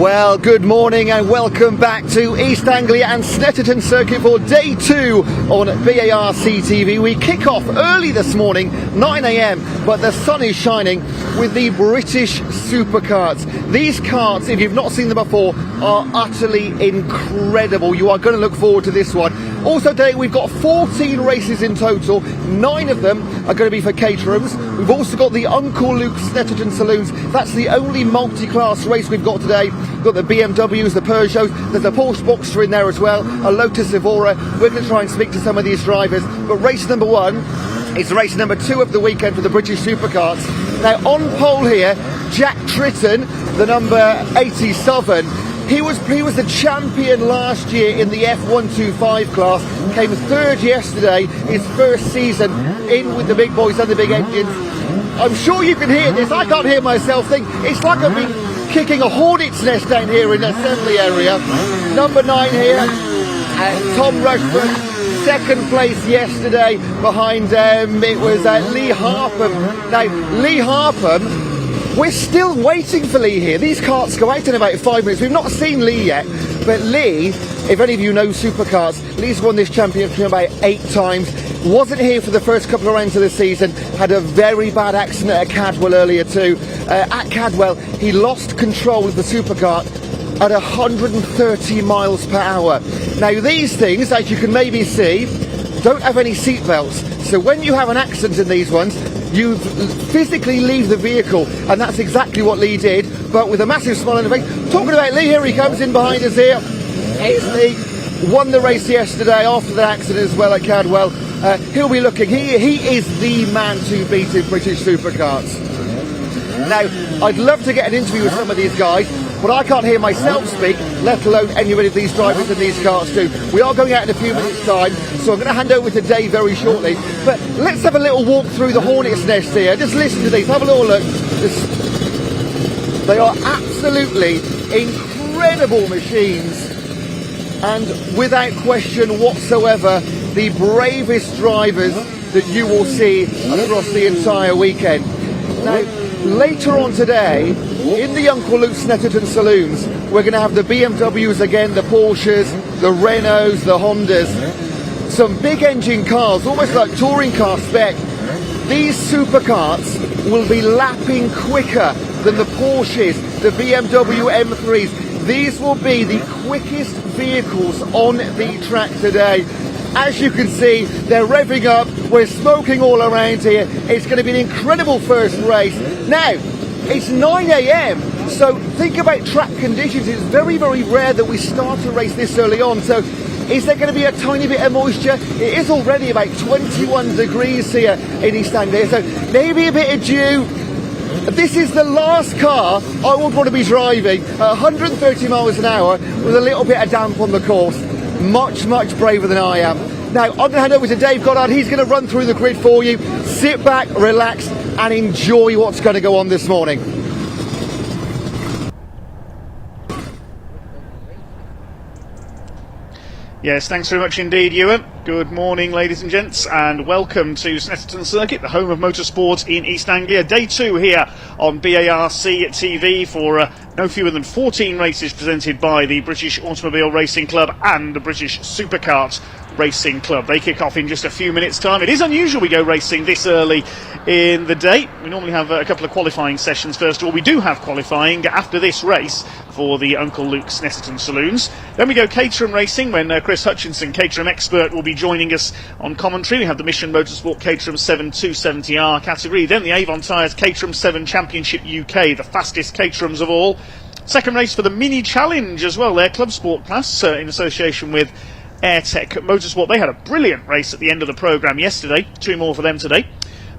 Well, good morning and welcome back to East Anglia and Snetterton Circuit for day 2 on BARC TV. We kick off early this morning, 9 AM, but the sun is shining with the British Supercarts. These carts, if you've not seen them before, are utterly incredible. You are going to look forward to this one. Also today we've got 14 races in total. 9 of them are going to be for Caterhams. We've also got the Uncle Luke Snetterton Saloons. That's the only multi-class race we've got today. We've got the BMWs, the Peugeots, there's a Porsche Boxster in there as well, a Lotus Evora. We're going to try and speak to some of these drivers. But race number 1 is race number 2 of the weekend for the British Supercarts. Now on pole here, Jack Tritton, the number 87. He was the champion last year in the F125 class, came third yesterday, his first season in with the big boys and the big engines. I'm sure you can hear this, I can't hear myself think, it's like I've been kicking a hornet's nest down here in the assembly area. Number 9 here, Tom Rushford, second place yesterday behind it was Lee Harpham. Now, Lee Harpham, we're still waiting for Lee here. These carts go out in about 5 minutes. We've not seen Lee yet, but Lee, if any of you know Supercarts, Lee's won this championship about 8 times. Wasn't here for the first couple of rounds of the season. Had a very bad accident at Cadwell earlier too. At Cadwell, he lost control of the supercart at 130 miles per hour. Now these things, as you can maybe see, don't have any seat belts. So when you have an accident in these ones, you physically leave the vehicle, and that's exactly what Lee did, but with a massive smile on his face. Talking about Lee, here he comes in behind us here. Here's Lee, won the race yesterday after the accident as well at Cadwell. He'll be looking, he is the man to beat in British Supercarts. Now, I'd love to get an interview with some of these guys, but I can't hear myself speak, let alone anybody of these drivers in these carts do. We are going out in a few minutes' time, so I'm going to hand over to Dave very shortly. But let's have a little walk through the hornet's nest here. Just listen to these, have a little look. They are absolutely incredible machines, and without question whatsoever, the bravest drivers that you will see across the entire weekend. Now, later on today, in the Uncle Luke Snetterton Saloons, we're going to have the BMWs again, the Porsches, the Renaults, the Hondas. Some big engine cars, almost like touring car spec. These supercarts will be lapping quicker than the Porsches, the BMW M3s. These will be the quickest vehicles on the track today. As you can see, they're revving up, we're smoking all around here. It's going to be an incredible first race. Now, it's 9 AM, so think about track conditions. It's very, very rare that we start a race this early on, so is there going to be a tiny bit of moisture? It is already about 21 degrees here in East Anglia, so maybe a bit of dew. This is the last car I would want to be driving at 130 miles an hour with a little bit of damp on the course. Much, much braver than I am. Now, I'm going to hand over to Dave Goddard. He's going to run through the grid for you. Sit back, relax, and enjoy what's going to go on this morning. Yes, thanks very much indeed, Ewan. Good morning, ladies and gents, and welcome to Snetterton Circuit, the home of motorsport in East Anglia. Day 2 here on BARC TV for no fewer than 14 races presented by the British Automobile Racing Club and the British Supercarts Racing Club. They kick off in just a few minutes' time. It is unusual we go racing this early in the day. We normally have a couple of qualifying sessions first of all. We do have qualifying after this race for the Uncle Luke Snetterton Saloons. Then we go Caterham Racing when Chris Hutchinson, Caterham expert, will be joining us on commentary. We have the Mission Motorsport Caterham 7 270R category. Then the Avon Tyres Caterham 7 Championship UK, the fastest Caterhams of all. Second race for the Mini Challenge as well, their club sport class in association with Airtech Motorsport. They had a brilliant race at the end of the programme yesterday. 2 more for them today.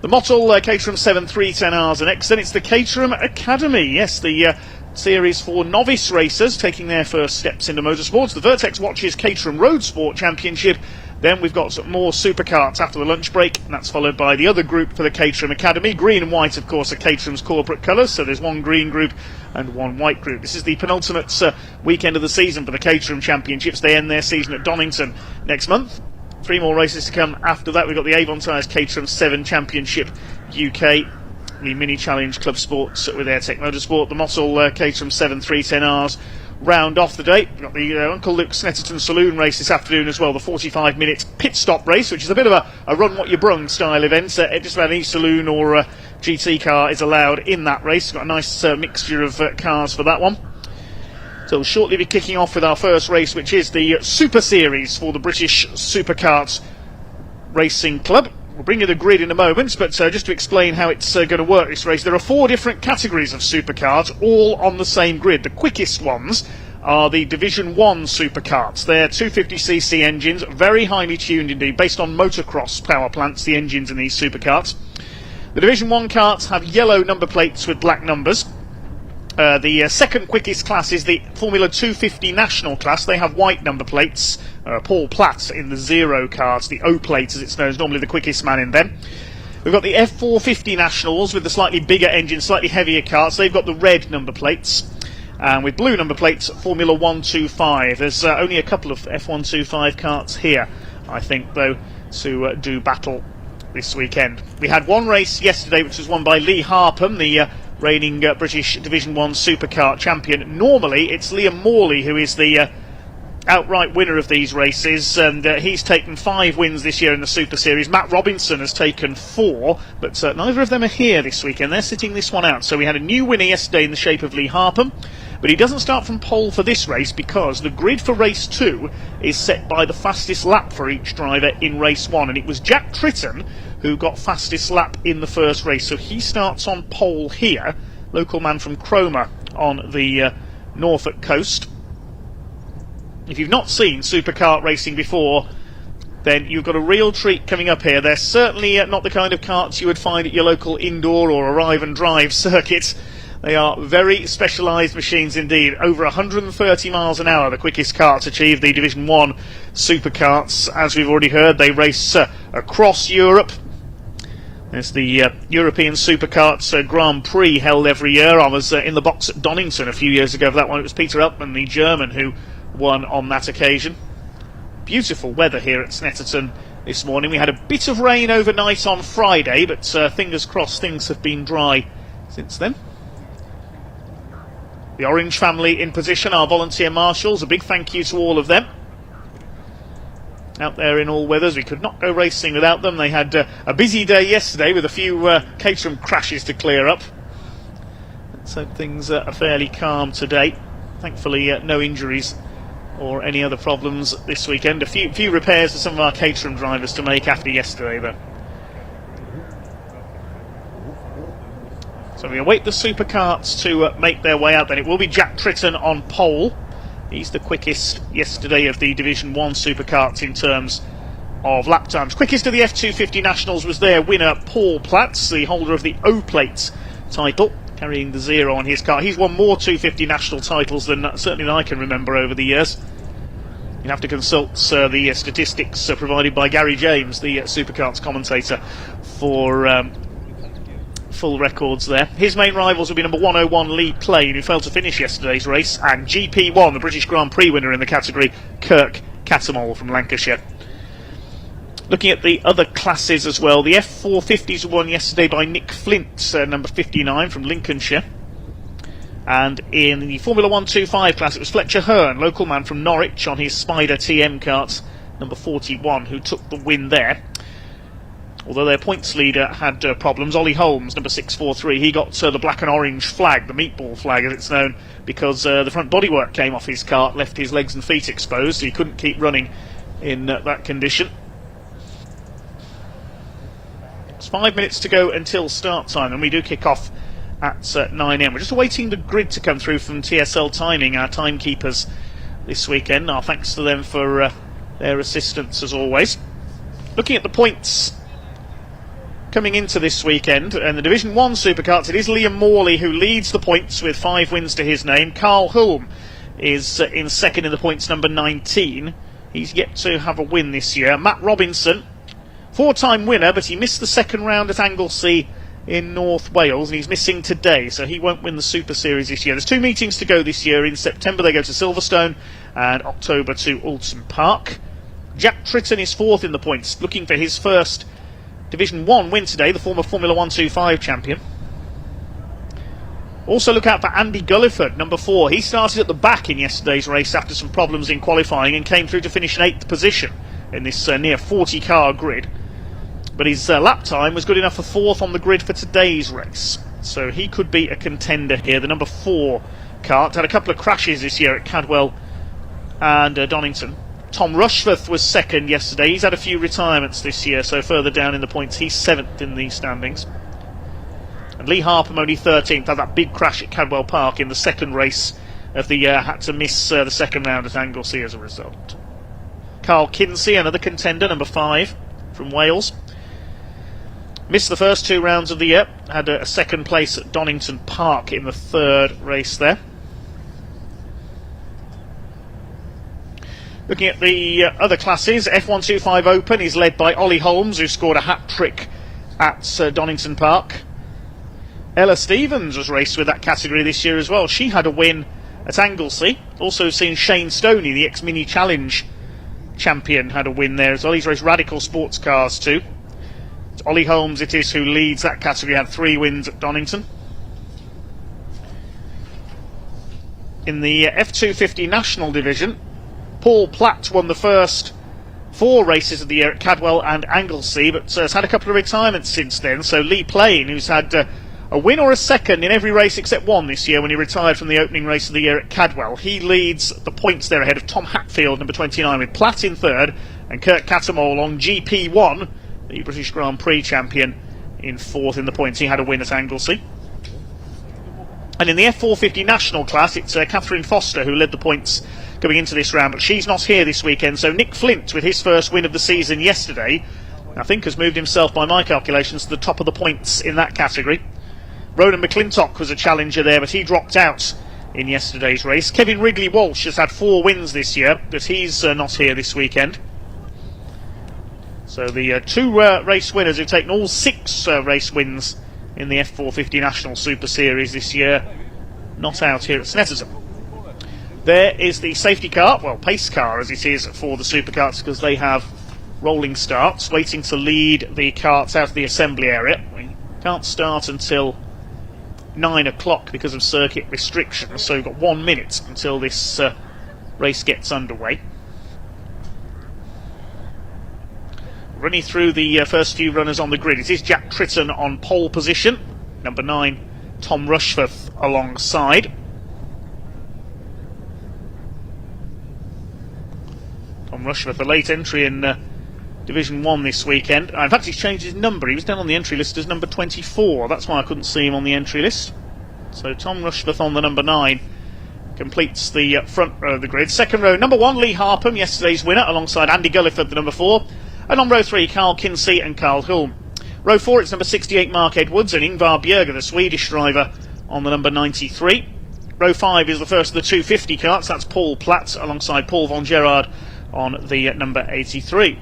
The Mottle Caterham 7 310Rs and X. Then it's the Caterham Academy. Yes, the series for novice racers taking their first steps into motorsports. The Vertex Watches Caterham Roadsport Championship. Then we've got some more supercarts after the lunch break, and that's followed by the other group for the Caterham Academy. Green and white, of course, are Caterham's corporate colours, so there's one green group and one white group. This is the penultimate weekend of the season for the Caterham Championships. They end their season at Donington next month. 3 more races to come after that. We've got the Avon Tyres Caterham 7 Championship UK. the Mini Challenge Club Sports with Airtech Motorsport. The Mossel Caterham 7310Rs round off the day. We've got the Uncle Luke Snetterton Saloon race this afternoon as well, the 45-minute pit stop race, which is a bit of a run what you brung style event. Just about any saloon or GT car is allowed in that race. Got a nice mixture of cars for that one. So we'll shortly be kicking off with our first race, which is the Super Series for the British Supercarts Racing Club. We'll bring you the grid in a moment, but just to explain how it's going to work this race, there are 4 different categories of supercars, all on the same grid. The quickest ones are the Division 1 supercarts. They're 250cc engines, very highly tuned indeed, based on motocross power plants, the engines in these supercarts. The Division 1 carts have yellow number plates with black numbers. The second quickest class is the Formula 250 National class. They have white number plates. Paul Platt in the 0 cards, the O plate as it's known, is normally the quickest man in them. We've got the F450 Nationals with the slightly bigger engine, slightly heavier carts. They've got the red number plates. And with blue number plates, Formula 125. There's only a couple of F125 carts here, I think, though, to do battle this weekend. We had one race yesterday which was won by Lee Harpham, the reigning British Division 1 Supercar champion. Normally it's Liam Morley who is the outright winner of these races, and he's taken 5 wins this year in the Super Series. Matt Robinson has taken 4, but neither of them are here this weekend. They're sitting this one out. So we had a new winner yesterday in the shape of Lee Harpham, but he doesn't start from pole for this race because the grid for race 2 is set by the fastest lap for each driver in race 1, and it was Jack Tritton who got fastest lap in the first race, so he starts on pole here. Local man from Cromer on the Norfolk coast. If you've not seen supercar racing before, then you've got a real treat coming up here. They're certainly not the kind of carts you would find at your local indoor or arrive and drive circuit. They are very specialised machines indeed. Over 130 miles an hour, the quickest carts achieve the Division 1 supercarts. As we've already heard, they race across Europe. There's the European Supercarts Grand Prix held every year. I was in the box at Donington a few years ago for that one. It was Peter Eltman, the German, who won on that occasion. Beautiful weather here at Snetterton this morning. We had a bit of rain overnight on Friday, but fingers crossed things have been dry since then. The Orange family in position, our volunteer marshals. A big thank you to all of them. Out there in all weathers. We could not go racing without them. They had a busy day yesterday with a few Caterham crashes to clear up. So things are fairly calm today. Thankfully no injuries or any other problems this weekend. A few repairs for some of our Caterham drivers to make after yesterday though. So we await the supercarts to make their way out then. It will be Jack Tritton on pole. He's the quickest yesterday of the Division 1 supercarts in terms of lap times. Quickest of the F250 Nationals was their winner, Paul Platt, the holder of the O-Plate title, carrying the 0 on his car. He's won more 250 national titles than certainly than I can remember over the years. You'll have to consult the statistics provided by Gary James, the supercarts commentator, for full records there. His main rivals will be number 101 Lee Plain, who failed to finish yesterday's race, and GP1, the British Grand Prix winner in the category, Kirk Catamol from Lancashire. Looking at the other classes as well, the F450s were won yesterday by Nick Flint, number 59 from Lincolnshire. And in the Formula 125 class, it was Fletcher Hearn, local man from Norwich, on his Spider TM kart, number 41, who took the win there. Although their points leader had problems, Ollie Holmes, number 643, he got the black and orange flag, the meatball flag as it's known, because the front bodywork came off his kart, left his legs and feet exposed, so he couldn't keep running in that condition. It's 5 minutes to go until start time, and we do kick off at 9am. We're just awaiting the grid to come through from TSL Timing, our timekeepers this weekend. Our thanks to them for their assistance as always. Looking at the points coming into this weekend, and the Division 1 Supercarts, it is Liam Morley who leads the points with 5 wins to his name. Carl Hulme is in second in the points, number 19. He's yet to have a win this year. Matt Robinson, 4-time winner, but he missed the second round at Anglesey in North Wales, and he's missing today, so he won't win the Super Series this year. There's 2 meetings to go this year. In September they go to Silverstone, and October to Alton Park. Jack Tritton is 4th in the points, looking for his first Division 1 win today, the former Formula 125 champion. Also look out for Andy Gulliford, number 4. He started at the back in yesterday's race after some problems in qualifying and came through to finish in 8th position in this near 40-car grid. But his lap time was good enough for 4th on the grid for today's race. So he could be a contender here. The number 4 kart had a couple of crashes this year at Cadwell and Donington. Tom Rushforth was 2nd yesterday. He's had a few retirements this year, so further down in the points, he's 7th in the standings. And Lee Harpham only 13th, had that big crash at Cadwell Park in the 2nd race of the year, had to miss the 2nd round at Anglesey as a result. Carl Kinsey, another contender, number 5 from Wales. Missed the first 2 rounds of the year, had a 2nd place at Donington Park in the 3rd race there. Looking at the other classes, F125 Open is led by Ollie Holmes, who scored a hat-trick at Donington Park. Ella Stevens was raced with that category this year as well. She had a win at Anglesey. Also seen Shane Stoney, the ex-Mini Challenge champion, had a win there as well. He's raced Radical Sports Cars too. It's Ollie Holmes it is who leads that category, had 3 wins at Donington. In the F250 National Division, Paul Platt won the first 4 races of the year at Cadwell and Anglesey, but has had a couple of retirements since then. So Lee Plain, who's had a win or a 2nd in every race except 1 this year when he retired from the opening race of the year at Cadwell. He leads the points there ahead of Tom Hatfield, number 29, with Platt in 3rd and Kurt Caterham on GP1, the British Grand Prix champion, in 4th in the points. He had a win at Anglesey. And in the F450 National class, it's Catherine Foster who led the points going into this round, but she's not here this weekend. So Nick Flint, with his first win of the season yesterday, I think has moved himself, by my calculations, to the top of the points in that category. Ronan McClintock was a challenger there, but he dropped out in yesterday's race. Kevin Ridley Walsh has had 4 wins this year, but he's not here this weekend. So the 2 race winners who've taken all 6 race wins in the F450 National Super Series this year, not out here at Snetterton. There is the safety car, well, pace car as it is for the Supercarts, because they have rolling starts, waiting to lead the carts out of the assembly area. We can't start until 9 o'clock because of circuit restrictions, so we've got 1 minute until this race gets underway. Running through the first few runners on the grid, it is Jack Tritton on pole position, number 9 Tom Rushforth alongside. Tom Rushforth, a late entry in Division 1 this weekend. In fact, he's changed his number. He was down on the entry list as number 24. That's why I couldn't see him on the entry list. So Tom Rushforth on the number 9 completes the front row of the grid. Second row, number 1 Lee Harpham, yesterday's winner, alongside Andy Gulliford, the number 4. And on row 3, Carl Kinsey and Carl Hulme. Row 4, it's number 68 Mark Edwards and Ingvar Bjerger, the Swedish driver, on the number 93. Row 5 is the first of the 250 carts. That's Paul Platt alongside Paul von Gerard on the number 83.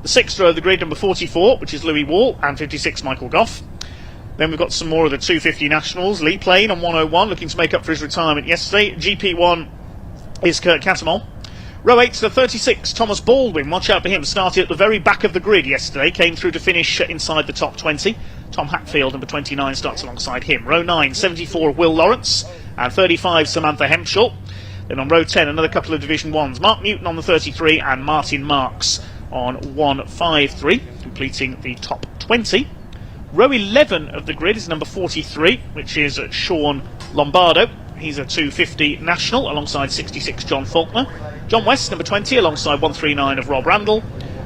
The 6th row of the grid, number 44, which is Louis Wall, and 56 Michael Goff. Then we've got some more of the 250 Nationals. Lee Plain on 101, looking to make up for his retirement yesterday. GP1 is Kurt Catamol. Row 8 to the 36, Thomas Baldwin. Watch out for him. Started at the very back of the grid yesterday. Came through to finish inside the top 20. Tom Hatfield, number 29, starts alongside him. Row 9, 74, Will Lawrence. And 35, Samantha Hempshall. Then on row 10, another couple of Division 1s. Mark Newton on the 33 and Martin Marks on 153, completing the top 20. Row 11 of the grid is number 43, which is Sean Lombardo. He's a 250 national alongside 66 John Faulkner. John West, number 20, alongside 139 of Rob Randall.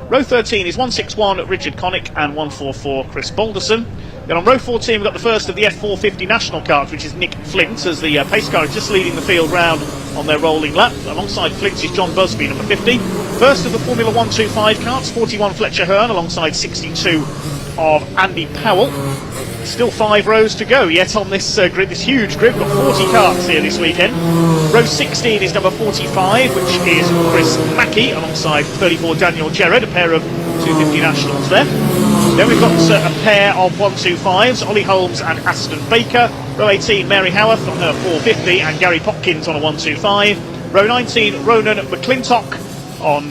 Row 13 is 161 Richard Connick and 144 Chris Balderson. Then on row 14 we've got the first of the F450 national carts, which is Nick Flint, as the pace car is just leading the field round on their rolling lap. Alongside Flint is John Busby, number 50. First of the Formula 125 carts, 41 Fletcher Hearn alongside 62 of Andy Powell. Still 5 rows to go yet on this grid, this huge grid. We've got 40 carts here this weekend. Row 16 is number 45, which is Chris Mackey alongside 34 Daniel Gerrard, a pair of 250 nationals there. Then we've got a pair of 125s, Ollie Holmes and Aston Baker. Row 18, Mary Howarth on her 450 and Gary Popkins on a 125. Row 19, Ronan McClintock on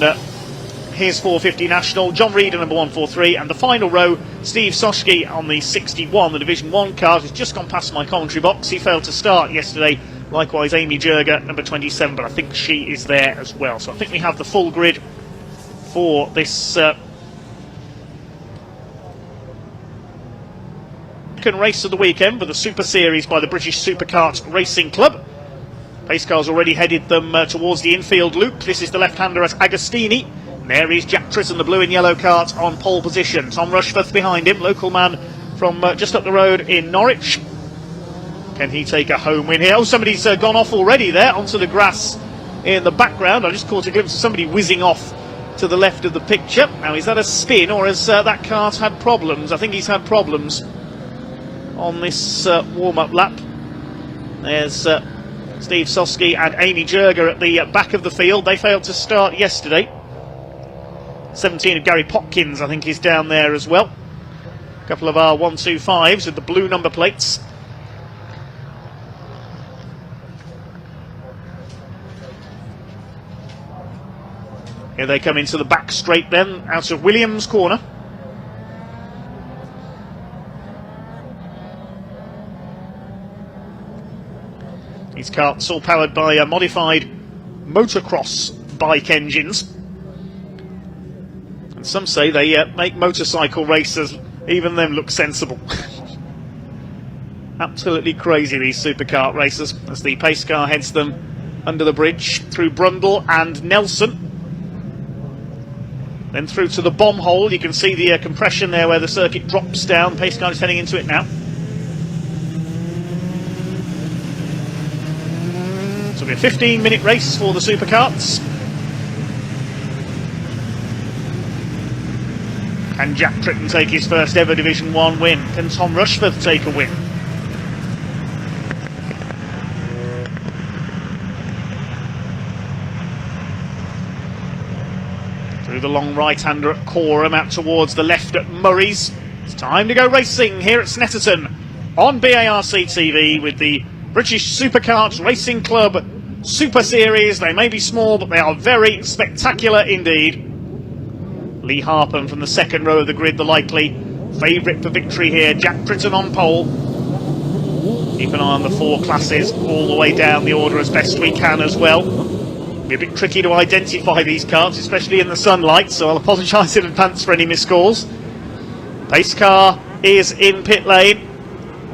his 450 National, John Reader number 143, and the final row, Steve Soschke on the 61, the Division 1 car, has just gone past my commentary box. He failed to start yesterday. Likewise, Amy Jurger, number 27, but I think she is there as well. So I think we have the full grid for this second race of the weekend for the Super Series by the British Supercarts Racing Club. Pace cars already headed them towards the infield loop. This is the left-hander at Agostini. And there is Jack Tritton, the blue and yellow kart, on pole position. Tom Rushforth behind him, local man from just up the road in Norwich. Can he take a home win here? Oh, somebody's gone off already there onto the grass in the background. I just caught a glimpse of somebody whizzing off to the left of the picture. Now, is that a spin, or has that kart had problems? I think he's had problems on this warm-up lap. There's Steve Soschke and Amy Jurger at the back of the field. They failed to start yesterday. 17 of Gary Potkins, I think, is down there as well. A couple of our 125s with the blue number plates. Here they come into the back straight then, out of Williams' corner. These carts all powered by modified motocross bike engines. And some say they make motorcycle racers, even them, look sensible. Absolutely crazy, these supercart racers, as the pace car heads them under the bridge through Brundle and Nelson. Then through to the bomb hole. You can see the compression there where the circuit drops down. Pace car is heading into it now. So it'll be a 15-minute race for the supercarts. Can Jack Tritton take his first ever Division 1 win? Can Tom Rushforth take a win? Through the long right-hander at Corham, out towards the left at Murray's. It's time to go racing here at Snetterton on BARC TV with the British Supercarts Racing Club Super Series. They may be small, but they are very spectacular indeed. Lee Harpham from the second row of the grid, the likely favourite for victory here. Jack Tritton on pole. Keep an eye on the four classes all the way down the order as best we can as well. It'll be a bit tricky to identify these carts, especially in the sunlight, so I'll apologise in advance for any miscalls. Pace car is in pit lane.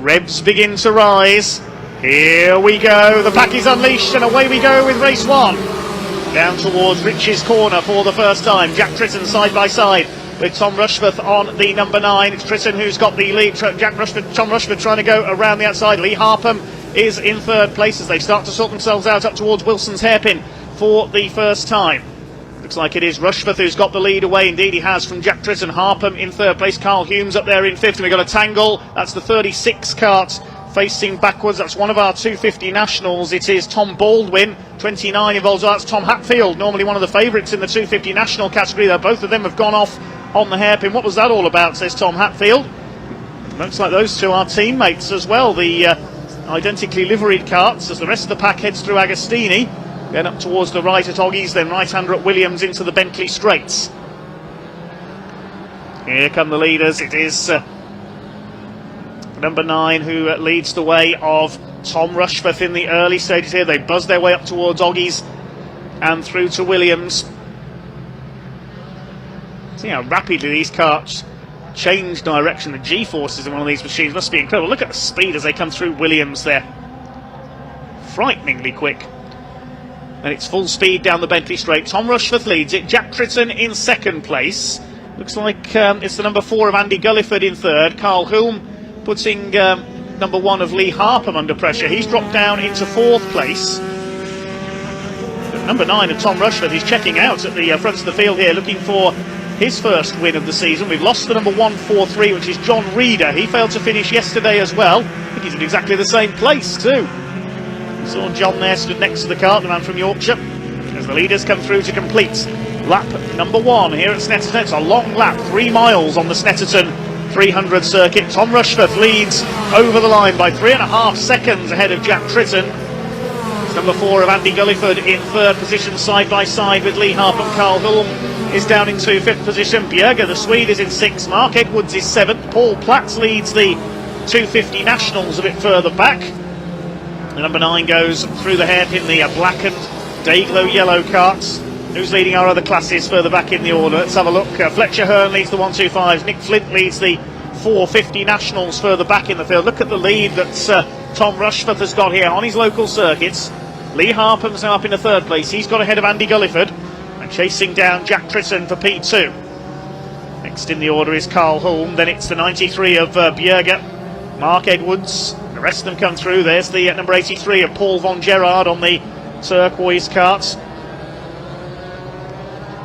Revs begin to rise. Here we go, the pack is unleashed and away we go with race one. Down towards Rich's corner for the first time. Jack Tritton side by side with Tom Rushforth on the number 9. It's Tritton who's got the lead. Tom Rushforth trying to go around the outside. Lee Harpham is in third place as they start to sort themselves out up towards Wilson's hairpin for the first time. Looks like it is Rushforth who's got the lead away. Indeed he has from Jack Tritton. Harpham in third place. Carl Humes up there in fifth. And we've got a tangle. That's the 36 cart facing backwards. That's one of our 250 nationals. It is Tom Baldwin. 29 involves. That's Tom Hatfield, normally one of the favourites in the 250 national category. Though both of them have gone off on the hairpin. What was that all about, says Tom Hatfield. Looks like those two are teammates as well. The identically liveried carts as the rest of the pack heads through Agostini. Then up towards the right at Oggies, then right-hander at Williams into the Bentley Straights. Here come the leaders. It is number 9 who leads the way of Tom Rushforth in the early stages here. They buzz their way up towards Oggies and through to Williams. See how rapidly these carts change direction. The G-forces in one of these machines must be incredible. Look at the speed as they come through Williams there. Frighteningly quick. And it's full speed down the Bentley Straight. Tom Rushforth leads it. Jack Tritton in second place. Looks like it's the number 4 of Andy Gulliford in third. Carl Hulme putting number 1 of Lee Harpham under pressure. He's dropped down into fourth place. But number 9 of Tom Rushforth, he's checking out at the front of the field here, looking for his first win of the season. We've lost the number 143, which is John Reader. He failed to finish yesterday as well. I think he's in exactly the same place too. We saw John there stood next to the cart, the man from Yorkshire, as the leaders come through to complete lap number 1 here at Snetterton. It's a long lap, 3 miles on the Snetterton 300 circuit. Tom Rushforth leads over the line by 3.5 seconds ahead of Jack Tritton. It's number 4 of Andy Gulliford in third position, side by side with Lee Harpham, Carl Hulme is down into 5th position. Bjerge, the Swede, is in 6th. Mark Edwards is 7th. Paul Platz leads the 250 Nationals a bit further back. The number 9 goes through the hairpin, the blackened Dayglow yellow carts. Who's leading our other classes further back in the order? Let's have a look. Fletcher Hearn leads the 125s. Nick Flint leads the 450 Nationals further back in the field. Look at the lead that Tom Rushforth has got here on his local circuits. Lee Harpham's now up in the 3rd place. He's got ahead of Andy Gulliford and chasing down Jack Tritton for P2. Next in the order is Carl Hulme. Then it's the 93 of Bjerge, Mark Edwards. The rest of them come through. There's the number 83 of Paul von Gerard on the turquoise carts.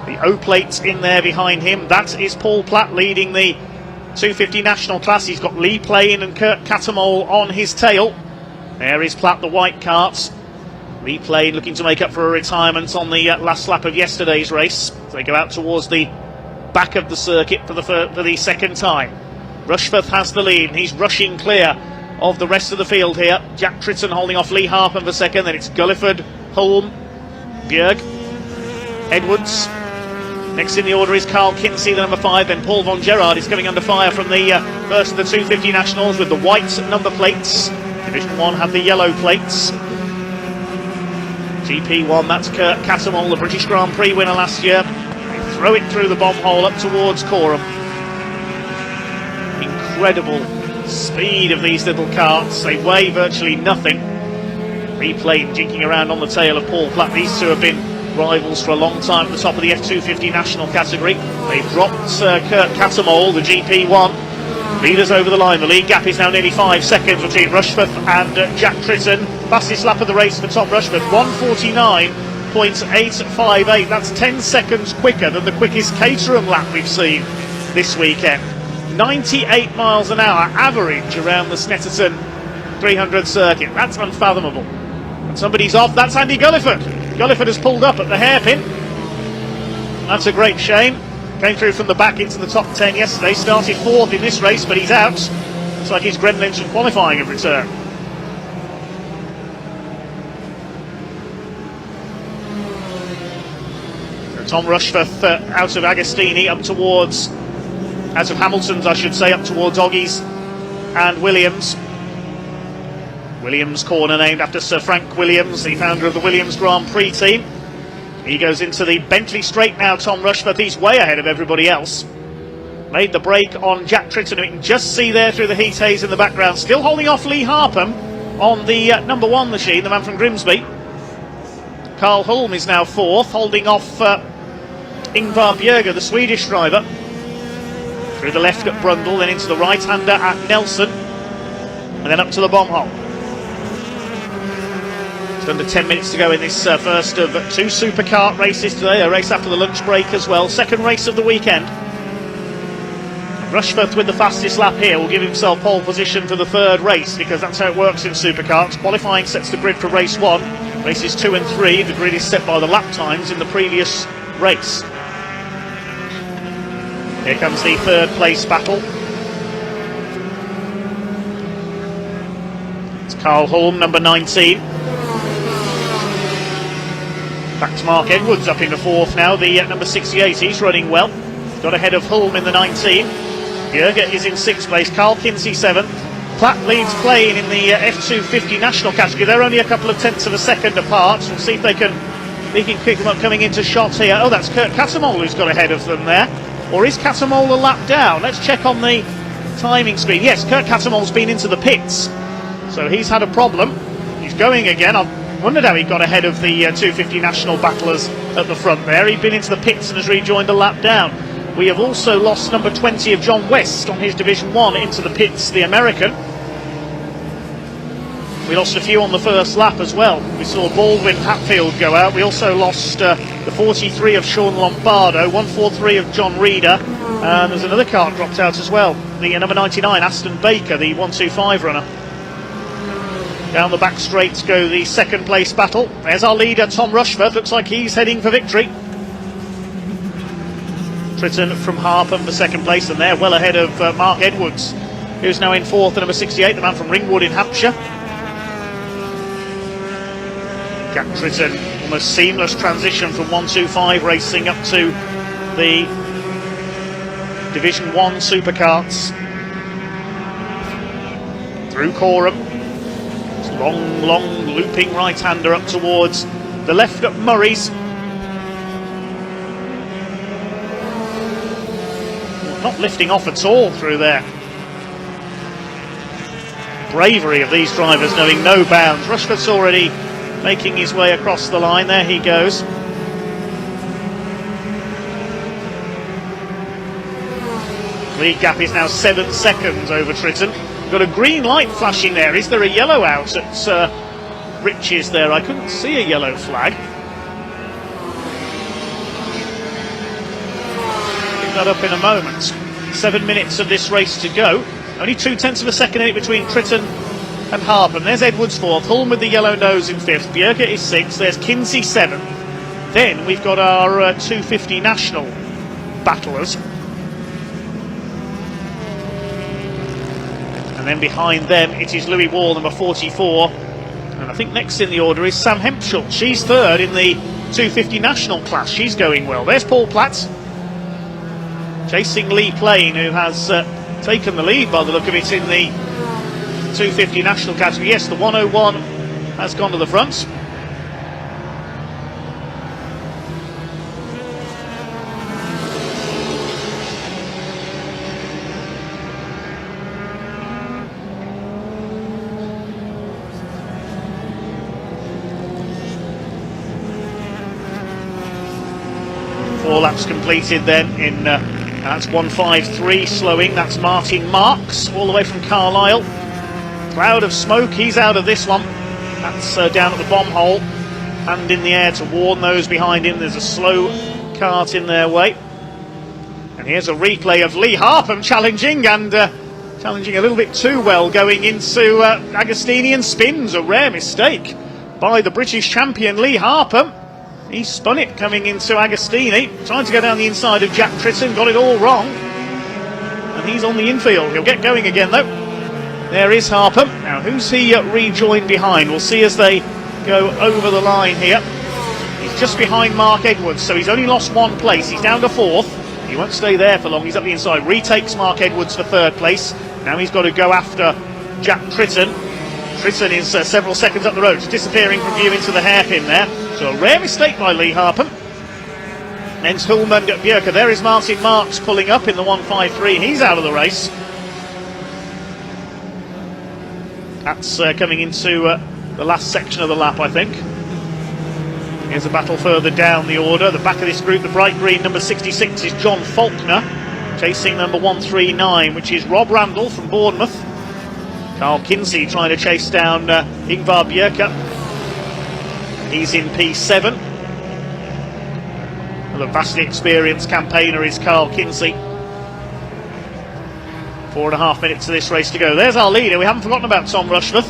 The O-plate in there behind him. That is Paul Platt leading the 250 national class. He's got Lee Plain and Kurt Catamol on his tail. There is Platt, the white carts. Lee Plain looking to make up for a retirement on the last lap of yesterday's race. They go out towards the back of the circuit for the second time. Rushforth has the lead, and he's rushing clear of the rest of the field here. Jack Tritton holding off Lee Harpham for second. Then it's Gulliford, Hulme, Bjerge, Edwards. Next in the order is Carl Kinsey, the number 5. Then Paul von Gerard is coming under fire from the first of the 250 Nationals with the white number plates. Division 1 have the yellow plates. GP1, that's Kurt Catamol, the British Grand Prix winner last year. They throw it through the bomb hole up towards Coram. Incredible speed of these little carts. They weigh virtually nothing. Replayed jinking around on the tail of Paul Platt. These two have been rivals for a long time at the top of the F250 national category. They've dropped Kurt Catamol, the GP1. Leaders over the line. The lead gap is now nearly 5 seconds between Rushforth and Jack Tritton. Fastest lap of the race for Tom Rushforth, 1:49.858. That's 10 seconds quicker than the quickest Caterham lap we've seen this weekend. 98 miles an hour average around the Snetterton 300 circuit. That's unfathomable. And somebody's off. That's Andy Gulliford. Gulliford has pulled up at the hairpin. That's a great shame. Came through from the back into the top 10 yesterday. Started 4th in this race, but he's out. Looks like his Gremlins from qualifying have returned. So Tom Rushforth out of Agostini up towards, out of Hamilton's I should say, up towards Oggies and Williams. Williams corner named after Sir Frank Williams, the founder of the Williams Grand Prix team. He goes into the Bentley straight now, Tom Rushforth. He's way ahead of everybody else. Made the break on Jack Tritton, who you can just see there through the heat haze in the background. Still holding off Lee Harpham on the number 1 machine, the man from Grimsby. Carl Hulme is now 4th, holding off Ingvar Bjerge, the Swedish driver. Through the left at Brundle, then into the right-hander at Nelson. And then up to the bomb hole. Under 10 minutes to go in this first of 2 supercart races today, a race after the lunch break as well. Second race of the weekend. Rushforth with the fastest lap here will give himself pole position for the 3rd race, because that's how it works in supercarts. Qualifying sets the grid for race 1. Races 2 and 3, the grid is set by the lap times in the previous race. Here comes the 3rd place battle. It's Carl Hulme, number 19. Back to Mark Edwards up into 4th now, the number 68. He's running well. Got ahead of Hulme in the 19. Bjerge is in 6th place. Carl Kinsey 7th. Platt leads Plain in the F250 national category. They're only a couple of tenths of a second apart. We'll see if they can pick them up coming into shot here. Oh, that's Kurt Catamol who's got ahead of them there. Or is Catamol a lap down? Let's check on the timing screen. Yes, Kurt Catamol's been into the pits, so he's had a problem. He's going again. I've wondered how he got ahead of the 250 national battlers at the front there. He'd been into the pits and has rejoined a lap down. We have also lost number 20 of John West on his Division 1 into the pits, the American. We lost a few on the first lap as well. We saw Baldwin Hatfield go out. We also lost the 43 of Sean Lombardo, 143 of John Reeder, and there's another car dropped out as well. The number 99, Aston Baker, the 125 runner. Down the back straight go the 2nd place battle. There's our leader, Tom Rushforth. Looks like he's heading for victory. Tritton from Harpham for 2nd place, and they're well ahead of Mark Edwards, who's now in 4th, the number 68, the man from Ringwood in Hampshire. Jack Tritton, almost seamless transition from 125 racing up to the Division 1 Supercarts. Through Caterham. It's long looping right-hander up towards the left at Murray's. Not lifting off at all through there. Bravery of these drivers, knowing no bounds. Rushforth's already making his way across the line. There he goes. Lead gap is now 7 seconds over Tritton. Got a green light flashing there. Is there a yellow out at Riches there? I couldn't see a yellow flag. Pick that up in a moment. 7 minutes of this race to go. Only 0.2 of a second in it between Tritton and Harpham. There's Edwards fourth. Hulme with the yellow nose in fifth. Bjerke is sixth. There's Kinsey seventh. Then we've got our 250 national battlers. And then behind them it is Louis Wall, number 44. And I think next in the order is Sam Hempschel. She's third in the 250 national class. She's going well. There's Paul Platt chasing Lee Plain, who has taken the lead by the look of it in the 250 national category. Yes, the 101 has gone to the front. Four laps completed then in that's 1:53 slowing. That's Martin Marks all the way from Carlisle. Cloud of smoke, he's out of this one. That's down at the bomb hole, hand in the air to warn those behind him. There's a slow cart in their way. And here's a replay of Lee Harpham challenging, and challenging a little bit too well, going into Agostini and spins. A rare mistake by the British champion Lee Harpham. He spun it coming into Agostini, trying to go down the inside of Jack Tritton, got it all wrong. And he's on the infield. He'll get going again though. There is Harpham. Now who's he rejoined behind? We'll see as they go over the line here. He's just behind Mark Edwards, so he's only lost one place. He's down to fourth. He won't stay there for long. He's up the inside. Retakes Mark Edwards for third place. Now he's got to go after Jack Tritton. Tritton is several seconds up the road, just disappearing from view into the hairpin there. So a rare mistake by Lee Harpham. Then Hulme and Bjerke. There is Martin Marks pulling up in the 1:53. He's out of the race. That's coming into the last section of the lap, I think. Here's a battle further down the order. The back of this group, the bright green number 66 is John Faulkner, chasing number 139, which is Rob Randall from Bournemouth. Carl Kinsey trying to chase down Ingvar Bjerke. He's in P7. Well, the vastly experienced campaigner is Carl Kinsey. 4.5 minutes of this race to go. There's our leader. We haven't forgotten about Tom Rushforth.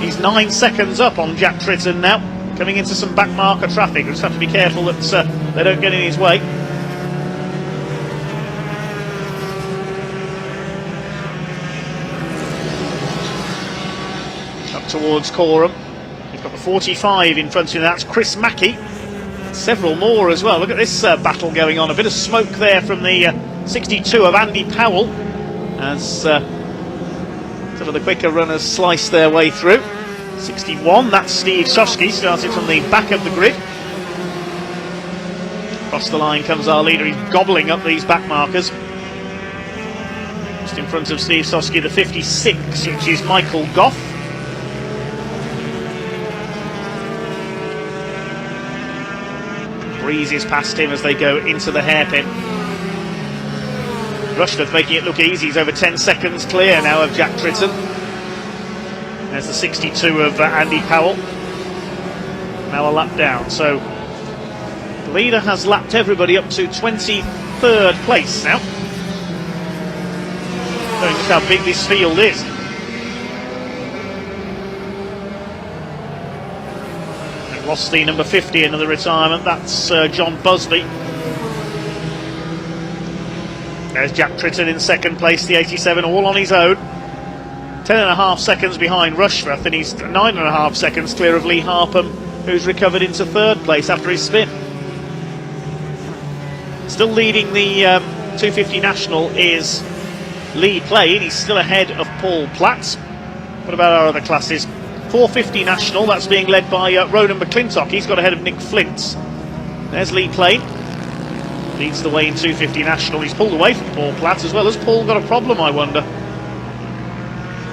He's 9 seconds up on Jack Tritton now, coming into some back marker traffic. We just have to be careful that they don't get in his way. Up towards Caterham. He's got the 45 in front of him. That's Chris Mackey. Several more as well. Look at this battle going on. A bit of smoke there from the 62 of Andy Powell, as some of the quicker runners slice their way through. 61, that's Steve Soski, started from the back of the grid. Across the line comes our leader. He's gobbling up these back markers. Just in front of Steve Soski, the 56, which is Michael Goff. Breezes past him as they go into the hairpin. Rushforth making it look easy. He's over 10 seconds clear now of Jack Tritton. There's the 62 of Andy Powell. Now a lap down. So the leader has lapped everybody up to 23rd place now. Showing just how big this field is. Lost the number 50 into the retirement. That's John Busby. There's Jack Tritton in second place, the 87, all on his own. 10.5 seconds behind Rushforth, and he's 9.5 seconds clear of Lee Harpham, who's recovered into third place after his spin. Still leading the 250 National is Lee Plain. He's still ahead of Paul Platt. What about our other classes? 450 National, that's being led by Ronan McClintock. He's got ahead of Nick Flint. There's Lee Plain. Leads the way in 250 National. He's pulled away from Paul Platt as well. Has Paul got a problem, I wonder?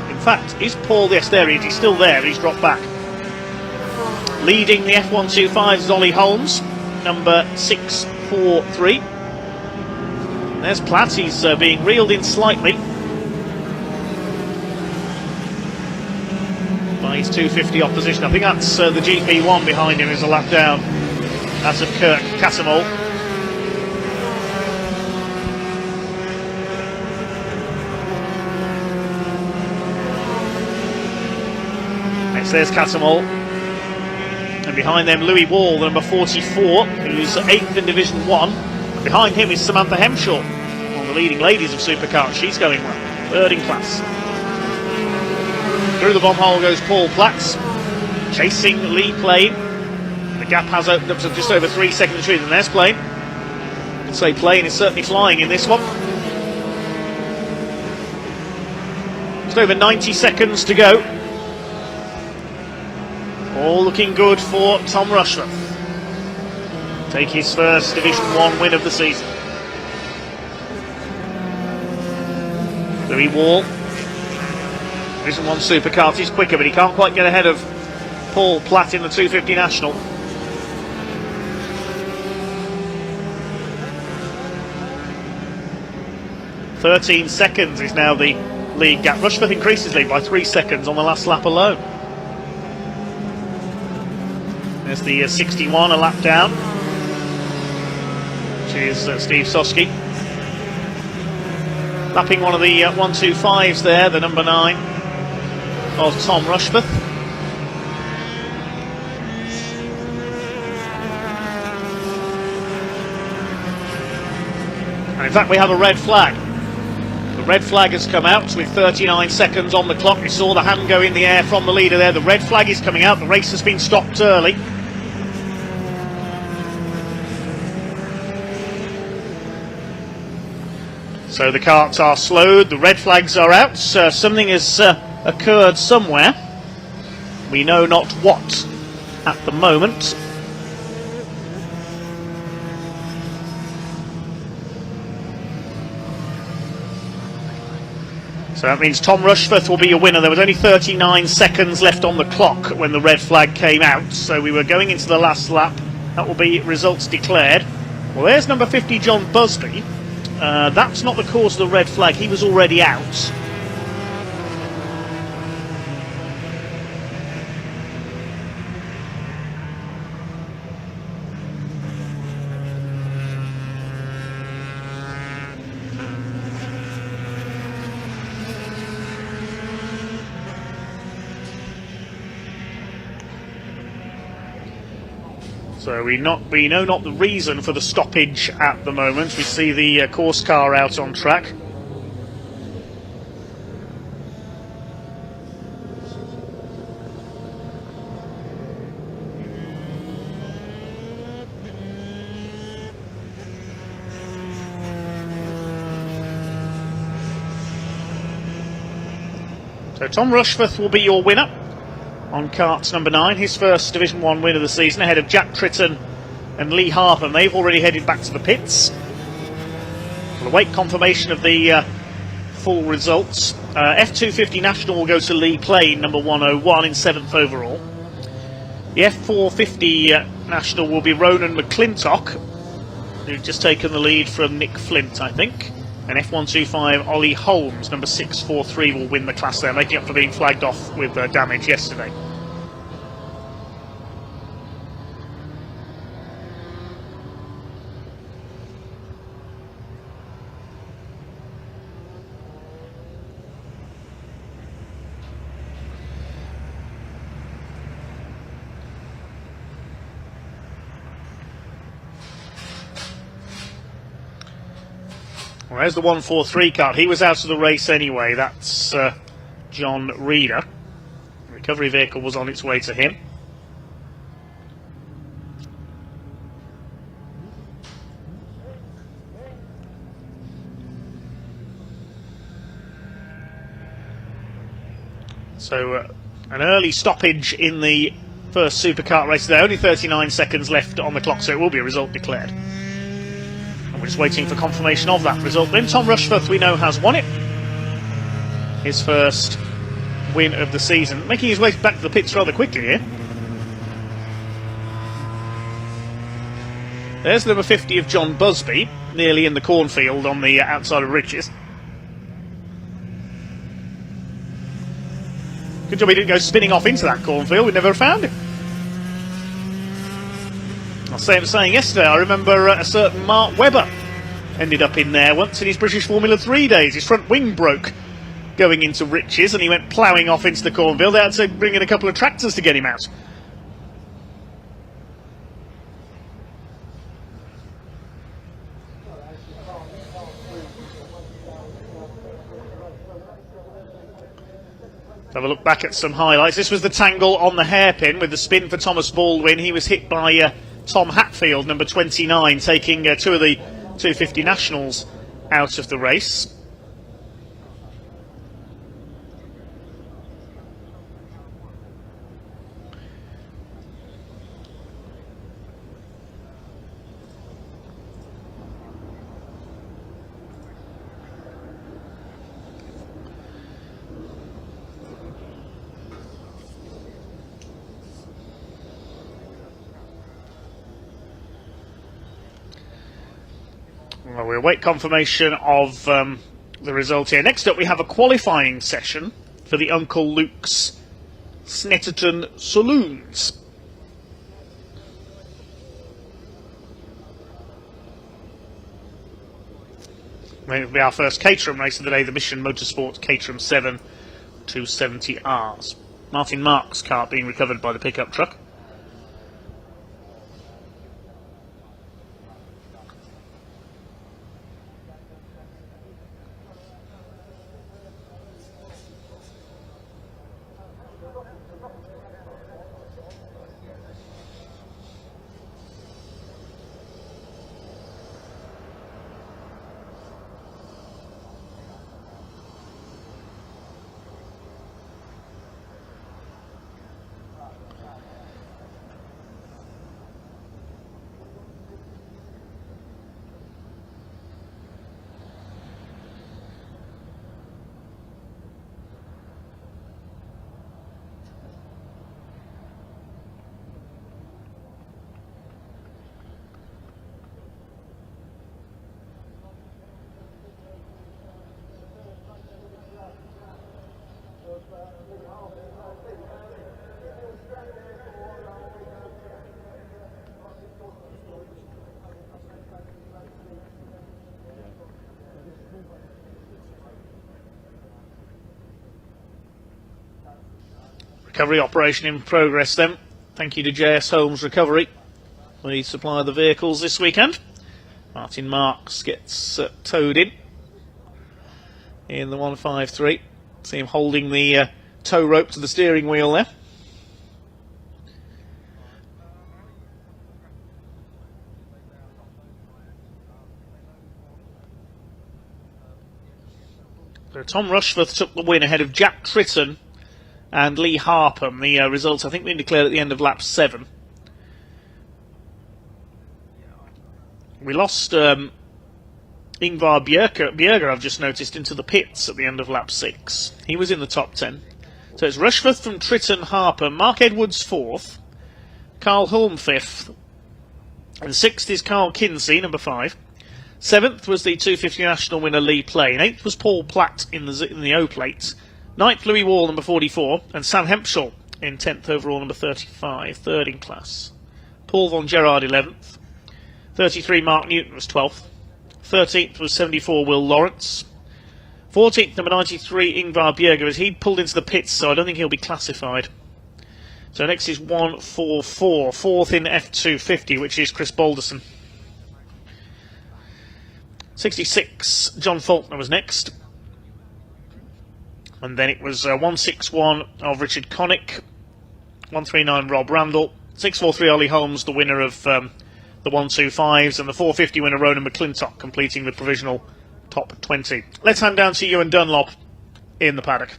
In fact, is Paul... Yes, there he is. He's still there, but he's dropped back. Leading the F125 is Ollie Holmes, number 643. There's Platt. He's being reeled in slightly by his 250 opposition. I think that's the GP1 behind him is a lap down. That's of Kirk Catamol. Next there's Catamol. And behind them Louis Wall, the number 44, who's 8th in Division 1. And behind him is Samantha Hemshaw, one of the leading ladies of Supercarts. She's going well, 3rd in class. Through the bomb hole goes Paul Platt, chasing Lee Plain. The gap has opened up to just over 3 seconds between them. There's Plain. I'd say Plain is certainly flying in this one. Just over 90 seconds to go. All looking good for Tom Rushforth. Take his first Division 1 win of the season. Louis Wall. Division 1 Supercart. He's quicker, but he can't quite get ahead of Paul Platt in the 250 National. "13 seconds is now the lead gap. Rushforth increases lead by 3 seconds on the last lap alone. There's the 61, a lap down, which is Steve Soski. Lapping one of the 125s there, the number 9 of Tom Rushforth. And in fact we have a red flag. The red flag has come out with 39 seconds on the clock. We saw the hand go in the air from the leader there. The red flag is coming out. The race has been stopped early. So the carts are slowed, the red flags are out, something has occurred somewhere. We know not what at the moment. So that means Tom Rushforth will be your winner. There was only 39 seconds left on the clock when the red flag came out, so we were going into the last lap. That will be results declared. Well, there's number 50, John Busby. That's not the cause of the red flag, he was already out. So we know not the reason for the stoppage at the moment. We see the course car out on track. So Tom Rushforth will be your winner on karts number 9, his first Division 1 win of the season, ahead of Jack Tritton and Lee Harpham. They've already headed back to the pits. We'll await confirmation of the full results. F250 National will go to Lee Plain, number 101, in 7th overall. The F450 National will be Ronan McClintock, who's just taken the lead from Nick Flint, I think. And F125 Ollie Holmes, number 643, will win the class there, making up for being flagged off with damage yesterday. Well, there's the 143 cart. He was out of the race anyway. That's John Reeder. The recovery vehicle was on its way to him. So an early stoppage in the first supercar race there. Only 39 seconds left on the clock, so it will be a result declared. And we're just waiting for confirmation of that result. Then Tom Rushforth, we know, has won it. His first win of the season. Making his way back to the pits rather quickly here. There's number 50 of John Busby, nearly in the cornfield on the outside of Riches. Good job he didn't go spinning off into that cornfield. We never found him. I was saying yesterday, I remember a certain Mark Webber ended up in there once in his British Formula 3 days. His front wing broke going into Riches and he went ploughing off into the cornfield. They had to bring in a couple of tractors to get him out. Have a look back at some highlights. This was the tangle on the hairpin with the spin for Thomas Baldwin. He was hit by Tom Hatfield, number 29, taking two of the 250 Nationals out of the race. Well, we'll await confirmation of the result here. Next up, we have a qualifying session for the Uncle Luke's Snetterton Saloons. It will be our first Caterham race of the day, the Mission Motorsport Caterham 7 270Rs. Martin Marks' car being recovered by the pickup truck. Recovery operation in progress then. Thank you to JS Holmes Recovery for the supply of the vehicles this weekend. Martin Marks gets towed in the 153. See him holding the tow rope to the steering wheel there. So Tom Rushforth took the win ahead of Jack Tritton and Lee Harpham. The results, I think, been declared at the end of lap 7. We lost Ingvar Bjerger, I've just noticed, into the pits at the end of lap 6. He was in the top 10. So it's Rushforth from Tritton, Harpham, Mark Edwards 4th, Carl Hulme 5th, and 6th is Carl Kinsey, number 5. 7th was the 250 national winner Lee Plain. 8th was Paul Platt in the O-plate. 9th, Louis Wall, number 44, and Sam Hempshall in 10th overall, number 35, third in class. Paul von Gerard, 11th. 33, Mark Newton was 12th. 13th was 74, Will Lawrence. 14th, number 93, Ingvar Bjerger, as he pulled into the pits, so I don't think he'll be classified. So next is 144, 4th in F250, which is Chris Balderson. 66, John Faulkner was next. And then it was 161 of Richard Connick, 139 Rob Randall, 643 Ollie Holmes, the winner of the 125s, and the 450 winner Ronan McClintock, completing the provisional top 20. Let's hand down to Ewan Dunlop in the paddock.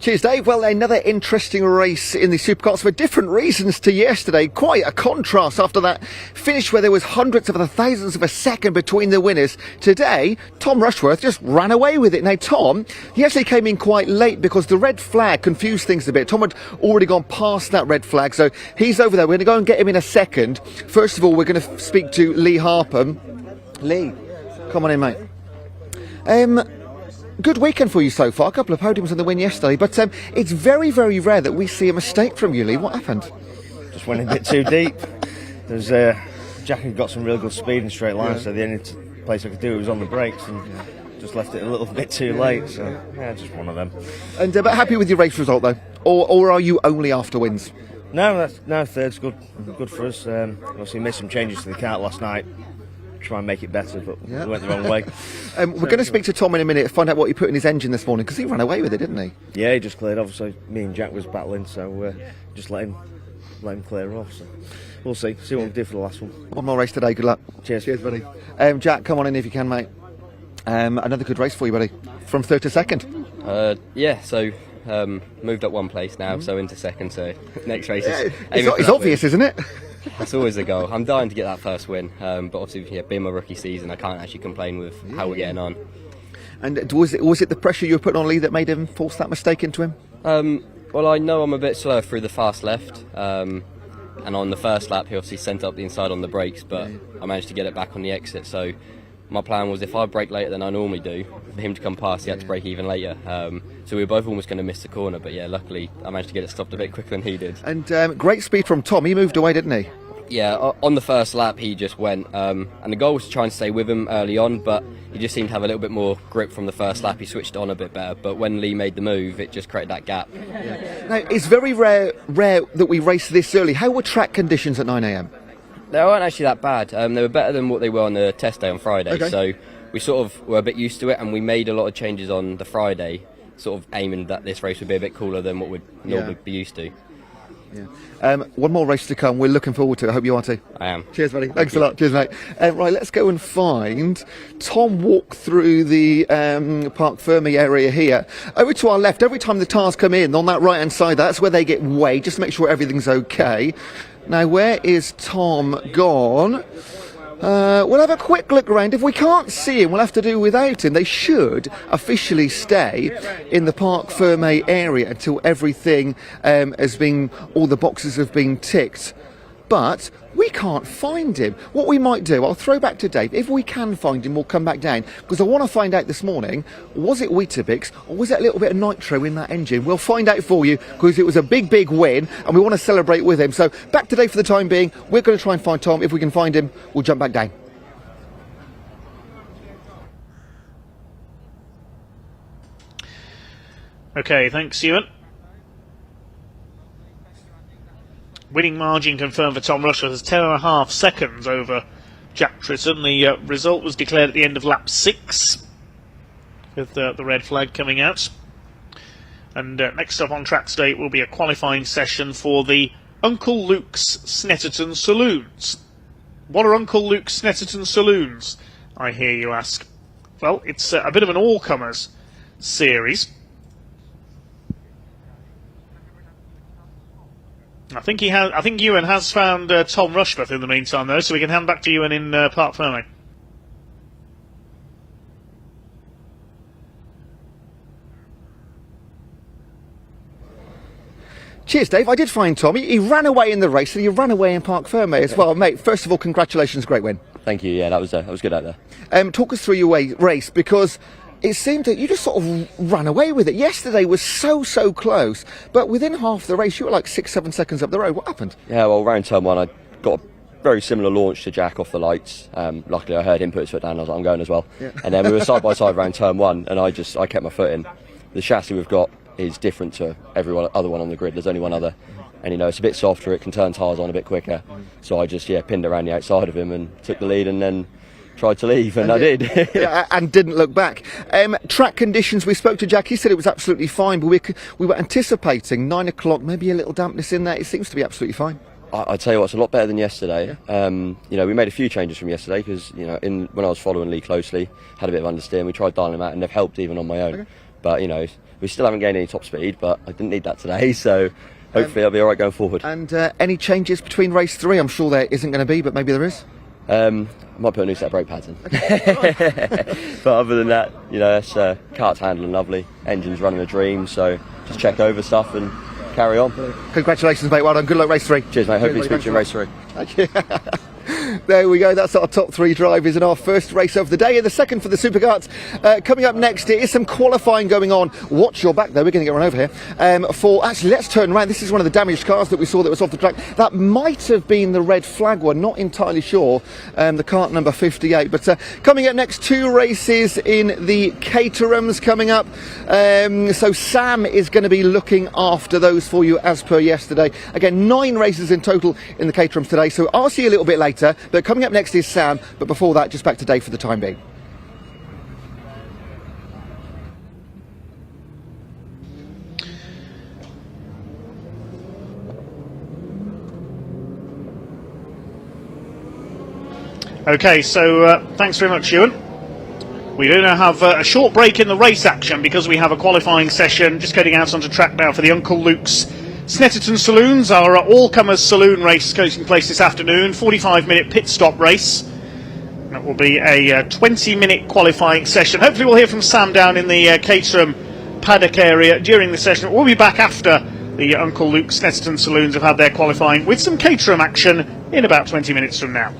Cheers, Dave. Well, another interesting race in the Supercarts for different reasons to yesterday. Quite a contrast after that finish where there was hundreds of thousands of a second between the winners. Today, Tom Rushworth just ran away with it. Now, Tom, he actually came in quite late because the red flag confused things a bit. Tom had already gone past that red flag, so he's over there. We're going to go and get him in a second. First of all, we're going to speak to Lee Harpham. Lee, come on in, mate. Good weekend for you so far. A couple of podiums and the win yesterday, but it's very, very rare that we see a mistake from you, Lee. What happened? Just went a bit too deep. There's Jack had got some real good speed in straight line, so the only place I could do it was on the brakes, and just left it a little bit too late. So yeah, just one of them. And but happy with your race result though, or are you only after wins? No, third's good for us. Obviously made some changes to the kart last night. Try and make it better, but we went the wrong way. We're going to speak to Tom in a minute, find out what he put in his engine this morning, because he ran away with it, didn't he? Yeah, he just cleared off. So me and Jack was battling, so just let him clear off. So we'll see what we do for the last one. One more race today. Good luck. Cheers, buddy. Jack, come on in if you can, mate. Another good race for you, buddy. From third to second. So moved up one place now, so into second. So next race is it's obvious, isn't it? That's always the goal. I'm dying to get that first win, but obviously, being my rookie season, I can't actually complain with how we're getting on. And was it the pressure you were putting on Lee that made him force that mistake into him? Well, I know I'm a bit slower through the fast left, and on the first lap, he obviously sent up the inside on the brakes, but I managed to get it back on the exit. So my plan was, if I brake later than I normally do, for him to come past, he had to brake even later. So we were both almost going to miss the corner, but yeah, luckily I managed to get it stopped a bit quicker than he did. And great speed from Tom. He moved away, didn't he? Yeah, on the first lap he just went, and the goal was to try and stay with him early on, but he just seemed to have a little bit more grip from the first lap. He switched on a bit better, but when Lee made the move, it just created that gap. Now, it's very rare that we race this early. How were track conditions at 9 a.m? They weren't actually that bad. They were better than what they were on the test day on Friday. Okay. So we sort of were a bit used to it, and we made a lot of changes on the Friday, sort of aiming that this race would be a bit cooler than what we'd normally be used to. Yeah. One more race to come. We're looking forward to it. I hope you are too. I am. Cheers, buddy. Thanks a lot. Cheers, mate. Right, let's go and find Tom. Walk through the Parc Fermé area here. Over to our left. Every time the cars come in on that right-hand side, that's where they get weighed. Just make sure everything's okay. Now, where is Tom gone? We'll have a quick look around. If we can't see him, we'll have to do without him. They should officially stay in the Parc Fermé area until everything all the boxes have been ticked. But we can't find him. What we might do, I'll throw back to Dave. If we can find him, we'll come back down. Because I want to find out this morning, was it Weetabix or was it a little bit of nitro in that engine? We'll find out for you, because it was a big, big win and we want to celebrate with him. So back to Dave for the time being. We're going to try and find Tom. If we can find him, we'll jump back down. Okay, thanks, Ewan. Winning margin confirmed for Tom Rushworth as 10.5 seconds over Jack Tritton. The result was declared at the end of lap 6, with the red flag coming out. And next up on track today will be a qualifying session for the Uncle Luke's Snetterton Saloons. What are Uncle Luke's Snetterton Saloons, I hear you ask? Well, it's a bit of an all-comers series. I think Ewan has found Tom Rushworth in the meantime, though, so we can hand back to Ewan in Parc Fermé. Cheers, Dave. I did find Tom. He ran away in the race, and he ran away in Parc Fermé as well. Mate, first of all, congratulations, great win. Thank you. Yeah, that was good out there. Talk us through your race, because it seemed that you just sort of ran away with it. Yesterday was so close, but within half the race you were like 6-7 seconds up the road. What happened? Yeah, well, round turn 1 I got a very similar launch to Jack off the lights. Luckily I heard him put his foot down and I was like, I'm going as well. Yeah. And then we were side by side round turn 1 and I kept my foot in. The chassis we've got is different to every other one on the grid. There's only one other, and it's a bit softer, it can turn tyres on a bit quicker. So I just pinned around the outside of him and took the lead, and then tried to leave, and I did. And didn't look back. Track conditions, we spoke to Jack, he said it was absolutely fine, but we were anticipating 9 o'clock, maybe a little dampness in there. It seems to be absolutely fine. I'd tell you what, it's a lot better than yesterday. Yeah. We made a few changes from yesterday because when I was following Lee closely, had a bit of understeer. We tried dialing them out, and they've helped even on my own. But you know, we still haven't gained any top speed, but I didn't need that today, so hopefully I'll be all right going forward. And any changes between race 3? I'm sure there isn't going to be, but maybe there is. I might put a new set of brake pads in. But other than that, you know, it's cart's handling lovely, engine's running a dream, so just check over stuff and carry on. Congratulations, mate. Well done. Good luck, race 3. Cheers, mate. Hopefully speak to you in race 3. There we go, that's our top 3 drivers in our first race of the day, and the second for the Supercarts. Coming up next, there is some qualifying going on. Watch your back though, we're going to get run over here. Actually, let's turn around. This is one of the damaged cars that we saw that was off the track. That might have been the red flag one, not entirely sure. The cart number 58. But coming up next, 2 races in the Caterhams coming up. So Sam is going to be looking after those for you as per yesterday. Again, 9 races in total in the Caterhams today, so I'll see you a little bit later. But coming up next is Sam, but before that, just back to Dave for the time being. Okay, so thanks very much, Ewan. We do now have a short break in the race action because we have a qualifying session just getting out onto track now for the Uncle Luke's Snetterton Saloons, our all-comers saloon race taking place this afternoon, 45-minute pit stop race. That will be a 20-minute qualifying session. Hopefully we'll hear from Sam down in the Caterham paddock area during the session. We'll be back after the Uncle Luke Snetterton Saloons have had their qualifying with some Caterham action in about 20 minutes from now.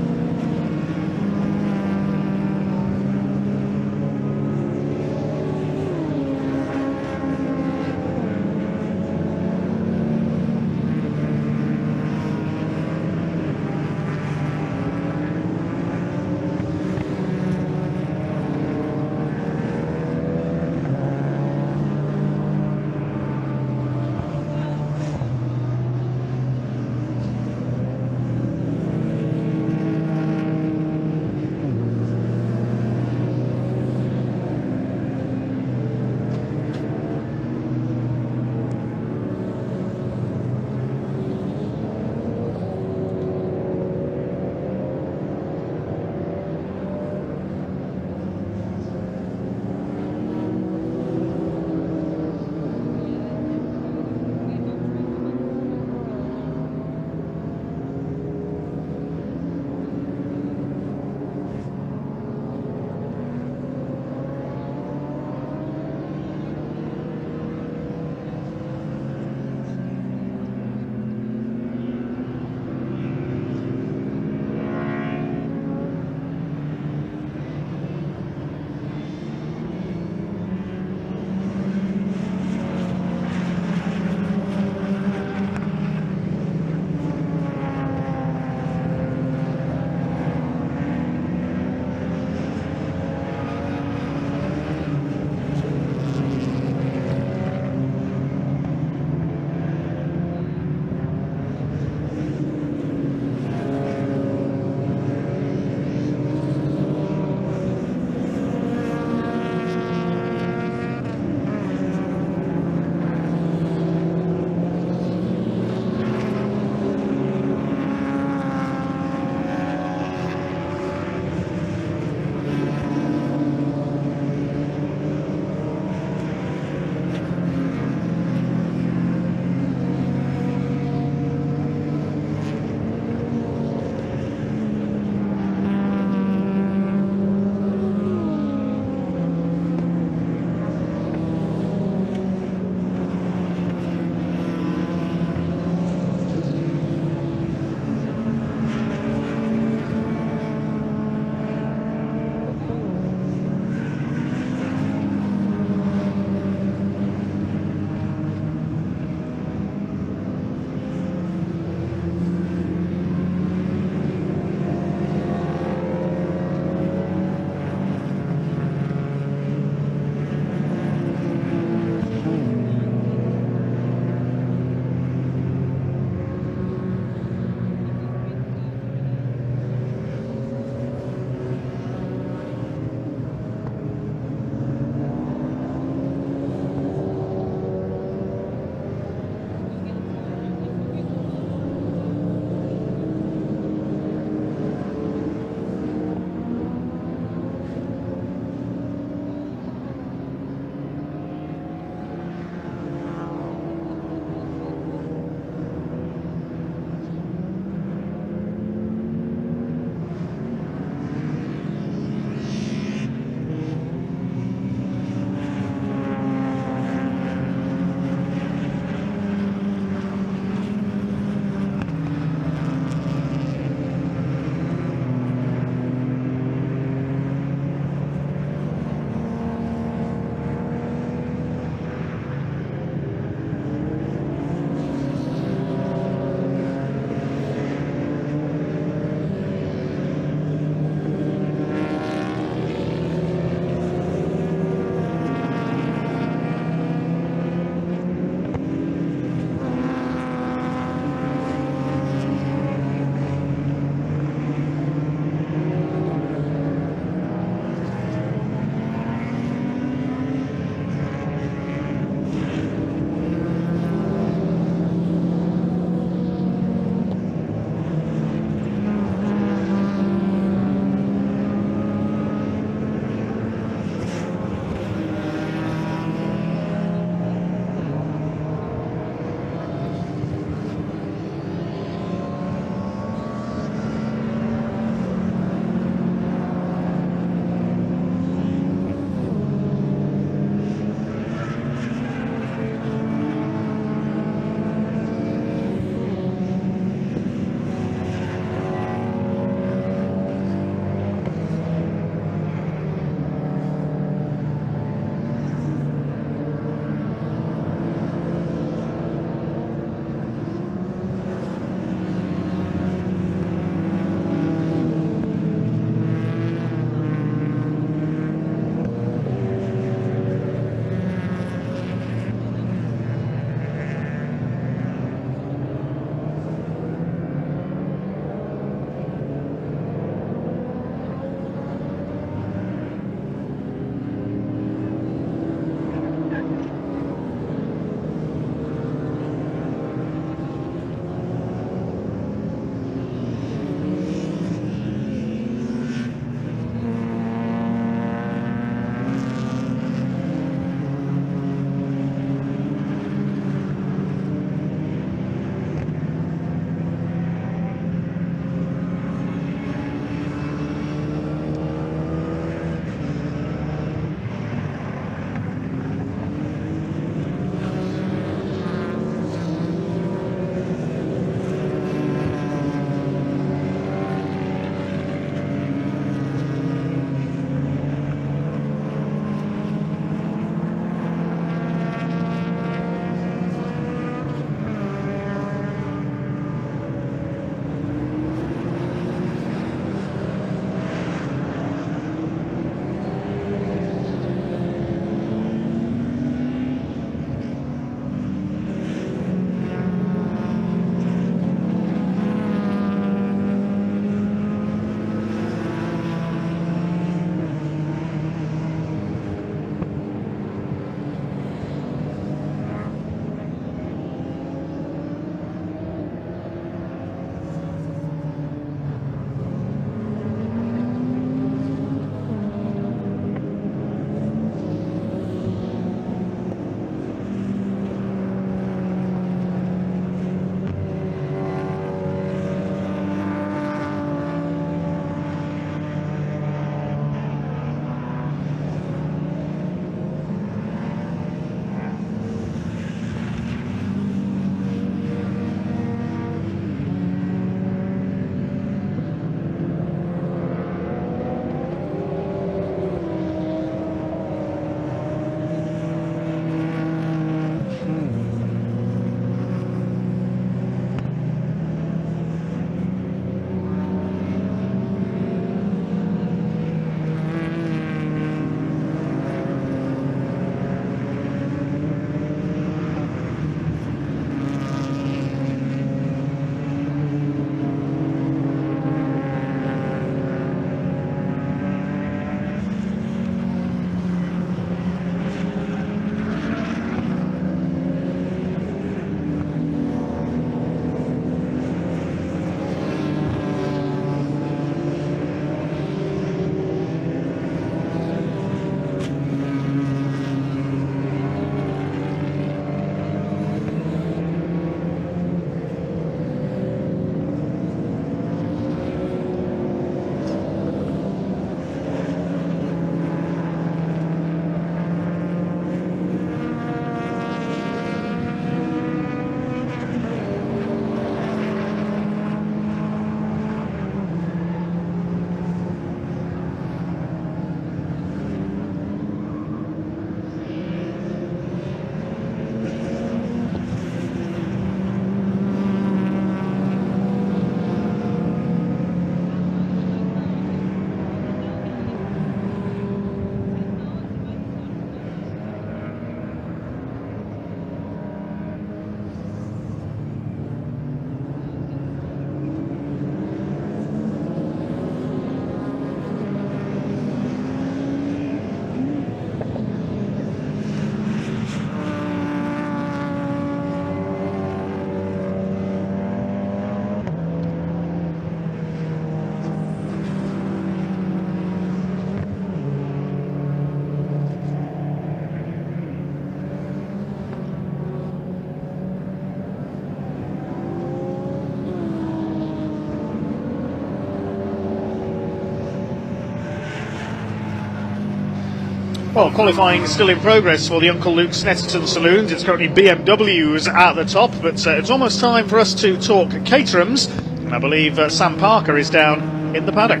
Well, qualifying is still in progress for the Uncle Luke Snetterton Saloons. It's currently BMWs at the top, but it's almost time for us to talk Caterhams, and I believe Sam Parker is down in the paddock.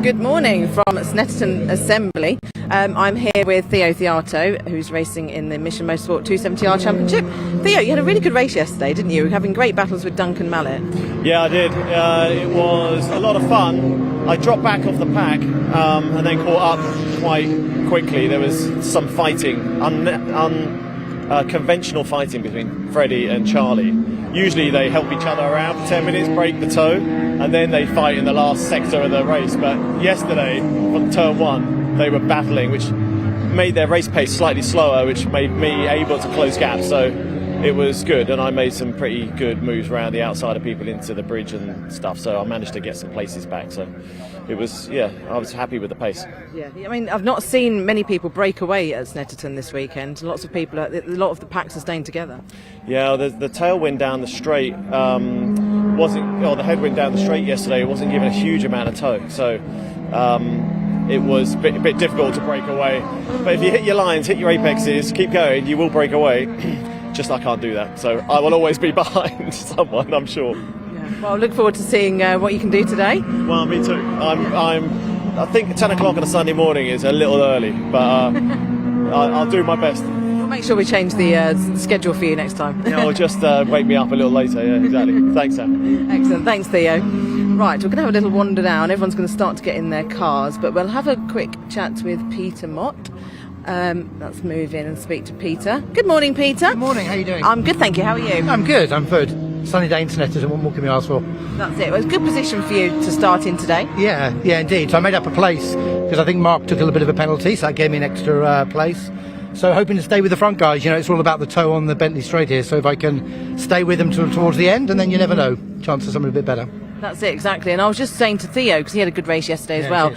Good morning from Snetterton Assembly. I'm here with Theo Theato, who's racing in the Mission Motorsport 270R Championship. Theo, you had a really good race yesterday, didn't you? Having great battles with Duncan Mallet. Yeah, I did. It was a lot of fun. I dropped back off the pack and then caught up quite quickly. There was some fighting, unconventional fighting between Freddie and Charlie. Usually they help each other around for 10 minutes, break the toe, and then they fight in the last sector of the race. But yesterday, from turn one, they were battling, which made their race pace slightly slower, which made me able to close gaps. So it was good, and I made some pretty good moves around the outside of people into the bridge and stuff. So I managed to get some places back. So it was, yeah, I was happy with the pace. Yeah, I mean, I've not seen many people break away at Snetterton this weekend. Lots of people, a lot of the packs are staying together. Yeah, the tailwind down the straight wasn't, or the headwind down the straight yesterday wasn't given a huge amount of toe. So it was a bit difficult to break away. But if you hit your lines, hit your apexes, keep going, you will break away. Just I can't do that. So I will always be behind someone, I'm sure. Yeah. Well, I look forward to seeing what you can do today. Well, me too. I think 10 o'clock on a Sunday morning is a little early, but I'll do my best. We'll make sure we change the schedule for you next time. Yeah, or just wake me up a little later. Yeah, exactly. Thanks, Sam. Excellent. Thanks, Theo. Right, we're going to have a little wander down. Everyone's going to start to get in their cars, but we'll have a quick chat with Peter Mott. Let's move in and speak to Peter. Good morning, Peter. Good morning, how are you doing? I'm good, thank you. How are you? I'm good. Sunny day in Snetterton, what more can we ask for? That's it. Well, it's a good position for you to start in today. Yeah, indeed. So I made up a place because I think Mark took a little bit of a penalty, so that gave me an extra place. So hoping to stay with the front guys. You know, it's all about the toe on the Bentley straight here, so if I can stay with them towards the end, and then you never know, chance of something a bit better. That's it, exactly. And I was just saying to Theo, because he had a good race yesterday as well,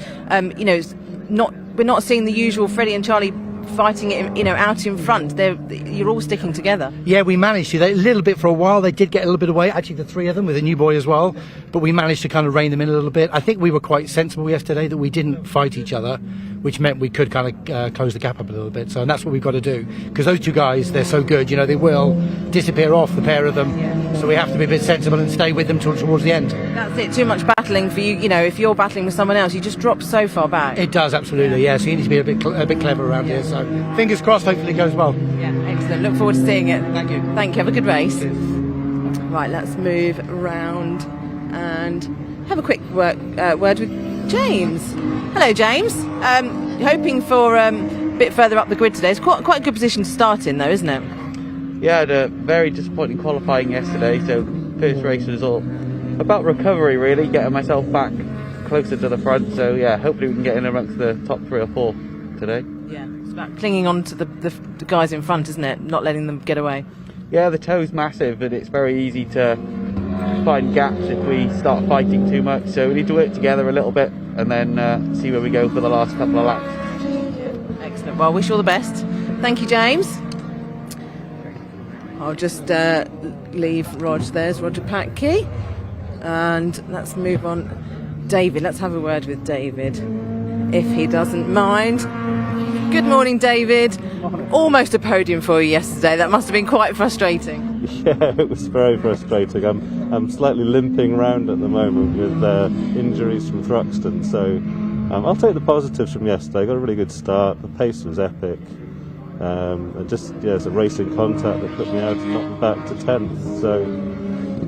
you know, we're not seeing the usual Freddie and Charlie fighting it, you know, out in front. You're all sticking together. Yeah, we managed to. A little bit for a while. They did get a little bit away. Actually, the three of them with a new boy as well. But we managed to kind of rein them in a little bit. I think we were quite sensible yesterday that we didn't fight each other, which meant we could kind of close the gap up a little bit. So, and that's what we've got to do, because those two guys, they're so good. You know, they will disappear off, the pair of them. Yeah. So we have to be a bit sensible and stay with them towards the end. That's it. Too much battling for you. You know, if you're battling with someone else, you just drop so far back. It does, absolutely. Yeah. So you need to be a bit clever around here. So fingers crossed. Hopefully it goes well. Yeah, excellent. Look forward to seeing it. Thank you. Thank you. Have a good race. Right, let's move round and have a quick word with James. Hello, James. Hoping for a bit further up the grid today. It's quite a good position to start in, though, isn't it? Yeah, I had a very disappointing qualifying yesterday, so first race was all about recovery, really, getting myself back closer to the front. So yeah, hopefully we can get in amongst the top 3 or 4 today. Yeah, it's about clinging on to the guys in front, isn't it? Not letting them get away. Yeah, the toe's massive, and it's very easy to find gaps if we start fighting too much. So we need to work together a little bit, and then see where we go for the last couple of laps. Excellent. Well, wish you all the best. Thank you, James. I'll just leave Rog. There's Roger Patke. And let's move on. David, let's have a word with David, if he doesn't mind. Good morning, David. Almost a podium for you yesterday. That must have been quite frustrating. Yeah, it was very frustrating. I'm slightly limping round at the moment with injuries from Thruxton, so I'll take the positives from yesterday. I got a really good start. The pace was epic. And just, it's a racing contact that put me out and knocked me back to 10th. So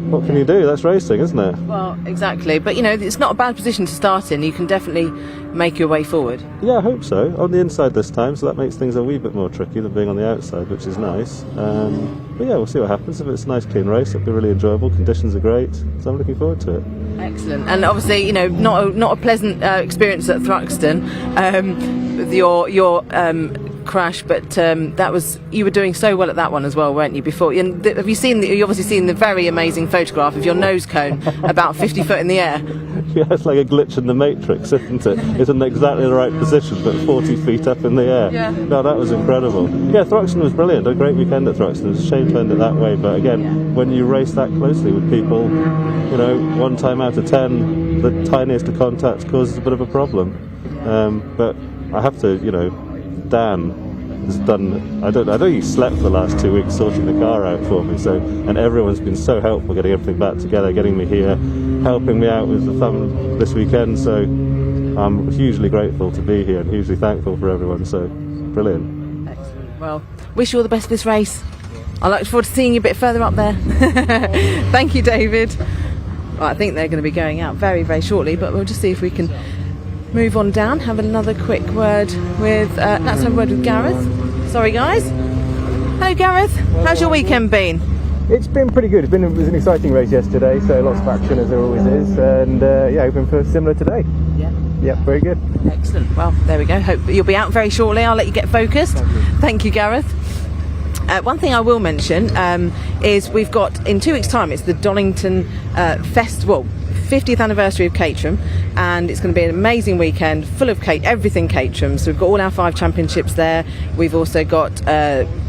what can you do? That's racing, isn't it? Well, exactly. But, you know, it's not a bad position to start in. You can definitely make your way forward. Yeah, I hope so. On the inside this time, so that makes things a wee bit more tricky than being on the outside, which is nice. But yeah, we'll see what happens. If it's a nice, clean race, it'll be really enjoyable. Conditions are great, so I'm looking forward to it. Excellent. And obviously, you know, not a pleasant experience at Thruxton with your crash, but that was, you were doing so well at that one as well, weren't you, before? And you've obviously seen the very amazing photograph of your nose cone about 50 foot in the air. Yeah, it's like a glitch in the Matrix, isn't it? It's in exactly the right position, but 40 feet up in the air. Yeah. No, that was incredible. Yeah, Thruxton was brilliant. A great weekend at Thruxton. It was a shame to end it that way, but again, when you race that closely with people, you know, 1 time out of 10, the tiniest of contacts causes a bit of a problem. But I have to, you know, Dan has done. I don't think he slept for the last 2 weeks sorting the car out for me. So, and everyone's been so helpful getting everything back together, getting me here, helping me out with the thumb this weekend. So I'm hugely grateful to be here and hugely thankful for everyone. So brilliant. Excellent. Well, wish you all the best this race. I look forward to seeing you a bit further up there. Thank you, David. Well, I think they're going to be going out very, very shortly, but we'll just see if we can move on down, have another quick word with, let's have a word with Gareth. Sorry guys. Hello Gareth, how's your weekend been? It's been pretty good. It was an exciting race yesterday, so lots of action as there always is, and yeah, hoping for similar today. Yeah, very good. Excellent. Well, there we go. Hope you'll be out very shortly. I'll let you get focused. Thank you, Gareth. One thing I will mention is we've got, in 2 weeks' time, it's the Donington Festival, 50th anniversary of Caterham, and it's going to be an amazing weekend full of everything Caterham. So we've got all our 5 championships there. We've also got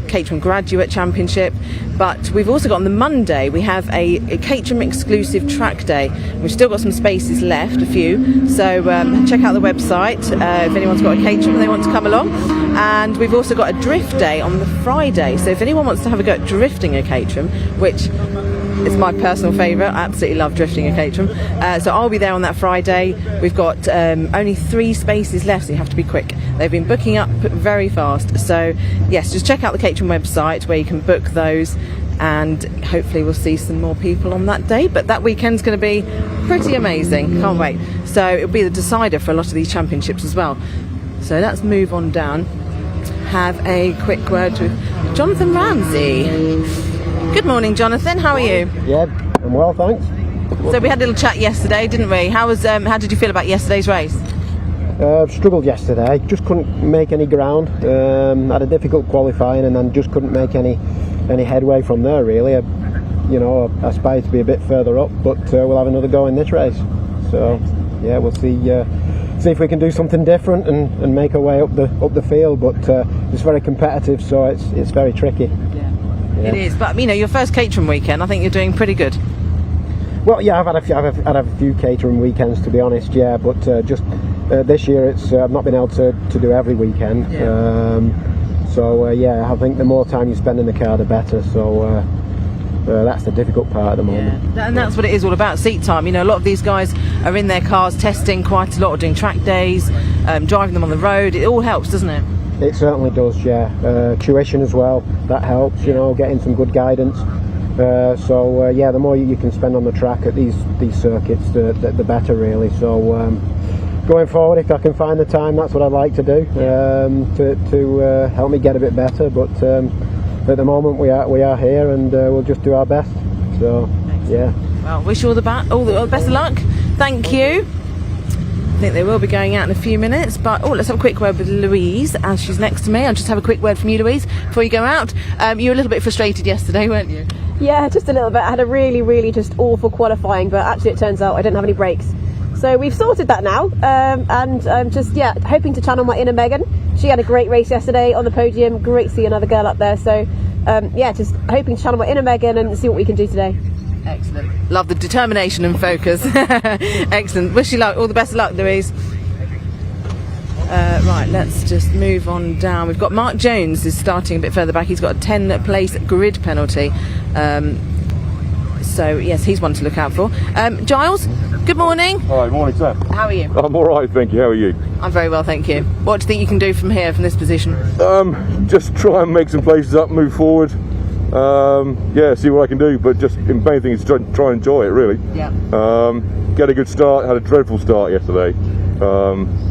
Caterham Graduate Championship, but we've also got on the Monday we have a Caterham exclusive track day. We've still got some spaces left, a few, so check out the website if anyone's got a Caterham and they want to come along. And we've also got a drift day on the Friday, so if anyone wants to have a go at drifting a Caterham, which is my personal favourite, I absolutely love drifting a Caterham, so I'll be there on that Friday. We've got only 3 spaces left, so you have to be quick. They've been booking up very fast, so yes, just check out the Caterham website where you can book those, and hopefully we'll see some more people on that day. But that weekend's going to be pretty amazing, can't wait. So it'll be the decider for a lot of these championships as well. So let's move on down, have a quick word with Jonathan Ramsey. Good morning, Jonathan, how are you? Yeah, I'm well, thanks. So we had a little chat yesterday, didn't we? How did you feel about yesterday's race? Struggled yesterday, just couldn't make any ground. Had a difficult qualifying and then just couldn't make any headway from there really. I aspire to be a bit further up, but we'll have another go in this race. So yeah, we'll see if we can do something different and make our way up the field. But it's very competitive, so it's very tricky. Yeah. It is, but your first Caterham weekend, I think you're doing pretty good. Well, yeah, I've had a few Caterham weekends, to be honest. Yeah, but just this year I've not been able to do every weekend. Yeah. So yeah, I think the more time you spend in the car, the better. So that's the difficult part at the moment. Yeah. And that's what it is all about, seat time. A lot of these guys are in their cars testing quite a lot, or doing track days, driving them on the road. It all helps, doesn't it? It certainly does, yeah. Tuition as well, that helps, getting some good guidance. So yeah, the more you can spend on the track at these circuits, the better really. So going forward, if I can find the time, that's what I'd like to do, to help me get a bit better. But at the moment we are here, and we'll just do our best. So yeah. Well, wish you all the best of luck. Thank you. I think they will be going out in a few minutes, but let's have a quick word with Louise as she's next to me. I'll just have a quick word from you, Louise, before you go out. You were a little bit frustrated yesterday, weren't you? Yeah, just a little bit. I had a really, really just awful qualifying, but actually it turns out I didn't have any brakes. So we've sorted that now, and I'm just hoping to channel my inner Megan. She had a great race yesterday on the podium. Great to see another girl up there. So just hoping to channel my inner Megan and see what we can do today. Excellent. Love the determination and focus. Excellent. Wish you luck. All the best of luck, Louise. Right, let's just move on down. We've got Mark Jones is starting a bit further back. He's got a 10-place grid penalty. So, yes, he's one to look out for. Giles, good morning. Hi, morning, sir. How are you? I'm all right, thank you. How are you? I'm very well, thank you. What do you think you can do from here, from this position? Just try and make some places up, move forward. See what I can do, but just the main thing is try and enjoy it, really. Yeah. Get a good start. Had a dreadful start yesterday,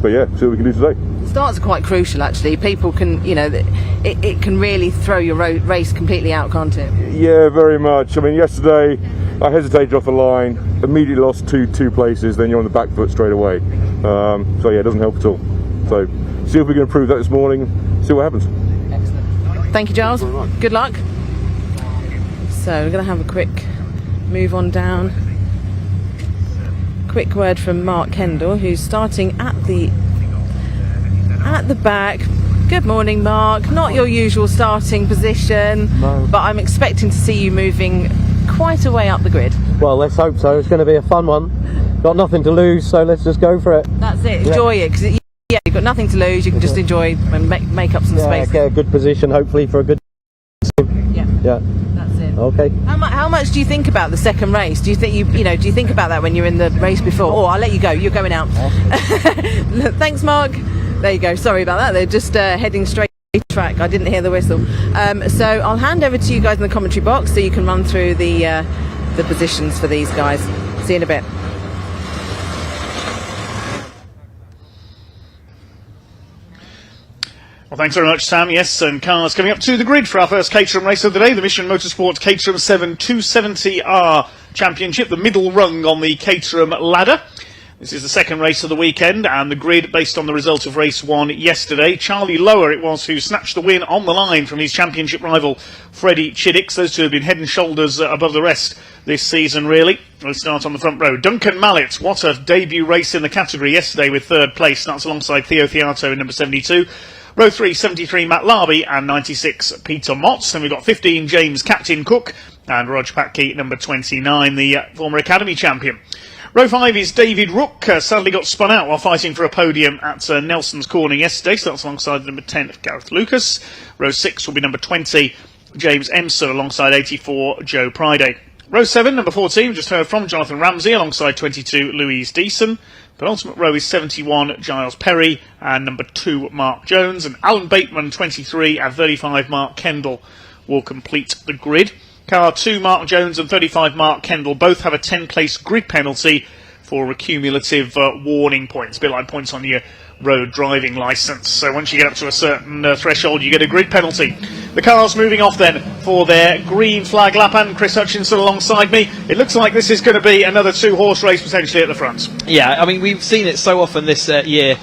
but yeah, see what we can do today. Starts are quite crucial, actually. People can, it can really throw your race completely out, can't it? Yeah, very much. I mean, yesterday I hesitated off the line, immediately lost two places, then you're on the back foot straight away. So yeah, it doesn't help at all. So see if we can improve that this morning. See what happens. Excellent. Thank you, Giles. Good luck. So we're going to have a quick move on down. quick word from Mark Kendall, who's starting at the back. Good morning, Mark. Not your usual starting position, No. but I'm expecting to see you moving quite a way up the grid. Well, let's hope so. It's going to be a fun one. Got nothing to lose, so let's just go for it. That's it. Enjoy it, because you've got nothing to lose. You can just enjoy and make up some space. Get a good position, hopefully, for a good. Yeah. Yeah. That's it. Okay. How much do you think about the second race? Do you think do you think about that when you're in the race before? Oh, I'll let you go. You're going out. Thanks, Mark. There you go. Sorry about that. They're just heading straight track. I didn't hear the whistle. So I'll hand over to you guys in the commentary box so you can run through the positions for these guys. See you in a bit. Well, thanks very much, Sam. Yes, and cars coming up to the grid for our first Caterham race of the day, the Mission Motorsport Caterham 7 270R Championship, the middle rung on the Caterham ladder. This is the second race of the weekend, and the grid based on the result of race 1 yesterday. Charlie Lower it was who snatched the win on the line from his championship rival Freddie Chiddicks. Those two have been head and shoulders above the rest this season, really. We'll start on the front row. Duncan Mallet, what a debut race in the category yesterday with third place. That's alongside Theo Theato in number 72. Row 3, 73 Matt Larby and 96 Peter Motts. Then we've got 15 James Captain Cook and Roger Patke, number 29, the former Academy champion. Row 5 is David Rook, sadly got spun out while fighting for a podium at Nelson's Corner yesterday, so that's alongside number 10 Gareth Lucas. Row 6 will be number 20 James Emser alongside 84 Joe Priday. Row 7, number 14, we just heard from Jonathan Ramsey alongside 22 Louise Deason. Penultimate row is 71 Giles Perry and number 2 Mark Jones, and Alan Bateman 23 and 35 Mark Kendall will complete the grid. Car 2 Mark Jones and 35 Mark Kendall both have a 10-place grid penalty for cumulative warning points, a bit like points on your road driving licence. So once you get up to a certain threshold, you get a grid penalty. The cars moving off then for their green flag lap, and Chris Hutchinson alongside me. It looks like this is going to be another two-horse race potentially at the front. Yeah, I mean, we've seen it so often this year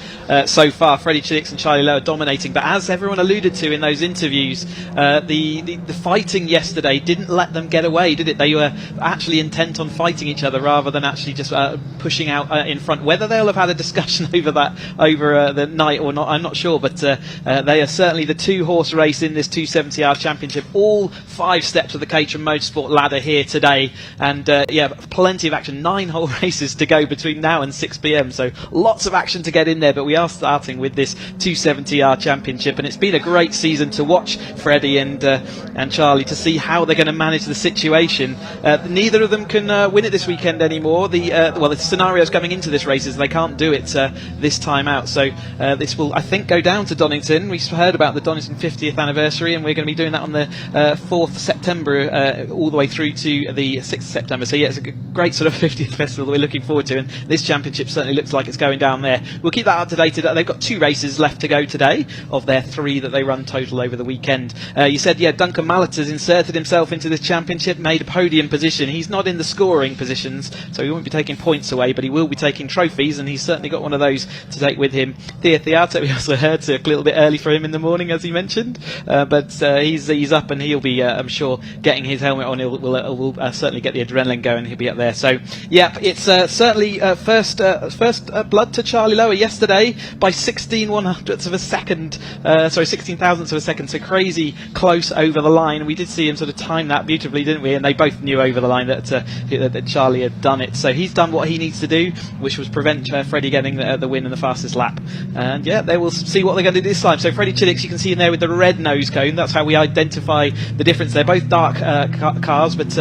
so far, Freddie Chiddicks and Charlie Lower dominating, but as everyone alluded to in those interviews, the fighting yesterday didn't let them get away, did it? They were actually intent on fighting each other rather than actually just pushing out in front. Whether they'll have had a discussion over that over the night or not, I'm not sure, but they are certainly the two-horse race in this 270R Championship. All 5 steps of the Caterham Motorsport ladder here today, and yeah, plenty of action. 9 whole races to go between now and 6 p.m, so lots of action to get in there, but we are starting with this 270R Championship, and it's been a great season to watch Freddie and Charlie to see how they're going to manage the situation. Neither of them can win it this weekend anymore. The scenarios coming into this race is they can't do it this time out, so this will, I think, go down to Donington. We heard about the Donington 50th anniversary, and we're going to be doing that on the 4th September all the way through to the 6th September, so yeah, it's a great sort of 50th festival that we're looking forward to, and this championship certainly looks like it's going down there. We'll keep that up to date. They've got 2 races left to go today of their 3 that they run total over the weekend. You said, yeah, Duncan Mallet has inserted himself into this championship, made a podium position. He's not in the scoring positions, so he won't be taking points away, but he will be taking trophies, and he's certainly got one of those to take with him. Theo Theato, we also heard, so a little bit early for him in the morning, as he mentioned, but he's up, and he'll be, I'm sure, getting his helmet on. We'll certainly get the adrenaline going. He'll be up there. So, yeah, it's certainly first blood to Charlie Lower yesterday by 16/100ths of a second. 16 thousandths of a second. So crazy close over the line. We did see him sort of time that beautifully, didn't we? And they both knew over the line that Charlie had done it. So he's done what he needs to do, which was prevent Freddie getting the win in the fastest lap. And yeah, they will see what they're going to do this time. So Freddie Chiddicks, you can see in there with the red nose cone. That's how we identify the difference. They're both dark cars, but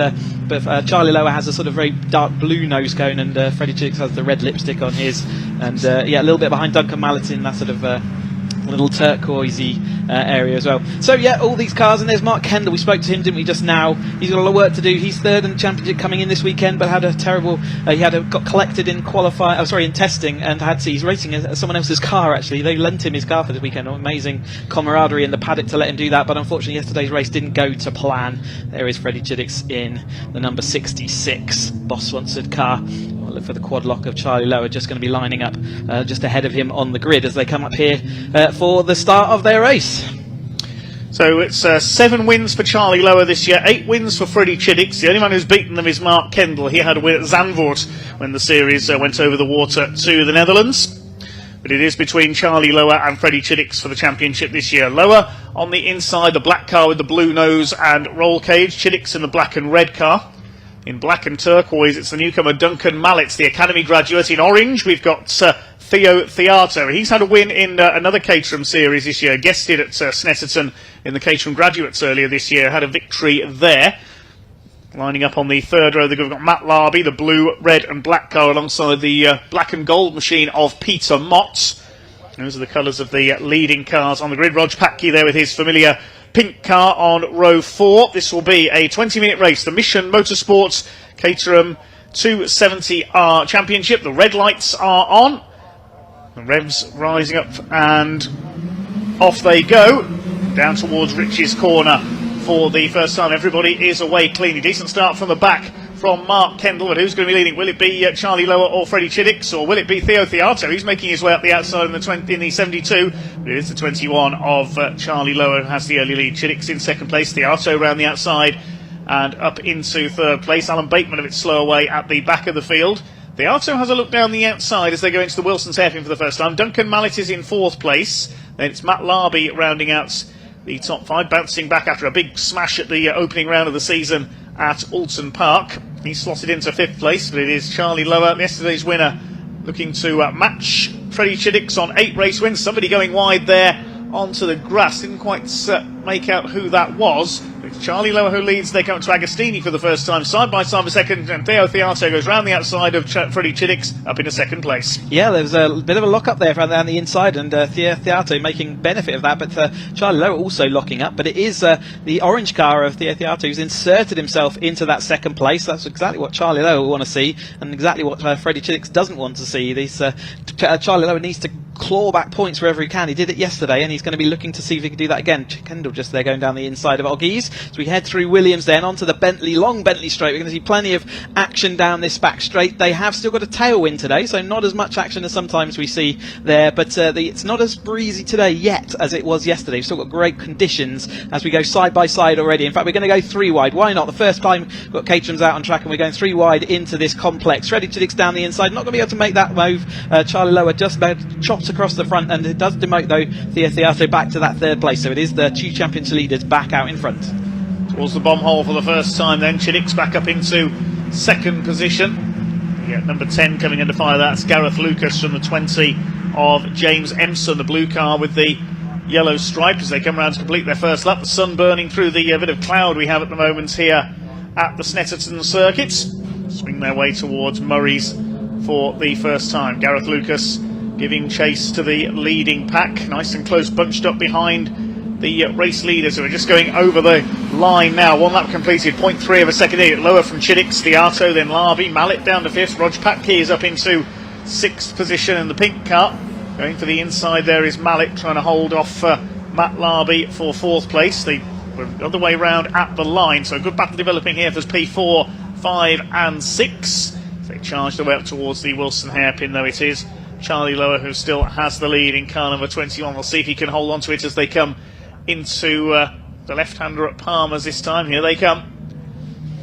Charlie Lower has a sort of very dark blue nose cone, and Freddie Chiddicks has the red lipstick on his. And yeah, a little bit behind Duncan Mallet in that sort of little turquoisey area as well. So yeah, all these cars, and there's Mark Kendall. We spoke to him, didn't we, just now? He's got a lot of work to do. He's third in the championship coming in this weekend, but had a terrible. Got collected in in testing, and he's racing someone else's car. Actually, they lent him his car for this weekend. Amazing camaraderie in the paddock to let him do that. But unfortunately, yesterday's race didn't go to plan. There is Freddie Chiddicks in the number 66 Boss-sponsored car. Look for the quad lock of Charlie Lower, just going to be lining up just ahead of him on the grid as they come up here for the start of their race. So it's 7 wins for Charlie Lower this year, 8 wins for Freddie Chiddicks. The only man who's beaten them is Mark Kendall. He had a win at Zandvoort when the series went over the water to the Netherlands. But it is between Charlie Lower and Freddie Chiddicks for the championship this year. Lower on the inside, the black car with the blue nose and roll cage. Chiddicks in the black and red car. In black and turquoise, it's the newcomer Duncan Mallett, the academy graduate. In orange, we've got Theo Theato. He's had a win in another Caterham series this year. Guested at Snetterton in the Caterham Graduates earlier this year. Had a victory there. Lining up on the third row, they've got Matt Larby, the blue, red and black car, alongside the black and gold machine of Peter Mott. Those are the colours of the leading cars on the grid. Rog Patke there with his familiar pink car on row 4. This will be a 20-minute race. The Mission Motorsports Caterham 270R Championship. The red lights are on. The revs rising up and off they go. Down towards Rich's corner. For the first time, everybody is away cleanly. Decent start from the back from Mark Kendall, but who's going to be leading? Will it be Charlie Lower or Freddie Chiddicks, or will it be Theo Theato? He's making his way up the outside in the 72, but it is the 21 of Charlie Lower who has the early lead. Chiddicks in second place, Theato around the outside and up into third place. Alan Bateman a bit slow away at the back of the field. Theato has a look down the outside as they go into the Wilson's hairpin for the first time. Duncan Mallett is in fourth place. Then it's Matt Larby rounding out the top 5, bouncing back after a big smash at the opening round of the season at Alton Park. He's slotted into 5th place, but it is Charlie Lower, yesterday's winner, looking to match Freddie Chiddicks on 8 race wins. Somebody going wide there onto the grass. Didn't quite make out who that was. It's Charlie Lower who leads. They come to Agostini for the first time, side by side for second, and Theo Theato goes round the outside of Freddie Chiddicks up into second place. Yeah, there was a bit of a lock up there down the inside, and Theato making benefit of that, but Charlie Lower also locking up. But it is the orange car of Theo Theato who's inserted himself into that second place. That's exactly what Charlie Lower want to see, and exactly what Freddie Chiddicks doesn't want to see. Charlie Lower needs to claw back points wherever he can. He did it yesterday, and he's going to be looking to see if he can do that again. Kendall just there going down the inside of Oggies. So we head through Williams then onto the long Bentley straight. We're going to see plenty of action down this back straight. They have still got a tailwind today, so not as much action as sometimes we see there, but it's not as breezy today yet as it was yesterday. We've still got great conditions as we go side by side already. In fact, we're going to go 3 wide. Why not? The first time we've got Caterham's out on track, and we're going 3 wide into this complex. Freddie Chiddicks down the inside, not going to be able to make that move. Charlie Lower just about chopped across the front, and it does demote though Theo Theato back to that 3rd place, so it is the 2 championship leaders back out in front. Towards the bomb hole for the first time then. Chiddicks back up into 2nd position. Yeah, number 10 coming under fire. That's Gareth Lucas from the 20 of James Empson, the blue car with the yellow stripe, as they come around to complete their first lap. The sun burning through the bit of cloud we have at the moment here at the Snetterton circuit. Swing their way towards Murray's for the first time. Gareth Lucas giving chase to the leading pack. Nice and close, bunched up behind the race leaders, who are just going over the line now. 1 lap completed, 0.3 of a second here. Lower from Chiddicks, Theato, then Larby. Mallett down to 5th. Rog Patke is up into 6th position in the pink car. Going for the inside there is Mallett, trying to hold off Matt Larby for 4th place. They were the other way round at the line, so a good battle developing here for P4, 5 and 6. They charge their way up towards the Wilson hairpin, though it is Charlie Lower who still has the lead in car number 21. We'll see if he can hold on to it as they come into the left-hander at Palmer's this time. Here they come.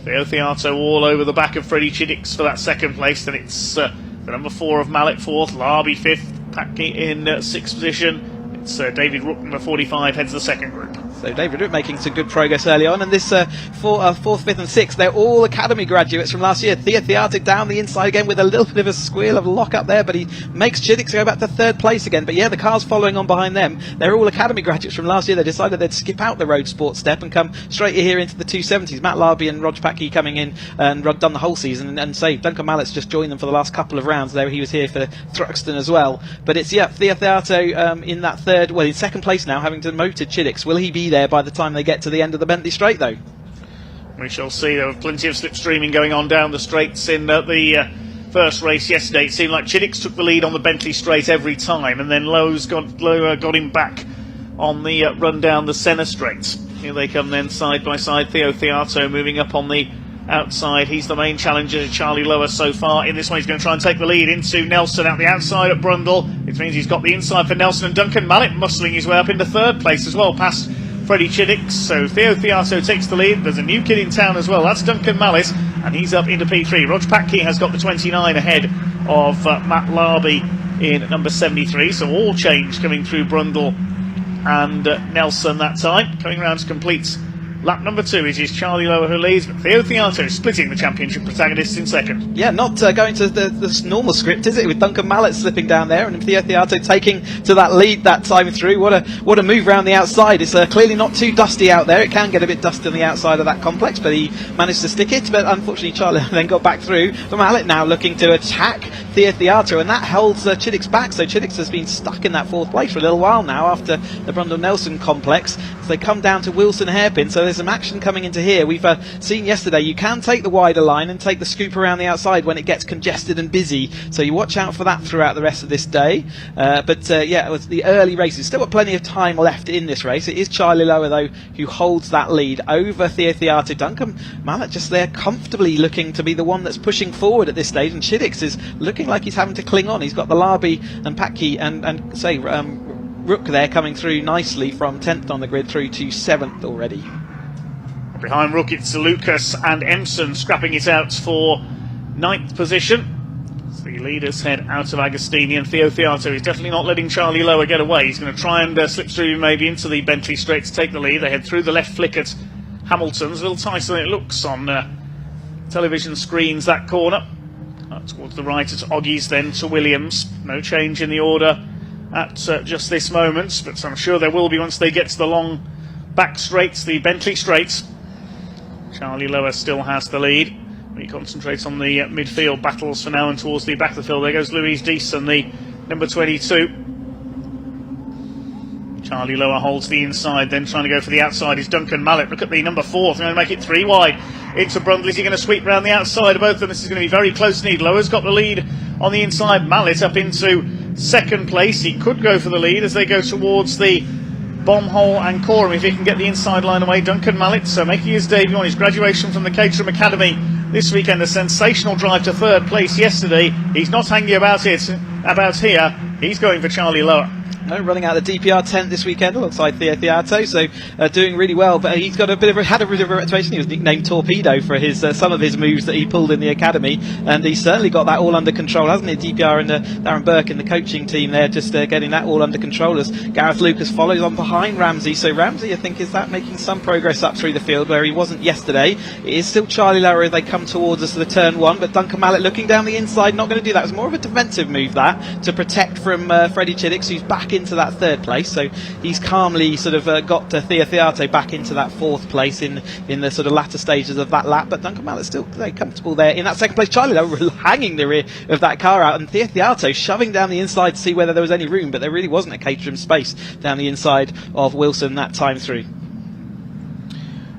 Theo Theato all over the back of Freddie Chiddicks for that 2nd place. Then it's the number 4 of Mallett 4th, Larby 5th, Patke in 6th position. It's David Rook, number 45, heads the 2nd group. So David Rook making some good progress early on, and this 4th, 5th and 6th, they're all academy graduates from last year. Theo Theato down the inside again with a little bit of a squeal of lock up there, but he makes Chiddicks go back to 3rd place again. But yeah, the cars following on behind them, they're all academy graduates from last year. They decided they'd skip out the Roadsport step and come straight here into the 270s. Matt Larby and Rog Patke coming in and done the whole season, and say Duncan Mallett's just joined them for the last couple of rounds there. He was here for Thruxton as well. But it's Theo Theato in that 3rd, well in 2nd place now, having demoted Chiddicks. Will he be there by the time they get to the end of the Bentley Straight though? We shall see. There were plenty of slipstreaming going on down the straights in the first race yesterday. It seemed like Chiddicks took the lead on the Bentley Straight every time, and then Lower got him back on the run down the Senna Straight. Here they come then side by side. Theo Theato moving up on the outside. He's the main challenger, Charlie Lower, so far in this one. He's going to try and take the lead into Nelson out the outside at Brundle. It means he's got the inside for Nelson, and Duncan Mallett muscling his way up into 3rd place as well, past Freddie Chiddicks. So Theo Theato takes the lead. There's a new kid in town as well. That's Duncan Mallet, and he's up into P3. Roger Patke has got the 29 ahead of Matt Larby in number 73. So all change coming through Brundle and Nelson that time. Coming round to complete lap number 2, it is Charlie Lower who leads, but Theo Theato splitting the championship protagonists in second. Yeah, not going to the normal script, is it? With Duncan Mallet slipping down there and Theo Theato taking to that lead that time through. What a move around the outside. It's clearly not too dusty out there. It can get a bit dusty on the outside of that complex, but he managed to stick it. But unfortunately, Charlie then got back through. But Mallet now looking to attack Theo Theato, and that holds Chiddicks back. So Chiddicks has been stuck in that 4th place for a little while now after the Brundle-Nelson complex. So they come down to Wilson Hairpin. So there's some action coming into here. We've seen yesterday you can take the wider line and take the scoop around the outside when it gets congested and busy, so you watch out for that throughout the rest of this day. But yeah, it was the early races. Still got plenty of time left in this race. It is Charlie Lower though who holds that lead over Theo Theato. Duncan Mallet just there comfortably looking to be the one that's pushing forward at this stage, and Chiddicks is looking like he's having to cling on. He's got the Larby and Patke and say Rook there coming through nicely from 10th on the grid through to 7th already. Behind Rook, it's Lucas and Empson scrapping it out for 9th position. So the leaders head out of Agostini, and Theo Theato is definitely not letting Charlie Lower get away. He's going to try and slip through maybe into the Bentley straight to take the lead. They head through the left flick at Hamilton's. A little tighter than it looks on television screens, that corner. Towards the right at Oggies, then to Williams. No change in the order at just this moment, but I'm sure there will be once they get to the long back straights, the Bentley straights. Charlie Lower still has the lead. We concentrate on the midfield battles for now, and towards the back of the field there goes Louise Deason, the number 22. Charlie Lower holds the inside, then trying to go for the outside is Duncan Mallet. Look at the number 4, going to make it 3 wide into Brundle. Is he going to sweep around the outside of both of them? This is going to be very close indeed. Lower's got the lead on the inside. Mallet up into 2nd place. He could go for the lead as they go towards the bomb hole and Coram if he can get the inside line away. Duncan Mallet, so making his debut on his graduation from the Caterham Academy this weekend. A sensational drive to 3rd place yesterday. He's not hanging about here. He's going for Charlie Lower. No, running out the DPR tent this weekend alongside Theo Theato, so doing really well. But he's got had a bit of a reputation. He was nicknamed Torpedo for his some of his moves that he pulled in the academy, and he's certainly got that all under control, hasn't he? DPR and Darren Burke in the coaching team there, just getting that all under control as Gareth Lucas follows on behind Ramsey. So Ramsey, I think, is that making some progress up through the field where he wasn't yesterday. It is still Charlie Lower as they come towards us to the turn 1, but Duncan Mallet looking down the inside, not going to do that. It was more of a defensive move that to protect from Freddie Chiddicks, who's back into that 3rd place. So he's calmly sort of got Theo Theato back into that 4th place in the sort of latter stages of that lap. But Duncan Mallet's still very comfortable there in that 2nd place. Charlie Lower hanging the rear of that car out, and Theo Theato shoving down the inside to see whether there was any room, but there really wasn't a Caterham space down the inside of Wilson that time through.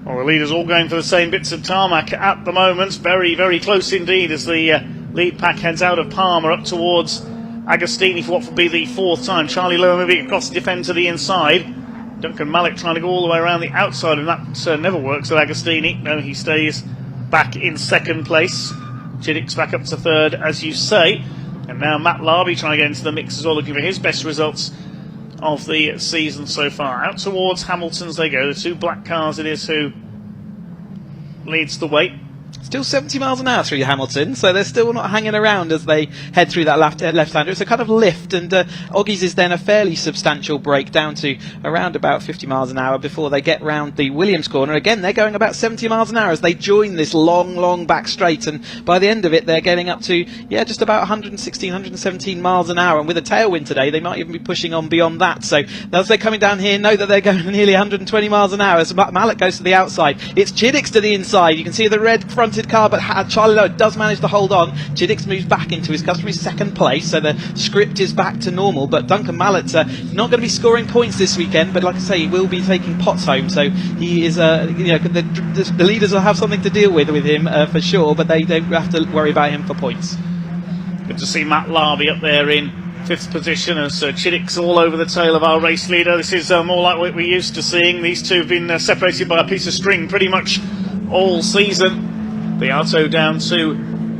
Well, the leaders all going for the same bits of tarmac at the moment. Very, very close indeed as the lead pack heads out of Palmer up towards Agostini for what will be the 4th time. Charlie Lower moving across the defend to the inside. Duncan Mallet trying to go all the way around the outside, and that never works with Agostini. No, he stays back in 2nd place. Chiddicks back up to 3rd, as you say. And now Matt Larby trying to get into the mix as well, looking for his best results of the season so far. Out towards Hamilton's they go. The 2 black cars it is who leads the way. Still 70 miles an hour through Hamilton, so they're still not hanging around as they head through that left-hander. It's a kind of lift, and Oggies is then a fairly substantial break down to around about 50 miles an hour before they get round the Williams corner. Again, they're going about 70 miles an hour as they join this long back straight, and by the end of it, they're getting up to, just about 116, 117 miles an hour, and with a tailwind today, they might even be pushing on beyond that. So as they're coming down here, know that they're going nearly 120 miles an hour as Mallet goes to the outside. It's Chiddicks to the inside. You can see the red fronted car, but Charlie Lower does manage to hold on. Chiddicks moves back into his customary 2nd place, so the script is back to normal. But Duncan Mallet's not going to be scoring points this weekend, but like I say, he will be taking pots home, so he is the leaders will have something to deal with him for sure, but they don't have to worry about him for points. Good to see Matt Larby up there in 5th position as Chiddicks all over the tail of our race leader. This is more like what we're used to seeing. These two have been separated by a piece of string pretty much all season. Theato down to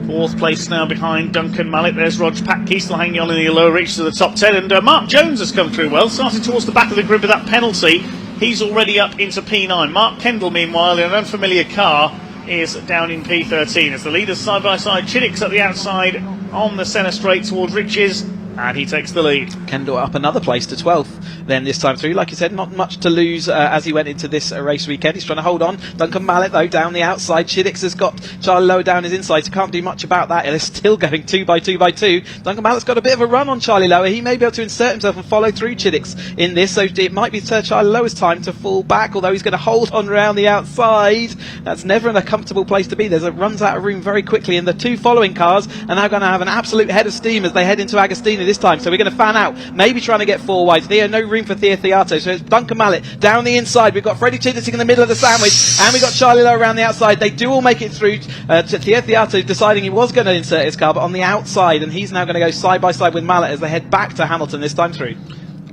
4th place now behind Duncan Mallet. There's Roger Patke still hanging on in the lower reach to the top 10, and Mark Jones has come through well, starting towards the back of the grid with that penalty. He's already up into P9. Mark Kendall, meanwhile, in an unfamiliar car, is down in P13 as the leaders side by side. Chiddick's at the outside on the centre straight towards Riches, and he takes the lead. Kendall up another place to 12th then this time through. Like you said, not much to lose as he went into this race weekend. He's trying to hold on. Duncan Mallet, though, down the outside. Chiddick's has got Charlie Lower down his inside, so can't do much about that. They're still going 2 by 2 by 2. Duncan Mallet's got a bit of a run on Charlie Lower. He may be able to insert himself and follow through Chiddick's in this, so it might be Charlie Lower's time to fall back, although he's going to hold on around the outside. That's never a comfortable place to be. There's runs out of room very quickly, and the two following cars are now going to have an absolute head of steam as they head into Agostini this time, so we're going to fan out, maybe trying to get 4 wide. Theo, no room for Theo Theato, so it's Duncan Mallet down the inside. We've got Freddie Chiddick in the middle of the sandwich, and we've got Charlie Lowe around the outside. They do all make it through to Theo Theato deciding he was going to insert his car, but on the outside, and he's now going to go side by side with Mallet as they head back to Hamilton this time through.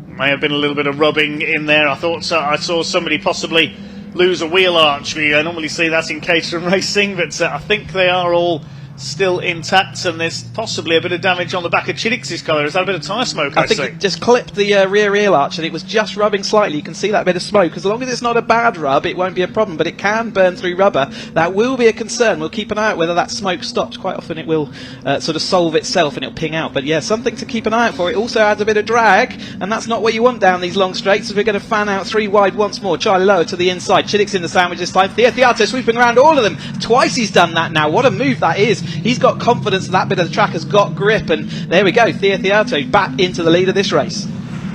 May have been a little bit of rubbing in there. I thought I saw somebody possibly lose a wheel arch. We normally see that in Caterham racing, but I think they are all still intact, and there's possibly a bit of damage on the back of Chiddick's car. Is that a bit of tyre smoke? I think it just clipped the rear arch, and it was just rubbing slightly. You can see that bit of smoke. As long as it's not a bad rub, it won't be a problem, but it can burn through rubber. That will be a concern. We'll keep an eye out whether that smoke stops. Quite often it will sort of solve itself and it'll ping out, but yeah, something to keep an eye out for. It also adds a bit of drag, and that's not what you want down these long straights, as we're going to fan out 3 wide once more. Charlie Lower to the inside. Chiddick's in the sandwich this time. Theo Theato sweeping around all of them. Twice he's done that now. What a move that is. He's got confidence that bit of the track has got grip, and there we go. Theo Theato back into the lead of this race.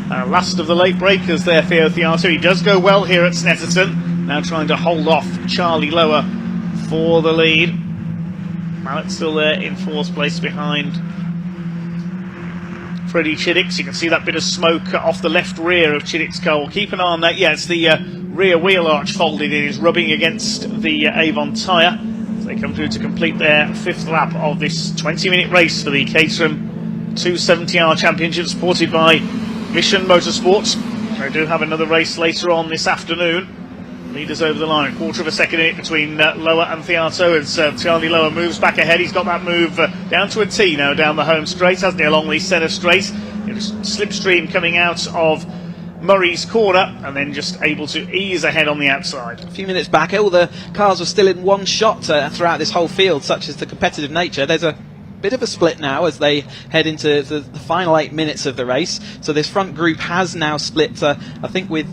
Last of the late breakers there, Theo Theato. He does go well here at Snetterton. Now trying to hold off Charlie Lower for the lead. Mallet's still there in 4th place behind Freddie Chiddick. You can see that bit of smoke off the left rear of Chiddick's car. We'll keep an eye on that. Yeah, it's the rear wheel arch folded. It is rubbing against the Avon tyre. They come through to complete their 5th lap of this 20-minute race for the Caterham 270R Championship, supported by Mission Motorsports. They do have another race later on this afternoon. Leaders over the line, 1/4 of a second in it between Lower and Theato as Charlie Lower moves back ahead. He's got that move down to a T now down the home straight, hasn't he, along the centre straight. Slipstream coming out of Murray's corner, and then just able to ease ahead on the outside. A few minutes back, all the cars were still in one shot throughout this whole field, such as the competitive nature. There's a bit of a split now as they head into the final 8 minutes of the race. So this front group has now split, I think with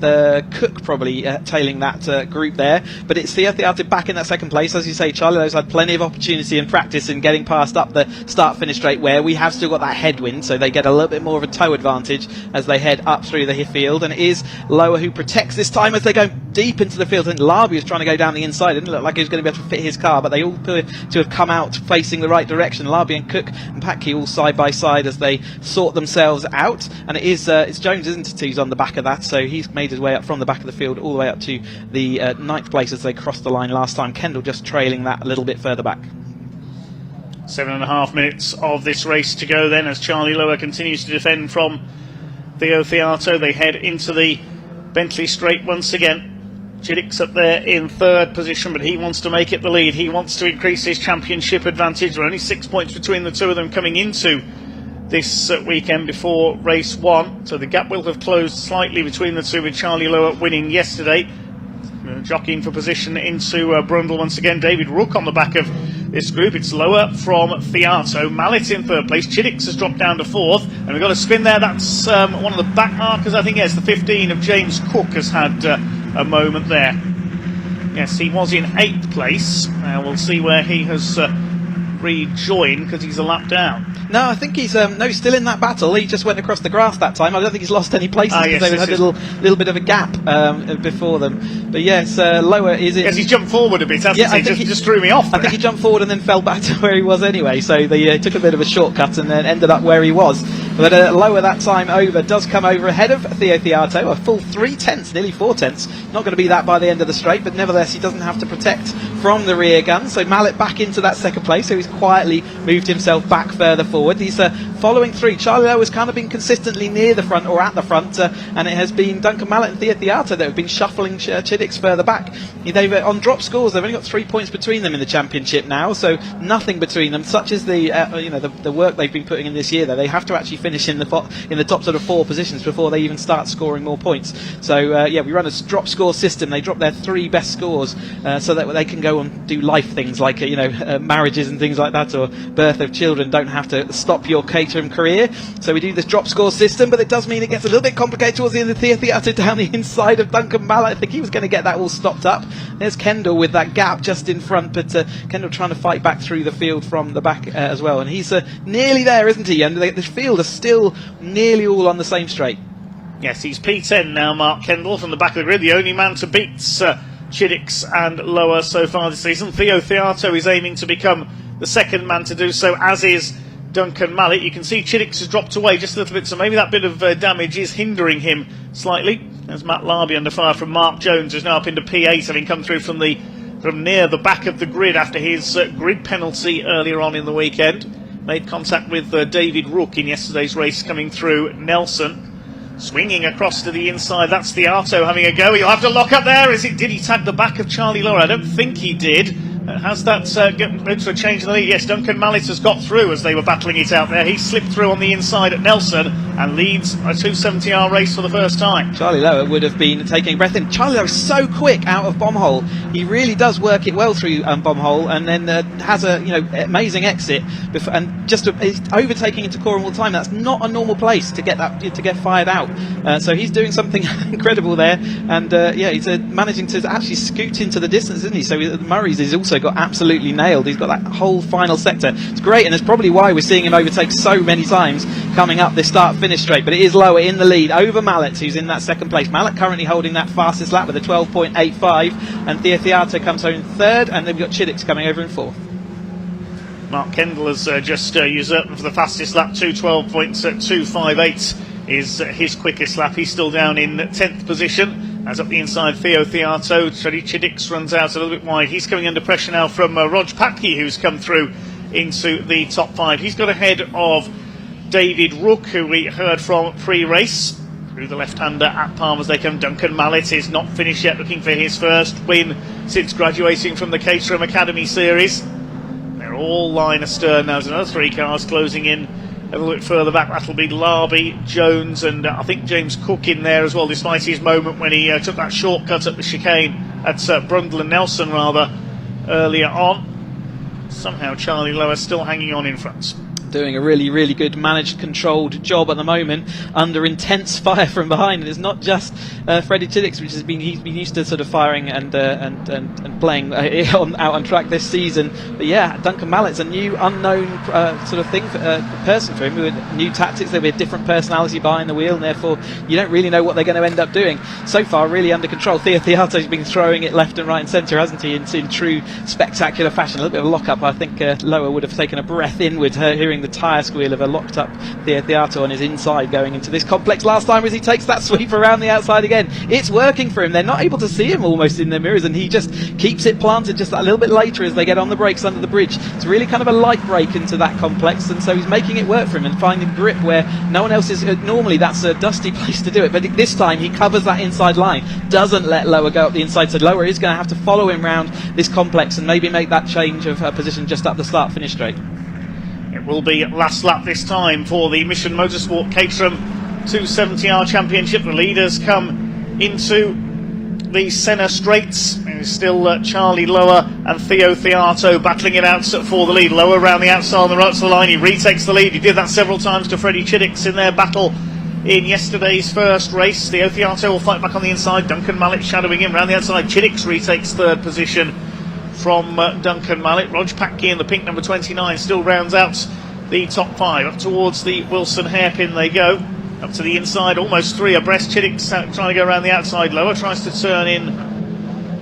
Cook probably tailing that group there. But it's Theo Theato back in that 2nd place. As you say, Charlie Lowe's had plenty of opportunity and practice in getting past up the start-finish straight, where we have still got that headwind, so they get a little bit more of a toe advantage as they head up through the field. And it is Lower who protects this time as they go deep into the field. And Larby was trying to go down the inside. It didn't look like he was going to be able to fit his car, but they all appear to have come out facing the right direction. Larby and Cook and Patke all side by side as they sort themselves out, and it's Jones, isn't it, who's on the back of that, so he's made his way up from the back of the field all the way up to the 9th place as they crossed the line last time. Kendall just trailing that a little bit further back. 7.5 minutes of this race to go then as Charlie Lower continues to defend from Theo Theato. They head into the Bentley straight once again. Chiddick's up there in 3rd position, but he wants to make it the lead. He wants to increase his championship advantage. There are only 6 points between the two of them coming into this weekend before race 1, so the gap will have closed slightly between the two, with Charlie Lower winning yesterday. Jockeying for position into Brundle once again. David Rook on the back of this group. It's Lower from Theato. Mallet in 3rd place. Chiddick's has dropped down to 4th, and we've got a spin there. That's one of the back markers, I think. Yes, the 15 of James Cook has had a moment there. Yes, he was in 8th place. We'll see where he has rejoined, because he's a lap down. No, I think he's still in that battle. He just went across the grass that time. I don't think he's lost any places because they had a little bit of a gap before them. But yes, Lower is in. Yes, he's jumped forward a bit, hasn't he? He just threw me off. I think he jumped forward and then fell back to where he was anyway. So they took a bit of a shortcut and then ended up where he was. But Lower that time over does come over ahead of Theo Theato, a full 3/10, nearly 4/10. Not going to be that by the end of the straight, but nevertheless he doesn't have to protect from the rear gun. So Mallet back into that 2nd place, so he's quietly moved himself back further forward. He's following through. Charlie Lowe has kind of been consistently near the front or at the front, and it has been Duncan Mallet and Theo Theato that have been shuffling Chiddick's further back. They've on drop scores, they've only got 3 points between them in the championship now, so nothing between them. Such as the work they've been putting in this year, though. They have to actually finish in the top sort of 4 positions before they even start scoring more points. So yeah, we run a drop score system. They drop their 3 best scores so that they can go and do life things like marriages and things like that, or birth of children don't have to stop your Caterham career. So we do this drop score system, but it does mean it gets a little bit complicated towards the end of the theatre down the inside of Duncan Mallet. I think he was going to get that all stopped up. There's Kendall with that gap just in front, but Kendall trying to fight back through the field from the back as well, and he's nearly there, isn't he? And the field are still nearly all on the same straight. Yes, he's P10 now, Mark Kendall, from the back of the grid, the only man to beat Chiddix and Lower so far this season. Theo Theato is aiming to become the second man to do so, as is Duncan Mallet. You can see Chiddix has dropped away just a little bit, so maybe that bit of damage is hindering him slightly. There's Matt Larby under fire from Mark Jones, who's now up into P8, having come through from near the back of the grid after his grid penalty earlier on in the weekend. Made contact with David Rook in yesterday's race coming through Nelson. Swinging across to the inside, that's Theato having a go. He'll have to lock up there. Did he tag the back of Charlie Laura? I don't think he did. Has that led to a change in the lead? Yes, Duncan Mallet has got through as they were battling it out there. He slipped through on the inside at Nelson and leads a 270R race for the first time. Charlie Lower would have been taking a breath in. Charlie Lower is so quick out of bomb hole. He really does work it well through bomb hole, and then has a amazing exit and just is overtaking into Coram all the time. That's not a normal place to get fired out. So he's doing something incredible there, and he's managing to actually scoot into the distance, isn't he? So Murray's is also got absolutely nailed. He's got that whole final sector. It's great, and it's probably why we're seeing him overtake so many times coming up this start-finish straight. But it is Lower in the lead over Mallet, who's in that second place. Mallet currently holding that fastest lap with a 12.85, and Theo Theato comes home in third, and then we've got Chiddix coming over in fourth. Mark Kendall has just usurped for the fastest lap. 2:12.258 is his quickest lap. He's still down in 10th position. As up the inside, Theo Theato. Freddie Chiddix runs out a little bit wide. He's coming under pressure now from Rog Patke, who's come through into the top 5. He's got ahead of David Rook, who we heard from pre-race. Through the left-hander at Palmer's they come. Duncan Mallet is not finished yet, looking for his first win since graduating from the Caterham Academy Series. They're all line astern now. There's another 3 cars closing in a little bit further back. That'll be Larby, Jones, and I think James Cook in there as well, despite his moment when he took that shortcut up the chicane at Brundle and Nelson rather earlier on. Somehow Charlie Lower still hanging on in front. Doing a really, really good managed, controlled job at the moment under intense fire from behind. And it's not just Freddie Chiddix, which he's been used to sort of firing and playing out on track this season. But yeah, Duncan Mallet's a new unknown sort of person for him, with new tactics. There'll be a different personality behind the wheel, and therefore you don't really know what they're going to end up doing. So far, really under control. Theo Theato's been throwing it left and right and centre, hasn't he, in true spectacular fashion. A little bit of a lock-up. I think Lower would have taken a breath inward hearing the tyre squeal of a locked up Theo Theato on his inside going into this complex last time as he takes that sweep around the outside again. It's working for him. They're not able to see him almost in their mirrors, and he just keeps it planted just that little bit later as they get on the brakes under the bridge. It's really kind of a light brake into that complex, and so he's making it work for him and finding grip where no one else is. Normally that's a dusty place to do it, but this time he covers that inside line, doesn't let Lower go up the inside, so Lower is going to have to follow him round this complex and maybe make that change of position just up the start finish straight. It will be last lap this time for the Mission Motorsport Caterham 270R Championship. The leaders come into the Senna straights. There's still Charlie Lower and Theo Theato battling it out for the lead. Lower around the outside on the right side of the line. He retakes the lead. He did that several times to Freddie Chiddix in their battle in yesterday's first race. Theo Theato will fight back on the inside. Duncan Mallet shadowing him around the outside. Chiddix retakes third position from Duncan Mallet. Rog Patke in the pink number 29 still rounds out the top 5. Up towards the Wilson hairpin they go. Up to the inside, almost 3 abreast. Chiddix trying to go around the outside. Lower tries to turn in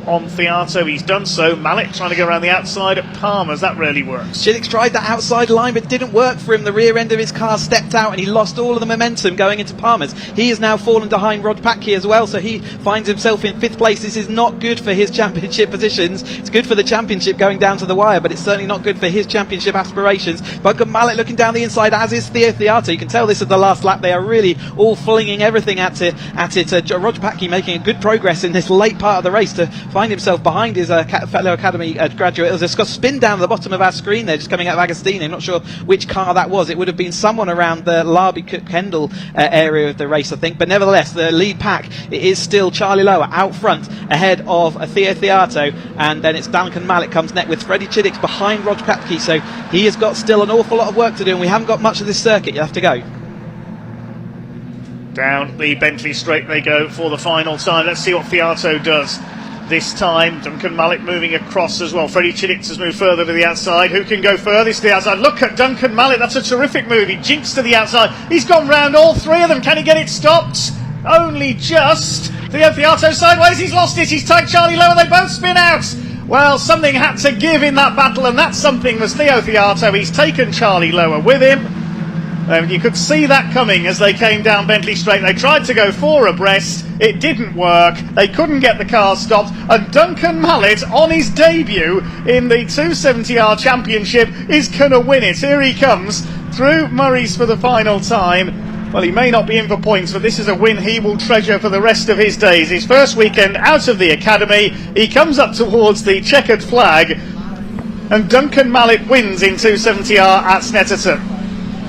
on Theato. He's done so. Mallet trying to go around the outside at Palmer's. That rarely works. Chiddix tried that outside line, but it didn't work for him. The rear end of his car stepped out and he lost all of the momentum going into Palmer's. He has now fallen behind Rod Patke as well, so he finds himself in 5th place. This is not good for his championship positions. It's good for the championship going down to the wire, but it's certainly not good for his championship aspirations. Duncan Mallet looking down the inside, as is Theo Theato. You can tell this is the last lap. They are really all flinging everything at it. Rod Patke making a good progress in this late part of the race to find himself behind his fellow Academy graduate. There's just got a spin down the bottom of our screen there, just coming out of Agostini. I'm not sure which car that was. It would have been someone around the Larby-Cook-Kendall area of the race, I think. But nevertheless, the lead pack, it is still Charlie Lower out front, ahead of Theo Theato, and then it's Duncan Mallet comes next with Freddie Chiddicks behind Roger Papke. So he has got still an awful lot of work to do, and we haven't got much of this circuit. You have to go. Down the Bentley straight they go for the final time. Let's see what Theato does this time. Duncan Mallet moving across as well. Freddie Chiddicks has moved further to the outside. Who can go furthest to the outside? Look at Duncan Mallet. That's a terrific move. He jinks to the outside. He's gone round all three of them. Can he get it stopped? Only just. Theo Theato sideways. He's lost it. He's tagged Charlie Lower. They both spin out. Well, something had to give in that battle, and that something was Theo Theato. He's taken Charlie Lower with him. You could see that coming as they came down Bentley Straight. They tried to go four abreast. It didn't work. They couldn't get the car stopped. And Duncan Mallet, on his debut in the 270R Championship, is going to win it. Here he comes through Murray's for the final time. Well, he may not be in for points, but this is a win he will treasure for the rest of his days. His first weekend out of the academy. He comes up towards the checkered flag. And Duncan Mallet wins in 270R at Snetterton.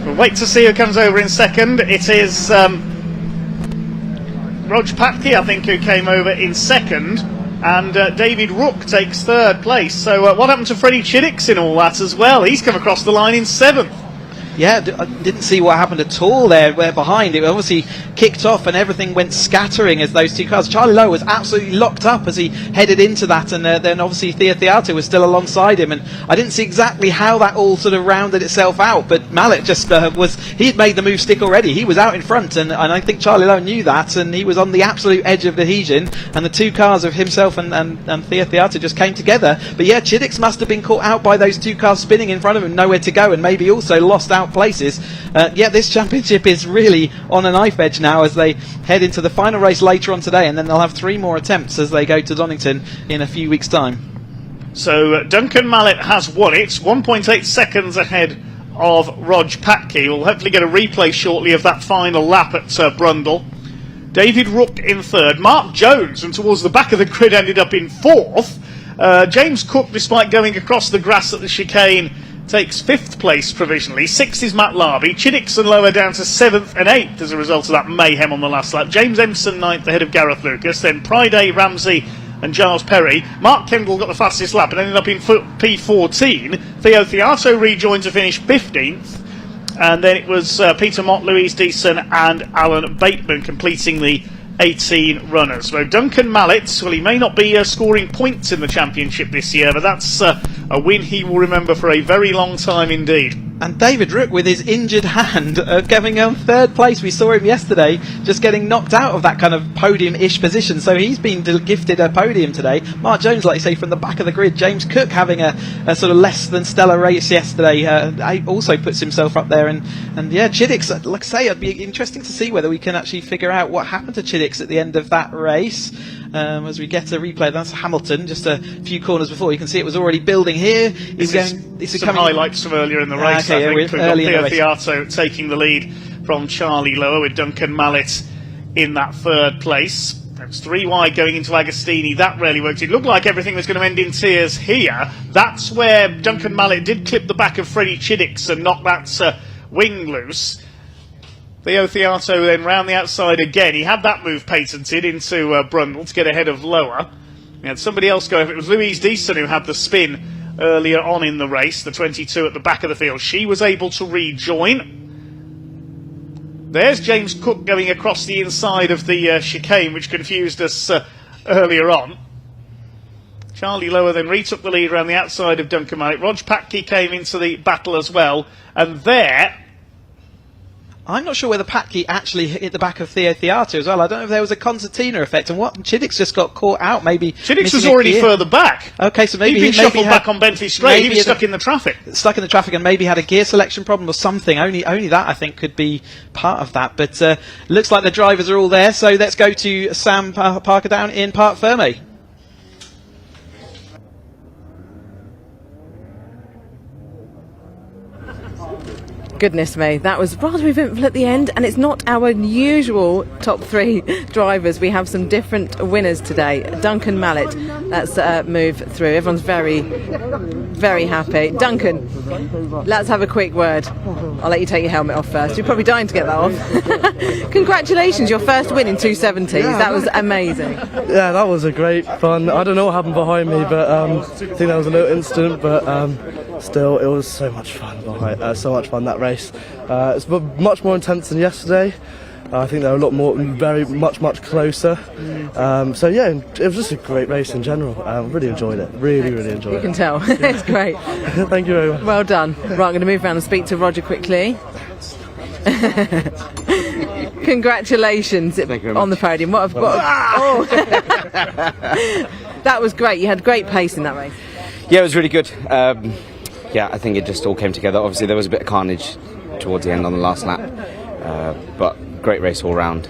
We'll wait to see who comes over in second. It is Rog Papke, I think, who came over in second, and David Rook takes third place. So what happened to Freddie Chiddicks in all that as well? He's come across the line in seventh. Yeah, I didn't see what happened at all there. Where behind it obviously kicked off and everything went scattering as those two cars. Charlie Lowe was absolutely locked up as he headed into that, and then obviously Theo Theato was still alongside him, and I didn't see exactly how that all sort of rounded itself out, but Mallet just he'd made the move stick already. He was out in front, and I think Charlie Lowe knew that, and he was on the absolute edge of adhesion, and the two cars of himself and Theo Theato just came together. But yeah, Chiddicks must have been caught out by those two cars spinning in front of him, nowhere to go, and maybe also lost out places. Yeah, this championship is really on a knife edge now as they head into the final race later on today, and then they'll have 3 more attempts as they go to Donington in a few weeks' time. So Duncan Mallet has won it, 1.8 seconds ahead of Rog Papke. We'll hopefully get a replay shortly of that final lap at Brundle. David Rook in third. Mark Jones, from towards the back of the grid, ended up in fourth. James Cook, despite going across the grass at the chicane, takes 5th place provisionally. 6th is Matt Larby. Chiddicks and Lower down to 7th and 8th as a result of that mayhem on the last lap. James Empson 9th ahead of Gareth Lucas. Then Pryday, Ramsey and Giles Perry. Mark Kendall got the fastest lap and ended up in P14. Theo Theato rejoined to finish 15th. And then it was Peter Mott, Louise Deason and Alan Bateman completing the 18 runners. So Duncan Mallet, well, he may not be scoring points in the championship this year, but that's a win he will remember for a very long time indeed. And David Rook with his injured hand coming on 3rd place. We saw him yesterday just getting knocked out of that kind of podium-ish position, so he's been gifted a podium today. Mark Jones, like you say, from the back of the grid. James Cook having a sort of less than stellar race yesterday, also puts himself up there, and yeah, Chiddicks, like I say, it'd be interesting to see whether we can actually figure out what happened to Chiddicks at the end of that race. As we get a replay, that's Hamilton, just a few corners before. You can see it was already building here. This is some highlights from earlier in the race. I think we've got Theo Theato taking the lead from Charlie Lower with Duncan Mallet in that 3rd place. That's 3 wide going into Agostini. That really worked. It looked like everything was going to end in tears here. That's where Duncan Mallet did clip the back of Freddie Chiddicks and knock that wing loose. Theo Theato then round the outside again. He had that move patented into Brundle to get ahead of Lower. We had somebody else go. It was Louise Deason who had the spin earlier on in the race, the 22 at the back of the field. She was able to rejoin. There's James Cook going across the inside of the chicane, which confused us earlier on. Charlie Lower then retook the lead around the outside of Duncan Mallet. Rog Papke came into the battle as well, and there... I'm not sure whether Papke actually hit the back of Theo Theato as well. I don't know if there was a concertina effect, and what Chiddicks just got caught out. Maybe Chiddicks was already further back. Okay, so maybe he'd been shuffled back on Bentley Straight. He was stuck in the traffic. Stuck in the traffic, and maybe had a gear selection problem or something. Only that I think could be part of that. But looks like the drivers are all there. So let's go to Sam Parker down in Parc Ferme. Goodness me, that was rather eventful at the end, and it's not our usual top 3 drivers. We have some different winners today. Duncan Mallet, let's move through. Everyone's very, very happy. Duncan, let's have a quick word. I'll let you take your helmet off first. You're probably dying to get that off. Congratulations, your first win in 270s. That was amazing. Yeah, that was a great fun. I don't know what happened behind me, but I think that was a little incident, but still, it was so much fun. So much fun, that race. It's much more intense than yesterday. I think they were a lot more, much closer. So yeah, it was just a great race in general. Really enjoyed it. Really enjoyed it. You can tell. It's great. Thank you very much. Well done. Right, I'm going to move around and speak to Roger quickly. Congratulations on the podium. What that was great. You had great pace in that race. Yeah, it was really good. Yeah, I think it just all came together. Obviously, there was a bit of carnage towards the end on the last lap, but great race all round.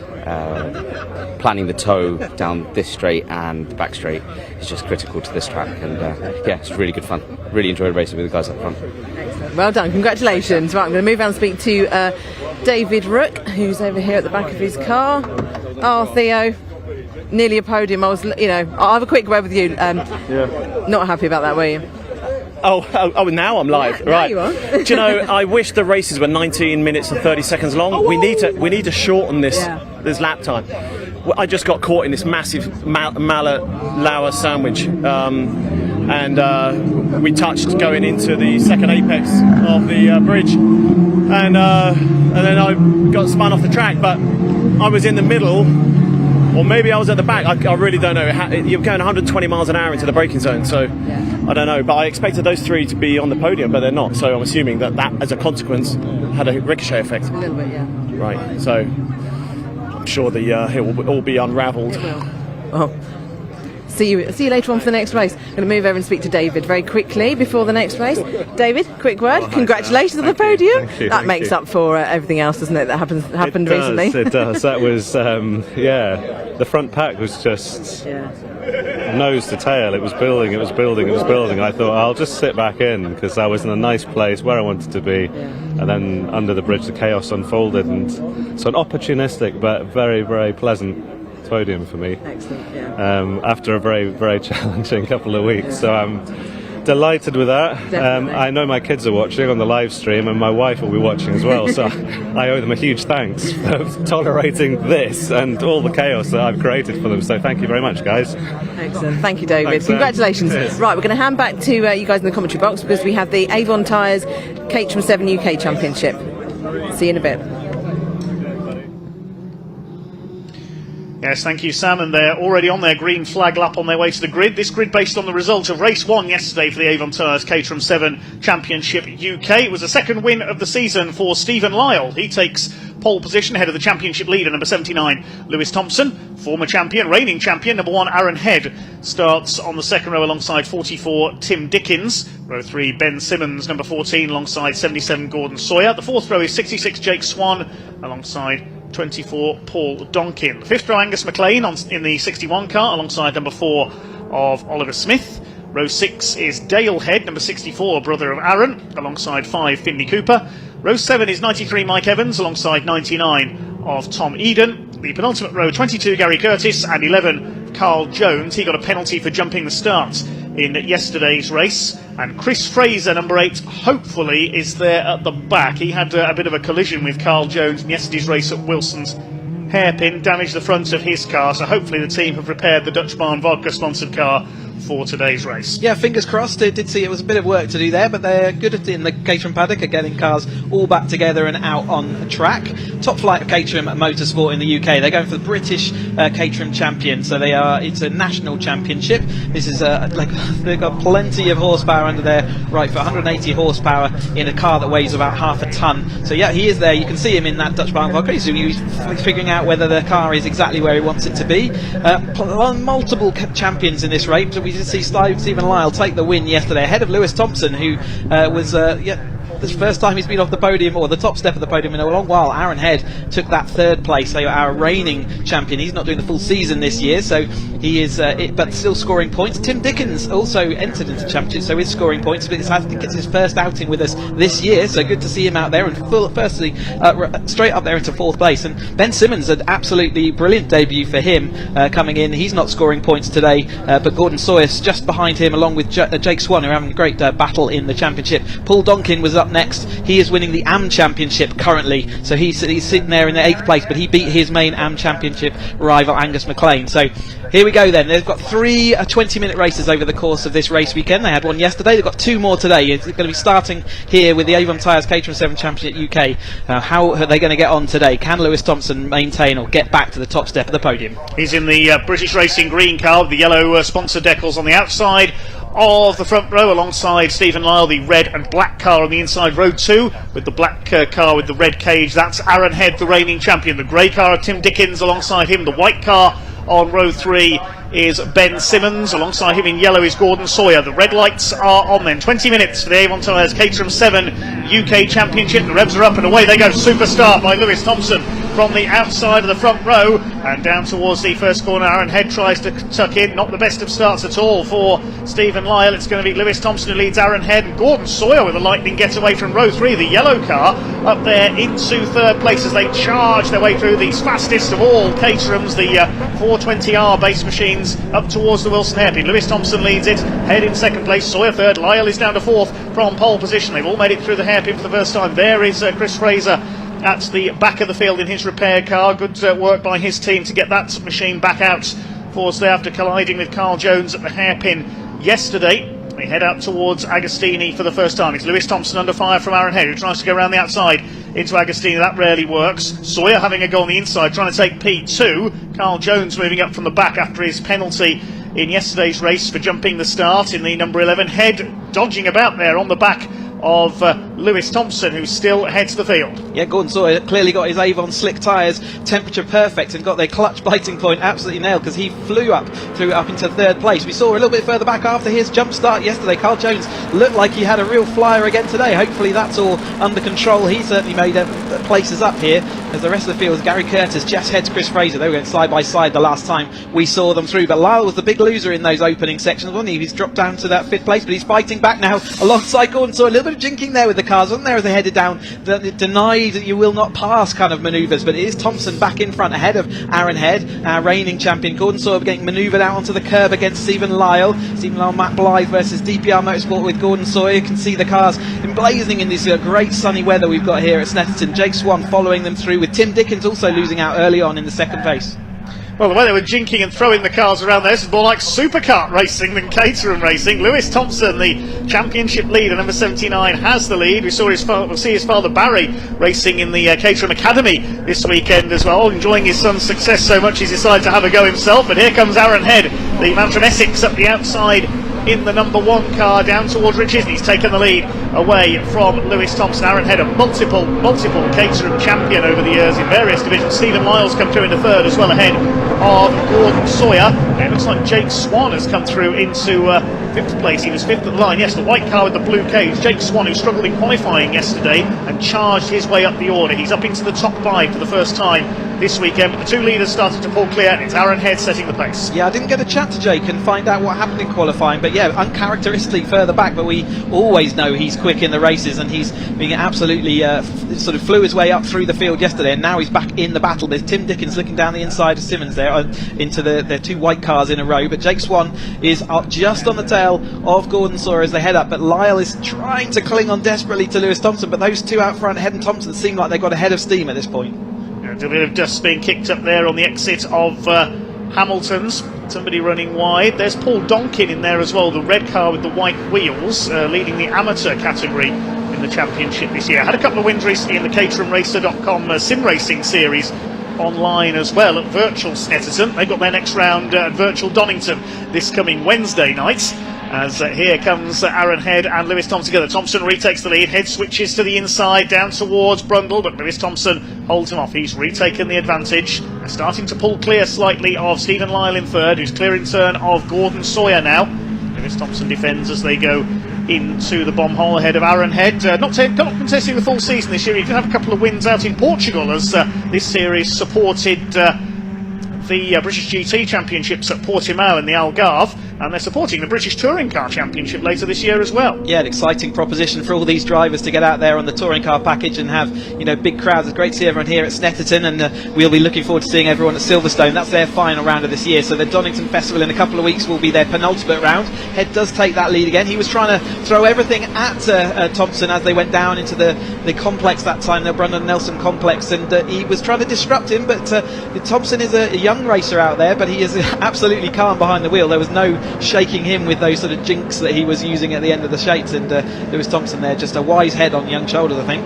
Planning the toe down this straight and the back straight is just critical to this track, and yeah, it's really good fun. Really enjoyed racing with the guys up front. Excellent. Well done, congratulations. Right, I'm going to move on and speak to David Rook, who's over here at the back of his car. Oh, Theo, nearly a podium. I'll have a quick word with you. Not happy about that, were you? Oh, now I'm live. Yeah, right. You are. Do you know, I wish the races were 19 minutes and 30 seconds long. We need to shorten this lap time. I just got caught in this massive mallet lauer sandwich, and we touched going into the second apex of the bridge, and then I got spun off the track, but I was in the middle. Or maybe I was at the back. I really don't know. You're going 120 miles an hour into the braking zone, so I don't know. But I expected those 3 to be on the podium, but they're not. So I'm assuming that as a consequence, had a ricochet effect. A little bit, yeah. Right. So I'm sure it will all be unravelled. It will. Oh. See you later on for the next race. I'm going to move over and speak to David very quickly before the next race. David, quick word. Oh, Congratulations on the podium. Thank you. That makes up for everything else, doesn't it? That happened recently. It does. That was the front pack was just nose to tail. It was building. I thought I'll just sit back in because I was in a nice place where I wanted to be, and then under the bridge the chaos unfolded, and so an opportunistic but very, very pleasant podium for me. Excellent, after a very, very challenging couple of weeks. So I'm delighted with that. I know my kids are watching on the live stream, and my wife will be watching as well, so I owe them a huge thanks for tolerating this and all the chaos that I've created for them. So thank you very much, guys. Excellent. Thank you, David. Thanks, Congratulations. Cheers. Right, we're going to hand back to you guys in the commentary box because we have the Avon Tyres Caterham 7 UK Championship. See you in a bit. Yes, thank you, Sam, and they're already on their green flag lap on their way to the grid. This grid based on the result of race 1 yesterday for the Avon Tyres Caterham 7 Championship UK. It was the second win of the season for Stephen Lyle. He takes pole position ahead of the championship leader, number 79, Lewis Thompson. Former champion, reigning champion, number 1, Aaron Head, starts on the second row alongside 44, Tim Dickens. Row 3, Ben Simmons, number 14, alongside 77, Gordon Sawyer. The fourth row is 66, Jake Swan, alongside 24, Paul Donkin. The fifth row, Angus McLean in the 61 car, alongside number 4 of Oliver Smith. Row 6 is Dale Head, number 64, brother of Aaron, alongside 5, Finley Cooper. Row 7 is 93, Mike Evans, alongside 99 of Tom Eden. The penultimate row, 22, Gary Curtis, and 11, Carl Jones. He got a penalty for jumping the start in yesterday's race. And Chris Fraser, number 8, hopefully is there at the back. He had a bit of a collision with Carl Jones in yesterday's race at Wilson's hairpin, damaged the front of his car, so hopefully the team have repaired the Dutch Barn vodka sponsored car for today's race. Yeah, fingers crossed. It did see it was a bit of work to do there, but they're good in the Caterham paddock at getting cars all back together and out on track. Top flight of Caterham Motorsport in the UK. They're going for the British Caterham champion, so it's a national championship. This is they've got plenty of horsepower under their right foot, 180 horsepower in a car that weighs about half a ton. So yeah, he is there. You can see him in that Dutch Barn vodka. So he's figuring out whether the car is exactly where he wants it to be. Multiple champions in this race. We did see Stephen Lyle take the win yesterday ahead of Lewis Thompson, who was the first time he's been off the podium, or the top step of the podium, in a long while. Aaron Head took that third place, so our reigning champion. He's not doing the full season this year, so he is, but still scoring points. Tim Dickens also entered into the championship, so is scoring points, but I think it's his first outing with us this year, so good to see him out there, and firstly straight up there into fourth place. And Ben Simmons, an absolutely brilliant debut for him coming in. He's not scoring points today, but Gordon Sawyer's just behind him, along with Jake Swan, who are having a great battle in the championship. Paul Donkin was up next. He is winning the AM Championship currently, so he's sitting there in the 8th place, but he beat his main AM Championship rival Angus McLean. So here we go then. They've got 3 20-minute races over the course of this race weekend. They had one yesterday, they've got 2 more today. It's going to be starting here with the Avon Tyres Caterham 7 Championship UK. How are they going to get on today? Can Lewis Thompson maintain or get back to the top step of the podium? He's in the British Racing green car with the yellow sponsor decals on the outside of the front row, alongside Stephen Lyle, the red and black car on the inside, row 2, with the black car with the red cage. That's Aaron Head, the reigning champion. The grey car of Tim Dickens alongside him. The white car on row 3 is Ben Simmons. Alongside him in yellow is Gordon Sawyer. The red lights are on then. 20 minutes for the Avon Tyres Caterham 7 UK Championship. The revs are up and away they go. Super start by Lewis Thompson from the outside of the front row and down towards the first corner. Aaron Head tries to tuck in. Not the best of starts at all for Stephen Lyle. It's going to be Lewis Thompson who leads Aaron Head, and Gordon Sawyer with a lightning getaway from row 3. The yellow car up there into third place as they charge their way through these fastest of all Caterhams, the 420R base machines, up towards the Wilson hairpin. Lewis Thompson leads it. Head in second place. Sawyer third. Lyle is down to fourth from pole position. They've all made it through the hairpin for the first time. There is Chris Fraser at the back of the field in his repair car. Good work by his team to get that machine back out for us there after colliding with Carl Jones at the hairpin yesterday. They head out towards Agostini for the first time. It's Lewis Thompson under fire from Aaron Head, who tries to go around the outside into Agostini. That rarely works. Sawyer having a go on the inside, trying to take P2. Carl Jones moving up from the back after his penalty in yesterday's race for jumping the start in the number 11. Head dodging about there on the back of Lewis Thompson, who still heads the field. Yeah, Gordon Sawyer clearly got his Avon slick tyres temperature perfect and got their clutch biting point absolutely nailed, because he flew up into third place. We saw a little bit further back after his jump start yesterday. Carl Jones looked like he had a real flyer again today. Hopefully that's all under control. He certainly made places up here, as the rest of the field, Gary Curtis just heads Chris Fraser. They were going side by side the last time we saw them through, but Lyle was the big loser in those opening sections, wasn't he? He's dropped down to that 5th place, but he's fighting back now alongside Gordon Sawyer. A little bit of jinking there with the cars, wasn't there, as they headed down the denied you will not pass kind of manoeuvres, but it is Thompson back in front ahead of Aaron Head, our reigning champion. Gordon Sawyer getting manoeuvred out onto the curb against Stephen Lyle. Matt Blythe versus DPR Motorsport with Gordon Sawyer. You can see the cars emblazing in this great sunny weather we've got here at Snetterton. Jake Swan following them through, with Tim Dickens also losing out early on in the second pace. Well, the way they were jinking and throwing the cars around there, this is more like Supercart racing than Caterham racing. Lewis Thompson, the championship leader, number 79, has the lead. We'll see his father Barry racing in the Caterham Academy this weekend as well, enjoying his son's success so much he's decided to have a go himself. But here comes Aaron Head, the man from Essex, up the outside in the number 1 car down towards Rich Isney. He's taken the lead away from Lewis Thompson. Aaron Head, a multiple Caterham champion over the years in various divisions. Stephen Lyle's come through into third as well, ahead of Gordon Sawyer. And it looks like Jake Swan has come through into 5th place. He was 5th at the line. Yes, the white car with the blue cage. Jake Swan, who struggled in qualifying yesterday and charged his way up the order. He's up into the top 5 for the first time this weekend, but the 2 leaders started to pull clear, and it's Aaron Head setting the pace. Yeah, I didn't get a chat to Jake and find out what happened in qualifying, but yeah, uncharacteristically further back, but we always know he's quick in the races, and he's being absolutely sort of flew his way up through the field yesterday, and now he's back in the battle. There's Tim Dickens looking down the inside of Simmons there into the 2 white cars in a row, but Jake Swan is up just on the tail of Gordon Sawyer as they head up, but Lyle is trying to cling on desperately to Lewis Thompson, but those 2 out front, Head and Thompson, seem like they've got a head of steam at this point. A bit of dust being kicked up there on the exit of Hamilton's. Somebody running wide. There's Paul Donkin in there as well, the red car with the white wheels, leading the amateur category in the championship this year. Had a couple of wins recently in the CaterhamRacer.com sim racing series online as well at Virtual Snetterton. They've got their next round at Virtual Donington this coming Wednesday night. As here comes Aaron Head and Lewis Thompson together. Thompson retakes the lead. Head switches to the inside down towards Brundle, but Lewis Thompson holds him off. He's retaken the advantage. They're starting to pull clear slightly of Stephen Lyle in third, who's clear in turn of Gordon Sawyer now. Lewis Thompson defends as they go into the bomb hole ahead of Aaron Head. Not contesting the full season this year. He did have a couple of wins out in Portugal as this series supported the British GT Championships at Portimao in the Algarve, and they're supporting the British Touring Car Championship later this year as well. Yeah, an exciting proposition for all these drivers to get out there on the touring car package and have, you know, big crowds. It's great to see everyone here at Snetterton, and we'll be looking forward to seeing everyone at Silverstone. That's their final round of this year. So the Donington Festival in a couple of weeks will be their penultimate round. Head does take that lead again. He was trying to throw everything at Thompson as they went down into the complex that time, the Brandon Nelson complex, and he was trying to disrupt him, but Thompson is a young racer out there, but he is absolutely calm behind the wheel. There was no shaking him with those sort of jinks that he was using at the end of the shapes, and Lewis Thompson there, just a wise head on young shoulders, I think,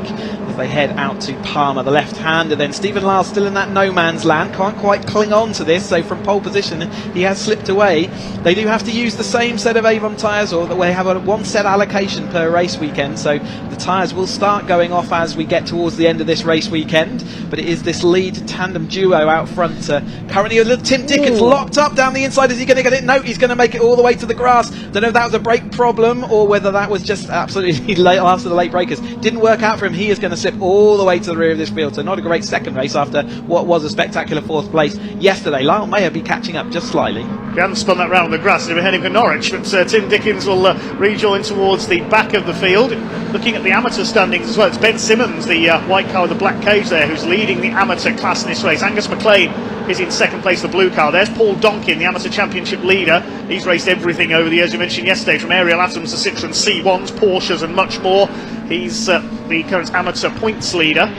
as they head out to Palmer, the left-hander. Then Stephen Lyle still in that no man's land, can't quite cling on to this, so from pole position he has slipped away. They do have to use the same set of Avon tyres, or they have a one set allocation per race weekend, so the tyres will start going off as we get towards the end of this race weekend. But it is this lead tandem duo out front, currently a little Tim Dickens locked up down the inside. Is he going to get it? No, he's going to make it all the way to the grass. Don't know if that was a brake problem or whether that was just absolutely late after the late breakers. Didn't work out for him. He is going to slip all the way to the rear of this field, so not a great second race after what was a spectacular fourth place yesterday. Lyle may be catching up just slightly. He hadn't spun that round on the grass, they were heading for Norwich, but Tim Dickens will rejoin towards the back of the field. Looking at the amateur standings as well, it's Ben Simmons, the white car with the black cage there, who's leading the amateur class in this race. Angus McLean is in second place, the blue car. There's Paul Donkin, the amateur championship leader. He's raced everything over the years, you mentioned yesterday, from Ariel Atoms to Citroen C1s, Porsches and much more. He's the current amateur points leader.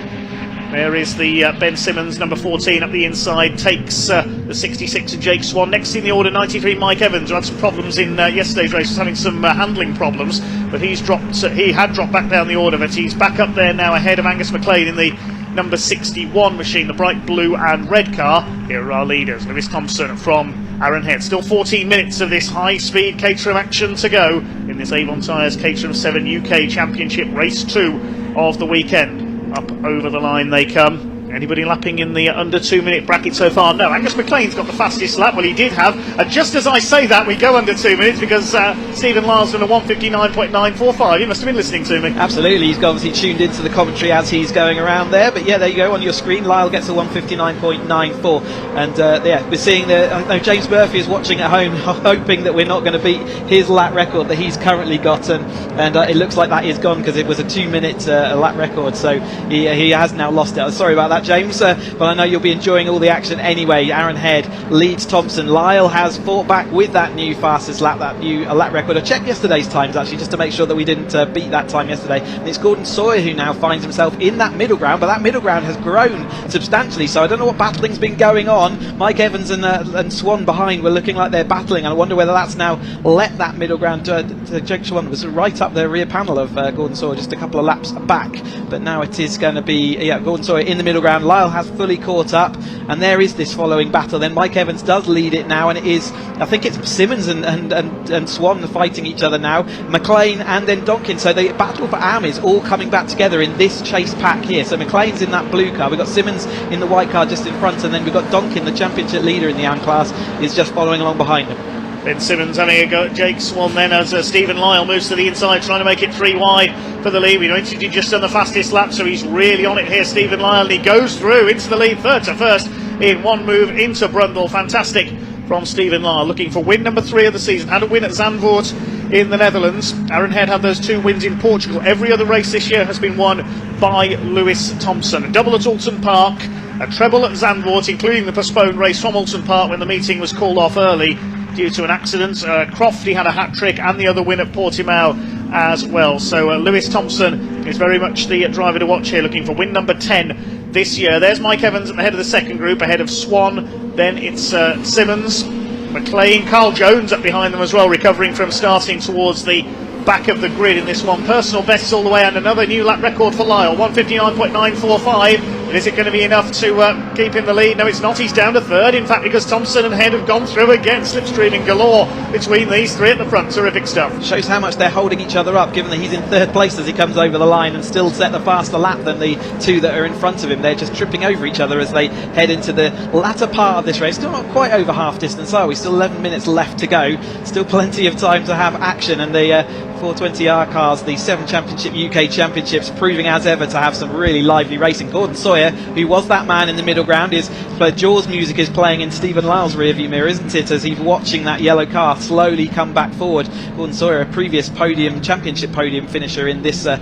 There is the Ben Simmons, number 14, up the inside, takes the 66 of Jake Swan. Next in the order, 93, Mike Evans, who had some problems in yesterday's race, was having some handling problems, but he had dropped back down the order, but he's back up there now ahead of Angus McLean in the number 61 machine, the bright blue and red car. Here are our leaders, Lewis Thompson from Aaron Head. Still 14 minutes of this high-speed Caterham action to go in this Avon Tyres Caterham 7 UK Championship Race 2 of the weekend. Up over the line they come. Anybody lapping in the under 2 minute bracket so far? No, Angus McLean's got the fastest lap. Well, he did have. And just as I say that, we go under 2 minutes because Stephen Lyle's done a 1:59.945. You must have been listening to me. Absolutely, he's obviously tuned into the commentary as he's going around there. But yeah, there you go on your screen. Lyle gets a 1:59.94. And yeah, we're seeing I know James Murphy is watching at home, hoping that we're not going to beat his lap record that he's currently got. And it looks like that is gone because it was a 2 minute lap record. So he has now lost it. Sorry about that, James, but I know you'll be enjoying all the action anyway. Aaron Head leads Thompson. Lyle has fought back with that new fastest lap, that new lap record. I checked yesterday's times actually just to make sure that we didn't beat that time yesterday. And it's Gordon Sawyer who now finds himself in that middle ground, but that middle ground has grown substantially, so I don't know what battling's been going on. Mike Evans and Swan behind were looking like they're battling, and I wonder whether that's now let that middle ground to Jake Swan was right up the rear panel of Gordon Sawyer, just a couple of laps back, but now it is going to be Gordon Sawyer in the middle ground. Lyle has fully caught up, and there is this following battle. Then Mike Evans does lead it now, and it is, I think it's Simmons and Swan fighting each other now, McLean and then Donkin. So the battle for Am is all coming back together in this chase pack here. So McLean's in that blue car, we've got Simmons in the white car just in front, and then we've got Donkin, the championship leader in the Am class, is just following along behind him. Ben Simmons having a go at Jake Swan then as Stephen Lyle moves to the inside, trying to make it 3 wide for the lead. We know he's just done the fastest lap, so he's really on it here, Stephen Lyle, and he goes through into the lead, third to first in one move into Brundle. Fantastic from Stephen Lyle, looking for win number 3 of the season. Had a win at Zandvoort in the Netherlands. Aaron Head had those 2 wins in Portugal. Every other race this year has been won by Lewis Thompson. A double at Alton Park, a treble at Zandvoort, including the postponed race from Alton Park when the meeting was called off early due to an accident. Crofty had a hat-trick and the other win at Portimao as well. So Lewis Thompson is very much the driver to watch here, looking for win number 10 this year. There's Mike Evans at the head of the second group, ahead of Swan. Then it's Simmons, McLean, Carl Jones up behind them as well, recovering from starting towards the back of the grid in this one. Personal bests all the way, and another new lap record for Lyle, 1:59.945. But is it going to be enough to keep in the lead? No, it's not. He's down to third, in fact, because Thompson and Head have gone through again. Slipstreaming galore between these three at the front. Terrific stuff. Shows how much they're holding each other up, given that he's in third place as he comes over the line and still set the faster lap than the two that are in front of him. They're just tripping over each other as they head into the latter part of this race. Still not quite over half distance, are we? Still 11 minutes left to go. Still plenty of time to have action, and the 420R cars, the 7 Championship UK Championships, proving as ever to have some really lively racing. Gordon Sawyer, who was that man in the middle ground, is Jaws music is playing in Stephen Lyle's rearview mirror, isn't it, as he's watching that yellow car slowly come back forward. Gordon Sawyer, a previous championship podium finisher in this year,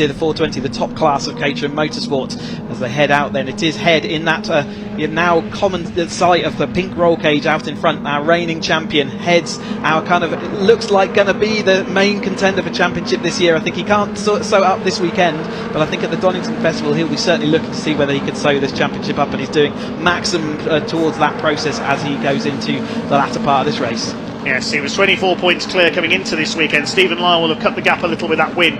the 420, the top class of Caterham Motorsport. As they head out, then it is Head in that now common sight of the pink roll cage out in front. Our reigning champion. Head's our kind of, it looks like going to be the main contender for championship this year. I think he can't sew it up this weekend, but I think at the Donington Festival he'll be certainly looking to see whether he can sew this championship up, and he's doing maximum towards that process as he goes into the latter part of this race. Yes, he was 24 points clear coming into this weekend. Stephen Lyle will have cut the gap a little with that win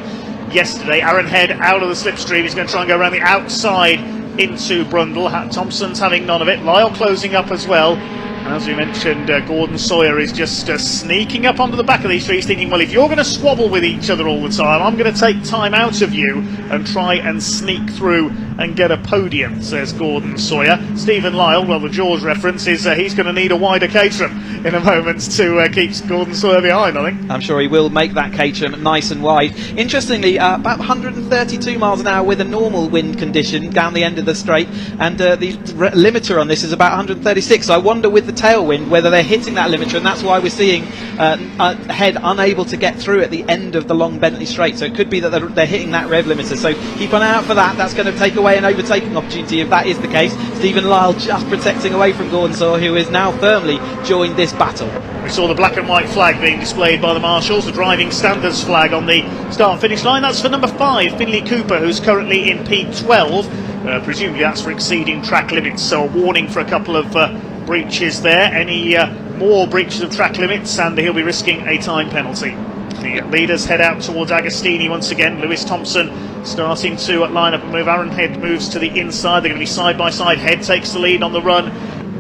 yesterday. Aaron Head out of the slipstream. He's going to try and go around the outside into Brundle. Thompson's having none of it. Lyle closing up as well. And as we mentioned, Gordon Sawyer is just sneaking up onto the back of these trees, thinking, well, if you're going to squabble with each other all the time, I'm going to take time out of you and try and sneak through and get a podium, says Gordon Sawyer. Stephen Lyle, well, the Jaws reference is he's going to need a wider Caterham in a moment to keep Gordon Sawyer behind, I think. I'm sure he will make that Caterham nice and wide. Interestingly, about 132 miles an hour with a normal wind condition down the end of the straight, and the limiter on this is about 136. So I wonder with the tailwind whether they're hitting that limiter, and that's why we're seeing Head unable to get through at the end of the long Bentley straight. So it could be that they're hitting that rev limiter. So keep an eye out for that. That's going to take away an overtaking opportunity if that is the case. Stephen Lyle just protecting away from Gordon Sawyer, who is now firmly joined this battle. We saw the black and white flag being displayed by the marshals, the driving standards flag on the start and finish line. That's for number 5, Finley Cooper, who's currently in P12. Presumably that's for exceeding track limits, so a warning for a couple of breaches there. Any more breaches of track limits and he'll be risking a time penalty. The leaders head out towards Agostini once again. Lewis Thompson starting to line up and move. Aaron Head moves to the inside. They're going to be side by side. Head takes the lead on the run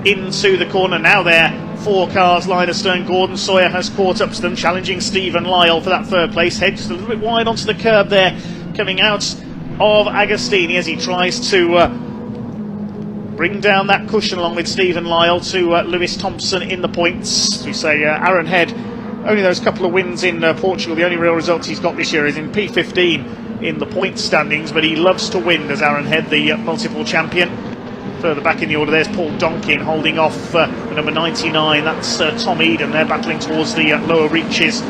into the corner. Now they're 4 cars line astern. Gordon Sawyer has caught up to them, challenging Stephen Lyle for that third place. Head just a little bit wide onto the curb there, coming out of Agostini as he tries to bring down that cushion along with Stephen Lyle to Lewis Thompson in the points. We say Aaron Head, only those couple of wins in Portugal, the only real results he's got this year is in P15 in the point standings, but he loves to win, does Aaron Head, the multiple champion. Further back in the order, there's Paul Donkin holding off the number 99, that's Tom Eden. They're battling towards the lower reaches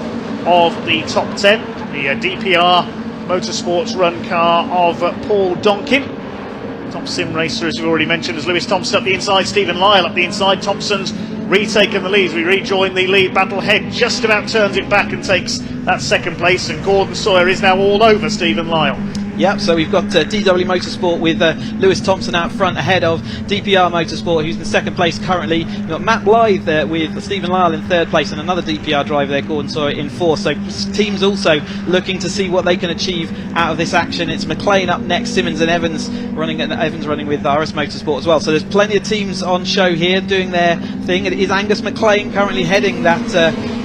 of the top 10. The DPR Motorsports run car of Paul Donkin. Top sim racer, as we've already mentioned, as Lewis Thompson up the inside, Stephen Lyle up the inside. Thompson's retaken the lead. We rejoin the lead battle. Head just about turns it back and takes that second place, and Gordon Sawyer is now all over Stephen Lyle. Yep, so we've got DW Motorsport with Lewis Thompson out front ahead of DPR Motorsport, who's in second place currently. We've got Matt Blythe there with Stephen Lyle in third place, and another DPR driver there, Gordon Sawyer, in fourth. So teams also looking to see what they can achieve out of this action. It's McLean up next, Simmons and Evans running with RS Motorsport as well. So there's plenty of teams on show here doing their thing. It is Angus McLean currently heading that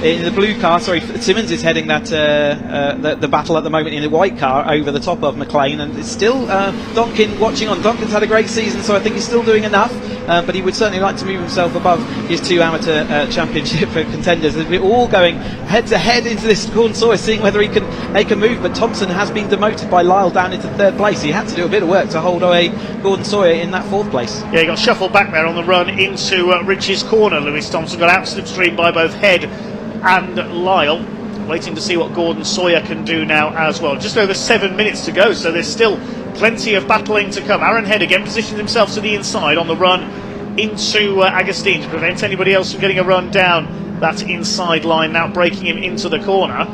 in the blue car. Sorry, Simmons is heading that the battle at the moment in the white car over the top of McLean, and it's still Donkin watching on. Donkin's had a great season, so I think he's still doing enough, but he would certainly like to move himself above his 2 amateur championship contenders. We're all going head to head into this Gordon Sawyer, seeing whether he can make a move, but Thompson has been demoted by Lyle down into third place. He had to do a bit of work to hold away Gordon Sawyer in that fourth place. Yeah, he got shuffled back there on the run into Rich's corner. Lewis Thompson got out slipstream by both Head and Lyle. Waiting to see what Gordon Sawyer can do now as well. Just over 7 minutes to go, so there's still plenty of battling to come. Aaron Head again positions himself to the inside on the run into Agostini to prevent anybody else from getting a run down that inside line, now breaking him into the corner.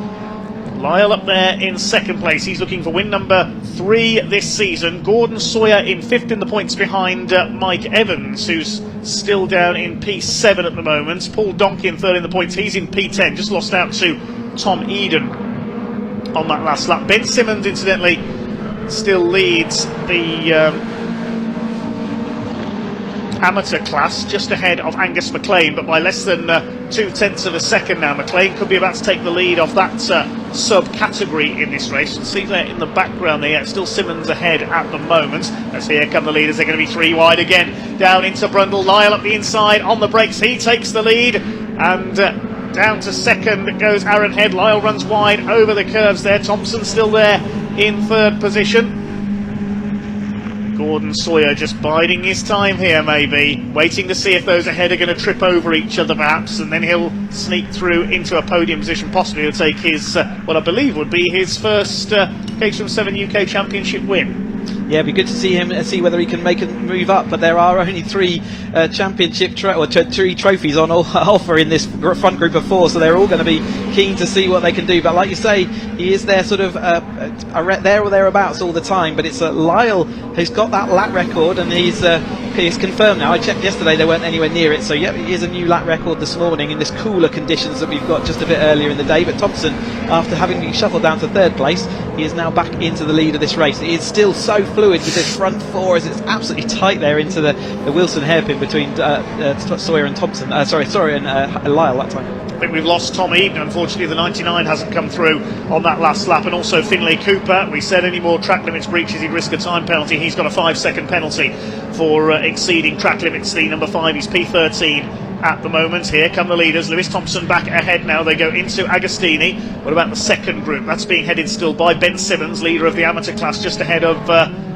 Lyle up there in second place. He's looking for win number 3 this season. Gordon Sawyer in 5th in the points behind Mike Evans, who's still down in P7 at the moment. Paul Donkin 3rd in the points. He's in P10, just lost out to Tom Eden on that last lap. Ben Simmons, incidentally, still leads the amateur class, just ahead of Angus McLean, but by less than 0.2 of a second now. McLean could be about to take the lead off that sub-category in this race. You can see there in the background there, still Simmons ahead at the moment. As here come the leaders, they're going to be 3 wide again. Down into Brundle, Lyle up the inside, on the brakes, he takes the lead, and down to second goes Aaron Head. Lyle runs wide over the curves there. Thompson still there in third position. Gordon Sawyer just biding his time here, maybe waiting to see if those ahead are going to trip over each other perhaps, and then he'll sneak through into a podium position, possibly to take his what I believe would be his first Caterham 7 UK Championship win. Yeah, it'd be good to see him, see whether he can make a move up, but there are only 3 championship 3 trophies on offer in this front group of 4, so they're all going to be keen to see what they can do. But like you say, he is there sort of there or thereabouts all the time, but it's Lyle who's got that lap record, and he's confirmed now. I checked yesterday, they weren't anywhere near it, so yeah, it is a new lap record this morning in this cooler conditions that we've got just a bit earlier in the day. But Thompson, after having been shuffled down to 3rd place, he is now back into the lead of this race. It is still so fluid with this front 4, as it's absolutely tight there into the Wilson hairpin between Sawyer and Thompson. Sawyer and Lyle that time. I think we've lost Tom Eden. Unfortunately, the 99 hasn't come through on that last lap, and also Finlay Cooper. We said any more track limits breaches, he'd risk a time penalty. He's got a 5-second penalty for exceeding track limits. The number 5, he's P13 at the moment. Here come the leaders. Lewis Thompson back ahead now. They go into Agostini. What about the second group? That's being headed still by Ben Simmons, leader of the amateur class, just ahead of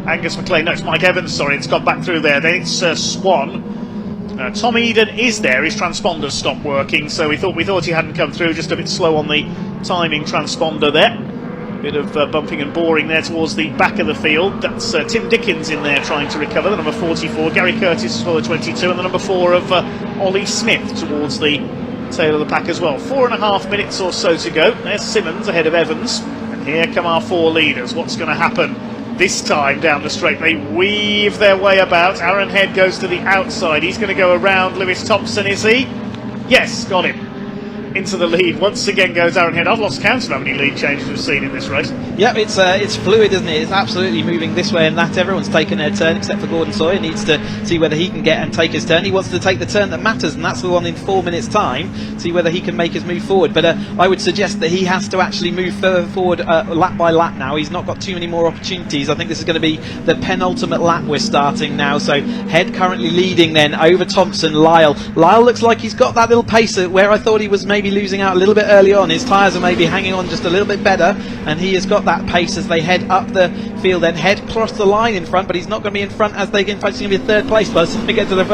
Angus McLean. No, it's Mike Evans, sorry, it's got back through there. Then it's Swan. Tom Eden is there, his transponder stopped working, so we thought he hadn't come through, just a bit slow on the timing transponder there. Bit of bumping and boring there towards the back of the field. That's Tim Dickens in there trying to recover, the number 44, Gary Curtis for the 22, and the number 4 of Ollie Smith towards the tail of the pack as well. 4.5 minutes or so to go. There's Simmons ahead of Evans, and here come our 4 leaders. What's going to happen this time down the straight? They weave their way about. Aaron Head goes to the outside. He's going to go around Lewis Thompson, is he? Yes, got him. Into the lead once again goes Aaron Head. I've lost count of how many lead changes we've seen in this race. Yep, it's fluid, isn't it? It's absolutely moving this way and that. Everyone's taken their turn except for Gordon Sawyer. Needs to see whether he can get and take his turn. He wants to take the turn that matters, and that's the one in 4 minutes time. See whether he can make his move forward. But I would suggest that he has to actually move further forward lap by lap now. He's not got too many more opportunities. I think this is going to be the penultimate lap we're starting now. So Head currently leading then over Thompson. Lyle looks like he's got that little pace where I thought he was maybe losing out a little bit early on. His tyres are maybe hanging on just a little bit better, and he has got that pace as they head up the field. Then Head crossed the line in front, but he's not going to be in front as they get in fact. He's going to be in 3rd place. By the time they get to the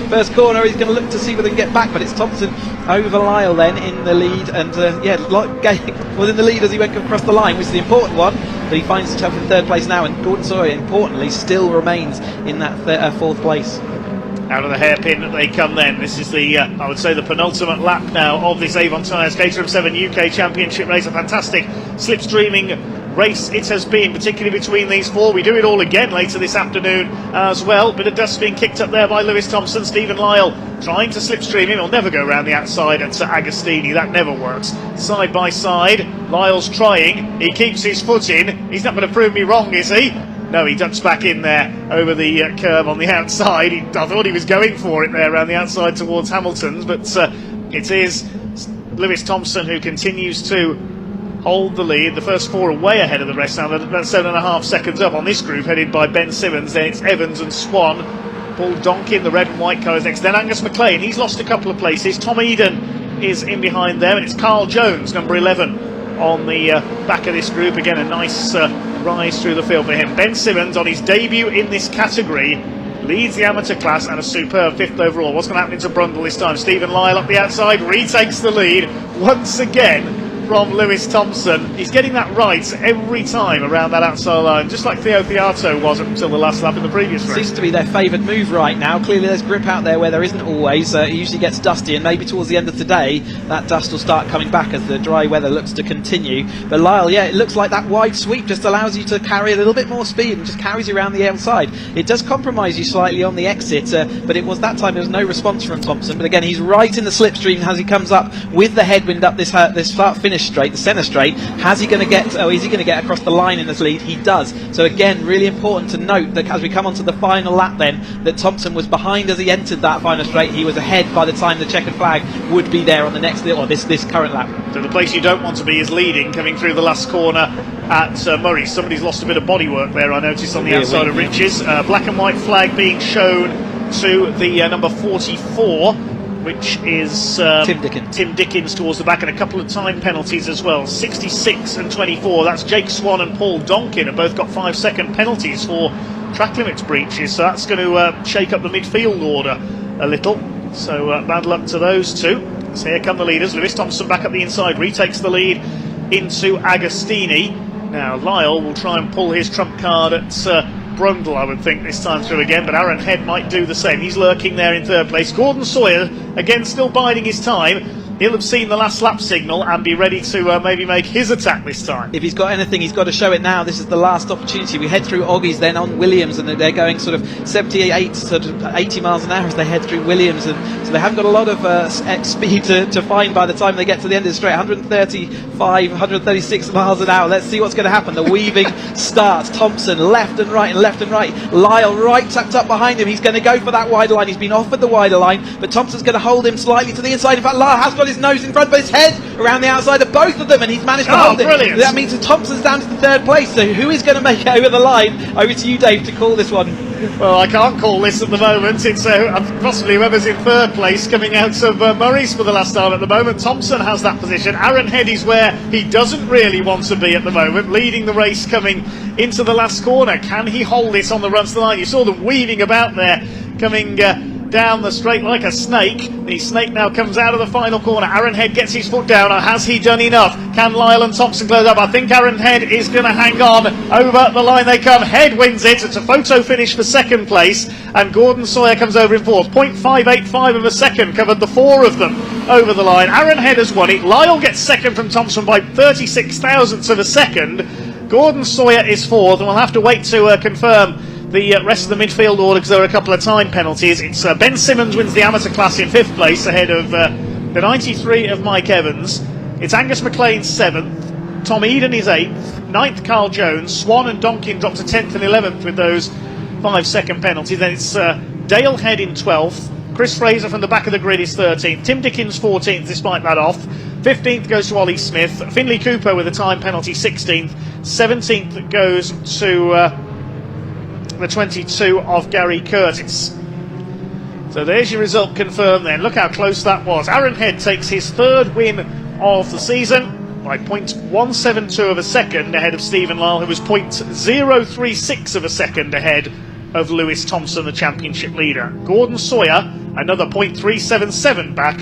first corner, he's going to look to see whether he can get back, but it's Thompson over Lyle then in the lead, and within the lead as he went across the line, which is the important one. But he finds himself in 3rd place now, and Gordon Sawyer importantly still remains in that 4th place. Out of the hairpin they come then. This is the, I would say, the penultimate lap now of this Avon Tyres Caterham 7 UK Championship race. A fantastic slipstreaming race it has been, particularly between these 4. We do it all again later this afternoon as well. Bit of dust being kicked up there by Lewis Thompson. Stephen Lyle trying to slipstream him. He'll never go around the outside at Agostini. That never works. Side by side, Lyle's trying. He keeps his foot in. He's not going to prove me wrong, is he? No, he ducks back in there over the curve on the outside. I thought he was going for it there around the outside towards Hamilton's, but it is Lewis Thompson who continues to hold the lead. The first 4 are way ahead of the rest now. That's 7.5 seconds up on this group, headed by Ben Simmons. Then it's Evans and Swan. Paul Donkin, the red and white colours next. Then Angus McLean, he's lost a couple of places. Tom Eden is in behind there, and it's Carl Jones, number 11, on the back of this group. Again, a nice rise through the field for him. Ben Simmons, on his debut in this category, leads the amateur class and a superb 5th overall. What's going to happen into Brundle this time? Stephen Lyle up the outside, retakes the lead once again from Lewis Thompson. He's getting that right every time around that outside line, just like Theo Theato was up until the last lap in the previous race. Seems to be their favoured move right now. Clearly there's grip out there where there isn't always. It usually gets dusty, and maybe towards the end of today that dust will start coming back as the dry weather looks to continue. But Lyle, yeah, it looks like that wide sweep just allows you to carry a little bit more speed and just carries you around the outside. It does compromise you slightly on the exit, but it was that time there was no response from Thompson. But again, he's right in the slipstream as he comes up with the headwind up this start-finish finish straight, the centre straight. Is he going to get across the line in this lead? He does. So again, really important to note that as we come onto the final lap then, that Thompson was behind as he entered that final straight. He was ahead by the time the checkered flag would be there on the next, or this current lap. So the place you don't want to be is leading, coming through the last corner at Murray. Somebody's lost a bit of bodywork there, I noticed, on the outside of Riches. Black and white flag being shown to the number 44, which is Tim Dickens towards the back, and a couple of time penalties as well. 66 and 24, that's Jake Swan and Paul Donkin have both got 5-second penalties for track limits breaches, so that's going to shake up the midfield order a little. So bad luck to those two. So here come the leaders. Lewis Thompson back up the inside, retakes the lead into Agostini. Now Lyle will try and pull his trump card at Brundle, I would think, this time through again, but Aaron Head might do the same. He's lurking there in third place. Gordon Sawyer, again, still biding his time. He'll have seen the last lap signal and be ready to maybe make his attack this time. If he's got anything, he's got to show it now. This is the last opportunity. We head through Oggies, then on Williams, and they're going sort of 78, sort of 80 miles an hour as they head through Williams, and so they haven't got a lot of speed to find by the time they get to the end of the straight. 135, 136 miles an hour. Let's see what's going to happen. The weaving starts. Thompson left and right and left and right. Lyle right tucked up behind him. He's going to go for that wider line. He's been offered the wider line, but Thompson's going to hold him slightly to the inside. In fact, Lyle has got his nose in front, but his head around the outside of both of them, and he's managed to hold brilliant. it. That means that Thompson's down to the third place. So who is going to make it over the line? Over to you, Dave, to call this one. Well, I can't call this at the moment. It's possibly whoever's in third place coming out of Murray's for the last time at the moment. Thompson has that position. Aaron Head is where he doesn't really want to be at the moment, leading the race coming into the last corner. Can he hold this on the run to the line? You saw them weaving about there, coming down the straight like a snake. The snake now comes out of the final corner. Aaron Head gets his foot down. Has he done enough? Can Lyle and Thompson close up? I think Aaron Head is going to hang on. Over the line they come. Head wins it. It's a photo finish for second place, and Gordon Sawyer comes over in fourth. 0.585 of a second covered the four of them over the line. Aaron Head has won it. Lyle gets second from Thompson by 36 thousandths of a second. Gordon Sawyer is fourth, and we'll have to wait to confirm the rest of the midfield order because there are a couple of time penalties. It's Ben Simmons wins the amateur class in fifth place ahead of the 93 of Mike Evans. It's Angus McLean seventh, Tom Eden is eighth, ninth Carl Jones, Swan and Donkin drop to 10th and 11th with those 5-second penalties. Then it's Dale Head in 12th, Chris Fraser from the back of the grid is 13th, Tim Dickens 14th despite that off, 15th goes to Ollie Smith, Finley Cooper with a time penalty 16th, 17th goes to the 22 of Gary Curtis. So there's your result confirmed then. Look how close that was. Aaron Head takes his third win of the season by 0.172 of a second ahead of Stephen Lyle, who was 0.036 of a second ahead of Lewis Thompson, the championship leader. Gordon Sawyer, another 0.377 back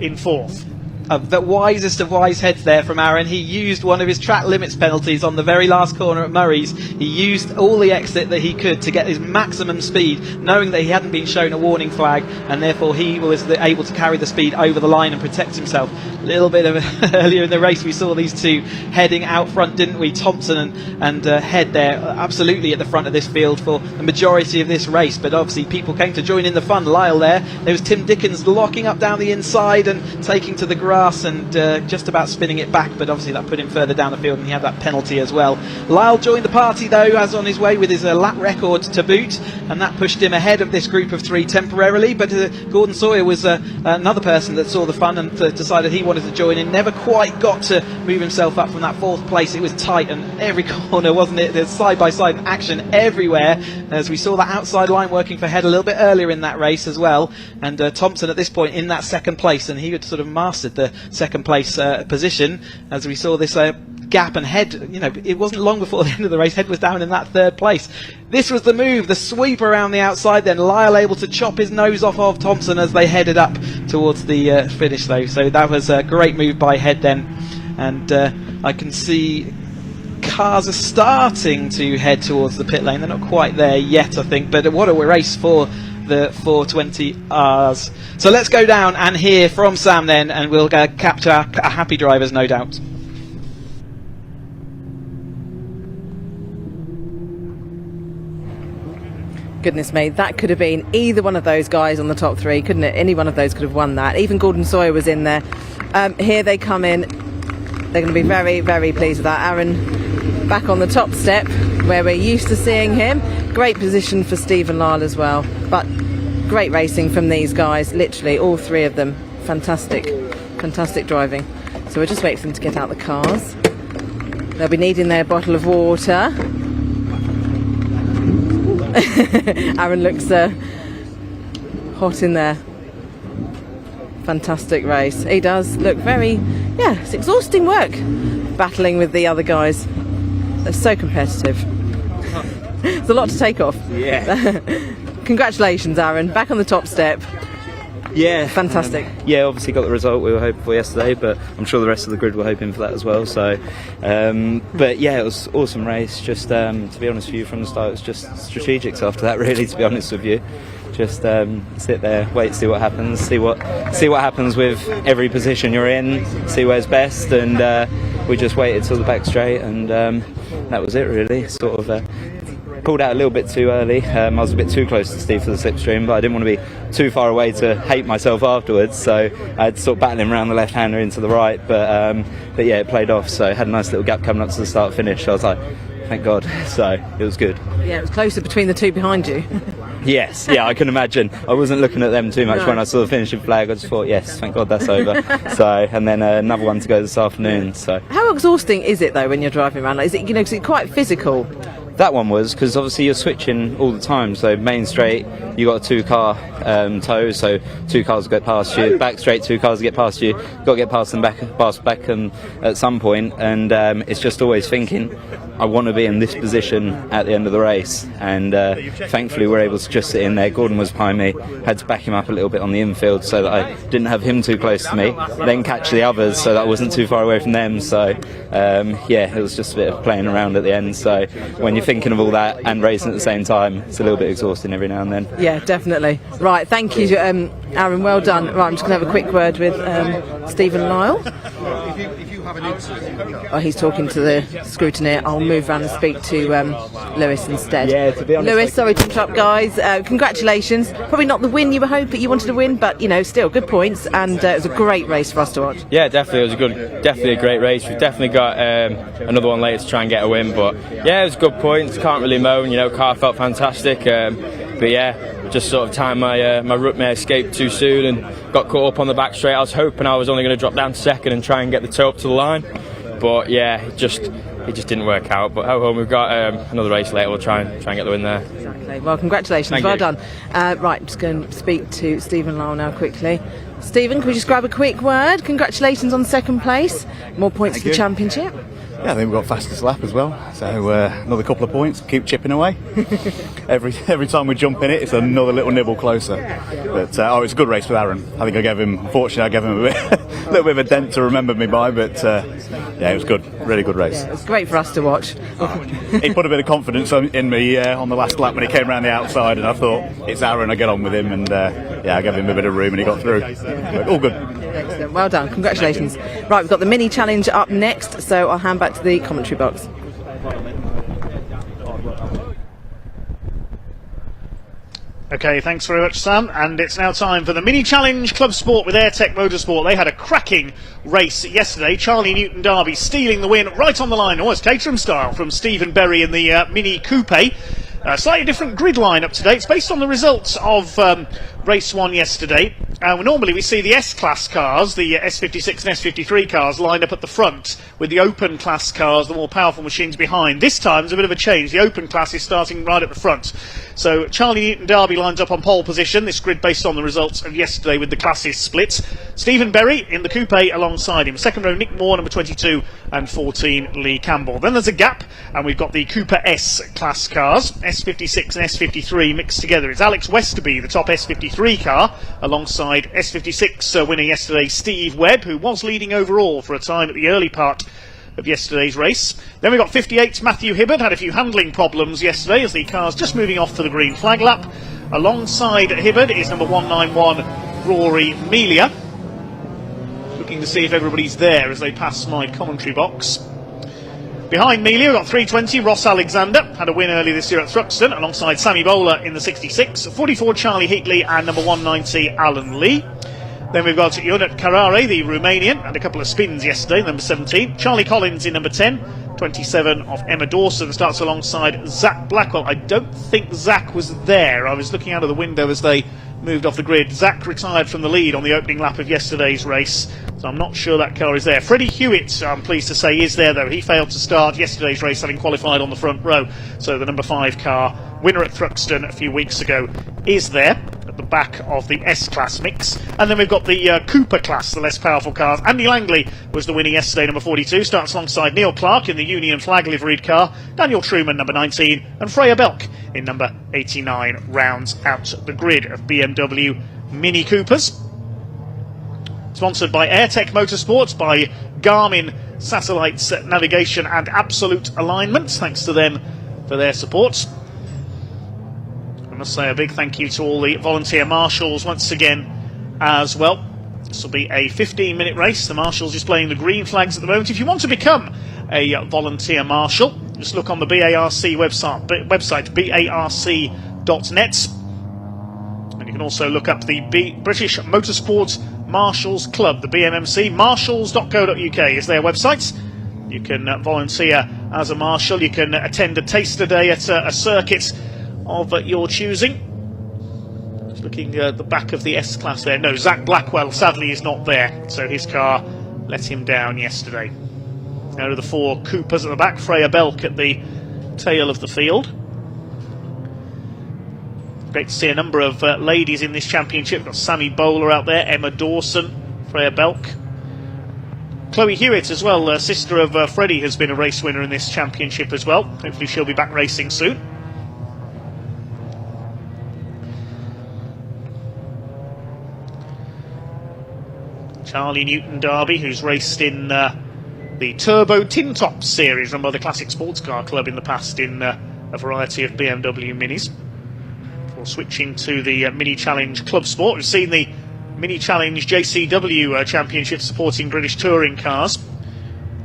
in fourth. The wisest of wise heads there from Aaron. He used one of his track limits penalties on the very last corner at Murray's. He used all the exit that he could to get his maximum speed, knowing that he hadn't been shown a warning flag, and therefore he was able to carry the speed over the line and protect himself. A little bit of earlier in the race we saw these two heading out front, didn't we? Thompson and Head there absolutely at the front of this field for the majority of this race, but obviously people came to join in the fun. Lyle there was Tim Dickens locking up down the inside and taking to the grass and just about spinning it back, but obviously that put him further down the field and he had that penalty as well. Lyle joined the party though, as on his way with his lap record to boot, and that pushed him ahead of this group of three temporarily, but Gordon Sawyer was another person that saw the fun and decided he wanted to join in. Never quite got to move himself up from that fourth place. It was tight and every corner, wasn't it? There's side by side action everywhere, as we saw that outside line working for Head a little bit earlier in that race as well, and Thompson at this point in that second place, and he had sort of mastered the second place position as we saw this gap, and Head, it wasn't long before the end of the race, Head was down in that third place. This was the move, the sweep around the outside, then Lyle able to chop his nose off of Thompson as they headed up towards the finish though, so that was a great move by Head then, and I can see cars are starting to head towards the pit lane. They're not quite there yet, I think, but what a race for the 420Rs. So let's go down and hear from Sam then, and we'll capture our happy drivers, no doubt. Goodness me, that could have been either one of those guys on the top three, couldn't it? Any one of those could have won that. Even Gordon Sawyer was in there. Here they come in. they're going to be very, very pleased with that. Aaron back on the top step where we're used to seeing him. Great position for Stephen Lyle as well, but great racing from these guys, literally all three of them. Fantastic driving. So we'll just wait for them to get out the cars. They'll be needing their bottle of water. Aaron looks hot in there. Fantastic race. He does look very, it's exhausting work battling with the other guys. They're so competitive. There's a lot to take off. Yeah. Congratulations, Aaron. Back on the top step. Yeah. Fantastic. Obviously got the result we were hoping for yesterday, but I'm sure the rest of the grid were hoping for that as well. So, but yeah, it was an awesome race. Just to be honest with you, from the start, it was just strategics after that, really, to be honest with you. Just sit there, wait, see what happens, see what happens with every position you're in, see where's best, and we just waited till the back straight, and that was it really. Sort of pulled out a little bit too early. I was a bit too close to Steve for the slipstream, but I didn't want to be too far away to hate myself afterwards, so I had to sort of battle him around the left-hander into the right, but yeah, it played off, so I had a nice little gap coming up to the start-finish. I was like, thank God, so it was good. Yeah, it was closer between the two behind you. Yes, yeah, I can imagine. I wasn't looking at them too much when I saw the finishing flag. I just thought, yes, thank God that's over. So, and then another one to go this afternoon. So, how exhausting is it though when you're driving around? Is it, because it's quite physical? That one was, because obviously you're switching all the time. So main straight, you got a two-car tow, so two cars get past you. Back straight, two cars get past you. Got to get past them back at some point, and it's just always thinking, I want to be in this position at the end of the race, and thankfully we're able to just sit in there. Gordon was behind me, had to back him up a little bit on the infield so that I didn't have him too close to me, then catch the others so that I wasn't too far away from them. So yeah, it was just a bit of playing around at the end. So when you're thinking of all that and racing at the same time, it's a little bit exhausting every now and then. Yeah, definitely. Right, thank you, Aaron, well done. Right, I'm just going to have a quick word with Stephen Lyle. Oh, he's talking to the scrutineer. I'll move around and speak to Lewis instead. Yeah, to be honest, Lewis, sorry to interrupt, guys. Congratulations. Probably not the win you were hoping you wanted to win, but still good points, and it was a great race for us to watch. Yeah, definitely. It was definitely a great race. We've definitely got another one later to try and get a win, but yeah, it was good points. Can't really moan. Car felt fantastic, but yeah, just sort of timed my route may escape too soon and got caught up on the back straight. I was hoping I was only going to drop down to second and try and get the toe up to the line, but yeah, it just didn't work out. But we've got another race later. We'll try and get the win there. Exactly. Well, congratulations. Thank well you. done. Right, I'm just going to speak to Stephen Lyle now quickly. Stephen, can we just grab a quick word? Congratulations on second place. More points for the championship. Yeah, I think we've got fastest lap as well, so another couple of points, keep chipping away. every time we jump in it's another little nibble closer. But it's a good race with Aaron. I think unfortunately I gave him a little bit of a dent to remember me by, but yeah, it was good, really good race. Yeah, it was great for us to watch. He put a bit of confidence in me on the last lap when he came around the outside, and I thought, it's Aaron, I get on with him, and yeah, I gave him a bit of room and he got through. But all good. Excellent, well done, congratulations. Right, we've got the mini challenge up next, so I'll hand back to the commentary box. Okay, thanks very much, Sam. And it's now time for the mini challenge Club Sport with Airtech Motorsport. They had a cracking race yesterday. Charlie Newton Derby stealing the win right on the line, almost Caterham style, from Stephen Berry in the Mini Coupe. Slightly different grid line up today. It's based on the results of race 1 yesterday. Normally we see the S-Class cars, the S56 and S53 cars, lined up at the front with the open class cars, the more powerful machines behind. This time there's a bit of a change. The open class is starting right at the front. So Charlie Newton Derby lines up on pole position. This grid based on the results of yesterday with the classes split. Stephen Berry in the coupe alongside him. Second row, Nick Moore, number 22, and 14, Lee Campbell. Then there's a gap, and we've got the Cooper S-Class cars, S56 and S53 mixed together. It's Alex Westerby, the top S53 car, alongside S56 winner yesterday, Steve Webb, who was leading overall for a time at the early part of yesterday's race. Then we got 58 Matthew Hibbard, had a few handling problems yesterday as the car's just moving off to the green flag lap. Alongside Hibbard is number 191 Rory Melia. Looking to see if everybody's there as they pass my commentary box. Behind Melia we've got 320 Ross Alexander, had a win earlier this year at Thruxton alongside Sammy Bowler in the 66, 44 Charlie Heatley and number 190 Alan Lee. Then we've got Ionut Carrare, the Romanian, and a couple of spins yesterday, number 17. Charlie Collins in number 10. 27 of Emma Dawson starts alongside Zach Blackwell. I don't think Zach was there. I was looking out of the window as they moved off the grid. Zach retired from the lead on the opening lap of yesterday's race, so I'm not sure that car is there. Freddie Hewitt, I'm pleased to say, is there though. He failed to start yesterday's race, having qualified on the front row. So the number 5 car, winner at Thruxton a few weeks ago, is there at the back of the S-Class mix. And then we've got the Cooper class, the less powerful cars. Andy Langley was the winner yesterday, number 42, starts alongside Neil Clark in the Union flag liveried car. Daniel Truman, number 19, and Freya Belk in number 89 rounds out the grid of BMW Mini Coopers. Sponsored by AirTech Motorsport, by Garmin Satellites Navigation and Absolute Alignment. Thanks to them for their support. I must say a big thank you to all the volunteer marshals once again as well. This will be a 15-minute race. The marshals displaying the green flags at the moment. If you want to become a volunteer marshal, just look on the BARC website barc.net. And you can also look up the British Motorsport Marshals Club, the BMMC. Marshals.co.uk is their website. You can volunteer as a marshal. You can attend a taster day at a circuit of your choosing. Just looking at the back of the S-Class there. No, Zach Blackwell sadly is not there, so his car let him down yesterday. Out of the 4 Coopers at the back, Freya Belk at the tail of the field. Great to see a number of ladies in this championship. We've got Sammy Bowler out there, Emma Dawson, Freya Belk. Chloe Hewitt as well, sister of Freddie, has been a race winner in this championship as well. Hopefully she'll be back racing soon. Charlie Newton Derby, who's raced in the Turbo Tin Top series run by the Classic Sports Car Club in the past in a variety of BMW Minis. Before switching to the Mini Challenge Club Sport, we've seen the Mini Challenge JCW Championship supporting British touring cars.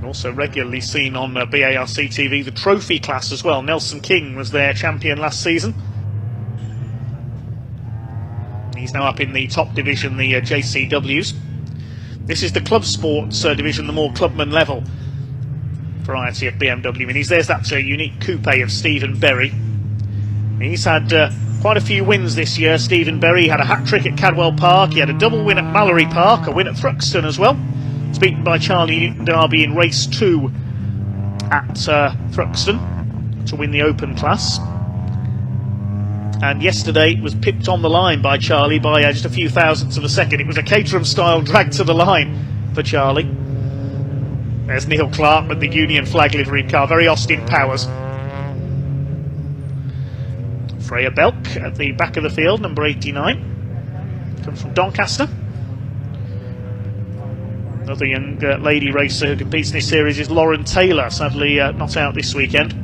Also regularly seen on BARC TV, the trophy class as well. Nelson King was their champion last season. He's now up in the top division, the JCWs. This is the Club Sports division, the more clubman level variety of BMW Minis. There's that unique coupe of Stephen Berry. He's had quite a few wins this year. Stephen Berry had a hat-trick at Cadwell Park. He had a double win at Mallory Park, a win at Thruxton as well. He's beaten by Charlie Newton Derby in race 2 at Thruxton to win the open class. And yesterday was pipped on the line by Charlie by just a few thousandths of a second. It was a Caterham style drag to the line for Charlie. There's Neil Clark with the Union flag livery car, very Austin Powers. Freya Belk at the back of the field, number 89. Comes from Doncaster. Another young lady racer who competes in this series is Lauren Taylor, sadly not out this weekend.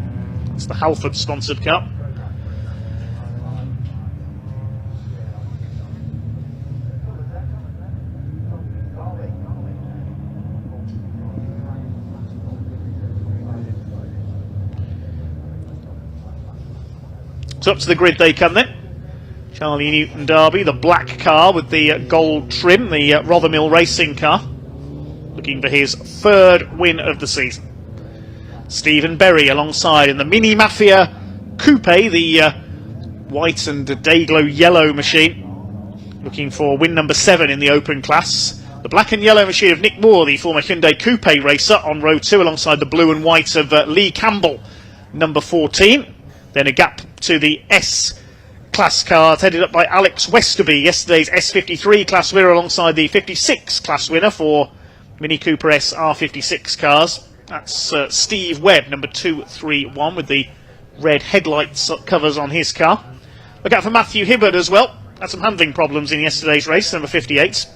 It's the Halford sponsored cup. So up to the grid they come then. Charlie Newton Derby, the black car with the gold trim, the Rothermill Racing car, looking for his 3rd win of the season. Stephen Berry alongside in the Mini Mafia Coupe, the white and day-glow yellow machine, looking for win number 7 in the open class. The black and yellow machine of Nick Moore, the former Hyundai Coupe racer, on row 2 alongside the blue and white of Lee Campbell, number 14. Then a gap to the S-Class cars, headed up by Alex Westerby, yesterday's S53 class winner alongside the 56 class winner for Mini Cooper S R56 cars. That's Steve Webb, number 231, with the red headlights covers on his car. Look out for Matthew Hibbard as well. Had some handling problems in yesterday's race, number 58.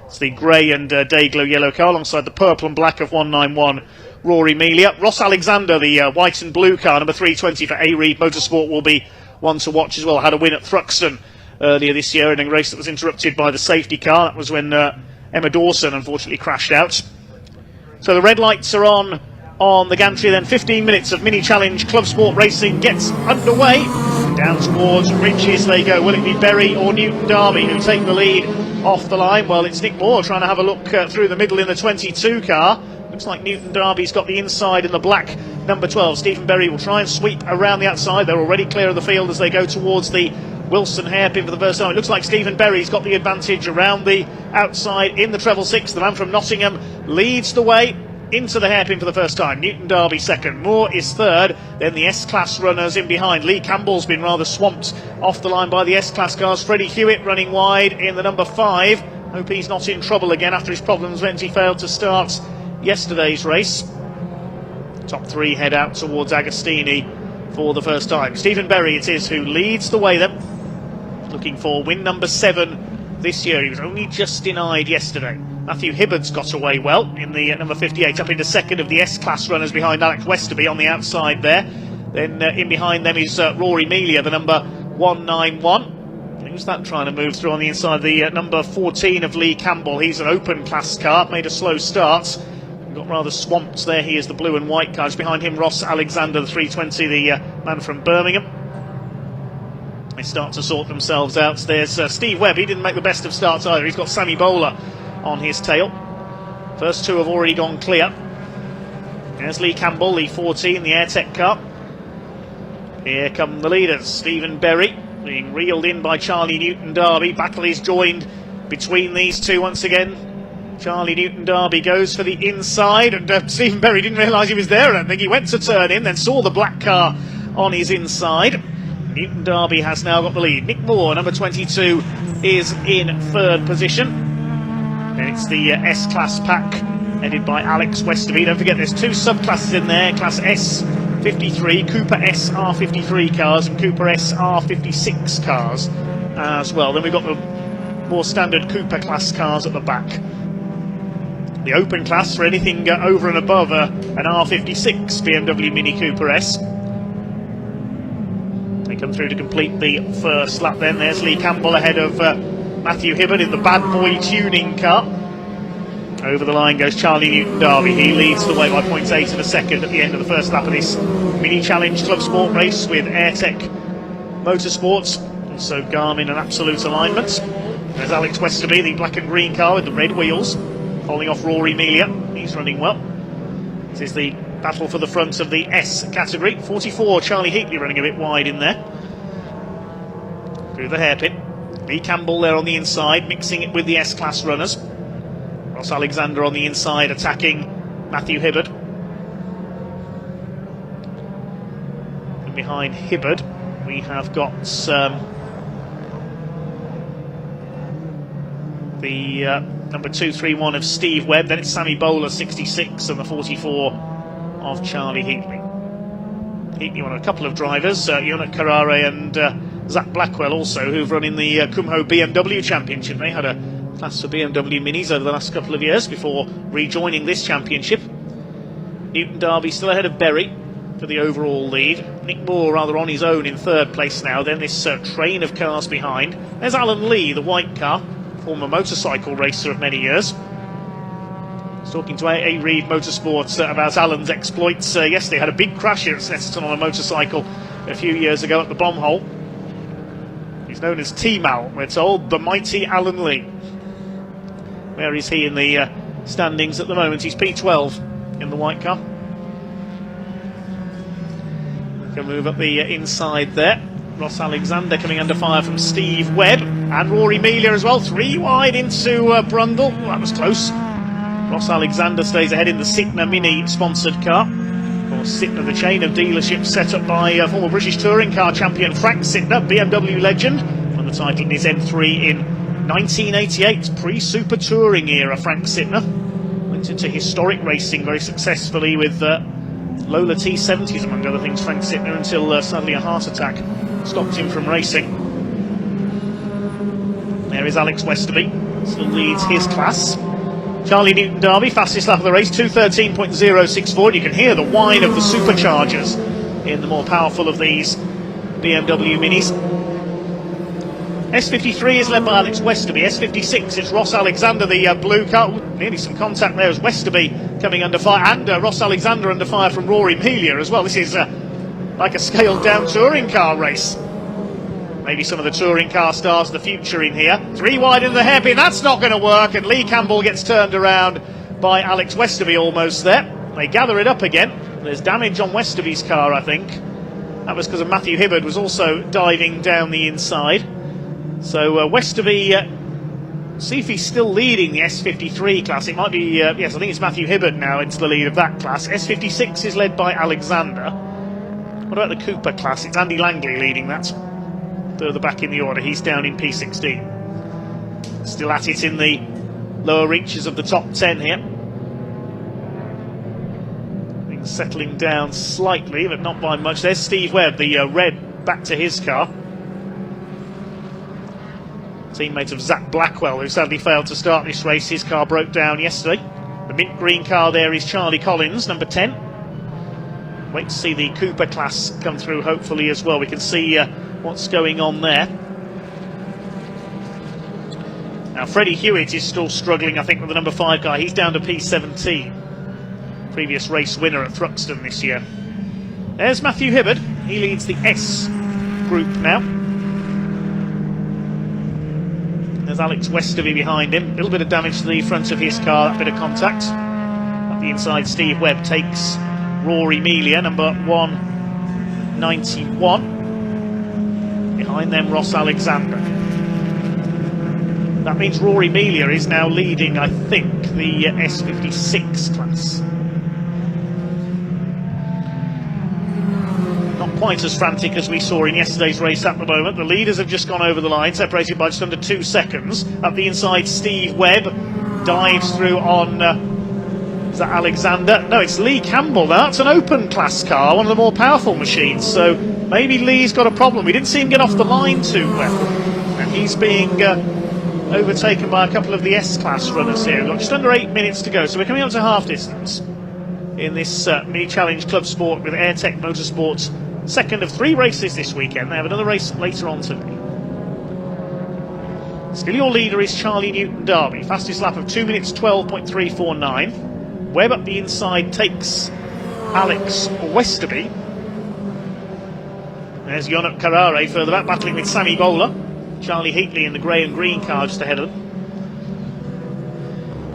It's the grey and day-glow yellow car alongside the purple and black of 191. Rory Melia. Ross Alexander, the white and blue car, number 320 for A-Reed Motorsport, will be one to watch as well. Had a win at Thruxton earlier this year in a race that was interrupted by the safety car. That was when Emma Dawson unfortunately crashed out. So the red lights are on the gantry then. 15 minutes of Mini Challenge Club Sport racing gets underway. Down towards Ridges they go. Will it be Berry or Newton Derby who take the lead off the line? Well, it's Nick Moore trying to have a look through the middle in the 22 car. Looks like Newton Derby's got the inside in the black number 12. Stephen Berry will try and sweep around the outside. They're already clear of the field as they go towards the Wilson hairpin for the first time. It looks like Stephen Berry's got the advantage around the outside in the treble six. The man from Nottingham leads the way into the hairpin for the first time. Newton Derby second, Moore is third, then the S-Class runners in behind. Lee Campbell's been rather swamped off the line by the S-Class cars. Freddie Hewitt running wide in the number 5. Hope he's not in trouble again after his problems when he failed to start yesterday's race. Top 3 head out towards Agostini for the first time. Stephen Berry it is who leads the way then, looking for win number 7 this year. He was only just denied yesterday. Matthew Hibbard's got away well in the number 58, up into second of the S-Class runners behind Alex Westerby on the outside there. Then in behind them is Rory Melia, the number 191. Who's that trying to move through on the inside? The number 14 of Lee Campbell. He's an open class car, made a slow start. Got rather swamped there. He is the blue and white car. Just behind him, Ross Alexander, the 320, the man from Birmingham. They start to sort themselves out. There's Steve Webb. He didn't make the best of starts either. He's got Sammy Bowler on his tail. First 2 have already gone clear. There's Lee Campbell, the 14, the Airtech car. Here come the leaders. Stephen Berry being reeled in by Charlie Newton Derby. Battle is joined between these two once again. Charlie Newton Derby goes for the inside, and Stephen Berry didn't realise he was there. I don't think he went to turn in, then saw the black car on his inside. Newton Derby has now got the lead. Nick Moore, number 22, is in third position. And it's the S-Class pack headed by Alex Westerby. Don't forget there's 2 subclasses in there, Class S53, Cooper SR53 cars and Cooper SR56 cars as well. Then we've got the more standard Cooper class cars at the back. The open class for anything over and above an R56 BMW Mini Cooper S. They come through to complete the first lap then. There's Lee Campbell ahead of Matthew Hibbard in the Bad Boy tuning car. Over the line goes Charlie Newton Derby. He leads the way by 0.8 of a second at the end of the first lap of this Mini Challenge Club Sport race with Airtech Motorsports, also Garmin and Absolute Alignment. There's Alex Westerby, the black and green car with the red wheels, holding off Rory Melia. He's running well. This is the battle for the front of the S category. 44, Charlie Heatley running a bit wide in there. Through the hairpin. Lee Campbell there on the inside, mixing it with the S-Class runners. Ross Alexander on the inside, attacking Matthew Hibbard. And behind Hibbard, we have got the number 231 of Steve Webb. Then it's Sammy Bowler, 66, and the 44 of Charlie Heatley. Heatley on a couple of drivers, Yonat Carrare and Zach Blackwell also, who've run in the Kumho BMW Championship. They had a class for BMW Minis over the last couple of years before rejoining this championship. Newton Derby still ahead of Berry for the overall lead. Nick Moore rather on his own in third place now. Then this train of cars behind. There's Alan Lee, the white car, former motorcycle racer of many years. I was talking to A. Reed Motorsports about Alan's exploits yesterday. Had a big crash here at Snetterton on a motorcycle a few years ago at the bomb hole. He's known as T-Mal, we're told, the mighty Alan Lee. Where is he in the standings at the moment? He's P12 in the white car. We can move up the inside there. Ross Alexander coming under fire from Steve Webb and Rory Melia as well. 3 wide into Brundle. Well, that was close. Ross Alexander stays ahead in the Sitner Mini sponsored car. Of course, Sitner, the chain of dealerships set up by former British touring car champion Frank Sitner, BMW legend, won the title in his M3 in 1988, pre-Super Touring era. Frank Sitner went into historic racing very successfully with Lola T70s, among other things, Frank Sitner, until suddenly a heart attack stopped him from racing. There is Alex Westerby, still leads his class. Charlie Newton Derby, fastest lap of the race, 2:13.064. You can hear the whine of the superchargers in the more powerful of these BMW Minis. S53 is led by Alex Westerby. S56, it's Ross Alexander, the blue car. Ooh, nearly some contact there as Westerby coming under fire, and Ross Alexander under fire from Rory Melia as well. This is like a scaled down touring car race. Maybe some of the touring car stars of the future in here. 3 wide into the hairpin, that's not going to work, and Lee Campbell gets turned around by Alex Westerby almost there. They gather it up again. There's damage on Westerby's car, I think. That was because Matthew Hibbard was also diving down the inside. So Westerby, see if he's still leading the S53 class. It might be, yes, I think it's Matthew Hibbard now into the lead of that class. S56 is led by Alexander. What about the Cooper class? It's Andy Langley leading that. Further back in the order, he's down in P16. Still at it in the lower reaches of the top 10 here. Things settling down slightly, but not by much. There's Steve Webb, the red, back to his car. Teammate of Zach Blackwell, who sadly failed to start this race. His car broke down yesterday. The mint green car there is Charlie Collins, number 10. Wait to see the Cooper class come through, hopefully, as well. We can see what's going on there. Now, Freddie Hewitt is still struggling, I think, with the number 5 car. He's down to P17. Previous race winner at Thruxton this year. There's Matthew Hibbard. He leads the S group now. There's Alex Westerby behind him. A little bit of damage to the front of his car, that bit of contact. Up the inside, Steve Webb takes Rory Melia, number 191. Behind them, Ross Alexander. That means Rory Melia is now leading, I think, the S56 class. Not quite as frantic as we saw in yesterday's race at the moment. The leaders have just gone over the line, separated by just under 2 seconds. Up the inside, Steve Webb dives through on... is that Alexander? No, it's Lee Campbell. That's an open class car, one of the more powerful machines. So maybe Lee's got a problem. We didn't see him get off the line too well. And he's being overtaken by a couple of the S-Class runners here. We've got just under 8 minutes to go, so we're coming up to half distance in this mini challenge club sport with Airtech Motorsport's second of 3 races this weekend. They have another race later on today. Still your leader is Charlie Newton-Darby, fastest lap of 2 minutes 12.349. Webb up the inside takes Alex Westerby. There's Yonat Carrare further back, battling with Sammy Bowler. Charlie Heatley in the grey and green car just ahead of them.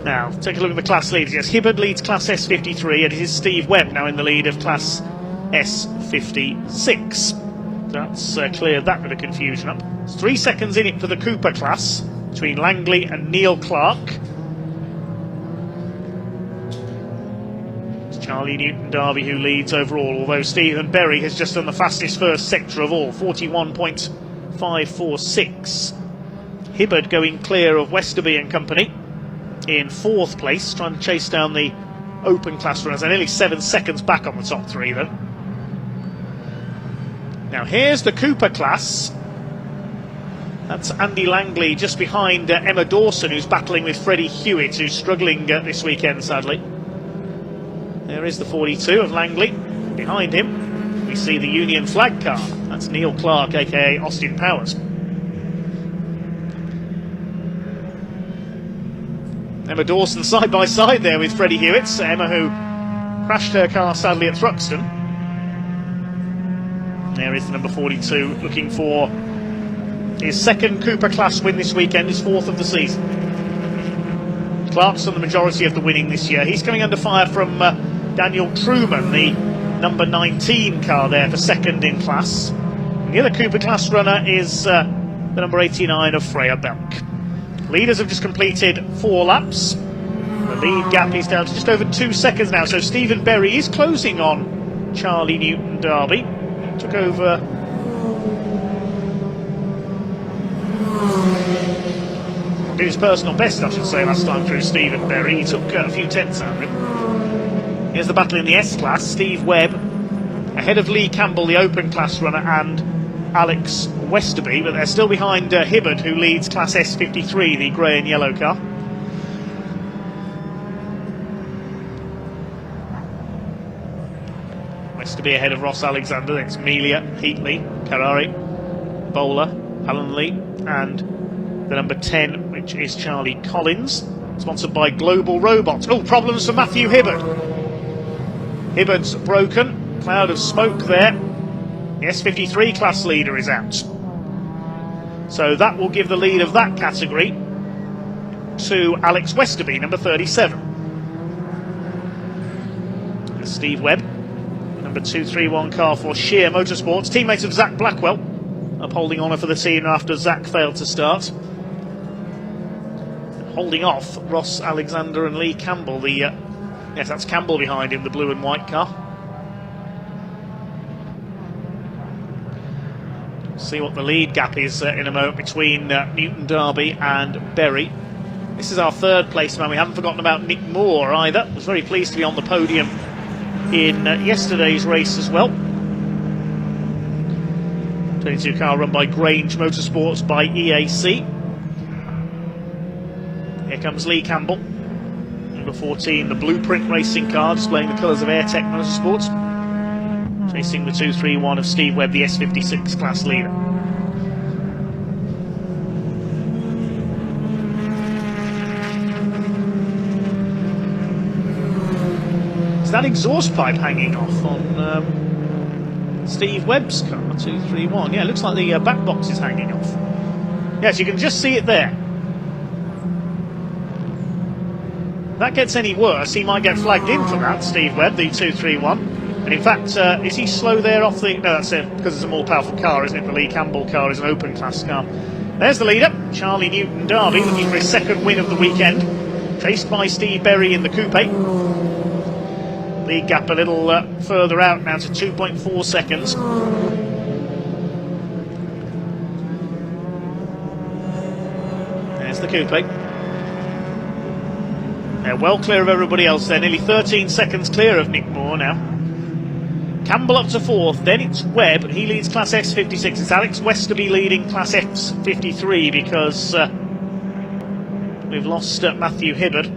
Now, take a look at the class leaders. Yes, Hibbard leads Class S53, and it is Steve Webb now in the lead of Class S56. That's cleared that bit of confusion up. It's 3 seconds in it for the Cooper class between Langley and Neil Clark. It's Charlie Newton-Darby who leads overall, although Stephen Berry has just done the fastest first sector of all, 41.546. Hibbard going clear of Westerby and company in 4th place, trying to chase down the open class runners. They're nearly 7 seconds back on the top 3 though. Now here's the Cooper class. That's Andy Langley just behind Emma Dawson, who's battling with Freddie Hewitt, who's struggling this weekend sadly. There is the 42 of Langley. Behind him we see the Union flag car. That's Neil Clark, aka Austin Powers. Emma Dawson side by side there with Freddie Hewitt. Emma, who crashed her car sadly at Thruxton. There is the number 42 looking for his second Cooper class win this weekend, his 4th of the season. Clark's done the majority of the winning this year. He's coming under fire from Daniel Truman, the number 19 car there for second in class. And the other Cooper class runner is the number 89 of Freya Belk. Leaders have just completed 4 laps. The lead gap is down to just over 2 seconds now, so Stephen Berry is closing on Charlie Newton-Darby. Took over did his personal best, I should say, last time through Stephen Berry. He took a few tenths out of him. Here's the battle in the S-Class. Steve Webb ahead of Lee Campbell, the open class runner, and Alex Westerby, but they're still behind Hibbard, who leads Class S53, the grey and yellow car. Westerby ahead of Ross Alexander. It's Melia, Heatley, Carrari, Bowler, Alan Lee, and the number 10, which is Charlie Collins, sponsored by Global Robots. Oh, problems for Matthew Hibbard. Hibbard's broken, cloud of smoke there. The S53 class leader is out. So that will give the lead of that category to Alex Westerby, number 37. And Steve Webb, number 231 car for Shear Motorsports, teammate of Zach Blackwell, upholding honour for the team after Zach failed to start. Holding off Ross Alexander and Lee Campbell. Yes, that's Campbell behind him, the blue and white car. See what the lead gap is in a moment between Newton Derby and Berry. This is our third place man. We haven't forgotten about Nick Moore either. Was very pleased to be on the podium in yesterday's race as well. 22 car run by Grange Motorsports by EAC. Here comes Lee Campbell, number 14, the Blueprint racing car displaying the colours of Airtech Motorsports, chasing the 231 of Steve Webb, the S56 class leader. Is that exhaust pipe hanging off on Steve Webb's car, 231? Yeah, it looks like the back box is hanging off. Yes, you can just see it there. If that gets any worse, he might get flagged in for that, Steve Webb, the 231. And in fact, is he slow there off the... No, that's it, because it's a more powerful car, isn't it? The Lee Campbell car is an open class car. There's the leader, Charlie Newton Derby, looking for his second win of the weekend. Chased by Steve Berry in the coupe. Lead gap a little further out now to 2.4 seconds. There's the coupe. They're well clear of everybody else. They're nearly 13 seconds clear of Nick Moore now. Campbell up to fourth, then it's Webb. He leads Class S56. It's Alex Westerby leading Class S53 because we've lost Matthew Hibbard.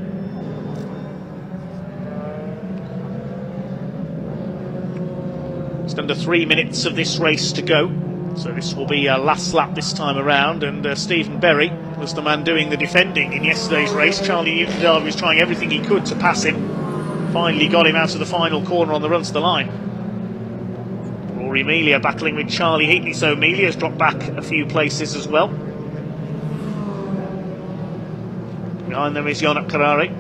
Just under 3 minutes of this race to go. So this will be last lap this time around, and Stephen Berry was the man doing the defending in yesterday's race. Charlie Newton Derby was trying everything he could to pass him. Finally got him out of the final corner on the run to the line. Rory Melia battling with Charlie Heatley, so Melia's dropped back a few places as well. Behind them is Yonat Karari.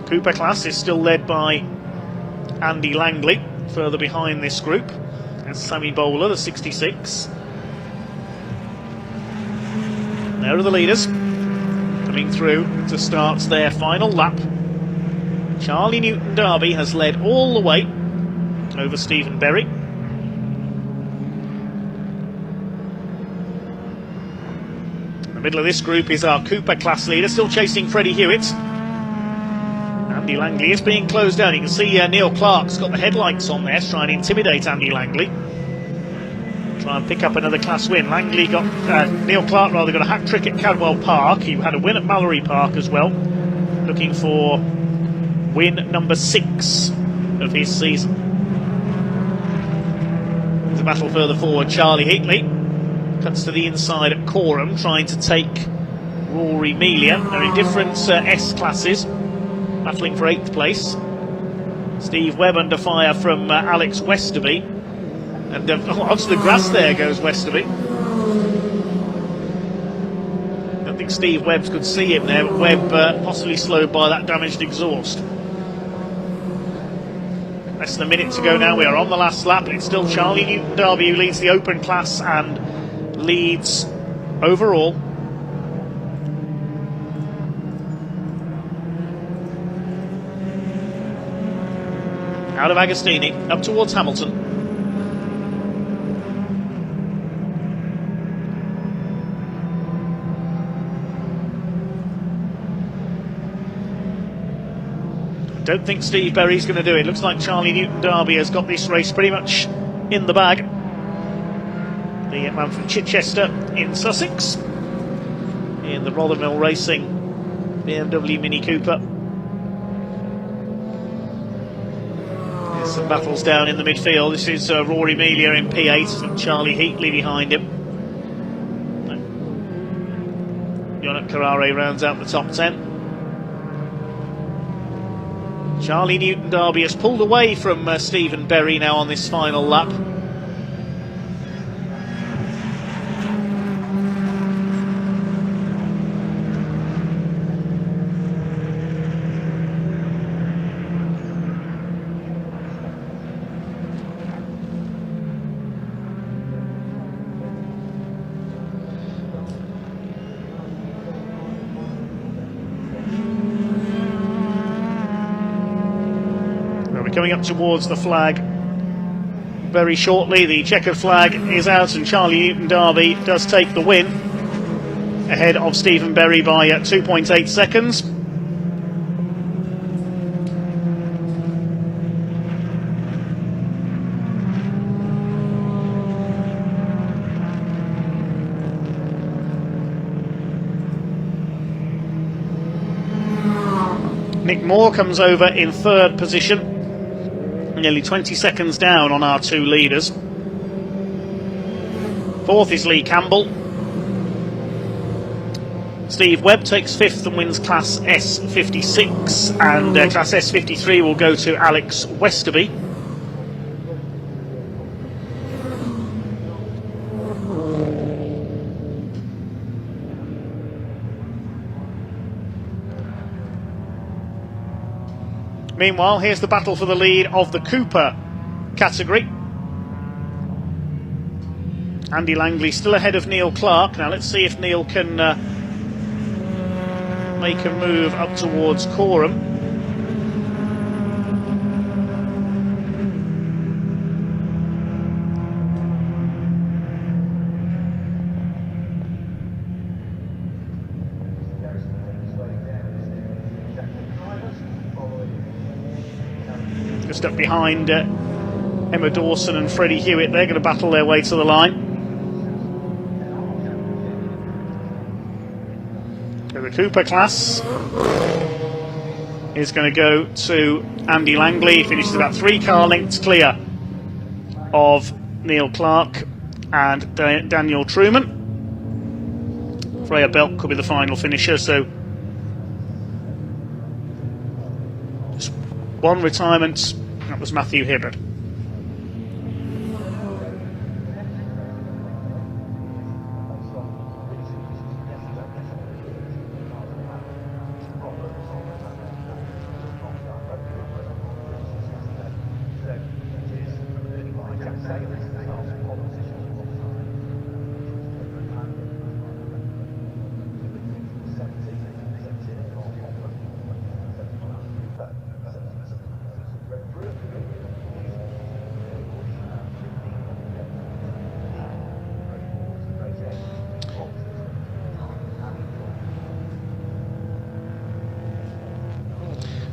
Cooper class is still led by Andy Langley. Further behind this group is Sammy Bowler, the 66. There are the leaders coming through to start their final lap. Charlie Newton Derby has led all the way over Stephen Berry. In the middle of this group is our Cooper class leader, still chasing Freddie Hewitt. Andy Langley is being closed down. You can see Neil Clark's got the headlights on there to try and intimidate Andy Langley. Try and pick up another class win. Neil Clark got a hat trick at Cadwell Park. He had a win at Mallory Park as well. Looking for win number 6 of his season. There's a battle further forward. Charlie Heatley cuts to the inside at Coram, trying to take Rory Melia. They're in different S classes, battling for 8th place. Steve Webb under fire from Alex Westerby. And onto the grass there goes Westerby. I don't think Steve Webbs could see him there, but Webb possibly slowed by that damaged exhaust. Less than a minute to go now. We are on the last lap. It's still Charlie Newton Derby who leads the open class and leads overall. Out of Agostini, up towards Hamilton. Don't think Steve Berry's going to do it. Looks like Charlie Newton Derby has got this race pretty much in the bag. The man from Chichester in Sussex, in the Rothermill Racing BMW Mini Cooper. There's some battles down in the midfield. This is Rory Melia in P8 and Charlie Heatley behind him. Yonat Karare rounds out the top 10. Charlie Newton-Darby has pulled away from Stephen Berry now on this final lap. Coming up towards the flag very shortly. The checkered flag is out and Charlie Newton-Darby does take the win ahead of Stephen Berry by 2.8 seconds. Nick Moore comes over in third position, nearly 20 seconds down on our two leaders. Fourth is Lee Campbell. Steve Webb takes fifth and wins Class S56, and Class S53 will go to Alex Westerby. Meanwhile, here's the battle for the lead of the Cooper category. Andy Langley still ahead of Neil Clark. Now let's see if Neil can make a move up towards Coram. Just up behind Emma Dawson and Freddie Hewitt. They're going to battle their way to the line. So the Cooper class is going to go to Andy Langley. He finishes about 3 car lengths clear of Neil Clark and Daniel Truman. Freya Belk could be the final finisher, so just one retirement. That was Matthew Hibbard.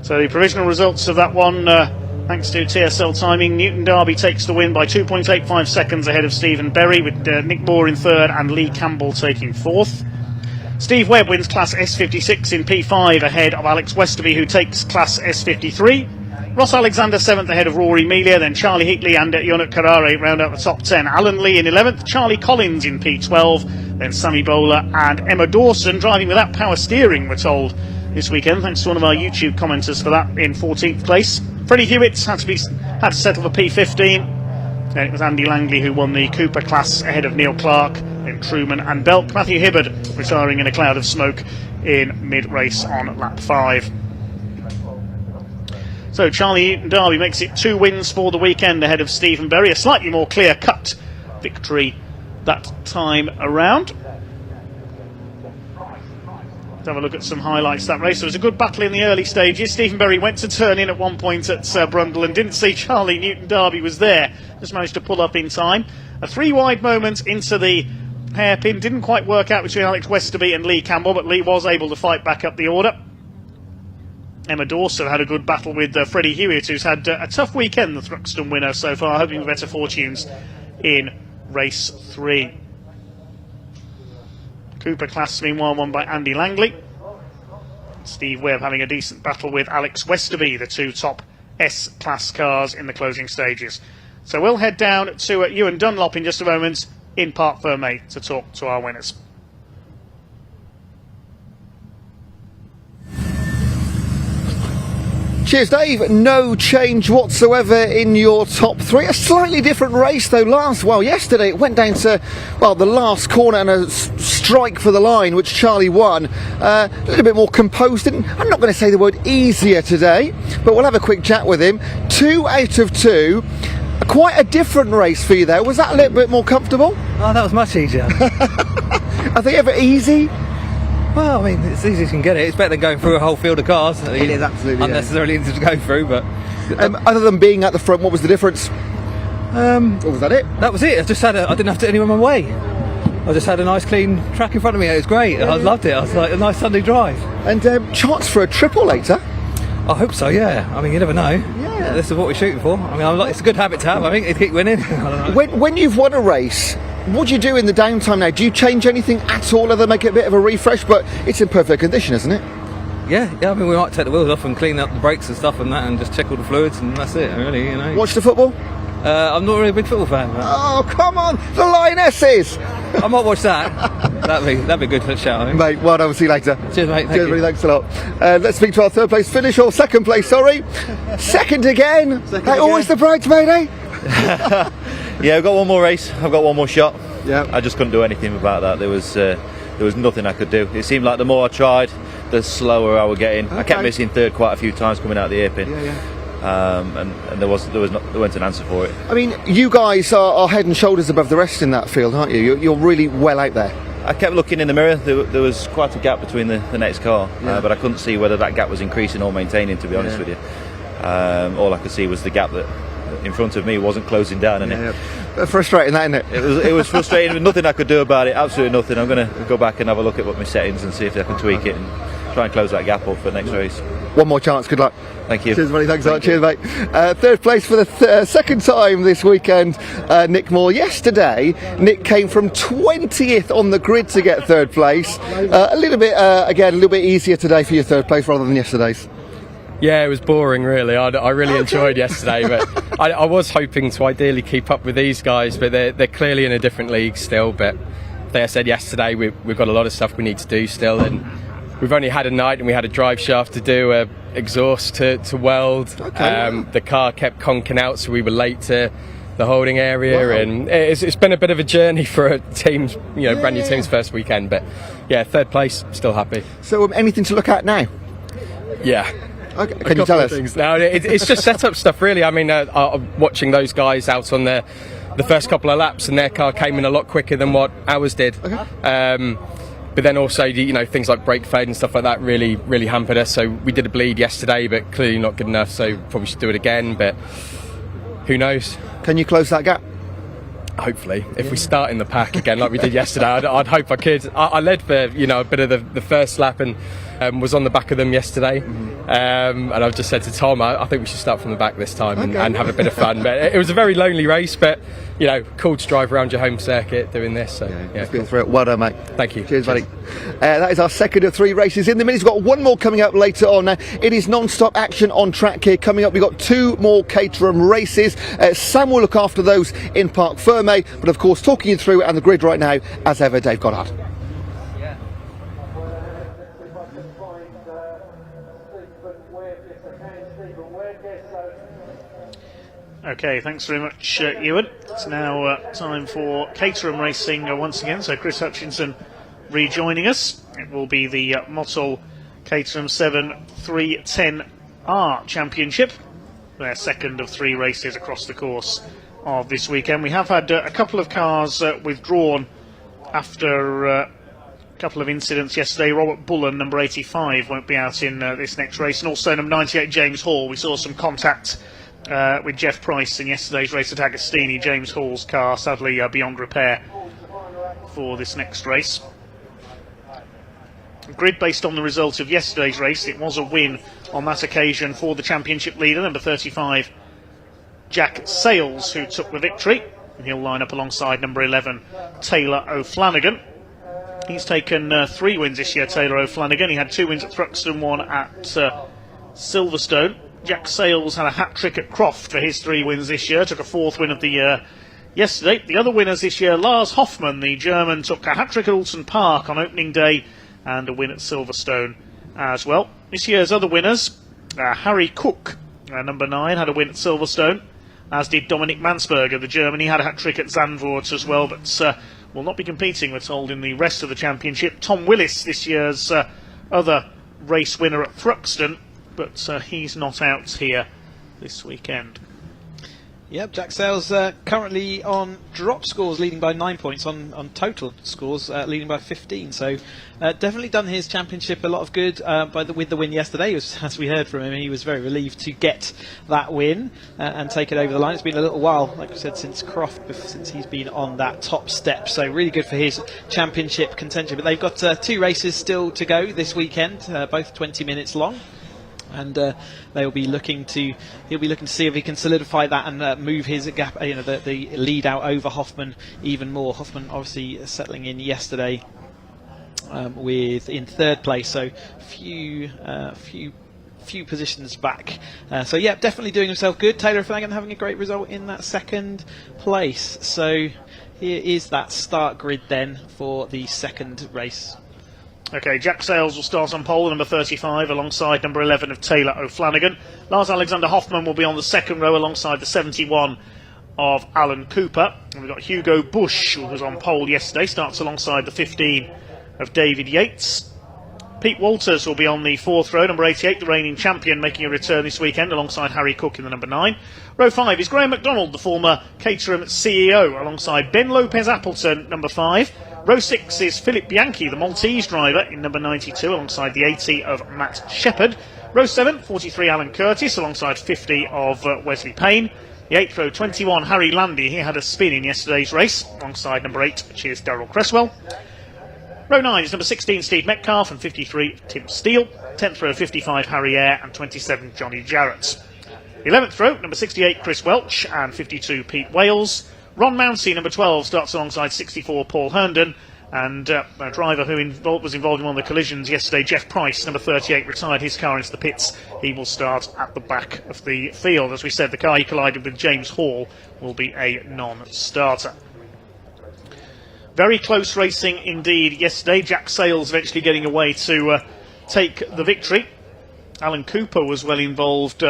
So the provisional results of that one, thanks to TSL timing, Newton-Darby takes the win by 2.85 seconds ahead of Stephen Berry, with Nick Moore in third and Lee Campbell taking fourth. Steve Webb wins Class S56 in P5 ahead of Alex Westerby, who takes Class S53. Ross Alexander 7th ahead of Rory Melia, then Charlie Heatley and Yonat Carrare round out the top 10. Alan Lee in 11th, Charlie Collins in P12, then Sammy Bowler and Emma Dawson driving without power steering, we're told, this weekend, thanks to one of our YouTube commenters for that, in 14th place. Freddie Hewitt had to settle for P15. Then it was Andy Langley who won the Cooper class ahead of Neil Clark, then Truman and Belk. Matthew Hibbard retiring in a cloud of smoke in mid-race on lap 5. So Charlie Newton-Darby makes it 2 wins for the weekend ahead of Stephen Berry, a slightly more clear-cut victory that time around. Let's have a look at some highlights of that race. There was a good battle in the early stages. Stephen Berry went to turn in at one point at Brundle and didn't see Charlie Newton-Darby was there. Just managed to pull up in time. A 3-wide moment into the hairpin. Didn't quite work out between Alex Westerby and Lee Campbell, but Lee was able to fight back up the order. Emma Dawson had a good battle with Freddie Hewitt, who's had a tough weekend, the Thruxton winner so far, hoping for better fortunes in race 3. Cooper class, meanwhile, won by Andy Langley. Steve Webb having a decent battle with Alex Westerby, the 2 top S-class cars in the closing stages. So we'll head down to Ewan Dunlop in just a moment in Parc Fermé to talk to our winners. Cheers, Dave. No change whatsoever in your top three. A slightly different race, though. Yesterday it went down to, the last corner and a strike for the line, which Charlie won. A little bit more composed. I'm not going to say the word easier today, but we'll have a quick chat with him. 2 out of 2. Quite a different race for you there. Was that a little bit more comfortable? Oh, that was much easier. Are they ever easy? Well, I mean, it's easy as you can get it. It's better than going through a whole field of cars. It is absolutely unnecessarily easy to go through. But other than being at the front, what was the difference? Was that it? That was it. I didn't have to anywhere on my way. I just had a nice clean track in front of me. It was great. I loved it. I was like a nice Sunday drive. And chance for a triple later? I hope so. Yeah. I mean, you never know. Yeah. This is what we're shooting for. I mean, it's a good habit to have. I think to keep winning. I don't know. When you've won a race, what do you do in the downtime now? Do you change anything at all, other than make it a bit of a refresh? But it's in perfect condition, isn't it? Yeah. I mean, we might take the wheels off and clean up the brakes and stuff and that, and just check all the fluids, and that's it. Really, you know. Watch the football? I'm not really a big football fan. Oh, come on, the Lionesses! I might watch that. That'd be good for a shout, I think. Mate, well done. We'll see you later. Cheers, mate. Cheers, buddy. Thanks a lot. Let's speak to our third place finish, or second place, sorry. Second again. Always the bridesmaid, eh? Yeah, I've got one more race. I've got one more shot. Yeah. I just couldn't do anything about that. There was nothing I could do. It seemed like the more I tried, the slower I was getting. Okay. I kept missing third quite a few times coming out of the hairpin. And there wasn't an answer for it. I mean, you guys are head and shoulders above the rest in that field, aren't you? You're really well out there. I kept looking in the mirror. There was quite a gap between the next car, but I couldn't see whether that gap was increasing or maintaining, to be honest with you. All I could see was the gap that in front of me wasn't closing down. Frustrating, that, isn't it? It was frustrating. There was nothing I could do about it. Absolutely nothing. I'm going to go back and have a look at what my settings and see if I can tweak it and try and close that gap up for the next race. One more chance. Good luck. Thank you. Cheers, buddy. Thanks a lot. Cheers, mate. Third place for the second time this weekend, Nick Moore. Yesterday, Nick came from 20th on the grid to get third place. A little bit easier today for your third place rather than yesterday's. Yeah, it was boring, really. I really enjoyed yesterday, but I was hoping to ideally keep up with these guys, but they're clearly in a different league still. But like I said yesterday, we've got a lot of stuff we need to do still, and we've only had a night, and we had a drive shaft to do, exhaust to weld. The car kept conking out, so we were late to the holding area, and it's been a bit of a journey for a team's, brand new team's first weekend. But yeah, third place, still happy. So anything to look at now? Yeah. Okay. Can you tell us? No, it's just setup stuff, really. I mean, watching those guys out on the first couple of laps, and their car came in a lot quicker than what ours did. But then also, things like brake fade and stuff like that really, really hampered us. So we did a bleed yesterday, but clearly not good enough. So probably should do it again. But who knows? Can you close that gap? Hopefully, if we start in the pack again like we did yesterday, I'd hope I could. I led for a bit of the first lap and was on the back of them yesterday. And I've just said to Tom, I think we should start from the back this time and have a bit of fun. But it was a very lonely race, but cool to drive around your home circuit doing this. So it's been through it. Well done, mate. Thank you. Cheers, buddy. That is our second of 3 races in the minute. We've got one more coming up later on. It is non-stop action on track here. Coming up, we've got 2 more Caterham races. Sam will look after those in Parc Ferme, but of course, talking you through it and the grid right now, as ever, Dave Goddard. Okay, thanks very much, Ewan. It's now time for Caterham racing once again. So Chris Hutchinson rejoining us. It will be the Mottl Caterham 7310R Championship. Their second of 3 races across the course of this weekend. We have had a couple of cars withdrawn after a couple of incidents yesterday. Robert Bullen, number 85, won't be out in this next race, and also number 98, James Hall. We saw some contact with Jeff Price in yesterday's race at Agostini. James Hall's car sadly beyond repair for this next race. Grid based on the result of yesterday's race. It was a win on that occasion for the championship leader, number 35, Jack Sales, who took the victory. And he'll line up alongside number 11, Taylor O'Flanagan. He's taken 3 wins this year, Taylor O'Flanagan. He had 2 wins at Thruxton, 1 at Silverstone. Jack Sales had a hat-trick at Croft for his 3 wins this year, took a 4th win of the year yesterday. The other winners this year, Lars Hoffmann, the German, took a hat-trick at Alton Park on opening day and a win at Silverstone as well. This year's other winners, Harry Cook, number 9, had a win at Silverstone, as did Dominic Mansberger, the German. He had a hat-trick at Zandvoort as well, but will not be competing, we're told, in the rest of the championship. Tom Willis, this year's other race winner at Thruxton, but he's not out here this weekend. Yep, Jack Sales currently on drop scores, leading by 9 points, on total scores leading by 15. So definitely done his championship a lot of good with the win yesterday. As we heard from him, he was very relieved to get that win and take it over the line. It's been a little while, like I said, since Croft, since he's been on that top step. So really good for his championship contention. But they've got 2 races still to go this weekend, both 20 minutes long. And he'll be looking to see if he can solidify that and move his gap, the lead out over Hoffman even more. Hoffman obviously settling in yesterday in 3rd place, so few positions back. So yeah, definitely doing himself good. Taylor Flanagan having a great result in that 2nd place. So here is that start grid then for the 2nd race. Okay, Jack Sales will start on pole, number 35, alongside number 11 of Taylor O'Flanagan. Lars Alexander Hoffman will be on the 2nd row alongside the 71 of Alan Cooper. And we've got Hugo Bush, who was on pole yesterday, starts alongside the 15 of David Yates. Pete Walters will be on the 4th row, number 88, the reigning champion, making a return this weekend alongside Harry Cook in the number 9. Row 5 is Graham MacDonald, the former Caterham CEO, alongside Ben Lopez Appleton, number 5. Row 6 is Philip Bianchi, the Maltese driver, in number 92, alongside the 80 of Matt Shepherd. Row 7, 43 Alan Curtis, alongside 50 of Wesley Payne. The 8th row, 21 Harry Landy, he had a spin in yesterday's race, alongside number 8, which is Darrell Cresswell. Row 9 is number 16 Steve Metcalf and 53 Tim Steele. 10th row, 55 Harry Eyre and 27 Johnny Jarrett. 11th row, number 68 Chris Welch and 52 Pete Wales. Ron Mounsey, number 12, starts alongside 64 Paul Herndon, and a driver who was involved in one of the collisions yesterday, Jeff Price, number 38, retired his car into the pits. He will start at the back of the field. As we said, the car he collided with, James Hall, will be a non-starter. Very close racing indeed yesterday. Jack Sales eventually getting away to take the victory. Alan Cooper was well involved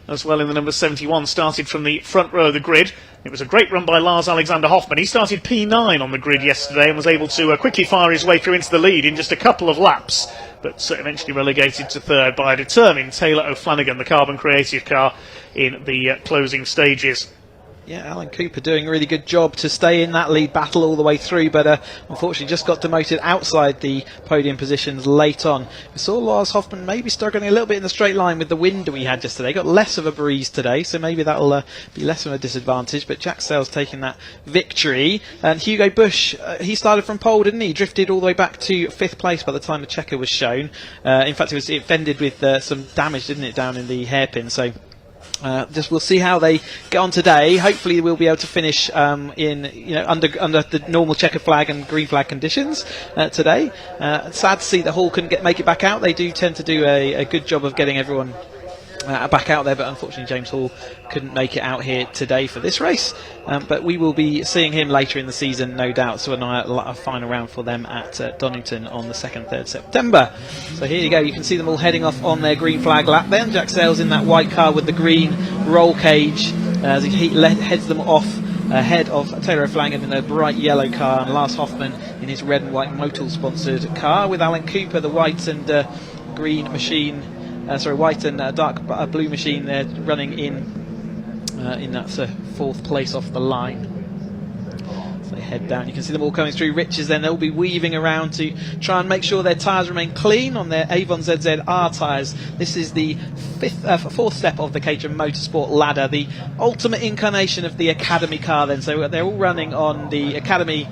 as well in the number 71, started from the front row of the grid. It was a great run by Lars Alexander Hoffman. He started P9 on the grid yesterday and was able to quickly fire his way through into the lead in just a couple of laps, but eventually relegated to 3rd by a determined Taylor O'Flanagan, the Carbon Creative car, in the closing stages. Yeah, Alan Cooper doing a really good job to stay in that lead battle all the way through, but unfortunately just got demoted outside the podium positions late on. We saw Lars Hoffman maybe struggling a little bit in the straight line with the wind we had yesterday. Got less of a breeze today, so maybe that'll be less of a disadvantage, but Jack Sales taking that victory. And Hugo Bush, he started from pole, didn't he? Drifted all the way back to 5th place by the time the checker was shown. In fact, it fended with some damage, didn't it, down in the hairpin, so we'll see how they get on today. Hopefully we'll be able to finish under the normal checkered flag and green flag conditions today. Sad to see that Hall couldn't make it back out. They do tend to do a good job of getting everyone back out there, but unfortunately James Hall couldn't make it out here today for this race, but we will be seeing him later in the season, no doubt. So a final round for them at Donington on the 2nd, 3rd September. So here you go, you can see them all heading off on their green flag lap then. Jack Sales in that white car with the green roll cage as he heads them off ahead of Taylor O'Flanagan in a bright yellow car, and Lars Hoffman in his red and white Motul sponsored car, with Alan Cooper, the white and green machine, white and dark blue machine there, running in that 4th place off the line. So they head down. You can see them all coming through Riches then. They'll be weaving around to try and make sure their tyres remain clean on their Avon ZZR tyres. This is the 4th step of the Caterham Motorsport ladder, the ultimate incarnation of the Academy car then. So they're all running on the Academy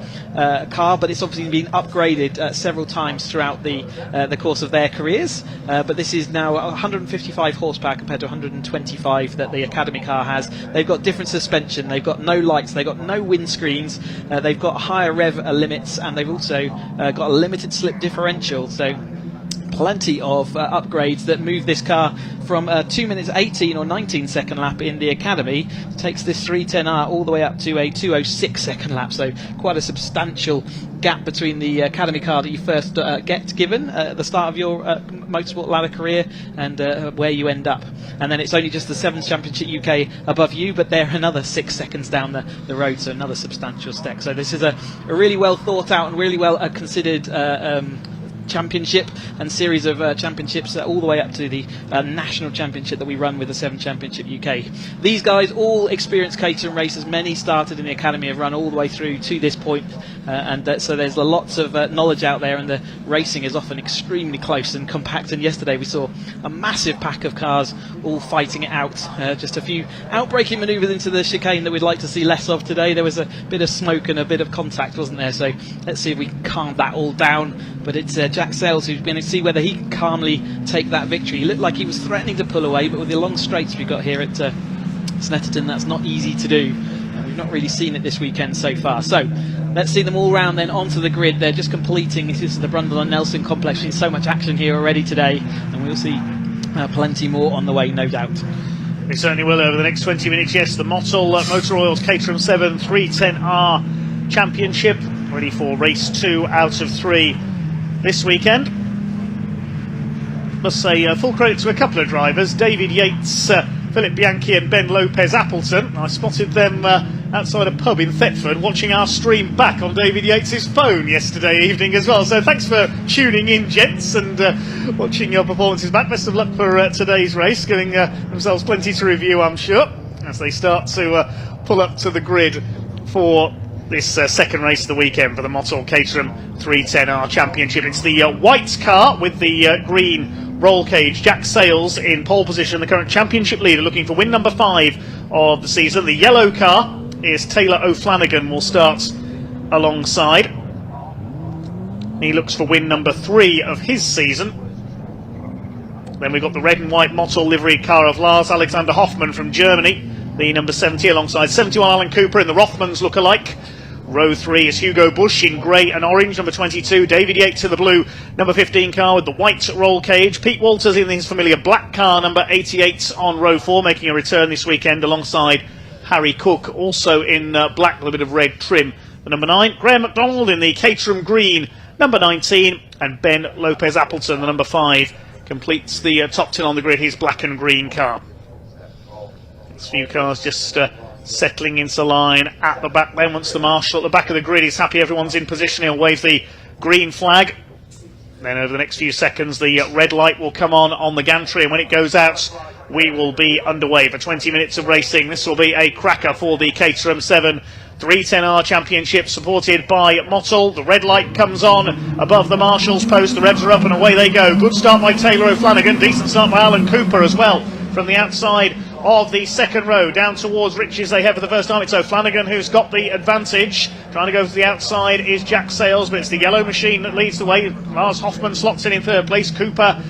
car, but it's obviously been upgraded several times throughout the course of their careers. But this is now 155 horsepower compared to 125 that the Academy car has. They've got different suspension, they've got no lights, they've got no windscreens, they've got higher rev limits, and they've also got a limited slip differential. So plenty of upgrades that move this car from 2 minutes 18 or 19 second lap in the Academy, takes this 310R all the way up to a 206 second lap, so quite a substantial gap between the Academy car that you first get given at the start of your motorsport ladder career and where you end up. And then it's only just the 7th Championship UK above you, but they're another 6 seconds down the road, so another substantial step. So this is a really well thought out and really well considered championship and series of championships all the way up to the national championship that we run with the 7th Championship UK. These guys all experienced Caterham races. Many started in the Academy, have run all the way through to this point, and so there's lots of knowledge out there, and the racing is often extremely close and compact. And yesterday we saw a massive pack of cars all fighting it out. Just a few outbreaking manoeuvres into the chicane that we'd like to see less of today. There was a bit of smoke and a bit of contact, wasn't there? So let's see if we can calm that all down. But it's Jack Sales who's going to see whether he can calmly take that victory. He looked like he was threatening to pull away, but with the long straights we've got here at Snetterton, that's not easy to do. We've not really seen it this weekend so far. So let's see them all round then onto the grid. They're just completing. This is the Brundle and Nelson complex. We've seen so much action here already today, and we'll see plenty more on the way, no doubt. We certainly will over the next 20 minutes. Yes, the Motul Motor Oils Caterham 7 310R Championship, ready for race 2 out of 3 this weekend. Must say full credit to a couple of drivers, David Yates, Philip Bianchi and Ben Lopez Appleton. I spotted them outside a pub in Thetford watching our stream back on David Yates' phone yesterday evening as well. So thanks for tuning in, gents, and watching your performances back. Best of luck for today's race, giving themselves plenty to review, I'm sure, as they start to pull up to the grid for this second race of the weekend for the Motul Caterham 310R Championship. It's the white car with the green roll cage. Jack Sales in pole position, the current championship leader, looking for win number 5 of the season. The yellow car is Taylor O'Flanagan, will start alongside. He looks for win number 3 of his season. Then we've got the red and white Motul livery car of Lars Alexander Hoffmann from Germany, the number 70, alongside 71 Alan Cooper in the Rothmans look-alike. Row 3 is Hugo Busch in grey and orange, number 22. David Yates in the blue, number 15 car with the white roll cage. Pete Walters in his familiar black car, number 88 on row 4, making a return this weekend alongside Harry Cook, also in black with a bit of red trim. The number 9, Graham McDonald in the Caterham green, number 19. And Ben Lopez Appleton, the number 5, completes the top 10 on the grid, his black and green car. These few cars just settling into line at the back then. Once the marshal at the back of the grid is happy everyone's in position, he'll wave the green flag. Then over the next few seconds the red light will come on the gantry, and when it goes out we will be underway for 20 minutes of racing. This will be a cracker for the Caterham 7 310R Championship, supported by Motul. The red light comes on above the marshal's post, the revs are up and away they go. Good start by Taylor O'Flanagan, decent start by Alan Cooper as well from the outside of the second row down towards Riches. They head for the first time. It's O'Flanagan who's got the advantage. Trying to go to the outside is Jack Sales, but it's the yellow machine that leads the way. Lars Hoffmann slots in third place. Cooper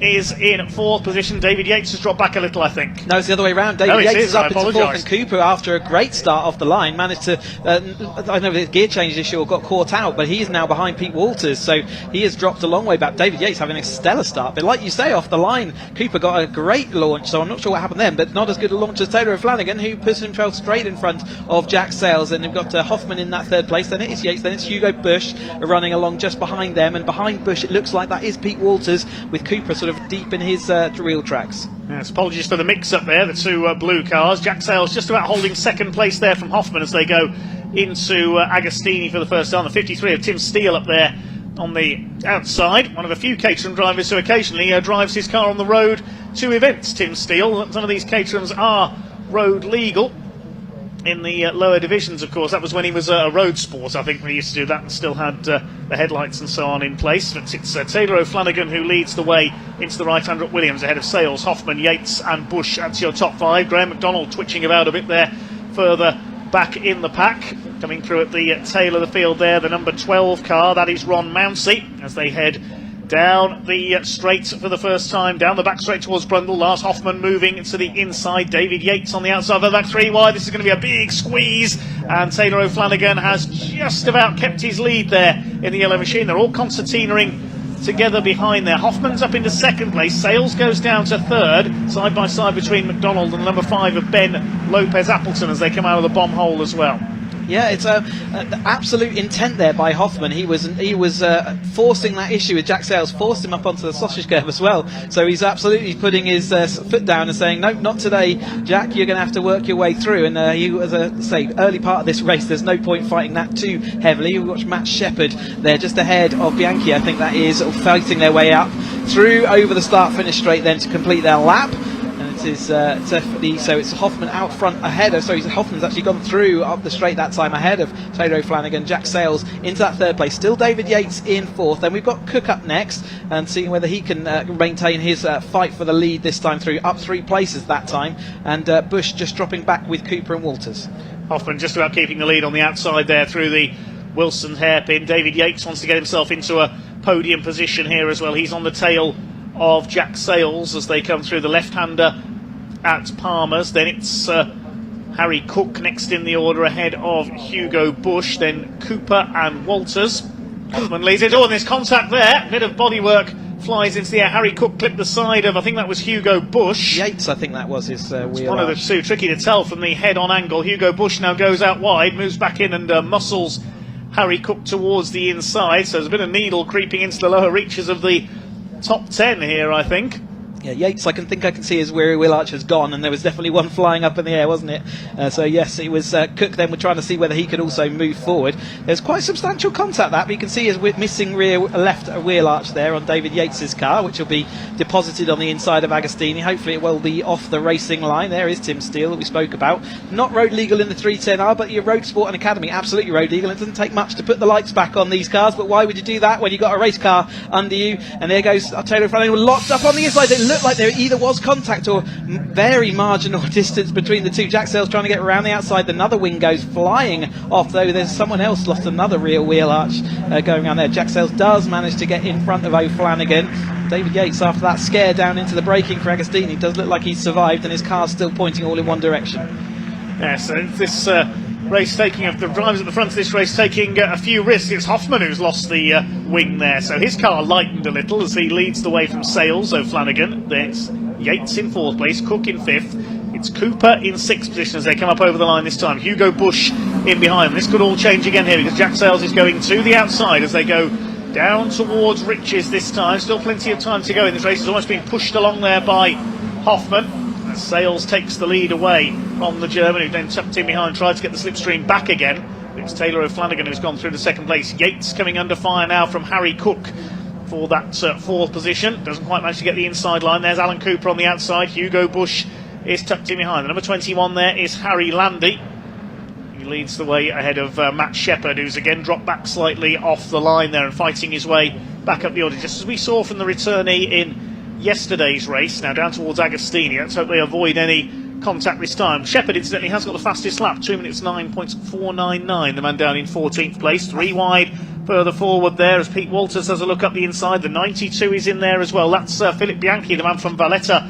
is in fourth position. David Yates has dropped back a little, I think. No, it's the other way around. David Yates is up into fourth, and Cooper, after a great start off the line, managed to I don't know if the gear change issue or got caught out, but he is now behind Pete Walters, so he has dropped a long way back. David Yates having a stellar start, but like you say, off the line Cooper got a great launch, so I'm not sure what happened then, but not as good a launch as Taylor O'Flanagan, who puts himself straight in front of Jack Sales. And they've got Hoffmann in that third place, then it is Yates, then it's Hugo Busch running along just behind them, and behind Busch it looks like that is Pete Walters, with Cooper sort of deep in his real tracks. Yes, apologies for the mix-up there, the two blue cars. Jack Sales just about holding second place there from Hoffmann as they go into Agostini for the first time. The 53 of Tim Steele up there on the outside. One of the few Caterham drivers who occasionally drives his car on the road to events, Tim Steele. Some of these Caterhams are road legal in the lower divisions, of course. That was when he was a Roadsport, I think, we used to do that and still had the headlights and so on in place. But it's Taylor O'Flanagan who leads the way into the right-hander at Williams, ahead of Sales, Hoffmann, Yates and Busch. That's your top 5. Graham McDonald twitching about a bit there further back in the pack. Coming through at the tail of the field there, the number 12 car, that is Ron Mounsey, as they head down the straight for the first time, down the back straight towards Brundle. Lars Hoffmann moving to the inside, David Yates on the outside of the back 3 wide. This is going to be a big squeeze, and Taylor O'Flanagan has just about kept his lead there in the yellow machine. They're all concertinaing together behind there. Hoffman's up into second place. Sales goes down to third, side by side between McDonald and number 5 of Ben Lopez Appleton as they come out of the bomb hole as well. Yeah, it's absolute intent there by Hoffman. He was forcing that issue with Jack Sales, forced him up onto the sausage curve as well. So he's absolutely putting his foot down and saying, nope, not today, Jack. You're going to have to work your way through. And as I say, early part of this race, there's no point fighting that too heavily. We watch Matt Shepherd there, just ahead of Bianchi. I think that is, fighting their way up through over the start-finish straight, then to complete their lap. Is definitely, so it's Hoffman out front ahead of, so Hoffman's actually gone through up the straight that time ahead of Taylor O'Flanagan. Jack Sales into that third place, still David Yates in fourth. Then we've got Cook up next and seeing whether he can maintain his fight for the lead this time through, up 3 places that time, and Bush just dropping back with Cooper and Walters. Hoffman just about keeping the lead on the outside there through the Wilson hairpin. David Yates wants to get himself into a podium position here as well. He's on the tail of Jack Sales as they come through the left-hander at Palmer's. Then it's Harry Cook next in the order ahead of Hugo Bush, then Cooper and Walters. Hoffman leads it. And there's contact there. Bit of bodywork flies into the air. Harry Cook clipped the side of, I think that was Hugo Bush. Yates, I think that was his wheel. One of the two, tricky to tell from the head-on angle. Hugo Bush now goes out wide, moves back in and muscles Harry Cook towards the inside. So there's a bit of needle creeping into the lower reaches of the top 10 here, I think. Yeah, Yates, I can see his rear wheel arch has gone, and there was definitely one flying up in the air, wasn't it? So yes, it was Cook then. We're trying to see whether he could also move forward. There's quite substantial contact that, but you can see his missing rear left wheel arch there on David Yates's car, which will be deposited on the inside of Agostini. Hopefully it will be off the racing line. There is Tim Steele that we spoke about. Not road legal in the 310R, but your Roadsport and Academy, absolutely road legal. It doesn't take much to put the lights back on these cars, but why would you do that when you've got a race car under you? And there goes Taylor Flanagan locked up on the inside. It looked like there either was contact or very marginal distance between the two. Jack Sales trying to get around the outside. Another wing goes flying off, though. There's someone else lost another rear wheel arch going around there. Jack Sales does manage to get in front of O'Flanagan. David Yates, after that scare down into the braking for Agostini, does look like he's survived, and his car's still pointing all in one direction. Yes, and this race taking the drivers at the front of this race taking a few risks. It's Hoffman who's lost the wing there, so his car lightened a little as he leads the way from Sales. O'Flanagan, there's Yates in 4th place, Cook in 5th, it's Cooper in 6th position as they come up over the line this time. Hugo Bush in behind. This could all change again here because Jack Sales is going to the outside as they go down towards Riches this time. Still plenty of time to go in this race. It's almost been pushed along there by Hoffman. Sales takes the lead away from the German, who then tucked in behind, tried to get the slipstream back again. It's Taylor O'Flanagan who's gone through to 2nd place. Yates coming under fire now from Harry Cook for that 4th position. Doesn't quite manage to get the inside line. There's Alan Cooper on the outside. Hugo Bush is tucked in behind. The number 21 there is Harry Landy. He leads the way ahead of Matt Shepherd, who's again dropped back slightly off the line there and fighting his way back up the order, just as we saw from the returnee in yesterday's race. Now down towards Agostini. Let's hope they avoid any contact this time. Shepherd incidentally has got the fastest lap, 2 minutes 9.499. The man down in 14th place, 3 wide further forward there as Pete Walters has a look up the inside. The 92 is in there as well. That's Philip Bianchi, the man from Valletta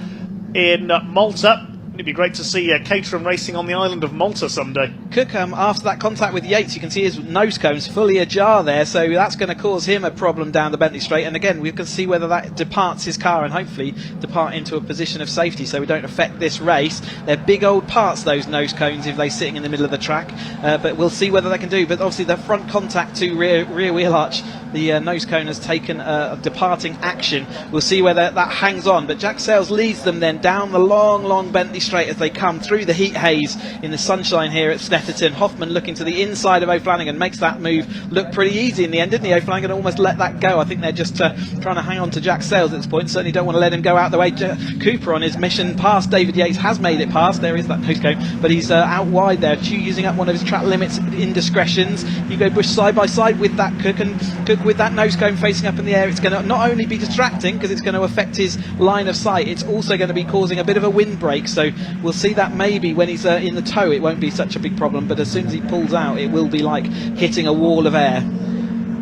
in Malta. It'd be great to see Caterham racing on the island of Malta someday. Cook, after that contact with Yates, you can see his nose cone's fully ajar there, so that's going to cause him a problem down the Bentley Straight. And again, we can see whether that departs his car and hopefully depart into a position of safety so we don't affect this race. They're big old parts, those nose cones, if they're sitting in the middle of the track, but we'll see whether they can do. But obviously the front contact to rear wheel arch, the nose cone has taken a departing action. We'll see whether that hangs on, but Jack Sales leads them then down the long Bentley Straight as they come through the heat haze in the sunshine here at Snetterton. Hoffman looking to the inside of O'Flanagan, makes that move look pretty easy in the end, didn't he? O'Flanagan almost let that go. I think they're just trying to hang on to Jack Sales at this point. Certainly don't want to let him go out the way. Cooper on his mission past David Yates has made it past. There is that nose cone, but he's out wide there, using up one of his track limits indiscretions. Hugo Bush side by side with that Cook, and Cook with that nose cone facing up in the air. It's going to not only be distracting because it's going to affect his line of sight, it's also going to be causing a bit of a windbreak. So we'll see that maybe when he's in the tow it won't be such a big problem, but as soon as he pulls out it will be like hitting a wall of air.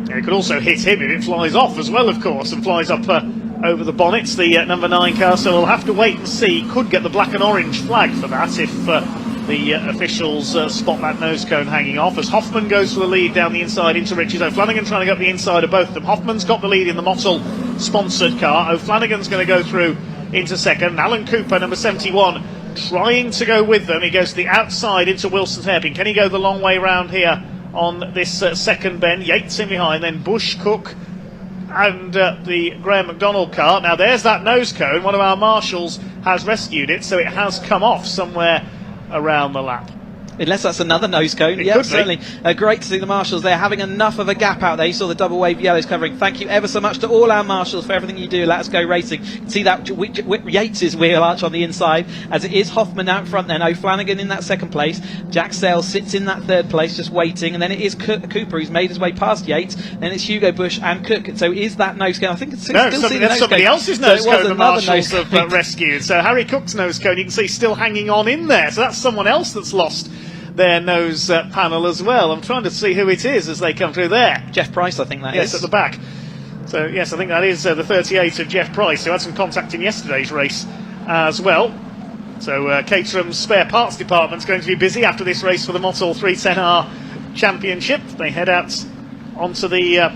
Yeah, it could also hit him if it flies off as well, of course, and flies up over the bonnets, the number 9 car, so we'll have to wait and see. Could get the black and orange flag for that if the officials spot that nose cone hanging off as Hoffman goes for the lead down the inside into Richards. O'Flanagan trying to get up the inside of both of them. Hoffman's got the lead in the Mottle sponsored car. O'Flanagan's going to go through into second. Alan Cooper, number 71, trying to go with them. He goes to the outside into Wilson's hairpin. Can he go the long way round here on this second bend? Yates in behind, then Bush, Cook and the Graham McDonald car. Now there's that nose cone. One of our marshals has rescued it, so it has come off somewhere around the lap. Unless that's another nose cone. Yeah, certainly. Great to see the marshals there having enough of a gap out there. You saw the double wave yellows covering. Thank you ever so much to all our marshals for everything you do. Let's go racing. You can see that Yates' wheel arch on the inside, as it is Hoffman out front then. O'Flanagan in that second place. Jack Sales sits in that third place just waiting, and then it is Cooper who's made his way past Yates. Then it's Hugo Bush and Cook. So is that nose cone? I think it's no, still that's somebody else's nose cone the marshals have rescued. So Harry Cook's nose cone, you can see still hanging on in there. So that's someone else that's lost their nose panel as well. I'm trying to see who it is as they come through there. Jeff Price, I think that is. Yes, at the back. So yes, I think that is the 38 of Jeff Price, who had some contact in yesterday's race as well. So Caterham's spare parts department's going to be busy after this race for the Mottle 310R Championship. They head out onto the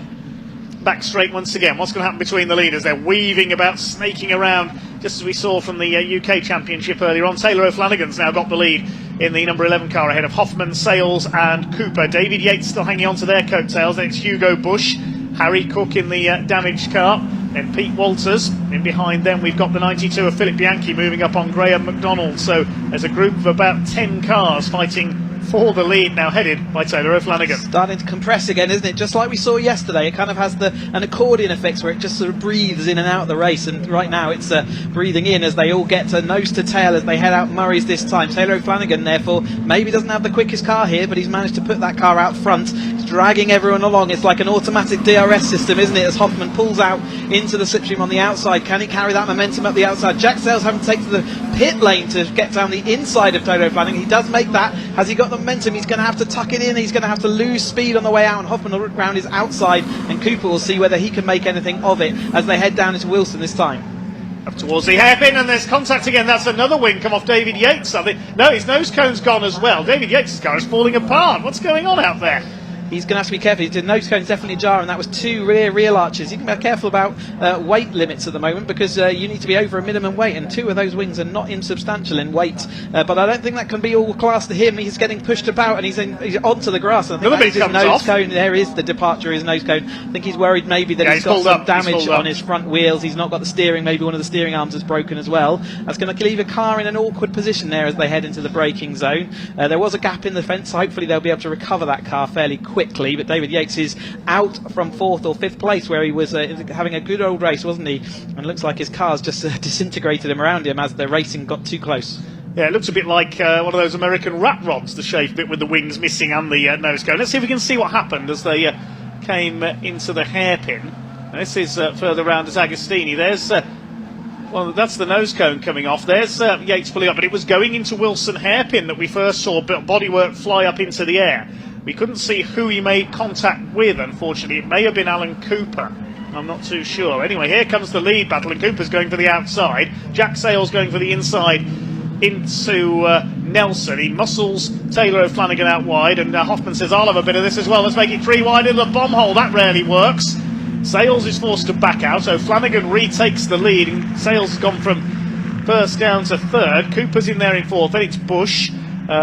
back straight once again. What's going to happen between the leaders? They're weaving about, snaking around, just as we saw from the UK Championship earlier on. Taylor O'Flanagan's now got the lead in the number 11 car ahead of Hoffman, Sales and Cooper. David Yates still hanging on to their coattails. Then it's Hugo Bush, Harry Cook in the damaged car, then Pete Walters. In behind them we've got the 92 of Philip Bianchi moving up on Graham McDonald. So there's a group of about 10 cars fighting for the lead, now headed by Taylor O'Flanagan. Starting to compress again, isn't it? Just like we saw yesterday. It kind of has an accordion effect where it just sort of breathes in and out of the race, and right now it's breathing in as they all get to nose to tail as they head out Murray's this time. Taylor O'Flanagan therefore maybe doesn't have the quickest car here, but he's managed to put that car out front. He's dragging everyone along. It's like an automatic DRS system, isn't it, as Hoffman pulls out into the slipstream on the outside. Can he carry that momentum up the outside? Jack Sales having to take to the pit lane to get down the inside of Taylor O'Flanagan. He does make that. Has he got the momentum? He's going to have to tuck it in. He's going to have to lose speed on the way out, and Hoffman will look round his outside, and Cooper will see whether he can make anything of it as they head down into Wilson this time. Up towards the hairpin, and there's contact again. That's another wing come off David Yates. No, his nose cone's gone as well. David Yates' car is falling apart. What's going on out there? He's going to have to be careful. The nose cone's definitely ajar, and that was two rear arches. You can be careful about weight limits at the moment, because you need to be over a minimum weight, and two of those wings are not insubstantial in weight. But I don't think that can be all classed to him. He's getting pushed about, and he's onto the grass. And I think that's his nose cone. There is the departure of his nose cone. I think he's worried maybe that he's got some damage on his front wheels. He's not got the steering. Maybe one of the steering arms is broken as well. That's going to leave a car in an awkward position there as they head into the braking zone. There was a gap in the fence. So hopefully they'll be able to recover that car fairly quickly. But David Yates is out from 4th or 5th place, where he was having a good old race, wasn't he? And it looks like his car's just disintegrated him around him as the racing got too close. Yeah, it looks a bit like one of those American rat rods, the shape bit with the wings missing and the nose cone. Let's see if we can see what happened as they came into the hairpin. Now, this is further round as Agostini. There's well, that's the nose cone coming off. There's Yates pulling up, but it was going into Wilson hairpin that we first saw bodywork fly up into the air. We couldn't see who he made contact with, unfortunately. It may have been Alan Cooper. I'm not too sure. Anyway, here comes the lead battle, and Cooper's going for the outside. Jack Sales going for the inside into Nelson. He muscles Taylor O'Flanagan out wide, and Hoffman says, I'll have a bit of this as well. Let's make it 3 wide into the bomb hole. That rarely works. Sales is forced to back out. O'Flanagan retakes the lead, and Sales has gone from first down to third. Cooper's in there in 4th. Then it's Bush.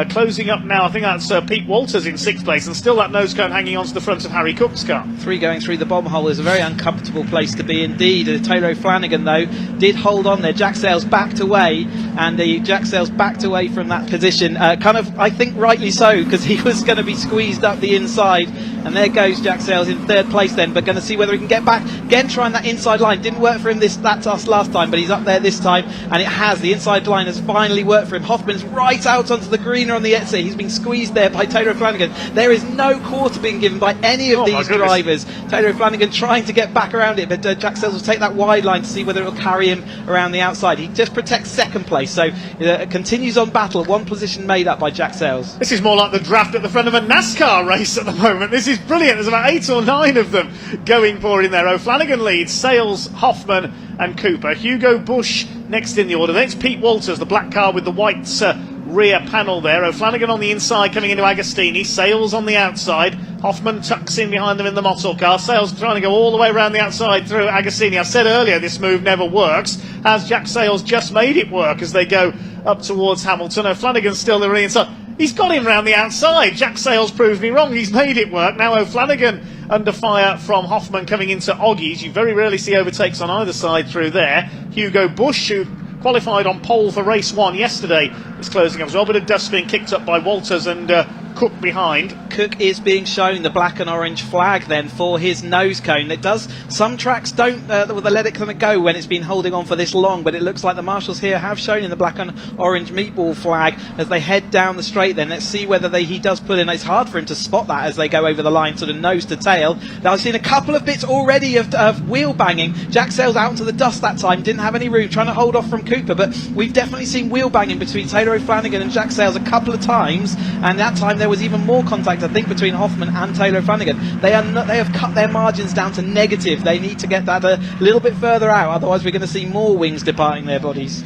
Closing up now, I think that's Pete Walters in 6th place, and still that nose cone hanging onto the front of Harry Cook's car. 3 going through the bomb hole is a very uncomfortable place to be indeed. Taylor O'Flanagan, though, did hold on there. Jack Sales backed away, and Jack Sales backed away from that position. Kind of, I think, rightly so, because he was going to be squeezed up the inside. And there goes Jack Sales in 3rd place then, but going to see whether he can get back. Again, trying that inside line. Didn't work for him that task last time, but he's up there this time, and it has. The inside line has finally worked for him. Hoffman's right out onto the greener on the exit. He's been squeezed there by Taylor O'Flanagan. There is no quarter being given by any of these drivers. Taylor O'Flanagan trying to get back around it, but Jack Sales will take that wide line to see whether it will carry him around the outside. He just protects 2nd place, so it continues on battle. 1 position made up by Jack Sales. This is more like the draft at the front of a NASCAR race at the moment. This is brilliant. There's about 8 or 9 of them going for it in there. O'Flanagan leads, Sales, Hoffman and Cooper. Hugo Bush next in the order. Then it's Pete Walters, the black car with the white rear panel there. O'Flanagan on the inside coming into Agostini. Sales on the outside. Hoffman tucks in behind them in the muscle car. Sales trying to go all the way around the outside through Agostini. I said earlier this move never works. Has Jack Sales just made it work as they go up towards Hamilton? O'Flanagan's still the inside. He's got him round the outside. Jack Sales proved me wrong. He's made it work. Now O'Flanagan under fire from Hoffman coming into Oggies. You very rarely see overtakes on either side through there. Hugo Bush, who qualified on pole for race 1 yesterday, is closing up as well. Bit of dust being kicked up by Walters and Cook behind. Cook is being shown the black and orange flag then for his nose cone. It does, some tracks don't they let it kind of go when it's been holding on for this long, but it looks like the marshals here have shown in the black and orange meatball flag as they head down the straight. Then let's see whether he does put in. It's hard for him to spot that as they go over the line, sort of nose to tail. Now I've seen a couple of bits already of wheel banging. Jack Sales out into the dust that time, didn't have any room, trying to hold off from Cooper, but we've definitely seen wheel banging between Taylor O'Flanagan and Jack Sales a couple of times, and that time there was even more contact, I think, between Hoffman and Taylor O'Flanagan. They have cut their margins down to negative. They need to get that a little bit further out, otherwise we're going to see more wings departing their bodies.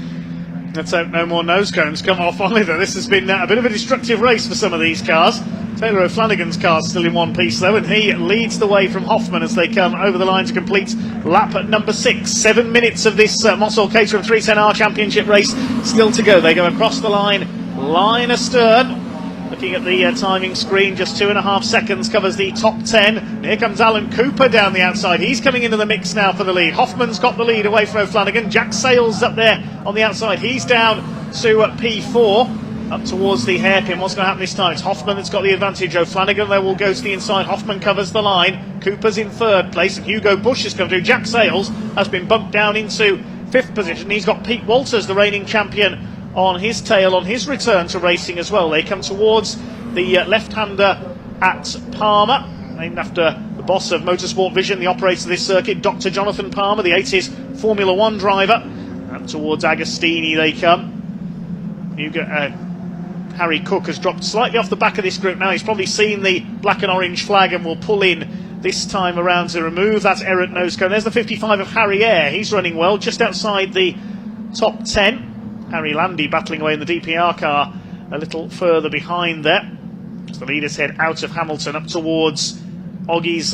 Let's hope no more nose cones come off either. This has been a bit of a destructive race for some of these cars. Taylor O'Flanagan's car's still in one piece though, and he leads the way from Hoffman as they come over the line to complete lap at number 6. 7 minutes of this Mossol Caterham 310R Championship race still to go. They go across the line astern. Looking at the timing screen, just 2.5 seconds covers the top 10. Here comes Alan Cooper down the outside. He's coming into the mix now for the lead. Hoffman's got the lead away from O'Flanagan. Jack Sales up there on the outside. He's down to P4, up towards the hairpin. What's going to happen this time? It's Hoffman that's got the advantage. O'Flanagan there will go to the inside. Hoffman covers the line. Cooper's in 3rd place. Hugo Bush has come through. Jack Sales has been bumped down into 5th position. He's got Pete Walters, the reigning champion, on his tail on his return to racing as well. They come towards the left-hander at Palmer, named after the boss of Motorsport Vision, the operator of this circuit, Dr. Jonathan Palmer, the 80s Formula 1 driver. And towards Agostini they come. Harry Cook has dropped slightly off the back of this group now. He's probably seen the black and orange flag and will pull in this time around to remove that errant nose cone. There's the 55 of Harry Eyre. He's running well, just outside the top 10. Harry Landy battling away in the DPR car a little further behind there. As the leaders head out of Hamilton up towards Oggies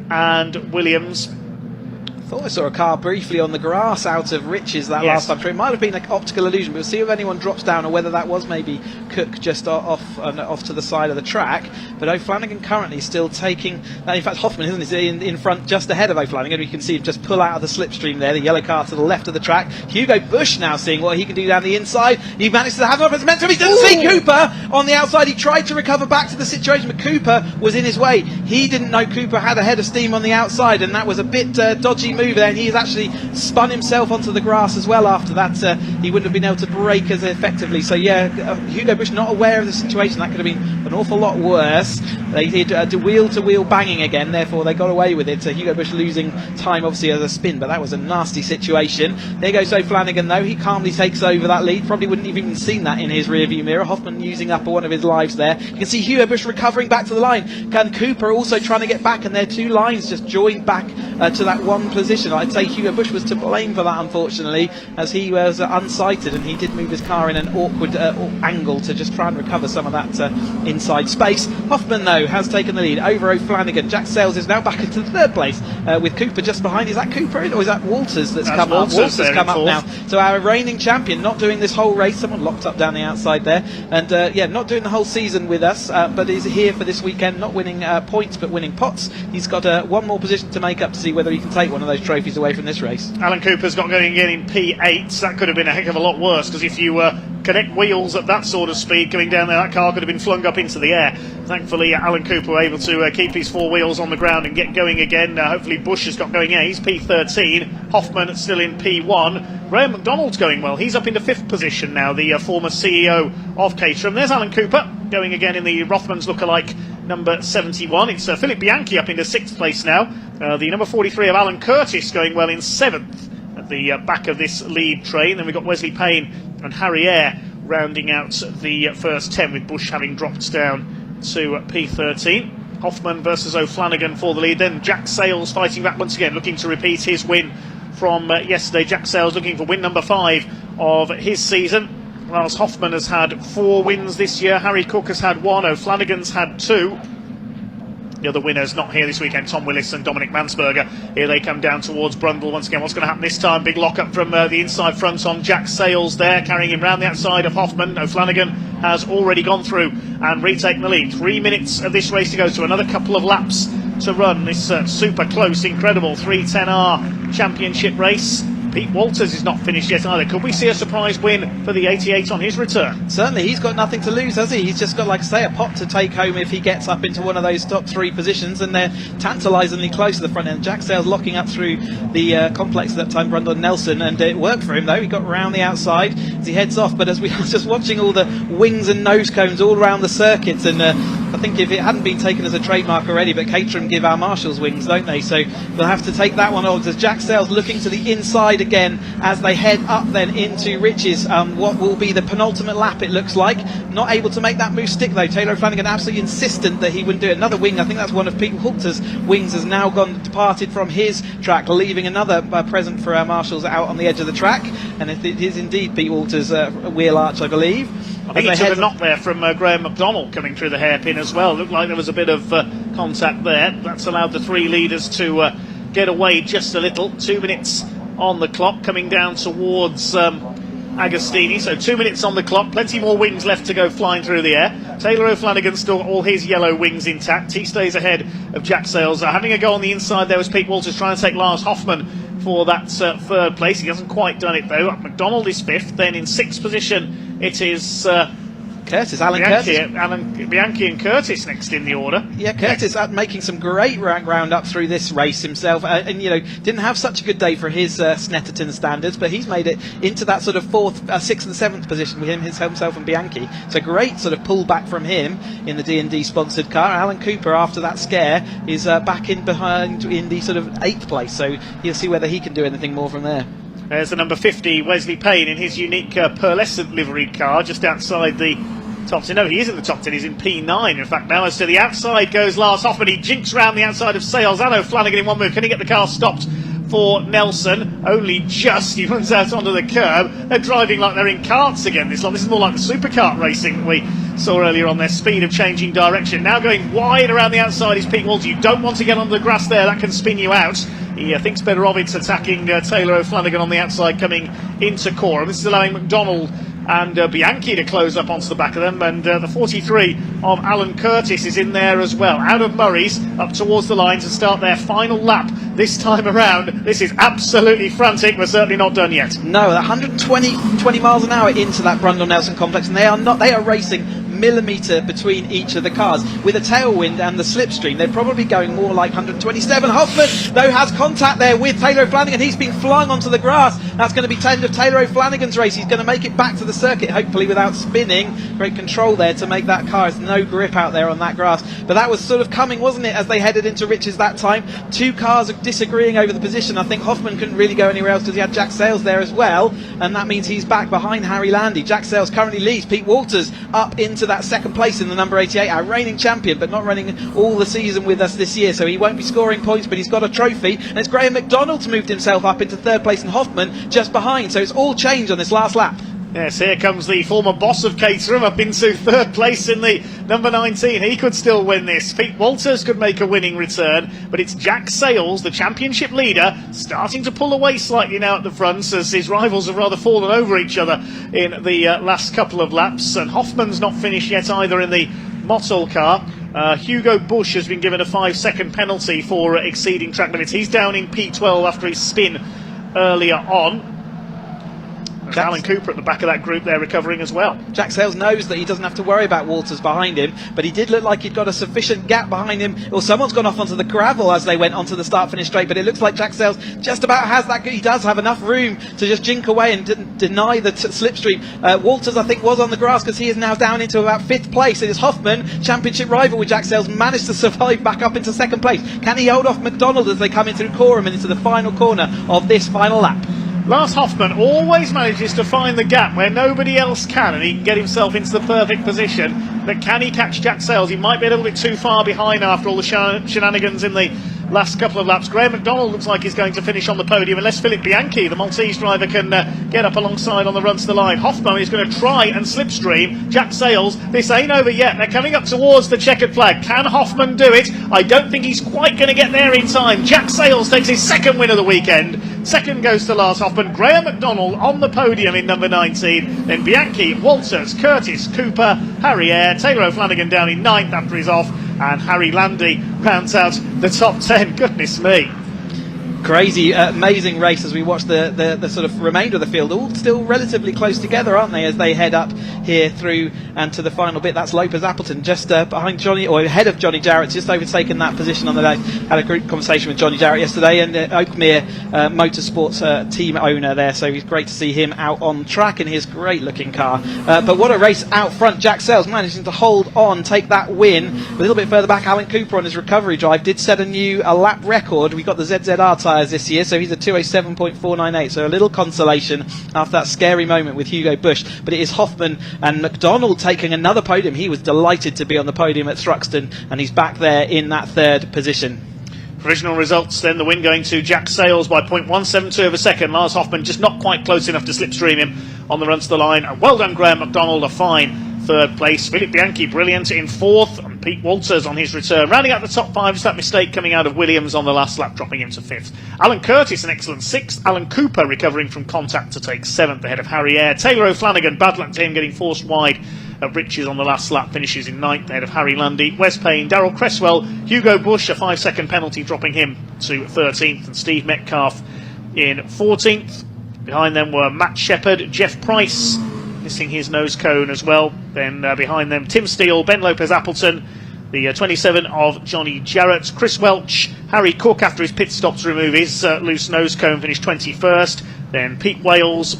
and Williams. I thought I saw a car briefly on the grass out of Riches last time through. It might have been an optical illusion, but we'll see if anyone drops down or whether that was maybe Cook just off to the side of the track. But O'Flanagan currently still taking... in fact, Hoffman, isn't he, in front just ahead of O'Flanagan. We can see him just pull out of the slipstream there, the yellow car to the left of the track. Hugo Bush now seeing what he can do down the inside. He managed to have it meant to. He didn't see Cooper on the outside. He tried to recover back to the situation, but Cooper was in his way. He didn't know Cooper had a head of steam on the outside, and that was a bit dodgy move there, and he has actually spun himself onto the grass as well after that. He wouldn't have been able to brake as effectively. So Hugo Bush not aware of the situation. That could have been an awful lot worse. They did wheel-to-wheel banging again, therefore they got away with it. So Hugo Bush losing time obviously as a spin, but that was a nasty situation. There goes O'Flanagan though. He calmly takes over that lead. Probably wouldn't have even seen that in his rearview mirror. Hoffman using up one of his lives there. You can see Hugo Bush recovering back to the line. And Cooper also trying to get back, and their two lines just joined back to that one position. I'd say Hugo Bush was to blame for that, unfortunately, as he was unsighted and he did move his car in an awkward angle to just try and recover some of that inside space. Hoffman, though, has taken the lead over O'Flanagan. Jack Sales is now back into 3rd place with Cooper just behind. Is that Cooper or is that Walters that's come up? Walters come up now. So our reigning champion not doing this whole race. Someone locked up down the outside there. And not doing the whole season with us, but is here for this weekend, not winning points but winning pots. He's got one more position to make up to see whether he can take one of those trophies away from this race. Alan Cooper's got going again in P8. That could have been a heck of a lot worse, because if you connect wheels at that sort of speed coming down there, that car could have been flung up into the air. Thankfully, Alan Cooper were able to keep his 4 wheels on the ground and get going again. Hopefully Bush has got going. He's P13. Hoffman still in P1. Graham McDonald's going well. He's up into 5th position now, the former CEO of Caterham. There's Alan Cooper going again in the Rothmans lookalike number 71. It's Philip Bianchi up into 6th place now. The number 43 of Alan Curtis going well in 7th at the back of this lead train. Then we've got Wesley Payne and Harry Eyre rounding out the first 10, with Bush having dropped down to P13. Hoffman versus O'Flanagan for the lead. Then Jack Sales fighting back once again, looking to repeat his win from yesterday. Jack Sales looking for win number 5 of his season. Lars Hoffmann has had 4 wins this year. Harry Cook has had 1. O'Flanagan's had 2. The other winners not here this weekend, Tom Willis and Dominic Mansberger. Here they come down towards Brundle once again. What's going to happen this time? Big lock-up from the inside front on Jack Sales there, carrying him round the outside of Hoffmann. O'Flanagan has already gone through and retaken the lead. 3 minutes of this race to go, so another couple of laps to run this super close, incredible 310R championship race. Pete Walters is not finished yet either. Could we see a surprise win for the 88 on his return? Certainly, he's got nothing to lose, has he? He's just got, like I say, a pot to take home if he gets up into one of those top 3 positions, and they're tantalisingly close to the front end. Jack Sales locking up through the complex at that time, Brundle and Nelson, and it worked for him though. He got round the outside as he heads off, but as we were just watching all the wings and nose cones all around the circuit, and I think if it hadn't been taken as a trademark already, but Caterham give our marshals wings, don't they? So we'll have to take that one on, as Jack Sales looking to the inside again as they head up then into Riches. What will be the penultimate lap, it looks like. Not able to make that move stick though. Taylor O'Flanagan absolutely insistent that he wouldn't do it. Another wing, I think that's one of Pete Walters' wings, has now departed from his track, leaving another present for our marshals out on the edge of the track. And it is indeed Pete Walters' wheel arch, I believe. I think he took a knock there from Graham McDonald coming through the hairpin as well. Looked like there was a bit of contact there. That's allowed the 3 leaders to get away just a little. 2 minutes on the clock, coming down towards Agostini. So 2 minutes on the clock, plenty more wings left to go flying through the air. Taylor O'Flanagan still all his yellow wings intact. He stays ahead of Jack Sales. Having a go on the inside there was Pete Walters trying to take Lars Hoffmann for that 3rd place. He hasn't quite done it though. McDonald is 5th. Then in 6th position it is Curtis, Bianchi and Curtis next in the order. Yeah, Curtis making some great round up through this race himself, and you know, didn't have such a good day for his Snetterton standards, but he's made it into that sort of 4th, 6th and 7th position with himself and Bianchi. So great sort of pull back from him in the D&D sponsored car. Alan Cooper, after that scare, is back in behind in the sort of 8th place, so you'll see whether he can do anything more from there. There's the number 50, Wesley Payne, in his unique pearlescent liveried car, just outside the top 10. No, he is in the top 10, he's in P9 in fact now. As to the outside goes Lars Hoffmann. He jinks round the outside of Sales and O'Flanagan in one move. Can he get the car stopped for Nelson? Only just. He runs out onto the curb. They're driving like they're in karts again this lot. This is more like the supercart racing we saw earlier on. Their speed of changing direction. Now going wide around the outside is Pete Walters. You don't want to get on the grass there, that can spin you out. He thinks better of it, attacking Taylor O'Flanagan on the outside coming into Coram. This is allowing McDonald and Bianchi to close up onto the back of them, and the 43 of Alan Curtis is in there as well. Out of Murray's up towards the line to start their final lap this time around. This is absolutely frantic. We're certainly not done yet. No, 120 miles an hour into that Brundle Nelson complex, and they are racing millimetre between each of the cars. With a tailwind and the slipstream, they're probably going more like 127. Hoffmann, though, has contact there with Taylor O'Flanagan. He's been flung onto the grass. That's going to be the end of Taylor O'Flanagan's race. He's going to make it back to the circuit, hopefully without spinning. Great control there to make that car. There's no grip out there on that grass. But that was sort of coming, wasn't it, as they headed into Riches that time. 2 cars are disagreeing over the position. I think Hoffmann couldn't really go anywhere else because he had Jack Sales there as well, and that means he's back behind Harry Landy. Jack Sales currently leads. Pete Walters up into that 2nd place in the number 88, our reigning champion, but not running all the season with us this year, so he won't be scoring points, but he's got a trophy. And it's Graham McDonald's moved himself up into 3rd place and Hoffmann just behind, so it's all changed on this last lap. Yes, here comes the former boss of Caterham up into 3rd place in the number 19. He could still win this. Pete Walters could make a winning return, but it's Jack Sales, the championship leader, starting to pull away slightly now at the front, as his rivals have rather fallen over each other in the last couple of laps. And Hoffmann's not finished yet either in the Mottl car. Hugo Bush has been given a 5-second penalty for exceeding track limits. He's down in P12 after his spin earlier on. Alan Cooper at the back of that group there recovering as well. Jack Sales knows that he doesn't have to worry about Walters behind him, but he did look like he'd got a sufficient gap behind him, or someone's gone off onto the gravel as they went onto the start-finish straight, but it looks like Jack Sales just about has that. He does have enough room to just jink away and deny the slipstream. Walters, I think, was on the grass because he is now down into about 5th place. It is Hoffmann, championship rival with Jack Sales, managed to survive back up into 2nd place. Can he hold off McDonald as they come in through Coram and into the final corner of this final lap? Lars Hoffmann always manages to find the gap where nobody else can, and he can get himself into the perfect position. But can he catch Jack Sales? He might be a little bit too far behind after all the shenanigans in the last couple of laps. Graham McDonald looks like he's going to finish on the podium unless Philip Bianchi, the Maltese driver, can get up alongside on the run to the line. Hoffman is going to try and slipstream Jack Sales. This ain't over yet. They're coming up towards the checkered flag. Can Hoffman do it? I don't think he's quite going to get there in time. Jack Sales takes his second win of the weekend. Second goes to Lars Hoffman. Graham McDonald on the podium in number 19. Then Bianchi, Walters, Curtis, Cooper, Harry Eyre, Taylor O'Flanagan down in 9th after he's off, and Harry Landy rounds out the top 10. Goodness me. Crazy, amazing race as we watch the sort of remainder of the field, all still relatively close together, aren't they, as they head up here through and to the final bit. That's Lopez Appleton just behind Johnny, or ahead of Johnny Jarrett, just overtaken that position on the day. Had a great conversation with Johnny Jarrett yesterday, and Oakmere Motorsports team owner there, so it's great to see him out on track in his great looking car. But what a race out front. Jack Sales managing to hold on, take that win. A little bit further back, Alan Cooper on his recovery drive did set a new lap record. We got the ZZR tyres this year, so he's a 2:07.498, so a little consolation after that scary moment with Hugo Bush. But it is Hoffman and McDonald taking another podium. He was delighted to be on the podium at Thruxton, and he's back there in that third position. Provisional results then, the win going to Jack Sales by 0.172 of a second. Lars Hoffman just not quite close enough to slipstream him on the run to the line. And well done Graham McDonald, a fine third place. Philip Bianchi brilliant in fourth, and Pete Walters on his return rounding out the top five. Just that mistake coming out of Williams on the last lap, dropping him to fifth. Alan Curtis an excellent sixth. Alan Cooper recovering from contact to take seventh ahead of Harry Eyre. Taylor O'Flanagan, bad luck to him, getting forced wide at Riches on the last lap, finishes in ninth ahead of Harry Landy. Wes Payne, Darrell Cresswell, Hugo Bush, a 5-second penalty dropping him to 13th, and Steve Metcalf in 14th. Behind them were Matt Shepherd, Jeff Price missing his nose cone as well. Then behind them Tim Steele, Ben Lopez Appleton, the 27 of Johnny Jarrett, Chris Welch, Harry Cook after his pit stop to remove his loose nose cone, finished 21st. Then Pete Wales,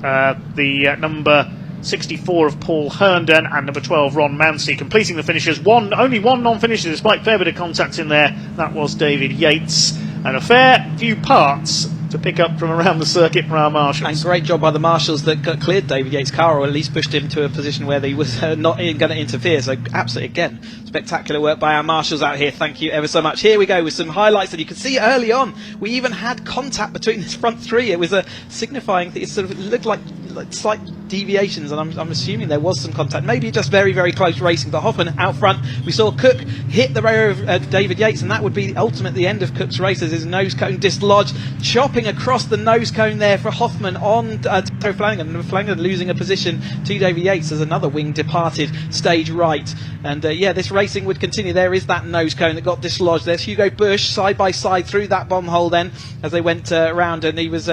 the number 64 of Paul Herndon, and number 12 Ron Mancy completing the finishes. Only one non-finisher despite fair bit of contact in there. That was David Yates, and a fair few parts to pick up from around the circuit from our marshals. And great job by the marshals that cleared David Yates' car, or at least pushed him to a position where he was not going to interfere. So absolutely, again, spectacular work by our marshals out here. Thank you ever so much. Here we go with some highlights that you can see early on. We even had contact between this front three. It was a signifying that it sort of looked like slight deviations, and I'm assuming there was some contact, maybe just very, very close racing. But Hoffman out front, we saw Cook hit the rear of David Yates, and that would be ultimately the end of Cook's race as his nose cone dislodged, chopping across the nose cone there for Hoffman on Flanagan, and Flanagan losing a position to David Yates as another wing departed stage right. And yeah, this racing would continue. There is that nose cone that got dislodged. There's Hugo Bush side by side through that bomb hole then as they went round, and he was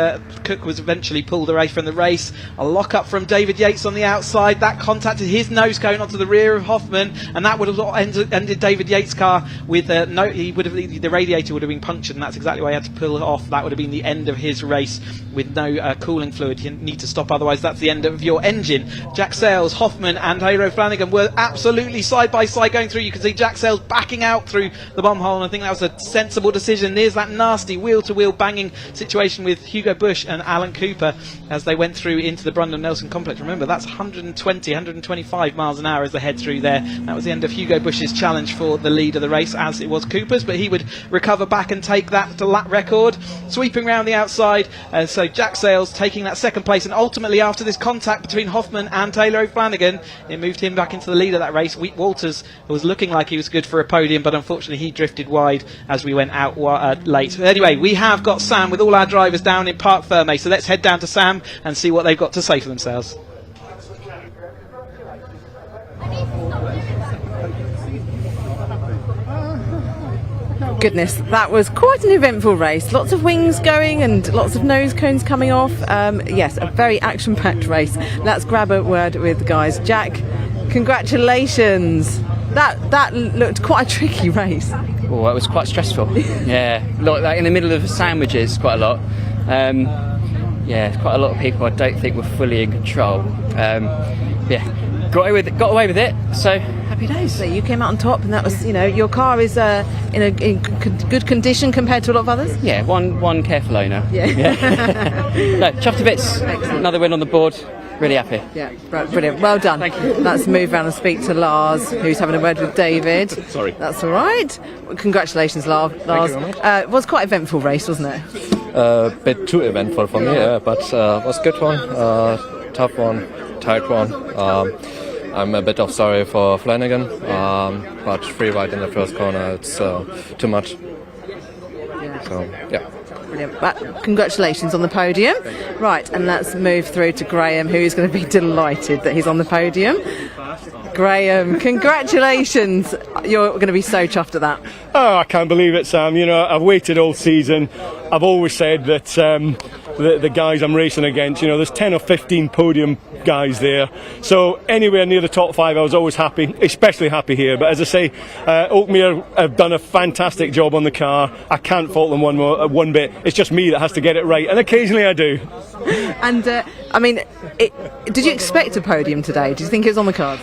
Cook was eventually pulled away from the race. A lock up from David Yates on the outside, that contacted his nose cone onto the rear of Hoffman, and that would have ended David Yates' car with the radiator would have been punctured, and that's exactly why he had to pull it off. That would have been the end of his race with no cooling fluid. You need to stop, otherwise that's the end of your engine. Jack Sales, Hoffman and Hero Flanagan were absolutely side by side going through. You can see Jack Sales backing out through the bomb hole, and I think that was a sensible decision. There's that nasty wheel-to-wheel banging situation with Hugo Bush and Alan Cooper as they went through into the Brundle Nelson complex. Remember, that's 125 miles an hour as they head through there. That was the end of Hugo Bush's challenge for the lead of the race, as it was Cooper's, but he would recover back and take that lap record, sweeping round the outside. So Jack Sales taking that second place, and ultimately after this contact between Hoffman and Taylor O'Flanagan, it moved him back into the lead of that race. Wheat Walters was looking like he was good for a podium, but unfortunately he drifted wide as we went out late. Anyway, we have got Sam with all our drivers down in Parc Fermé, so let's head down to Sam and see what they've got to say for themselves. Goodness, that was quite an eventful race. Lots of wings going and lots of nose cones coming off. Yes, a very action-packed race. Let's grab a word with the guys. Jack, congratulations. That looked quite a tricky race. Oh, it was quite stressful. Yeah, like in the middle of sandwiches, quite a lot. Yeah, quite a lot of people I don't think were fully in control. Yeah, got away with it. So happy days. So you came out on top, and that was, your car is in good condition compared to a lot of others. Yeah, one careful owner. Yeah. No, chuffed to bits. Excellent. Another win on the board. Really happy. Yeah, right, brilliant. Well done. Thank you. Let's move around and speak to Lars, who's having a word with David. Sorry. That's all right. Well, congratulations, Lars. Thank you very much. It was quite an eventful race, wasn't it? A bit too eventful for me, yeah, but was a good one, tough one, tight one. I'm a bit sorry for Flanagan, but free ride in the first corner, it's too much. Yeah. So, yeah. Brilliant. But congratulations on the podium. Right, and let's move through to Graham, who is going to be delighted that he's on the podium. Graham, congratulations. You're going to be so chuffed at that. Oh, I can't believe it, Sam. You know, I've waited all season. I've always said that the guys I'm racing against, you know, there's 10 or 15 podium guys there. So anywhere near the top 5, I was always happy, especially happy here. But as I say, Oakmere have done a fantastic job on the car. I can't fault them one bit. It's just me that has to get it right, and occasionally I do. And, I mean, did you expect a podium today? Do you think it was on the cards?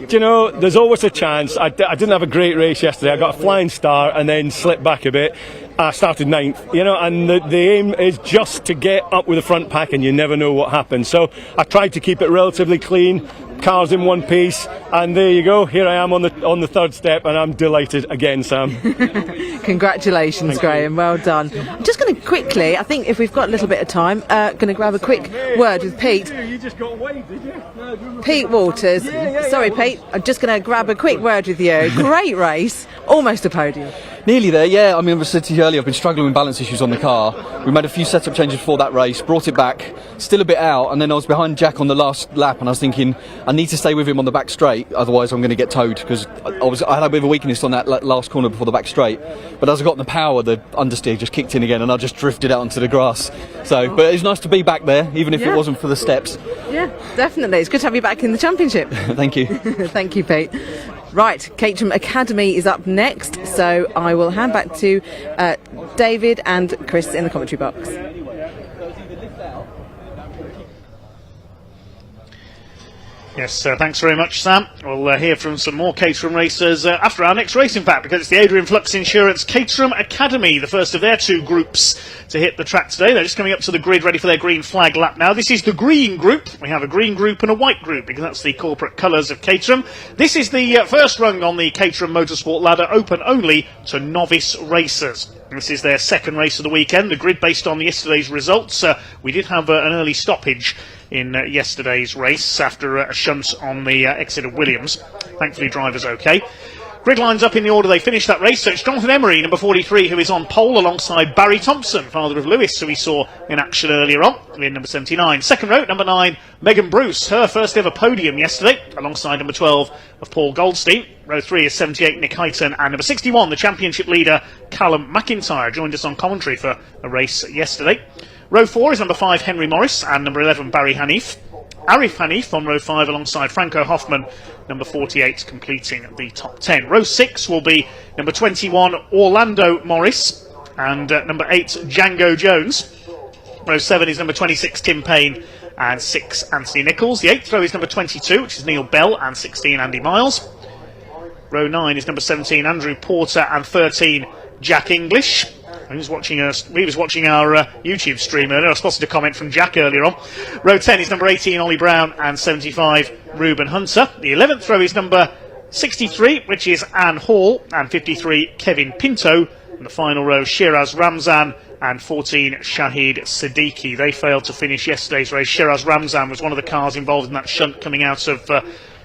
Do you know, there's always a chance. I didn't have a great race yesterday. I got a flying start and then slipped back a bit. I started 9th, you know, and the aim is just to get up with the front pack, and you never know what happens. So I tried to keep it relatively clean, cars in one piece, and there you go. Here I am on the third step, and I'm delighted again, Sam. Congratulations, Graham. Well done. I'm just going to quickly, I think if we've got a little bit of time, going to grab a quick word with Pete. You just got away, did you? Pete Walters. Sorry, Pete. I'm just going to grab a quick word with you. Great race. Almost a podium. Nearly there, yeah. I mean, I said to you earlier, I've been struggling with balance issues on the car. We made a few setup changes before that race, brought it back, still a bit out, and then I was behind Jack on the last lap, and I was thinking, I need to stay with him on the back straight, otherwise I'm going to get towed, because I had a bit of a weakness on that last corner before the back straight. But as I got in the power, the understeer just kicked in again, and I just drifted out onto the grass. So, but it's nice to be back there, even if it wasn't for the steps. Yeah, definitely. It's good to have you back in the championship. Thank you. Thank you, Pete. Right, Caterham Academy is up next, so I will hand back to David and Chris in the commentary box. Yes, thanks very much, Sam. We'll hear from some more Caterham racers after our next race, in fact, because it's the Adrian Flux Insurance Caterham Academy, the first of their 2 groups to hit the track today. They're just coming up to the grid, ready for their green flag lap now. This is the green group. We have a green group and a white group, because that's the corporate colours of Caterham. This is the first rung on the Caterham Motorsport ladder, open only to novice racers. This is their second race of the weekend, the grid based on yesterday's results. We did have an early stoppage in yesterday's race after a shunt on the exit of Williams. Thankfully, driver's okay. Grid lines up in the order they finished that race. So it's Jonathan Emery, number 43, who is on pole alongside Barry Thompson, father of Lewis, who we saw in action earlier on, in number 79. Second row, number 9, Megan Bruce, her first ever podium yesterday, alongside number 12 of Paul Goldstein. Row 3 is 78, Nick Heighton, and number 61, the championship leader, Callum McIntyre, joined us on commentary for a race yesterday. Row 4 is number 5, Henry Morris, and number 11, Barry Hanif. Arif Hanif on row 5 alongside Franco Hoffman, number 48, completing the top 10. Row 6 will be number 21, Orlando Morris, and number 8, Django Jones. Row 7 is number 26, Tim Payne, and 6, Anthony Nichols. The 8th row is number 22, which is Neil Bell, and 16, Andy Miles. Row 9 is number 17, Andrew Porter, and 13, Jack English. He was watching our YouTube stream earlier. I spotted a comment from Jack earlier on. Row 10 is number 18, Ollie Brown, and 75, Reuben Hunter. The 11th row is number 63, which is Anne Hall, and 53, Kevin Pinto. And the final row, Shiraz Ramzan, and 14, Shahid Siddiqui. They failed to finish yesterday's race. Shiraz Ramzan was one of the cars involved in that shunt coming out of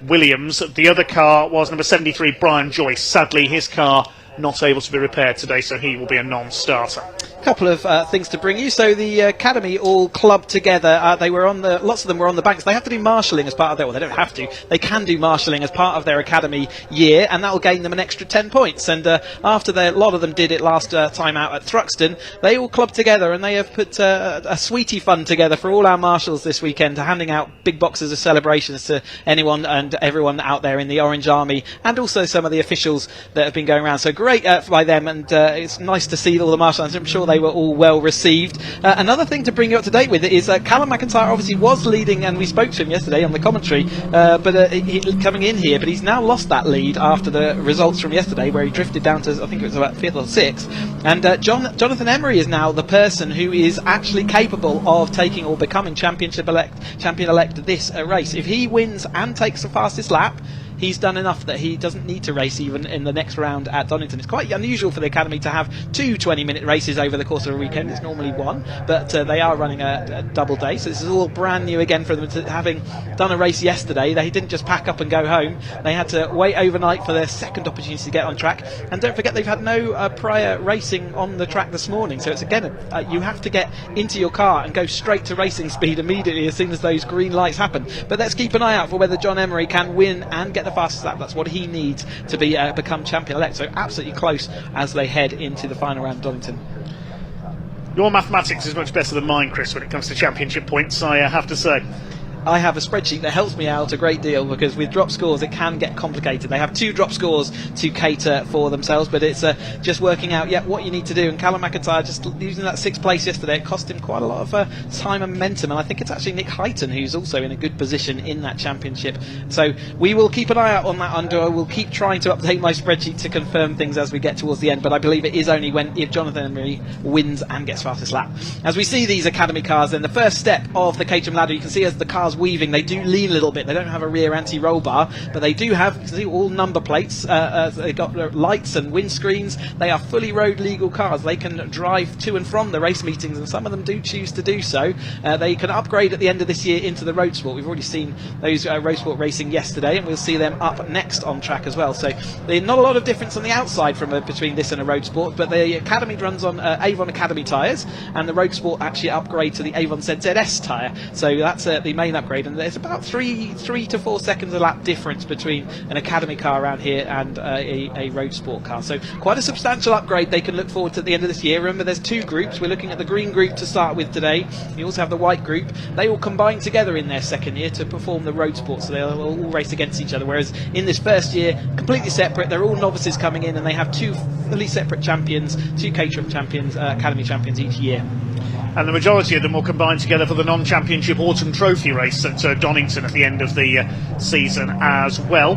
Williams. The other car was number 73, Brian Joyce. Sadly, his car not able to be repaired today, so he will be a non-starter. Couple of things to bring you. So the academy all clubbed together. They were on lots of them were on the banks. They have to do marshalling as part of their. Well, they don't have to. They can do marshalling as part of their academy year, and that will gain them an extra 10 points. And after a lot of them did it last time out at Thruxton, they all clubbed together and they have put a sweetie fund together for all our marshals this weekend, handing out big boxes of celebrations to anyone and everyone out there in the Orange Army, and also some of the officials that have been going around. So great by them, and it's nice to see all the marshals. I'm sure they they were all well received. Another thing to bring you up to date with is Callum McIntyre obviously was leading, and we spoke to him yesterday on the commentary, but he coming in here, but he's now lost that lead after the results from yesterday, where he drifted down to, I think it was about 5th or 6th. And Jonathan Emery is now the person who is actually capable of taking or becoming champion-elect this race. If he wins and takes the fastest lap, he's done enough that he doesn't need to race even in the next round at Donington. It's quite unusual for the Academy to have 2 20-minute races over the course of a weekend. It's normally 1, but they are running a double day, so this is all brand new again for them. Having done a race yesterday, they didn't just pack up and go home. They had to wait overnight for their second opportunity to get on track. And don't forget, they've had no prior racing on the track this morning, so it's again, you have to get into your car and go straight to racing speed immediately as soon as those green lights happen. But let's keep an eye out for whether John Emery can win and get the fastest lap. That's what he needs to become champion-elect. So absolutely close as they head into the final round of Donington. Your mathematics is much better than mine, Chris, when it comes to championship points, I have to say. I have a spreadsheet that helps me out a great deal, because with drop scores it can get complicated. They have 2 drop scores to cater for themselves, but it's just working out what you need to do. And Callum McIntyre, just using that 6th place yesterday, it cost him quite a lot of time and momentum, and I think it's actually Nick Heighton who's also in a good position in that championship. So we will keep an eye out on that, I will keep trying to update my spreadsheet to confirm things as we get towards the end, but I believe it is only if Jonathan Emery wins and gets fastest lap. As we see these Academy cars, then the first step of the Caterham ladder, you can see as the cars weaving, they do lean a little bit. They don't have a rear anti-roll bar, but they do have, you can see, all number plates. They've got lights and windscreens. They are fully road legal cars. They can drive to and from the race meetings, and some of them do choose to do so. They can upgrade at the end of this year into the Roadsport. We've already seen those Roadsport racing yesterday, and we'll see them up next on track as well. So there's not a lot of difference on the outside between this and a Roadsport, but the Academy runs on Avon Academy tyres, and the Roadsport actually upgrade to the Avon ZZS tyre. So that's the main upgrade, and there's about 3 to 4 seconds a lap difference between an Academy car around here and a Roadsport car. So quite a substantial upgrade they can look forward to at the end of this year. Remember, there's 2 groups. We're looking at the green group to start with today. You also have the white group. They all combine together in their second year to perform the Roadsport, so they'll all race against each other, whereas in this first year, completely separate. They're all novices coming in, and they have 2 fully separate champions, 2 Caterham champions, Academy champions each year. And the majority of them will combine together for the non-championship Autumn Trophy race at Donington at the end of the season as well.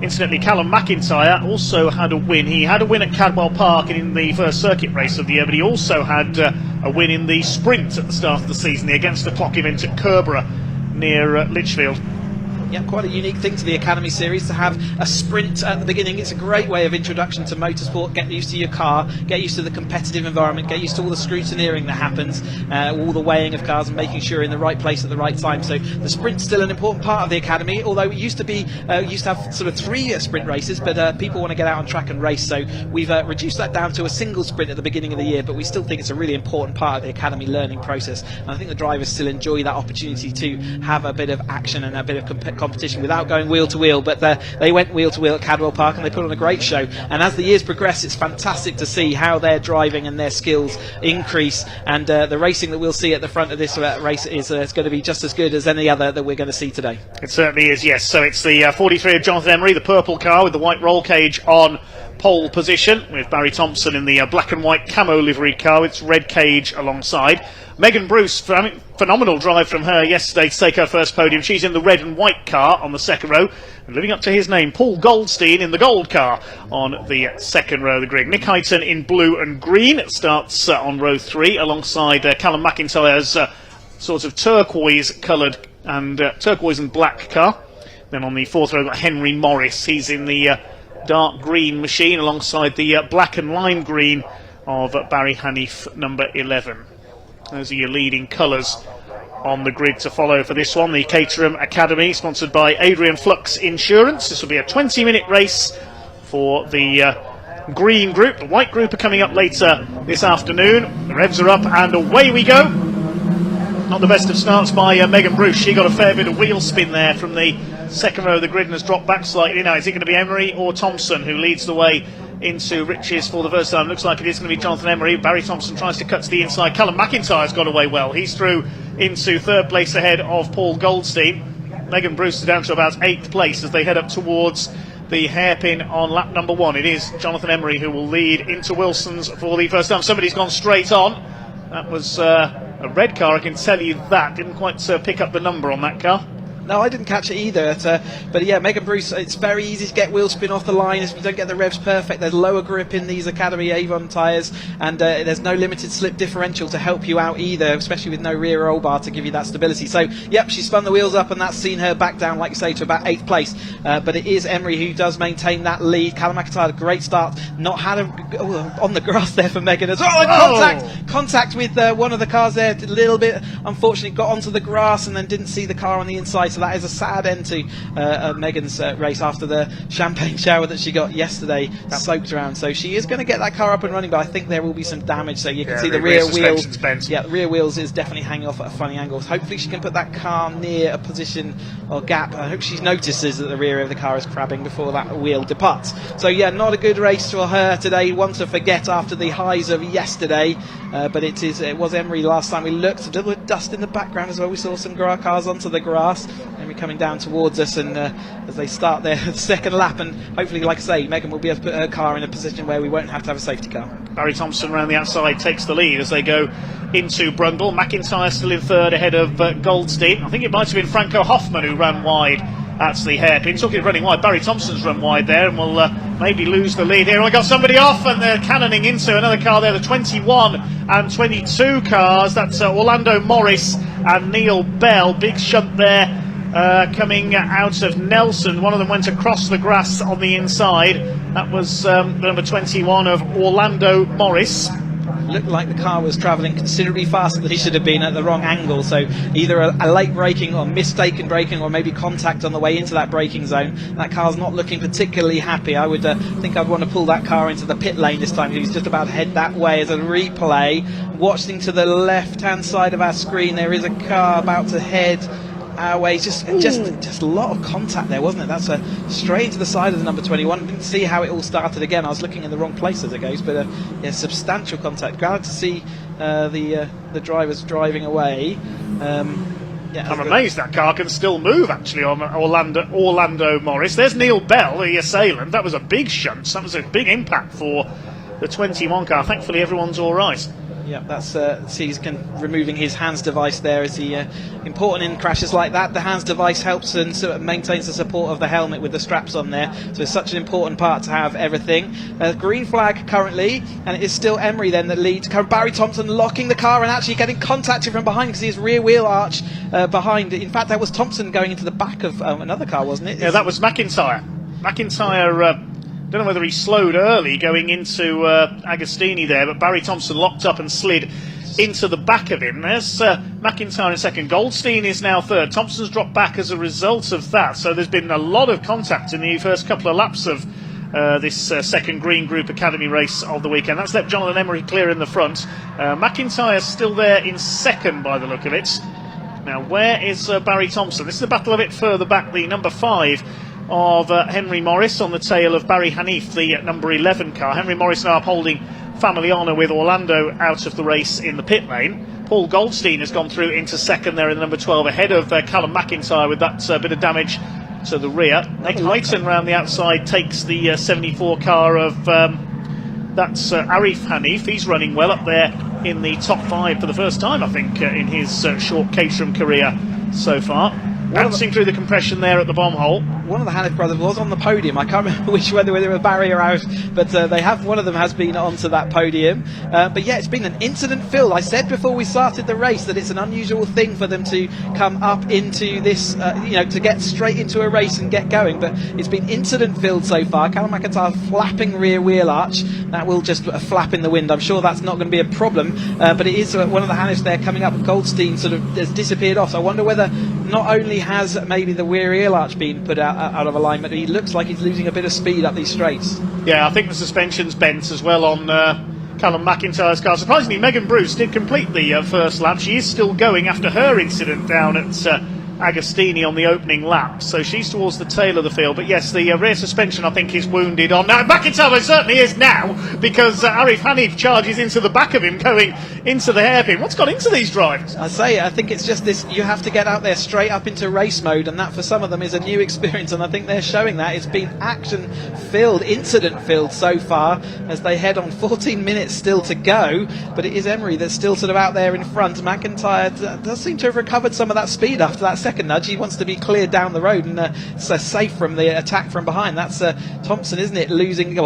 Incidentally, Callum McIntyre also had a win. He had a win at Cadwell Park in the first circuit race of the year, but he also had a win in the sprint at the start of the season, the against the clock event at Kerborough near Lichfield. Yeah, quite a unique thing to the Academy Series to have a sprint at the beginning. It's a great way of introduction to motorsport. Get used to your car, get used to the competitive environment, get used to all the scrutineering that happens, all the weighing of cars and making sure you're in the right place at the right time. So the sprint's still an important part of the Academy, although it used to have sort of 3 sprint races, but people want to get out on track and race, so we've reduced that down to a single sprint at the beginning of the year, but we still think it's a really important part of the Academy learning process, and I think the drivers still enjoy that opportunity to have a bit of action and a bit of competition without going wheel to wheel. But they went wheel to wheel at Cadwell Park, and they put on a great show, and as the years progress, it's fantastic to see how their driving and their skills increase, and the racing that we'll see at the front of this race is going to be just as good as any other that we're going to see today. It certainly is, yes. So it's the 43 of Jonathan Emery, the purple car with the white roll cage on pole position, with Barry Thompson in the black and white camo livery car with its red cage alongside. Megan Bruce, phenomenal drive from her yesterday to take her first podium. She's in the red and white car on the second row, and living up to his name, Paul Goldstein in the gold car on the second row of the grid. Nick Heighton in blue and green starts on row 3 alongside Callum McIntyre's sort of turquoise coloured and turquoise and black car. Then on the 4th row, got Henry Morris. He's in the dark green machine alongside the black and lime green of Barry Hanif, number 11. Those are your leading colours on the grid to follow for this one. The Caterham Academy, sponsored by Adrian Flux Insurance. This will be a 20-minute race for the green group. The white group are coming up later this afternoon. The revs are up and away we go. Not the best of starts by Megan Bruce. She got a fair bit of wheel spin there from the second row of the grid and has dropped back slightly. Now, is it going to be Emery or Thompson who leads the way into Riches for the first time? Looks like it is going to be Jonathan Emery. Barry Thompson tries to cut to the inside. Callum McIntyre's got away well. He's through into 3rd place ahead of Paul Goldstein. Megan Bruce is down to about 8th place as they head up towards the hairpin on lap number 1. It is Jonathan Emery who will lead into Wilson's for the first time. Somebody's gone straight on. That was a red car, I can tell you that. Didn't quite pick up the number on that car. No, I didn't catch it either. But yeah, Megan Bruce, it's very easy to get wheel spin off the line if you don't get the revs perfect. There's lower grip in these Academy Avon tyres, and there's no limited slip differential to help you out either, especially with no rear roll bar to give you that stability. So, yep, she spun the wheels up, and that's seen her back down, like you say, to about 8th place. But it is Emery who does maintain that lead. Callum McIntyre, a great start. Not had on the grass there for Megan as well. And contact with one of the cars there, a little bit. Unfortunately, got onto the grass and then didn't see the car on the inside. So that is a sad end to Megan's race after the champagne shower that she got yesterday, soaked around. So she is going to get that car up and running, but I think there will be some damage. So you can see the rear wheels. Yeah, the rear wheels is definitely hanging off at a funny angle. Hopefully she can put that car near a position or gap. I hope she notices that the rear of the car is crabbing before that wheel departs. So yeah, not a good race for her today. One to forget after the highs of yesterday. But it was Emery last time we looked. A little bit of dust in the background as well. We saw some cars onto the grass. Emery coming down towards us, and as they start their second lap, and hopefully, like I say, Megan will be able to put her car in a position where we won't have to have a safety car. Barry Thompson around the outside takes the lead as they go into Brundle. McIntyre still in third ahead of Goldstein. I think it might have been Franco Hoffman who ran wide at the hairpin. Talking of running wide, Barry Thompson's run wide there and will maybe lose the lead here. We got somebody off, and they're cannoning into another car there, the 21 and 22 cars. That's Orlando Morris and Neil Bell. Big shunt there coming out of Nelson. One of them went across the grass on the inside. That was the number 21 of Orlando Morris. Looked like the car was travelling considerably faster than he should have been at the wrong angle, so either a late braking or mistaken braking, or maybe contact on the way into that braking zone. That car's not looking particularly happy. I would think I'd want to pull that car into the pit lane this time. He's just about to head that way. As a replay, watching to the left hand side of our screen, there is a car about to head our way. Just a lot of contact there, wasn't it? That's straight into the side of the number 21. Didn't see how it all started again. I was looking in the wrong place as it goes, but yeah, substantial contact. Glad to see the drivers driving away. I'm amazed that car can still move, actually, on Orlando Morris. There's Neil Bell, the assailant. That was a big shunt. That was a big impact for the 21 car. Thankfully, everyone's all right. Yeah, that's he's removing his hands device there. Is he important in crashes like that? The hands device helps and sort of maintains the support of the helmet with the straps on there. So it's such an important part to have everything. Green flag currently, and it is still Emery then that leads. Barry Thompson locking the car and actually getting contacted from behind because his rear wheel arch behind. In fact, that was Thompson going into the back of another car, wasn't it? Yeah, that was McIntyre. McIntyre. Don't know whether he slowed early going into Agostini there, but Barry Thompson locked up and slid into the back of him. There's McIntyre in second. Goldstein is now third. Thompson's dropped back as a result of that. So there's been a lot of contact in the first couple of laps of this second Green Group Academy race of the weekend. That's left Jonathan Emery clear in the front. McIntyre's still there in second by the look of it. Now, where is Barry Thompson? This is a battle a bit further back. The number 5 of Henry Morris on the tail of Barry Hanif, the number 11 car. Henry Morris now upholding family honour with Orlando out of the race in the pit lane. Paul Goldstein has gone through into second there in the number 12 ahead of Callum McIntyre with that bit of damage to the rear. Nate Heighton round the outside takes the 74 car of that's Arif Hanif. He's running well up there in the top 5 for the first time, I think, in his short Caterham career so far. Bouncing through the compression there at the bomb hole. One of the Hanif brothers was on the podium. I can't remember whether they were Barry or out, but one of them has been onto that podium. But yeah, it's been an incident filled. I said before we started the race that it's an unusual thing for them to come up into this, to get straight into a race and get going. But it's been incident filled so far. Callum McIntyre flapping rear wheel arch. That will just put a flap in the wind. I'm sure that's not going to be a problem. But it is one of the Hanifs there coming up. Goldstein sort of has disappeared off. So I wonder whether not only has maybe the rear wheel arch been put out of alignment, he looks like he's losing a bit of speed up these straights. Yeah, I think the suspension's bent as well on Callum McIntyre's car. Surprisingly, Megan Bruce did complete the first lap. She is still going after her incident down at Agostini on the opening lap, so she's towards the tail of the field. But yes, the rear suspension I think is wounded on. Now McIntyre certainly is now, because Arif Hanif charges into the back of him going into the hairpin. What's got into these drivers? I think it's just this, you have to get out there straight up into race mode, and that for some of them is a new experience, and I think they're showing that. It's been action filled, incident filled so far as they head on. 14 minutes still to go, but it is Emery that's still sort of out there in front. McIntyre does seem to have recovered some of that speed after that second nudge. He wants to be cleared down the road and so safe from the attack from behind. That's Thompson, isn't it,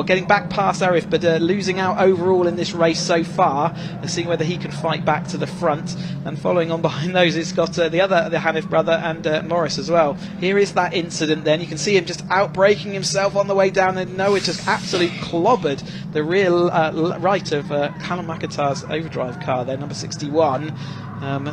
getting back past Arif, but losing out overall in this race so far, and seeing whether he can fight back to the front. And following on behind those, it's got the Hanif brother and Morris as well. Here is that incident then. You can see him just outbraking himself on the way down, and Noah just absolutely clobbered the rear right of Callum McIntyre's overdrive car there, number 61.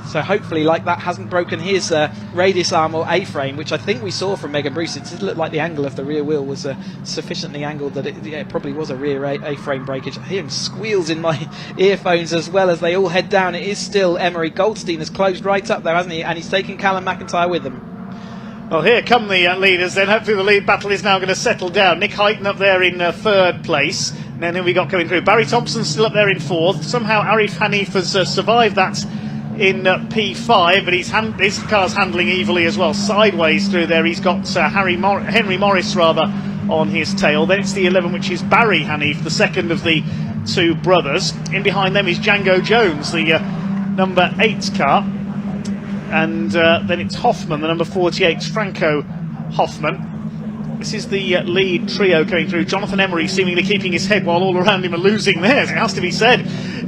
So hopefully, like, that hasn't broken his radius arm or A-frame, which I think we saw from Megan Bruce. It looked like the angle of the rear wheel was sufficiently angled that it probably was a rear A-frame breakage. I hear him squeals in my earphones as well as they all head down. It is still Emery. Goldstein has closed right up there, hasn't he? And he's taking Callum McIntyre with him. Well, here come the leaders then. Hopefully the lead battle is now going to settle down. Nick Heighton up there in third place. And then who we got coming through? Barry Thompson still up there in fourth. Somehow Arif Hanif has survived that in P5, but his car's handling evilly as well, sideways through there. He's got Henry Morris on his tail. Then it's the 11, which is Barry Hanif, the second of the two brothers. In behind them is Django Jones, the number 8 car, and then it's Hoffman, the number 48, Franco Hoffman. This is the lead trio going through. Jonathan Emery seemingly keeping his head while all around him are losing theirs. It has to be said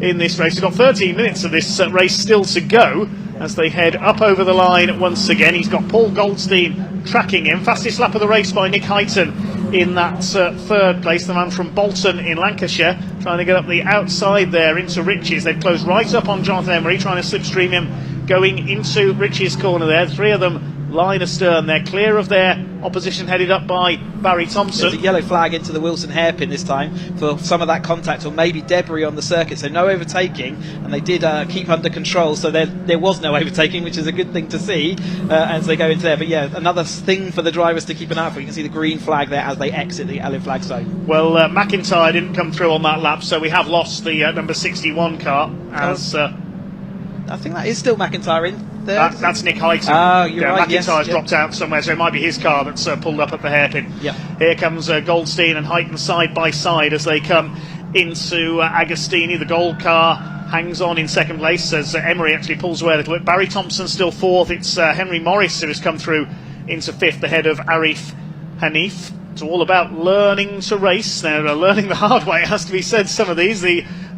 in this race. We've got 13 minutes of this race still to go as they head up over the line once again. He's got Paul Goldstein tracking him. Fastest lap of the race by Nick Heighton in that third place. The man from Bolton in Lancashire trying to get up the outside there into Rich's. They've closed right up on Jonathan Emery, trying to slipstream him going into Rich's corner there. Three of them line astern. They're clear of their opposition, headed up by Barry Thompson. There's a yellow flag into the Wilson hairpin this time for some of that contact or maybe debris on the circuit, so no overtaking, and they did keep under control, so there was no overtaking, which is a good thing to see as they go into there. But yeah, another thing for the drivers to keep an eye out for. You can see the green flag there as they exit the yellow flag zone. Well, McIntyre didn't come through on that lap, so we have lost the number 61 car as I think that is still McIntyre in there. That's Nick Heighton. Oh, you're right. McIntyre's dropped out somewhere, so it might be his car that's pulled up at the hairpin. Yeah. Here comes Goldstein and Heighton side by side as they come into Agostini. The gold car hangs on in second place as Emery actually pulls away a little bit. Barry Thompson still fourth. It's Henry Morris who has come through into fifth ahead of Arif Hanif. It's all about learning to race. They're learning the hard way, it has to be said, some of these.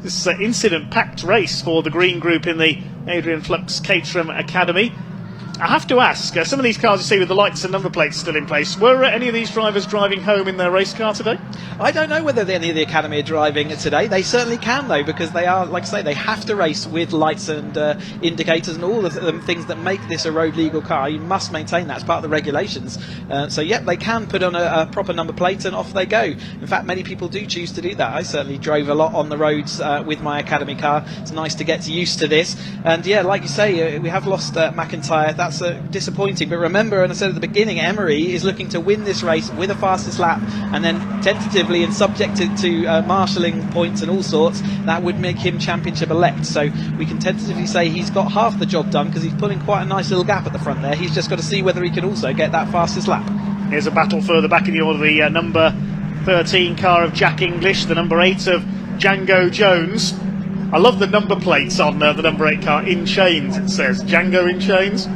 This incident-packed race for the green group in the Adrian Flux Caterham Academy. I have to ask, some of these cars you see with the lights and number plates still in place, were any of these drivers driving home in their race car today? I don't know whether any of the Academy are driving today. They certainly can, though, because they are, like I say, they have to race with lights and indicators and all of the things that make this a road legal car. You must maintain that as part of the regulations. So, yep, they can put on a proper number plate and off they go. In fact, many people do choose to do that. I certainly drove a lot on the roads with my Academy car. It's nice to get used to this. And, yeah, like you say, we have lost McIntyre. That's disappointing, but remember, and I said at the beginning, Emery is looking to win this race with a fastest lap, and then tentatively and subjected to marshalling points and all sorts, that would make him championship elect. So we can tentatively say he's got half the job done because he's pulling quite a nice little gap at the front there. He's just got to see whether he can also get that fastest lap. Here's a battle further back in the order. The number 13 car of Jack English, the number 8 of Django Jones. I love the number plates on the number 8 car. In chains, it says. Django in chains.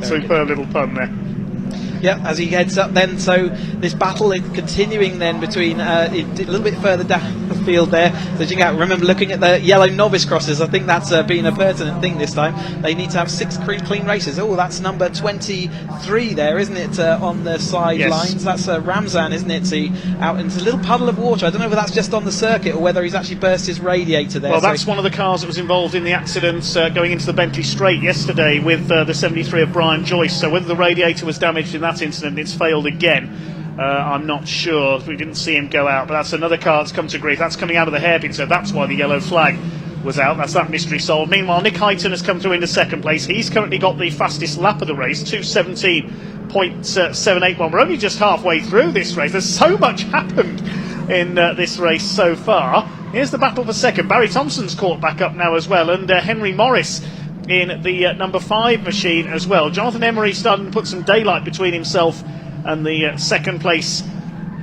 Superb little pun there. Yeah, as he heads up then, so this battle is continuing then between a little bit further down the field there. So you can remember looking at the yellow novice crosses, I think that's been a pertinent thing this time. They need to have 6 clean races. Oh, that's number 23 there, isn't it, on the sidelines? Yes. That's Ramzan, isn't it, out into a little puddle of water. I don't know whether that's just on the circuit or whether he's actually burst his radiator there. Well, that's one of the cars that was involved in the accident going into the Bentley Straight yesterday with the 73 of Brian Joyce. So whether the radiator was damaged in that incident, it's failed again. I'm not sure. We didn't see him go out, but that's another car that's come to grief. That's coming out of the hairpin, so that's why the yellow flag was out. That's that mystery solved. Meanwhile, Nick Highton has come through into second place. He's currently got the fastest lap of the race, 2:17.781. We're only just halfway through this race. There's so much happened in this race so far. Here's the battle for second. Barry Thompson's caught back up now as well, and Henry Morris in the number 5 machine as well. Jonathan Emery starting to put some daylight between himself and the second place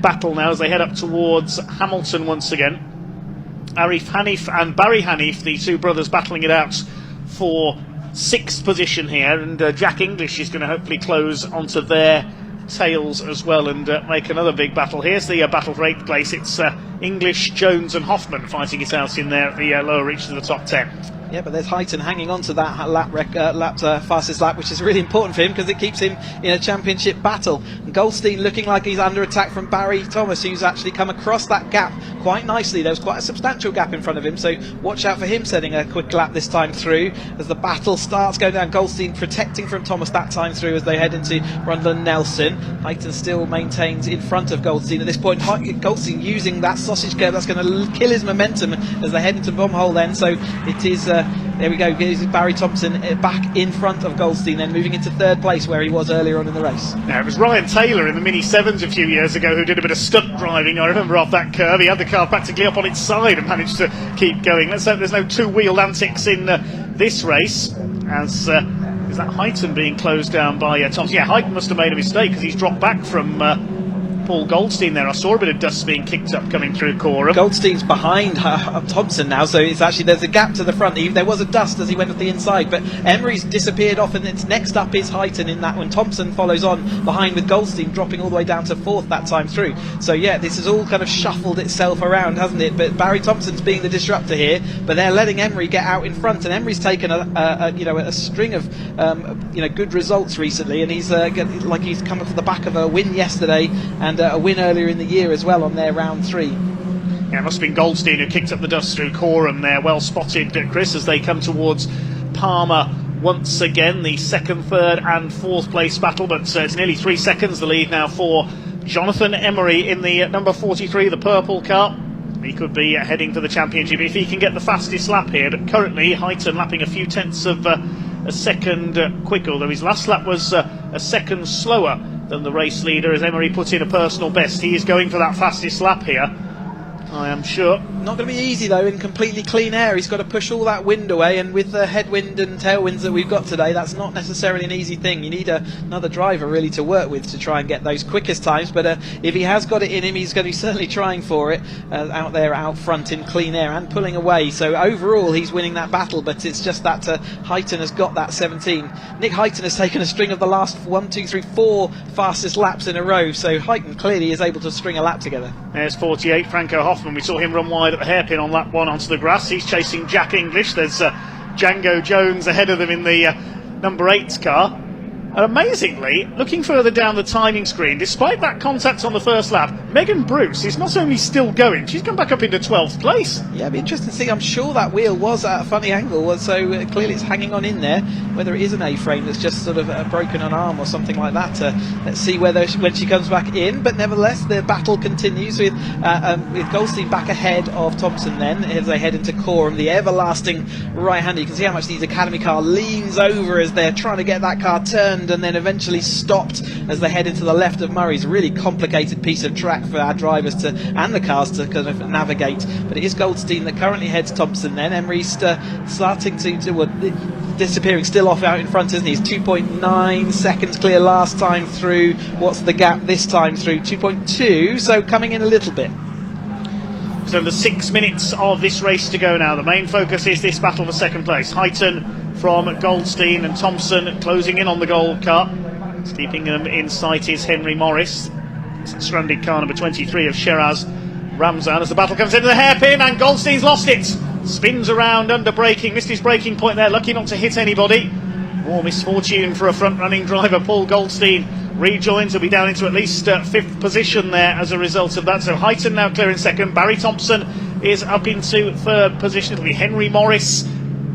battle now as they head up towards Hamilton once again. Arif Hanif and Barry Hanif, the two brothers, battling it out for 6th position here, and Jack English is going to hopefully close onto their tails as well and make another big battle. Here's the battle for 8th place. It's English, Jones and Hoffman fighting it out in there at the lower reaches of the top 10. Yeah, but there's Highton hanging on to that fastest lap, which is really important for him because it keeps him in a championship battle. And Goldstein looking like he's under attack from Barry Thomas, who's actually come across that gap quite nicely. There was quite a substantial gap in front of him, so watch out for him setting a quick lap this time through as the battle starts going down. Goldstein protecting from Thomas that time through as they head into Rundle Nelson. Highton still maintains in front of Goldstein at this point. Goldstein using that sausage curve that's going to kill his momentum as they head into Bombhole then, so it is there we go, Barry Thompson back in front of Goldstein, then moving into 3rd place where he was earlier on in the race. Now, it was Ryan Taylor in the Mini 7s a few years ago who did a bit of stunt driving, I remember, off that curve. He had the car practically up on its side and managed to keep going. Let's hope there's no two-wheel antics in this race, as is that Highton being closed down by Thompson. Yeah, Highton must have made a mistake because he's dropped back from Paul Goldstein there. I saw a bit of dust being kicked up coming through Coram. Goldstein's behind Thompson now, so it's actually, there's a gap to the front. There was a dust as he went up the inside, but Emery's disappeared off, and it's next up is Highton in that one. Thompson follows on behind with Goldstein dropping all the way down to 4th that time through. So yeah, this has all kind of shuffled itself around, hasn't it? But Barry Thompson's being the disruptor here, but they're letting Emery get out in front, and Emery's taken a string of good results recently, and he's he's come off the back of a win yesterday and a win earlier in the year as well on their round 3. Yeah, it must have been Goldstein who kicked up the dust through Coram there. Well spotted, Chris, as they come towards Palmer once again. The 2nd, 3rd and 4th place battle, but it's nearly 3 seconds the lead now for Jonathan Emery in the number 43, the purple car. He could be heading for the championship if he can get the fastest lap here, but currently Highton lapping a few tenths of a second quicker, although his last lap was a second slower than the race leader as Emery put in a personal best. He is going for that fastest lap here, I am sure. Not going to be easy though in completely clean air. He's got to push all that wind away, and with the headwind and tailwinds that we've got today, that's not necessarily an easy thing. You need another driver really to work with to try and get those quickest times, but if he has got it in him, he's going to be certainly trying for it out there out front in clean air and pulling away. So overall he's winning that battle, but it's just that Highton has got that 17. Nick Highton has taken a string of the last 4 fastest laps in a row, so Highton clearly is able to string a lap together. There's 48, Franco Hoffman. We saw him run wide at the hairpin on lap 1 onto the grass. He's chasing Jack English. There's Django Jones ahead of them in the number 8's car. And amazingly, looking further down the timing screen, despite that contact on the first lap, Megan Bruce is not only still going, she's gone back up into 12th place. Yeah, it'd be interesting to see. I'm sure that wheel was at a funny angle, so clearly it's hanging on in there. Whether it is an A-frame that's just sort of broken an arm or something like that. Let's see when she comes back in. But nevertheless, the battle continues with Goldstein back ahead of Thompson then as they head into Coram, the everlasting right-hander. You can see how much the Academy car leans over as they're trying to get that car turned and then eventually stopped as they head into the left of Murray's. Really complicated piece of track for our drivers and the cars to kind of navigate, but it is Goldstein that currently heads Thompson then. Emery's starting to disappearing still off out in front, isn't he? He's 2.9 seconds clear last time through. What's the gap this time through? 2.2, so coming in a little bit. So the 6 minutes of this race to go now. The main focus is this battle for second place. Highton from Goldstein and Thompson closing in on the gold car. Keeping them in sight is Henry Morris. Stranded car number 23 of Sheraz Ramzan as the battle comes into the hairpin, and Goldstein's lost it. Spins around under braking, missed his braking point there, lucky not to hit anybody. More misfortune for a front-running driver. Paul Goldstein rejoins, he'll be down into at least 5th position there as a result of that. So Highton now clear in 2nd. Barry Thompson is up into 3rd position. It'll be Henry Morris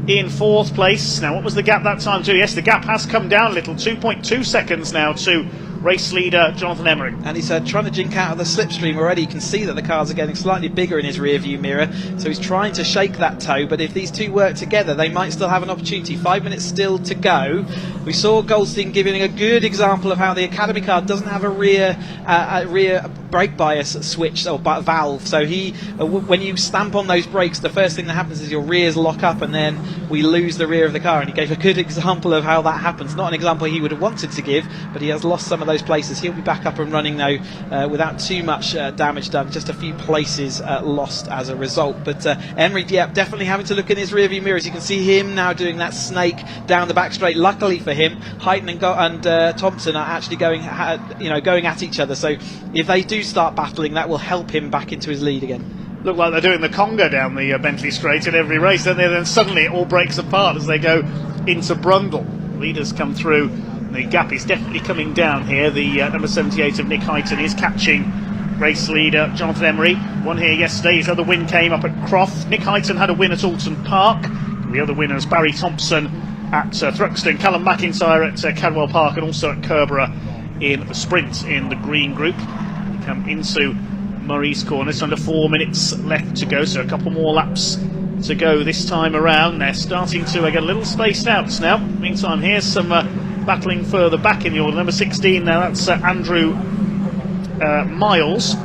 in 4th place. Now, what was the gap that time too? Yes, the gap has come down a little, 2.2 seconds now to race leader Jonathan Emery. And he's trying to jink out of the slipstream already. You can see that the cars are getting slightly bigger in his rear view mirror, so he's trying to shake that toe, but if these two work together they might still have an opportunity. 5 minutes still to go. We saw Goldstein giving a good example of how the Academy car doesn't have a rear brake bias switch or valve, so when you stamp on those brakes, the first thing that happens is your rears lock up and then we lose the rear of the car, and he gave a good example of how that happens. Not an example he would have wanted to give, but he has lost some of those places. He'll be back up and running though without too much damage done, just a few places lost as a result. But Emery, definitely having to look in his rear view mirrors. You can see him now doing that snake down the back straight. Luckily for him, Heighton and Thompson are actually going at each other, so if they do start battling, that will help him back into his lead again. Look like they're doing the conga down the Bentley Straight in every race, don't they? Then suddenly it all breaks apart as they go into Brundle. Leaders come through. The gap is definitely coming down here. The number 78 of Nick Heighton is catching race leader Jonathan Emery. Won here yesterday. His other win came up at Croft. Nick Heighton had a win at Alton Park. The other winners, Barry Thompson at Thruxton, Callum McIntyre at Cadwell Park, and also at Kerborough in the sprint in the green group. We come into Murray's corner. It's under 4 minutes left to go, so a couple more laps to go this time around. They're starting to get a little spaced out now. Meantime, here's some battling further back in the order. Number 16 now, that's Andrew Miles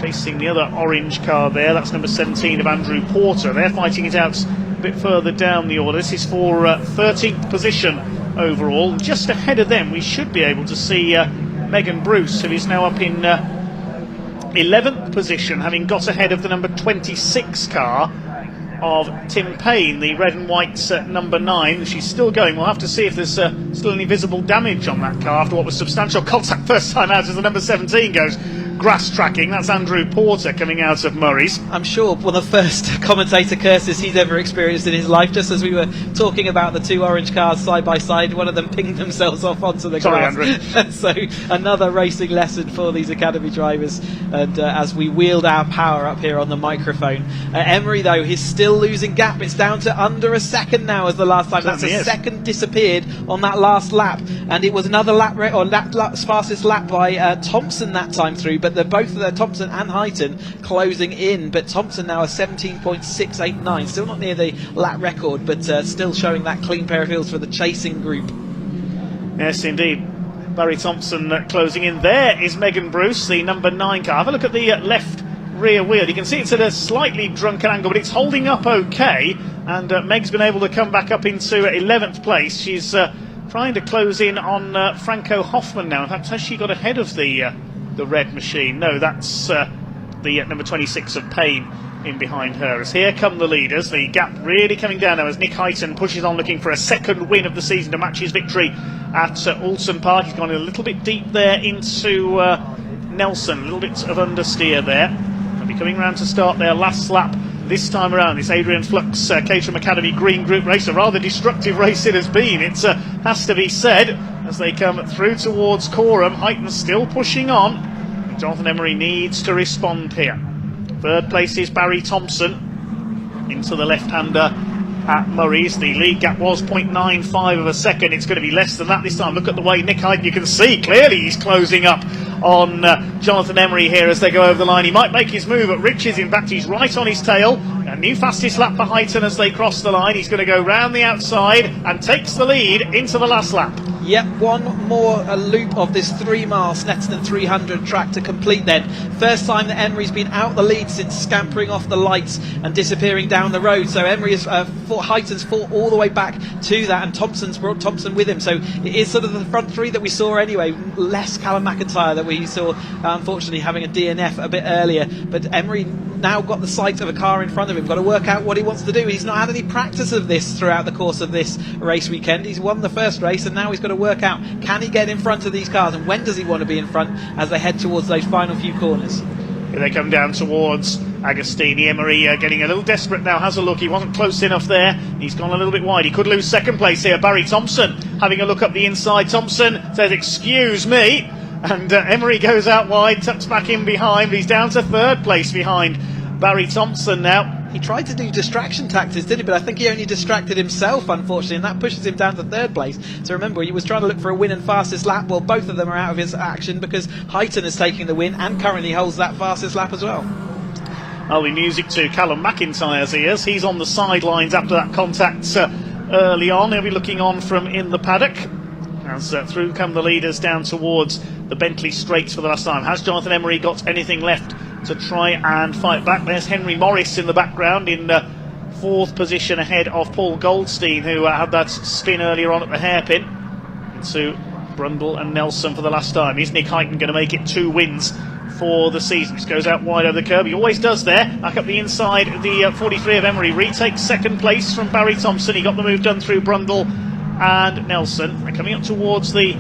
chasing the other orange car there. That's number 17 of Andrew Porter. They're fighting it out a bit further down the order. This is for 13th position overall. Just ahead of them we should be able to see Megan Bruce, who is now up in 11th position, having got ahead of the number 26 car of Tim Payne, the red and white number 9. She's still going. We'll have to see if there's still any visible damage on that car after what was substantial contact first time out as the number 17 goes grass tracking. That's Andrew Porter coming out of Murray's. I'm sure one of the first commentator curses he's ever experienced in his life. Just as we were talking about the two orange cars side by side, one of them pinged themselves off onto the grass. Andrew. So another racing lesson for these Academy drivers. And as we wield our power up here on the microphone, Emery though, he's still losing gap. It's down to under a second now as the last time. That's a second disappeared on that last lap, and it was another fastest lap by Thompson that time through. But they're both Thompson and Heighton closing in, but Thompson now a 17.689, still not near the lap record, but still showing that clean pair of heels for the chasing group. Yes, indeed. Barry Thompson closing in. There is Megan Bruce, the number 9 car. Have a look at the left rear wheel. You can see it's at a slightly drunken angle, but it's holding up okay, and Meg's been able to come back up into 11th place. She's trying to close in on Franco Hoffman now. In fact, has she got ahead of the red machine? No, that's the number 26 of Payne in behind her. As here come the leaders, the gap really coming down now as Nick Heighton pushes on looking for a second win of the season to match his victory at Alton Park. He's gone a little bit deep there into Nelson, a little bit of understeer there. They'll be coming round to start their last lap this time around. This Adrian Flux Caterham Academy Green Group race, a rather destructive race it has been, it has to be said, as they come through towards Coram. Heighton still pushing on. Jonathan Emery needs to respond here. Third place is Barry Thompson into the left-hander at Murray's. The lead gap was 0.95 of a second. It's going to be less than that this time. Look at the way Nick Heighton, you can see clearly he's closing up on Jonathan Emery here as they go over the line. He might make his move at Riches. In fact, he's right on his tail. A new fastest lap for Heighton as they cross the line. He's going to go round the outside and takes the lead into the last lap. Yep, one more loop of this 3-mile Snetterton 300 track to complete then. First time that Emery's been out the lead since scampering off the lights and disappearing down the road. So Emery has Heighton's fought all the way back to that, and Thompson's brought Thompson with him. So it is sort of the front three that we saw anyway, less Callum McIntyre that we saw unfortunately having a DNF a bit earlier. But Emery now got the sight of a car in front of him, got to work out what he wants to do. He's not had any practice of this throughout the course of this race weekend. He's won the first race and now he's got to work out, can he get in front of these cars, and when does he want to be in front as they head towards those final few corners. Here they come down towards Agostini. Emery getting a little desperate now, has a look. He wasn't close enough there. He's gone a little bit wide. He could lose second place here. Barry Thompson having a look up the inside. Thompson says, excuse me. And Emery goes out wide, tucks back in behind. He's down to third place behind Barry Thompson now. he tried to do distraction tactics, didn't he? But I think he only distracted himself, unfortunately, and that pushes him down to 3rd place. So remember, he was trying to look for a win and fastest lap. Well, both of them are out of his action because Highton is taking the win and currently holds that fastest lap as well. I'll be music to Callum McIntyre's ears. He's on the sidelines after that contact early on. He'll be looking on from in the paddock as through come the leaders down towards the Bentley Straights for the last time. Has Jonathan Emery got anything left to try and fight back? There's Henry Morris in the background in 4th position ahead of Paul Goldstein, who had that spin earlier on at the hairpin into Brundle and Nelson for the last time. Is Nick Highton going to make it 2 wins for the season? Just goes out wide over the curb. He always does there. Back up the inside, the 43 of Emery retakes 2nd place from Barry Thompson. He got the move done through Brundle and Nelson. They're coming up towards the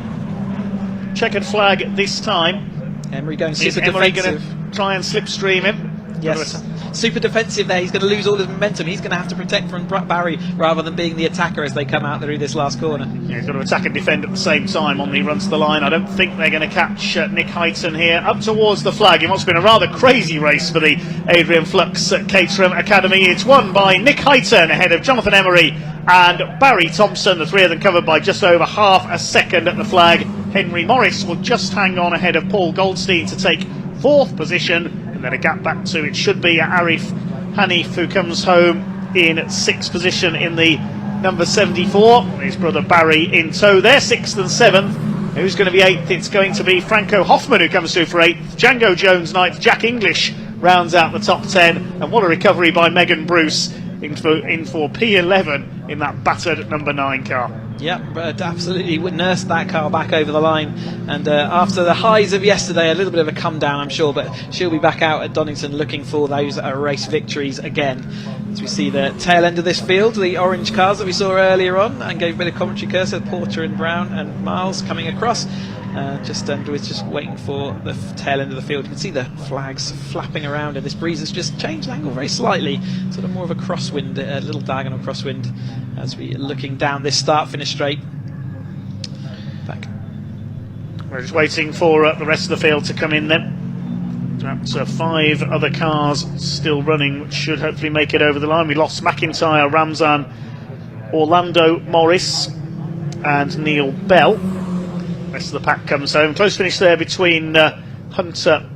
checkered flag this time. Emery going super Is Emery defensive. going to try and slipstream him? Yes. Super defensive there. He's going to lose all his momentum. He's going to have to protect from Barry rather than being the attacker as they come out through this last corner. Yeah, he's got to attack and defend at the same time on the run to the line. I don't think they're going to catch Nick Highton here. Up towards the flag in what's been a rather crazy race for the Adrian Flux Caterham Academy. It's won by Nick Highton ahead of Jonathan Emery and Barry Thompson. The 3 of them covered by just over half a second at the flag. Henry Morris will just hang on ahead of Paul Goldstein to take 4th position. And then a gap back to, it should be Arif Hanif, who comes home in 6th position in the number 74. His brother Barry in tow there, 6th and 7th. Who's going to be 8th? It's going to be Franco Hoffman who comes through for 8th. Django Jones 9th. Jack English rounds out the top 10. And what a recovery by Megan Bruce in for P11 in that battered number 9 car. Yep, but absolutely nursed that car back over the line. And after the highs of yesterday, a little bit of a come down, I'm sure, but she'll be back out at Donington looking for those race victories again. As we see the tail end of this field, the orange cars that we saw earlier on, and gave a bit of commentary cursor, Porter and Brown and Miles coming across. We're just waiting for the tail end of the field. You can see the flags flapping around, and this breeze has just changed angle very slightly, sort of more of a crosswind, a little diagonal crosswind, as we're looking down this start-finish straight. Back. We're just waiting for the rest of the field to come in then. That's 5 other cars still running, which should hopefully make it over the line. We lost McIntyre, Ramzan, Orlando Morris and Neil Bell. Rest of the pack comes home. Close finish there between Hunter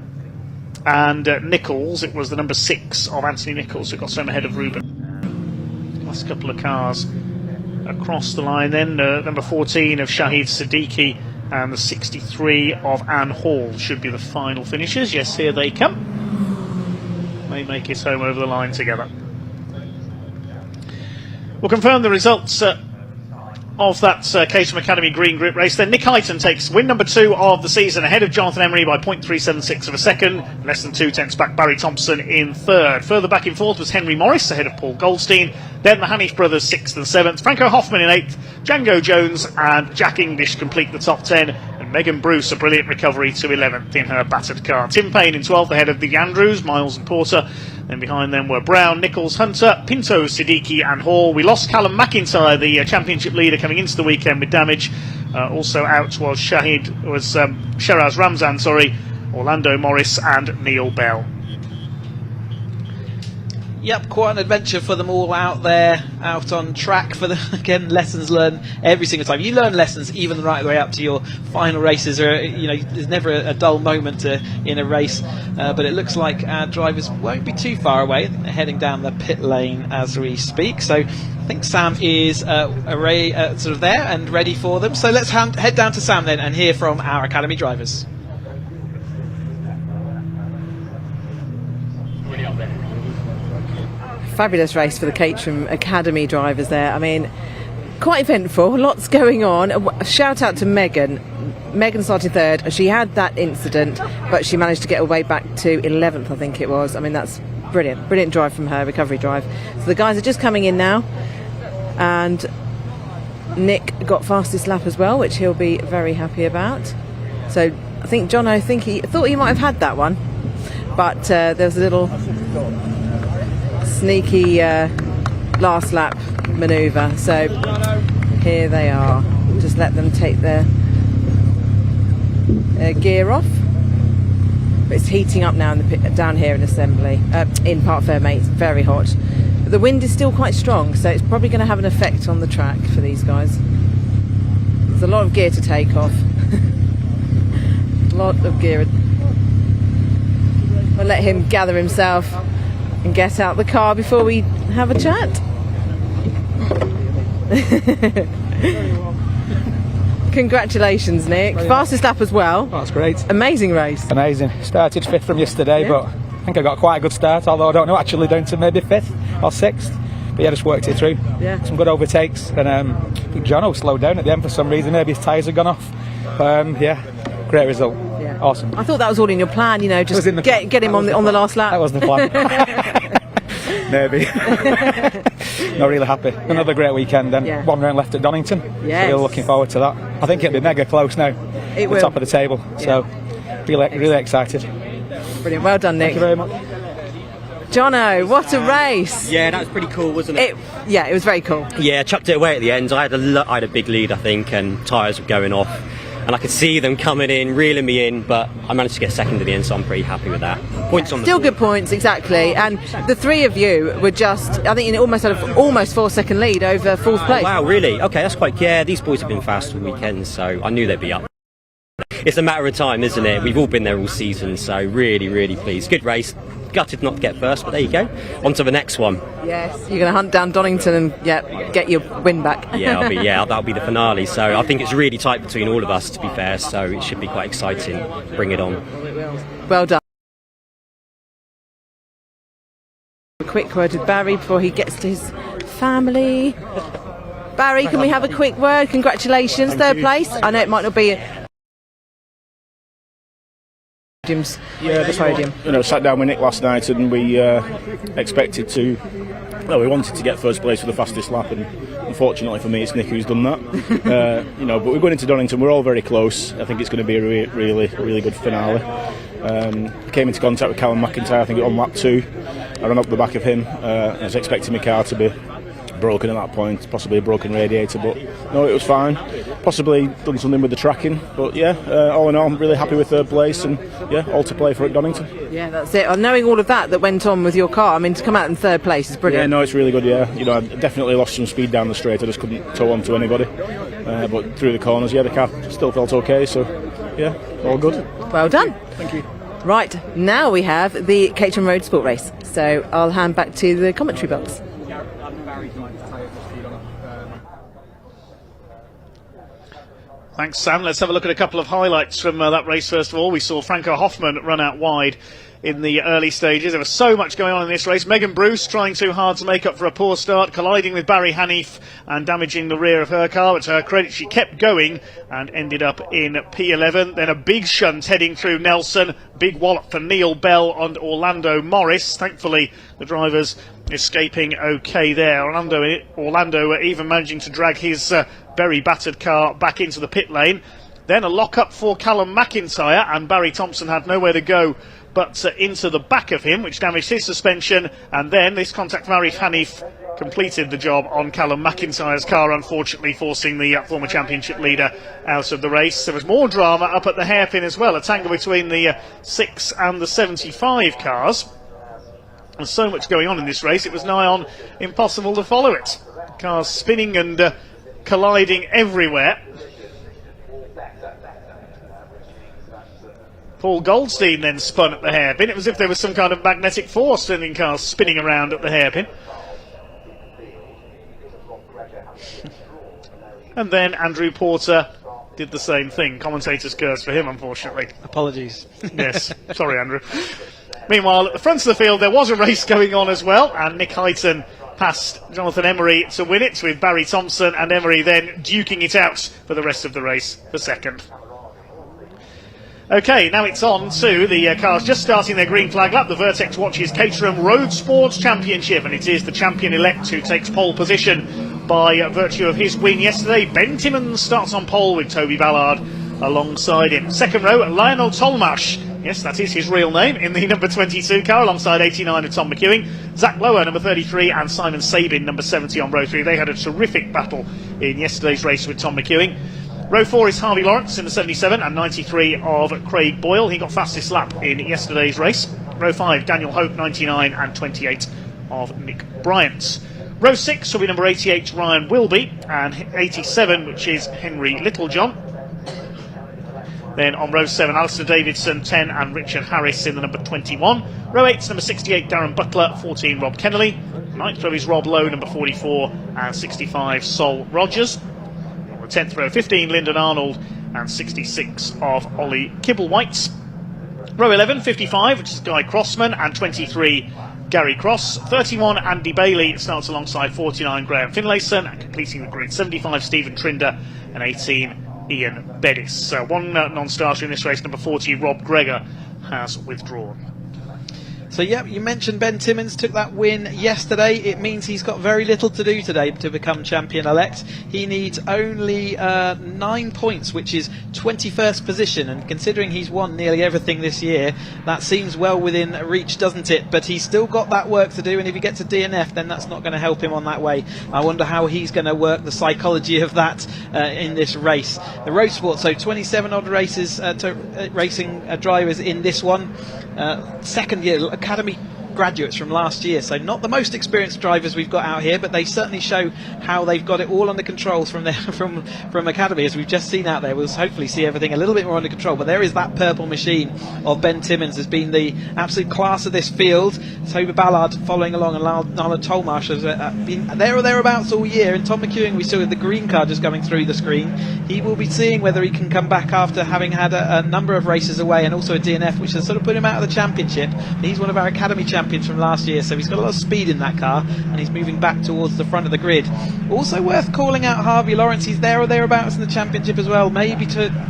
and Nichols. It was the number 6 of Anthony Nichols who got home ahead of Ruben. Last couple of cars across the line then. Number 14 of Shahid Siddiqui and the 63 of Anne Hall should be the final finishers. Yes, here they come. May make it home over the line together. We'll confirm the results of that Caterham Academy Green Group race. Then Nick Highton takes win number 2 of the season ahead of Jonathan Emery by 0.376 of a second. Less than 2 tenths back Barry Thompson in 3rd. Further back in 4th was Henry Morris ahead of Paul Goldstein. Then the Hanif brothers 6th and 7th. Franco Hoffman in 8th. Django Jones and Jack English complete the top 10. And Megan Bruce a brilliant recovery to 11th in her battered car. Tim Payne in 12th ahead of the Andrews, Miles and Porter. Then behind them were Brown, Nichols, Hunter, Pinto, Siddiqui and Hall. We lost Callum McIntyre, the championship leader, coming into the weekend with damage. Also out was Sheraz Ramzan, Orlando Morris and Neil Bell. Yep, quite an adventure for them all out there, out on track for the again lessons learned every single time. You learn lessons even right the way up to your final races. There's never a dull moment in a race, but it looks like our drivers won't be too far away. I think they're heading down the pit lane as we speak. So I think Sam is sort of there and ready for them. So let's head down to Sam then and hear from our Academy drivers. Fabulous race for the Caterham Academy drivers there. I mean, quite eventful, lots going on. A shout out to Megan. Megan started 3rd. She had that incident, but she managed to get her way back to 11th, I think it was. I mean, that's brilliant. Brilliant drive from her, recovery drive. So the guys are just coming in now. And Nick got fastest lap as well, which he'll be very happy about. So I think John, he thought he might have had that one. But there was a little sneaky last lap manoeuvre, so here they are. Just let them take their gear off. But it's heating up now in the pit, down here in assembly, in Park Fairmate. It's very hot. But the wind is still quite strong, so it's probably going to have an effect on the track for these guys. There's a lot of gear to take off. A lot of gear. We'll let him gather himself and get out the car before we have a chat. Congratulations, Nick. Fastest lap as well. Oh, that's great. Amazing race. Amazing. Started 5th from yesterday, but I think I got quite a good start, although I don't know, actually down to maybe 5th or 6th. But yeah, just worked it through. Yeah. Some good overtakes. And I think Jono slowed down at the end for some reason. Maybe his tyres had gone off. Yeah, great result. Yeah. Awesome. I thought that was all in your plan, you know, just get him on the last lap. That wasn't the plan. Maybe. Not really happy. Another great weekend then. One round left at Donington. Yes. So looking forward to that. I think it'll be mega close now. It will. The top of the table. So really excited. Brilliant. Well done, Nick. Thank you very much. Jono, what a race. Yeah, that was pretty cool, wasn't it? Yeah, it was very cool. Yeah, chucked it away at the end. I had a big lead, I think, and tyres were going off. And I could see them coming in, reeling me in, but I managed to get second at the end, so I'm pretty happy with that. Points on the Still board. good points, exactly. And the three of you were just, I think, you almost had an almost 4-second lead over fourth place. Wow, really? Okay, that's quite... Yeah, these boys have been fast all weekend, so I knew they'd be up. It's a matter of time, isn't it? We've all been there all season, so really pleased. Good race. Gutted not to get first, but there you go. On to the next one. Yes, you're going to hunt down Donington and get your win back. That'll be the finale. So I think it's really tight between all of us, to be fair. So it should be quite exciting. Bring it on. Well done. A quick word with Barry before he gets to his family. Barry, can we have a quick word? Congratulations, third place. I know it might not be the podium. You know, sat down with Nick last night and we expected to. Well, we wanted to get first place for the fastest lap, and unfortunately for me, it's Nick who's done that. But we're going into Donington. We're all very close. I think it's going to be a really good finale. Came into contact with Callum McIntyre, I think on lap 2. I ran up the back of him. I was expecting my car to be broken at that point, possibly a broken radiator, but no, it was fine. Possibly done something with the tracking, but all in all, I'm really happy with third place, and all to play for at Donington. Yeah, that's it. Knowing all of that went on with your car, I mean, to come out in third place is brilliant. Yeah, no, it's really good. Yeah, I definitely lost some speed down the straight. I just couldn't tow on to anybody, but through the corners, the car still felt okay. So, all good. Well done. Thank you. Right, now we have the Caterham Roadsport race. So I'll hand back to the commentary box. Thanks, Sam. Let's have a look at a couple of highlights from that race. First of all, we saw Franco Hoffman run out wide in the early stages. There was so much going on in this race. Megan Bruce trying too hard to make up for a poor start, colliding with Barry Hanif and damaging the rear of her car. But to her credit, she kept going and ended up in P11. Then a big shunt heading through Nelson. Big wallop for Neil Bell and Orlando Morris. Thankfully, the drivers escaping okay there. Orlando even managing to drag his very battered car back into the pit lane. Then a lock-up for Callum McIntyre, and Barry Thompson had nowhere to go but into the back of him, which damaged his suspension. And then this contact Barry Hanif completed the job on Callum McIntyre's car, unfortunately forcing the former championship leader out of the race. There was more drama up at the hairpin as well, a tangle between the 6 and the 75 cars. There's so much going on in this race, it was nigh on impossible to follow it. Cars spinning and colliding everywhere. Paul Goldstein then spun at the hairpin. It was as if there was some kind of magnetic force sending cars spinning around at the hairpin. And then Andrew Porter did the same thing. Commentators curse for him, unfortunately. Apologies. Yes, sorry, Andrew. Meanwhile, at the front of the field, there was a race going on as well, and Nick Hyton passed Jonathan Emery to win it, with Barry Thompson and Emery then duking it out for the rest of the race for second. Okay, now it's on to the cars just starting their green flag lap. The Vertex watches Caterham Roadsport Championship, and it is the champion-elect who takes pole position by virtue of his win yesterday. Ben Timmons starts on pole with Toby Ballard alongside him. Second row, Lionel Tolmash. Yes, that is his real name, in the number 22 car, alongside 89 of Tom McEwing. Zach Lower, number 33, and Simon Sabin, number 70 on row 3. They had a terrific battle in yesterday's race with Tom McEwing. Row 4 is Harvey Lawrence in the 77 and 93 of Craig Boyle. He got fastest lap in yesterday's race. Row 5, Daniel Hope, 99 and 28 of Nick Bryant. Row 6 will be number 88, Ryan Wilby, and 87, which is Henry Littlejohn. Then on row 7, Alistair Davidson, 10, and Richard Harris in the number 21. Row 8 is number 68, Darren Butler, 14, Rob Kennelly. 9th row is Rob Lowe, number 44, and 65, Sol Rogers. On the 10th row, 15, Lyndon Arnold, and 66 of Ollie Kibblewhite. Row 11, 55, which is Guy Crossman, and 23, Gary Cross. 31, Andy Bailey starts alongside 49, Graham Finlayson, and completing the grid, 75, Stephen Trinder, and 18, Ian Bettis. One non-starter in this race, number 40, Rob Gregor, has withdrawn. So yeah, you mentioned Ben Timmins took that win yesterday. It means he's got very little to do today to become champion-elect. He needs only 9 points, which is 21st position, and considering he's won nearly everything this year, that seems well within reach, doesn't it? But he's still got that work to do, and if he gets a DNF, then that's not going to help him on that way. I wonder how he's going to work the psychology of that in this race. The Roadsport, so 27 odd races racing drivers in this one. Second year academy graduates from last year, so not the most experienced drivers we've got out here, but they certainly show how they've got it all under control from academy, as we've just seen out there. We'll hopefully see everything a little bit more under control, but there is that purple machine of Ben Timmins has been the absolute class of this field. Toby Ballard following along, and Lana Tolmarsh has been there or thereabouts all year, and Tom McEwing, we saw with the green car just coming through the screen. He will be seeing whether he can come back after having had a number of races away, and also a DNF, which has sort of put him out of the championship. He's one of our academy champions from last year, so he's got a lot of speed in that car, and he's moving back towards the front of the grid. Also worth calling out Harvey Lawrence. He's there or thereabouts in the championship as well, maybe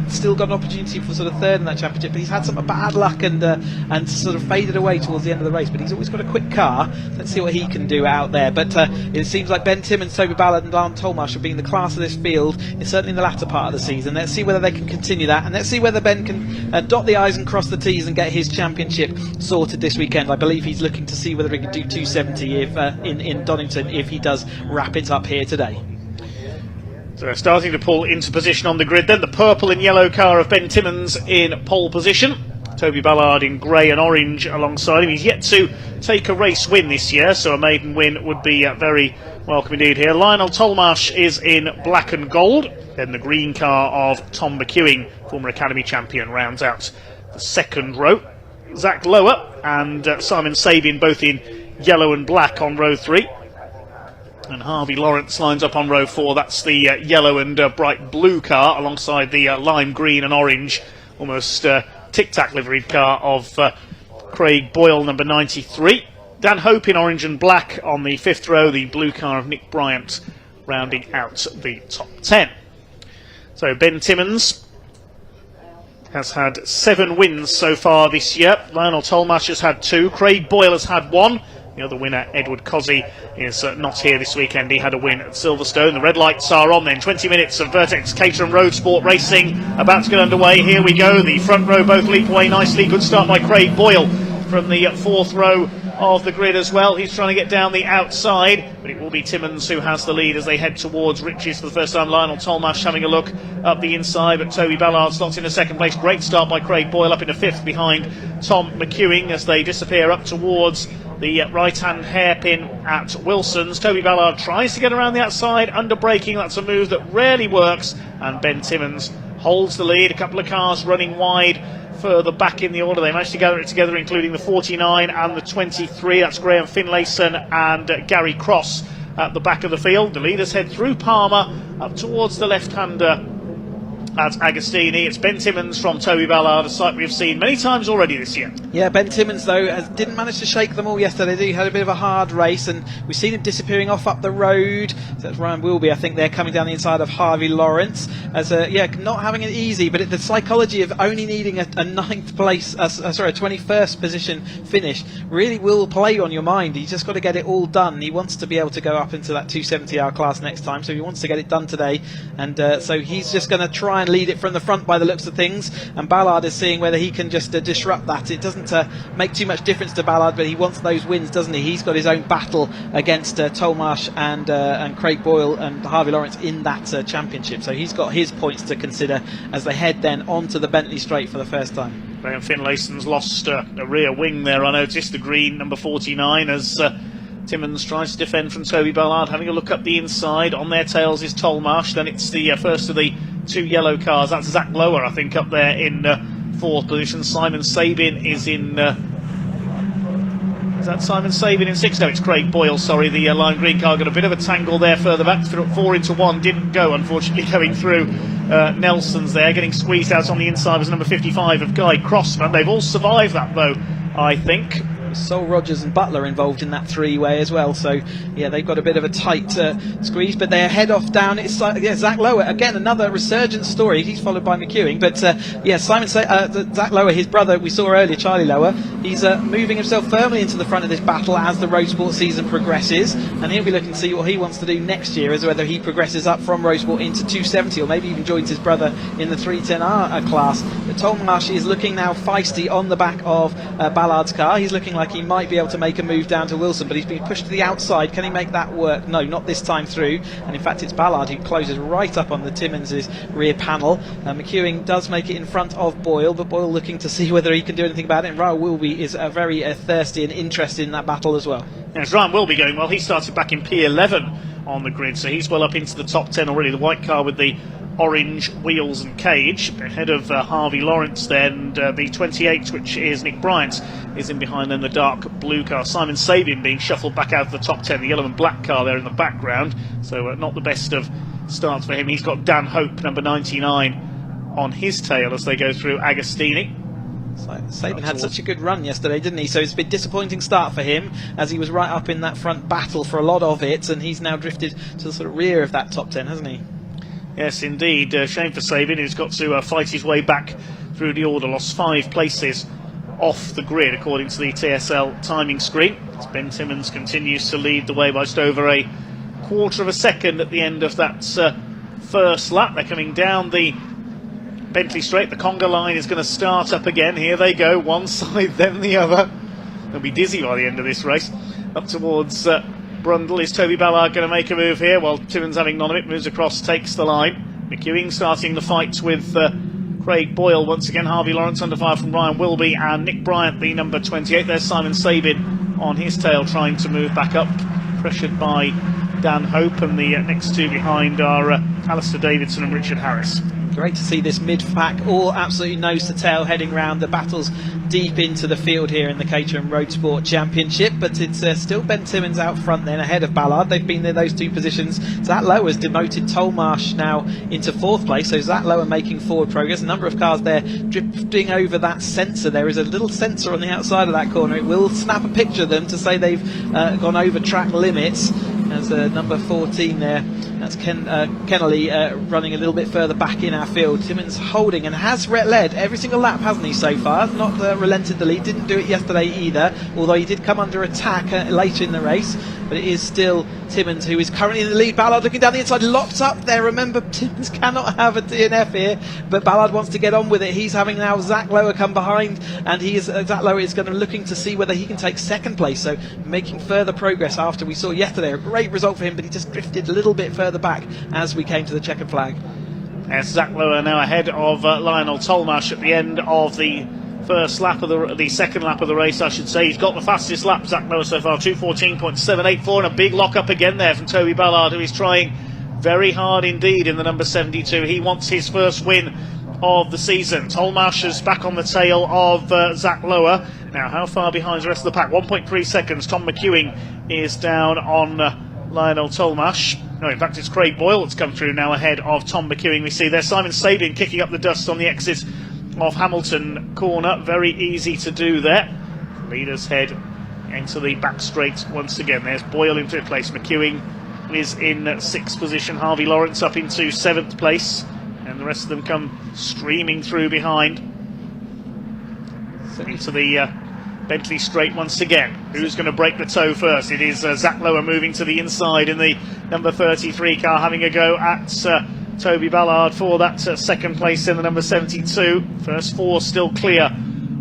still got an opportunity for sort of third in that championship, but he's had some bad luck and sort of faded away towards the end of the race, but he's always got a quick car. Let's see what he can do out there. But it seems like Ben Timmins, Toby Ballard and Lance Tolmarsh are being the class of this field, certainly in the latter part of the season. Let's see whether they can continue that, and let's see whether Ben can dot the I's and cross the T's and get his championship sorted this weekend. I believe he's looking to see whether he can do 270 in Donington if he does wrap it up here today. So starting to pull into position on the grid then, the purple and yellow car of Ben Timmins in pole position. Toby Ballard in grey and orange alongside him. He's yet to take a race win this year, so a maiden win would be very welcome indeed here. Lionel Tolmarsh is in black and gold. Then the green car of Tom McEwing, former Academy champion, rounds out the second row. Zach Lower and Simon Sabin both in yellow and black on row 3. And Harvey Lawrence lines up on row 4. That's the yellow and bright blue car alongside the lime green and orange, almost tic-tac liveried car of Craig Boyle, number 93. Dan Hope in orange and black on the 5th row. The blue car of Nick Bryant rounding out the top 10. So Ben Timmins has had 7 wins so far this year. Lionel Tolmarsh has had 2. Craig Boyle has had 1. The other winner, Edward Cozzi, is not here this weekend. He had a win at Silverstone. The red lights are on then. 20 minutes of Vertex Caterham Roadsport racing about to get underway. Here we go. The front row both leap away nicely. Good start by Craig Boyle from the 4th row of the grid as well. He's trying to get down the outside, but it will be Timmins who has the lead as they head towards Riches for the first time. Lionel Tolmarsh having a look up the inside, but Toby Ballard slots into 2nd place. Great start by Craig Boyle up into 5th behind Tom McEwing as they disappear up towards the right-hand hairpin at Wilson's. Toby Ballard tries to get around the outside, under braking. That's a move that rarely works, and Ben Timmins holds the lead. A couple of cars running wide further back in the order. They managed to gather it together, including the 49 and the 23. That's Graham Finlayson and Gary Cross at the back of the field. The leaders head through Palmer up towards the left-hander at Agostini. It's Ben Timmins from Toby Ballard, a sight we've seen many times already this year. Yeah, Ben Timmins though didn't manage to shake them all yesterday. He had a bit of a hard race, and we've seen him disappearing off up the road. So that's Ryan Wilby, I think they're coming down the inside of Harvey Lawrence as not having it easy, but the psychology of only needing a 9th place, a 21st position finish really will play on your mind. He's just got to get it all done. He wants to be able to go up into that 270 hour class next time, so he wants to get it done today, and so he's just going to try and lead it from the front by the looks of things, and Ballard is seeing whether he can just disrupt that. It doesn't make too much difference to Ballard, but he wants those wins, doesn't he? He's got his own battle against Tolmarsh and Craig Boyle and Harvey Lawrence in that championship, so he's got his points to consider as they head then onto the Bentley Straight for the first time. Graham Finlayson's lost a rear wing there, I noticed, the green number 49, as Timmins tries to defend from Toby Ballard. Having a look up the inside, on their tails is Tolmarsh, then it's the first of the two yellow cars. That's Zach Lower, I think, up there in fourth position. Simon Sabin is in... is that Simon Sabin in sixth? No, it's Craig Boyle, sorry. The lime green car got a bit of a tangle there further back, 4 into 1, didn't go, unfortunately, going through. Nelson's there, getting squeezed out on the inside was number 55 of Guy Crossman. They've all survived that, though, I think. Sol Rogers and Butler involved in that three-way as well, so yeah, they've got a bit of a tight squeeze, but they head off down. It's Zach Lower, again, another resurgent story. He's followed by McEwing, but Zach Lower, his brother we saw earlier, Charlie Lower, he's moving himself firmly into the front of this battle as the Roadsport season progresses, and he'll be looking to see what he wants to do next year, as whether he progresses up from Roadsport into 270 or maybe even joins his brother in the 310R class. But Tolmarsh is looking now feisty on the back of Ballard's car. He's looking like he might be able to make a move down to Wilson, but he's been pushed to the outside. Can he make that work? No, not this time through, and in fact it's Ballard who closes right up on the Timmins' rear panel. McEwing does make it in front of Boyle, but Boyle looking to see whether he can do anything about it, and Ryan Wilby is very thirsty and interested in that battle as well. Yes, Ryan Wilby going well. He started back in P11 on the grid, so he's well up into the top 10 already. The white car with the orange wheels and cage ahead of Harvey Lawrence, then the 28, which is Nick Bryant, is in behind, then the dark blue car. Simon Sabin being shuffled back out of the top 10, the yellow and black car there in the background, so not the best of starts for him. He's got Dan Hope, number 99, on his tail as they go through Agostini. Sabin had such a good run yesterday, didn't he? So it's been a disappointing start for him, as he was right up in that front battle for a lot of it, and he's now drifted to the sort of rear of that top 10, hasn't he? Yes, indeed. Shame for Sabin, who's got to fight his way back through the order. Lost 5 places off the grid, according to the TSL timing screen. As Ben Timmins continues to lead the way by just over a quarter of a second at the end of that first lap. They're coming down the Bentley Straight. The conga line is going to start up again. Here they go, one side, then the other. They'll be dizzy by the end of this race. Up towards Brundle. Is Toby Ballard going to make a move here? Well, Timmins having none of it, moves across, takes the line. McEwing starting the fight with Craig Boyle. Once again, Harvey Lawrence under fire from Ryan Wilby, and Nick Bryant, the number 28. There's Simon Sabin on his tail, trying to move back up, pressured by Dan Hope, and the next two behind are Alistair Davidson and Richard Harris. Great to see this mid-pack all absolutely nose to tail heading round. The battle's deep into the field here in the Caterham Roadsport Championship, but it's still Ben Timmins out front then ahead of Ballard. They've been in those two positions. Zach Lower's demoted Tolmarsh now into 4th place, so Zach Lower making forward progress. A number of cars there drifting over that sensor. There is a little sensor on the outside of that corner. It will snap a picture of them to say they've gone over track limits. As number 14 there, that's Kennelly running a little bit further back in our field. Timmins holding and has led every single lap, hasn't he, so far? Not relented the lead, didn't do it yesterday either, although he did come under attack later in the race. But it is still Timmins who is currently in the lead. Ballard looking down the inside, locked up there. Remember, Timmins cannot have a DNF here, but Ballard wants to get on with it. He's having now Zach Lower come behind, and Zach Lower is going to looking to see whether he can take 2nd place, so making further progress after we saw yesterday a great result for him, but he just drifted a little bit further back as we came to the checkered flag. As Zach Lower now ahead of Lionel Tolmarsh at the end of the first lap of the second lap of the race, I should say. He's got the fastest lap, Zach Lower, so far, 2:14.784, and a big lock up again there from Toby Ballard, who is trying very hard indeed in the number 72. He wants his first win of the season. Tolmarsh is back on the tail of Zach Lower. Now, how far behind the rest of the pack? 1.3 seconds. Tom McEwing is down on Lionel Tolmarsh. No, in fact, it's Craig Boyle that's come through now ahead of Tom McEwing. We see there Simon Sabin kicking up the dust on the exit of Hamilton Corner. Very easy to do there. Leaders head into the back straight once again. There's Boyle in 5th place. McEwing is in 6th position. Harvey Lawrence up into 7th place. And the rest of them come streaming through behind. Into the Bentley Straight once again. Who's going to break the toe first? It is Zach Lower moving to the inside in the number 33 car, having a go at Toby Ballard for that second place in the number 72. First four still clear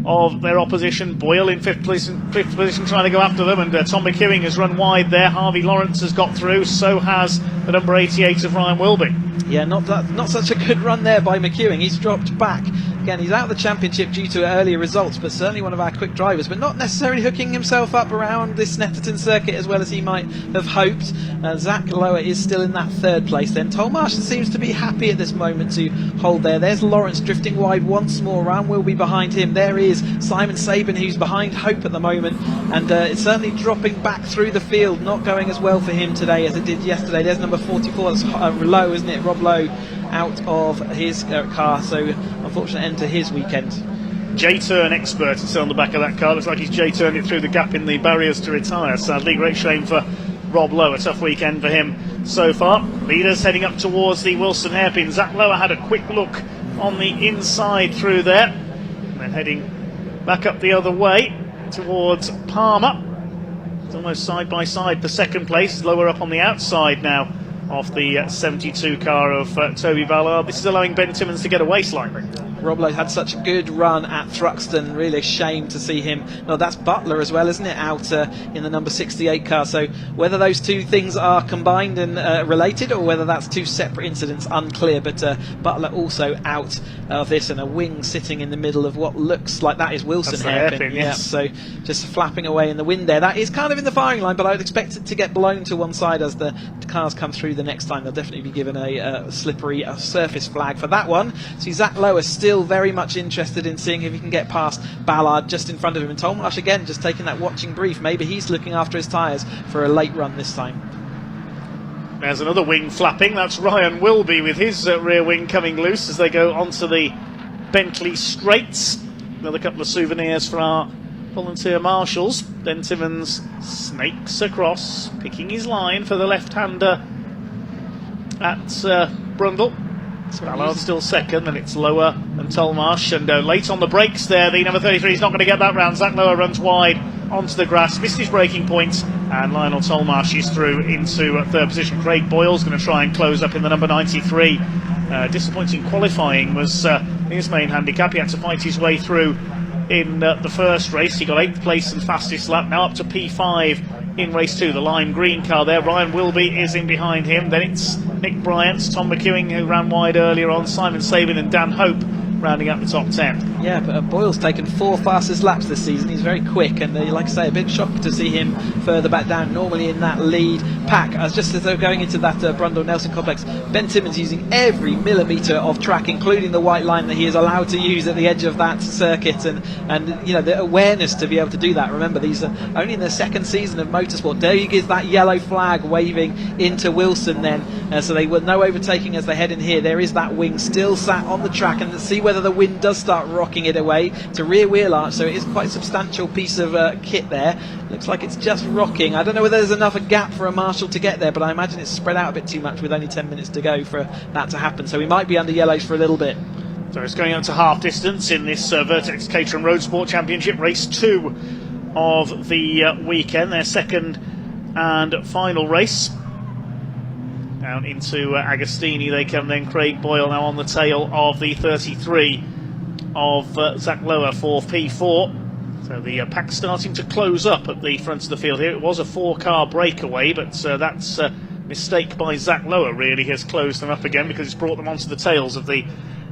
of their opposition. Boyle in fifth position trying to go after them, and Tom McEwing has run wide there. Harvey Lawrence has got through, so has the number 88 of Ryan Wilby. Yeah, not such a good run there by McEwing. He's dropped back. Again, he's out of the championship due to earlier results, but certainly one of our quick drivers, but not necessarily hooking himself up around this Snetterton circuit as well as he might have hoped. Zach Lower is still in that third place then. Tollmarsh seems to be happy at this moment to hold there. There's Lawrence drifting wide once more. Ryan will be behind him. There is Simon Sabin, who's behind Hope at the moment, and it's certainly dropping back through the field, not going as well for him today as it did yesterday. There's number 44, that's Lowe, isn't it? Rob Lowe out of his car, so unfortunate end to his weekend. J-turn expert is still on the back of that car. Looks like he's J-turned it through the gap in the barriers to retire. Sadly, great shame for Rob Lowe. A tough weekend for him so far. Leaders heading up towards the Wilson hairpin. Zach Lower had a quick look on the inside through there, and then heading back up the other way towards Palmer. It's almost side by side for second place. Lower up on the outside now of the 72 car of Toby Ballard. This is allowing Ben Timmons to get away slightly. Rob Lowe had such a good run at Thruxton. Really a shame to see him. No, that's Butler as well, isn't it? Out in the number 68 car. So whether those two things are combined and related, or whether that's two separate incidents, unclear. But Butler also out of this, and a wing sitting in the middle of what looks like that is Wilson hairpin. Yes. So just flapping away in the wind there. That is kind of in the firing line, but I would expect it to get blown to one side as the cars come through the next time. They'll definitely be given a slippery surface flag for that one. See, Zach Lower still very much interested in seeing if he can get past Ballard just in front of him, and Tollmarsh again just taking that watching brief. Maybe he's looking after his tyres for a late run this time. There's another wing flapping. That's Ryan Wilby with his rear wing coming loose as they go onto the Bentley straights. Another couple of souvenirs for our volunteer marshals. Ben Timmons snakes across, picking his line for the left-hander at Brundle. Ballard still second, and it's Lower and Tollmarsh, and late on the brakes there. The number 33 is not going to get that round. Zach Lower runs wide onto the grass, missed his braking points, and Lionel Tollmarsh is through into third position. Craig Boyle's going to try and close up in the number 93. Disappointing qualifying was his main handicap. He had to fight his way through in the first race. He got 8th place and fastest lap, now up to P5 in race 2. The lime green car there. Ryan Wilby is in behind him. Then it's Nick Bryant, Tom McEwing, who ran wide earlier on, Simon Sabin and Dan Hope rounding up the top 10. Yeah, but Boyle's taken 4 fastest laps this season. He's very quick, and like I say, a bit shocked to see him further back down, normally in that lead pack. Just as they're going into that Brundle-Nelson complex, Ben Timmons using every millimetre of track, including the white line that he is allowed to use at the edge of that circuit, and you know, the awareness to be able to do that. Remember, these are only in their second season of motorsport. There he gives that yellow flag waving into Wilson then, so they were no overtaking as they head in here. There is that wing still sat on the track, and see whether the wind does start rocking it away. It's a rear wheel arch, so it is quite a substantial piece of kit there. Looks like it's just rocking. I don't know whether there's enough a gap for a marshal to get there, but I imagine it's spread out a bit too much with only 10 minutes to go for that to happen, so we might be under yellows for a little bit. So it's going up to half distance in this Vertex Caterham Roadsport Championship, race 2 of the weekend, their second and final race. Down into Agostini they come then. Craig Boyle now on the tail of the 33 of Zach Lower for P4. So the pack's starting to close up at the front of the field here. It was a 4-car breakaway, but that's a mistake by Zach Lower really has closed them up again, because it's brought them onto the tails of the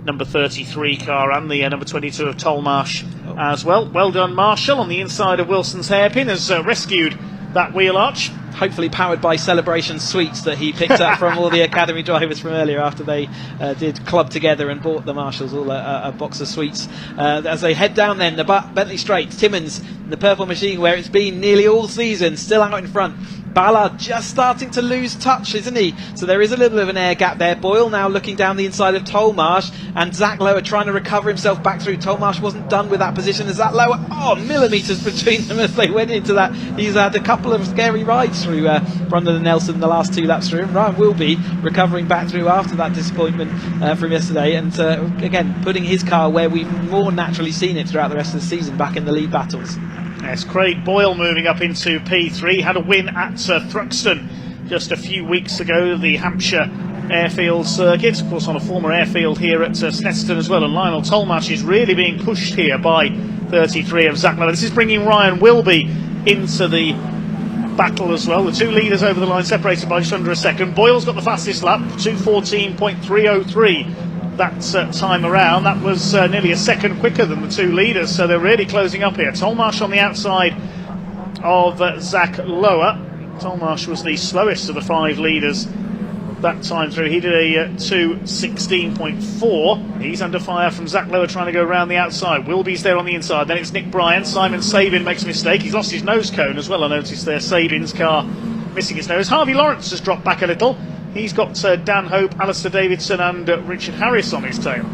number 33 car and the number 22 of Tollmarsh as well. Well done, Marshall, on the inside of Wilson's hairpin, has rescued that wheel arch. Hopefully powered by Celebration Sweets that he picked up from all the academy drivers from earlier, after they did club together and bought the marshals all a box of sweets. As they head down then the Bentley Straights, Timmons in the purple machine where it's been nearly all season, still out in front. Ballard just starting to lose touch, isn't he? So there is a little bit of an air gap there. Boyle now looking down the inside of Tollmarsh, and Zach Lower trying to recover himself back through. Tollmarsh wasn't done with that position as Zach Lower, millimetres between them as they went into that. He's had a couple of scary rides through Brundle and Nelson the last 2 laps through him. Ryan will be recovering back through after that disappointment from yesterday, and again putting his car where we've more naturally seen it throughout the rest of the season, back in the lead battles. Yes, Craig Boyle moving up into P3, had a win at Thruxton just a few weeks ago, the Hampshire airfield circuit, of course on a former airfield here at Snetterton as well, and Lionel Tolmash is really being pushed here by 33 of Zach Lowe. This is bringing Ryan Wilby into the battle as well. The two leaders over the line separated by just under a second. Boyle's got the fastest lap, 2:14.303 that time around. That was nearly a second quicker than the two leaders, so they're really closing up here. Tolmash on the outside of Zach Lowe. Tolmash was the slowest of the five leaders that time through. He did a 2:16.4. He's under fire from Zach Lowe trying to go around the outside. Wilby's there on the inside. Then it's Nick Bryan. Simon Sabin makes a mistake. He's lost his nose cone as well. I noticed there Sabin's car missing his nose. Harvey Lawrence has dropped back a little. He's got Dan Hope, Alistair Davidson and Richard Harris on his tail.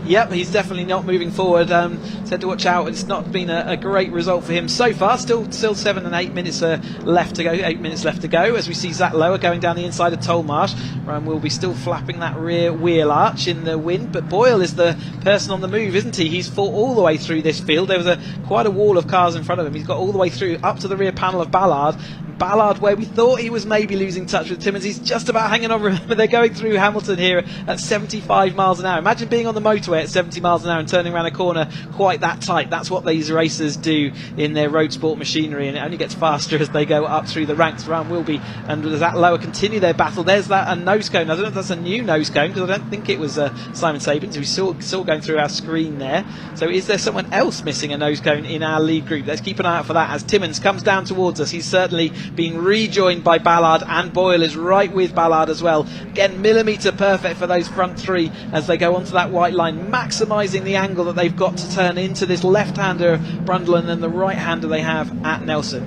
Yep, he's definitely not moving forward. Said to watch out. It's not been a great result for him so far. Still 7 and 8 minutes left to go. 8 minutes left to go as we see Zach Lowe going down the inside of Tolmash. Ryan will be still flapping that rear wheel arch in the wind, but Boyle is the person on the move, isn't he? He's fought all the way through this field. There was quite a wall of cars in front of him. He's got all the way through up to the rear panel of Ballard. Ballard, where we thought he was maybe losing touch with Timmins, he's just about hanging on. Remember, they're going through Hamilton here at 75 miles an hour. Imagine being on the motorway at 70 miles an hour and turning around a corner quite that tight. That's what these racers do in their Roadsport machinery, and it only gets faster as they go up through the ranks. Ryan Wilby and Zach Lowe continue their battle. There's a nose cone. I don't know if that's a new nose cone, because I don't think it was Simon Sabins, who we saw going through our screen there. So is there someone else missing a nose cone in our lead group? Let's keep an eye out for that as Timmins comes down towards us. He's certainly being rejoined by Ballard, and Boyle is right with Ballard as well. Again, millimetre perfect for those front three as they go onto that white line, maximising the angle that they've got to turn into this left-hander Brundle and then the right-hander they have at Nelson.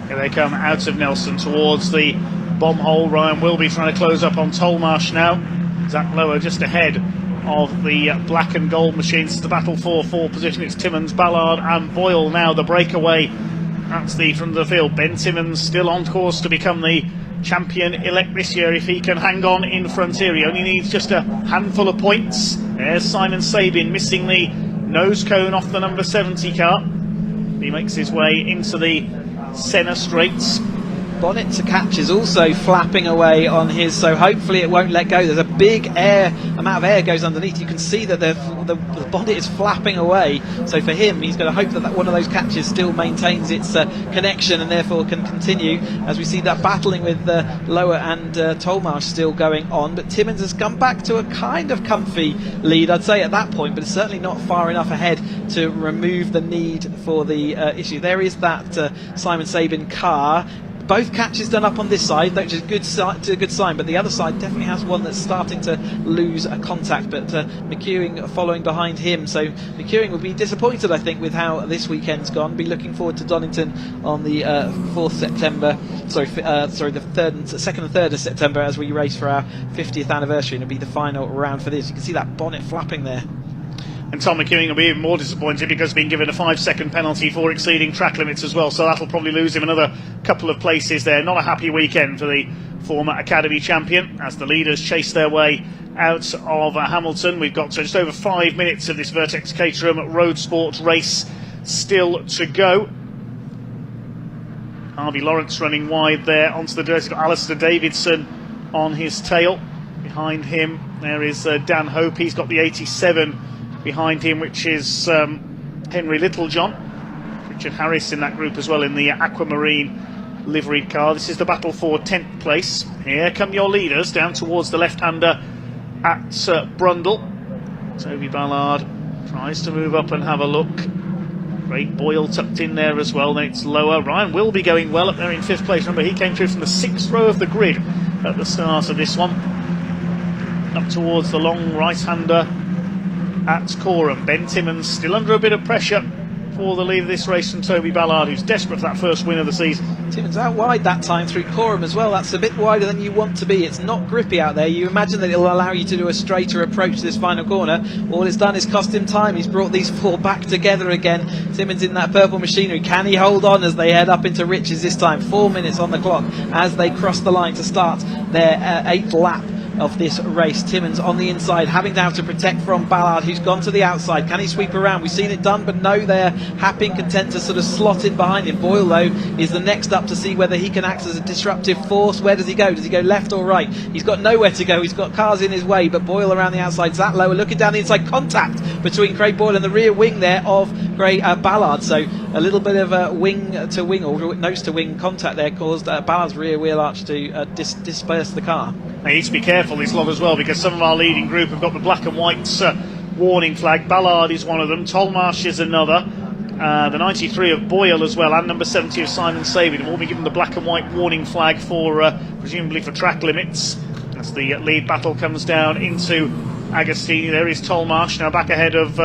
Here they come out of Nelson towards the bomb hole. Ryan Wilby trying to close up on Tolmash now. Zach Lowe just ahead of the black and gold machines. It's the battle for position. It's Timmins, Ballard and Boyle now. The breakaway, that's from the field. Ben Timmins still on course to become the champion-elect this year if he can hang on in front here. He only needs just a handful of points. There's Simon Sabin missing the nose cone off the number 70 car. He makes his way into the Senna straights. Bonnet to catch is also flapping away on his, so hopefully it won't let go. There's a big amount of air goes underneath. You can see that the bonnet is flapping away, so for him he's going to hope that one of those catches still maintains its connection and therefore can continue, as we see that battling with Lowe and Tolmash still going on. But Timmins has come back to a kind of comfy lead, I'd say, at that point, but it's certainly not far enough ahead to remove the need for the issue. There is that Simon Sabin car. Both catches done up on this side, which is a good sign, but the other side definitely has one that's starting to lose a contact, but McEwing following behind him, so McEwing will be disappointed, I think, with how this weekend's gone. Be looking forward to Donington on the 4th September, the 2nd and 3rd of September as we race for our 50th anniversary, and it'll be the final round for this. You can see that bonnet flapping there. And Tom McEwing will be even more disappointed because being given a 5-second penalty for exceeding track limits as well, so that'll probably lose him another couple of places there. Not a happy weekend for the former Academy champion as the leaders chase their way out of Hamilton. We've got just over 5 minutes of this Vertex Caterham Roadsport race still to go. Harvey Lawrence running wide there onto the dirt. He's got Alistair Davidson on his tail. Behind him there is Dan Hope. He's got the 87 behind him, which is Henry Littlejohn. Richard Harris in that group as well in the aquamarine liveried car. This is the battle for 10th place. Here come your leaders down towards the left-hander at Brundle. Toby Ballard tries to move up and have a look. Craig Boyle tucked in there as well. Then it's Lower. Ryan will be going well up there in 5th place. Remember, he came through from the 6th row of the grid at the start of this one. Up towards the long right-hander at Coram. Ben Timmins still under a bit of pressure for the lead of this race from Toby Ballard, who's desperate for that first win of the season. Timmins out wide that time through Coram as well. That's a bit wider than you want to be. It's not grippy out there. You imagine that it'll allow you to do a straighter approach to this final corner. All it's done is cost him time. He's brought these four back together again. Timmins in that purple machinery. Can he hold on as they head up into Riches this time? 4 minutes on the clock as they cross the line to start their 8th lap of this race. Timmins on the inside, having now to protect from Ballard, who's gone to the outside. Can he sweep around? We've seen it done, but no, they're happy and content to sort of slot in behind him. Boyle, though, is the next up to see whether he can act as a disruptive force. Where does he go? Does he go left or right? He's got nowhere to go. He's got cars in his way, but Boyle around the outside. Zach Lower looking down the inside. Contact between Craig Boyle and the rear wing there of Ballard. So a little bit of a wing to wing or nose to wing contact there caused Ballard's rear wheel arch to disperse the car. They need to be careful this lot as well, because some of our leading group have got the black and white warning flag. Ballard is one of them, Tolmarsh is another, the 93 of Boyle as well, and number 70 of Simon Sabin have all been given the black and white warning flag for presumably for track limits. As the lead battle comes down into Agostini, there is Tolmarsh now back ahead of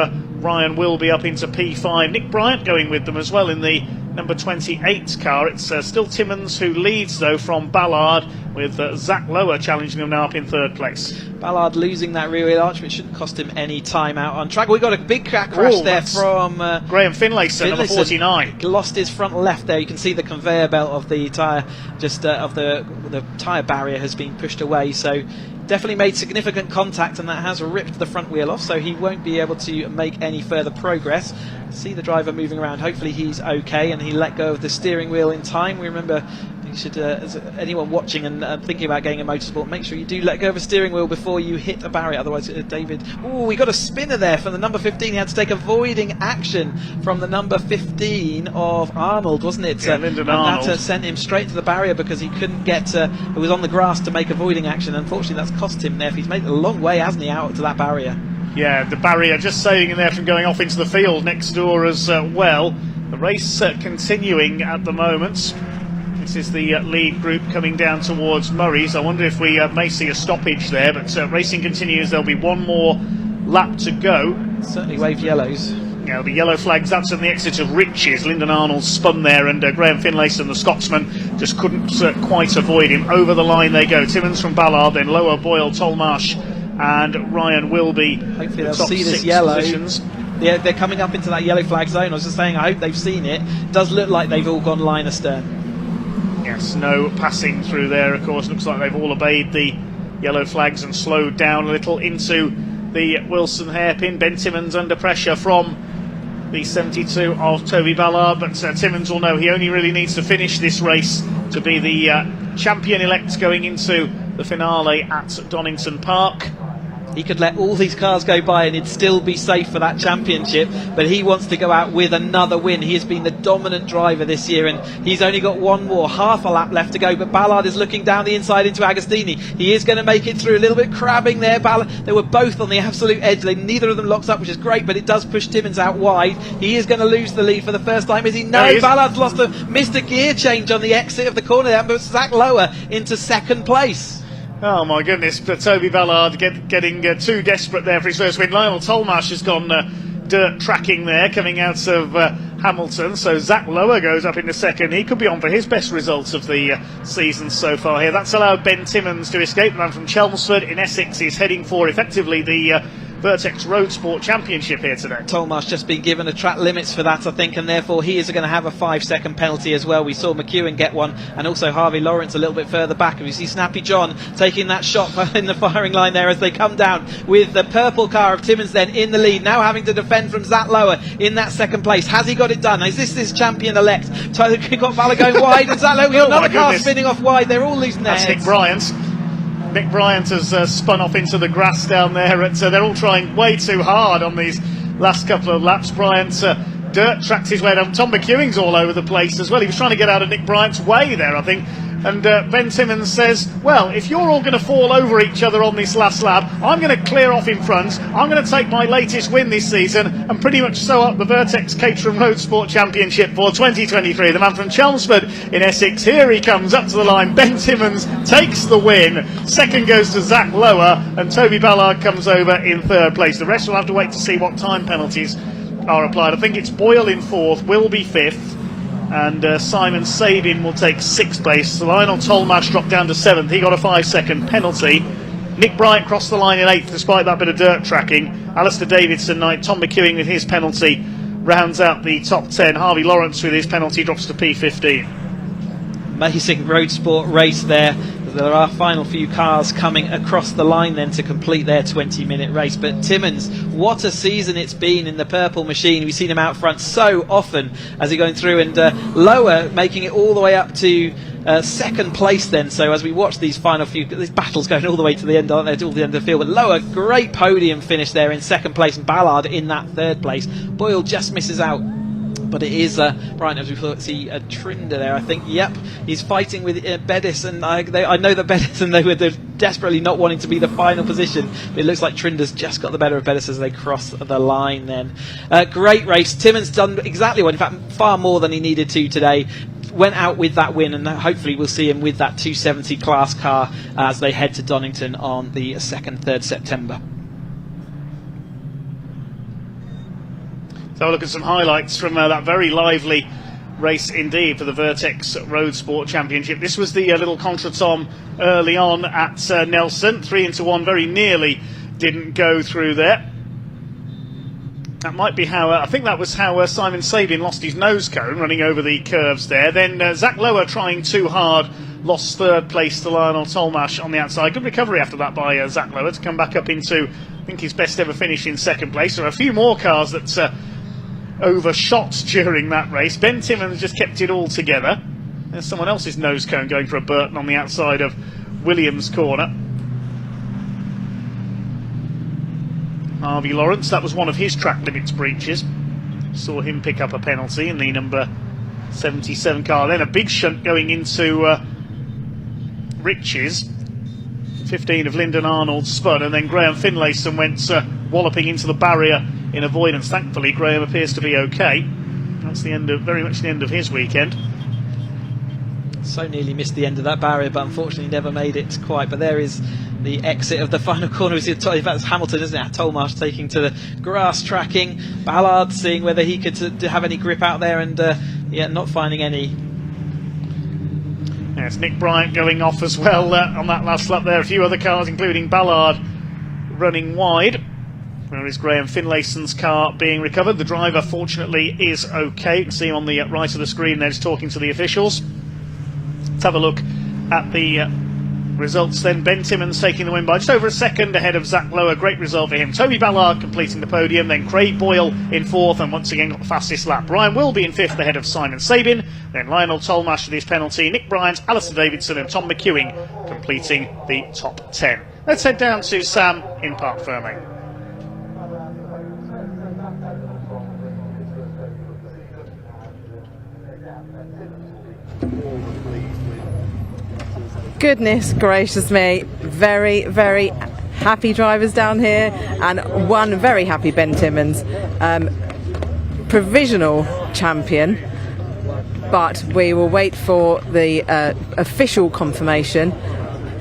Ryan Wilby up into P5. Nick Bryant going with them as well in the number 28 car. It's still Timmins who leads though from Ballard, with Zach Lower challenging him now up in third place. Ballard losing that rear wheel arch, which shouldn't cost him any time out on track. We got a big crash there from Graham Finlayson, number 49. Lost his front left there. You can see the conveyor belt of the tyre, just of the tyre barrier has been pushed away. So definitely made significant contact, and that has ripped the front wheel off, so he won't be able to make any further progress. See the driver moving around, hopefully he's okay, and he let go of the steering wheel in time. We remember, you should, as anyone watching and thinking about getting a motorsport, make sure you do let go of a steering wheel before you hit a barrier, otherwise David, we got a spinner there from the number 15. He had to take avoiding action from the number 15 of Arnold, wasn't it? Yeah, Lyndon Arnold. That sent him straight to the barrier because he couldn't get, it was on the grass to make avoiding action. Unfortunately that's cost him there. He's made it a long way, hasn't he, out to that barrier. Yeah, the barrier just saving him there from going off into the field next door as well. The race continuing at the moment. This is the lead group coming down towards Murray's. I wonder if we may see a stoppage there, but racing continues. There'll be one more lap to go. Certainly waved yellows. Yeah, the yellow flags, that's on the exit of Riches. Lyndon Arnold spun there, and Graham Finlayson, the Scotsman, just couldn't quite avoid him. Over the line they go. Timmins from Ballard, then Lower, Boyle, Tolmarsh and Ryan Wilby. Hopefully they'll see this yellow. Positions. Yeah, they're coming up into that yellow flag zone. I was just saying, I hope they've seen it. It does look like they've all gone line astern. Yes, no passing through there, of course. Looks like they've all obeyed the yellow flags and slowed down a little into the Wilson hairpin. Ben Timmins under pressure from the 72 of Toby Ballard, but Timmins will know he only really needs to finish this race to be the champion-elect going into the finale at Donington Park. He could let all these cars go by and he'd still be safe for that championship, but he wants to go out with another win. He has been the dominant driver this year, and he's only got one more, half a lap left to go, but Ballard is looking down the inside into Agostini. He is going to make it through, a little bit crabbing there. Ballard, they were both on the absolute edge. Neither of them locks up, which is great, but it does push Timmins out wide. He is going to lose the lead for the first time, is he? No, Ballard's missed a gear change on the exit of the corner there, but Zach Lower into second place. Oh my goodness, but Toby Ballard getting too desperate there for his first win. Lionel Tolmarsh has gone dirt tracking there coming out of Hamilton, so Zach Lower goes up into second. He could be on for his best results of the season so far here. That's allowed Ben Timmins to escape. The man from Chelmsford in Essex is heading for effectively the Vertex Roadsport Championship here today. Tolmarsh just been given a track limits for that, I think, and therefore he is going to have a 5-second penalty as well. We saw McEwen get one, and also Harvey Lawrence a little bit further back. And we see Snappy John taking that shot in the firing line there as they come down with the purple car of Timmins then in the lead, now having to defend from Zach Lower in that second place. Has he got it done? Is this champion-elect? We've got Ballard going wide, and Zach Lower, we've got another car spinning off wide. They're all losing their heads. Nick Bryant. Nick Bryant has spun off into the grass down there. They're all trying way too hard on these last couple of laps. Bryant dirt tracked his way down. Tom McEwing's all over the place as well. He was trying to get out of Nick Bryant's way there, I think. And Ben Timmins says, well, if you're all going to fall over each other on this last lap, I'm going to clear off in front. I'm going to take my latest win this season and pretty much sew up the Vertex Caterham Motorsport Championship for 2023. The man from Chelmsford in Essex, here he comes up to the line. Ben Timmins takes the win. Second goes to Zach Lower, and Toby Ballard comes over in third place. The rest will have to wait to see what time penalties are applied. I think it's Boyle in fourth, Wilby fifth, and Simon Sabin will take sixth place. So Lionel Tolmarsh dropped down to seventh. He got a 5-second penalty. Nick Bryant crossed the line in eighth despite that bit of dirt tracking. Alistair Davidson ninth. Tom McEwing with his penalty rounds out the top 10. Harvey Lawrence with his penalty drops to P15. Amazing road sport race there. There are final few cars coming across the line then to complete their 20-minute race. But Timmins, what a season it's been in the purple machine. We've seen him out front so often as he's going through, and Lower making it all the way up to second place then. So as we watch these final few, these battles going all the way to the end, aren't they, to all the end of the field. But Lower, great podium finish there in second place, and Ballard in that third place. Boyle just misses out. But it is Brian, as we see Trinder there, I think. Yep, he's fighting with Bettis, and I know that Bettis and they're desperately not wanting to be the final position. But it looks like Trinder's just got the better of Bettis as they cross the line. Then great race. Timmins done exactly what, in fact, far more than he needed to today. Went out with that win, and hopefully we'll see him with that 270 class car as they head to Donington on the 2nd, 3rd September. So have a look at some highlights from that very lively race indeed for the Vertex Roadsport Championship. This was the little contretemps early on at Nelson. 3 into 1 very nearly didn't go through there. That might be how, I think that was how Simon Sabin lost his nose cone running over the curves there. Then Zach Lower trying too hard, lost 3rd place to Lionel Tolmash on the outside. Good recovery after that by Zach Lower to come back up into, I think, his best ever finish in 2nd place. There are a few more cars that overshot during that race. Ben Timmins just kept it all together. There's someone else's nose cone going for a Burton on the outside of Williams' corner. Harvey Lawrence, that was one of his track limits breaches. Saw him pick up a penalty in the number 77 car. Then a big shunt going into Riches. 15 of Lyndon Arnold spun, and then Graham Finlayson went walloping into the barrier in avoidance. Thankfully, Graham appears to be okay. That's the end of, very much the end of his weekend. So nearly missed the end of that barrier, but unfortunately never made it quite. But there is the exit of the final corner. That's Hamilton, isn't it? Tolmash taking to the grass tracking. Ballard seeing whether he could have any grip out there, and not finding any. Yes, Nick Bryant going off as well on that last lap there. A few other cars, including Ballard, running wide. There is Graham Finlayson's car being recovered. The driver, fortunately, is okay. You can see him on the right of the screen there, just talking to the officials. Let's have a look at the results then. Ben Timmins taking the win by just over a second ahead of Zach Lower. Great result for him. Toby Ballard completing the podium. Then Craig Boyle in 4th and once again got the fastest lap. Brian Wilby in 5th ahead of Simon Sabin. Then Lionel Tolmash with his penalty. Nick Bryant, Alistair Davidson and Tom McEwing completing the top 10. Let's head down to Sam in Parc Ferme. Goodness gracious me, very, very happy drivers down here, and one very happy Ben Timmins, provisional champion, but we will wait for the official confirmation.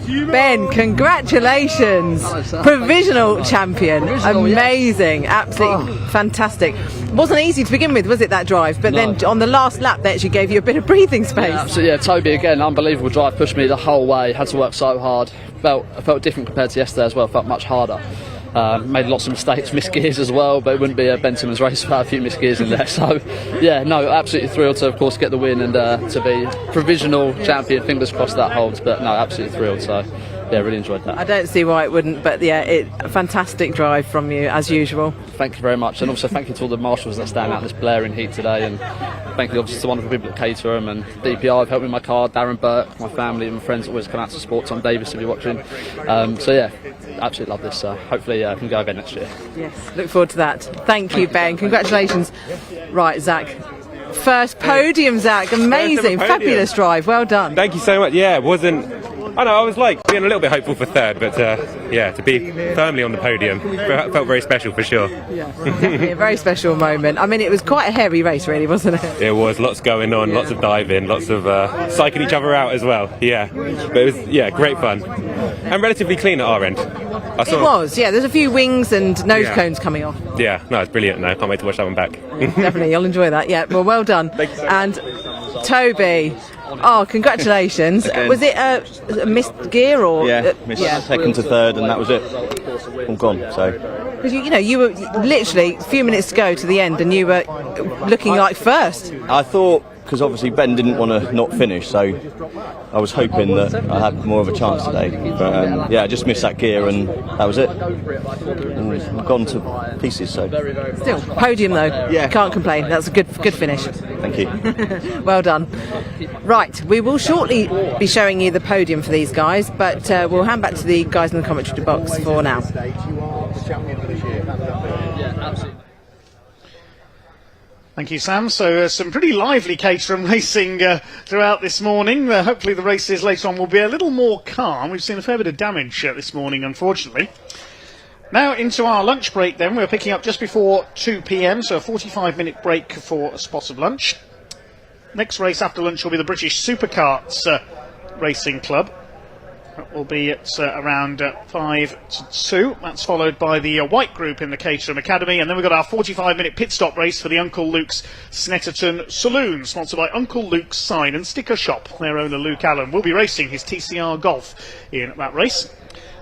Ben, congratulations! Provisional champion. Amazing, absolutely fantastic. Wasn't easy to begin with, was it, that drive? But then on the last lap, they actually gave you a bit of breathing space. Yeah, absolutely. Yeah, Toby again, unbelievable drive, pushed me the whole way. Had to work so hard. I felt different compared to yesterday as well. Felt much harder. Made lots of mistakes, missed gears as well, but it wouldn't be a Ben Timmins race without a few missed gears in there. So, yeah, no, absolutely thrilled to, of course, get the win and to be provisional champion. Fingers crossed that holds, but no, absolutely thrilled. So, yeah, really enjoyed that. I don't see why it wouldn't, but yeah, a fantastic drive from you as usual. Thank you very much, and also thank you to all the marshals that stand out in this blaring heat today, and thank you obviously to wonderful people at Caterham and DPR have helped me with my car, Darren Burke, my family and my friends always come out to support, Tom Davis if you're watching. So yeah, absolutely love this, so hopefully I can go again next year. Yes, look forward to that. Thank you, Ben, congratulations. Right, Zach. First podium, Zach. Amazing, fabulous drive. Well done. Thank you so much. Yeah, it wasn't. I know I was like being a little bit hopeful for 3rd, but yeah, to be firmly on the podium felt very special for sure. Yeah, definitely a very special moment. I mean, it was quite a hairy race, really, wasn't it? It was. Lots going on, lots of diving, lots of psyching each other out as well. Yeah, but it was great fun and relatively clean at our end. It was. Yeah, there's a few wings and nose cones coming off. Yeah, no, it's brilliant. No, I can't wait to watch that one back. Definitely, you'll enjoy that. Yeah, well done. Thanks. And Toby. Oh, congratulations. Was it a missed gear or? Yeah, missed 2nd to 3rd and that was it. All gone, so. Because you were literally a few minutes to go to the end and you were looking like first. I thought, because obviously Ben didn't want to not finish, so I was hoping that I had more of a chance today. But yeah, I just missed that gear and that was it. And we've gone to pieces. So Still, podium though. Yeah. Can't complain. That's a good finish. thank you. Well done. Right, we will shortly be showing you the podium for these guys, but we'll hand back to the guys in the commentary box for now. Thank you, Sam. So some pretty lively Caterham racing throughout this morning. Hopefully the races later on will be a little more calm. We've seen a fair bit of damage this morning, unfortunately. Now into our lunch break then. We're picking up just before 2 p.m, so a 45-minute break for a spot of lunch. Next race after lunch will be the British Supercarts Racing Club. That will be at around 5 to 2. That's followed by the white group in the Caterham Academy. And then we've got our 45-minute pit stop race for the Uncle Luke's Snetterton Saloons, sponsored by Uncle Luke's Sign and Sticker Shop. Their owner, Luke Allen, will be racing his TCR Golf in that race.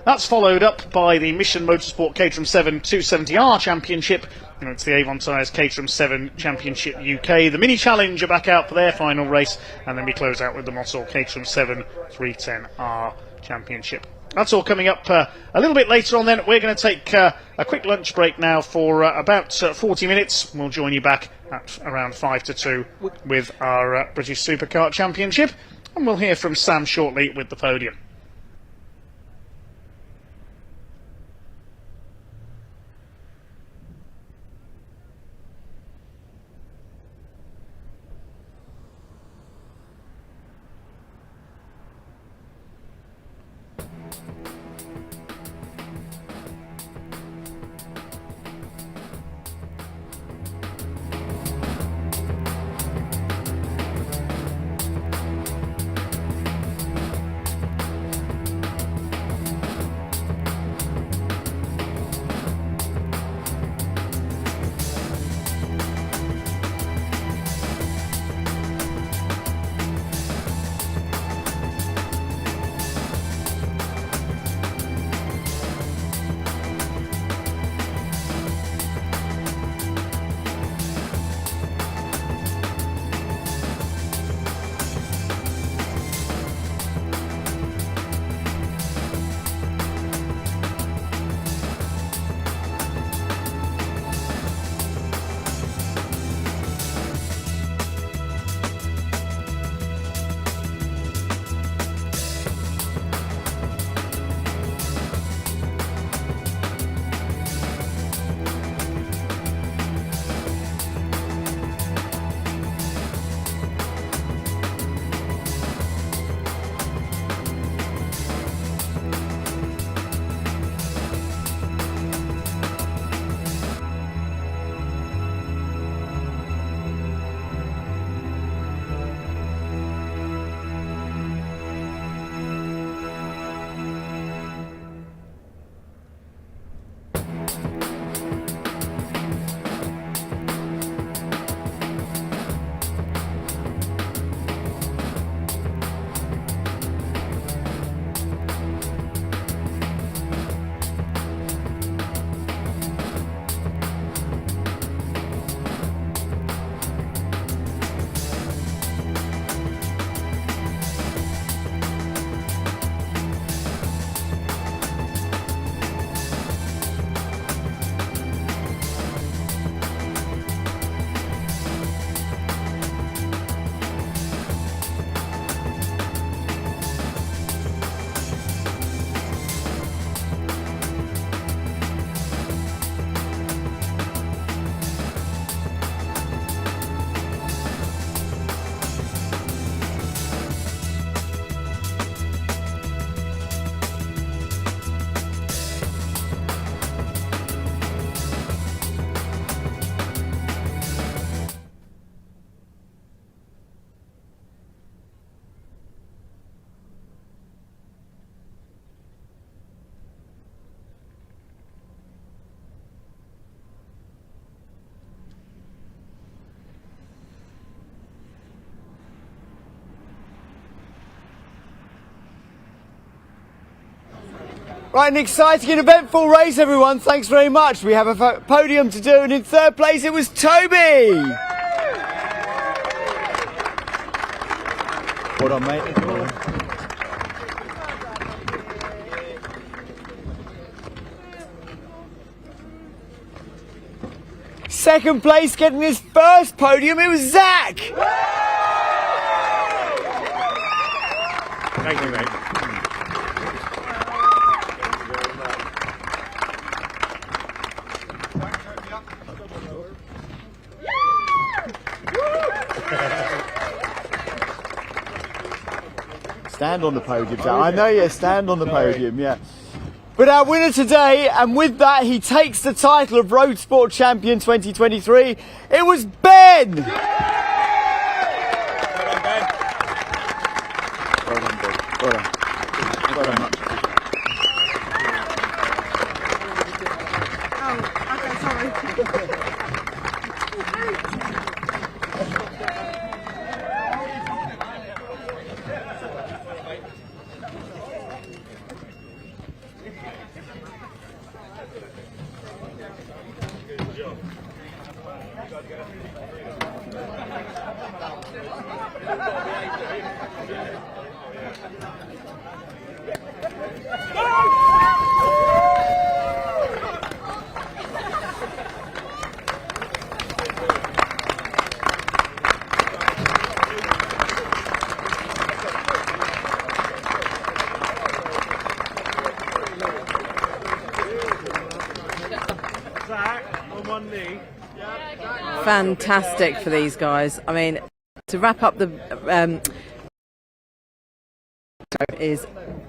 That's followed up by the Mission Motorsport Caterham 7 270R Championship. And it's the Avon Tyres Caterham 7 Championship UK. The Mini Challenge are back out for their final race. And then we close out with the Mossel Caterham 7 310R Championship. That's all coming up a little bit later on then. We're going to take a quick lunch break now for about 40 minutes. We'll join you back at around 5 to 2 with our British Supercar Championship. And we'll hear from Sam shortly with the podium. Right, an exciting and eventful race, everyone. Thanks very much. We have a podium to do, and in third place it was Toby. Well done, mate. Second place, getting his first podium, it was Zach! Thank you, mate. Stand on the podium, Zach. I know you stand on the podium, yeah. But our winner today, and with that he takes the title of Roadsport Champion 2023, it was Ben! Well done, Ben. Well done. Well done. Oh, okay, sorry. Fantastic for these guys. I mean, to wrap up the is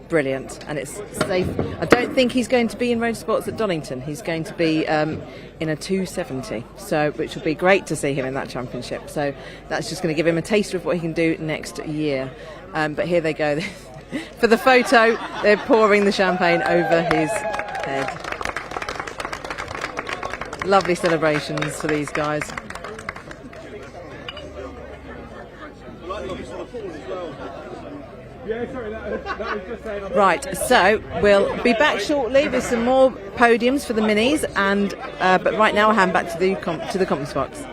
brilliant, and it's safe. I don't think he's going to be in Roadsports at Donington. He's going to be in a 270, so which will be great to see him in that championship. So that's just going to give him a taster of what he can do next year. But here they go. For the photo, they're pouring the champagne over his head. Lovely celebrations for these guys. Right, so we'll be back shortly with some more podiums for the minis, and but right now I'll hand back to the conference box.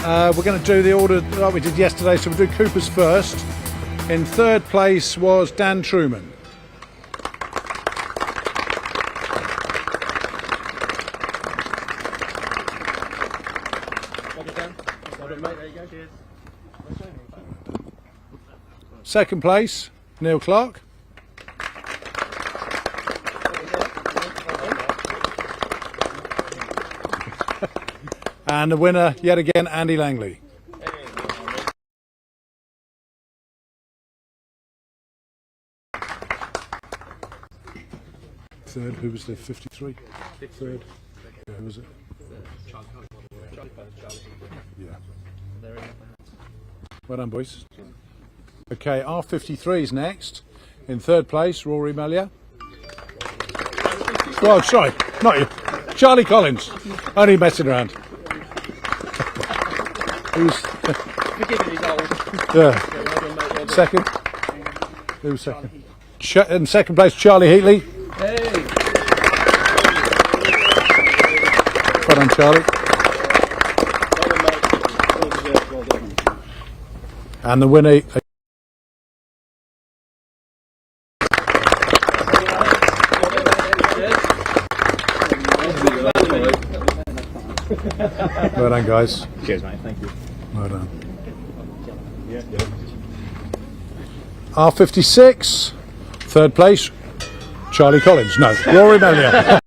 We're going to do the order like we did yesterday, so we'll do Cooper's first. In third place was Dan Truman. Second place, Neil Clark. And the winner, yet again, Andy Langley. Third, who was the 53? Third. Yeah, who was it? Yeah. Well done, boys. Okay, R53 is next. In third place, Rory Mellier. Oh, sorry, not you. Charlie Collins. Only messing around. Who's yeah. Second? Who's second? In second place, Charlie Heatley. Hey. Well done, Charlie. And the winner. Well done, guys. Cheers, mate. Thank you. Well done. R56, third place, Charlie Collins. No, Rory Mellier.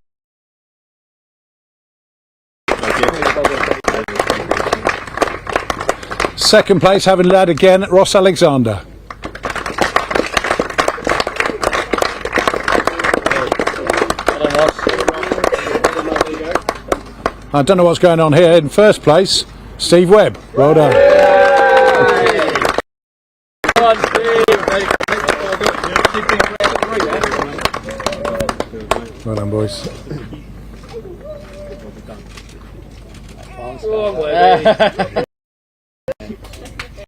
Second place, having led again, Ross Alexander. I don't know what's going on here. In first place, Steve Webb. Well done. Well done, boys.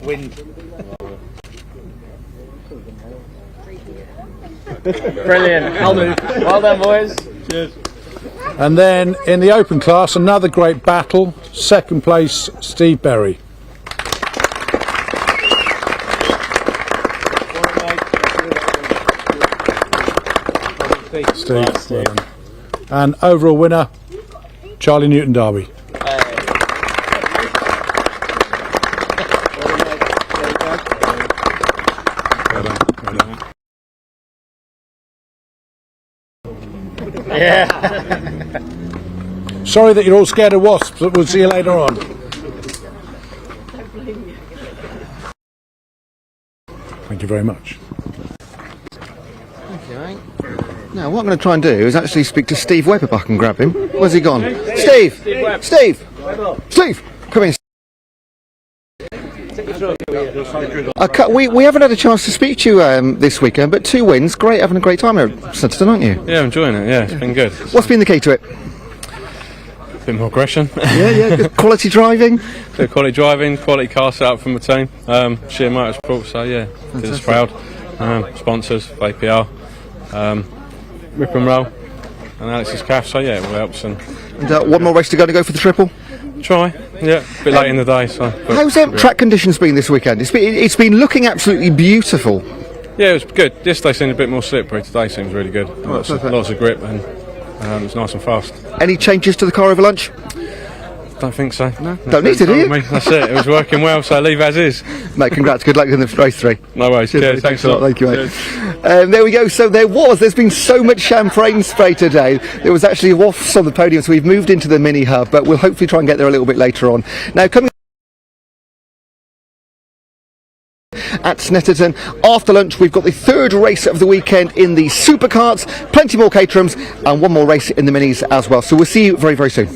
Wind. Brilliant. I'll move. Well done, boys. Cheers. And then in the open class, another great battle. Second place, Steve Berry. Steve. Well done. And overall winner, Charlie Newton Darby. Yeah. Sorry that you're all scared of wasps, but we'll see you later on. Thank you very much. Thank you, mate. Now, what I'm going to try and do is actually speak to Steve Webb if I can grab him. Where's he gone? Steve! Steve! Steve! Come in. We haven't had a chance to speak to you this weekend, but 2 wins. Great, having a great time here at Snetterton, aren't you? Yeah, I'm enjoying it. Yeah, it's been good. What's been the key to it? A bit more aggression. Yeah. Quality driving. Bit of quality driving, quality car set up from the team. Sheer Motorsport. So yeah, did us proud. Sponsors, APR, Rip and Roll, and Alex's Cash. So yeah, it all helps. And one more race to go for the triple. Try, yeah, a bit late in the day. So. How's track conditions been this weekend? It's been looking absolutely beautiful. Yeah, it was good. Yesterday seemed a bit more slippery. Today seems really good. Lots of grip and it's nice and fast. Any changes to the car over lunch? Don't think so. No. Don't need to, do you? That's it. It was working well, so leave as is. Mate, congrats. Good luck in the race 3. No worries. Cheers. Thanks a lot. Thank you, mate. There we go. So there's been so much champagne spray today. There was actually wafts on the podium, so we've moved into the mini hub, but we'll hopefully try and get there a little bit later on. Now, coming at Snetterton, after lunch we've got the 3rd race of the weekend in the Supercarts, plenty more Caterhams, and 1 more race in the minis as well. So we'll see you very, very soon.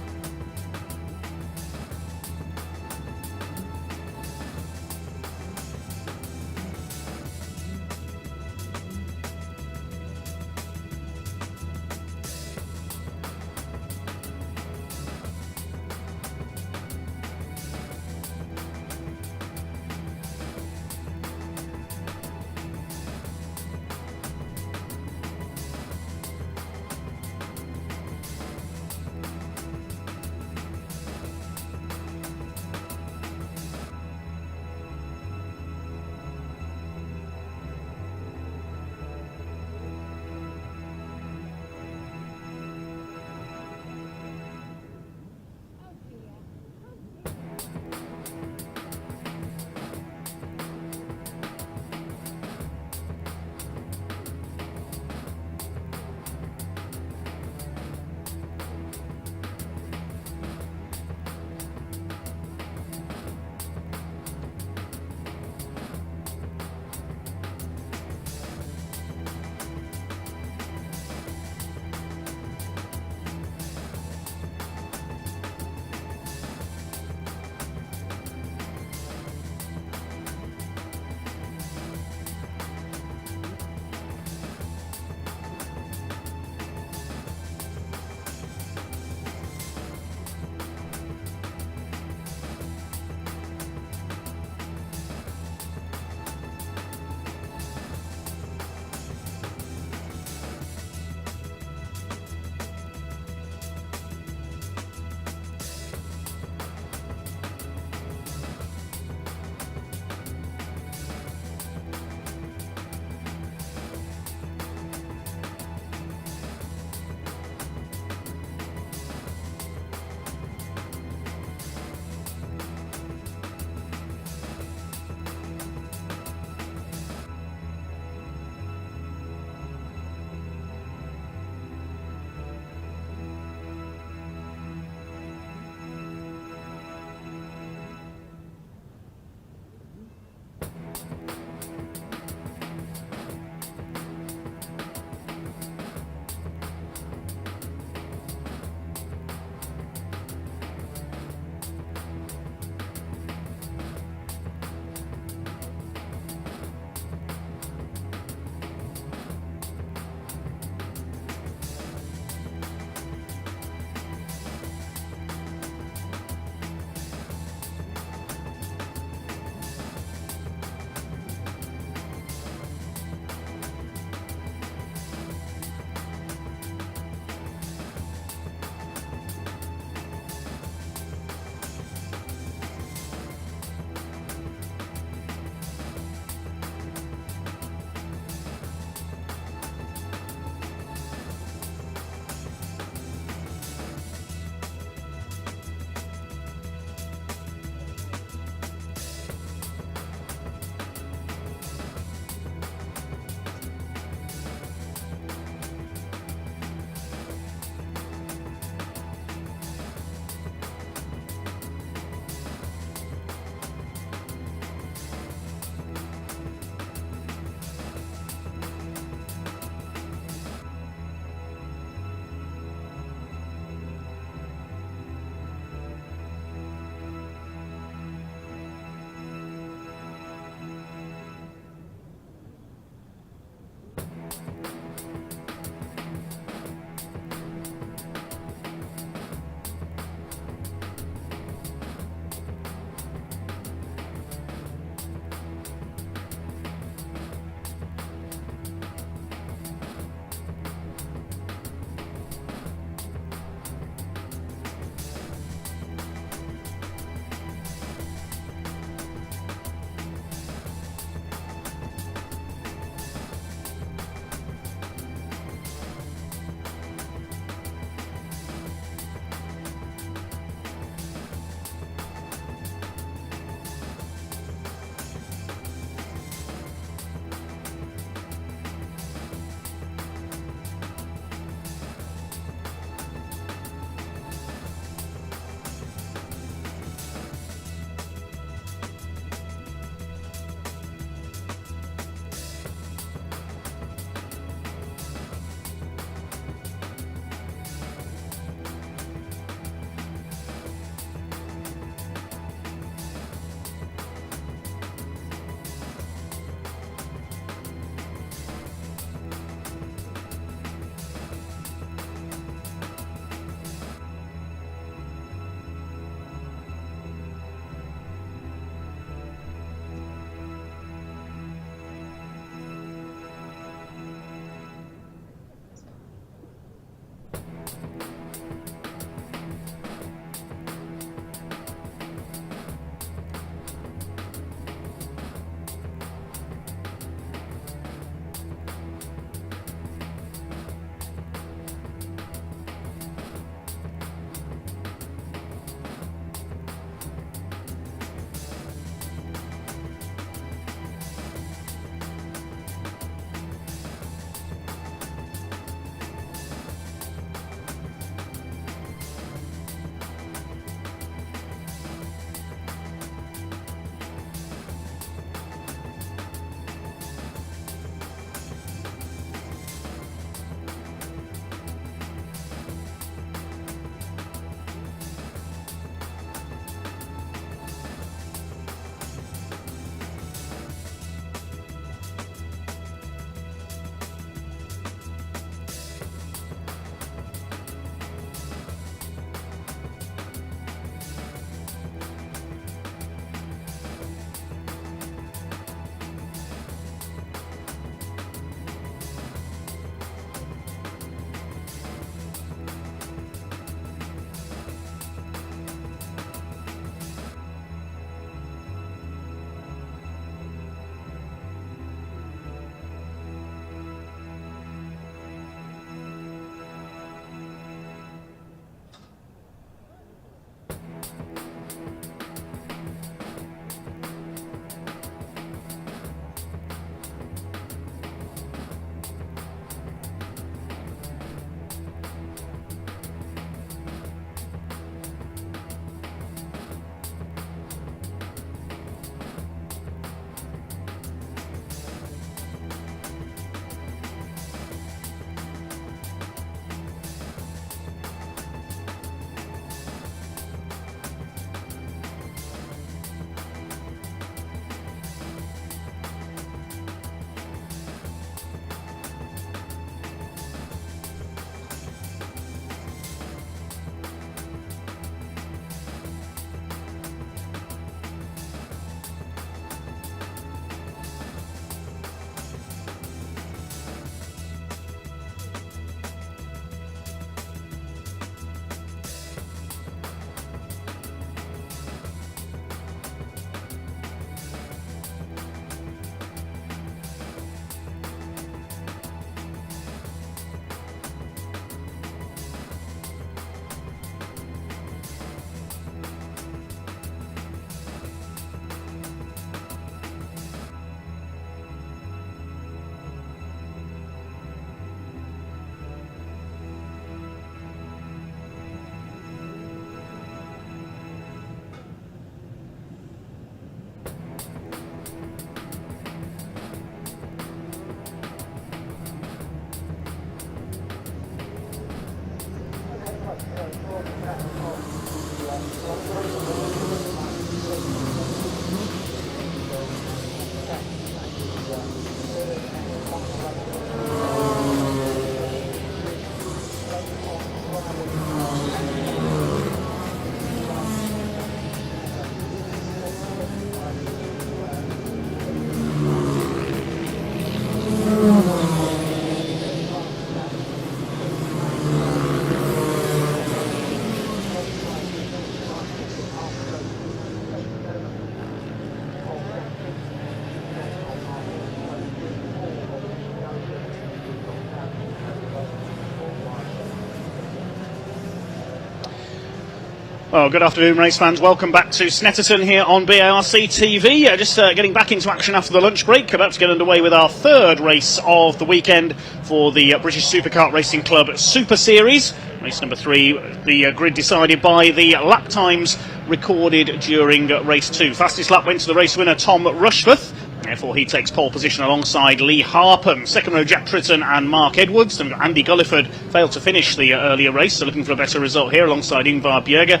Well, good afternoon, race fans. Welcome back to Snetterton here on BARC TV. Just getting back into action after the lunch break. About to get underway with our third race of the weekend for the British Supercart Racing Club Super Series. Race number 3, the grid decided by the lap times recorded during race 2. Fastest lap went to the race winner, Tom Rushforth. Therefore, he takes pole position alongside Lee Harpham. Second row, Jack Tritton and Mark Edwards. Then we've got Andy Gulliford, failed to finish the earlier race, so looking for a better result here alongside Ingvar Bjerge.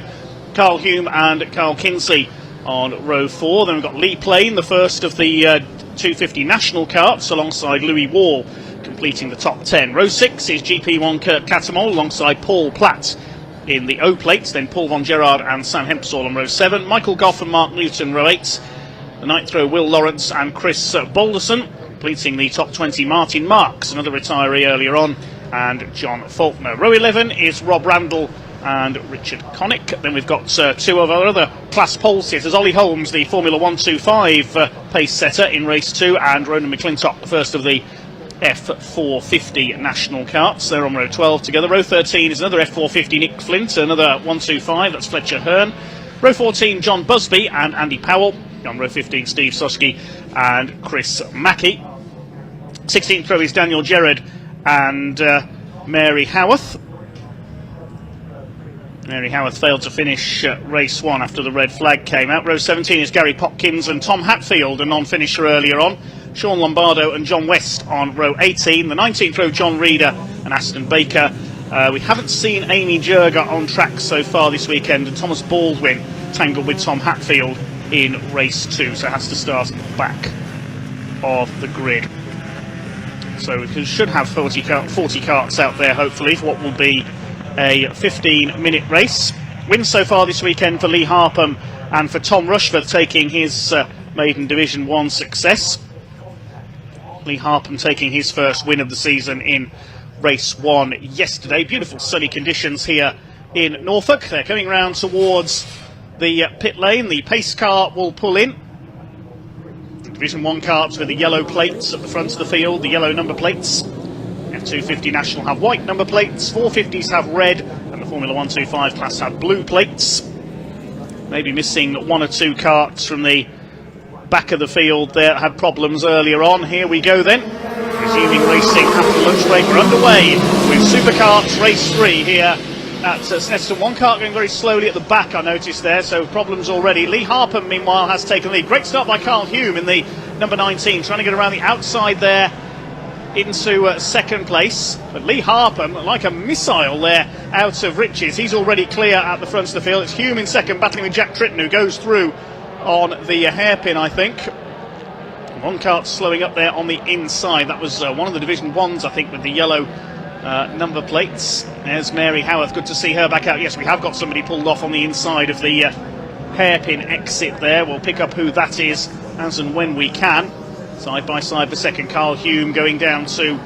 Carl Hume and Carl Kinsey on row 4. Then we've got Lee Plain, the first of the 250 national carts, alongside Louis Wall, completing the top 10. Row 6 is GP1 Kurt Catamol alongside Paul Platt in the O plates. Then Paul Von Gerard and Sam Hempsall on row 7. Michael Goff and Mark Newton, row 8. The 9th row, Will Lawrence and Chris Balderson, completing the top 20. Martin Marks, another retiree earlier on, and John Faulkner. Row 11 is Rob Randall and Richard Connick. Then we've got two of our other class pole sitters, Ollie Holmes, the Formula 125 pace setter in race 2, and Ronan McClintock, the first of the F450 national karts. They're on row 12 together. Row 13 is another F450 Nick Flint, another 125, that's Fletcher Hearn. Row 14, John Busby and Andy Powell. On row 15, Steve Soski and Chris Mackey. 16th row is Daniel Gerard and Mary Howarth. Mary Howarth failed to finish race 1 after the red flag came out. Row 17 is Gary Popkins and Tom Hatfield, a non-finisher earlier on. Sean Lombardo and John West on row 18. The 19th row, John Reeder and Aston Baker. We haven't seen Amy Jurger on track so far this weekend, and Thomas Baldwin tangled with Tom Hatfield in race 2, so has to start at the back of the grid. So we should have 40 carts out there, hopefully, for what will be a 15-minute race. Wins so far this weekend for Lee Harpham and for Tom Rushforth, taking his maiden Division 1 success. Lee Harpham taking his first win of the season in race 1 yesterday. Beautiful sunny conditions here in Norfolk. They're coming round towards the pit lane. The pace car will pull in. Division 1 karts with the yellow plates at the front of the field, the yellow number plates. F250 National have white number plates, 450s have red, and the Formula 125 class have blue plates. Maybe missing 1 or 2 karts from the back of the field there, had problems earlier on. Here we go then. Resuming racing after lunch break. We're underway with Supercarts race 3 here at Snetterton. One kart going very slowly at the back, I noticed there, so problems already. Lee Harpham, meanwhile, has taken the lead. Great start by Carl Hume in the number 19, trying to get around the outside there into second place. But Lee Harpham, like a missile there out of Riches, he's already clear at the front of the field. It's Hume in second, battling with Jack Tritton, who goes through on the hairpin, I think. One kart slowing up there on the inside. That was one of the Division 1s, I think, with the yellow number plates. There's Mary Howarth, good to see her back out. Yes, we have got somebody pulled off on the inside of the hairpin exit there. We'll pick up who that is as and when we can. Side by side for second, Carl Hume going down to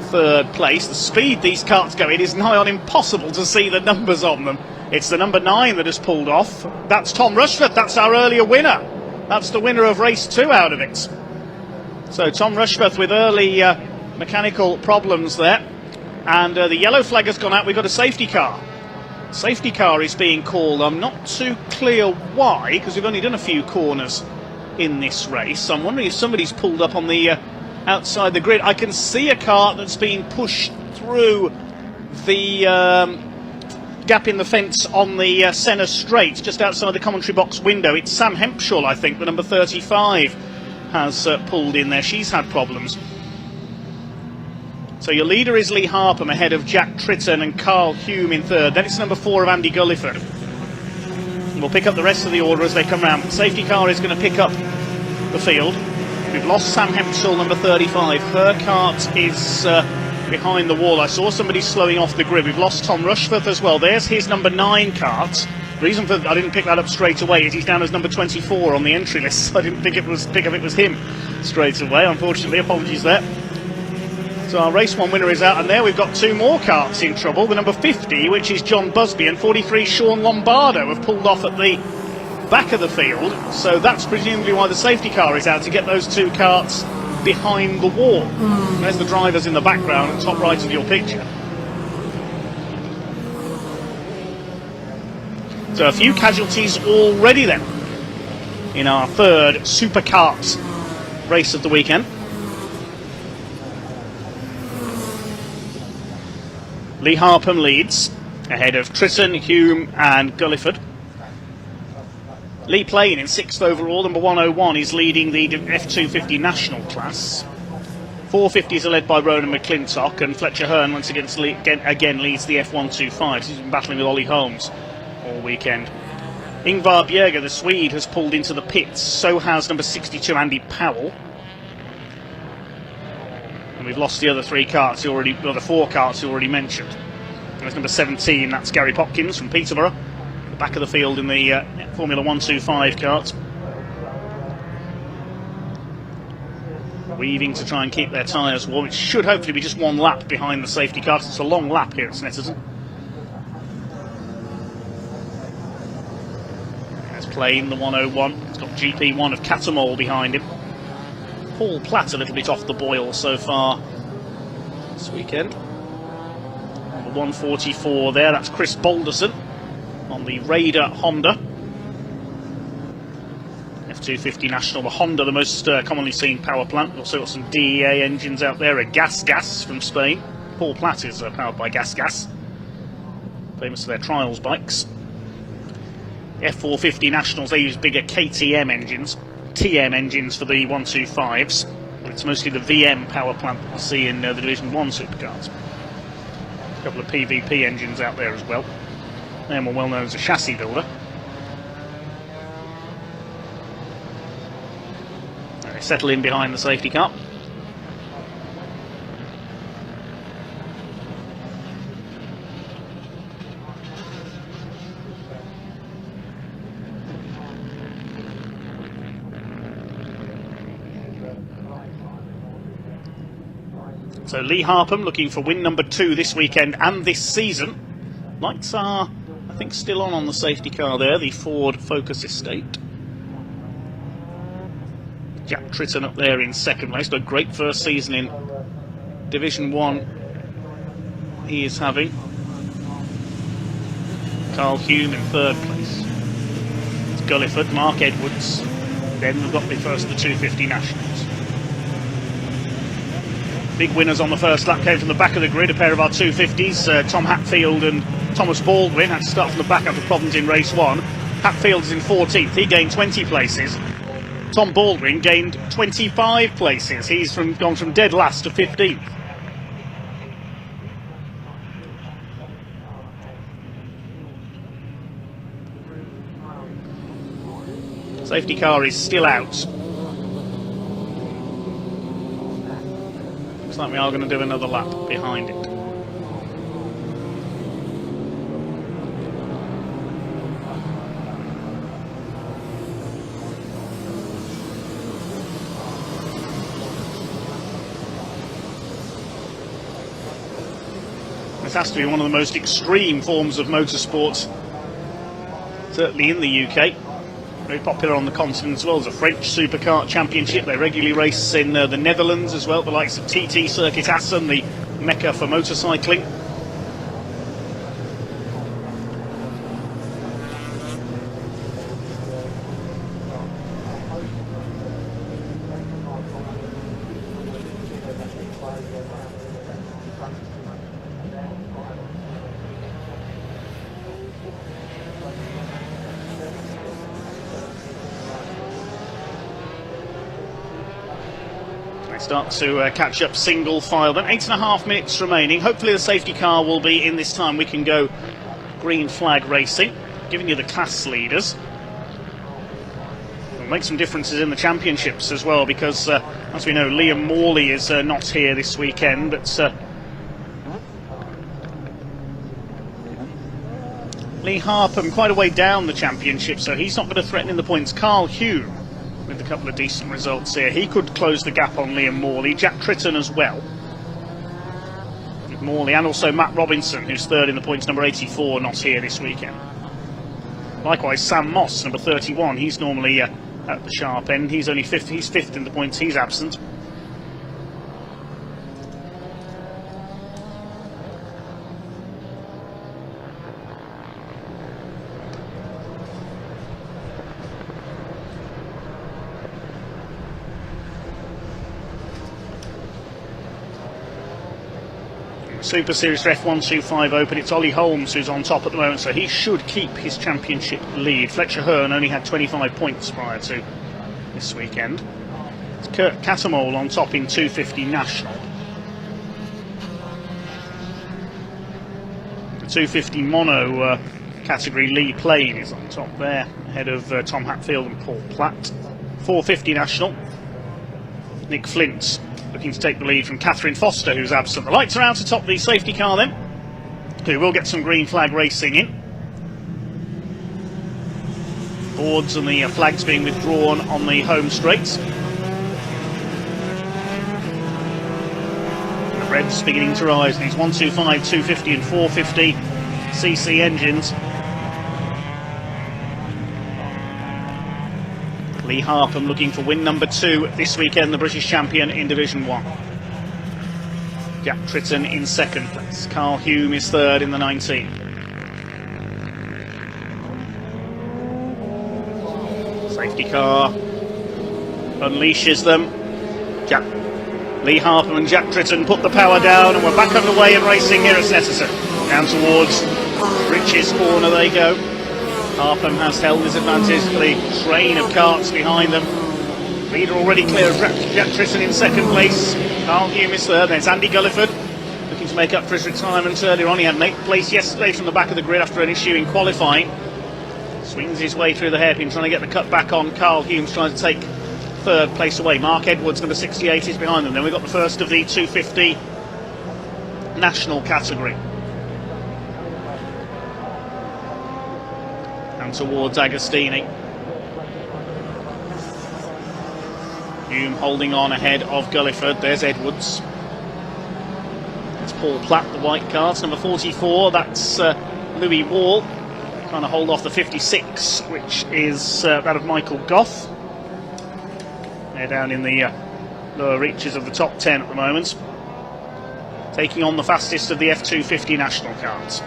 third place. The speed these karts go in is nigh on impossible to see the numbers on them. It's the number 9 that has pulled off. That's Tom Rushforth, that's our earlier winner. That's the winner of race 2 out of it. So Tom Rushforth with early mechanical problems there. And the yellow flag has gone out. We've got a safety car. Safety car is being called. I'm not too clear why, because we've only done a few corners in this race. I'm wondering if somebody's pulled up on the outside the grid. I can see a car that's been pushed through the gap in the fence on the Senna straight, just outside the commentary box window. It's Sam Hempshall, I think, the number 35, has pulled in there. She's had problems. So your leader is Lee Harpham ahead of Jack Tritton and Carl Hume in third. Then it's number 4 of Andy Gulliford. We'll pick up the rest of the order as they come round. The safety car is going to pick up the field. We've lost Sam Hempshall, number 35. Her cart is behind the wall. I saw somebody slowing off the grid. We've lost Tom Rushforth as well. There's his number 9 cart. The reason for I didn't pick that up straight away is he's down as number 24 on the entry list. I didn't pick up it was him straight away, unfortunately. Apologies there. So our race 1 winner is out, and there we've got 2 more karts in trouble. The number 50, which is John Busby, and 43, Sean Lombardo, have pulled off at the back of the field. So that's presumably why the safety car is out, to get those 2 karts behind the wall. There's the drivers in the background at top right of your picture. So a few casualties already then in our third Supercarts race of the weekend. Lee Harpham leads, ahead of Tritton, Hume and Gulliford. Lee Plain in 6th overall, number 101, is leading the F250 national class. 450s are led by Ronan McClintock, and Fletcher Hearn once again leads the F125. He's been battling with Ollie Holmes all weekend. Ingvar Bjerger, the Swede, has pulled into the pits. So has number 62, Andy Powell. And we've lost the other 3 karts, the 4 karts you already mentioned. There's number 17, that's Gary Popkins from Peterborough. The back of the field in the Formula 125 karts. weaving to try and keep their tyres warm. It should hopefully be just one lap behind the safety car. It's a long lap here at Snetterton. There's Plain, the 101. It's got GP1 of Caterham behind him. Paul Platt a little bit off the boil so far this weekend. The 144 there, that's Chris Balderson on the Raider Honda. F250 National, the Honda, the most commonly seen power plant. We've also got some DEA engines out there, a Gas from Spain. Paul Platt is powered by Gas, famous for their trials bikes. F450 Nationals, they use bigger KTM engines, TM engines for the 125s. It's mostly the VM power plant that we'll see in the Division 1 Supercarts. A couple of PVP engines out there as well. They're more well known as a chassis builder. And they settle in behind the safety car. So Lee Harpham looking for win number 2 this weekend and this season. Lights are, I think, still on the safety car there, the Ford Focus Estate. Jack Tritton up there in second place, but a great first season in Division 1 he is having. Carl Hume in third place. It's Gulliford, Mark Edwards. Then we've got the first of the 250 Nationals. Big winners on the first lap came from the back of the grid, a pair of our 250s. Tom Hatfield and Thomas Baldwin had to start from the back after problems in race 1. Hatfield is in 14th, he gained 20 places. Tom Baldwin gained 25 places. He's gone from dead last to 15th. Safety car is still out. Looks like we are going to do another lap behind it. This has to be one of the most extreme forms of motorsport, certainly in the UK. Very popular on the continent as well. There's a French Supercart Championship. They regularly race in the Netherlands as well, the likes of TT Circuit Assen, the mecca for motorcycling. Start to catch up single file. Then 8.5 minutes remaining. Hopefully the safety car will be in this time. We can go green flag racing, giving you the class leaders. It'll make some differences in the championships as well, because as we know, Liam Morley is not here this weekend, but Lee Harpham quite a way down the championship, so he's not going to threaten in the points. Carl Hume with a couple of decent results here. He could close the gap on Liam Morley. Jack Tritton as well. With Morley, and also Matt Robinson, who's third in the points, number 84, not here this weekend. Likewise, Sam Moss, number 31, he's normally at the sharp end. He's only fifth. He's fifth in the points. He's absent. Super Series for F125 Open, it's Ollie Holmes who's on top at the moment, so he should keep his championship lead. Fletcher Hearn only had 25 points prior to this weekend. It's Kurt Catamol on top in 250 National. The 250 Mono category, Lee Plain is on top there, ahead of Tom Hatfield and Paul Platt. 450 National, Nick Flint looking to take the lead from Catherine Foster, who's absent. The lights are out atop the safety car then, who will get some green flag racing in. Boards and the flags being withdrawn on the home straights. Revs beginning to rise, and he's 125, 250 and 450 cc engines. Lee Harpham looking for win number 2 this weekend, the British champion in Division 1. Jack Tritton in second place. Carl Hume is third in the 19. Safety car unleashes them. Lee Harpham and Jack Tritton put the power down, and we're back underway and racing here at Snetterton. Down towards Rich's corner they go. Harpham has held his advantage, the train of carts behind them. Leader already clear of Jack Tritton in second place. Carl Hume is third. There's Andy Gulliford looking to make up for his retirement earlier on. He had an 8th place yesterday from the back of the grid after an issue in qualifying. Swings his way through the hairpin, trying to get the cut back on. Carl Hume's trying to take third place away. Mark Edwards, number 68, is behind them. Then we've got the first of the 250 national category. And towards Agostini. Hume holding on ahead of Gulliford. There's Edwards. It's Paul Platt, the white cart. Number 44, that's Louis Wall. Trying to hold off the 56, which is that of Michael Goff. They're down in the lower reaches of the top 10 at the moment. Taking on the fastest of the F250 national cars.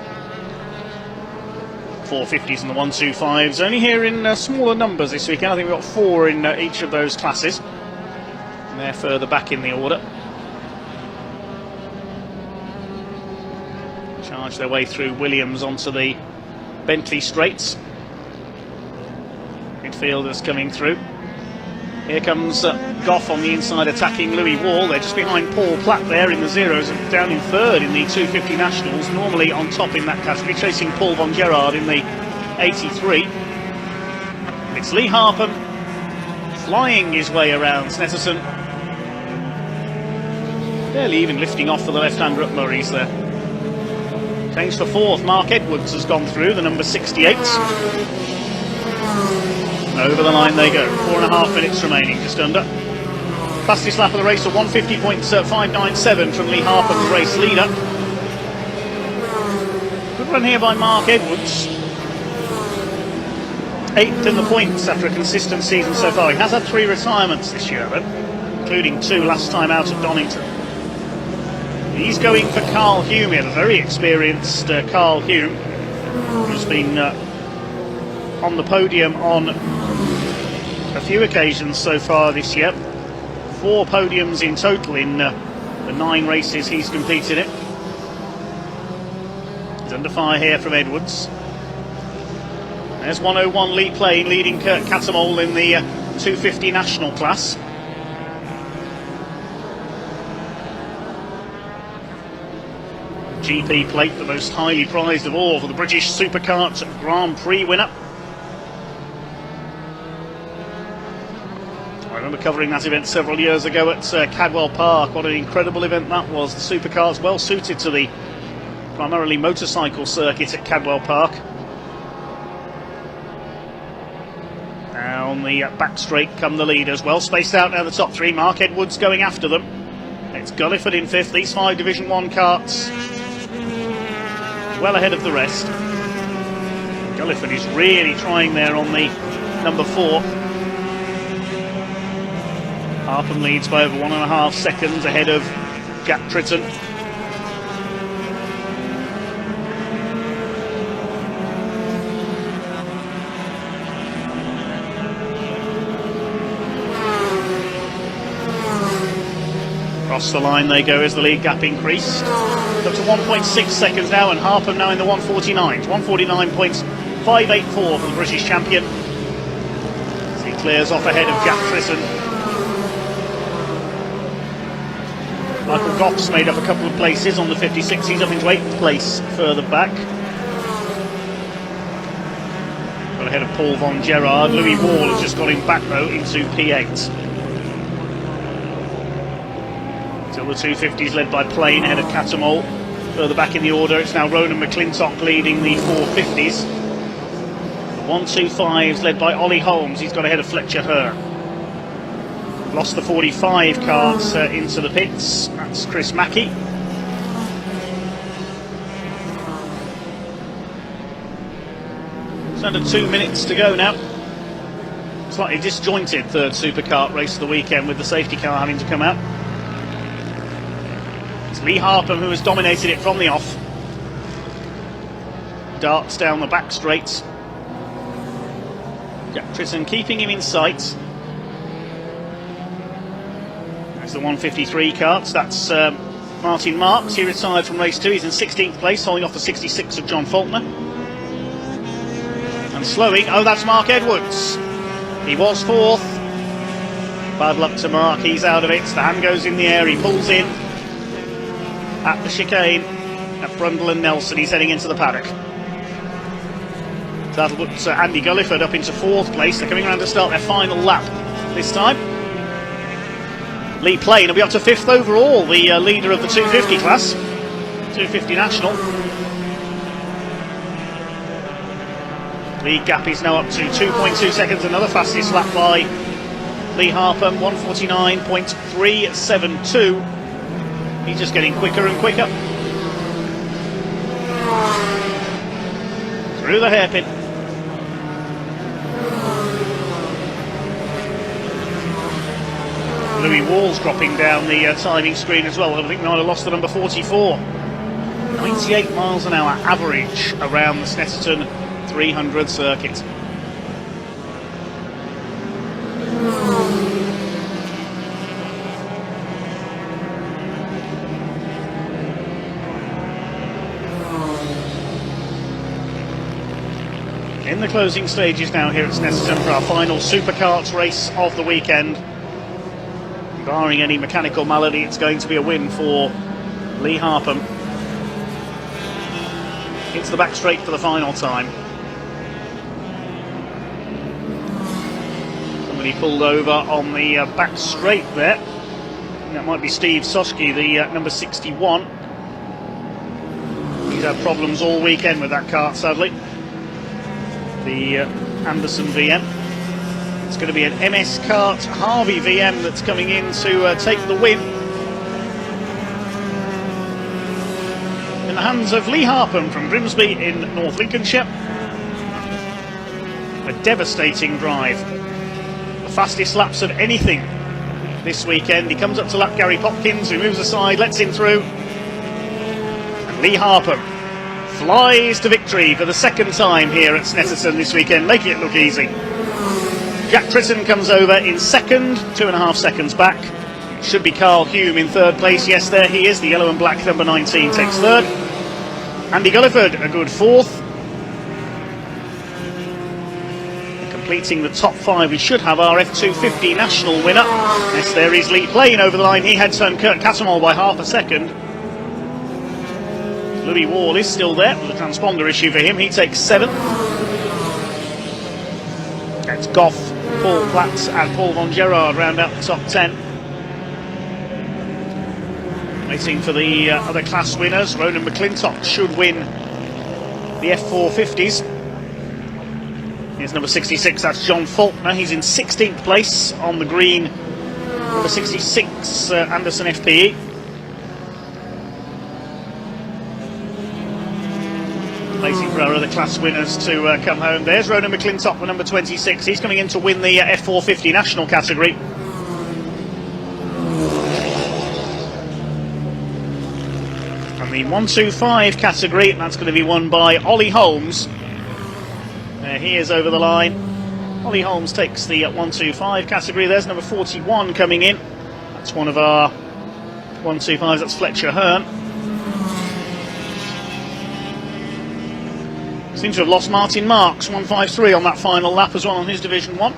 450s and the 125s. Only here in smaller numbers this weekend. I think we've got 4 in each of those classes. And they're further back in the order. Charge their way through Williams onto the Bentley straights. Midfielders coming through. Here comes Goff on the inside attacking Louis Wall. They're just behind Paul Platt there in the zeros and down in third in the 250 nationals. Normally on top in that category, chasing Paul von Gerard in the 83. It's Lee Harpham flying his way around Snetterton. Barely even lifting off for the left-hander at Murray's there. Change for fourth. Mark Edwards has gone through, the number 68. Over the line they go. 4.5 minutes remaining, just under. Fastest lap of the race, a 150.597 from Lee Harpham, the race leader. Good run here by Mark Edwards. 8th in the points after a consistent season so far. He has had 3 retirements this year, though, including 2 last time out at Donington. He's going for Carl Hume here, the very experienced Carl Hume, who's been on the podium on a few occasions so far this year. 4 podiums in total in the 9 races he's competed in. He's under fire here from Edwards. There's 101 Lee Plain leading Kurt Catamol in the 250 national class. GP plate, the most highly prized of all for the British Supercarts Grand Prix winner. I remember covering that event several years ago at Cadwell Park. What an incredible event that was. The Supercarts well suited to the primarily motorcycle circuit at Cadwell Park. Down the back straight come the leaders, well spaced out now the top 3. Mark Edwards going after them. It's Gulliford in 5th. These 5 Division 1 carts well ahead of the rest. Gulliford is really trying there on the number 4. Harpham leads by over 1.5 seconds ahead of Jack Tritton. Across the line they go as the lead gap increased. Up to 1.6 seconds now, and Harpham now in the 149s. 149.584 for the British champion. As he clears off ahead of Jack Tritton. Michael Goff's made up a couple of places on the 56. He's up into 8th place further back. Got ahead of Paul von Gerard. Louis Wall has just got him back though into P8. Till the 250s led by Plain ahead of Catamol. Further back in the order, it's now Ronan McClintock leading the 450s. The 125s led by Ollie Holmes. He's got ahead of Fletcher Herr. Lost the 45 carts into the pits. That's Chris Mackey. It's under 2 minutes to go now. Slightly disjointed third supercart race of the weekend with the safety car having to come out. It's Lee Harpham who has dominated it from the off. Darts down the back straights. Jack Tritton keeping him in sight. That's the 153 carts. That's Martin Marks. He retired from race 2. He's in 16th place, holding off the 66 of John Faulkner. And slowing, oh, that's Mark Edwards. He was 4th. Bad luck to Mark, he's out of it. The hand goes in the air, he pulls in at the chicane at Brundle and Nelson. He's heading into the paddock. So that'll put Andy Gulliford up into 4th place. They're coming around to start their final lap this time. Lee Plain will be up to 5th overall, the leader of the 250 class, 250 national. Lead gap is now up to 2.2 seconds, another fastest lap by Lee Harpham, 1:49.372. He's just getting quicker and quicker. Through the hairpin. Louis Wall's dropping down the timing screen as well. I think we might have lost the number 44. 98 miles an hour average around the Snetterton 300 circuit. In the closing stages now here at Snetterton for our final Supercarts race of the weekend. Barring any mechanical malady, it's going to be a win for Lee Harpham. Into the back straight for the final time. Somebody pulled over on the back straight there. That might be Steve Soski, the number 61. He's had problems all weekend with that kart, sadly. The Anderson VM. It's going to be an MS Kart Harvey VM that's coming in to take the win. In the hands of Lee Harpham from Grimsby in North Lincolnshire. A devastating drive. The fastest laps of anything this weekend. He comes up to lap Gary Popkins, who moves aside, lets him through. And Lee Harpham flies to victory for the second time here at Snetterton this weekend, making it look easy. Jack Tritton comes over in second, 2.5 seconds back. It should be Carl Hume in third place. Yes, there he is. The yellow and black number 19 takes third. Andy Gulliford, a good 4th. Completing the top 5, we should have our F250 national winner. Yes, there is Lee Plain over the line. He heads home Kurt Catamol by half a second. Louis Wall is still there. It was a transponder issue for him. He takes 7th. It's Goff, Paul Platts and Paul Von Gerard round out the top 10. Waiting for the other class winners. Ronan McClintock should win the F450s. Here's number 66, that's John Faulkner. He's in 16th place on the green. Number 66, Anderson FPE. Waiting for our other class winners to come home. There's Ronan McClintock, the number 26. He's coming in to win the F450 national category. And the 125 category, that's going to be won by Ollie Holmes. There he is over the line. Ollie Holmes takes the 125 category. There's number 41 coming in. That's one of our 125s, that's Fletcher Hearn. Seems to have lost Martin Marks, 153 on that final lap as well on his Division 1.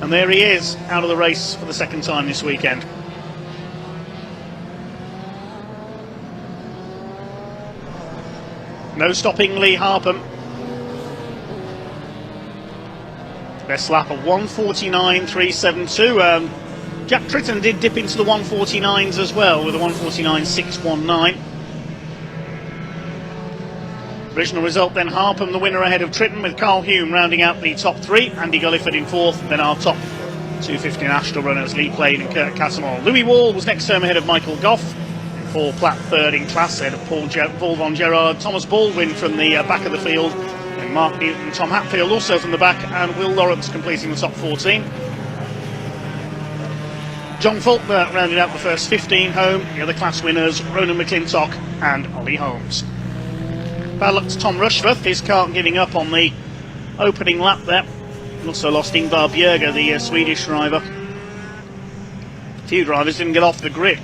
And there he is, out of the race for the second time this weekend. No stopping Lee Harpham. Best lap of 1:49.372. Jack Tritton did dip into the 1:49s as well with a 1:49.619. Original result then, Harpham the winner ahead of Tritton, with Carl Hume rounding out the top 3, Andy Gulliford in 4th, then our top 250 national runners Lee Plain and Kurt Catamol. Louis Wall was next term ahead of Michael Goff in Paul Platt third in class ahead of Paul Von Gerard. Thomas Baldwin from the back of the field. And Mark Newton, Tom Hatfield also from the back, and Will Lawrence completing the top 14. John Faulkner rounded out the first 15 home. The other class winners, Ronan McClintock and Ollie Holmes. Bad luck to Tom Rushforth, his car giving up on the opening lap there. Also lost Ingvar Bjerger, the Swedish driver. A few drivers didn't get off the grid,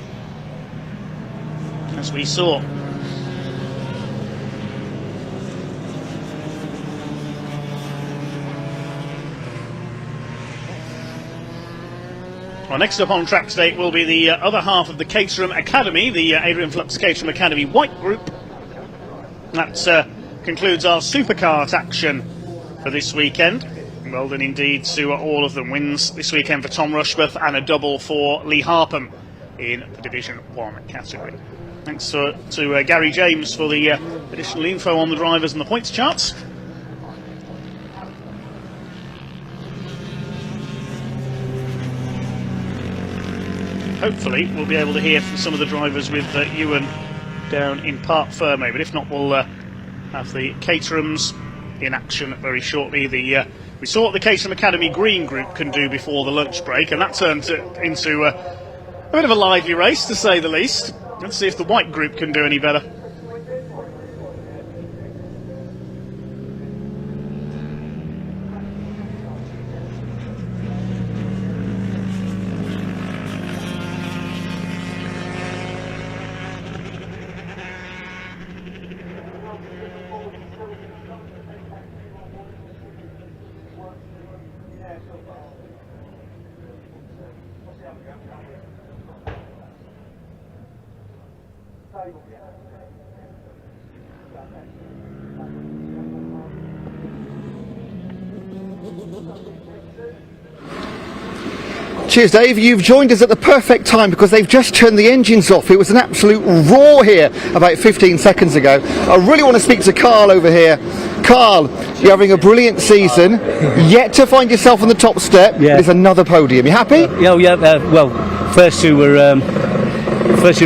as we saw. Well, next up on track today will be the other half of the Caterham Academy, the Adrian Flux Caterham Academy White Group. That concludes our Supercart action for this weekend. Well done indeed to all of them. Wins this weekend for Tom Rushworth and a double for Lee Harpham in the Division 1 category. Thanks to Gary James for the additional info on the drivers and the points charts. Hopefully we'll be able to hear from some of the drivers with Ewan down in Park Ferme, but if not, we'll have the Caterhams in action very shortly. We saw what the Caterham Academy Green Group can do before the lunch break, and that turned into a bit of a lively race, to say the least. Let's see if the White Group can do any better. Cheers, Dave. You've joined us at the perfect time because they've just turned the engines off. It was an absolute roar here about 15 seconds ago. I really want to speak to Carl over here. Carl, you're having a brilliant season, yet to find yourself on the top step. Yeah. There's another podium. You happy? Well, first two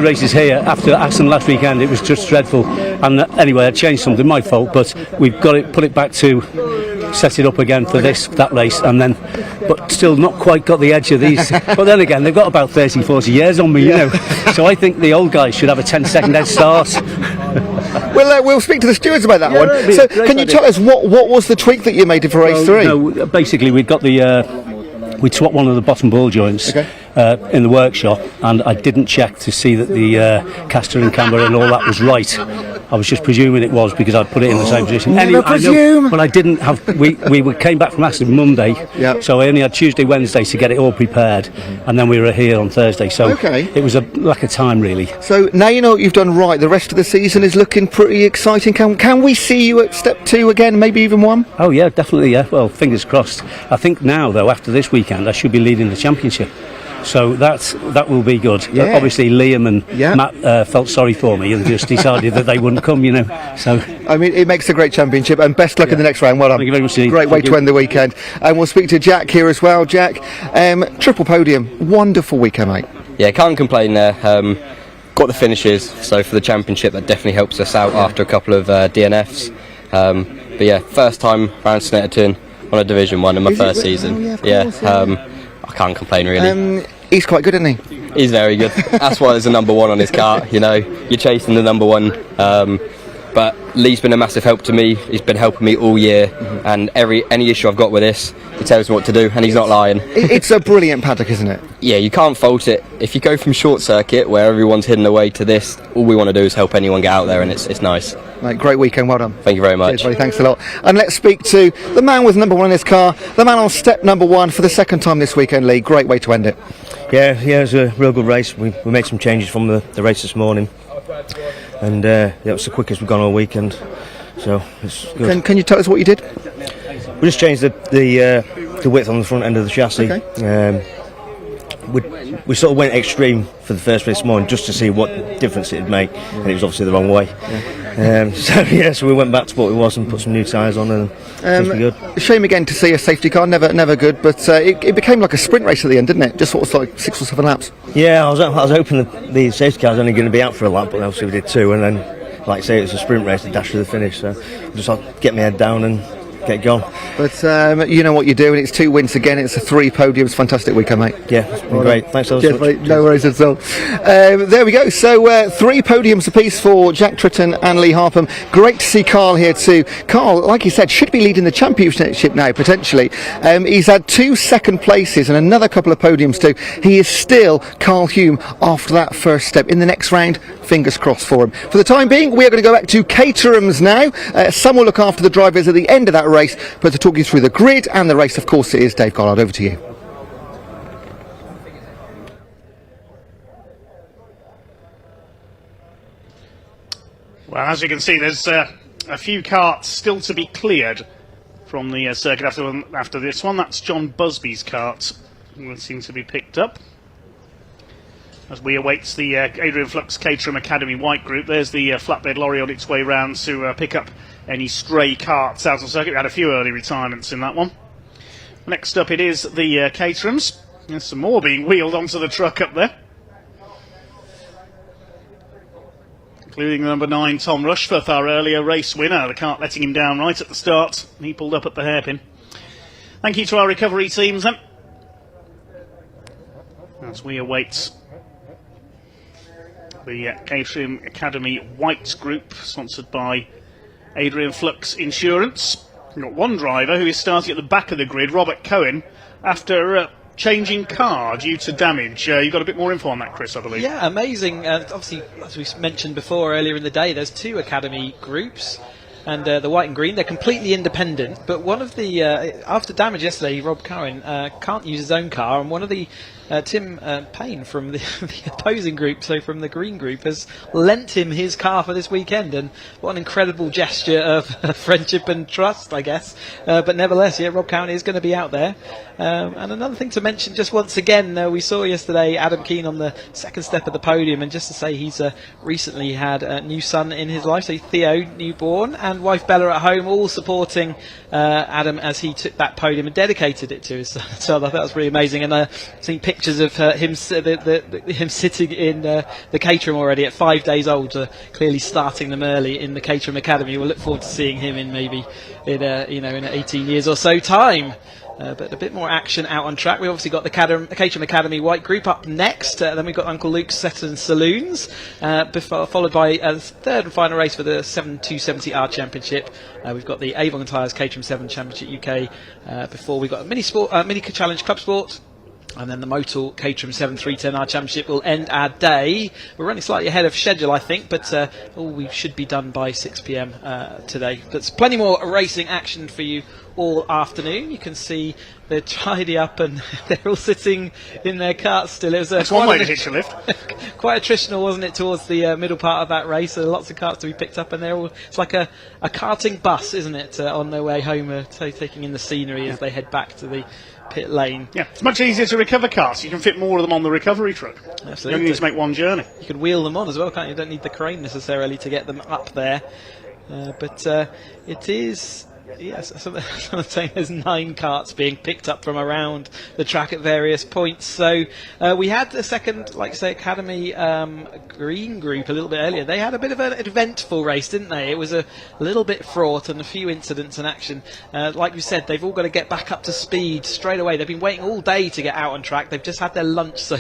races here after Aston last weekend, it was just dreadful. And anyway, I changed something, my fault, but we've got it, put it back to set it up again for that race, and then, but still not quite got the edge of these. But then again, they've got about 30-40 years on me, you know. So I think the old guys should have a 10-second head start. We'll speak to the stewards about that one. So can you tell us what was the tweak that you made for race 3? No, basically we'd got we'd swapped one of the bottom ball joints in the workshop, and I didn't check to see that the caster and camber and all that was right. I was just presuming it was because I'd put it in the same position. Never presume. But I didn't have. We came back from Aston Monday, so I only had Tuesday, Wednesday to get it all prepared, and then we were here on Thursday. So it was a lack of time, really. So now you know what you've done right. The rest of the season is looking pretty exciting. Can we see you at step 2 again, maybe even 1? Oh yeah, definitely. Yeah. Well, fingers crossed. I think now though, after this weekend, I should be leading the championship. So that will be good. Yeah. Obviously, Liam and Matt felt sorry for me and just decided that they wouldn't come, you know. So I mean, it makes a great championship, and best luck in the next round. Well done. Thank you very much, Steve. Great way to end the weekend. And we'll speak to Jack here as well. Jack, triple podium, wonderful weekend, mate. Yeah, can't complain there. Got the finishes, so for the championship that definitely helps us out after a couple of DNFs. But yeah, first time around Snetterton on a Division 1 in my first season. I can't complain really. He's quite good, isn't he? He's very good. That's why there's a number 1 on his car. You know, you're chasing the number 1. But Lee's been a massive help to me. He's been helping me all year, and any issue I've got with this, he tells me what to do, and he's not lying. It's a brilliant paddock, isn't it? Yeah, you can't fault it. If you go from short circuit, where everyone's hidden away, to this, all we want to do is help anyone get out there, and it's nice. Mate, great weekend, well done. Thank you very much. Cheers, buddy, thanks a lot. And let's speak to the man with number 1 in his car, the man on step number 1 for the second time this weekend, Lee. Great way to end it. Yeah, it was a real good race. We made some changes from the race this morning, and it was the quickest we've gone all weekend, so it's good. Can you tell us what you did? We just changed the width on the front end of the chassis. We'd we sort of went extreme for the first race this morning just to see what difference it'd make, and it was obviously the wrong way. So we went back to what it was and put some new tyres on, and seems to be good. Shame again to see a safety car, never good, but it became like a sprint race at the end, didn't it? Just sort of like 6 or 7 laps. Yeah, I was hoping the safety car was only going to be out for a lap, but obviously we did 2, and then, like I say, it was a sprint race to dash to the finish, so I just had to get my head down and get going. But you know what you're doing. It's 2 wins again. It's 3 podiums. Fantastic weekend, mate. Yeah, it's been great. Thanks so Cheers, much. mate. No worries at all. There we go. So 3 podiums apiece for Jack Tritton and Lee Harpham. Great to see Carl here too. Carl, like you said, should be leading the championship now potentially. He's had 2 second places and another couple of podiums too. He is still Carl Hume after that first step. In the next round, fingers crossed for him. For the time being, we are going to go back to Caterham's now. Some will look after the drivers at the end of that race, but to talk you through the grid and the race, of course, it is Dave Gollard. Over to you. Well, as you can see, there's a few carts still to be cleared from the circuit after this one. That's John Busby's cart that seems to be picked up as we await the Adrian Flux Caterham Academy White Group. There's the flatbed lorry on its way round to pick up any stray carts out on circuit. We had a few early retirements in that one. Next up, it is the Caterhams. There's some more being wheeled onto the truck up there, including number 9 Tom Rushforth, our earlier race winner. The cart letting him down right at the start. He pulled up at the hairpin. Thank you to our recovery teams then, as we await the Caterham Academy White Group, sponsored by Adrian Flux Insurance. We've got one driver who is starting at the back of the grid, Robert Cohen, after changing car due to damage. You've got a bit more info on that, Chris, I believe. Yeah, amazing. Obviously, as we mentioned before earlier in the day, there's 2 Academy groups. And the white and green, they're completely independent. But one of the, after damage yesterday, Rob Cohen can't use his own car, and one of the, Tim Payne from the opposing group, so from the green group, has lent him his car for this weekend. And what an incredible gesture of friendship and trust, I guess. But nevertheless, yeah, Rob Cohen is going to be out there. And another thing to mention, just once again, we saw yesterday Adam Keane on the second step of the podium, and just to say he's recently had a new son in his life, so Theo, newborn, and wife Bella at home, all supporting Adam as he took that podium and dedicated it to his son. So I thought that was really amazing. And I've seen pictures of him sitting in the Caterham already at 5 days old, clearly starting them early in the Caterham Academy. We'll look forward to seeing him in maybe in 18 years or so time. But a bit more action out on track. We've obviously got the Caterham Academy White Group up next. Then we've got Uncle Luke's Snetterton Saloons, followed by a third and final race for the 270R Championship. We've got the Avon Tyres Caterham 7 Championship UK. Before we've got a Mini Challenge Club Sport. And then the Motul Caterham 7 310R Championship will end our day. We're running slightly ahead of schedule, I think, but we should be done by 6 p.m. Today. But there's plenty more racing action for you all afternoon. You can see they're tidy up and they're all sitting in their carts still. It was That's one way to hitch a lift. Quite attritional, wasn't it, towards the middle part of that race? So lots of carts to be picked up, and they're all, it's like a karting bus, isn't it, on their way home, taking in the scenery as they head back to the pit lane. Yeah, it's much easier to recover carts. You can fit more of them on the recovery truck. Absolutely. You only need to make one journey. You can wheel them on as well, can't you? You don't need the crane necessarily to get them up there. But it is... Yes, I'm saying there's 9 carts being picked up from around the track at various points. So we had the second, like I say, Academy Green Group a little bit earlier. They had a bit of an eventful race, didn't they? It was a little bit fraught and a few incidents and action. Like you said, they've all got to get back up to speed straight away. They've been waiting all day to get out on track. They've just had their lunch, so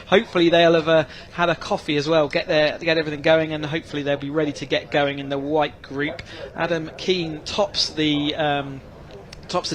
hopefully they'll have had a coffee as well, get everything going, and hopefully they'll be ready to get going in the white group. Adam Keane tops the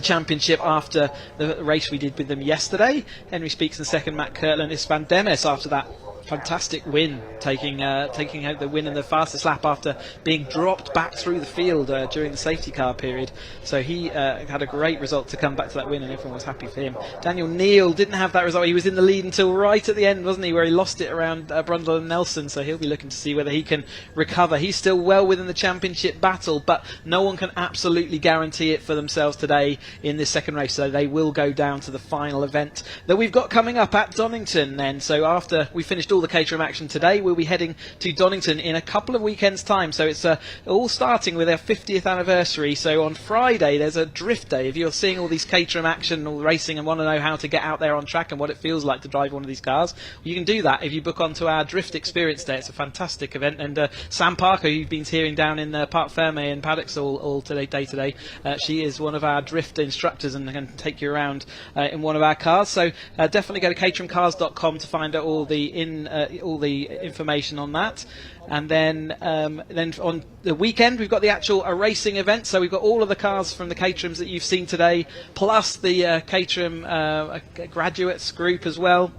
championship after the race we did with them yesterday. Henry Speaks in second, Matt Kirtland is Van Demes after that fantastic win, taking out the win in the fastest lap after being dropped back through the field during the safety car period. So he had a great result to come back to that win, and everyone was happy for him. Daniel Neal didn't have that result. He was in the lead until right at the end, wasn't he, where he lost it around Brundle and Nelson. So he'll be looking to see whether he can recover. He's still well within the championship battle, but no one can absolutely guarantee it for themselves today in this second race. So they will go down to the final event that we've got coming up at Donington then. So after we finished all the Caterham action today, we'll be heading to Donington in a couple of weekends' time. So it's all starting with our 50th anniversary. So on Friday there's a drift day. If you're seeing all these Caterham action, all the racing, and want to know how to get out there on track and what it feels like to drive one of these cars, you can do that if you book onto our drift experience day. It's a fantastic event, and Sam Parker, who you've been hearing down in Parc Ferme and Paddocks all day today, she is one of our drift instructors and can take you around in one of our cars. So definitely go to caterhamcars.com to find out all the information on that. And then on the weekend we've got the actual racing event. So we've got all of the cars from the Caterhams that you've seen today, plus the Caterham graduates group as well.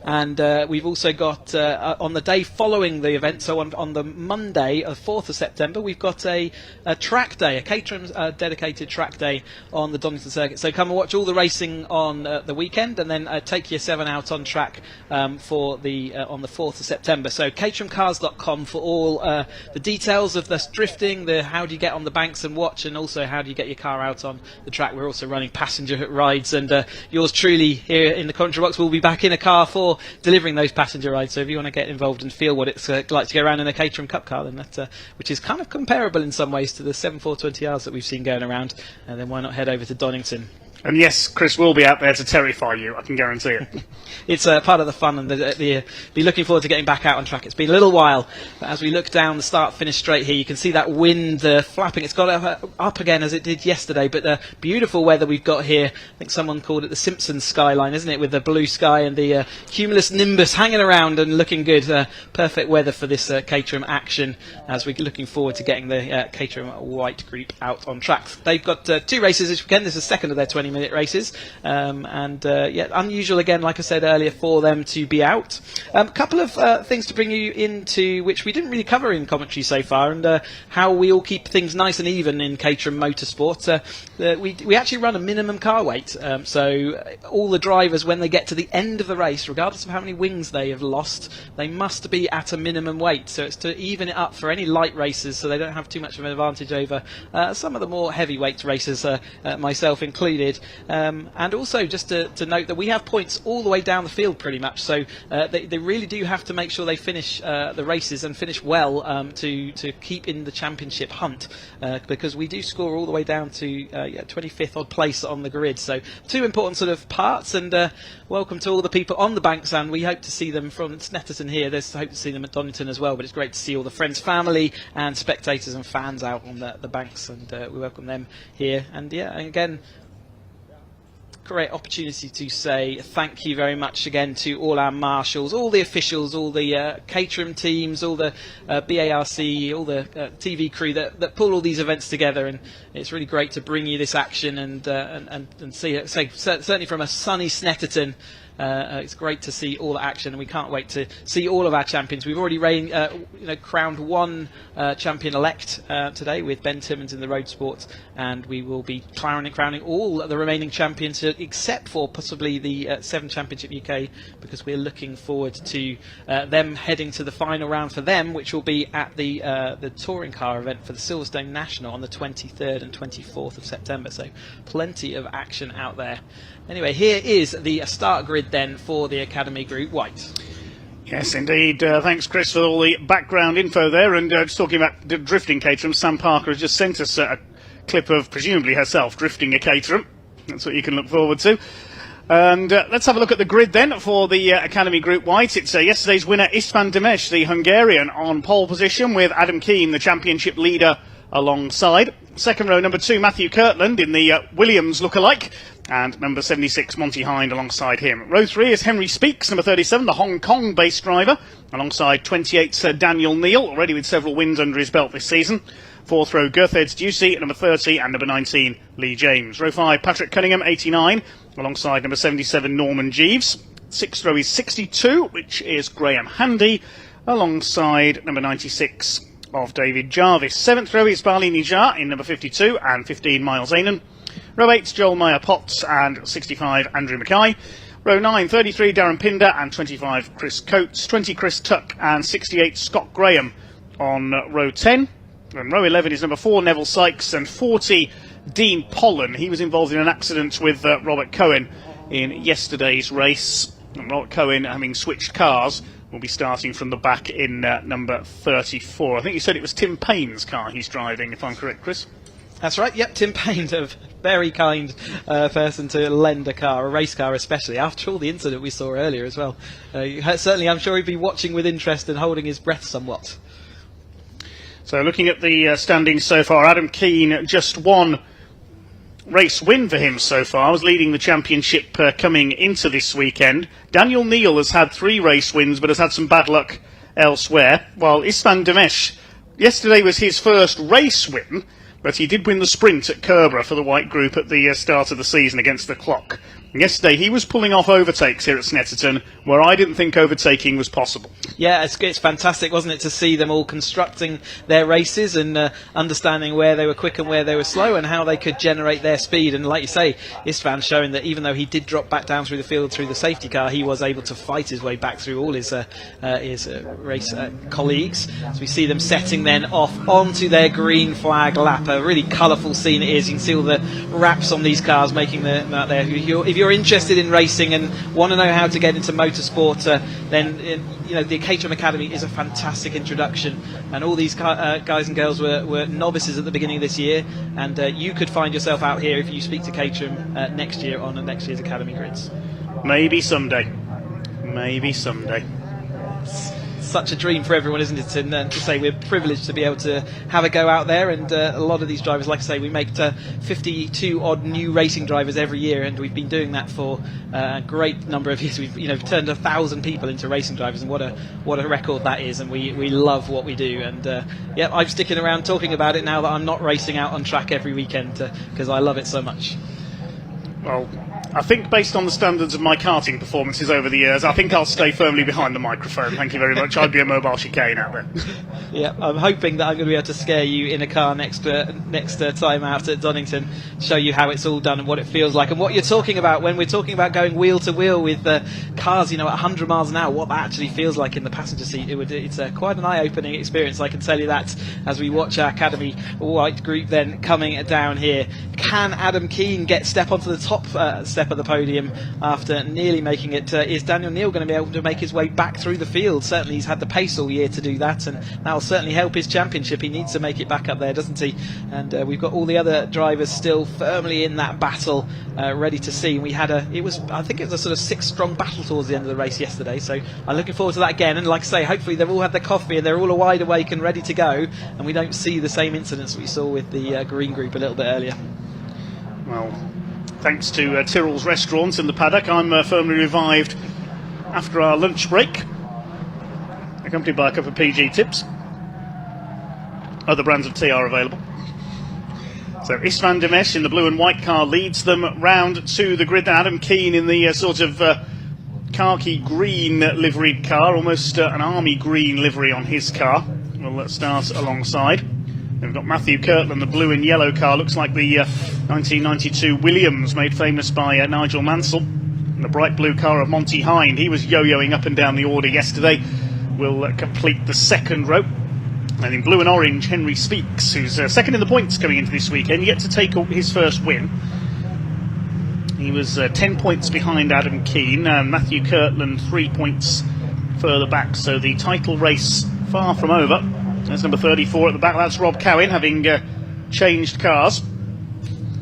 And we've also got on the day following the event, so on the Monday, 4th of September, we've got a track day, a Caterham dedicated track day on the Donington circuit. So come and watch all the racing on the weekend, and then take your 7 out on track for the on the 4th of September. So caterhamcars.com for all the details of the drifting, the how do you get on the banks and watch, and also how do you get your car out on the track. We're also running passenger rides, and yours truly here in the commentary box will be back in a car for delivering those passenger rides. So if you want to get involved and feel what it's like to go around in a Caterham Cup car, then that which is kind of comparable in some ways to the 7420Rs that we've seen going around, and then why not head over to Donington. And yes, Chris will be out there to terrify you, I can guarantee it. It's part of the fun, and be looking forward to getting back out on track. It's been a little while, but as we look down the start-finish straight here, you can see that wind flapping. It's got up again as it did yesterday, but the beautiful weather we've got here, I think someone called it the Simpsons skyline, isn't it, with the blue sky and the cumulus nimbus hanging around and looking good. Perfect weather for this Caterham action, as we're looking forward to getting the Caterham White group out on track. They've got 2 races this weekend. This is the second of their 20-minute races, yeah, unusual again, like I said earlier, for them to be out. A couple of things to bring you into, which we didn't really cover in commentary so far, and how we all keep things nice and even in Caterham Motorsport. We actually run a minimum car weight, so all the drivers, when they get to the end of the race, regardless of how many wings they have lost, they must be at a minimum weight. So it's to even it up for any light races, so they don't have too much of an advantage over some of the more heavyweight racers, myself included. And also just to note that we have points all the way down the field pretty much, so they really do have to make sure they finish the races and finish well to keep in the championship hunt, because we do score all the way down to 25th odd place on the grid. So 2 important sort of parts, and welcome to all the people on the banks, and we hope to see them from Snetterton here. There's hope to see them at Donington as well, but it's great to see all the friends, family and spectators and fans out on the banks, and we welcome them here. And yeah, again, great opportunity to say thank you very much again to all our marshals, all the officials, all the Caterham teams, all the BARC, all the TV crew that pull all these events together, and it's really great to bring you this action and see it. Certainly from a sunny Snetterton, it's great to see all the action, and we can't wait to see all of our champions. We've already crowned 1 champion-elect today with Ben Timmons in the Roadsport, and we will be crowning all the remaining champions, except for possibly the 7 Championship UK, because we're looking forward to them heading to the final round for them, which will be at the touring car event for the Silverstone National on the 23rd and 24th of September. So plenty of action out there. Anyway, here is the start grid then for the Academy Group White. Yes, indeed. Thanks, Chris, for all the background info there. And just talking about drifting Caterham, Sam Parker has just sent us a clip of presumably herself drifting a Caterham. That's what you can look forward to. And let's have a look at the grid then for the Academy Group White. It's yesterday's winner, Istvan Demes, the Hungarian, on pole position, with Adam Keane, the championship leader, alongside. Second row, number 2, Matthew Kirtland in the Williams lookalike, and number 76, Monty Hind, alongside him. Row 3 is Henry Speaks, number 37, the Hong Kong-based driver, alongside 28, Daniel Neal, already with several wins under his belt this season. Fourth row, Gerthed Ducey, number 30, and number 19, Lee James. Row 5, Patrick Cunningham, 89, alongside number 77, Norman Jeeves. Sixth row is 62, which is Graham Handy, alongside number 96 of David Jarvis. Seventh row is Bali Nijar in number 52 and 15 Miles Ainan. Row 8, Joel Meyer Potts and 65 Andrew Mackay. Row 9, 33 Darren Pinder and 25 Chris Coates, 20 Chris Tuck and 68 Scott Graham on row 10. And row 11 is number 4 Neville Sykes and 40 Dean Pollen. He was involved in an accident with Robert Cohen in yesterday's race. And Robert Cohen, having switched cars, will be starting from the back in number 34. I think you said it was Tim Payne's car he's driving, if I'm correct, Chris. That's right, yep, Tim Payne, a very kind person to lend a car, a race car especially, after all the incident we saw earlier as well. Certainly, I'm sure he'd be watching with interest and holding his breath somewhat. So looking at the standings so far, Adam Keane, just one race win for him so far, was leading the championship coming into this weekend. Daniel Neal has had 3 race wins but has had some bad luck elsewhere, while Istvan Demesh, yesterday was his first race win, but he did win the sprint at Kerbera for the white group at the start of the season against the clock. And yesterday he was pulling off overtakes here at Snetterton, where I didn't think overtaking was possible. Yeah, it's fantastic, wasn't it, to see them all constructing their races and understanding where they were quick and where they were slow and how they could generate their speed. And like you say, Istvan showing that even though he did drop back down through the field through the safety car, he was able to fight his way back through all his race colleagues. So we see them setting then off onto their green flag lap. A really colourful scene it is. You can see all the wraps on these cars making them out there. If you're interested in racing and want to know how to get into motorsport, then the Caterham Academy is a fantastic introduction, and all these guys and girls were novices at the beginning of this year, and you could find yourself out here if you speak to Caterham next year on next year's Academy grids. Maybe someday. Maybe someday. Such a dream for everyone, isn't it? And to say we're privileged to be able to have a go out there, and a lot of these drivers, like I say, we make 52 odd new racing drivers every year, and we've been doing that for a great number of years. We've turned 1,000 people into racing drivers, and what a record that is, and we love what we do. And I'm sticking around talking about it now that I'm not racing out on track every weekend, because I love it so much. Well, I think based on the standards of my karting performances over the years, I think I'll stay firmly behind the microphone. Thank you very much. I'd be a mobile chicane out there. Yeah, I'm hoping that I'm going to be able to scare you in a car next time out at Donington, show you how it's all done and what it feels like, and what you're talking about when we're talking about going wheel to wheel with cars, at 100 miles an hour, what that actually feels like in the passenger seat. It's quite an eye-opening experience, I can tell you that, as we watch our Academy white group then coming down here. Can Adam Keane step onto the top step of the podium after nearly making it? Is Daniel Neal going to be able to make his way back through the field? Certainly he's had the pace all year to do that, and that will certainly help his championship. He needs to make it back up there, doesn't he? And we've got all the other drivers still firmly in that battle, ready to see. And I think it was a sort of 6-strong battle towards the end of the race yesterday, so I'm looking forward to that again. And like I say, hopefully they've all had their coffee and they're all wide awake and ready to go, and we don't see the same incidents we saw with the green group a little bit earlier. Well, thanks to Tyrrell's Restaurant in the paddock, I'm firmly revived after our lunch break, accompanied by a cup of PG Tips. Other brands of tea are available. So Istvan Demesh in the blue and white car leads them round to the grid. Adam Keane in the sort of khaki green liveried car, almost an army green livery on his car. We'll start alongside. We've got Matthew Kirtland, the blue and yellow car, looks like the 1992 Williams made famous by Nigel Mansell. And the bright blue car of Monty Hind, he was yo-yoing up and down the order yesterday, will complete the second row. And in blue and orange, Henry Speaks, who's second in the points coming into this weekend, yet to take his first win. He was 10 points behind Adam Keane, and Matthew Kirtland 3 points further back, so the title race far from over. There's number 34 at the back. That's Rob Cowan, having changed cars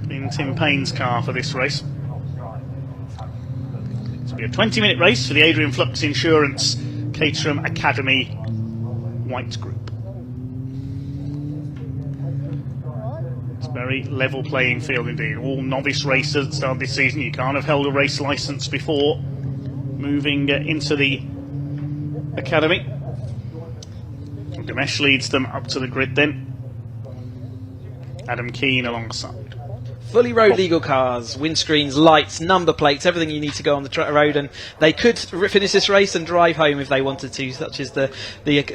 in Tim Payne's car for this race. This will be a 20-minute race for the Adrian Flux Insurance Caterham Academy white group. It's a very level playing field indeed. All novice racers that started this season. You can't have held a race licence before moving into the academy. Demesh leads them up to the grid then. Adam Keane alongside. fully road legal cars, windscreens, lights, number plates, everything you need to go on the road, and they could finish this race and drive home if they wanted to, such is the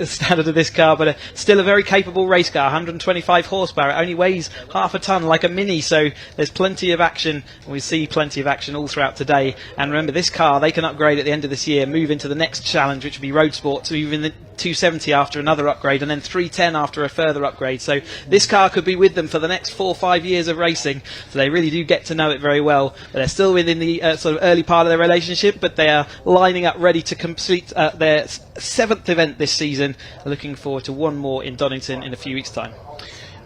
standard of this car. But still a very capable race car, 125 horsepower. It only weighs half a ton, like a Mini, so there's plenty of action, and we see plenty of action all throughout today. And remember, this car, they can upgrade at the end of this year, move into the next challenge, which will be Roadsport, to move in the 270 after another upgrade, and then 310 after a further upgrade. So this car could be with them for the next 4 or 5 years of racing, so they really do get to know it very well. But they're still within the sort of early part of their relationship, but they are lining up ready to complete their 7th event this season. Looking forward to one more in Donington in a few weeks' time.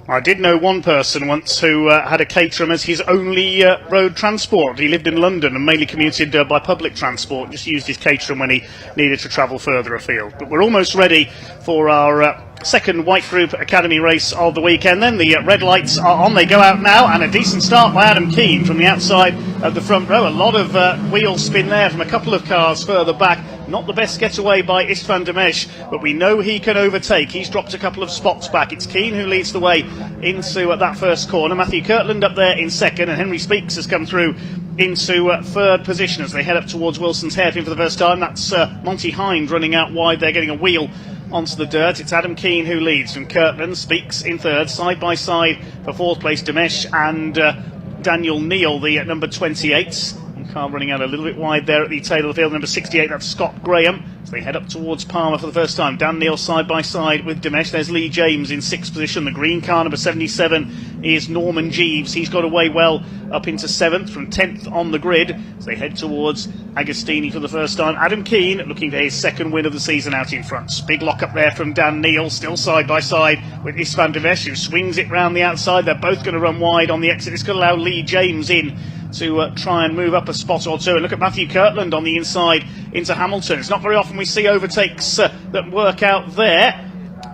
I did know one person once who had a Caterham as his only road transport. He lived in London and mainly commuted by public transport, just used his Caterham when he needed to travel further afield. But we're almost ready for our second White Group Academy race of the weekend. Then the red lights are on, they go out now, and a decent start by Adam Keane from the outside of the front row. A lot of wheel spin there from a couple of cars further back. Not the best getaway by Istvan Demesh, but we know he can overtake. He's dropped a couple of spots back. It's Keane who leads the way into that first corner. Matthew Kirtland up there in second, and Henry Speaks has come through into third position as they head up towards Wilson's hairpin for the first time. That's Monty Hind running out wide. They're getting a wheel onto the dirt. It's Adam Keane who leads from Kirtland. Speaks in third, side by side for fourth place Demesh and Daniel Neal, the number 28. Car running out a little bit wide there at the tail of the field. Number 68, that's Scott Graham. So they head up towards Palmer for the first time. Dan Neal side by side with Demesh. There's Lee James in 6th position. The green car, number 77, is Norman Jeeves. He's got away well up into 7th from 10th on the grid. So they head towards Agostini for the first time. Adam Keane looking for his second win of the season out in front. Big lock up there from Dan Neal, still side by side with Istvan Demesh, who swings it round the outside. They're both going to run wide on the exit. It's going to allow Lee James in to try and move up a spot or two. And look at Matthew Kirtland on the inside into Hamilton. It's not very often we see overtakes that work out there.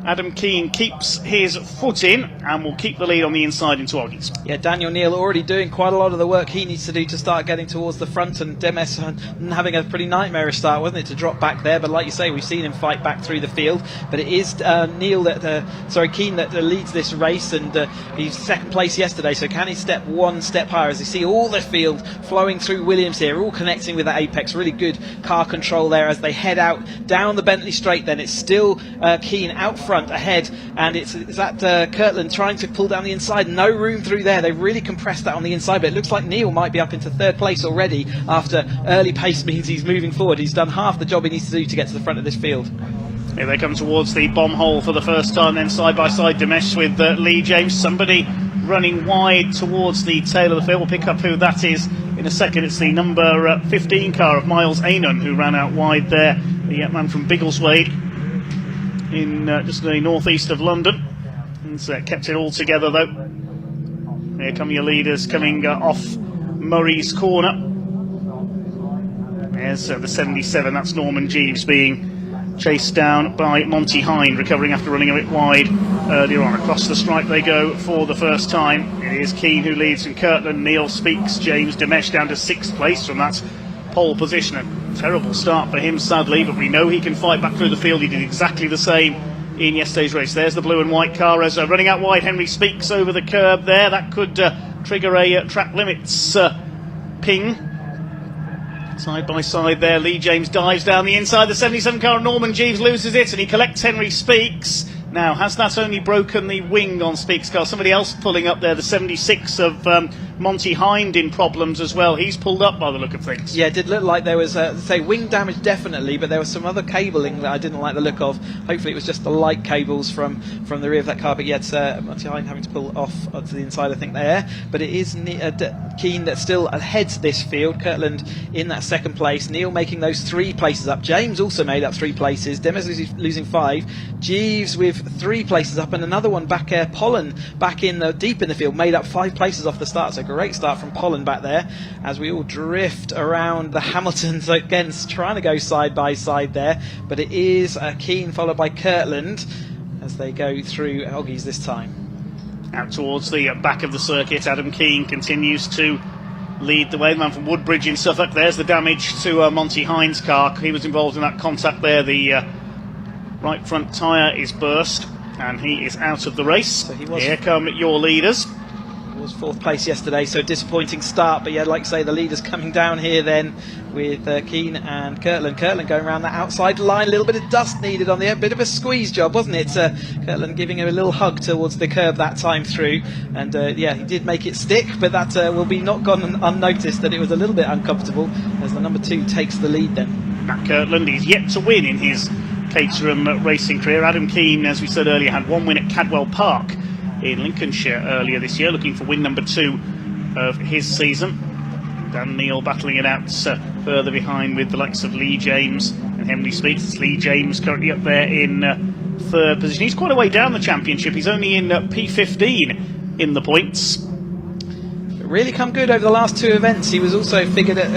Adam Keane keeps his foot in and will keep the lead on the inside into Oggies. Yeah, Daniel Neal already doing quite a lot of the work he needs to do to start getting towards the front, and Demes having a pretty nightmarish start, wasn't it, to drop back there. But like you say, we've seen him fight back through the field. But it is Keane that leads this race, and he's second place yesterday. So can he step one step higher? As you see all the field flowing through Williams here, all connecting with that apex. Really good car control there as they head out down the Bentley Straight. Then it's still Keane out front ahead, and it's that Kirtland trying to pull down the inside. No room through there. They've really compressed that on the inside, but it looks like Neal might be up into third place already after early pace means he's moving forward. He's done half the job he needs to do to get to the front of this field. Here they come towards the bomb hole for the first time, then side by side Demesh with Lee James. Somebody running wide towards the tail of the field. We'll pick up who that is in a second. It's the number 15 car of Miles Ainon who ran out wide there, the man from Biggleswade in just the northeast of London. And kept it all together though. Here come your leaders coming off Murray's corner. There's the 77, that's Norman Jeeves being chased down by Monty Hind, recovering after running a bit wide earlier on. Across the stripe they go for the first time. It is Keane who leads from Kirtland. Neal Speaks, James Demesh down to 6th place from that pole position. A terrible start for him sadly, but we know he can fight back through the field. He did exactly the same in yesterday's race. There's the blue and white car as running out wide. Henry Speaks over the curb there. That could trigger a track limits ping. Side by side there, Lee James dives down the inside. The 77 car of Norman Jeeves loses it, and he collects Henry Speaks. Now, has that only broken the wing on Speaks' car? Somebody else pulling up there, the 76 of Monty Hind in problems as well. He's pulled up by the look of things. Yeah, it did look like there was, wing damage definitely, but there was some other cabling that I didn't like the look of. Hopefully it was just the light cables from the rear of that car, but yet Monty Hind having to pull off to the inside, I think, there. But it is Keane that still heads this field. Kirtland in that second place. Neal making those 3 places up. James also made up 3 places. Demes losing 5. Jeeves with 3 places up, and another one back there. Pollen back in deep in the field, made up 5 places off the start. So great start from Pollen back there as we all drift around the Hamiltons again, trying to go side by side there. But it is Keane followed by Kirtland as they go through Oggies this time. Out towards the back of the circuit, Adam Keane continues to lead the way. The man from Woodbridge in Suffolk. There's the damage to Monty Hind's car. He was involved in that contact there. The right front tyre is burst and he is out of the race. So here come your leaders. was 4th place yesterday, so disappointing start. But yeah, like I say, the leaders coming down here then with Keane and Kirtland. Kirtland going around that outside line, a little bit of dust needed on the end, bit of a squeeze job, wasn't it? Kirtland giving him a little hug towards the curb that time through, and yeah, he did make it stick, but that will be not gone unnoticed, that it was a little bit uncomfortable as the number 2 takes the lead then. Matt Kirtland, he's yet to win in his Caterham racing career. Adam Keane, as we said earlier, had 1 win at Cadwell Park in Lincolnshire earlier this year, looking for win number 2 of his season. Dan Neil battling it out further behind with the likes of Lee James and Henry Speaks. It's Lee James currently up there in 3rd position. He's quite a way down the championship. He's only in P15 in the points. Really come good over the last 2 events. He was also figured at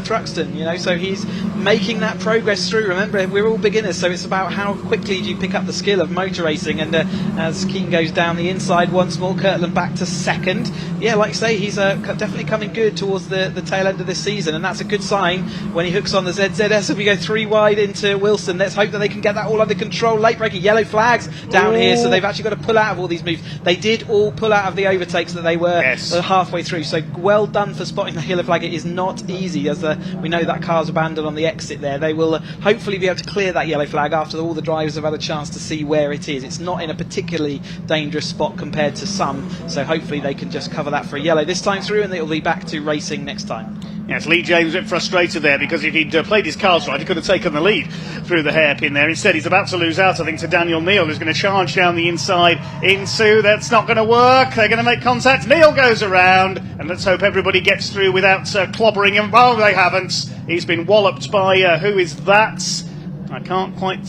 Truxton, you know, so he's making that progress through. Remember, we're all beginners, so it's about how quickly do you pick up the skill of motor racing. And as Keane goes down the inside once more, Kirtland back to 2nd. Yeah, like I say, he's definitely coming good towards the tail end of this season, and that's a good sign when he hooks on the ZZS. If we go 3 wide into Wilson, let's hope that they can get that all under control. Late breaking, yellow flags down here, so they've actually got to pull out of all these moves. They did all pull out of the overtakes that they were halfway through, so well done for spotting the yellow flag. It is not easy, as we know that car's abandoned on the exit there. They will hopefully be able to clear that yellow flag after all the drivers have had a chance to see where it is. It's not in a particularly dangerous spot compared to some, so hopefully they can just cover that for a yellow this time through, and it'll be back to racing next time. Yes, Lee James a bit frustrated there, because if he'd played his cards right, he could have taken the lead through the hairpin there. Instead, he's about to lose out, I think, to Daniel Neal, who's going to charge down the inside into. That's not going to work. They're going to make contact. Neal goes around, and let's hope everybody gets through without clobbering him. Oh, they haven't. He's been walloped by, who is that? I can't quite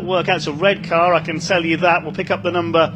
work out. It's a red car, I can tell you that. We'll pick up the number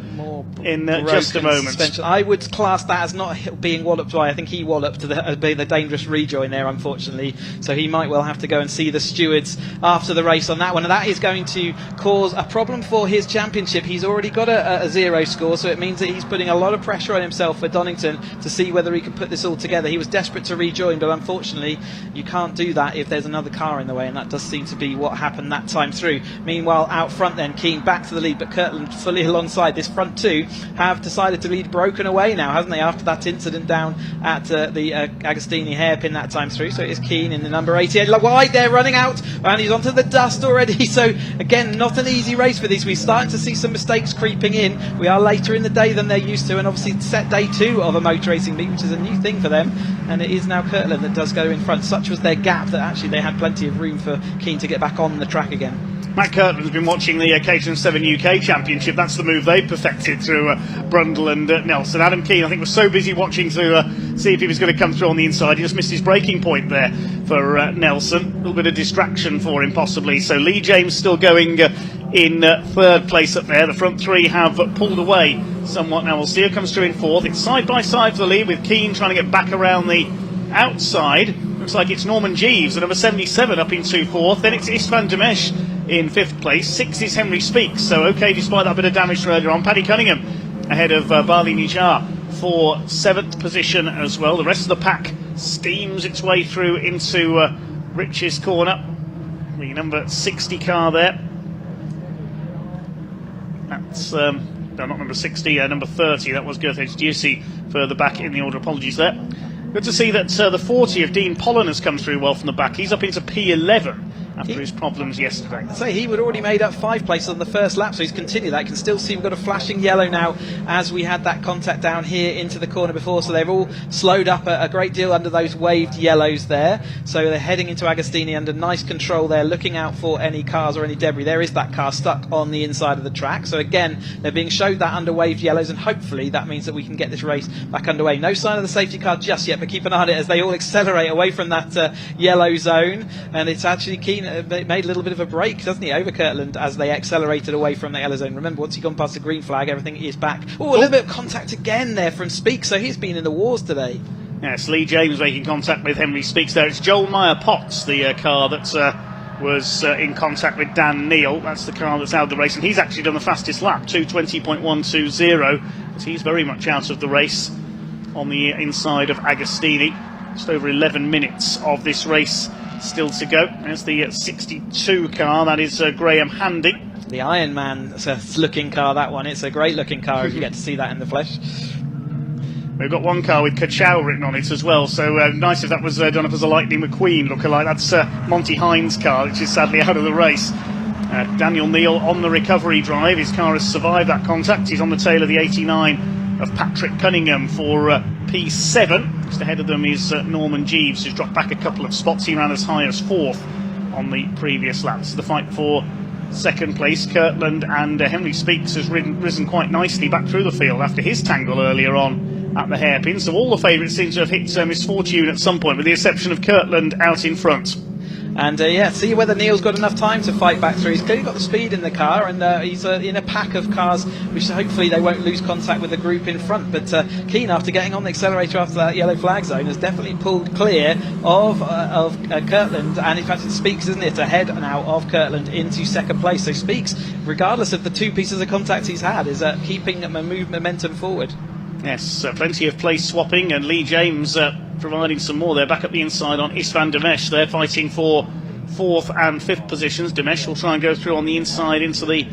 in just a moment. Suspension. I would class that as not being walloped by. I think he walloped the dangerous rejoin there, unfortunately. So he might well have to go and see the stewards after the race on that one. And that is going to cause a problem for his championship. He's already got a 0 score, so it means that he's putting a lot of pressure on himself for Donington to see whether he can put this all together. He was desperate to rejoin, but unfortunately you can't do that if there's another car in the way, and that does seem to be what happened that time through. Meanwhile, out front then, Keane back to the lead, but Kirtland fully alongside. This front 2 have decided to be broken away now, hasn't they, after that incident down at the Agostini hairpin that time through. So it is Keane in the number 88 wide there, running out, and he's onto the dust already. So again, not an easy race for these. We're starting to see some mistakes creeping in. We are later in the day than they're used to, and obviously set day 2 of a motor racing meet, which is a new thing for them, and it is now Kirtland that does go in front. Such was their gap that actually they had plenty of room for Keane to get back on the track again. Matt Kirtland's been watching the Caterham 7 UK Championship. That's the move they perfected through Brundle and Nelson. Adam Keane, I think, was so busy watching to see if he was going to come through on the inside. He just missed his braking point there for Nelson. A little bit of distraction for him, possibly. So Lee James still going in 3rd place up there. The front 3 have pulled away somewhat. Now we'll see who comes through in 4th. It's side by side for the lead, with Keane trying to get back around the outside. Looks like it's Norman Jeeves, the number 77, up into 4th. Then it's Istvan Demesh in 5th place. 6th is Henry Speaks, so okay despite that bit of damage earlier on. Paddy Cunningham ahead of Bali Nijar for 7th position as well. The rest of the pack steams its way through into Rich's corner. The number 60 car there. That's no, not number 60, number 30. That was Gertrude Ducey further back in the order. Apologies there. Good to see that the 40 of Dean Pollen has come through well from the back. He's up into P11 after his problems yesterday. So he would already made up 5 places on the first lap, so he's continued that. You can still see we've got a flashing yellow now as we had that contact down here into the corner before, so they've all slowed up a great deal under those waved yellows there. So they're heading into Agostini under nice control there, looking out for any cars or any debris. There is that car stuck on the inside of the track, so again they're being showed that under waved yellows, and hopefully that means that we can get this race back underway. No sign of the safety car just yet, but keep an eye on it as they all accelerate away from that yellow zone. And it's actually Keane made a little bit of a break, doesn't he, over Kirtland as they accelerated away from the yellow zone. Remember, once he's gone past the green flag, everything is back. Oh, a little bit of contact again there from Speaks, so he's been in the wars today. Yes, Lee James making contact with Henry Speaks there. It's Joel Meyer-Potts, the car that was in contact with Dan Neal. That's the car that's out of the race, and he's actually done the fastest lap, 2:20.120, but he's very much out of the race on the inside of Agostini. Just over 11 minutes of this race still to go. There's the 62 car, that is Graham Handy. The Iron Man looking car, that one. It's a great looking car if you get to see that in the flesh. We've got one car with Ka-Chow written on it as well, so nice if that was done up as a Lightning McQueen lookalike. That's Monty Hines' car, which is sadly out of the race. Daniel Neal on the recovery drive. His car has survived that contact. He's on the tail of the 89 of Patrick Cunningham for P7. Just ahead of them is Norman Jeeves, who's dropped back a couple of spots. He ran as high as 4th on the previous laps. The fight for second place, Kirtland and Henry Speaks has risen quite nicely back through the field after his tangle earlier on at the hairpin. So all the favourites seem to have hit misfortune at some point, with the exception of Kirtland out in front. And see whether Neil's got enough time to fight back through. He's clearly got the speed in the car, and he's in a pack of cars which hopefully they won't lose contact with the group in front. But Keane, after getting on the accelerator after that yellow flag zone, has definitely pulled clear of Kirtland, and in fact it Speaks, isn't it, ahead now of Kirtland into second place. So Speaks, regardless of the 2 pieces of contact he's had, is keeping momentum forward. Yes, plenty of place swapping, and Lee James providing some more there. Back up the inside on Istvan Demesh. They're fighting for 4th and 5th positions. Demesh will try and go through on the inside into the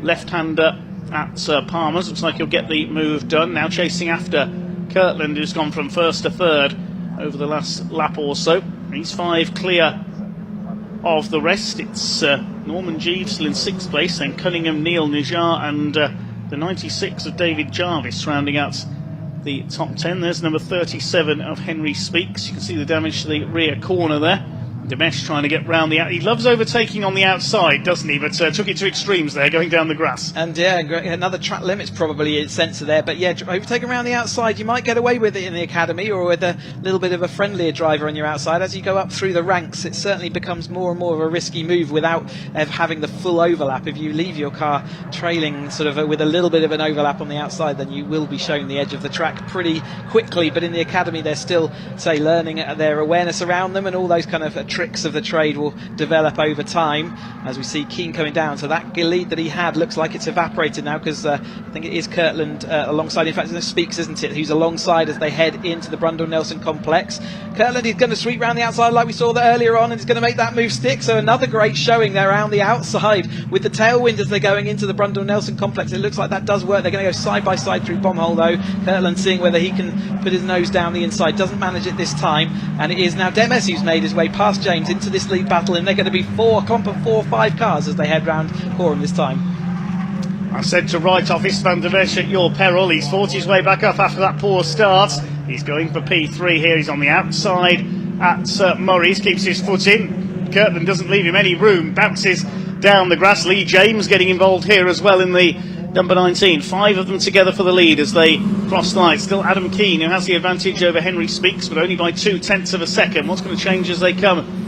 left-hander at Palmer's. Looks like he'll get the move done. Now chasing after Kirtland, who's gone from 1st to 3rd over the last lap or so. He's 5 clear of the rest. It's Norman Jeeves still in 6th place, then Cunningham, Neil, Nijar and the 96 of David Jarvis rounding out the top 10. There's number 37 of Henry Speaks. You can see the damage to the rear corner there. Demesh trying to get round the out. He loves overtaking on the outside, doesn't he? But took it to extremes there, going down the grass. And yeah, another track limits probably a sensor there. But yeah, overtaking around the outside, you might get away with it in the academy, or with a little bit of a friendlier driver on your outside. As you go up through the ranks, it certainly becomes more and more of a risky move without having the full overlap. If you leave your car trailing sort of with a little bit of an overlap on the outside, then you will be shown the edge of the track pretty quickly. But in the academy, they're still, say, learning their awareness around them, and all those kind of tricks of the trade will develop over time. As we see Keane coming down, so that lead that he had looks like it's evaporated now, because I think it is Kirtland alongside. In fact, it Speaks, isn't it, who's alongside as they head into the Brundle-Nelson complex. Kirtland is going to sweep round the outside like we saw that earlier on, and is going to make that move stick. So another great showing there around the outside with the tailwind as they're going into the Brundle-Nelson complex. It looks like that does work. They're going to go side by side through Bombhole though. Kirtland seeing whether he can put his nose down the inside. Doesn't manage it this time, and it is now Demes who's made his way past James into this lead battle, and they're going to be a clump of 4 or 5 cars as they head round Coram this time. I said to write off Istvan Demesh at your peril. He's fought his way back up after that poor start. He's going for P3 here. He's on the outside at Murray's, keeps his foot in. Kirtland doesn't leave him any room, bounces down the grass. Lee James getting involved here as well in the number 19. 5 of them together for the lead as they cross the line. Still Adam Keane, who has the advantage over Henry Speaks, but only by 0.2 of a second. What's going to change as they come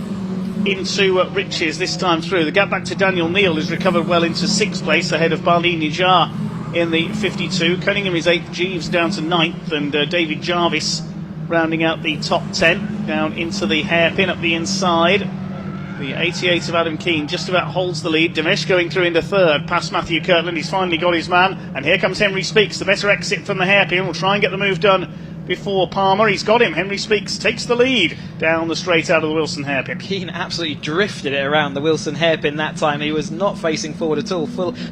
into Riches this time through? The gap back to Daniel Neal, who's recovered well into 6th place ahead of Bali Nijar in the 52. Cunningham is 8th, Jeeves down to 9th, and David Jarvis rounding out the top 10 down into the hairpin up the inside. The 88 of Adam Keane just about holds the lead. Demesh going through into 3rd past Matthew Kirtland. He's finally got his man, and here comes Henry Speaks, the better exit from the hairpin. We'll try and get the move done before Palmer. He's got him. Henry Speaks takes the lead down the straight out of the Wilson hairpin. Keane absolutely drifted it around the Wilson hairpin that time. He was not facing forward at all,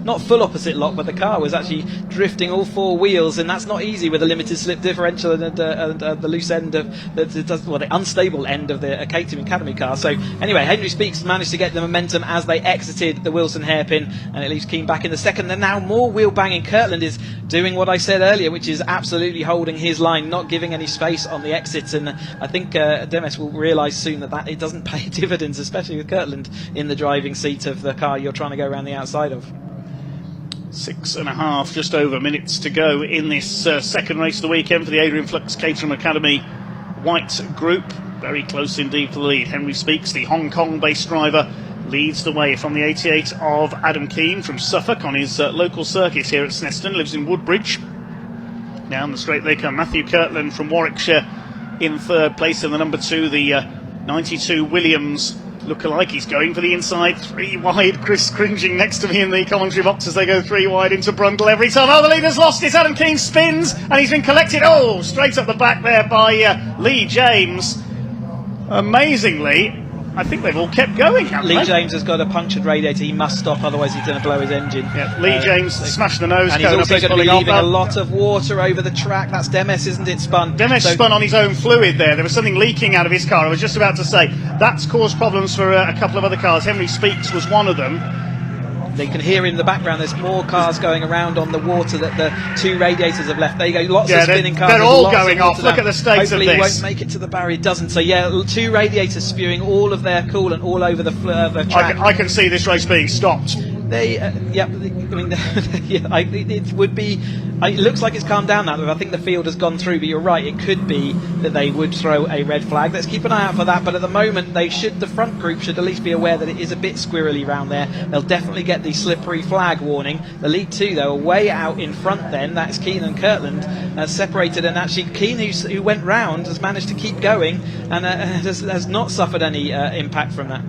not full opposite lock, but the car was actually drifting all 4 wheels, and that's not easy with a limited slip differential and the loose end of the unstable end of the Caterham Academy car. So anyway, Henry Speaks managed to get the momentum as they exited the Wilson hairpin, and it leaves Keane back in the second. And now more wheel banging. Kirtland is doing what I said earlier, which is absolutely holding his line, not giving any space on the exits, and I think Demes will realise soon that it doesn't pay dividends, especially with Kirtland in the driving seat of the car you're trying to go around the outside of. 6.5, just over minutes to go in this second race of the weekend for the Adrian Flux Caterham Academy White Group. Very close indeed for the lead. Henry Speaks, the Hong Kong-based driver, leads the way from the 88 of Adam Keane from Suffolk on his local circuit here at Snetterton. Lives in Woodbridge. Down the straight they come. Matthew Kirtland from Warwickshire in 3rd place, in the number 2, the 92 Williams lookalike. He's going for the inside, 3 wide. Chris cringing next to me in the commentary box as they go 3 wide into Brundle every time. Oh, the leader's lost it. Adam Keane spins, and he's been collected. Oh, straight up the back there by Lee James. Amazingly, I think they've all kept going, haven't Lee they? James has got a punctured radiator. He must stop, otherwise he's going to blow his engine. Yeah, Lee James smashed the nose and he's cone also up. going to be pulling leaving off. a lot of water over the track. That's Demes, isn't it, spun? Demes spun on his own fluid there. There was something leaking out of his car. I was just about to say that's caused problems for a couple of other cars. Henry Speaks was one of them. They can hear in the background there's more cars going around on the water that the two radiators have left. There you go, lots of spinning cars. They're all lots going of off. water Look down. at the state Hopefully of he this. won't make it to the barrier. It doesn't. So yeah, two radiators spewing all of their coolant all over the track. I can see this race being stopped. They, I mean, it would be. It looks like it's calmed down now. I think the field has gone through, but you're right. It could be that they would throw a red flag. Let's keep an eye out for that. But at the moment, the front group should at least be aware that it is a bit squirrely around there. They'll definitely get the slippery flag warning. The lead two, though, are way out in front. Then that's Keane and Kirtland separated, and actually Keane, who went round, has managed to keep going and has not suffered any impact from that.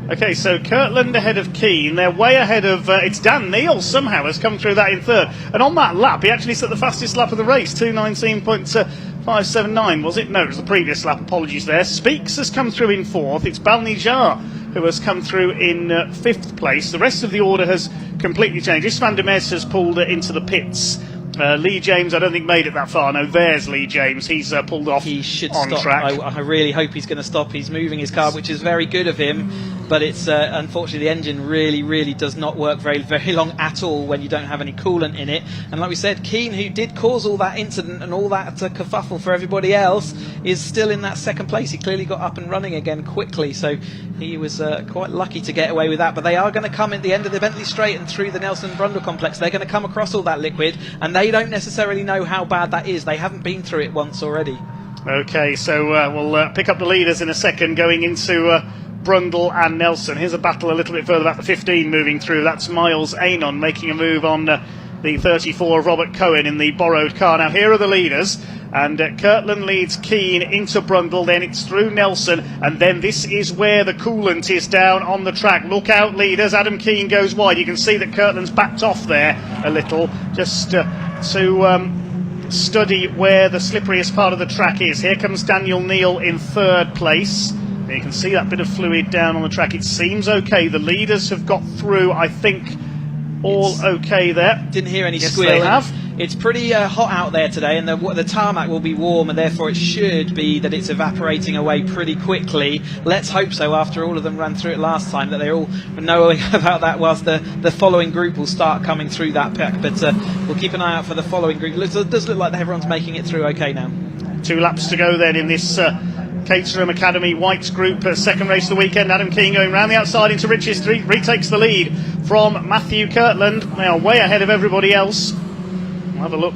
Okay, so Kirtland ahead of Keane. They're way ahead of... it's Dan Neal somehow has come through that in third. And on that lap, he actually set the fastest lap of the race, 2:19.579, was it? No, it was the previous lap. Apologies there. Speaks has come through in fourth. It's Balnijar who has come through in fifth place. The rest of the order has completely changed. Istvan Demes has pulled into the pits. Lee James, I don't think made it that far. No, there's Lee James. He's pulled off. He should on stop. track. I really hope he's going to stop. He's moving his car, which is very good of him. But it's unfortunately the engine really does not work very long at all when you don't have any coolant in it. And like we said, Keane, who did cause all that incident and all that kerfuffle for everybody else, is still in that second place. He clearly got up and running again quickly, so he was quite lucky to get away with that. But they are going to come at the end of the Bentley Straight and through the Nelson Brundle complex. They're going to come across all that liquid, and they don't necessarily know how bad that is. They haven't been through it once already. Okay, so we'll pick up the leaders in a second going into Brundle and Nelson. Here's a battle a little bit further back, the 15 moving through. That's Miles Anon making a move on the 34 of Robert Cohen in the borrowed car. Now here are the leaders, and Kirtland leads Keane into Brundle, then it's through Nelson, and then this is where the coolant is down on the track. Look out, leaders. Adam Keane goes wide. You can see that Kirtland's backed off there a little, just to study where the slipperiest part of the track is. Here comes Daniel Neal in third place. You can see that bit of fluid down on the track. It seems okay. The leaders have got through, I think, all okay there. Didn't hear any yes, squealing. They have. It's pretty hot out there today, and the tarmac will be warm, and therefore it should be that it's evaporating away pretty quickly. Let's hope so, after all of them ran through it last time, that they're all knowing about that, whilst the following group will start coming through that pack. But we'll keep an eye out for the following group. It does look like everyone's making it through okay now. 2 laps to go then in this Caterham Academy Whites Group second race of the weekend. Adam Keane going round the outside into Rich's Street, retakes the lead from Matthew Kirtland. They are way ahead of everybody else. We'll have a look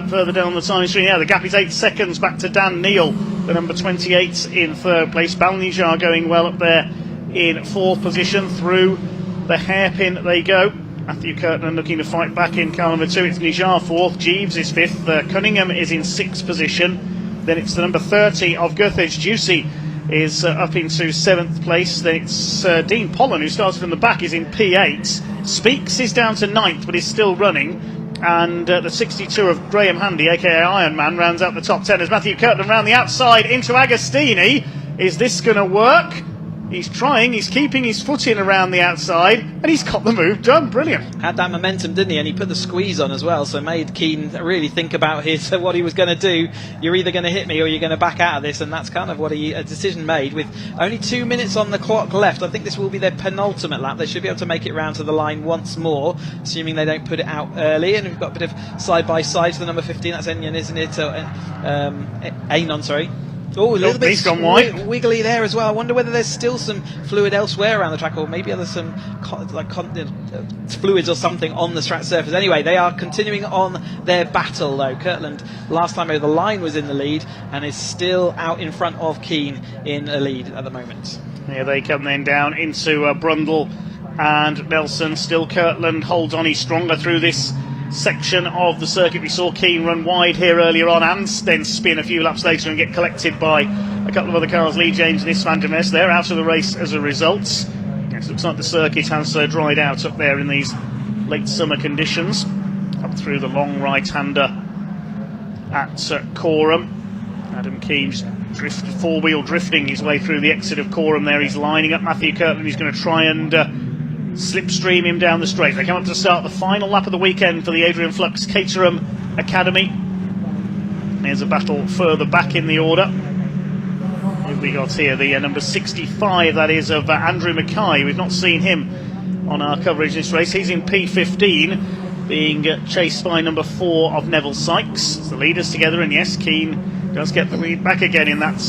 further down the time screen. Yeah, the gap is 8 seconds back to Dan Neal, the number 28 in third place. Balnijar going well up there in fourth position. Through the hairpin they go. Matthew Kirtland looking to fight back in car number 2. It's Nijar fourth, Jeeves is fifth, Cunningham is in sixth position. Then it's the number 30 of Goethage. Juicy is up into 7th place. Then it's Dean Pollen, who started from the back, is in P8. Speaks is down to 9th, but is still running. And the 62 of Graham Handy, aka Iron Man, rounds out the top 10 as Matthew Kirtland round the outside into Agostini. Is this going to work? He's trying, he's keeping his foot in around the outside, and he's got the move done. Brilliant. Had that momentum, didn't he? And he put the squeeze on as well, so made Keane really think about what he was going to do. You're either going to hit me or you're going to back out of this, and that's kind of what a decision made. With only 2 minutes on the clock left, I think this will be their penultimate lap. They should be able to make it round to the line once more, assuming they don't put it out early. And we've got a bit of side-by-side to the number 15, that's Enyon, isn't it? Anon, sorry. Oh, a little bit he's gone wide. Wiggly there as well. I wonder whether there's still some fluid elsewhere around the track, or maybe there's some fluids or something on the track surface. Anyway, they are continuing on their battle, though. Kirtland, last time over the line, was in the lead and is still out in front of Keane in the lead at the moment. Here they come then down into Brundle and Nelson. Still Kirtland holds on. He's stronger through this section of the circuit. We saw Keane run wide here earlier on and then spin a few laps later and get collected by a couple of other cars. Lee James and Istvan Demes, they're out of the race as a result. Yes, looks like the circuit has dried out up there in these late summer conditions. Up through the long right-hander at Corham. Adam Keane just four-wheel drifting his way through the exit of Corham there. He's lining up Matthew Kirtland. He's going to try and slipstream him down the straight. They come up to start the final lap of the weekend for the Adrian Flux Caterham Academy. There's a battle further back in the order. Who have we got here? The number 65, that is, of Andrew Mackay. We've not seen him on our coverage this race. He's in P15, being chased by number 4 of Neville Sykes. It's the leaders together, and yes, Keane does get the lead back again in that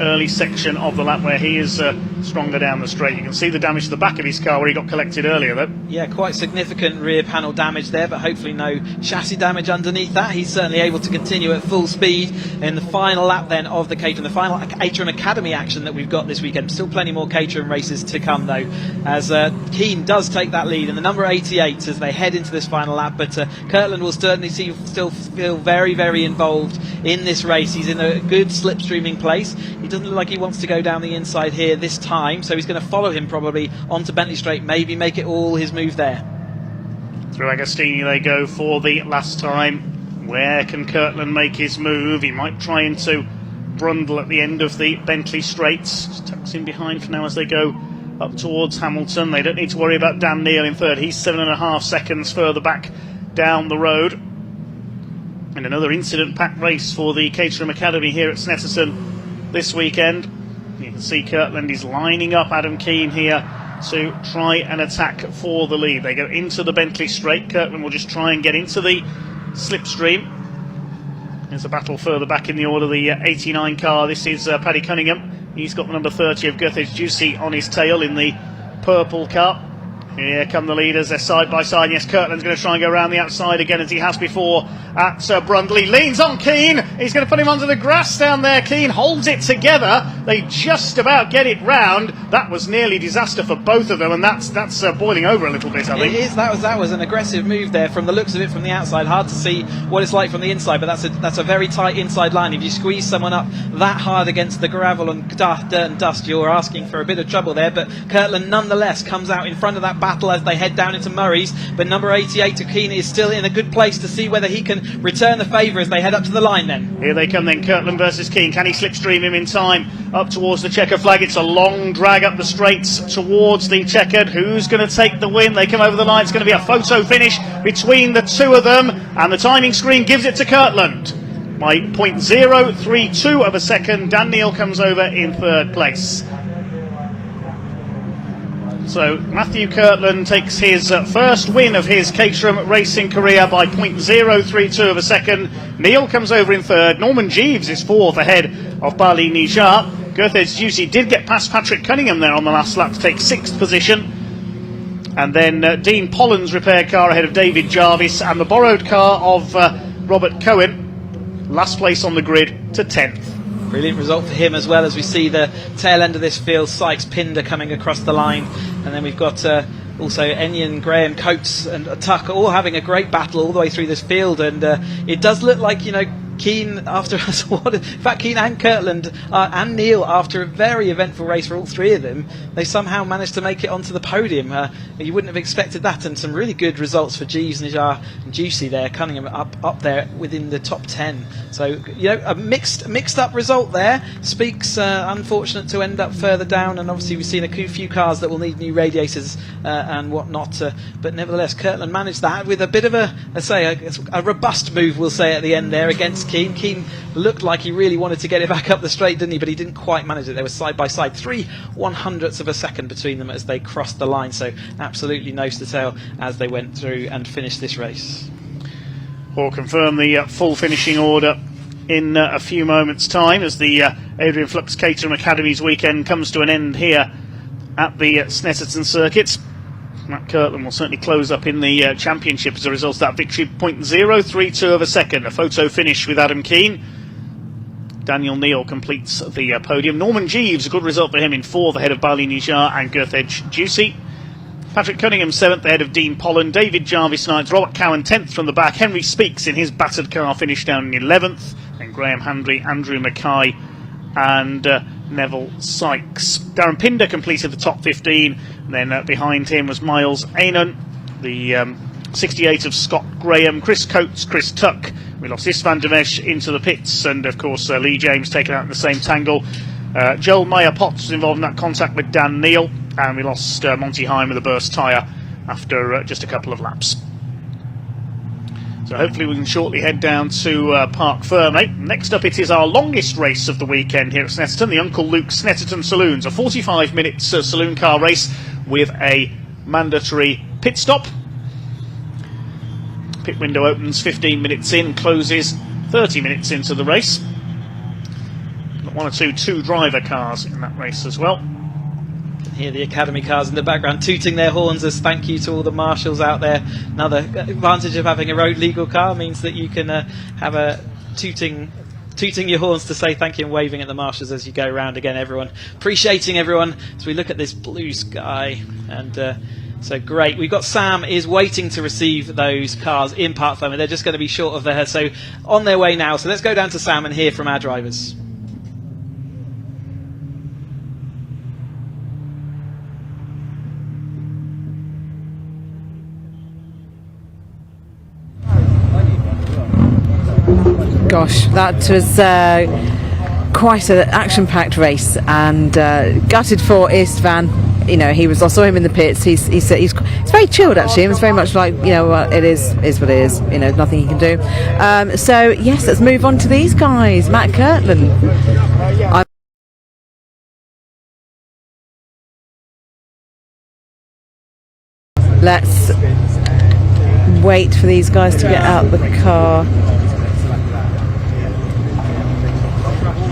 early section of the lap where he is stronger down the straight. You can see the damage to the back of his car where he got collected earlier, though. Yeah, quite significant rear panel damage there, but hopefully no chassis damage underneath that. He's certainly able to continue at full speed in the final lap then of the Caterham, the final Caterham Academy action that we've got this weekend. Still plenty more Caterham races to come, though, as Keane does take that lead in the number 88 as they head into this final lap, but Kirtland will certainly still feel very, very involved in this race. He's in a good slipstreaming place. He doesn't look like he wants to go down the inside here this time, so he's going to follow him probably onto Bentley Straight, maybe make it all his move there. Through Agostini they go for the last time. Where can Kirtland make his move? He might try into Brundle at the end of the Bentley Straights. Just tucks in behind for now as they go up towards Hamilton. They don't need to worry about Dan Neal in third. He's 7.5 seconds further back down the road. And another incident-packed race for the Caterham Academy here at Snetterton this weekend. You can see Kirtland is lining up Adam Keane here to try and attack for the lead. They go into the Bentley Straight. Kirtland will just try and get into the slipstream. There's a battle further back in the order, the 89 car. This is Paddy Cunningham. He's got the number 30 of Goethage Juicy on his tail in the purple car. Here come the leaders, they're side by side. Yes, Kirtland's going to try and go around the outside again as he has before at Brundle. He leans on Keane, he's going to put him under the grass down there. Keane holds it together, they just about get it round. That was nearly disaster for both of them, and that's boiling over a little bit, I think. It is, that was an aggressive move there from the looks of it from the outside. Hard to see what it's like from the inside, but that's a very tight inside line. If you squeeze someone up that hard against the gravel and dirt and dust, you're asking for a bit of trouble there, but Kirtland nonetheless comes out in front of that battle as they head down into Murray's, but number 88 to Keane is still in a good place to see whether he can return the favour as they head up to the line then. Here they come then, Kirtland versus Keane. Can he slipstream him in time up towards the checker flag? It's a long drag up the straights towards the checkered. Who's going to take the win? They come over the line. It's going to be a photo finish between the two of them, and the timing screen gives it to Kirtland by 0.032 of a second. Dan Neal comes over in third place. So Matthew Kirtland takes his first win of his Caterham racing career by 0.032 of a second. Neal comes over in third. Norman Jeeves is fourth ahead of Bali Nijar. Goethage Juicy did get past Patrick Cunningham there on the last lap to take sixth position. And then Dean Pollen's repaired car ahead of David Jarvis, and the borrowed car of Robert Cohen, last place on the grid, to 10th. Brilliant result for him as well, as we see the tail end of this field, Sykes Pinder coming across the line, and then we've got also Enyon, Graham, Coates and Tuck all having a great battle all the way through this field, and it does look like, you know, Keane after in fact Keane and Kirtland and Neal, after a very eventful race for all three of them, they somehow managed to make it onto the podium. You wouldn't have expected that, and some really good results for Jeeves, Nijar and Juicy there. Cunningham up there within the top 10, so you know, a mixed up result there. Speaks unfortunate to end up further down, and obviously we've seen a few cars that will need new radiators and whatnot, but nevertheless Kirtland managed that with a bit of a robust move, we'll say, at the end there against Keane. Keane looked like he really wanted to get it back up the straight, didn't he? But he didn't quite manage it. They were side by side, 0.03 of a second between them as they crossed the line. So absolutely nose to tail as they went through and finished this race. We'll confirm the full finishing order in a few moments' time as the Adrian Flux Caterham Academy's weekend comes to an end here at the Snetterton circuits. Matt Kirtland will certainly close up in the championship as a result of that victory. 0.032 of a second. A photo finish with Adam Keane. Daniel Neal completes the podium. Norman Jeeves, a good result for him, in fourth ahead of Bali Nijar and Goethage Juicy. Patrick Cunningham seventh ahead of Dean Pollen. David Jarvis ninth. Robert Cowan 10th from the back. Henry Speaks in his battered car finished down in 11th. And Graham Handry, Andrew Mackay and Neville Sykes. Darren Pinder completed the top 15, and then behind him was Miles Ainon, the 68 of Scott Graham, Chris Coates, Chris Tuck, We lost Istvan Demesh into the pits, and of course Lee James taken out in the same tangle. Joel Meyer-Potts was involved in that contact with Dan Neal, and we lost Monty Hine with a burst tyre after just a couple of laps. So hopefully we can shortly head down to Park Ferme. Next up, it is our longest race of the weekend here at Snetterton, the Uncle Luke Snetterton Saloons, a 45-minute saloon car race with a mandatory pit stop. Pit window opens 15 minutes in, closes 30 minutes into the race. Got one or two driver cars in that race as well. Hear the Academy cars in the background tooting their horns as thank you to all the marshals out there. Another advantage of having a road legal car means that you can have a tooting your horns to say thank you and waving at the marshals as you go around. Again, everyone appreciating everyone as we look at this blue sky. And so great. We've got Sam is waiting to receive those cars in Park Ferme. They're just going to be short of there, so on their way now. So let's go down to Sam and hear from our drivers. Gosh, that was quite an action-packed race, and gutted for Istvan. You know, I saw him in the pits. He's very chilled actually. It was very much like, you know, it is what it is. You know, nothing he can do. So yes, let's move on to these guys. Matt Kirtland. Let's wait for these guys to get out the car.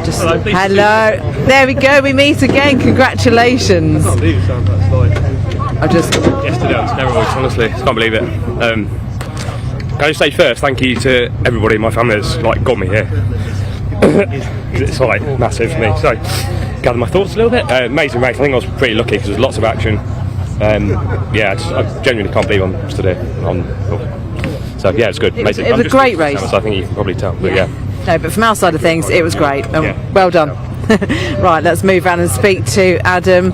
Hello. There we go. We meet again. Congratulations. I just yesterday on steroids. Honestly, I can't believe it. Can I just say first, thank you to everybody in my family that's got me here. It's massive for me. So, gather my thoughts a little bit. Amazing race. I think I was pretty lucky because there's lots of action. I genuinely can't believe I'm stood here. So yeah, it's good. Amazing. It was a great race. So I think you can probably tell. But yeah. No, but from our side of things, it was great. Well done. Right, let's move on and speak to Adam.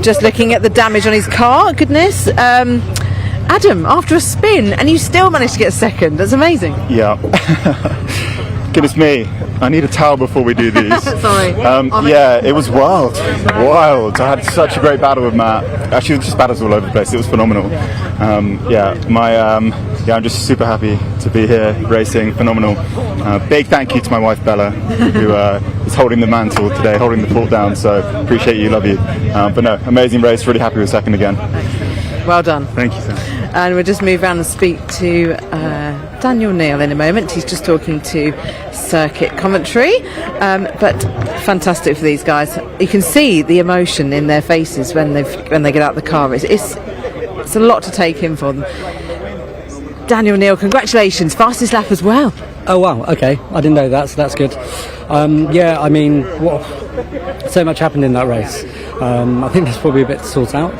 Just looking at the damage on his car. Goodness. Adam, after a spin, and you still managed to get a second. That's amazing. Yeah. Goodness me. I need a towel before we do these. Sorry. Yeah, it was wild. Wild. I had such a great battle with Matt. Actually, it was just battles all over the place. It was phenomenal. I'm just super happy to be here racing. Phenomenal. Big thank you to my wife Bella, who is holding the mantle today, holding the fort down. So appreciate you, love you. But no, amazing race. Really happy with second again. Well done. Thank you, sir. And we'll just move around and speak to Daniel Neal in a moment. He's just talking to circuit commentary, but fantastic for these guys. You can see the emotion in their faces when they get out the car. It's a lot to take in for them. Daniel Neal, congratulations, fastest lap as well. Oh wow, okay, I didn't know that, so that's good. So much happened in that race. I think there's probably a bit to sort out.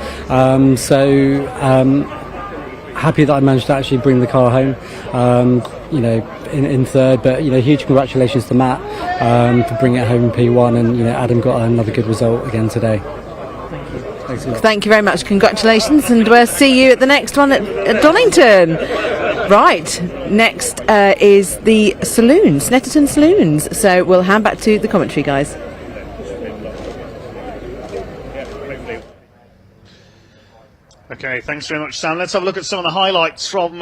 Happy that I managed to actually bring the car home, in third, but huge congratulations to Matt for bringing it home in P1, and Adam got another good result again today. Thank you very much, congratulations, and we'll see you at the next one at Donington. Right, next is the Saloons, Snetterton Saloons, so we'll hand back to the commentary guys. Okay, thanks very much, Sam. Let's have a look at some of the highlights from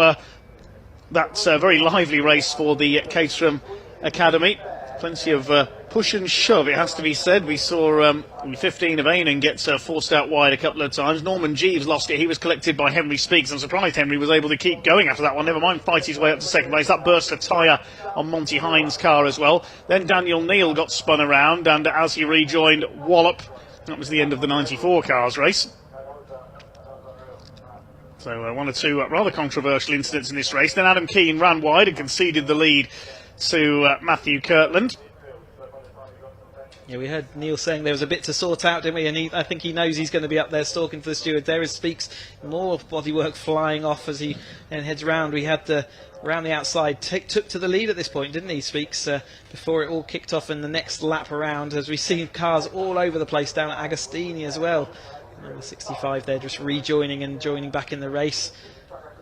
that very lively race for the Caterham Academy. Plenty of push and shove, it has to be said. We saw 15 of Ainan get forced out wide a couple of times. Norman Jeeves lost it. He was collected by Henry Speaks. I'm surprised Henry was able to keep going after that one. Never mind, fight his way up to second place. That burst a tyre on Monty Hine's car as well. Then Daniel Neal got spun around, and as he rejoined, wallop. That was the end of the 94 cars race. So one or two rather controversial incidents in this race. Then Adam Keane ran wide and conceded the lead to Matthew Kirtland. Yeah, we heard Neil saying there was a bit to sort out, didn't we? And I think he knows he's going to be up there stalking for the steward. There is Speaks, more bodywork flying off as he then heads round. We had around the outside, took to the lead at this point, didn't he, Speaks, before it all kicked off in the next lap around, as we see cars all over the place down at Agostini as well. Number 65 there just rejoining and joining back in the race.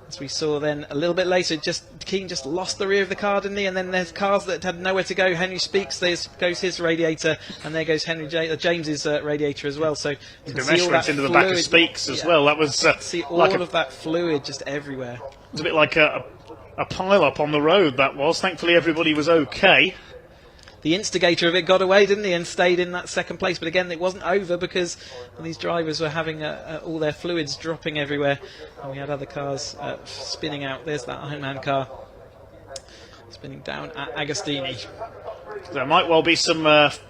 As we saw then a little bit later, Keane just lost the rear of the car, didn't he? And then there's cars that had nowhere to go. Henry Speaks, there goes his radiator, and there goes James's radiator as well. So you can see all that into the fluid, back of Speaks as well. That was see all like of that fluid just everywhere. It was a bit like a pile up on the road. That was. Thankfully, everybody was okay. The instigator of it got away, didn't he, and stayed in that second place. But again, it wasn't over because these drivers were having all their fluids dropping everywhere. And we had other cars spinning out. There's that Ironman car spinning down at Agostini. There might well be some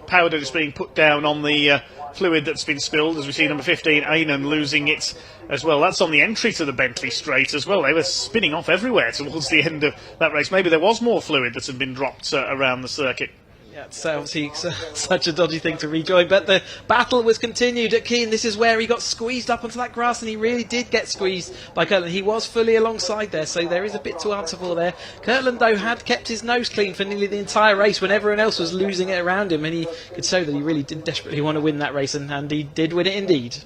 powder just being put down on the fluid that's been spilled, as we see number 15, Aynan, losing it as well. That's on the entry to the Bentley Straight as well. They were spinning off everywhere towards the end of that race. Maybe there was more fluid that had been dropped around the circuit. Yeah, it's obviously such a dodgy thing to rejoin, but the battle was continued at Keane. This is where he got squeezed up onto that grass, and he really did get squeezed by Kirtland. He was fully alongside there, so there is a bit to answer for there. Kirtland, though, had kept his nose clean for nearly the entire race when everyone else was losing it around him, and he could show that he really did desperately want to win that race, and he did win it indeed.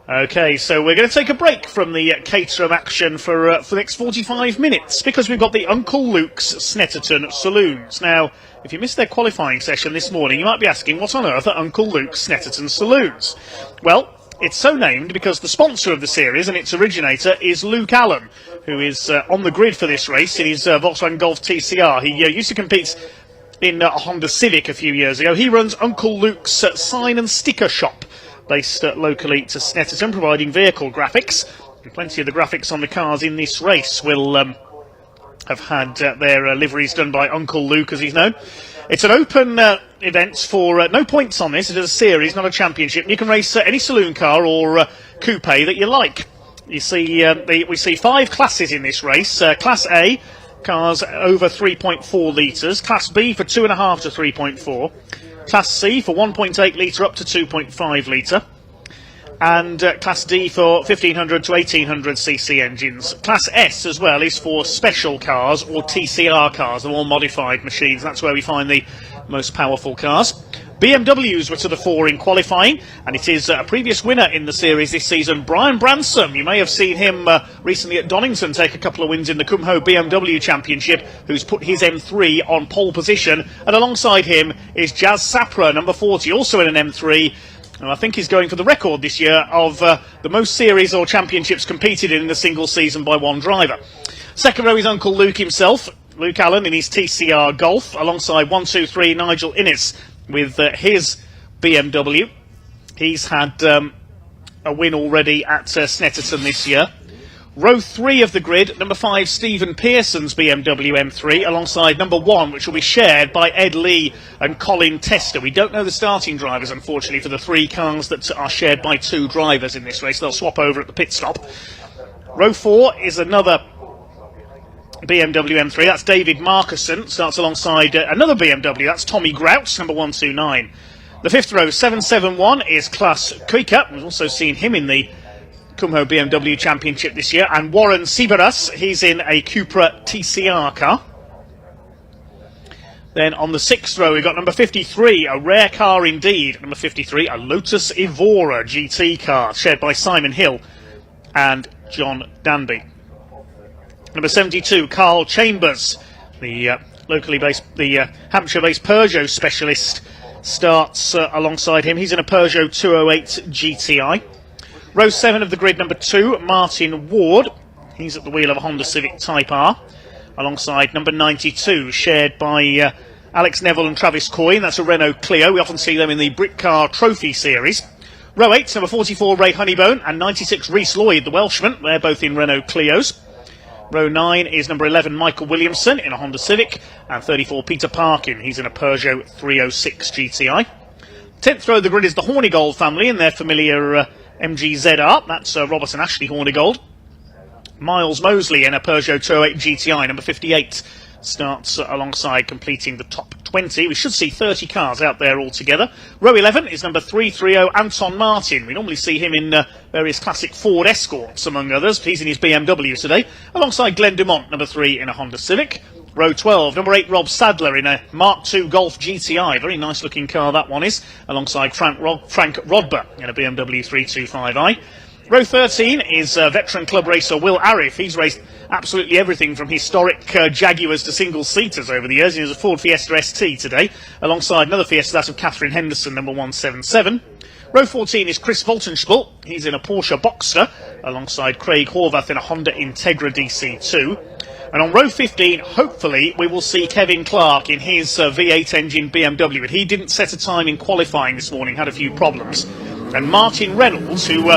Okay, so we're going to take a break from the Caterham action for the next 45 minutes because we've got the Uncle Luke's Snetterton Saloons. Now, if you missed their qualifying session this morning, you might be asking, what on earth are Uncle Luke's Snetterton Saloons? Well, it's so named because the sponsor of the series and its originator is Luke Allen, who is on the grid for this race in his Volkswagen Golf TCR. He used to compete in a Honda Civic a few years ago. He runs Uncle Luke's sign and sticker shop, based locally to Snetterton, providing vehicle graphics. And plenty of the graphics on the cars in this race will have had their liveries done by Uncle Luke, as he's known. It's an open event for no points on this. It is a series, not a championship. You can race any saloon car or coupe that you like. You see, we see 5 classes in this race. Class A, cars over 3.4 litres. Class B for 2.5 to 3.4. Class C for 1.8 litre up to 2.5 litre. And Class D for 1500 to 1800cc engines. Class S as well is for special cars or TCR cars, the more modified machines. That's where we find the most powerful cars. BMWs were to the fore in qualifying, and it is a previous winner in the series this season, Brian Bransom. You may have seen him recently at Donington take a couple of wins in the Kumho BMW Championship, who's put his M3 on pole position, and alongside him is Jazz Sapra, number 40, also in an M3. And I think he's going for the record this year of the most series or championships competed in a single season by one driver. Second row is Uncle Luke himself, Luke Allen in his TCR Golf, alongside 123 Nigel Innes with his BMW. He's had a win already at Snetterton this year. Row 3 of the grid, number 5 Stephen Pearson's BMW M3, alongside number 1, which will be shared by Ed Lee and Colin Tester. We don't know the starting drivers, unfortunately, for the 3 cars that are shared by 2 drivers in this race. They'll swap over at the pit stop. Row 4 is another BMW M3. That's David Markerson. Starts alongside another BMW. That's Tommy Grout, number 129. The 5th row, 771, is Klaus Kuika. We've also seen him in the Kumho BMW Championship this year. And Warren Sibaras, he's in a Cupra TCR car. Then on the 6th row, we've got number 53, a rare car indeed. Number 53, a Lotus Evora GT car, shared by Simon Hill and John Danby. Number 72, Carl Chambers, the locally based, the Hampshire-based Peugeot specialist, starts alongside him. He's in a Peugeot 208 GTI. Row 7 of the grid, number 2, Martin Ward. He's at the wheel of a Honda Civic Type R, alongside number 92, shared by Alex Neville and Travis Coyne. That's a Renault Clio. We often see them in the Britcar Trophy Series. Row 8, number 44, Ray Honeybone, and 96, Rhys Lloyd, the Welshman. They're both in Renault Clios. Row 9 is number 11, Michael Williamson in a Honda Civic, and 34, Peter Parkin. He's in a Peugeot 306 GTI. 10th row of the grid is the Hornigold family in their familiar MG ZR. That's Robert and Ashley Hornigold. Miles Mosley in a Peugeot 208 GTI, number 58, starts alongside, completing the top 20. We should see 30 cars out there altogether. Row 11 is number 330, Anton Martin. We normally see him in various classic Ford Escorts, among others. He's in his BMW today, alongside Glenn Dumont, number 3, in a Honda Civic. Row 12, number 8, Rob Sadler in a Mark II Golf GTI. Very nice looking car that one is, alongside Frank Rodber in a BMW 325i. Row 13 is veteran club racer Will Arif. He's raced absolutely everything from historic Jaguars to single-seaters over the years. He has a Ford Fiesta ST today, alongside another Fiesta, that of Catherine Henderson, number 177. Row 14 is Chris Voltenspiel. He's in a Porsche Boxster, alongside Craig Horvath in a Honda Integra DC2. And on row 15, hopefully, we will see Kevin Clark in his V8 engine BMW. But he didn't set a time in qualifying this morning, had a few problems. And Martin Reynolds, who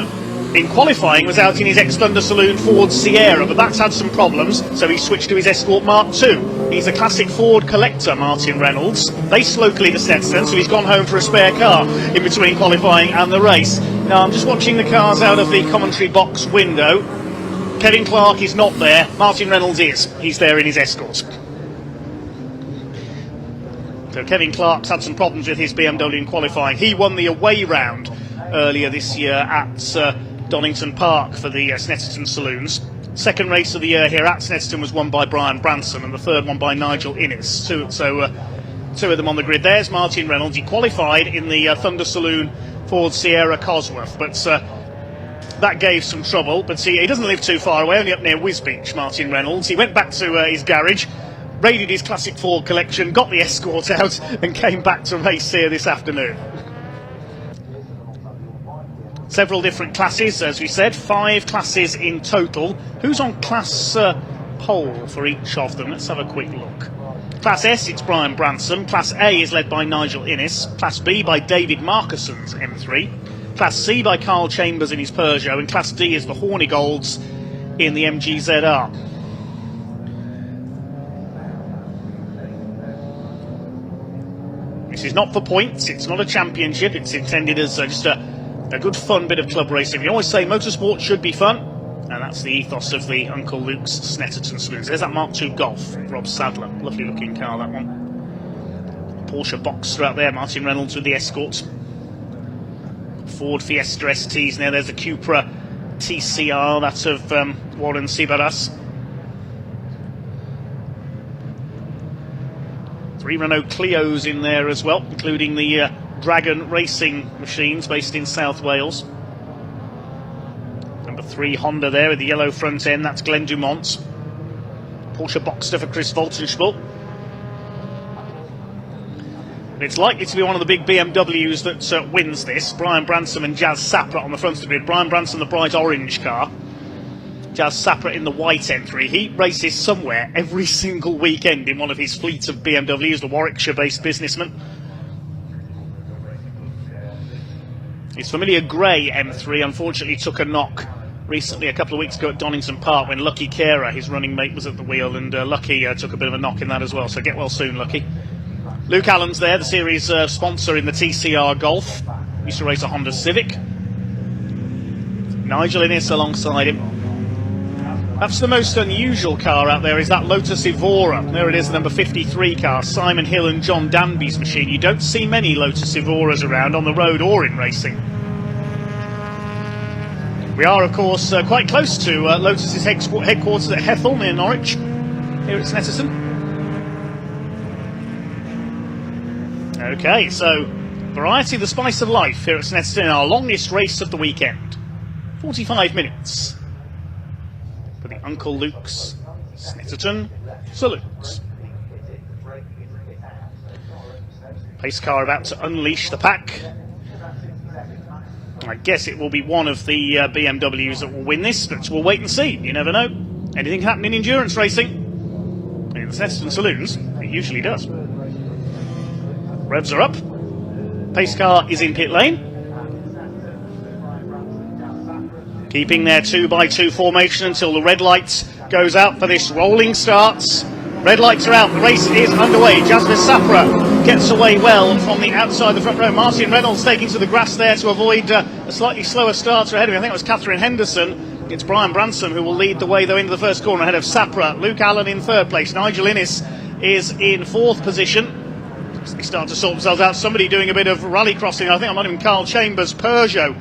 in qualifying was out in his ex-Thunder Saloon Ford Sierra, but that's had some problems, so he switched to his Escort Mark II. He's a classic Ford collector, Martin Reynolds, based locally to Snetterton, so he's gone home for a spare car in between qualifying and the race. Now, I'm just watching the cars out of the commentary box window. Kevin Clark is not there, Martin Reynolds is. He's there in his Escort. So Kevin Clark's had some problems with his BMW in qualifying. He won the away round earlier this year at Donington Park for the Snetterton Saloons. Second race of the year here at Snetterton was won by Brian Branson, and the third one by Nigel Innes. Two of them on the grid. There's Martin Reynolds. He qualified in the Thunder Saloon Ford Sierra Cosworth, but that gave some trouble. But he doesn't live too far away, only up near Wisbeach, Martin Reynolds. He went back to his garage, raided his classic Ford collection, got the Escort out, and came back to race here this afternoon. Several different classes, as we said, 5 classes in total. Who's on class pole for each of them? Let's have a quick look. Class S, it's Brian Branson. Class A is led by Nigel Innes. Class B by David Markeson's M3. Class C by Carl Chambers in his Peugeot. And Class D is the Hornigolds in the MG ZR. This is not for points, it's not a championship, it's intended as just a good fun bit of club racing. We always say motorsport should be fun, and that's the ethos of the Uncle Luke's Snetterton Saloons. There's that Mark II Golf, Rob Sadler. Lovely looking car, that one. Porsche Boxster out there, Martin Reynolds with the Escort. Ford Fiesta STs now. There's a Cupra TCR, that of Warren Sibaras. 3 Renault Clios in there as well, including the Dragon Racing machines based in South Wales. Number 3 Honda there with the yellow front end, that's Glenn Dumont. Porsche Boxster for Chris Voltenspiel. It's likely to be one of the big BMWs that wins this. Brian Branson and Jazz Sapra on the front of the grid. Brian Branson, the bright orange car. Jazz Sapra in the white M3. He races somewhere every single weekend in one of his fleet of BMWs, the Warwickshire-based businessman. His familiar grey M3 unfortunately took a knock recently, a couple of weeks ago at Donington Park, when Lucky Carer, his running mate, was at the wheel, and Lucky took a bit of a knock in that as well, so get well soon, Lucky. Luke Allen's there, the series sponsor in the TCR Golf. Used to race a Honda Civic. Nigel Innes alongside him. Perhaps the most unusual car out there is that Lotus Evora. There it is, the number 53 car, Simon Hill and John Danby's machine. You don't see many Lotus Evoras around on the road or in racing. We are, of course, quite close to Lotus's headquarters at Hethel near Norwich, here at Snetterton. Okay, so variety, the spice of life here at Snetterton, our longest race of the weekend. 45 minutes. For the Uncle Luke's Snetterton Saloons. Pace car about to unleash the pack. I guess it will be one of the BMWs that will win this, but we'll wait and see. You never know. Anything can happen in endurance racing. In the Snetterton Saloons, it usually does. Revs are up. Pace car is in pit lane. Keeping their 2x2 formation until the red light goes out for this rolling starts. Red lights are out, the race is underway. Jasmine Sapra gets away well from the outside the front row. Martin Reynolds taking to the grass there to avoid a slightly slower starter ahead of him. I think it was Catherine Henderson. It's Brian Branson who will lead the way though into the first corner ahead of Sapra. Luke Allen in third place. Nigel Innes is in fourth position. They start to sort themselves out. Somebody doing a bit of rally crossing. I think I'm not even Carl Chambers' Peugeot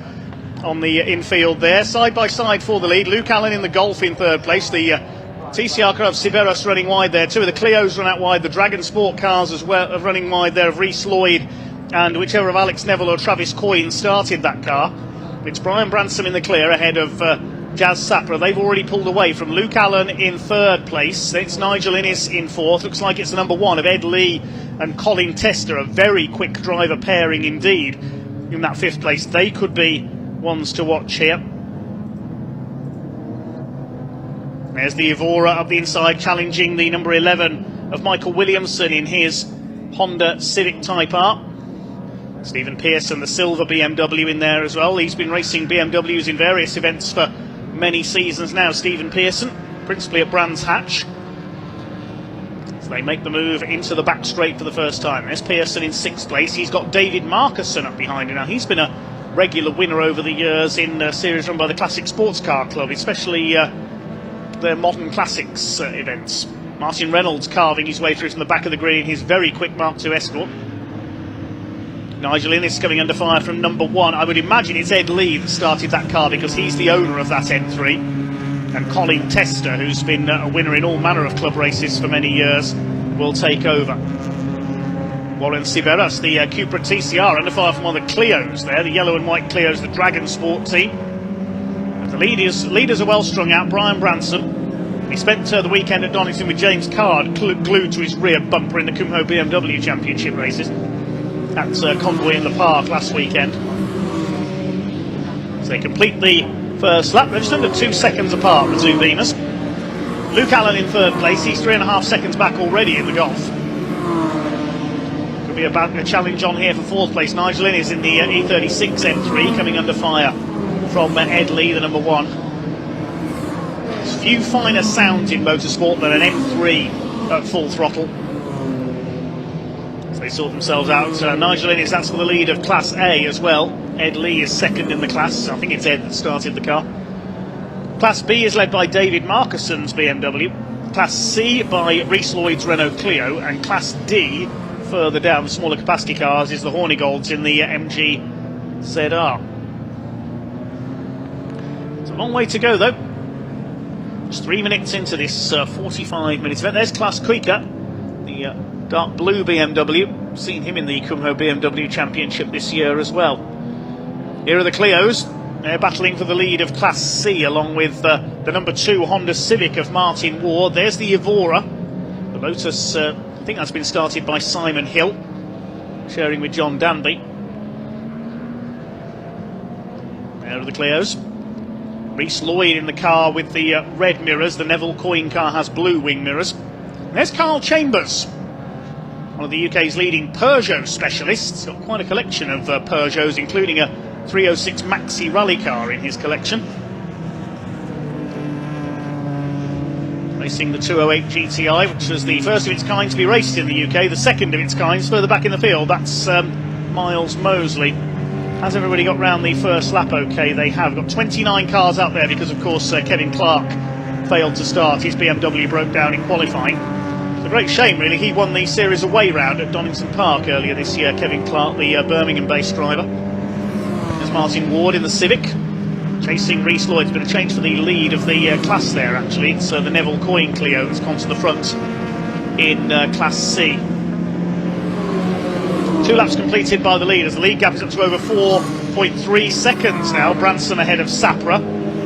on the infield there. Side by side for the lead. Luke Allen in the Golf in third place. The TCR car of Siberos running wide there. 2 of the Clios run out wide. The Dragon Sport cars as well are running wide there of Rhys Lloyd and whichever of Alex Neville or Travis Coyne started that car. It's Brian Branson in the clear ahead of Jazz Sapra. They've already pulled away from Luke Allen in third place. It's Nigel Innes in fourth. Looks like it's the number one of Ed Lee and Colin Tester, a very quick driver pairing indeed in that fifth place. They could be ones to watch here. There's the Evora up the inside, challenging the number 11 of Michael Williamson in his Honda Civic Type R. Stephen Pearson, the silver BMW in there as well. He's been racing BMWs in various events for many seasons now, Stephen Pearson, principally at Brands Hatch. So they make the move into the back straight for the first time. There's Pearson in sixth place. He's got David Marcusson up behind him now. He's been a regular winner over the years in series run by the Classic Sports Car Club, especially their Modern Classics events. Martin Reynolds carving his way through from the back of the green, his very quick Mark II Escort. Nigel Innes coming under fire from number one. I would imagine it's Ed Lee that started that car because he's the owner of that M3. And Colin Tester, who's been a winner in all manner of club races for many years, will take over. Warren Siveras, the Cupra TCR, under fire from one of the Clios there, the yellow and white Clios, the Dragon Sport team. The leaders are well strung out. Brian Branson, he spent the weekend at Donington with James Card glued to his rear bumper in the Kumho BMW Championship races. That's Convoy in the Park last weekend. So they complete the first lap. They're just under 2 seconds apart, the two Beamers. Luke Allen in third place. He's 3.5 seconds back already in the Golf. Could be a challenge on here for fourth place. Nigel Innes in the E36 M3 coming under fire from Ed Lee, the number one. There's few finer sounds in motorsport than an M3 at full throttle. They sort themselves out. Nigel Innes, that's for the lead of Class A as well. Ed Lee is second in the class. I think it's Ed that started the car. Class B is led by David Marcusson's BMW. Class C by Reece Lloyd's Renault Clio. And Class D, further down, the smaller capacity cars, is the Hornigold's in the MG ZR. It's a long way to go though. Just 3 minutes into this 45-minute event. There's Klaus Kuiker, the dark blue BMW. Seen him in the Kumho BMW Championship this year as well. Here are the Clios. They're battling for the lead of Class C along with the number 2 Honda Civic of Martin Ward. There's the Evora. The Lotus, I think that's been started by Simon Hill, sharing with John Danby. There are the Clios. Reece Lloyd in the car with the red mirrors. The Neville Coyne car has blue wing mirrors. There's Carl Chambers, one of the UK's leading Peugeot specialists. Got quite a collection of Peugeots, including a 306 Maxi rally car in his collection. Racing the 208 GTI, which was the first of its kind to be raced in the UK. The second of its kind is further back in the field. That's Miles Mosley. Has everybody got round the first lap okay? They have. Got 29 cars out there because, of course, Kevin Clark failed to start. His BMW broke down in qualifying. It's a great shame, really. He won the series away round at Donington Park earlier this year, Kevin Clark, the Birmingham-based driver. There's Martin Ward in the Civic, chasing Reece Lloyd. It's been a change for the lead of the class there, actually. It's the Neville Coyne Clio that's gone to the front in Class C. 2 laps completed by the leaders. The lead gap is up to over 4.3 seconds now. Branson ahead of Sapra.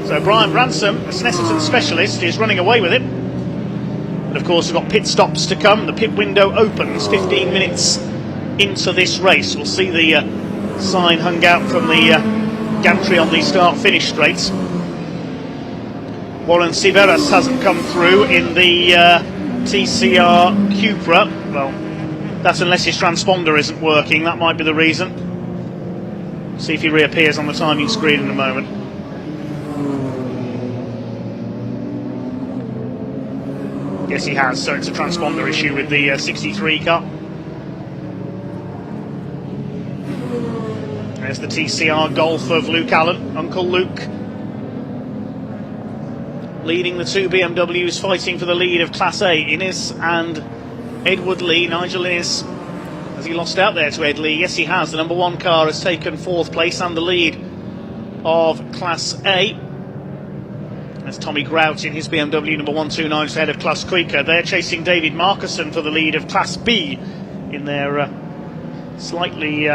So Brian Branson, a Snetterton specialist, is running away with it. And of course we've got pit stops to come. The pit window opens 15 minutes into this race. We'll see the sign hung out from the gantry on the start-finish straights. Warren Siveras hasn't come through in the TCR Cupra. Well, that's unless his transponder isn't working. That might be the reason. See if he reappears on the timing screen in a moment. Yes, he has, so it's a transponder issue with the 63 car. There's the TCR Golf of Luke Allen, Uncle Luke. Leading the 2 BMWs, fighting for the lead of Class A. Innes and Edward Lee. Nigel Innes, has he lost out there to Ed Lee? Yes, he has. The number 1 car has taken 4th place and the lead of Class A. There's Tommy Grout in his BMW number 129 ahead of Klaus Kuiker. They're chasing David Marcusson for the lead of Class B in their slightly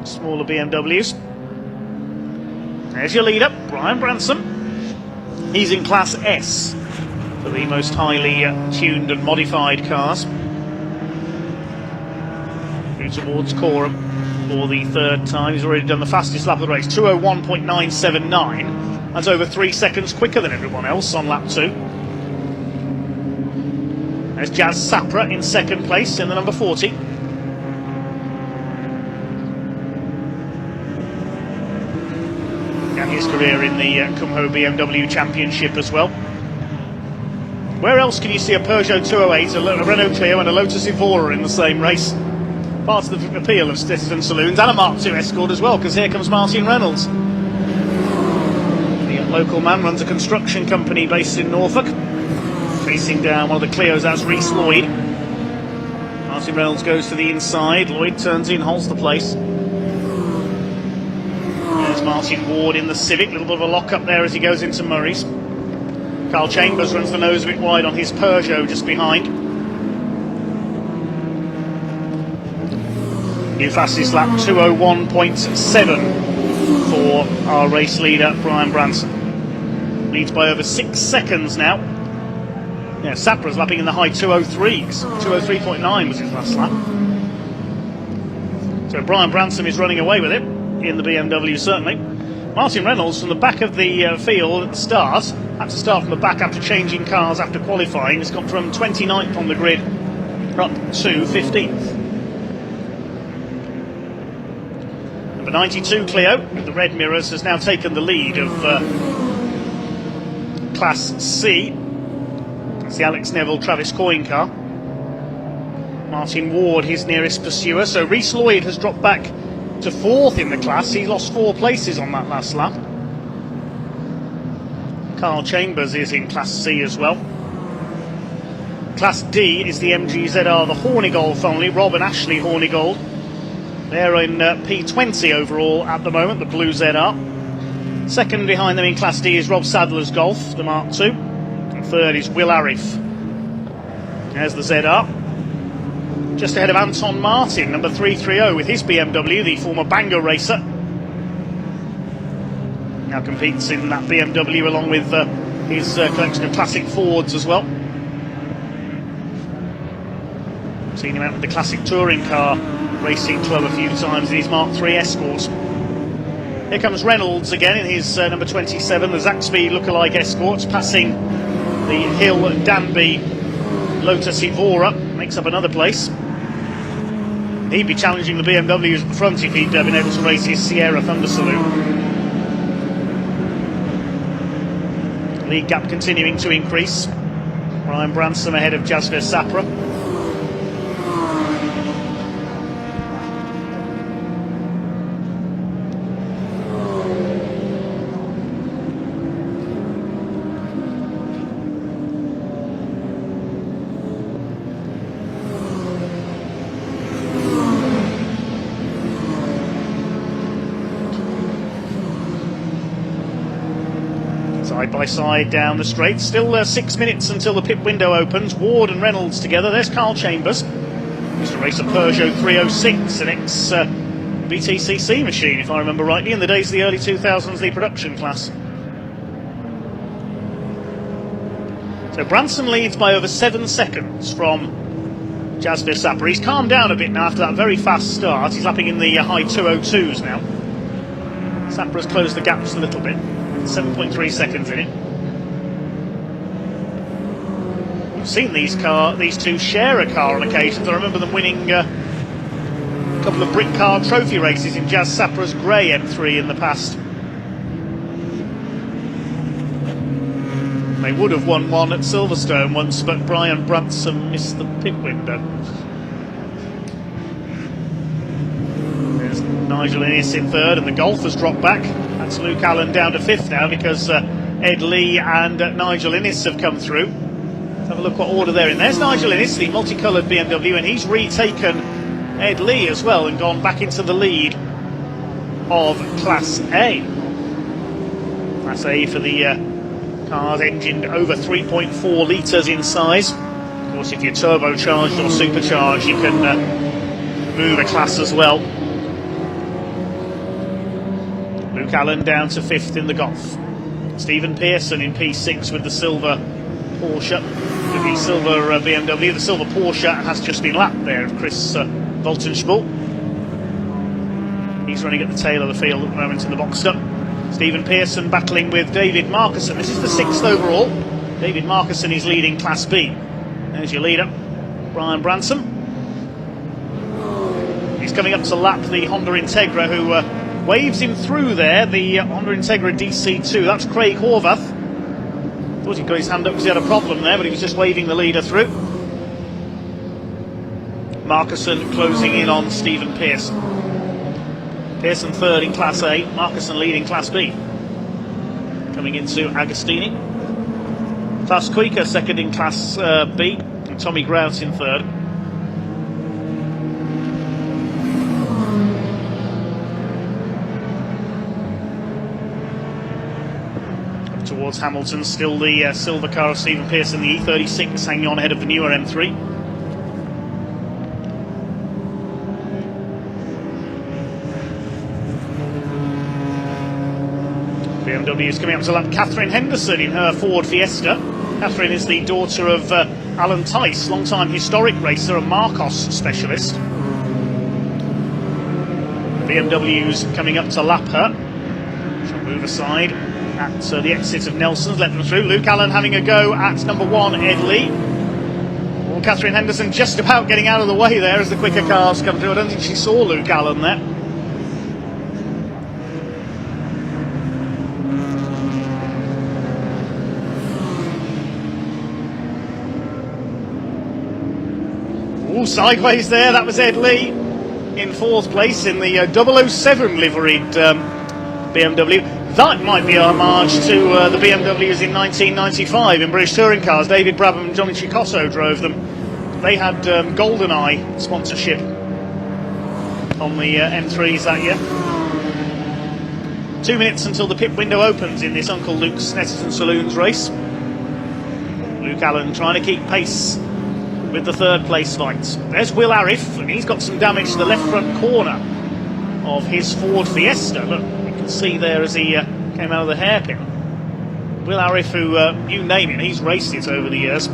smaller BMWs. There's your leader, Brian Branson. He's in Class S for the most highly tuned and modified cars. Through towards Coram for the third time. He's already done the fastest lap of the race, 2:01.979. That's over 3 seconds quicker than everyone else on lap 2. There's Jazz Sapra in second place in the number 40. And his career in the Kumho BMW Championship as well. Where else can you see a Peugeot 208, a Renault Clio and a Lotus Evora in the same race? Part of the appeal of Snetterton Saloons, and a Mark II Escort as well, because here comes Martin Reynolds. The local man runs a construction company based in Norfolk. Facing down one of the Clios, that's Reese Lloyd. Martin Reynolds goes to the inside, Lloyd turns in, holds the place. There's Martin Ward in the Civic, a little bit of a lock up there as he goes into Murray's. Carl Chambers runs the nose a bit wide on his Peugeot just behind. New fastest lap, 2:01.7 for our race leader, Brian Branson. Leads by over 6 seconds now. Yeah, Sapra's lapping in the high 2:03s. 2:03.9 was his last lap. So Brian Branson is running away with it in the BMW, certainly. Martin Reynolds from the back of the field at the start, had to start from the back after changing cars after qualifying. He's gone from 29th on the grid up to 15th. Number 92 Clio with the red mirrors has now taken the lead of Class C. It's the Alex Neville Travis Coyne car. Martin Ward his nearest pursuer, so Reese Lloyd has dropped back to 4th in the class. He lost 4 places on that last lap. Carl Chambers is in Class C as well. Class D is the MGZR, the Hornigold family, Rob and Ashley Hornigold. They're in P20 overall at the moment, the blue ZR. Second behind them in Class D is Rob Sadler's Golf, the Mark II. And third is Will Arif. There's the ZR. Just ahead of Anton Martin, number 330, with his BMW, the former Bangor racer. Now competes in that BMW along with his collection of classic Fords as well. Seen him out with the classic touring car racing club a few times in his Mark III Escort. Here comes Reynolds again in his number 27, the Zaxby lookalike Escort, passing the Hill Danby Lotus Evora, makes up another place. He'd be challenging the BMWs at the front if he'd been able to race his Sierra Thunder Saloon. Lead gap continuing to increase. Brian Branson ahead of Jasper Sapra. Side by side down the straight. Still 6 minutes until the pit window opens. Ward and Reynolds together. There's Carl Chambers. Used to race a Peugeot 306, an ex-BTCC machine, if I remember rightly, in the days of the early 2000s, the production class. So Branson leads by over 7 seconds from Jasper Sapra. He's calmed down a bit now after that very fast start. He's lapping in the high 2:02s now. Sapra's closed the gap just a little bit. 7.3 seconds in it. We've seen these two share a car on occasions. I remember them winning a couple of brick car trophy races in Jazz Sapra's grey M3 in the past. They would have won one at Silverstone once, but Brian Branson missed the pit window. There's Nigel Innes in third, and the Golf has dropped back. That's Luke Allen down to 5th now because Ed Lee and Nigel Innes have come through. Let's have a look what order they're in. There's Nigel Innes, the multicoloured BMW, and he's retaken Ed Lee as well and gone back into the lead of Class A. Class A for the cars engined over 3.4 litres in size. Of course, if you're turbocharged or supercharged, you can move a class as well. Luke Allen down to 5th in the Golf. Stephen Pearson in P6 with the silver Porsche, with the silver BMW. The silver Porsche has just been lapped there of Chris Voltenspul. He's running at the tail of the field at the moment in the Boxster. Stephen Pearson battling with David Marcusson. This is the 6th overall. David Marcusson is leading Class B. There's your leader, Brian Branson. He's coming up to lap the Honda Integra, who waves him through there, the Honda Integra DC2. That's Craig Horvath. Thought he'd got his hand up because he had a problem there, but he was just waving the leader through. Marcusson closing in on Stephen Pearson. Pearson 3rd in Class A, Marcusson leading Class B. Coming into Agostini. Klaus Kuiker 2nd in Class B, and Tommy Grout in 3rd. Towards Hamilton, still the silver car of Stephen Pearson, the E36 hanging on ahead of the newer M3. BMW is coming up to lap Catherine Henderson in her Ford Fiesta. Catherine is the daughter of Alan Tice, long-time historic racer and Marcos specialist. BMW's coming up to lap her. She'll move aside at the exit of Nelson's, let them through. Luke Allen having a go at number 1, Ed Lee. Well, Catherine Henderson just about getting out of the way there as the quicker cars come through. I don't think she saw Luke Allen there. Ooh, sideways there, that was Ed Lee in 4th place in the 007 liveried BMW. That might be a homage to the BMWs in 1995 in British touring cars. David Brabham and Johnny Chicotto drove them. They had GoldenEye sponsorship on the M3s that year. 2 minutes until the pit window opens in this Uncle Luke's Snetterton Saloons race. Luke Allen trying to keep pace with the 3rd place fight. There's Will Arif, and he's got some damage to the left front corner of his Ford Fiesta. Look, you can see there as he came out of the hairpin. Will Arif, who, you name it, he's raced it over the years.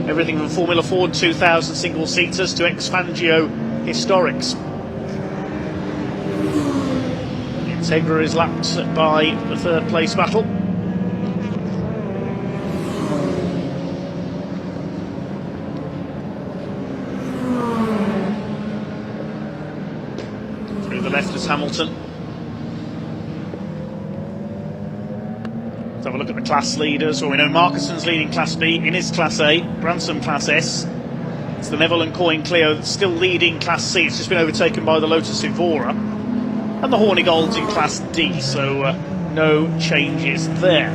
Everything from Formula Ford 2000 single-seaters to ex-Fangio historics. Integra is lapped by the 3rd place battle. Through the left is Hamilton. Let's have a look at the class leaders. Well, we know Marcusson's leading Class B, in his Class A, Branson Class S. It's the Neville and Coyne Clio that's still leading Class C. It's just been overtaken by the Lotus Evora. And the Hornigold's in Class D, so no changes there.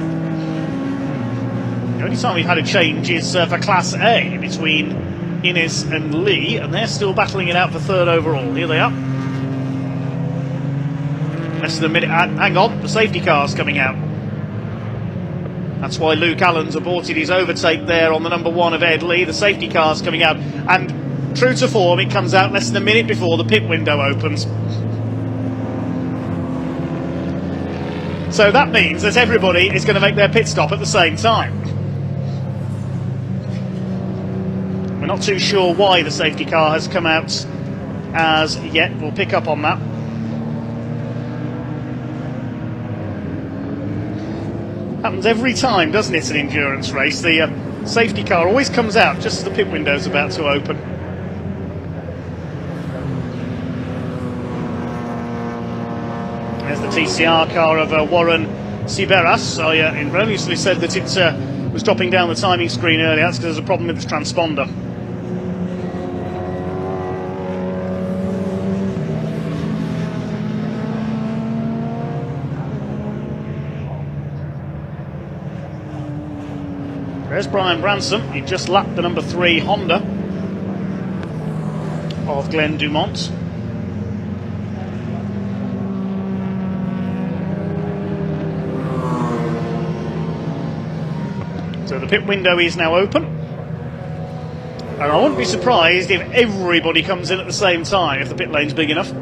The only time we've had a change is for Class A between Innes and Lee, and they're still battling it out for 3rd overall. Here they are. Less than a minute. Hang on, the safety car's coming out. That's why Luke Allen's aborted his overtake there on the number 1 of Ed Lee. The safety car's coming out, and true to form, it comes out less than a minute before the pit window opens. So that means that everybody is going to make their pit stop at the same time. We're not too sure why the safety car has come out as yet. We'll pick up on that. Happens every time, doesn't it, an endurance race? The safety car always comes out just as the pit window's about to open. There's the TCR car of Warren Siberas. I erroneously said that it was dropping down the timing screen earlier. That's because there's a problem with the transponder. There's Brian Branson. He just lapped the number 3 Honda of Glenn Dumont. So the pit window is now open. And I wouldn't be surprised if everybody comes in at the same time, if the pit lane's big enough.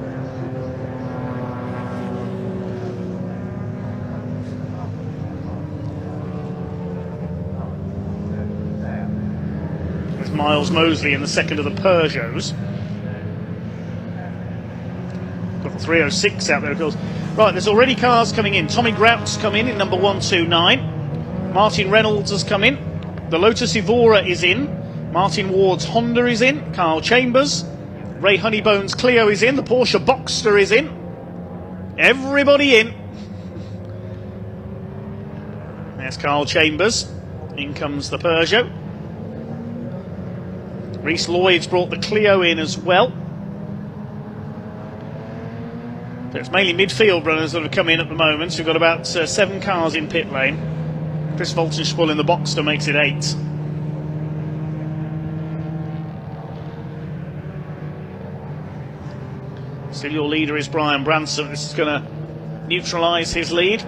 Miles Mosley in the second of the Peugeots. Got the 306 out there, of course. Right, there's already cars coming in. Tommy Grout's come in number 129. Martin Reynolds has come in. The Lotus Evora is in. Martin Ward's Honda is in. Carl Chambers. Ray Honeybone's Clio is in. The Porsche Boxster is in. Everybody in. There's Carl Chambers. In comes the Peugeot. Reece Lloyd's brought the Clio in as well. So it's mainly midfield runners that have come in at the moment. So we've got about 7 cars in pit lane. Chris Walton-Schwull in the Boxster makes it 8. Still your leader is Brian Branson. This is going to neutralise his lead.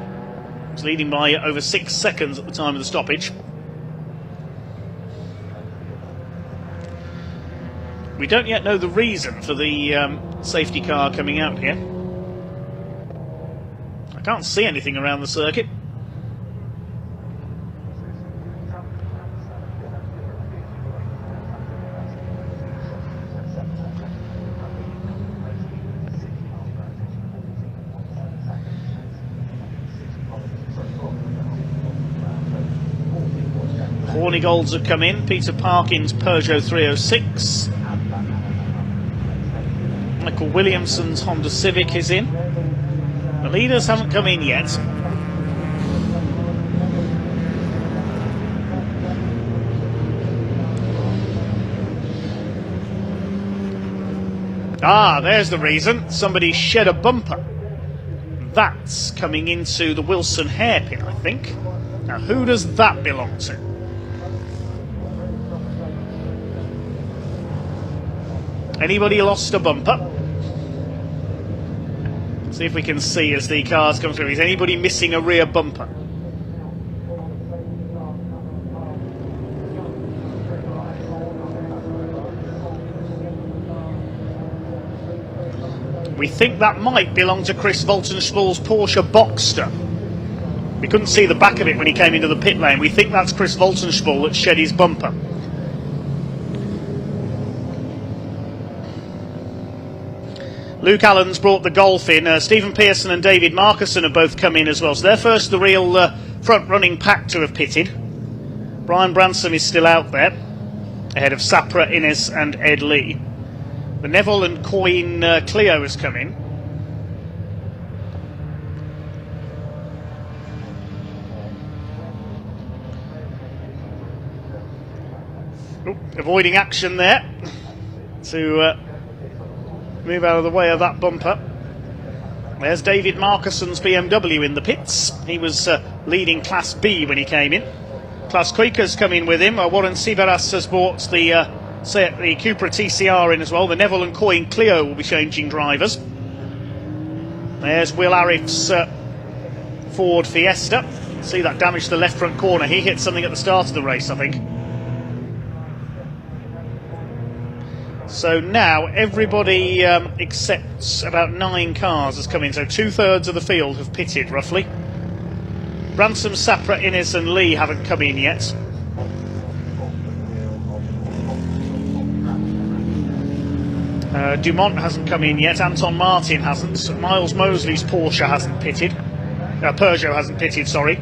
He's leading by over 6 seconds at the time of the stoppage. We don't yet know the reason for the safety car coming out here. I can't see anything around the circuit. Hornigolds have come in. Peter Parkin's Peugeot 306. Michael Williamson's Honda Civic is in. The leaders haven't come in yet. Ah, there's the reason. Somebody shed a bumper. That's coming into the Wilson hairpin, I think. Now, who does that belong to? Anybody lost a bumper? See if we can see as the cars come through. Is anybody missing a rear bumper? We think that might belong to Chris Walton-Schwull's Porsche Boxster. We couldn't see the back of it when he came into the pit lane. We think that's Chris Walton-Schwull that shed his bumper. Luke Allen's brought the Golf in. Stephen Pearson and David Marcusson have both come in as well. So they're first the real front-running pack to have pitted. Brian Branson is still out there, ahead of Sapra, Innes and Ed Lee. The Neville and Coyne Clio has come in. Ooh, avoiding action there to move out of the way of that bumper. There's David Marcusson's BMW in the pits. He was leading Class B when he came in. Klaus Kuiker's come in with him. Warren Siberas has brought the Cupra TCR in as well. The Neville and Coyne Clio will be changing drivers. There's Will Arif's Ford Fiesta. See that damage to the left front corner. He hit something at the start of the race, I think. So now everybody except about 9 cars has come in. So 2/3 of the field have pitted, roughly. Ransom, Sapra, Innes and Lee haven't come in yet. Dumont hasn't come in yet. Anton Martin hasn't. Miles Mosley's Porsche hasn't pitted. Peugeot hasn't pitted, sorry.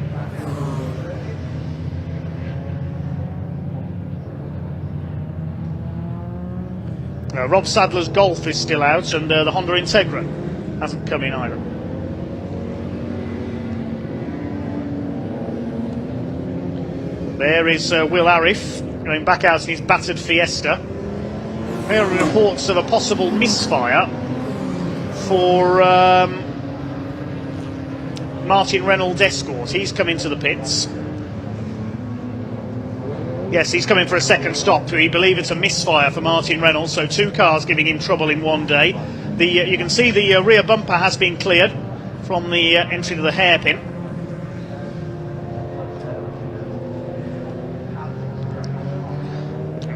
Rob Sadler's Golf is still out, and the Honda Integra hasn't come in either. There is Will Arif going back out in his battered Fiesta. There are reports of a possible misfire for Martin Reynolds Escort. He's come into the pits. Yes, he's coming for a second stop. We believe it's a misfire for Martin Reynolds, so 2 cars giving him trouble in one day. You can see the rear bumper has been cleared from the entry to the hairpin.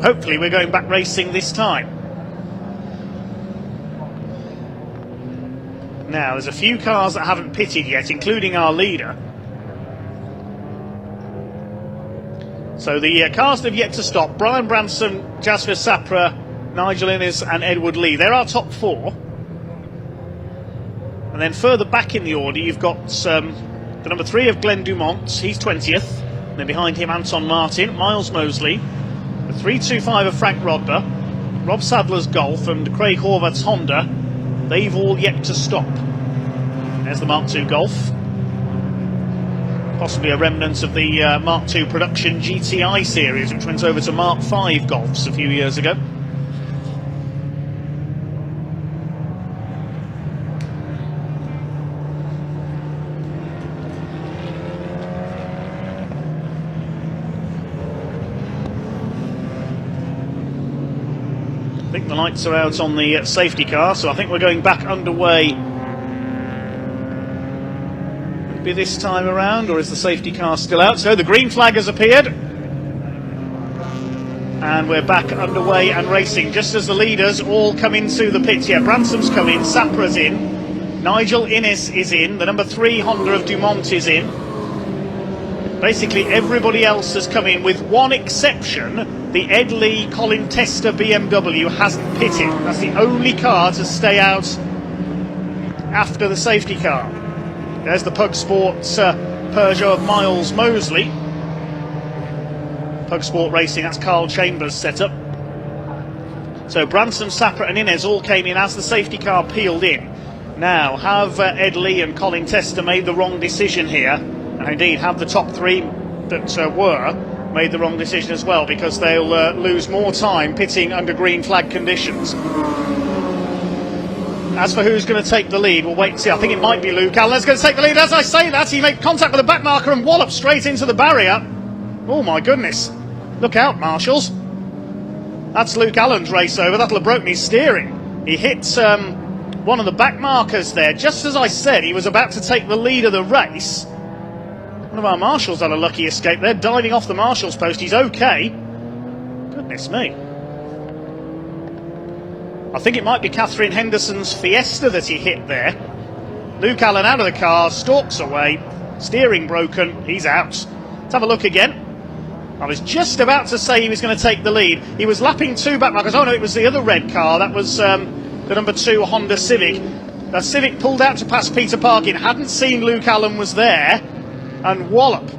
Hopefully we're going back racing this time. Now, there's a few cars that haven't pitted yet, including our leader. So the cars that have yet to stop: Brian Branson, Jasper Sapra, Nigel Innes and Edward Lee. They're our top 4. And then further back in the order, you've got the number 3 of Glenn Dumont. He's 20th. And then behind him, Anton Martin, Miles Mosley, the 325 of Frank Rodber, Rob Sadler's Golf and Craig Horvath's Honda. They've all yet to stop. There's the Mark II Golf. Possibly a remnant of the Mark II production GTI series, which went over to Mark V Golfs a few years ago. I think the lights are out on the safety car, so I think we're going back underway. Maybe this time around, or is the safety car still out? So the green flag has appeared. And we're back underway and racing, just as the leaders all come into the pits. Yeah, Branson's come in, Sapra's in, Nigel Innes is in, the number 3 Honda of Dumont is in. Basically everybody else has come in, with one exception. The Ed Lee Colin Tester BMW hasn't pitted. That's the only car to stay out after the safety car. There's the Pug Sports Peugeot of Miles Mosley. Pug Sport Racing, that's Carl Chambers' setup. So Branson, Sapra and Innes all came in as the safety car peeled in. Now, have Ed Lee and Colin Tester made the wrong decision here? And indeed, have the top 3 that were made the wrong decision as well, because they'll lose more time pitting under green flag conditions. As for who's going to take the lead, we'll wait and see. I think it might be Luke Allen's going to take the lead. As I say that, he made contact with the back marker and walloped straight into the barrier. Oh my goodness. Look out, marshals. That's Luke Allen's race over. That'll have broken his steering. He hit one of the back markers there. Just as I said, he was about to take the lead of the race. One of our marshals had a lucky escape. They're diving off the marshal's post. He's okay. Goodness me. I think it might be Catherine Henderson's Fiesta that he hit there. Luke Allen out of the car, stalks away, steering broken, he's out. Let's have a look again. I was just about to say he was going to take the lead. He was lapping 2 back markers. Oh no, it was the other red car. That was the number 2 Honda Civic. The Civic pulled out to pass Peter Parkin, hadn't seen Luke Allen was there, and wallop.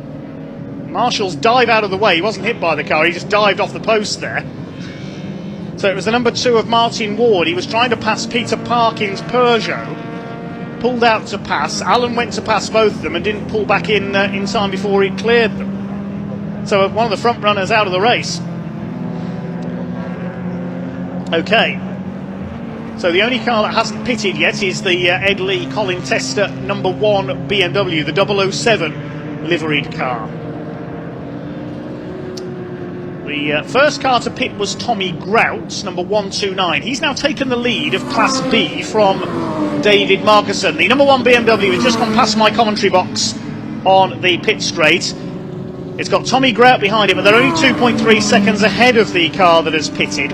Marshall's dive out of the way. He wasn't hit by the car, he just dived off the post there. So it was the number 2 of Martin Ward. He was trying to pass Peter Parkin's Peugeot, pulled out to pass. Allen went to pass both of them and didn't pull back in time before he cleared them. So one of the front runners out of the race. Okay. So the only car that hasn't pitted yet is the Ed Lee Colin Tester number 1 BMW, the 007 liveried car. The first car to pit was Tommy Grout, number 129. He's now taken the lead of Class B from David Markusson. The number 1 BMW has just gone past my commentary box on the pit straight. It's got Tommy Grout behind it, but they're only 2.3 seconds ahead of the car that has pitted.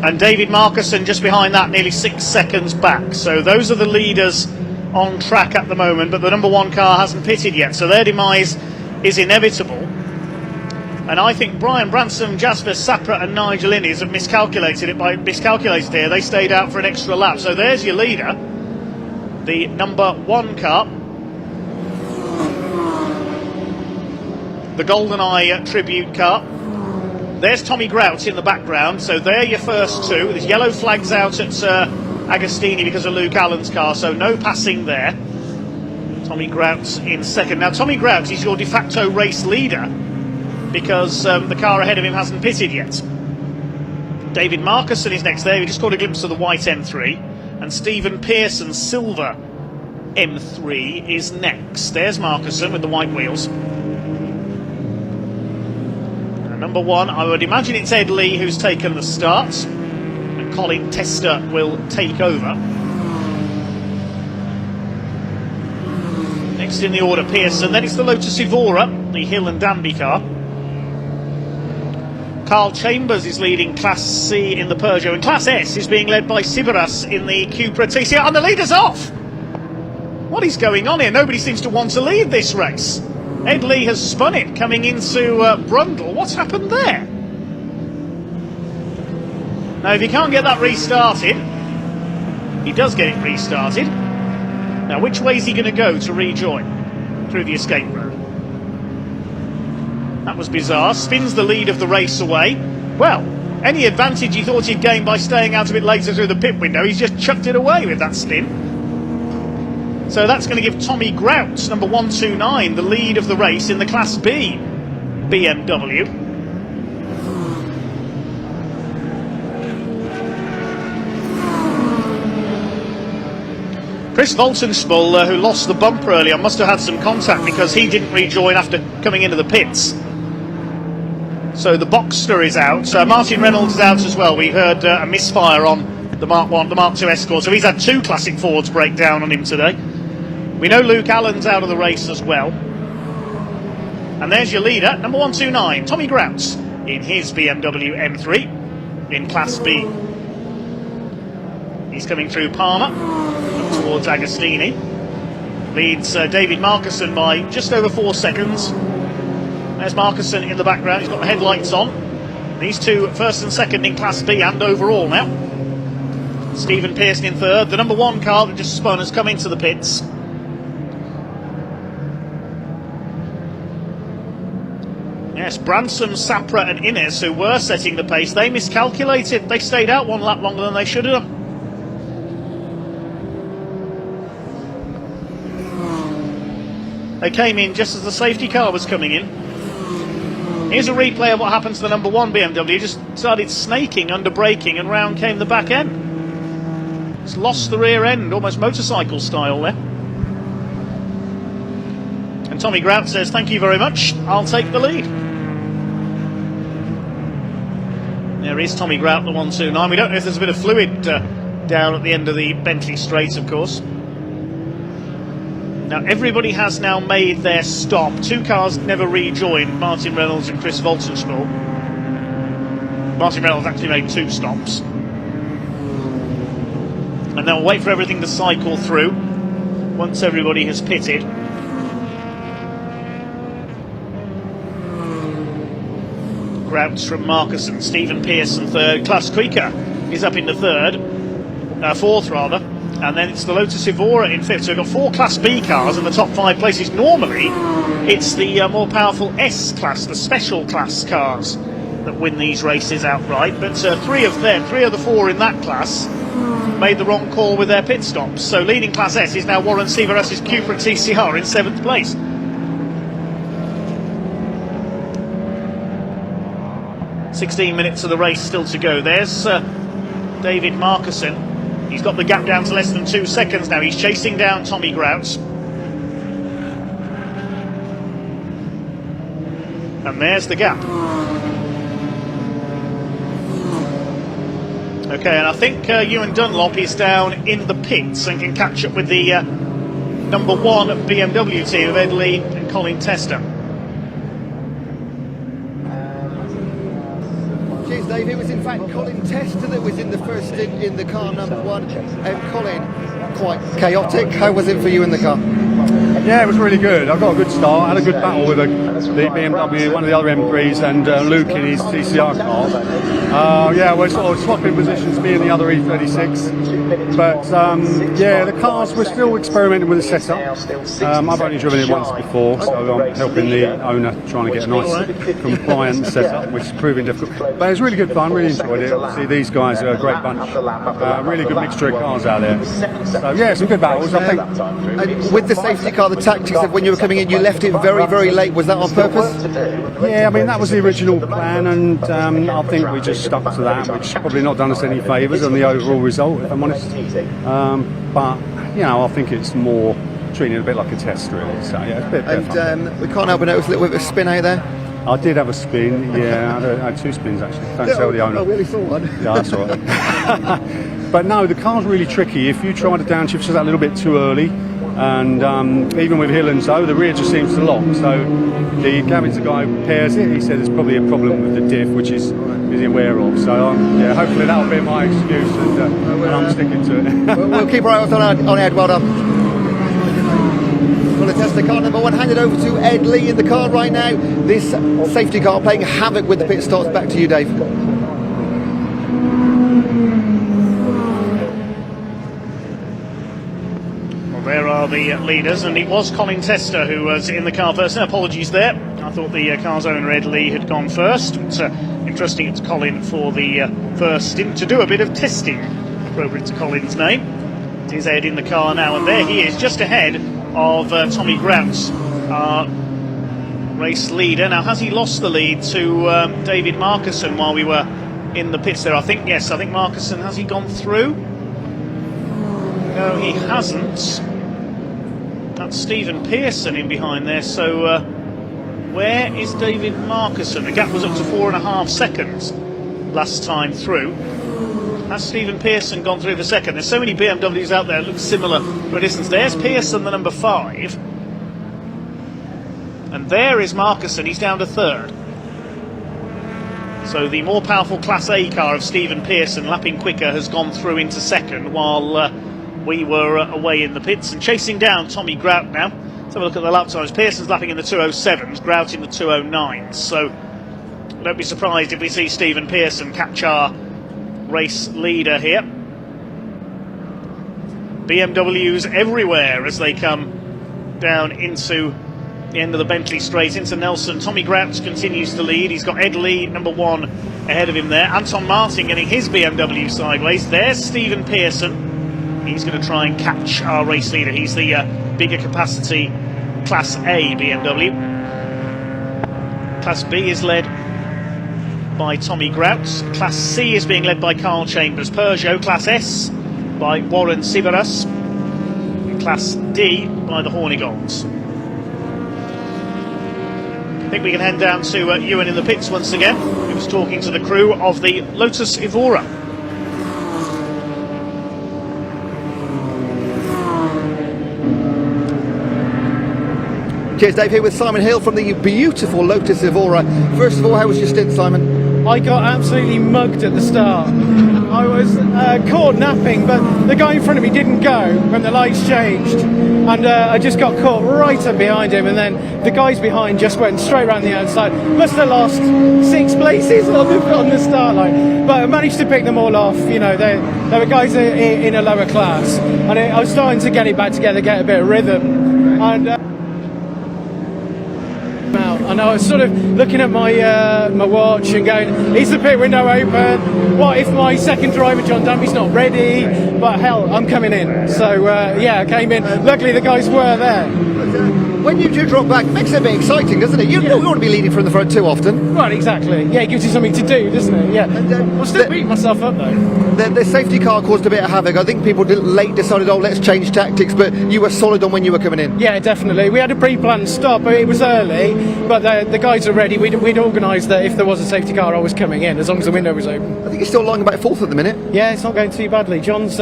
And David Markusson just behind that, nearly 6 seconds back. So those are the leaders on track at the moment, but the number 1 car hasn't pitted yet, so their demise is inevitable. And I think Brian Branson, Jasper Sapra and Nigel Innes have miscalculated here. They stayed out for an extra lap. So there's your leader, the number 1 car, the GoldenEye tribute car. There's Tommy Grout in the background, so they're your first 2. There's yellow flags out at Agostini because of Luke Allen's car, so no passing there. Tommy Grout in second. Now Tommy Grout is your de facto race leader because the car ahead of him hasn't pitted yet. David Markusson is next there. We just caught a glimpse of the white M3, and Stephen Pearson's silver M3 is next. There's Markusson with the white wheels. Number 1, I would imagine it's Ed Lee who's taken the start, and Colin Tester will take over. Next in the order, Pearson. Then it's the Lotus Evora, the Hill and Danby car. Carl Chambers is leading Class C in the Peugeot, and Class S is being led by Sibaras in the Cupra TCR, and the leader's off! What is going on here? Nobody seems to want to lead this race. Ed Lee has spun it coming into Brundle. What's happened there? Now, if you can't get that restarted, he does get it restarted. Now, which way is he going to go to rejoin? Through the escape road. That was bizarre. Spins the lead of the race away. Well, any advantage he thought he'd gain by staying out a bit later through the pit window, he's just chucked it away with that spin. So that's going to give Tommy Grout, number 129, the lead of the race in the Class B BMW. Chris Voltenspiel, who lost the bumper earlier, must have had some contact because he didn't rejoin after coming into the pits. So the Boxster is out. Martin Reynolds is out as well. We heard a misfire on the Mark 1, the Mark 2 Escort. So he's had 2 Classic Fords break down on him today. We know Luke Allen's out of the race as well. And there's your leader, number 129, Tommy Grout, in his BMW M3 in Class B. He's coming through Palmer towards Agostini. Leads David Markusson by just over 4 seconds. There's Markusson in the background. He's got the headlights on. These two first and second in Class B and overall now. Stephen Pearson in third. The number 1 car that just spun has come into the pits. Yes, Bransom, Sapra and Innes, who were setting the pace, they miscalculated. They stayed out 1 lap longer than they should have. They came in just as the safety car was coming in. Here's a replay of what happened to the number 1 BMW. Just started snaking under braking and round came the back end. It's lost the rear end, almost motorcycle style there. And Tommy Grout says, thank you very much, I'll take the lead. There is Tommy Grout, the 129. We don't know if there's a bit of fluid down at the end of the Bentley Straight, of course. Now, everybody has now made their stop. 2 cars never rejoined, Martin Reynolds and Chris Voltenspiel. Martin Reynolds actually made 2 stops. And they'll wait for everything to cycle through once everybody has pitted. Grouts from Markusson, Stephen Pearson third, Klaus Kuiker is up into fourth rather, and then it's the Lotus Evora in fifth. So we've got 4 Class B cars in the top 5 places. Normally it's the more powerful S class, the special class cars that win these races outright, but 3 of the 4 in that class made the wrong call with their pit stops. So leading Class S is now Warren Severus' Cupra TCR in 7th place. ...16 minutes of the race still to go. There's David Markusson. He's got the gap down to less than 2 seconds now. He's chasing down Tommy Grout. And there's the gap. Okay, and I think Ewan Dunlop is down in the pits and can catch up with the number 1 BMW team of Ed Lee and Colin Tester. Cheers, Dave. It was in fact Colin Tester that was in the first stint in the car number 1. Colin, quite chaotic. How was it for you in the car? Yeah, it was really good. I got a good start. I had a good battle with the BMW, one of the other M3s, and Luke in his TCR car. Yeah, we're sort of swapping positions, me and the other E36. But yeah, the cars, we're still experimenting with the setup. I've only driven it once before, so I'm helping the owner trying to get a nice compliant setup, which is proving difficult. But it was really good fun, really enjoyed it. See, these guys are a great bunch. Really good mixture of cars out there. So yeah, some good battles, I think. And with the safety car, the tactics of when you were coming in, you left it very, very late. Was that on purpose? Yeah, I mean, that was the original plan, and I think we just stuck to that, which probably not done us any favours on the overall result, if I'm honest. But, you know, I think it's more treating it a bit like a test, really. So, yeah, it's a bit And we can't help but notice a little bit of a spin out there. I did have a spin, yeah, I had 2 spins actually. Don't tell the owner. I really saw one. Yeah, that's all right. But no, the car's really tricky. If you try to downshift just that little bit too early, and even with Hill and so, the rear just seems to lock. So Gavin's the guy who repairs it. He said there's probably a problem with the diff, which is aware of. So yeah, hopefully that'll be my excuse, and I'm sticking to it. We'll keep our eye on Ed. Well done. the tester car number 1 handed over to Ed Lee in the car right now. This safety car playing havoc with the pit stops. Back to you, Dave. Well, there are the leaders, and it was Colin Tester who was in the car first. No apologies there. I thought the car's owner Ed Lee had gone first. It's interesting it's Colin for the first stint to do a bit of testing, appropriate to Colin's name. It is Ed in the car now, and there he is, just ahead of Tommy Grounce, our race leader. Now, has he lost the lead to David Marcusson while we were in the pits there? I think yes. I think Marcusson, has he gone through? No, he hasn't. That's Stephen Pearson in behind there. So where is David Marcusson? The gap was up to 4.5 seconds last time through. Has Stephen Pearson gone through the second? There's so many BMWs out there that look similar for a distance. There's Pearson, the number 5. And there is Marcusson, he's down to 3rd. So the more powerful Class A car of Stephen Pearson, lapping quicker, has gone through into 2nd, while we were away in the pits. And chasing down Tommy Grout now. Let's have a look at the lap times. Pearson's lapping in the 2:07s, Grout in the 2:09s. So don't be surprised if we see Stephen Pearson catch our race leader here. BMWs everywhere as they come down into the end of the Bentley Straight into Nelson. Tommy Grouts continues to lead. He's got Ed Lee, number 1, ahead of him there. Anton Martin getting his BMW sideways. There's Stephen Pearson. He's going to try and catch our race leader. He's the bigger capacity Class A BMW. Class B is led by Tommy Grouts. Class C is being led by Carl Chambers Peugeot. Class S by Warren Siveras. And Class D by the Hornigolds. I think we can head down to Ewan in the pits once again. He was talking to the crew of the Lotus Evora. Cheers, Dave, here with Simon Hill from the beautiful Lotus Evora. First of all, how was your stint, Simon? I got absolutely mugged at the start. I was caught napping, but the guy in front of me didn't go when the lights changed, and I just got caught right up behind him, and then the guys behind just went straight around the outside. Must have lost 6 places on the start line, but I managed to pick them all off. You know, they were guys in a lower class, and I was starting to get it back together, get a bit of rhythm, and I was sort of looking at my my watch and going, is the pit window open? What if my second driver, John Danby's not ready? But hell, I'm coming in. So yeah, I came in. Luckily the guys were there. When you do drop back, it makes it a bit exciting, doesn't it? You don't want to be leading from the front too often. Right, exactly. Yeah, it gives you something to do, doesn't it? Yeah. I'll still beat myself up though. The safety car caused a bit of havoc. I think people late decided, oh, let's change tactics, but you were solid on when you were coming in. Yeah, definitely. We had a pre-planned stop. It was early, but the guys are ready. We'd organised that if there was a safety car, I was coming in, as long as the window was open. I think you're still lying about 4th at the minute. Yeah, it's not going too badly. John's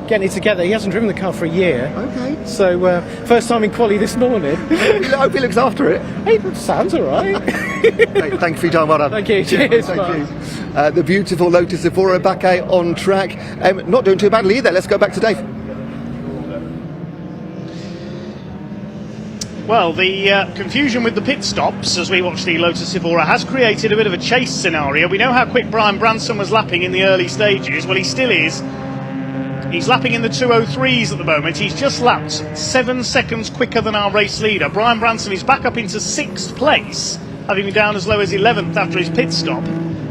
getting it together. He hasn't driven the car for a year. Okay. So first time in quali this morning. I hope he looks after it. It sounds all right. Thank you for your time. Well done. Thank you. Cheers. Thank you. The beautiful Lotus Evora back out on track. Not doing too badly either. Let's go back to Dave. Well, the confusion with the pit stops as we watch the Lotus Evora has created a bit of a chase scenario. We know how quick Brian Branson was lapping in the early stages. Well, he still is. He's lapping in the 2:03s at the moment. He's just lapped 7 seconds quicker than our race leader. Brian Branson is back up into 6th place, having been down as low as 11th after his pit stop.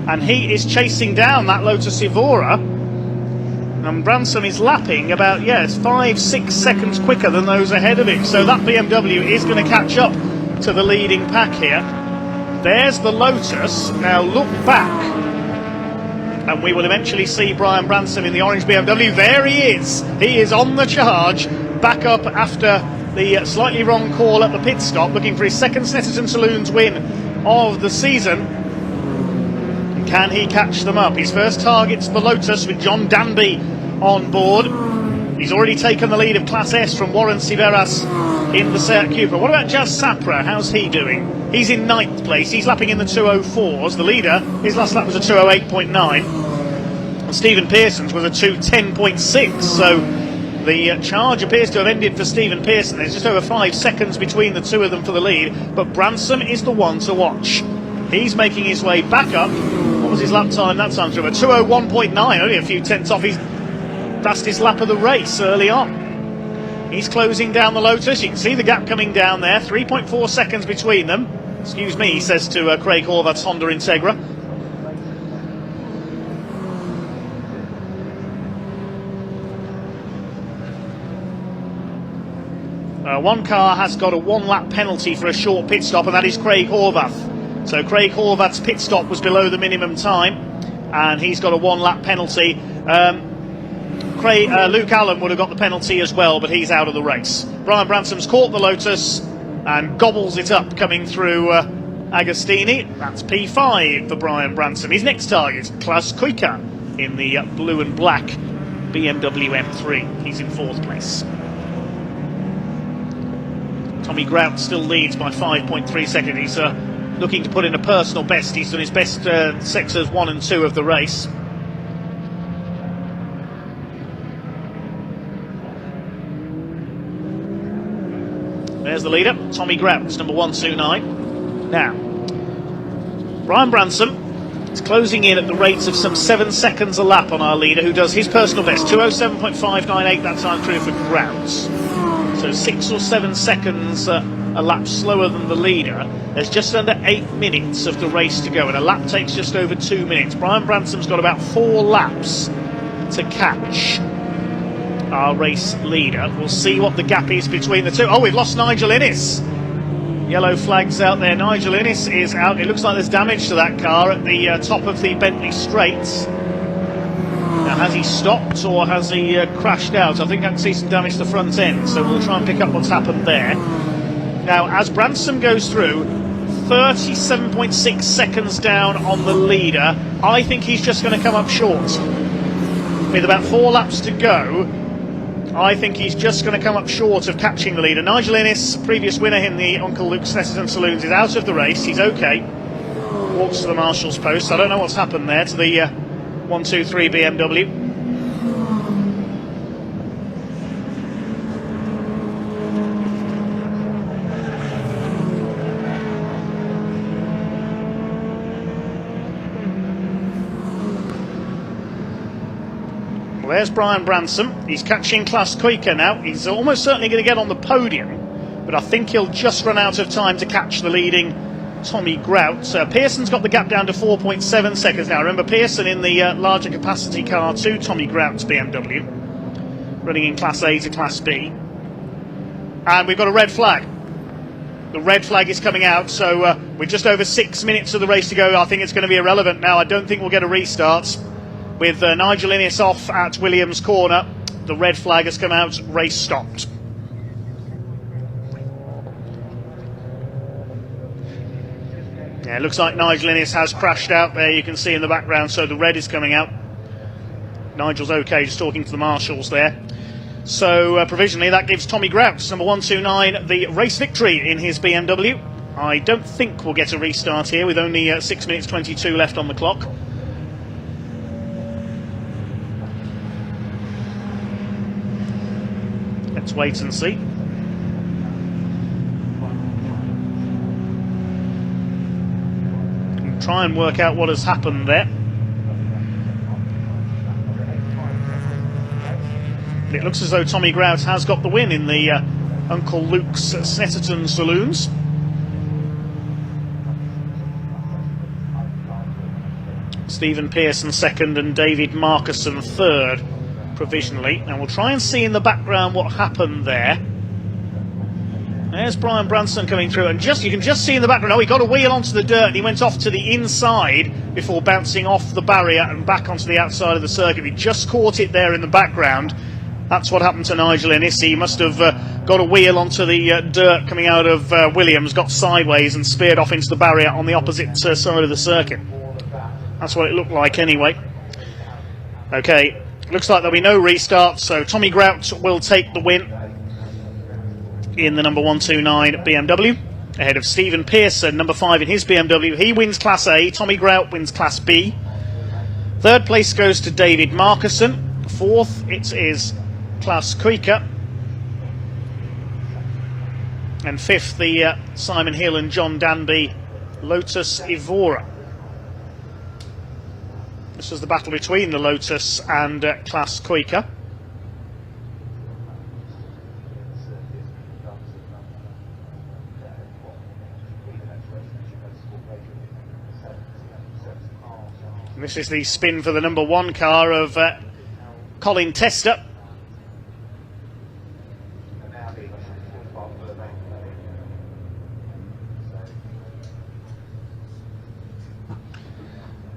And he is chasing down that Lotus Evora. And Branson is lapping about, 5-6 seconds quicker than those ahead of him. So that BMW is going to catch up to the leading pack here. There's the Lotus. Now look back, and we will eventually see Brian Branson in the orange BMW. There he is. He is on the charge, back up after the slightly wrong call at the pit stop, looking for his second Snetterton Saloons win of the season. Can he catch them up? His first target's the Lotus with John Danby on board. He's already taken the lead of Class S from Warren Siveras in the Seat Cupra. What about Jazz Sapra? How's he doing? He's in 9th place. He's lapping in the 2:04s. The leader, his last lap was a 2:08.9. And Stephen Pearson's was a 2:10.6. So The charge appears to have ended for Stephen Pearson. There's just over 5 seconds between the two of them for the lead, but Branson is the one to watch. He's making his way back up. What was his lap time that time through? A 2:01.9, only a few tenths off his fastest lap of the race early on. He's closing down the Lotus. You can see the gap coming down there, 3.4 seconds between them. Excuse me, he says to Craig Horvath's Honda Integra. One car has got a 1 lap penalty for a short pit stop, and that is Craig Horvath. So Craig Horvath's pit stop was below the minimum time, and he's got a 1 lap penalty. Luke Allen would have got the penalty as well, but he's out of the race. Brian Branson's caught the Lotus and gobbles it up coming through Agostini. That's P5 for Brian Branson. His next target, Klaus Kuika, in the blue and black BMW M3. He's in 4th place. Tommy Grout still leads by 5.3 seconds. He's looking to put in a personal best. He's done his best sectors 1 and 2 of the race. There's the leader, Tommy Grout, number 129. Now, Brian Branson is closing in at the rates of some 7 seconds a lap on our leader, who does his personal best, 2:07.598, that time through for Grout. So 6 or 7 seconds a lap slower than the leader. There's just under 8 minutes of the race to go, and a lap takes just over 2 minutes. Brian Branson's got about 4 laps to catch our race leader. We'll see what the gap is between the two. Oh, we've lost Nigel Innes. Yellow flags out there. Nigel Innes is out. It looks like there's damage to that car at the top of the Bentley Straights. Now, has he stopped or has he crashed out? I think I can see some damage to the front end, so we'll try and pick up what's happened there. Now, as Branson goes through, 37.6 seconds down on the leader. I think he's just going to come up short. With about 4 laps to go, I think he's just going to come up short of catching the leader. Nigel Innes, previous winner in the Uncle Luke Snetterton Saloons, is out of the race. He's okay. Walks to the marshal's post. I don't know what's happened there to the 123 BMW. There's Brian Branson. He's catching Klaus Kuika now. He's almost certainly going to get on the podium, but I think he'll just run out of time to catch the leading Tommy Grout. Pearson's got the gap down to 4.7 seconds now. Remember, Pearson in the larger capacity car to Tommy Grout's BMW, running in Class A to Class B. And we've got a red flag. The red flag is coming out, so with just over 6 minutes of the race to go, I think it's going to be irrelevant now. I don't think we'll get a restart. With Nigel Innes off at Williams Corner, the red flag has come out, race stopped. Yeah, it looks like Nigel Innes has crashed out there, you can see in the background, so the red is coming out. Nigel's okay, just talking to the marshals there. So provisionally that gives Tommy Grout, number 129, the race victory in his BMW. I don't think we'll get a restart here with only 6 minutes 22 left on the clock. Let's wait and see. And try and work out what has happened there. It looks as though Tommy Grout has got the win in the Uncle Luke's Snetterton Saloons. Stephen Pearson second and David Marcusson third, provisionally. And we'll try and see in the background what happened there. There's Brian Branson coming through, and you can just see in the background, oh, he got a wheel onto the dirt and he went off to the inside before bouncing off the barrier and back onto the outside of the circuit. He just caught it there in the background. That's what happened to Nigel Innes. He must have got a wheel onto the dirt coming out of Williams, got sideways and speared off into the barrier on the opposite side of the circuit. That's what it looked like anyway. Okay, looks like there'll be no restart, so Tommy Grout will take the win in the number 129 BMW, ahead of Stephen Pearson, number 5 in his BMW. He wins Class A, Tommy Grout wins Class B. Third place goes to David Marcusson. Fourth, it is Klaus Kuiker. And 5th, the Simon Hill and John Danby Lotus Evora. This was the battle between the Lotus and Klaus Kuiker. And this is the spin for the number 1 car of Colin Tester.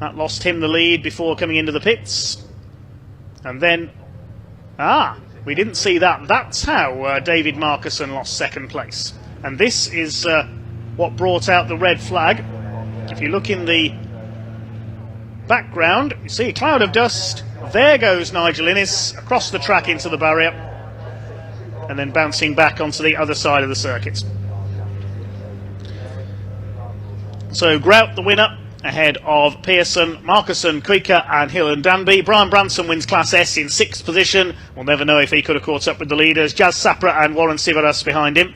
That lost him the lead before coming into the pits. And then, we didn't see that. That's how David Marcuson lost 2nd place. And this is what brought out the red flag. If you look in the background, you see a cloud of dust. There goes Nigel Innes across the track into the barrier. And then bouncing back onto the other side of the circuit. So Grout the winner, ahead of Pearson, Marcuson, Kuiker and Hill and Danby. Brian Branson wins Class S in 6th position. We'll never know if he could have caught up with the leaders. Jazz Sapra and Warren Sivaras behind him.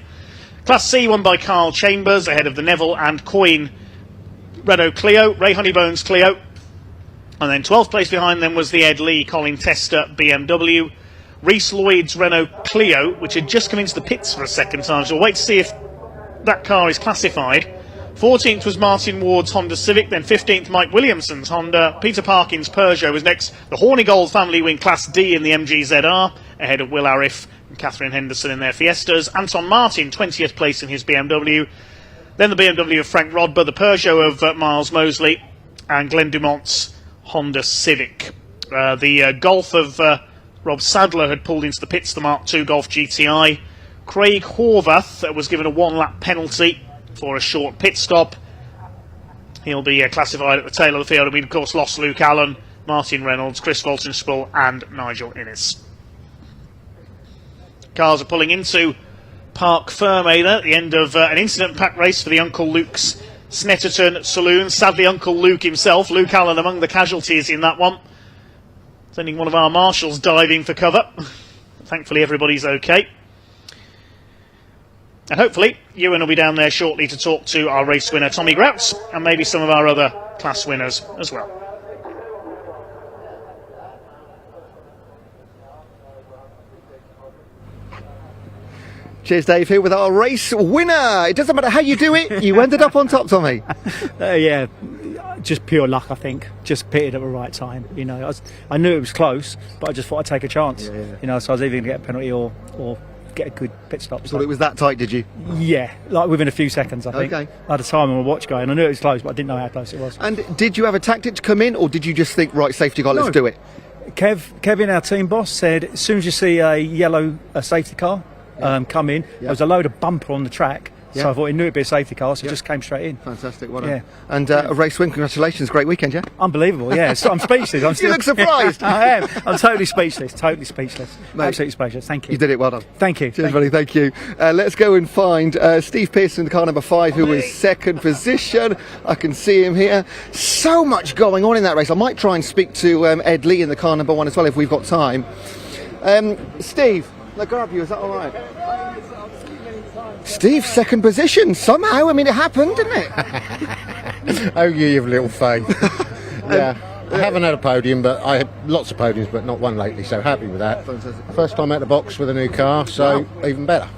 Class C won by Carl Chambers, ahead of the Neville and Coyne Renault Clio, Ray Honeybones Clio. And then 12th place behind them was the Ed Lee Colin Tester BMW. Reese Lloyd's Renault Clio, which had just come into the pits for a second time, so we'll wait to see if that car is classified. 14th was Martin Ward's Honda Civic, then 15th Mike Williamson's Honda. Peter Parkin's Peugeot was next. The Hornigold family win Class D in the MGZR, ahead of Will Arif and Catherine Henderson in their Fiestas. Anton Martin, 20th place in his BMW. Then the BMW of Frank Rodber, the Peugeot of Miles Mosley, and Glenn Dumont's Honda Civic. The Golf of Rob Sadler had pulled into the pits, the Mark II Golf GTI. Craig Horvath was given a 1-lap penalty for a short pit stop. He'll be classified at the tail of the field, and we of course lost Luke Allen, Martin Reynolds, Chris Walton-Sproul and Nigel Innes. Cars are pulling into Park Fermader at the end of an incident pack race for the Uncle Luke's Snetterton Saloon. Sadly, Uncle Luke himself, Luke Allen, among the casualties in that one. Sending one of our marshals diving for cover. Thankfully everybody's okay. And hopefully Ewan will be down there shortly to talk to our race winner Tommy Grouts and maybe some of our other class winners as well. Cheers, Dave, here with our race winner. It doesn't matter how you do it, you ended up on top, Tommy. Yeah, just pure luck, I think. Just pitted at the right time. You know, I knew it was close, but I just thought I'd take a chance. Yeah. You know, so I was either going to get a penalty or get a good pit stop. So it was that tight, did you? Yeah, like within a few seconds, I think. Okay. I had a time on my watch going. I knew it was close, but I didn't know how close it was. And did you have a tactic to come in, or did you just think, right, safety car, let's do it? Kevin, our team boss, said as soon as you see a yellow safety car come in, there was a load of bumper on the track. So I thought he knew it'd be a safety car, so just came straight in. Fantastic, well done. And a race win, congratulations, great weekend, yeah? Unbelievable, yeah. So I'm speechless. You look surprised. I am. I'm totally speechless, Mate, absolutely speechless, thank you. You did it, well done. Thank you. Cheers, buddy, thank you. Let's go and find Steve Pearson, the car number 5, who was 2nd position. I can see him here. So much going on in that race. I might try and speak to Ed Lee in the car number 1 as well, if we've got time. Steve, I'll grab you, is that all right? Steve, 2nd position, somehow. I mean, it happened, didn't it? Oh, you have little faith. Yeah, I haven't had a podium, but I had lots of podiums, but not one lately, so happy with that. Fantastic. First time out the box with a new car, so even better.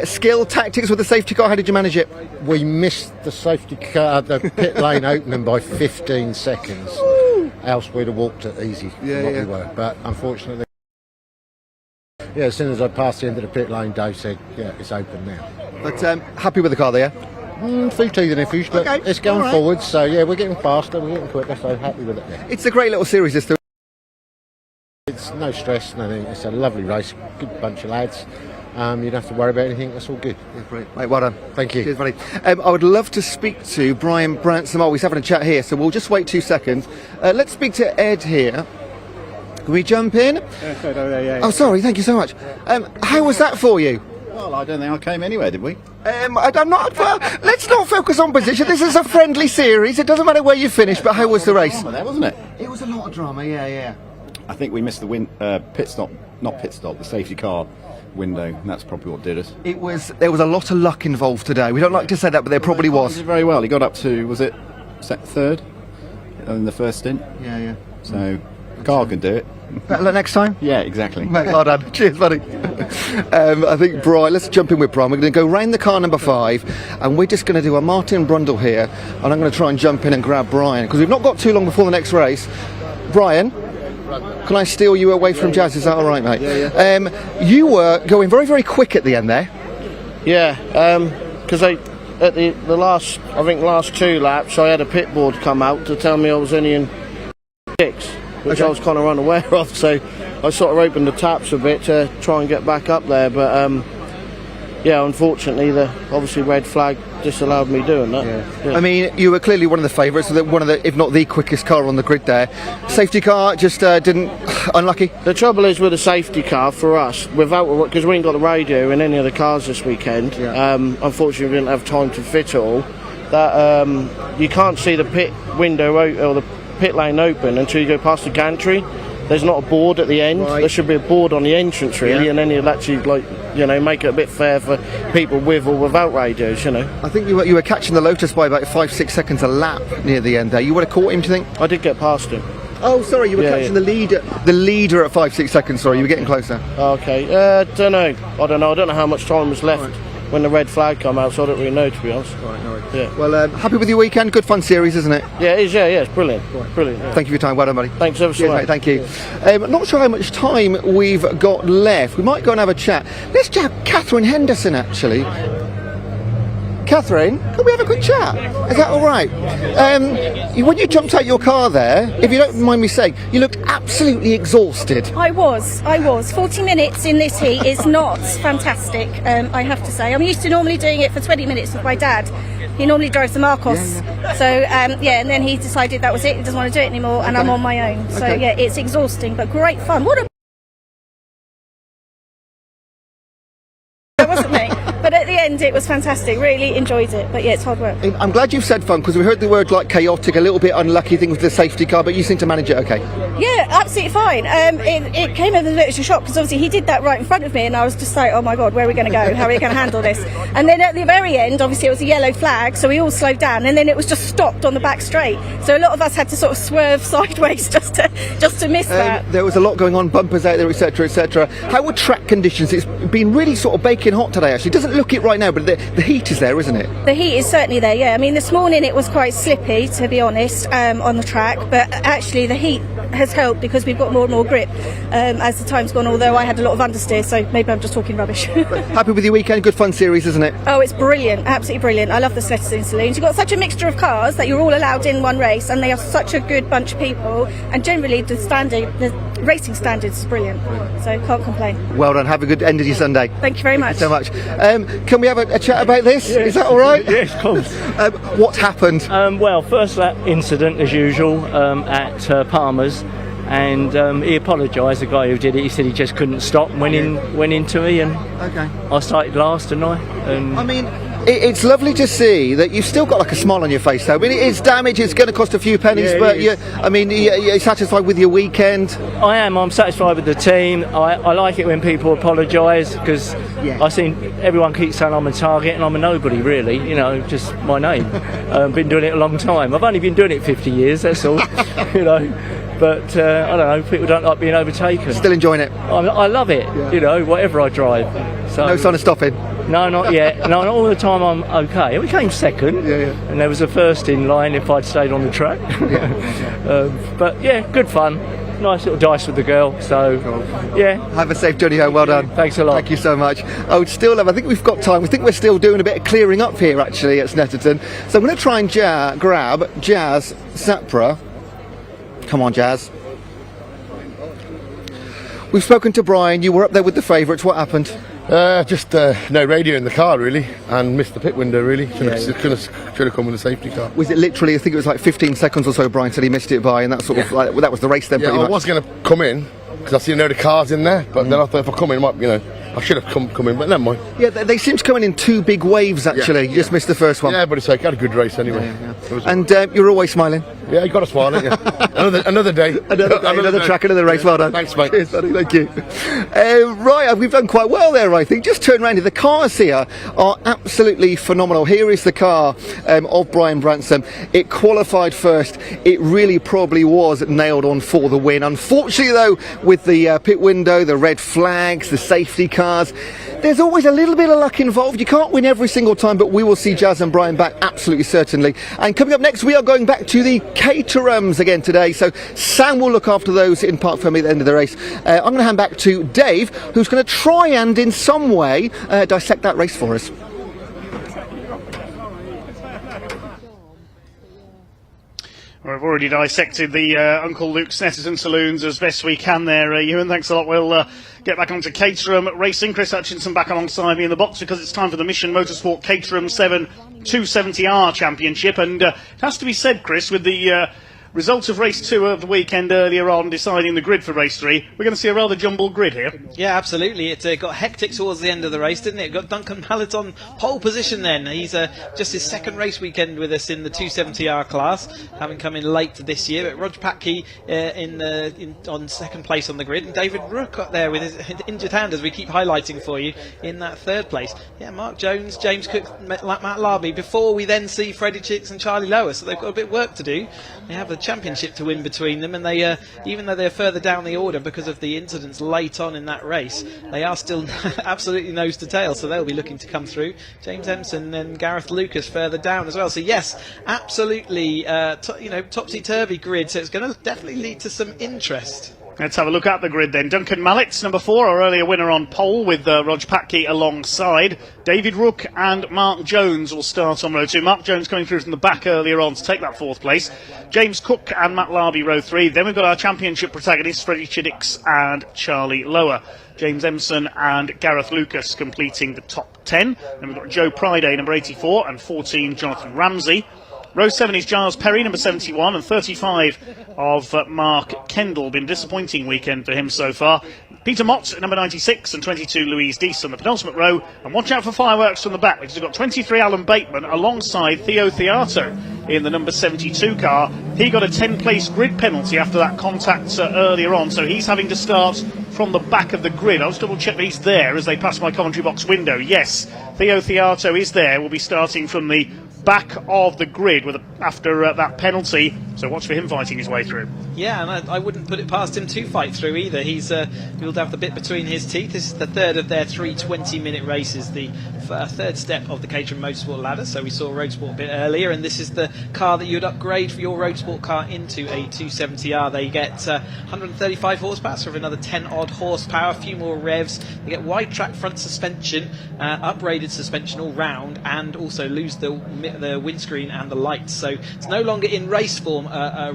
Skill, tactics with the safety car, how did you manage it? We missed the safety car, the pit lane opening by 15 seconds. Else we'd have walked it easy we were, but unfortunately... Yeah, as soon as I passed the end of the pit lane, Dave said, yeah, it's open now. But happy with the car there? Few teeth and issues, but it's going forward, so yeah, we're getting faster, we're getting quicker, so happy with it now. It's a great little series, this. It's no stress, nothing. It's a lovely race, good bunch of lads. You don't have to worry about anything, that's all good. Yeah, great. Mate, well done. Thank you. Cheers, buddy. I would love to speak to Brian Branson. Oh, he's having a chat here, so we'll just wait 2 seconds. Let's speak to Ed here. Can we jump in? Yeah. Oh, sorry, thank you so much. How was that for you? Well, I don't think I came anywhere, did we? I'm not. Well, let's not focus on position. This is a friendly series. It doesn't matter where you finish, but how was the race? There, wasn't it? It was a lot of drama, yeah. I think we missed the pit stop not pit stop, the safety car window. And that's probably what did us. There was a lot of luck involved today. We don't like to say that, but there probably was. He did very well. He got up to, was it third in the first stint? Yeah. So car can do it. Better luck next time? Yeah, exactly. Mate, well done. Cheers, buddy. I think Brian, let's jump in with Brian. We're going to go round the car number 5, and we're just going to do a Martin Brundle here, and I'm going to try and jump in and grab Brian, because we've not got too long before the next race. Brian, can I steal you away from Jazz? Is that all right, mate? Yeah. You were going very, very quick at the end there. Yeah, because at the last 2 laps, I had a pit board come out to tell me I was only in 6, which I was kind of unaware of. So I sort of opened the taps a bit to try and get back up there. But yeah, unfortunately, the obviously red flag disallowed me doing that. Yeah. I mean, you were clearly one of the favourites, one of the, if not the quickest car on the grid there. Safety car just didn't, unlucky. The trouble is with a safety car for us, because we ain't got the radio in any of the cars this weekend. Unfortunately, we didn't have time to fit it all. That you can't see the pit window or the pit lane open until you go past the gantry. There's not a board at the end. Right. There should be a board on the entrance, really, and then you'll actually, make it a bit fair for people with or without radios, I think you were catching the Lotus by about 5-6 seconds a lap near the end there. You would have caught him, do you think? I did get past him. Oh, sorry, you were catching the leader at 5-6 seconds. Sorry, you were getting closer. Okay, I don't know. I don't know how much time was left when the red flag come out, so I don't really know, to be honest. Right, no worries. Yeah. Well, happy with your weekend. Good fun series, isn't it? Yeah, it is. Yeah, it's brilliant. Brilliant. Yeah. Thank you for your time. Well done, buddy. Thanks ever so much. Thank you. Not sure how much time we've got left. We might go and have a chat. Let's chat Catherine Henderson, actually. Catherine, can we have a quick chat? Is that all right? When you jumped out your car there, if you don't mind me saying, you looked absolutely exhausted. I was. 40 minutes in this heat is not fantastic, I have to say. I'm used to normally doing it for 20 minutes with my dad. He normally drives the Marcos. Yeah. So, and then he decided that was it. He doesn't want to do it anymore, and I'm on my own. So, yeah, it's exhausting, but great fun. What a... That wasn't me. But at the end, it was fantastic. Really enjoyed it. But yeah, it's hard work. I'm glad you've said fun, because we heard the word like chaotic, a little bit unlucky thing with the safety car, but you seem to manage it okay. Yeah, absolutely fine. It came as a bit of a shock, because obviously he did that right in front of me, and I was just like, oh my God, where are we going to go? How are we going to handle this? And then at the very end, obviously it was a yellow flag, so we all slowed down, and then it was just stopped on the back straight. So a lot of us had to sort of swerve sideways just to miss that. There was a lot going on, bumpers out there, etc., etc. How were track conditions? It's been really sort of baking hot today, actually. It doesn't look it right now, but the heat is there, isn't it? The heat is certainly there, yeah. I mean, this morning it was quite slippy, to be honest, on the track, but actually the heat has helped because we've got more and more grip as the time's gone, although I had a lot of understeer, so maybe I'm just talking rubbish. Happy with your weekend? Good fun series, isn't it? Oh, it's brilliant, absolutely brilliant. I love the Snetterton Saloons. You've got such a mixture of cars that you're all allowed in one race, and they are such a good bunch of people, and generally the racing standards is brilliant, so can't complain. Well done. Have a good end of your Sunday. Thank you very much. Thank you so much. Can we have a chat about this? Yes. Is that all right? Yes, of course. What happened? Well, first lap incident as usual at Palmer's, and he apologised. The guy who did it, he said he just couldn't stop and went into me, and I started last, and I mean, it's lovely to see that you've still got like a smile on your face though. I mean, it's damage, it's going to cost a few pennies, but you're satisfied with your weekend? I am. I'm satisfied with the team. I like it when people apologise, because I think everyone keeps saying I'm a target, and I'm a nobody really, just my name. Been doing it a long time. I've only been doing it 50 years, that's all. But I don't know, people don't like being overtaken. Still enjoying it? I love it, whatever I drive. So, no sign of stopping? No, not yet. No, not all the time. I'm okay. We came second, and there was a first in line if I'd stayed on the track. But yeah, good fun. Nice little dice with the girl. So yeah. Have a safe journey home. Well done. Thanks a lot. Thank you so much. I would still have. I think we've got time. I think we're still doing a bit of clearing up here actually at Snetterton. So I'm going to try and grab Jazz Sapra. Come on, Jazz. We've spoken to Brian. You were up there with the favourites. What happened? Just no radio in the car really, and missed the pit window really. Should have come with a safety car. Was it literally? I think it was like 15 seconds or so. Brian said he missed it by, and that sort of like that was the race then. Yeah, pretty much. I was going to come in because I see the cars in there, but then I thought if I come in, I should have come in, but never mind. Yeah, they seem to come in two big waves actually. You just missed the first one. Yeah, but it's okay. I had a good race anyway. And you're always smiling. Yeah, you got to smile, haven't you? another day. Another track, another race. Well done. Thanks, mate. Cheers, buddy. Thank you. Right, we've done quite well there, I think. Just turn around here. The cars here are absolutely phenomenal. Here is the car of Brian Branson. It qualified first. It really probably was nailed on for the win. Unfortunately, though, with the pit window, the red flags, the safety cars, there's always a little bit of luck involved. You can't win every single time, but we will see Jazz and Brian back absolutely certainly. And coming up next, we are going back to the Caterhams again today. So Sam will look after those in Park Fermi at the end of the race. I'm going to hand back to Dave, who's going to try and in some way dissect that race for us. Well, we've already dissected the Uncle Luke Snetterton saloons as best we can there, Ewan. Thanks a lot. We'll get back onto Caterham Racing. Chris Hutchinson back alongside me in the box because it's time for the Mission Motorsport Caterham 7 270R Championship. And it has to be said, Chris, with the result of race 2 of the weekend earlier on deciding the grid for race 3, we're going to see a rather jumbled grid here. Yeah, absolutely. It got hectic towards the end of the race, didn't it? Got Duncan Mallett on pole position then. He's just his second race weekend with us in the 270R class, having come in late this year. But Roger Patke on second place on the grid, and David Rook up there with his injured hand, as we keep highlighting for you, in that third place. Yeah, Mark Jones, James Cook, Matt Larby, before we then see Freddie Chicks and Charlie Lower. So they've got a bit of work to do. They have a championship to win between them, and they even though they're further down the order because of the incidents late on in that race, they are still absolutely nose to tail, so they'll be looking to come through. James Empson and Gareth Lucas further down as well. So yes, absolutely topsy-turvy grid, so it's going to definitely lead to some interest. Let's have a look at the grid then. Duncan Mallett, number 4, our earlier winner on pole, with Roger Patke alongside. David Rook and Mark Jones will start on row 2. Mark Jones coming through from the back earlier on to take that 4th place. James Cook and Matt Larby, row 3. Then we've got our championship protagonists, Freddie Chiddicks and Charlie Lower. James Empson and Gareth Lucas completing the top 10. Then we've got Joe Priday, number 84, and 14, Jonathan Ramsey. Row 7 is Giles Perry, number 71, and 35 of Mark Kendall. Been a disappointing weekend for him so far. Peter Mott, number 96, and 22, Louise Deese on the penultimate row. And watch out for fireworks from the back, because we've got 23, Alan Bateman, alongside Theo Theato in the number 72 car. He got a 10-place grid penalty after that contact earlier on, so he's having to start from the back of the grid. I'll just double-check that he's there as they pass my commentary box window. Yes, Theo Theato is there. We'll be starting from the back of the grid after that penalty, so watch for him fighting his way through. Yeah, and I wouldn't put it past him to fight through either. He'll have the bit between his teeth. This is the third of their 3 20-minute races, the third step of the Caterham Motorsport ladder. So we saw Roadsport a bit earlier, and this is the car that you'd upgrade for your Roadsport car into a 270R. They get 135 horsepower, so another 10 odd horsepower, a few more revs. They get wide track front suspension, upgraded suspension all round, and also lose the windscreen and the lights. So it's no longer in race form a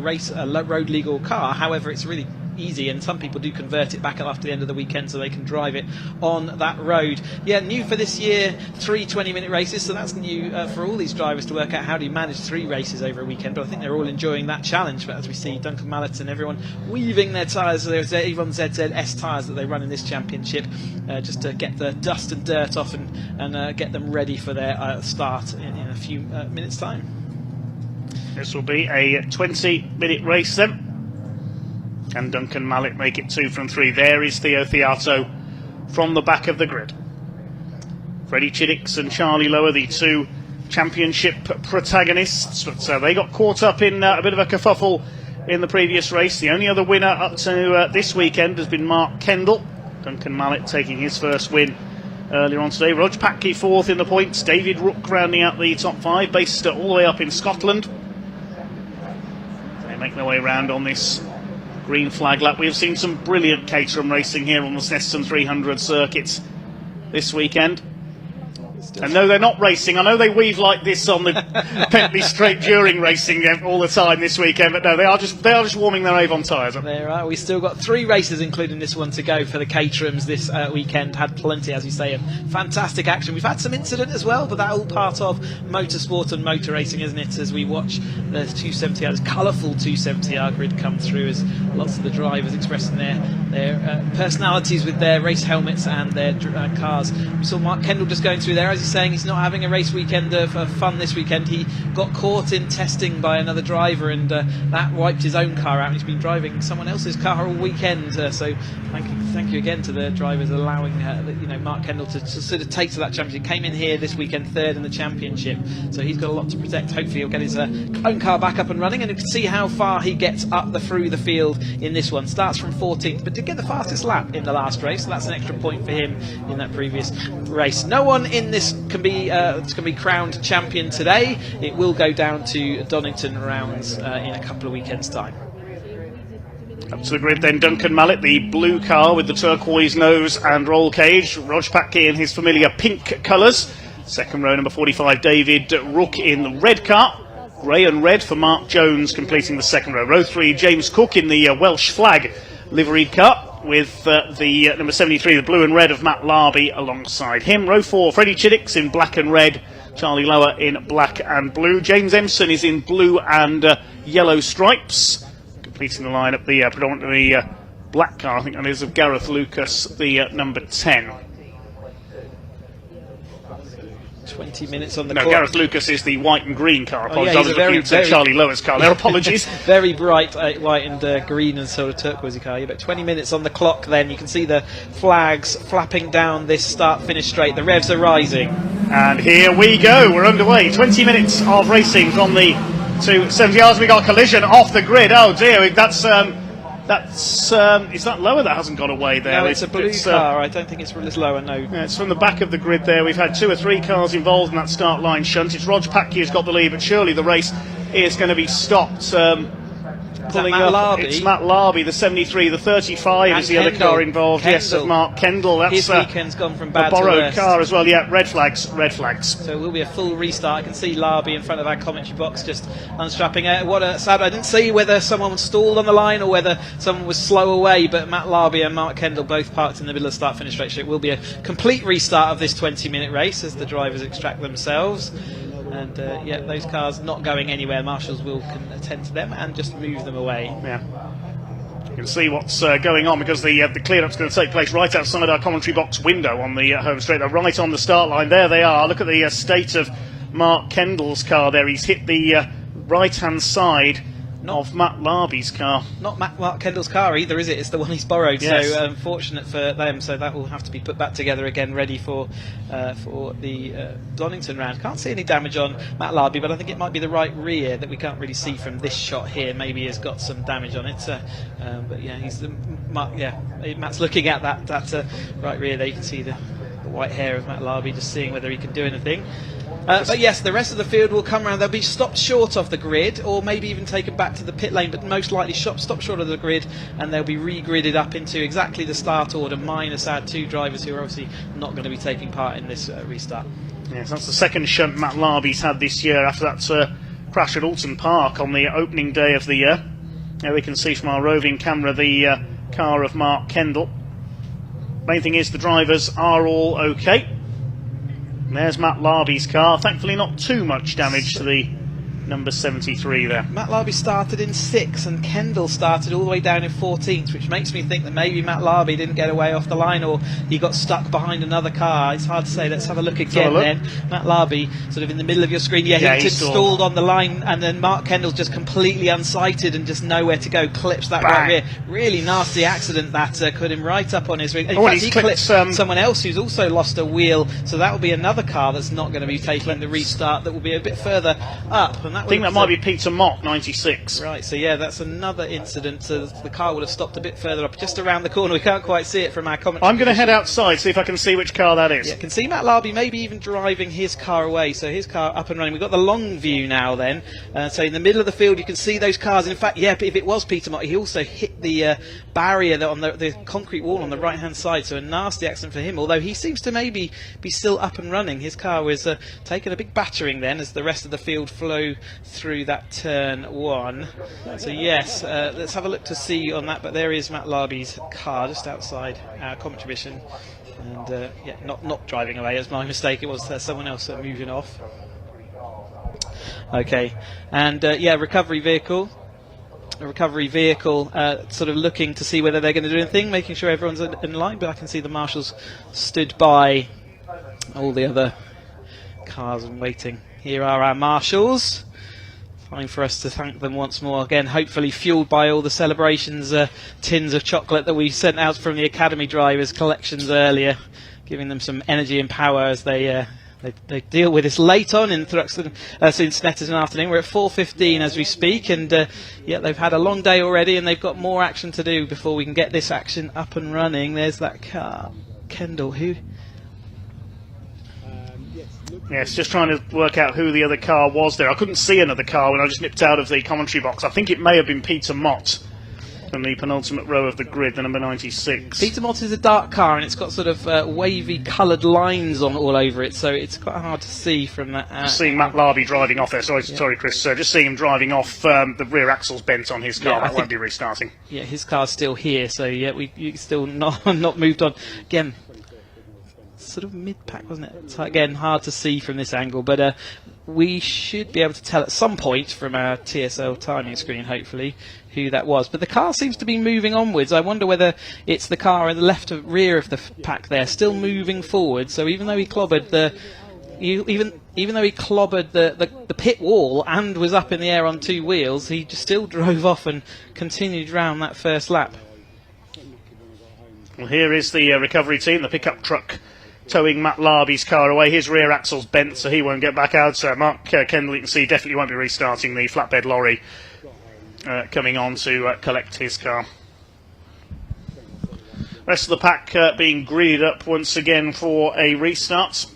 road legal car. However, it's really easy, and some people do convert it back after the end of the weekend so they can drive it on that road. Yeah, new for this year, 3 20-minute races, so that's new for all these drivers to work out how do you manage 3 races over a weekend, but I think they're all enjoying that challenge. But as we see Duncan Mallett and everyone weaving their tyres, there's Avon ZZS tyres that they run in this championship, just to get the dust and dirt off and get them ready for their start in a few minutes time. This will be a 20-minute race then. And Duncan Mallett make it 2 from 3. There is Theo Theato from the back of the grid. Freddie Chiddicks and Charlie Lower, the 2 championship protagonists. But they got caught up in a bit of a kerfuffle in the previous race. The only other winner up to this weekend has been Mark Kendall. Duncan Mallett taking his first win earlier on today. Roger Patke 4th in the points. David Rook rounding out the top 5, based all the way up in Scotland. They make their way around on this green flag lap. We have seen some brilliant Caterham racing here on the Snetterton 300 circuits this weekend. And no, they're not racing. I know they weave like this on the Pentley Straight during racing all the time this weekend, but no, they are just warming their Avon tyres. There are. We still got 3 races, including this one, to go for the Caterhams this weekend. Had plenty, as you say, of fantastic action. We've had some incident as well, but that's all part of motorsport and motor racing, isn't it? As we watch the 270R, this colourful 270R grid come through, as lots of the drivers expressing their personalities with their race helmets and their cars. We saw Mark Kendall just going through there. Gary's saying he's not having a race weekend of fun this weekend. He got caught in testing by another driver, and that wiped his own car out. He's been driving someone else's car all weekend. So thank you again to the drivers allowing Mark Kendall to sort of take to that championship. Came in here this weekend third in the championship, so he's got a lot to protect. Hopefully he'll get his own car back up and running, and you can see how far he gets up through the field in this one. Starts from 14th, but did get the fastest lap in the last race, so that's an extra point for him in that previous race. No one in this can be crowned champion today. It will go down to Donington rounds in a couple of weekends' time. Up to the grid then, Duncan Mallet, the blue car with the turquoise nose and roll cage. Rog Patke in his familiar pink colours. Second row, number 45, David Rook in the red car. Grey and red for Mark Jones completing the second row. Row 3, James Cook in the Welsh flag liveried car with the number 73, the blue and red of Matt Larby alongside him. Row 4, Freddie Chiddicks in black and red. Charlie Lower in black and blue. James Empson is in blue and yellow stripes. Completing the lineup, the predominantly black car, I think that is, of Gareth Lucas, the number 10. 20 minutes on the No, clock. Gareth Lucas is the white and green car. Oh, yeah, I was looking at Charlie Lower's car. Their apologies. Very bright white and green and sort of turquoisey car. About 20 minutes on the clock then. You can see the flags flapping down this start-finish straight. The revs are rising. And here we go. We're underway. 20 minutes of racing from the 270 yards. We got a collision off the grid. Oh dear, that's is that Lower that hasn't got away there? No, it's a blue car. I don't think it's Lower, no. Yeah, it's from the back of the grid there. We've had 2 or 3 cars involved in that start line shunt. It's Rog Patke who's got the lead, but surely the race is going to be stopped. Pulling Matt up, Larby? It's Matt Larby, the 73, the 35 is the other car involved. Yes, of Mark Kendall. That's his weekend's gone from bad a borrowed to worse. car as well. Yeah, red flags. So it will be a full restart. I can see Larby in front of our commentary box just unstrapping. What a sad! I didn't see whether someone was stalled on the line or whether someone was slow away. But Matt Larby and Mark Kendall both parked in the middle of the start-finish race. So it will be a complete restart of this 20-minute race as the drivers extract themselves. And those cars not going anywhere. Marshals can attend to them and just move them away. Yeah. You can see what's going on because the clear-up's going to take place right outside our commentary box window on the home straight. They're right on the start line. There they are. Look at the state of Mark Kendall's car there. He's hit the right-hand side of Matt Larby's car. Not Mark Kendall's car either, is it? It's the one he's borrowed. Yes. So unfortunate for them. So that will have to be put back together again, ready for the Donington round. Can't see any damage on Matt Larby, but I think it might be the right rear that we can't really see from this shot here. Maybe he's got some damage on it. But yeah, Matt's looking at that right rear there. You can see the white hair of Matt Larby, just seeing whether he can do anything. But yes, the rest of the field will come around. They'll be stopped short of the grid, or maybe even taken back to the pit lane, but most likely stopped short of the grid, and they'll be re-gridded up into exactly the start order, minus our 2 drivers who are obviously not going to be taking part in this restart. Yes, that's the second shunt Matt Larby's had this year after that crash at Alton Park on the opening day of the year. Now we can see from our roving camera the car of Mark Kendall. Main thing is the drivers are all okay. There's Matt Larby's car. Thankfully not too much damage to the number 73 there. Matt Larby started in 6th and Kendall started all the way down in 14th, which makes me think that maybe Matt Larby didn't get away off the line or he got stuck behind another car. It's hard to say. Let's have a look again then. Matt Larby sort of in the middle of your screen. Yeah, he stalled on the line, and then Mark Kendall's just completely unsighted and just nowhere to go. Clips that right rear. Really nasty accident that put him right up on his ring. In fact, he clipped someone else who's also lost a wheel, so that will be another car that's not going to be taking the restart, that will be a bit further up. And I think that might be Peter Mock, 96. Right, so yeah, that's another incident. So the car would have stopped a bit further up, just around the corner. We can't quite see it from our commentary. I'm going to head outside, see if I can see which car that is. Yeah, can see Matt Larby maybe even driving his car away. So his car up and running. We've got the long view now then. So in the middle of the field, you can see those cars. In fact, yeah, if it was Peter Mock, he also hit the barrier on the concrete wall on the right-hand side. So a nasty accident for him, although he seems to maybe be still up and running. His car was taking a big battering then as the rest of the field flow through that turn 1. So yes, let's have a look to see on that. But there is Matt Larby's car just outside our commentary mission, and yeah, not driving away. As my mistake, it was someone else moving off. Okay, and yeah, recovery vehicle. A recovery vehicle sort of looking to see whether they're going to do anything, making sure everyone's in line. But I can see the marshals stood by all the other cars and waiting. Here are our marshals. Time for us to thank them once more again, hopefully fueled by all the celebrations, tins of chocolate that we sent out from the Academy drivers' collections earlier, giving them some energy and power as they deal with this late on in Snetterton afternoon. We're at 4:15 as we speak, and yeah, they've had a long day already, and they've got more action to do before we can get this action up and running. There's that car, Kendall, who... Yes, just trying to work out who the other car was there. I couldn't see another car when I just nipped out of the commentary box. I think it may have been Peter Mott from the penultimate row of the grid, the number 96. Peter Mott is a dark car, and it's got sort of wavy coloured lines on all over it, so it's quite hard to see from that. Just seeing Matt Larby driving off there. Sorry, Chris. Just seeing him driving off. The rear axle's bent on his car. Yeah, that won't be restarting. Yeah, his car's still here, so yeah, we still not moved on. Again, sort of mid-pack, wasn't it? So again, hard to see from this angle, but we should be able to tell at some point from our TSL timing screen, hopefully, who that was. But the car seems to be moving onwards. I wonder whether it's the car in the rear of the pack there, still moving forward. So even though he clobbered even though he clobbered the pit wall and was up in the air on two wheels, he just still drove off and continued round that first lap. Well, here is the recovery team, the pickup truck towing Matt Larby's car away. His rear axle's bent, so he won't get back out. So Mark Kendall, you can see, definitely won't be restarting. The flatbed lorry coming on to collect his car. Rest of the pack being greeted up once again for a restart.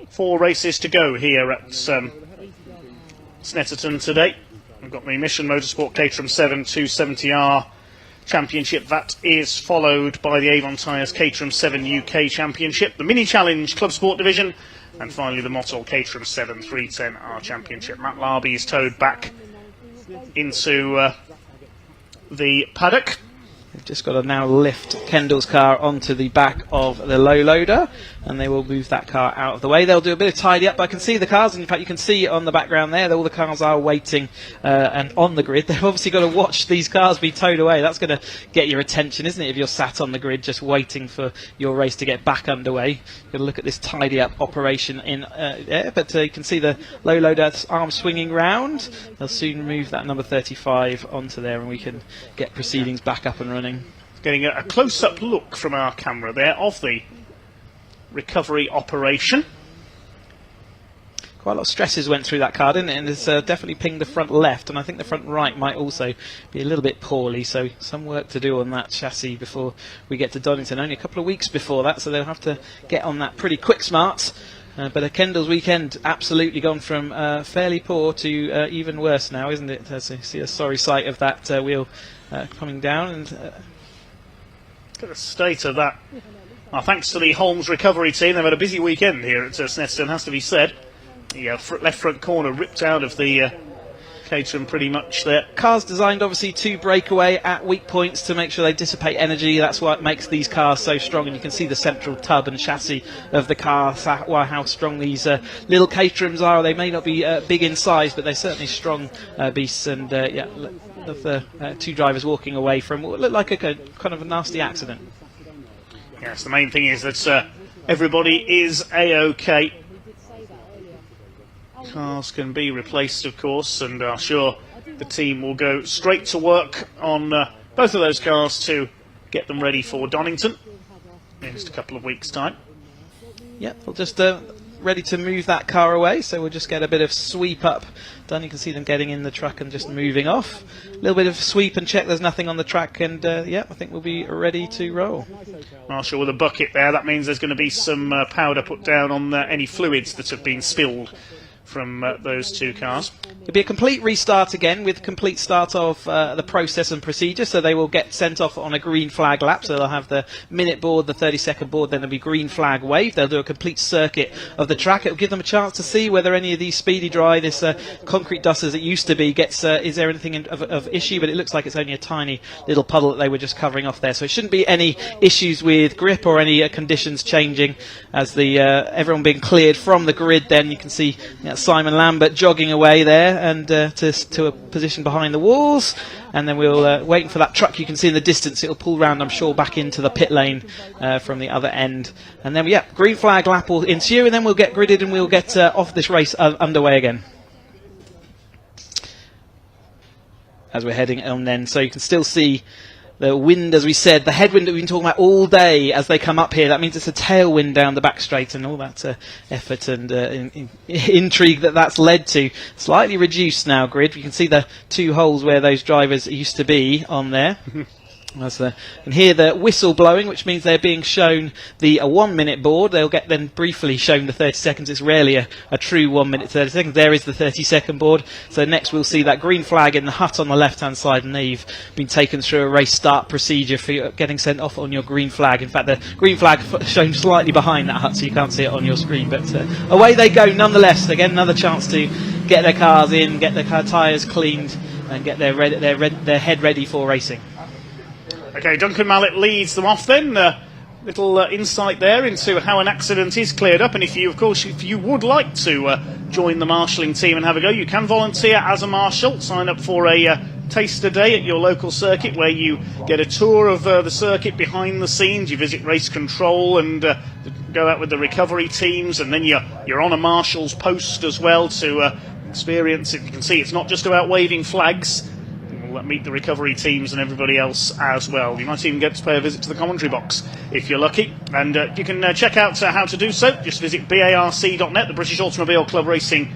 4 races to go here at Snetterton today. We've got the Mission Motorsport Caterham 7 270R Championship. That is followed by the Avon Tyres Caterham 7 UK Championship, the Mini Challenge Club Sport Division, and finally the Mottol Caterham 7 310R Championship. Matt Larby is towed back into the paddock. They've just got to now lift Kendall's car onto the back of the low loader, and they will move that car out of the way. They'll do a bit of tidy up, but I can see the cars, and in fact you can see on the background there that all the cars are waiting and on the grid. They've obviously got to watch these cars be towed away. That's going to get your attention, isn't it, if you're sat on the grid just waiting for your race to get back underway. You've got to look at this tidy up operation in there, but you can see the low loader arm swinging round. They'll soon move that number 35 onto there, and we can get proceedings back up and running. Getting a close-up look from our camera there of the recovery operation. Quite a lot of stresses went through that car, didn't it? And it's definitely pinged the front left, and I think the front right might also be a little bit poorly, so some work to do on that chassis before we get to Donington. Only a couple of weeks before that, so they'll have to get on that pretty quick smart. But a Kendall's weekend absolutely gone from fairly poor to even worse now, isn't it? So you see a sorry sight of that wheel coming down. And look at the state of that. Thanks to the Holmes recovery team, they've had a busy weekend here at Snetterton, has to be said. The left front corner ripped out of the Caterham pretty much there. Cars designed obviously to break away at weak points to make sure they dissipate energy. That's what makes these cars so strong, and you can see the central tub and chassis of the car, how strong these little Caterhams are. They may not be big in size, but they're certainly strong beasts, and yeah, of the 2 drivers walking away from what looked like a kind of a nasty accident. Yes, the main thing is that everybody is A-OK. Cars can be replaced, of course, and I'm sure the team will go straight to work on both of those cars to get them ready for Donington in just a couple of weeks' time. Yeah, they'll just ready to move that car away, so we'll just get a bit of sweep up done. You can see them getting in the truck and just moving off. A little bit of sweep and check there's nothing on the track, and yeah, I think we'll be ready to roll. Marshall with a bucket there. That means there's going to be some powder put down on any fluids that have been spilled from those 2 cars. It'll be a complete restart again with complete start of the process and procedure, so they will get sent off on a green flag lap, so they'll have the minute board, the 30-second board, then there'll be green flag wave. They'll do a complete circuit of the track. It'll give them a chance to see whether any of these speedy dry, this concrete dust as it used to be, gets is there anything of issue, but it looks like it's only a tiny little puddle that they were just covering off there, so it shouldn't be any issues with grip or any conditions changing as the everyone being cleared from the grid. Then you can see Simon Lambert jogging away there and to a position behind the walls. And then we'll wait for that truck you can see in the distance. It'll pull round, I'm sure, back into the pit lane from the other end. And then, yeah, green flag lap will ensue, and then we'll get gridded and we'll get off this race underway again. As we're heading on then, so you can still see the wind, as we said, the headwind that we've been talking about all day as they come up here. That means it's a tailwind down the back straight, and all that effort and intrigue that's led to. Slightly reduced now, grid. You can see the 2 holes where those drivers used to be on there. As you can hear the whistle blowing, which means they're being shown the 1 minute board. They'll get then briefly shown the 30 seconds. It's rarely a true 1 minute 30 seconds. There is the 30-second board. So next we'll see that green flag in the hut on the left hand side, and they've been taken through a race start procedure for getting sent off on your green flag. In fact, the green flag shown slightly behind that hut, so you can't see it on your screen, but away they go nonetheless. Again, another chance to get their cars in, get their tyres cleaned, and get their head ready for racing. Okay, Duncan Mallett leads them off then. Little insight there into how an accident is cleared up, and if you would like to join the marshalling team and have a go, you can volunteer as a marshal. Sign up for a taster day at your local circuit where you get a tour of the circuit behind the scenes. You visit race control and go out with the recovery teams, and then you're on a marshal's post as well to experience it. You can see it's not just about waving flags. Meet the recovery teams and everybody else as well. You might even get to pay a visit to the commentary box if you're lucky, and you can check out how to do so. Just visit barc.net, the British Automobile Racing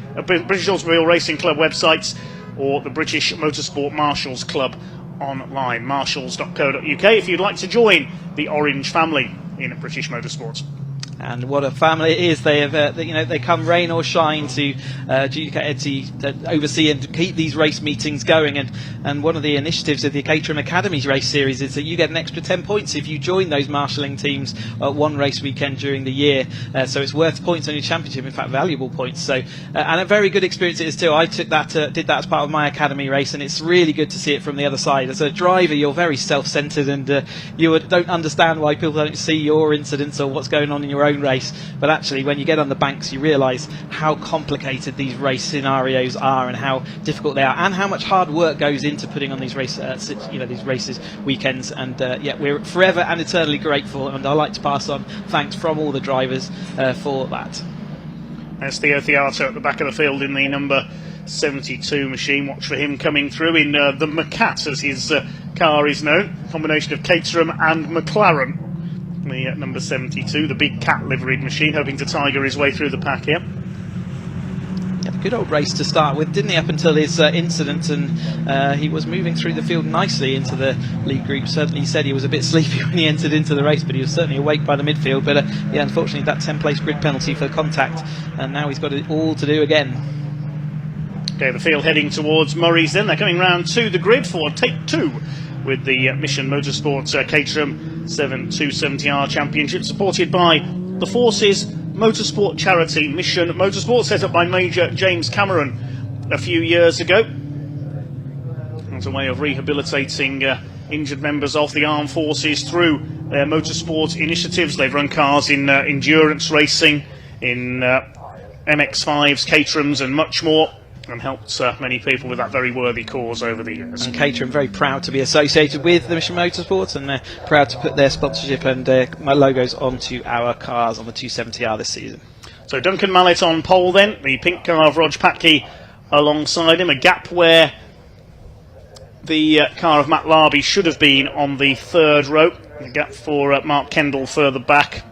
Club websites, or the British Motorsport Marshals Club online, marshals.co.uk, if you'd like to join the Orange family in British Motorsport. And what a family it is. They have, they come rain or shine to oversee and keep these race meetings going. And one of the initiatives of the Caterham Academy race series is that you get an extra 10 points if you join those marshalling teams at one race weekend during the year. So it's worth points on your championship, in fact, valuable points. So and a very good experience it is too. I did that as part of my academy race, and it's really good to see it from the other side. As a driver, you're very self-centred, and you don't understand why people don't see your incidents or what's going on in your own race, but actually when you get on the banks you realise how complicated these race scenarios are and how difficult they are, and how much hard work goes into putting on these these races weekends. And we're forever and eternally grateful, and I'd like to pass on thanks from all the drivers for that. There's Theo Theato at the back of the field in the number 72 machine. Watch for him coming through in the Macat, as his car is known, combination of Caterham and McLaren. The number 72, the big cat liveried machine, hoping to tiger his way through the pack here. Yeah, good old race to start with, didn't he, up until his incident, and he was moving through the field nicely into the lead group. Certainly he said he was a bit sleepy when he entered into the race, but he was certainly awake by the midfield. But unfortunately that 10-place grid penalty for contact, and now he's got it all to do again. Okay, the field heading towards Murray's then. They're coming round to the grid for take 2 with the Mission Motorsport Caterham 270R Championship, supported by the Forces Motorsport charity Mission Motorsport, set up by Major James Cameron a few years ago as a way of rehabilitating injured members of the armed forces through their motorsport initiatives. They've run cars in endurance racing, in MX-5s, Caterhams and much more, and helped many people with that very worthy cause over the years. And Caterham very proud to be associated with the Mission Motorsport, and they're proud to put their sponsorship and their logos onto our cars on the 270R this season. So Duncan Mallett on pole then, the pink car of Rog Patke alongside him, a gap where the car of Matt Larby should have been on the third row, a gap for Mark Kendall further back.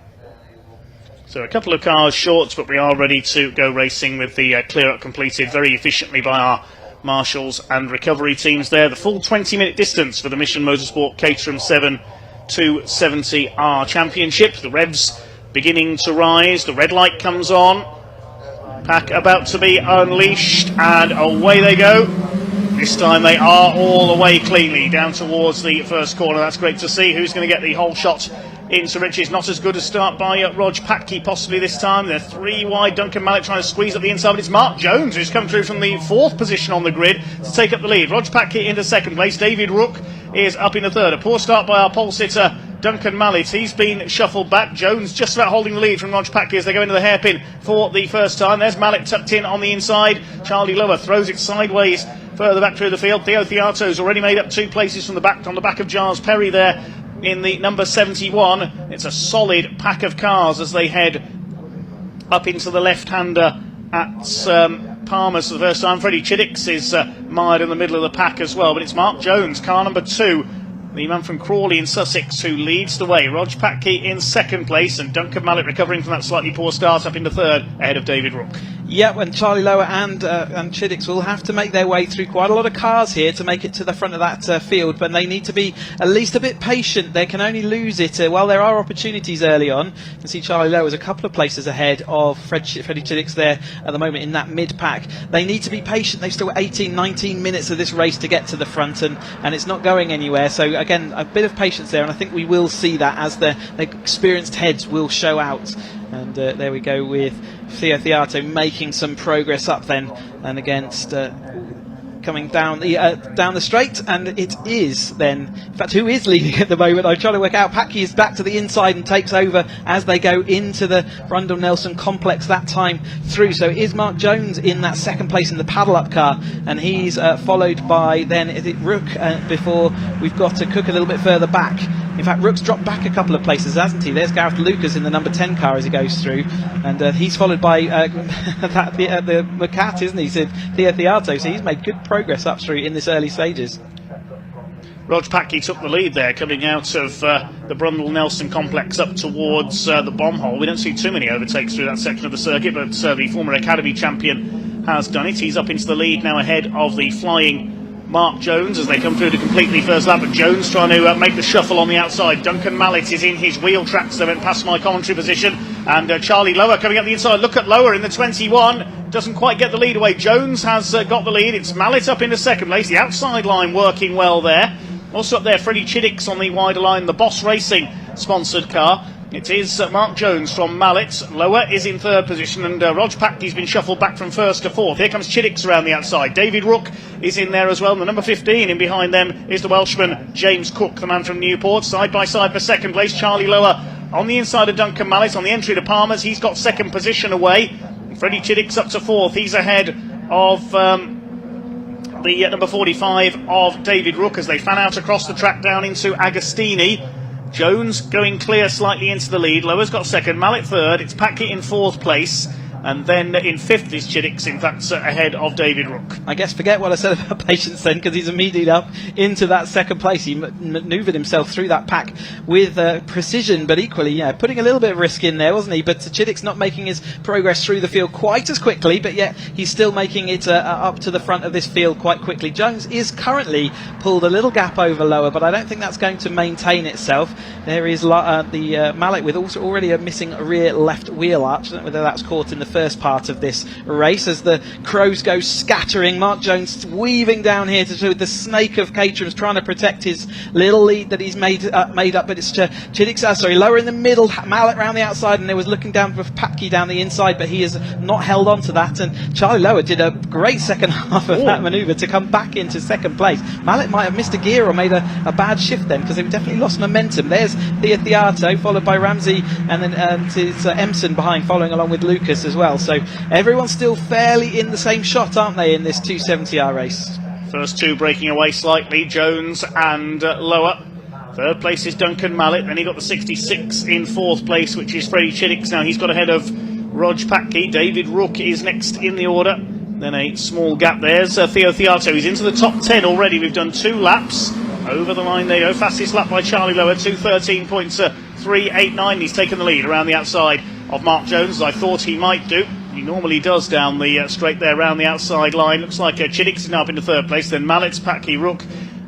So a couple of cars short, but we are ready to go racing with the clear-up completed very efficiently by our marshals and recovery teams there. The full 20-minute distance for the Mission Motorsport Caterham 270R Championship. The revs beginning to rise. The red light comes on. Pack about to be unleashed, and away they go. This time they are all the way cleanly down towards the first corner. That's great to see. Who's going to get the whole shot into Richie's? Not as good a start by Rog Patke possibly this time. They're 3 wide. Duncan Mallett trying to squeeze up the inside, but it's Mark Jones who's come through from the 4th position on the grid to take up the lead. Rog Patke into 2nd place. David Rook is up in the 3rd. A poor start by our pole sitter Duncan Mallet. He's been shuffled back. Jones just about holding the lead from Rog Packy as they go into the hairpin for the first time. There's Mallet tucked in on the inside. Charlie Lower throws it sideways further back through the field. Theo Theato's already made up 2 places from the back, on the back of Giles Perry there in the number 71. It's a solid pack of cars as they head up into the left-hander at Palmer's for the first time. Freddie Chiddicks is mired in the middle of the pack as well, but it's Mark Jones, car number 2, the man from Crawley in Sussex, who leads the way. Rog Packy in second place, and Duncan Mallet recovering from that slightly poor start up into third ahead of David Rook. Yeah, and Charlie Lower and Chiddicks will have to make their way through quite a lot of cars here to make it to the front of that field, but they need to be at least a bit patient. They can only lose it while there are opportunities early on. You can see Charlie Lower is a couple of places ahead of Freddie Chiddicks there at the moment in that mid-pack. They need to be patient. They've still got 18, 19 minutes of this race to get to the front, and it's not going anywhere. So again, a bit of patience there, and I think we will see that as the experienced heads will show out. And there we go with Theo Theato making some progress up then, and against coming down the straight, and it is then, in fact, who is leading at the moment? I'm trying to work out. Packy is back to the inside and takes over as they go into the Brundle Nelson complex that time through. So it is Mark Jones in that second place in the paddle up car, and he's followed by then is it Rook before we've got to Cook a little bit further back. In fact, Rook's dropped back a couple of places, hasn't he? There's Gareth Lucas in the number 10 car as he goes through, and he's followed by the McCat, isn't he? So Theo Theato, so he's made good progress up through in this early stages. Rog Packy took the lead there, coming out of the Brundle Nelson complex up towards the bomb hole. We don't see too many overtakes through that section of the circuit, but the former Academy champion has done it. He's up into the lead now ahead of the flying Mark Jones as they come through to complete the first lap, but Jones trying to make the shuffle on the outside. Duncan Mallet is in his wheel tracks. They went past my commentary position, and Charlie Lower coming up the inside. Look at Lower in the 21, doesn't quite get the lead away. Jones has got the lead. It's Mallet up into second place, the outside line working well there. Also up there Freddie Chiddicks on the wider line, the Boss Racing sponsored car. It is Mark Jones from Mallet. Lower is in third position, and Rog Packy's been shuffled back from first to fourth. Here comes Chiddicks around the outside. David Rook is in there as well, and the number 15 in behind them is the Welshman James Cook, the man from Newport. Side by side for second place, Charlie Lower on the inside of Duncan Mallet on the entry to Palmer's. He's got second position away. Freddie Chiddicks up to fourth. He's ahead of the number 45 of David Rook as they fan out across the track down into Agostini. Jones going clear slightly into the lead. Lower's got second, Mallet third. It's Packy in fourth place. And then in fifth is Chiddicks, in fact, ahead of David Rook. I guess forget what I said about patience then, because he's immediately up into that second place. He manoeuvred himself through that pack with precision, but equally, putting a little bit of risk in there, wasn't he? But Chiddicks not making his progress through the field quite as quickly, but yet he's still making it up to the front of this field quite quickly. Jones is currently pulled a little gap over Lower, but I don't think that's going to maintain itself. There is the Mallet with also already a missing rear left wheel arch. I don't know whether that's caught in the first part of this race as the crows go scattering. Mark Jones weaving down here to the snake of Caterham's, trying to protect his little lead that he's made up, but it's Chiddicks, Lower in the middle, Mallet round the outside, and there was looking down for Packy down the inside, but he has not held on to that, and Charlie Lower did a great second half of that manoeuvre to come back into second place. Mallet might have missed a gear or made a bad shift then, because they've definitely lost momentum. There's Theo Theato followed by Ramsey, and then it's Empson behind following along with Lucas as well. So everyone's still fairly in the same shot, aren't they, in this 270R race? First two breaking away slightly, Jones and Lower. Third place is Duncan Mallet. Then he got the 66 in fourth place, which is Freddie Chiddicks. Now he's got ahead of Rog Packy. David Rook is next in the order. Then a small gap. There's Theo Theato. He's into the top 10 already. We've done 2 laps. Over the line they go. Fastest lap by Charlie Lower, 2:13.389. He's taken the lead around the outside of Mark Jones, as I thought he might do. He normally does down the straight there around the outside line. Looks like Chiddicks is now up into third place. Then Mallet's Packy, Rook.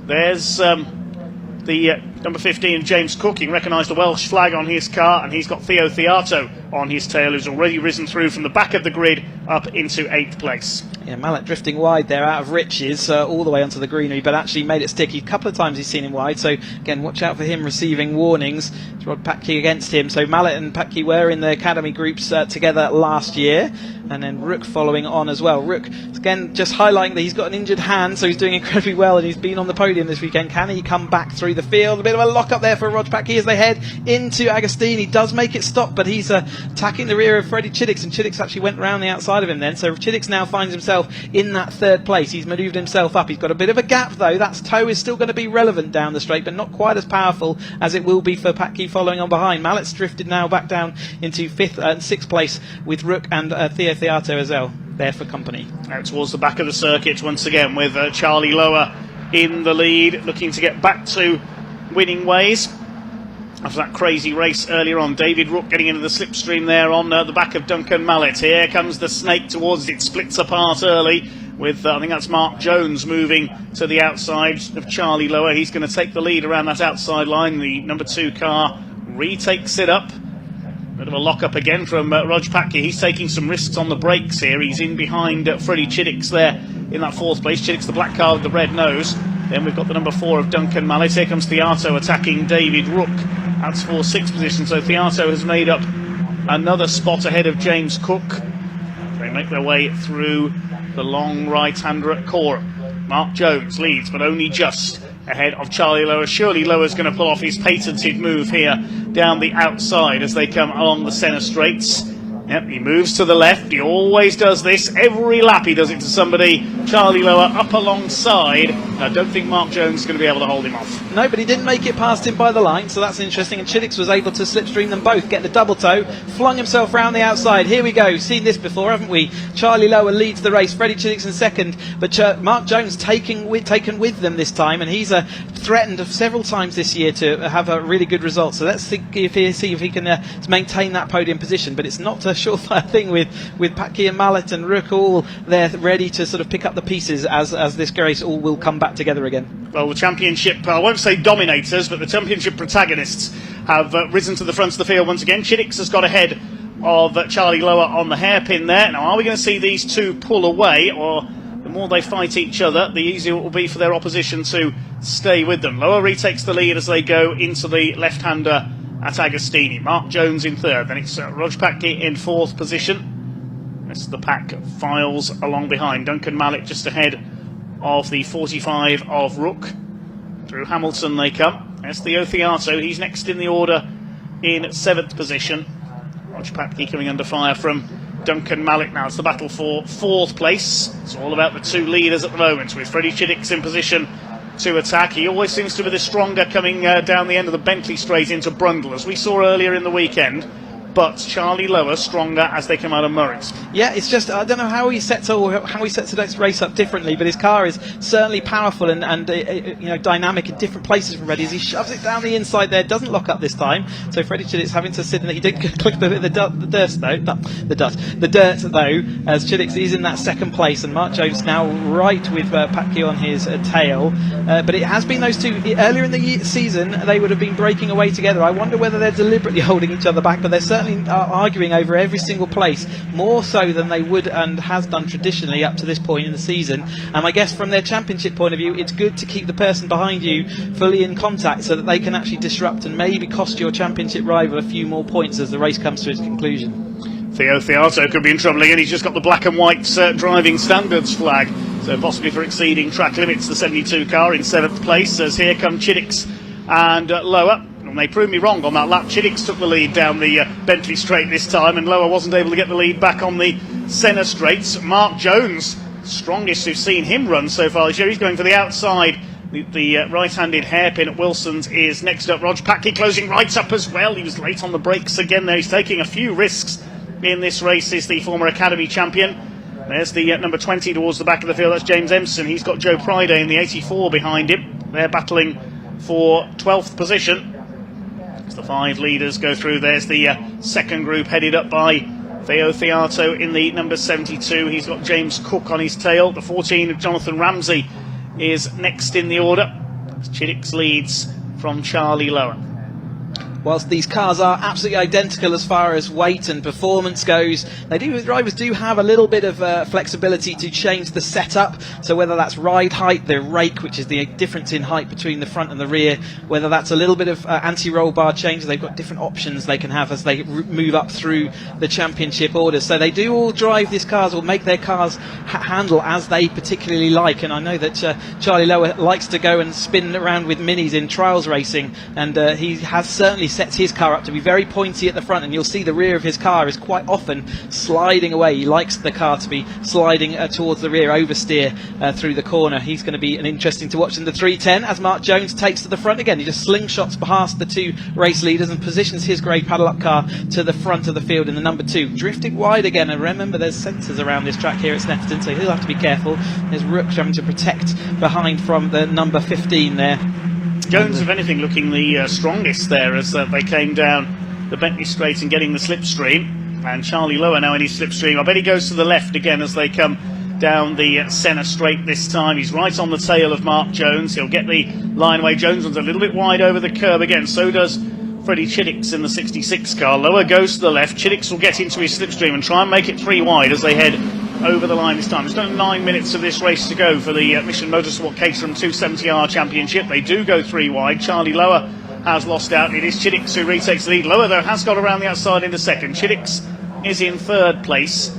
There's the number 15, James Cook. You can recognise the Welsh flag on his car, and he's got Theo Theato on his tail, who's already risen through from the back of the grid up into 8th place. Yeah, Mallet drifting wide there out of Riches all the way onto the greenery, but actually made it sticky. A couple of times he's seen him wide, so again, watch out for him receiving warnings. It's Rod Packy against him. So Mallet and Packy were in the academy groups together last year, and then Rook following on as well. Rook, again, just highlighting that he's got an injured hand, so he's doing incredibly well, and he's been on the podium this weekend. Can he come back through the field? A bit of a lock up there for Rog Packy as they head into Agostini. Does make it stop, but he's attacking the rear of Freddie Chiddicks, and Chiddicks actually went round the outside of him then. So Chiddicks now finds himself in that third place. He's manoeuvred himself up. He's got a bit of a gap though. That toe is still going to be relevant down the straight, but not quite as powerful as it will be for Packy following on behind. Mallett's drifted now back down into 5th and 6th place with Rook and Theo Theato as well there for company. Out towards the back of the circuit once again with Charlie Lower in the lead, looking to get back to winning ways after that crazy race earlier on. David Rook getting into the slipstream there on the back of Duncan Mallett. Here comes the snake towards it, splits apart early with I think that's Mark Jones moving to the outside of Charlie Lower. He's going to take the lead around that outside line. The number 2 car retakes it up. Bit of a lock-up again from Rog Packy. He's taking some risks on the brakes here. He's in behind Freddie Chiddicks there in that 4th place. Chiddicks, the black car with the red nose. Then we've got the number 4 of Duncan Mallett. Here comes Theato attacking David Rook. That's for 6th position. So Theato has made up another spot ahead of James Cook. They make their way through the long right-hander at Cora. Mark Jones leads, but only just ahead of Charlie Lower. Surely Lower's going to pull off his patented move here down the outside as they come along the centre straights. Yep, he moves to the left. He always does this. Every lap he does it to somebody. Charlie Lower up alongside. I don't think Mark Jones is going to be able to hold him off. No, but he didn't make it past him by the line, so that's interesting. And Chiddicks was able to slipstream them both, get the double toe, flung himself round the outside. Here we go. Seen this before, haven't we? Charlie Lower leads the race. Freddie Chiddicks in 2nd, but Mark Jones taken with them this time, and he's threatened several times this year to have a really good result. So let's see if he can maintain that podium position. But it's not a surefire thing with Packy and Mallett and Rook all there ready to sort of pick up the pieces as this race all will come back together again. Well, the championship, I won't say dominators, but the championship protagonists have risen to the front of the field once again. Chiddicks has got ahead of Charlie Lower on the hairpin there. Now, are we going to see these two pull away, or the more they fight each other, the easier it will be for their opposition to stay with them? Lower retakes the lead as they go into the left-hander at Agostini. Mark Jones in 3rd, then it's Rog Packy in 4th position. This is the pack files along behind. Duncan Mallett just ahead of the 45 of Rook. Through Hamilton they come. There's Theo Theato, he's next in the order in 7th position. Rog Packy coming under fire from Duncan Mallett now. It's the battle for 4th place. It's all about the 2 leaders at the moment, with Freddie Chiddicks in position to attack. He always seems to be the stronger coming down the end of the Bentley straight into Brundle, as we saw earlier in the weekend. But Charlie Lower stronger as they come out of Murray's. Yeah, it's just I don't know how he sets today's race up differently, but his car is certainly powerful and dynamic in different places from Freddie as he shoves it down the inside there. Doesn't lock up this time, so Freddie Chiddicks having to sit in. He did click a bit of the dirt though, as Chiddicks is in that 2nd place, and Mark Jones now right with Packy on his tail. But it has been those two earlier in the season. They would have been breaking away together. I wonder whether they're deliberately holding each other back, but they're certainly arguing over every single place, more so than they would and has done traditionally up to this point in the season. And I guess from their championship point of view, it's good to keep the person behind you fully in contact so that they can actually disrupt and maybe cost your championship rival a few more points as the race comes to its conclusion. Theo Theato could be in trouble again. He's just got the black and white driving standards flag, so possibly for exceeding track limits. The 72 car in 7th place, as here come Chiddicks and Lower. And they proved me wrong on that lap. Chiddicks took the lead down the Bentley straight this time, and Lower wasn't able to get the lead back on the centre straights. Mark Jones, strongest who've seen him run so far this year. He's going for the outside. The right-handed hairpin at Wilson's is next up. Rog Packy closing right up as well. He was late on the brakes again there. He's taking a few risks in this race. Is the former Academy champion. There's the number 20 towards the back of the field. That's James Empson. He's got Joe Priday in the 84 behind him. They're battling for 12th position. As the 5 leaders go through, there's the 2nd group headed up by Theo Theato in the number 72. He's got James Cook on his tail. The 14 of Jonathan Ramsey is next in the order. Chiddicks leads from Charlie Lower. whilst these cars are absolutely identical as far as weight and performance goes, the drivers do have a little bit of flexibility to change the setup. So whether that's ride height, the rake, which is the difference in height between the front and the rear, whether that's a little bit of anti-roll bar change, they've got different options they can have as they move up through the championship orders. So they do all drive these cars, or make their cars handle as they particularly like. And I know that Charlie Lower likes to go and spin around with minis in trials racing, and he has certainly set his car up to be very pointy at the front, and you'll see the rear of his car is quite often sliding away. He likes the car to be sliding towards the rear, oversteer through the corner. He's going to be an interesting to watch in the 310 as Mark Jones takes to the front again. He just slingshots past the two race leaders and positions his grey padlock car to the front of the field in the number 2. Drifted wide again, and remember there's sensors around this track here at Snetterton, so he'll have to be careful. There's Rook having to protect behind from the number 15 there. Jones, if anything, looking the strongest there as they came down the Bentley straight and getting the slipstream. And Charlie Lower now in his slipstream. I bet he goes to the left again as they come down the Senna straight this time. He's right on the tail of Mark Jones. He'll get the line away. Jones runs a little bit wide over the curb again. So does Freddie Chiddicks in the 66 car. Lower goes to the left. Chiddicks will get into his slipstream and try and make it 3 wide as they head over the line this time. There's only 9 minutes of this race to go for the Mission Motorsport Caterham 270R Championship. They do go 3 wide. Charlie Lower has lost out. It is Chiddicks who retakes the lead. Lower, though, has got around the outside into second. Chiddicks is in 3rd place.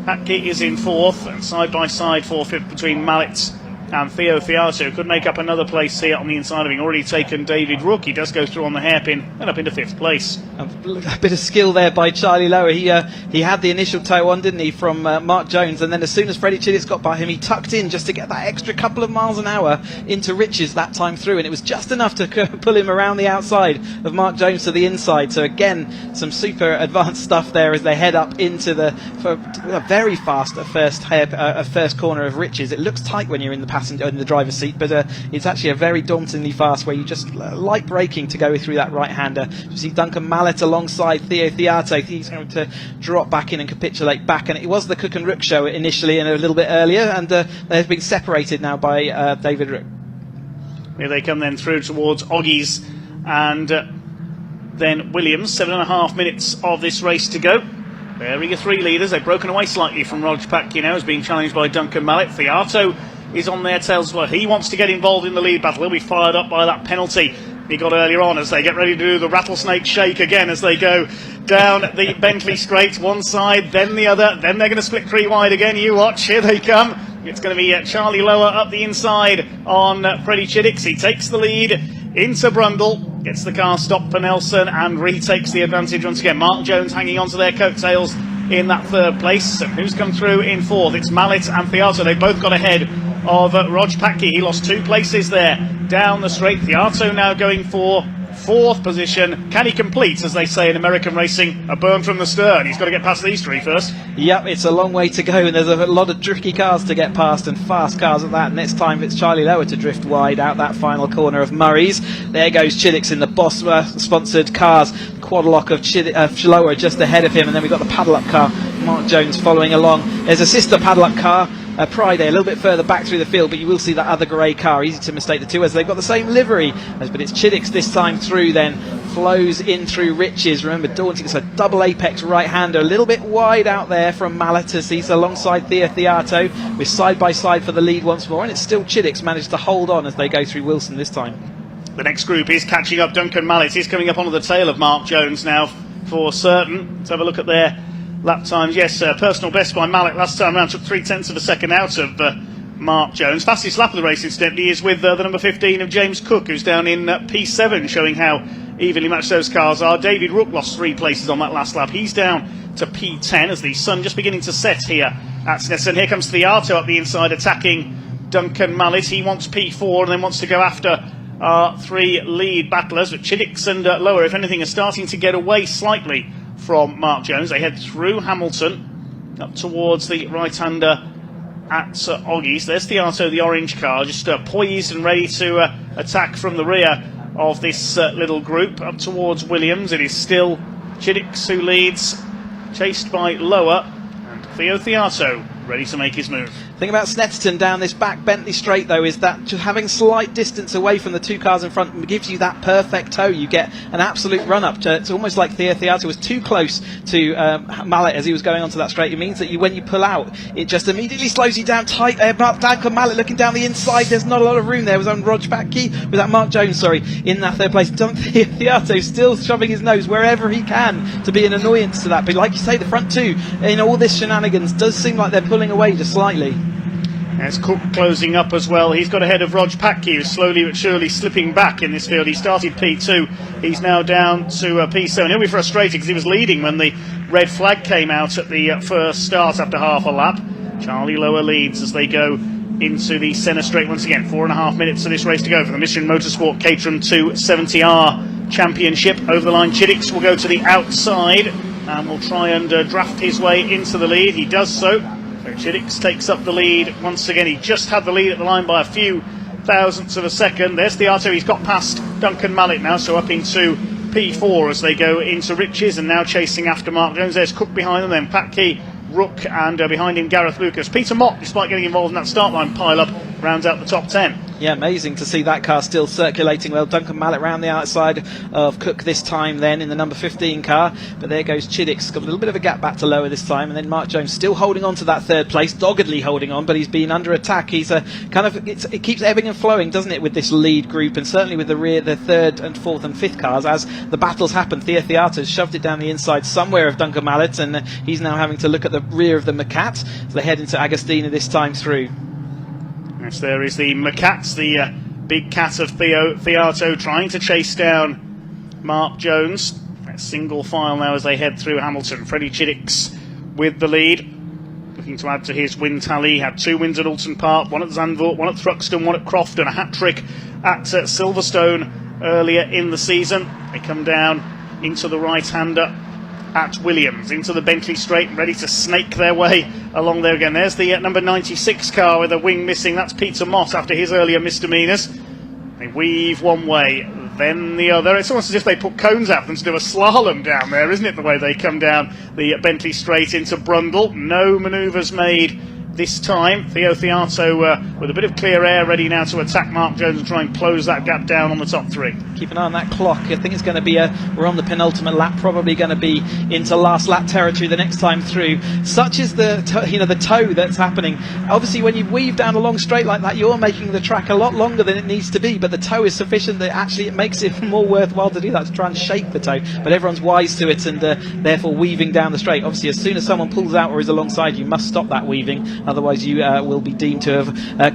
Patke is in 4th, and side by side for 5th between Mallet and Theo Fiato. Could make up another place here on the inside of him. Already taken David Rook. He does go through on the hairpin and up into 5th place. A bit of skill there by Charlie Lower. He had the initial tow on, didn't he, from Mark Jones, and then as soon as Freddie Chiddicks got by him, he tucked in just to get that extra couple of miles an hour into Riches that time through, and it was just enough to pull him around the outside of Mark Jones to the inside. So again, some super advanced stuff there as they head up into a very fast first corner of Riches. It looks tight when you're in the driver's seat, but it's actually a very dauntingly fast where you just light braking to go through that right-hander. You see Duncan Mallet alongside Theo Theato. He's going to drop back in and capitulate back, and it was the Cook and Rook show initially and a little bit earlier, and they've been separated now by David Rook. Here they come then through towards Oggies and then Williams. 7.5 minutes of this race to go. There are your 3 leaders. They've broken away slightly from Roger Patke now, who's being challenged by Duncan Mallet. Theato is on their tails as well. He wants to get involved in the lead battle. He'll be fired up by that penalty he got earlier on as they get ready to do the rattlesnake shake again as they go down the Bentley straight, one side, then the other, then they're going to split 3 wide again. You watch, here they come. It's going to be Charlie Lower up the inside on Freddie Chiddicks. He takes the lead into Brundle, gets the car stopped for Nelson and retakes the advantage once again. Mark Jones hanging on to their coattails in that 3rd place. And who's come through in 4th? It's Mallet and Fiato. They've both got ahead of Rog Patke. He lost 2 places there down the straight. Fiato now going for 4th position. Can he complete, as they say in American racing, a burn from the stern? He's got to get past these 3 first. Yep, it's a long way to go, and there's a lot of tricky cars to get past, and fast cars at that. And this time it's Charlie Lower to drift wide out that final corner of Murray's. There goes Chiddicks in the Boss sponsored cars. Quadlock of Lower just ahead of him, and then we've got the padlock car, Mark Jones following along. There's a sister padlock car, Pride, a little bit further back through the field, but you will see that other grey car. Easy to mistake the two as they've got the same livery, but it's Chiddicks this time through, then flows in through Riches. Remember, daunting, it's a double apex right-hander, a little bit wide out there from Malatus. He's alongside Theo Theato. We're side by side for the lead once more, and it's still Chiddicks managed to hold on as they go through Wilson this time. The next group is catching up. Duncan Mallet is coming up onto the tail of Mark Jones now for certain. Let's have a look at their lap times. Yes, personal best by Mallet last time round, took 0.3 of a second out of Mark Jones. Fastest lap of the race, incidentally, is with the number 15 of James Cook, who's down in P7, showing how evenly matched those cars are. David Rook lost 3 places on that last lap. He's down to P10 as the sun just beginning to set here at Snetterton. Here comes Theato up the inside, attacking Duncan Mallet. He wants P4 and then wants to go after our 3 lead battlers, but Chiddicks and Lower, if anything, are starting to get away slightly from Mark Jones. They head through Hamilton up towards the right-hander at Oggies. There's Theato, the orange car, just poised and ready to attack from the rear of this little group up towards Williams. It is still Chiddicks who leads, chased by Lower, and Theo Theato ready to make his move. The thing about Snetterton down this back Bentley straight, though, is that just having slight distance away from the two cars in front gives you that perfect toe. You get an absolute run-up. It's almost like Theato was too close to Mallet as he was going onto that straight. It means that when you pull out, it just immediately slows you down tight. Duncan Mallet looking down the inside. There's not a lot of room there. It was on Rog Patke, with that Mark Jones, in that third place. Theato still shoving his nose wherever he can to be an annoyance to that. But like you say, the front two, in all this shenanigans, does seem like they're pulling away just slightly. As Cook closing up as well, he's got ahead of Rog Patke, who's slowly but surely slipping back in this field. He started P2, he's now down to P7. He'll be frustrated because he was leading when the red flag came out at the first start after half a lap. Charlie Lower leads as they go into the centre straight once again. 4.5 minutes of this race to go for the Michelin Motorsport Caterham 270R Championship. Over the line, Chiddix will go to the outside and will try and draft his way into the lead. He does so. Chiddix takes up the lead once again. He just had the lead at the line by a few thousandths of a second. There's Theato. He's got past Duncan Mallet now, so up into P4 as they go into Riches, and now chasing after Mark Jones. There's Cook behind them, then Patke, Rook, and behind him Gareth Lucas. Peter Mott, despite getting involved in that start line pile-up, rounds out the top 10. Yeah, amazing to see that car still circulating well. Duncan Mallet round the outside of Cook this time then in the number 15 car. But there goes Chiddix, got a little bit of a gap back to Lower this time. And then Mark Jones still holding on to that third place, doggedly holding on, but he's been under attack. He's it keeps ebbing and flowing, doesn't it, with this lead group, and certainly with the third and fourth and fifth cars as the battles happen. Theato's shoved it down the inside somewhere of Duncan Mallet, and he's now having to look at the rear of the Macat as they head into Agostina this time through. Yes, there is the Macat, the big cat of Theato, trying to chase down Mark Jones. Single file now as they head through Hamilton. Freddie Chiddix with the lead, looking to add to his win tally. He had 2 wins at Alton Park, 1 at Zandvoort, 1 at Thruxton, 1 at Crofton, a hat-trick at Silverstone earlier in the season. They come down into the right-hander at Williams, into the Bentley straight, ready to snake their way along there again. There's the number 96 car with a wing missing. That's Peter Mott after his earlier misdemeanours. They weave one way, then the other. It's almost as if they put cones out them to do a slalom down there, isn't it, the way they come down the Bentley straight into Brundle. No manoeuvres made this time. Theato with a bit of clear air, ready now to attack Mark Jones and try and close that gap down on the top 3. Keep an eye on that clock. I think it's going to be we're on the penultimate lap, probably going to be into last lap territory the next time through. Such is the toe that's happening. Obviously, when you weave down a long straight like that, you're making the track a lot longer than it needs to be, but the toe is sufficient that actually it makes it more worthwhile to do that, to try and shape the toe. But everyone's wise to it and therefore weaving down the straight. Obviously, as soon as someone pulls out or is alongside, you must stop that weaving. Otherwise, you will be deemed to have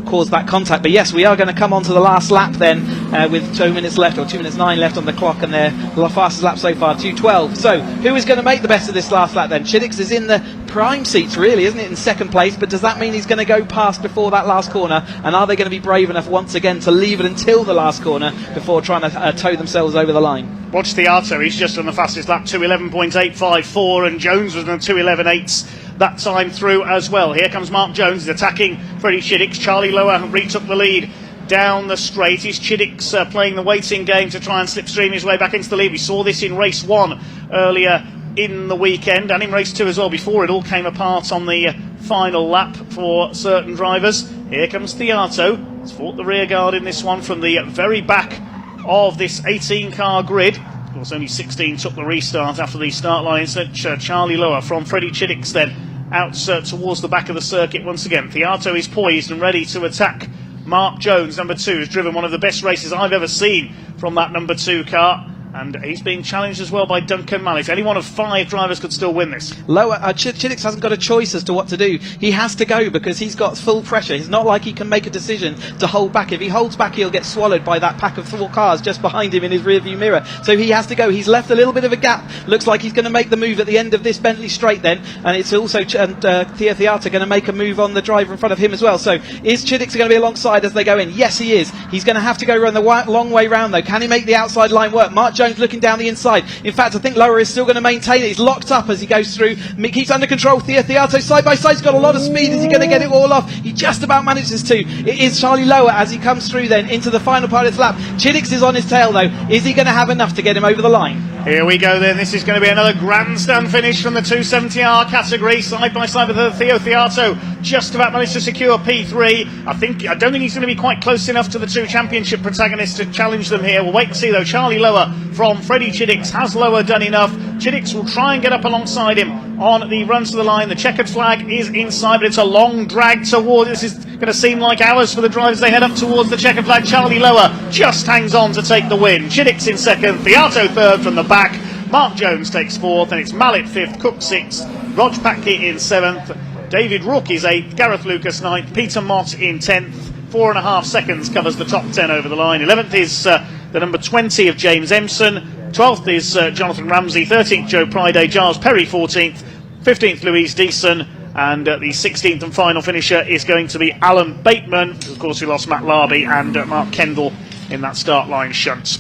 caused that contact. But yes, we are going to come on to the last lap then with 2 minutes left, or 2 minutes 9 left on the clock, and they're the fastest lap so far, 2:12. So, who is going to make the best of this last lap then? Chiddix is in the prime seats, really, isn't it, in second place? But does that mean he's going to go past before that last corner? And are they going to be brave enough once again to leave it until the last corner before trying to tow themselves over the line? Watch Theato, he's just on the fastest lap, 2:11.854, and Jones was on 2:11.8 that time through as well. Here comes Mark Jones, he's attacking Freddie Chiddix. Charlie Lower retook the lead down the straight. Is Chiddix playing the waiting game to try and slipstream his way back into the lead? We saw this in race 1 earlier in the weekend, and in race 2 as well, before it all came apart on the final lap for certain drivers. Here comes Theato. He's fought the rear guard in this one from the very back of this 18-car grid. Of course, only 16 took the restart after the start line. Charlie Lower from Freddie Chiddix then out towards the back of the circuit once again. Theato is poised and ready to attack Mark Jones, number 2, has driven one of the best races I've ever seen from that number 2 car. And he's being challenged as well by Duncan Mallet. Any one of 5 drivers could still win this. Chiddix hasn't got a choice as to what to do. He has to go because he's got full pressure. It's not like he can make a decision to hold back. If he holds back, he'll get swallowed by that pack of 4 cars just behind him in his rearview mirror. So he has to go. He's left a little bit of a gap. Looks like he's going to make the move at the end of this Bentley straight then. And it's also Theato going to make a move on the driver in front of him as well. So is Chiddix going to be alongside as they go in? Yes, he is. He's going to have to go run the long way round though. Can he make the outside line work? Mark Jones looking down the inside. In fact, I think Lower is still going to maintain it. He's locked up as he goes through. He keeps under control. Theato side by side. He's got a lot of speed. Is he going to get it all off? He just about manages to. It is Charlie Lower as he comes through then into the final part of his lap. Chiddix is on his tail though. Is he going to have enough to get him over the line? Here we go then, this is going to be another grandstand finish from the 270R category, side by side with Theo Theato, just about managed to secure P3. I don't think he's going to be quite close enough to the two championship protagonists to challenge them here. We'll wait and see though. Charlie Lower from Freddie Chiddicks. Has Lower done enough? Chiddicks will try and get up alongside him on the run to the line. The checkered flag is inside, but it's a long drag towards. This is going to seem like hours for the drivers. They head up towards the checkered flag. Charlie Lower just hangs on to take the win. Chiddicks in second, Theato third from the back. Mark Jones takes fourth, and it's Mallet fifth, Cook sixth, Rog Patke in seventh, David Rook is eighth, Gareth Lucas ninth, Peter Mott in 10th. 4.5 seconds covers the top 10 over the line. 11th is the number 20 of James Empson. 12th is Jonathan Ramsey. 13th Joe Priday. Giles Perry 14th. 15th Louise Deason. And the 16th and final finisher is going to be Alan Bateman. Of course, we lost Matt Larby and Mark Kendall in that start line shunt.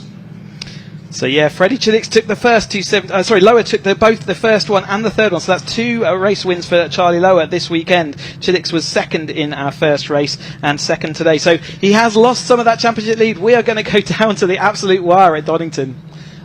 So yeah, Freddie Chiddicks took the first Lower took both the first one and the third one. So that's two race wins for Charlie Lower this weekend. Chiddicks was second in our first race and second today. So he has lost some of that championship lead. We are going to go down to the absolute wire at Donington.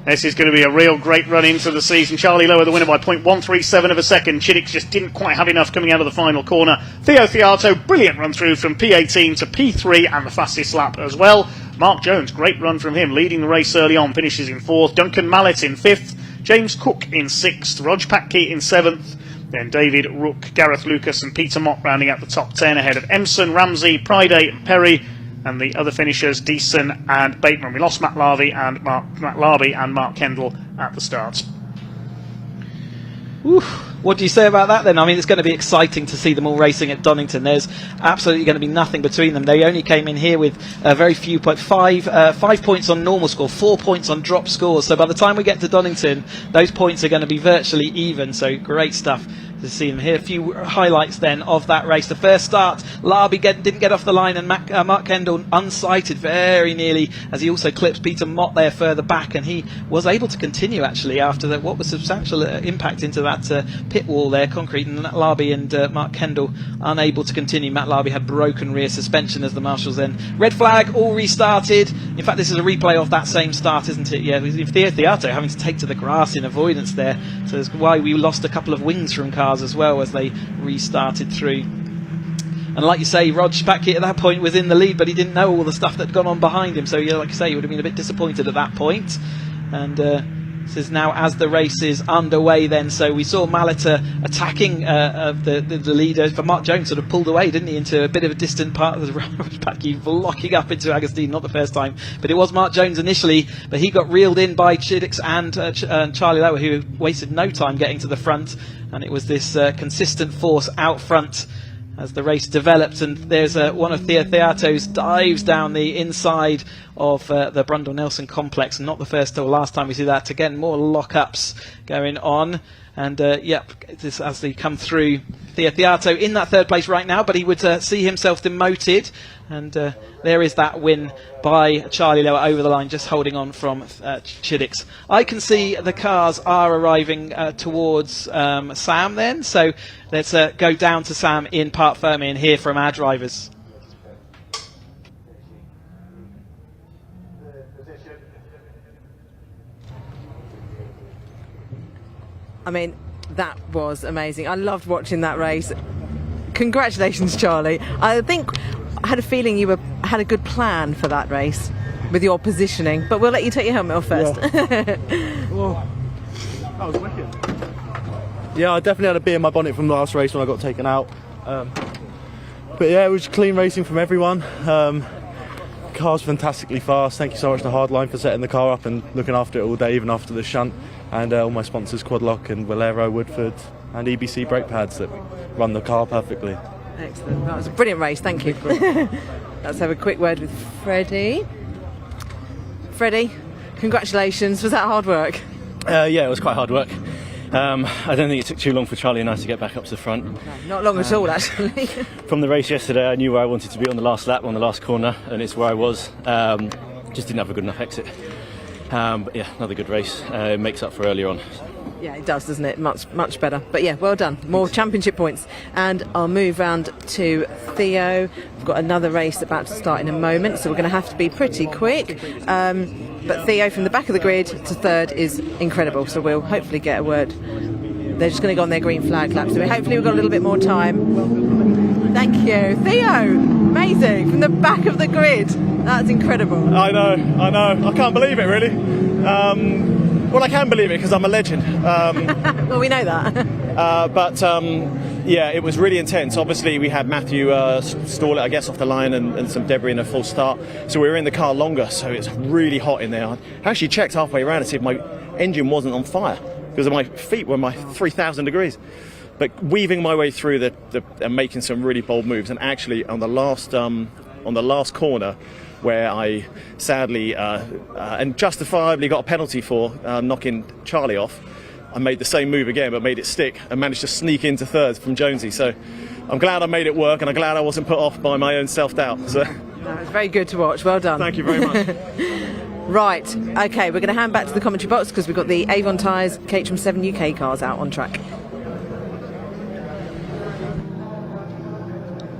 This is going to be a real great run into the season. Charlie Lower the winner by 0.137 of a second. Chiddicks just didn't quite have enough coming out of the final corner. Theo Theato, brilliant run through from P18 to P3 and the fastest lap as well. Mark Jones, great run from him, leading the race early on, finishes in fourth. Duncan Mallet in fifth. James Cook in sixth. Rog Patke in seventh. Then David Rook, Gareth Lucas and Peter Mott rounding out the top 10 ahead of Empson, Ramsey, Priday and Perry. And the other finishers, Deason and Bateman. We lost Matt Larby and Mark Kendall at the start. What do you say about that then? I mean, it's going to be exciting to see them all racing at Donington. There's absolutely going to be nothing between them. They only came in here with very few points, 5 points on normal score, 4 points on drop scores. So by the time we get to Donington, those points are going to be virtually even. So great stuff to see them here. A few highlights then of that race. The first start, Larby didn't get off the line, and Mark Kendall unsighted very nearly as he also clips Peter Mott there further back, and he was able to continue actually after what was substantial impact into that pit wall there, concrete, and Larby and Mark Kendall unable to continue. Matt Larby had broken rear suspension as the marshals then. Red flag, all restarted. In fact, this is a replay of that same start, isn't it? Yeah, with Theo Theato having to take to the grass in avoidance there, so that's why we lost a couple of wings from cars as well as they restarted through. And like you say, Rog Patke at that point was in the lead, but he didn't know all the stuff that had gone on behind him, so yeah, like you say, he would have been a bit disappointed at that point. And this is now as the race is underway then, so we saw Mallet attacking the leader, but Mark Jones sort of pulled away, didn't he, into a bit of a distant part of the Rog Patke, locking up into Agostine, not the first time, but it was Mark Jones initially, but he got reeled in by Chiddicks and Charlie Lower, who wasted no time getting to the front, and it was this consistent force out front as the race developed. And there's one of Theo Theato's dives down the inside of the Brundle-Nelson complex. Not the first or last time we see that. Again, more lock-ups going on. And this, as they come through, Theo Theato in that third place right now, but he would see himself demoted. And there is that win by Charlie Lower over the line, just holding on from Chiddicks. I can see the cars are arriving towards Sam then, so let's go down to Sam in Parc Fermé and hear from our drivers. I mean, that was amazing. I loved watching that race. Congratulations, Charlie. I think I had a feeling you had a good plan for that race with your positioning, but we'll let you take your helmet off first. Yeah. Well, that was wicked. Yeah, I definitely had a bee in my bonnet from the last race when I got taken out. But yeah, it was clean racing from everyone. Car's fantastically fast. Thank you so much to Hardline for setting the car up and looking after it all day, even after the shunt. And all my sponsors, Quadlock and Valero, Woodford and EBC brake pads that run the car perfectly. Excellent. That was a brilliant race. Thank you. Let's have a quick word with Freddie. Freddie, congratulations. Was that hard work? Yeah, it was quite hard work. I don't think it took too long for Charlie and I to get back up to the front. No, not long at all, actually. From the race yesterday, I knew where I wanted to be on the last lap, on the last corner, and it's where I was. Just didn't have a good enough exit. But yeah, another good race. It makes up for earlier on. Yeah, it does, doesn't it? Much better. But yeah, well done. More championship points. And I'll move round to Theo. We've got another race about to start in a moment, so we're going to have to be pretty quick. But Theo, from the back of the grid to third is incredible, so we'll hopefully get a word. They're just going to go on their green flag lap, so hopefully we've got a little bit more time. Thank you. Theo, amazing. From the back of the grid. That's incredible. I know. I can't believe it, really. Well, I can believe it because I'm a legend. Well, we know that. But yeah, it was really intense. Obviously, we had Matthew stall it, I guess, off the line and some debris in a full start. So we were in the car longer, so it's really hot in there. I actually checked halfway around to see if my engine wasn't on fire because my feet were 3,000 degrees. But weaving my way through and making some really bold moves. And actually, on the last corner, where I sadly and justifiably got a penalty for knocking Charlie off, I made the same move again but made it stick and managed to sneak into third from Jonesy. So I'm glad I made it work, and I'm glad I wasn't put off by my own self-doubt. So That was very good to watch. Well done. Thank you very much. Right, okay, we're going to hand back to the commentary box because we've got the Avon Tyres Caterham 7 UK cars out on track.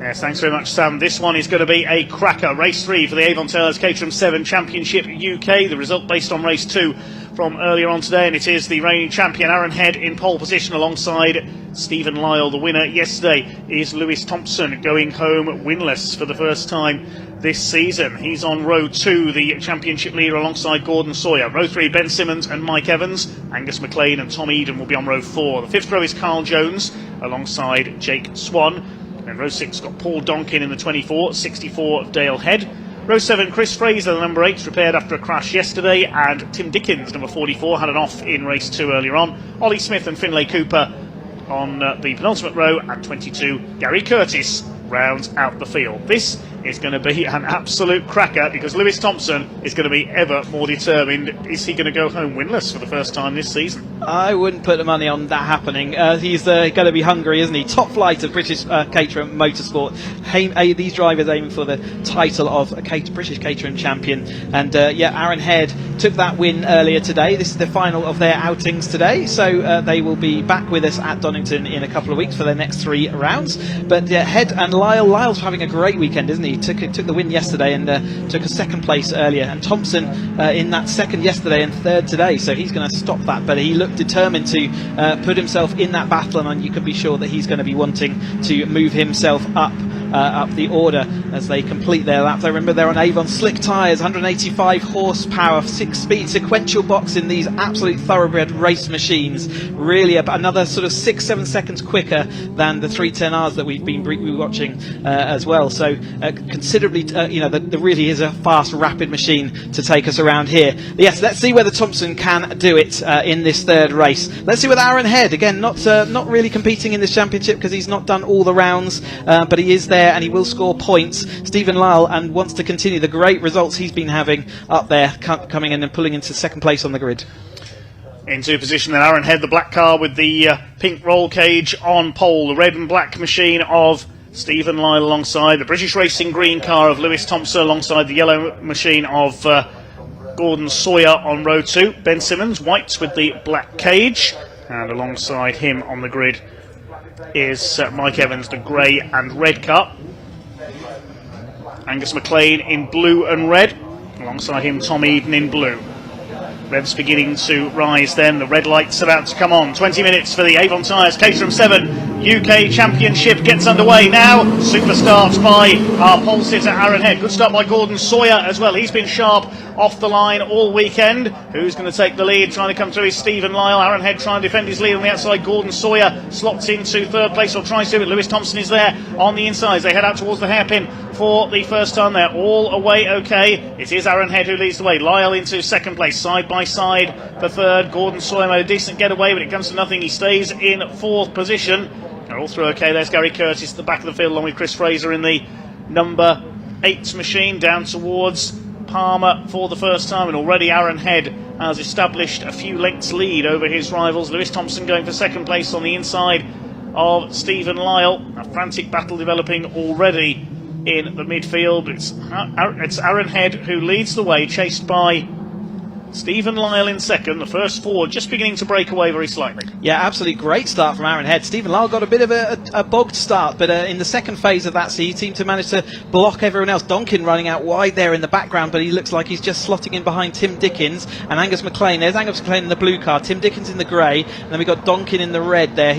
Yes, thanks very much, Sam. This one is going to be a cracker. Race 3 for the Avon Tyres Caterham 7 Championship UK. The result based on race 2 from earlier on today, and it is the reigning champion Aaron Head in pole position alongside Stephen Lyle. The winner yesterday is Lewis Thompson, going home winless for the first time this season. He's on row 2, the championship leader, alongside Gordon Sawyer. Row 3, Ben Simmons and Mike Evans. Angus McLean and Tom Eden will be on row 4. The 5th row is Carl Jones alongside Jake Swan. And row 6 got Paul Donkin in the 24, 64 of Dale Head. Row 7, Chris Fraser, the number 8, repaired after a crash yesterday, and Tim Dickens, number 44, had an off in race 2 earlier on. Ollie Smith and Finlay Cooper on the penultimate row, and 22, Gary Curtis rounds out the field. This is going to be an absolute cracker because Lewis Thompson is going to be ever more determined. Is he going to go home winless for the first time this season? I wouldn't put the money on that happening. He's going to be hungry, isn't he? Top flight of British Caterham Motorsport. These drivers aiming for the title of British Caterham champion. And yeah, Aaron Head took that win earlier today. This is the final of their outings today. So they will be back with us at Donington in a couple of weeks for their next 3 rounds. But Head and Lyle's having a great weekend, isn't he? Took the win yesterday and took a 2nd place earlier. And Thompson in that 2nd yesterday and 3rd today. So he's going to stop that. But he looked determined to put himself in that battle, and you can be sure that he's going to be wanting to move himself up the order as they complete their lap. Remember, they're on Avon slick tyres, 185 horsepower, 6-speed sequential box in these absolute thoroughbred race machines. Really another sort of 6-7 seconds quicker than the 310Rs that we've been watching as well. So considerably, there really is a fast, rapid machine to take us around here. But yes, let's see whether Thompson can do it in this 3rd race. Let's see with Aaron Head again, not really competing in this championship because he's not done all the rounds, but he is there and he will score points. Stephen Lyle and wants to continue the great results he's been having up there, coming in and pulling into 2nd place on the grid. Into position then Aaron Head, the black car with the pink roll cage on pole, the red and black machine of Stephen Lyle alongside the British Racing green car of Lewis Thompson alongside the yellow machine of Gordon Sawyer on row 2. Ben Simmons, white with the black cage, and alongside him on the grid is Mike Evans, the grey and red car. Angus McLean in blue and red, alongside him Tom Eden in blue. Revs beginning to rise then, the red lights about to come on. 20 minutes for the Avon Tyres Caterham 7 UK Championship gets underway now. Super starts by our pole sitter Aaron Head. Good start by Gordon Sawyer as well. He's been sharp off the line all weekend. Who's going to take the lead? Trying to come through is Stephen Lyle. Aaron Head trying to defend his lead on the outside. Gordon Sawyer slots into 3rd place, or tries to, but Lewis Thompson is there on the inside. They head out towards the hairpin for the first time. They're all away okay. It is Aaron Head who leads the way. Lyle into 2nd place, side by side for 3rd. Gordon Sawyer made a decent getaway, but it comes to nothing. He stays in 4th position. They're all through okay. There's Gary Curtis at the back of the field along with Chris Fraser in the number 8 machine, down towards Palmer for the first time, and already Aaron Head has established a few lengths lead over his rivals. Lewis Thompson going for 2nd place on the inside of Stephen Lyle. A frantic battle developing already in the midfield. It's Aaron Head who leads the way, chased by Stephen Lyle in second, the first four just beginning to break away very slightly. Yeah, absolutely great start from Aaron Head. Stephen Lyle got a bit of a bogged start, but in the second phase of that, so he seemed to manage to block everyone else. Donkin running out wide there in the background, but he looks like he's just slotting in behind Tim Dickens and Angus McLean. There's Angus McLean in the blue car, Tim Dickens in the grey, and then we've got Donkin in the red there.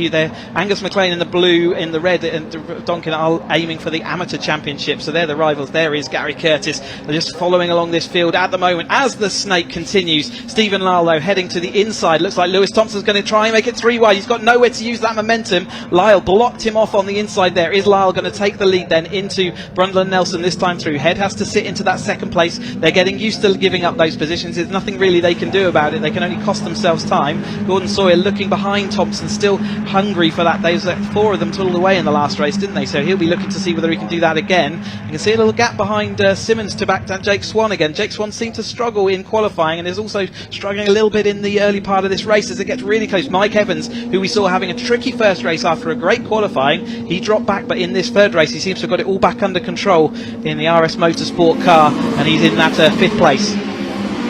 Angus McLean in the blue, in the red, and Donkin are aiming for the amateur championship, so they're the rivals. There is Gary Curtis. They're just following along this field at the moment as the snake continues. Stephen Lyle, though, heading to the inside. Looks like Lewis Thompson's going to try and make it 3 wide. He's got nowhere to use that momentum. Lyle blocked him off on the inside there. Is Lyle going to take the lead then into Brundle and Nelson this time through? Head has to sit into that second place. They're getting used to giving up those positions. There's nothing really they can do about it. They can only cost themselves time. Gordon Sawyer looking behind Thompson, still hungry for that. Those 4 of them pulled away in the last race, didn't they? So he'll be looking to see whether he can do that again. You can see a little gap behind Simmons to back down Jake Swan again. Jake Swan seemed to struggle in qualifying and is also struggling a little bit in the early part of this race as it gets really close. Mike Evans, who we saw having a tricky first race after a great qualifying, he dropped back, but in this third race he seems to have got it all back under control in the RS Motorsport car, and he's in that 5th place.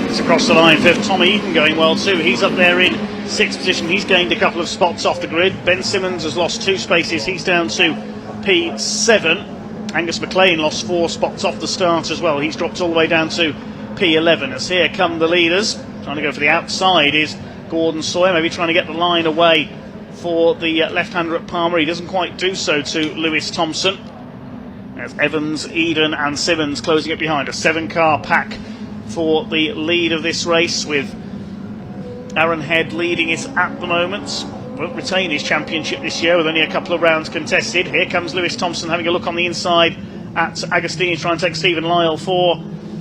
It's across the line, 5th. Tommy Eden going well too. He's up there in 6th position. He's gained a couple of spots off the grid. Ben Simmons has lost 2 spaces. He's down to P7. Angus McLean lost 4 spots off the start as well. He's dropped all the way down to P11. As here come the leaders. Trying to go for the outside is Gordon Sawyer, maybe trying to get the line away for the left-hander at Palmer. He doesn't quite do so to Lewis Thompson. As Evans, Eden and Simmons closing it behind. A 7-car pack for the lead of this race, with Aaron Head leading it at the moment. Won't retain his championship this year with only a couple of rounds contested. Here comes Lewis Thompson having a look on the inside at Agostini, trying to take Stephen Lyle for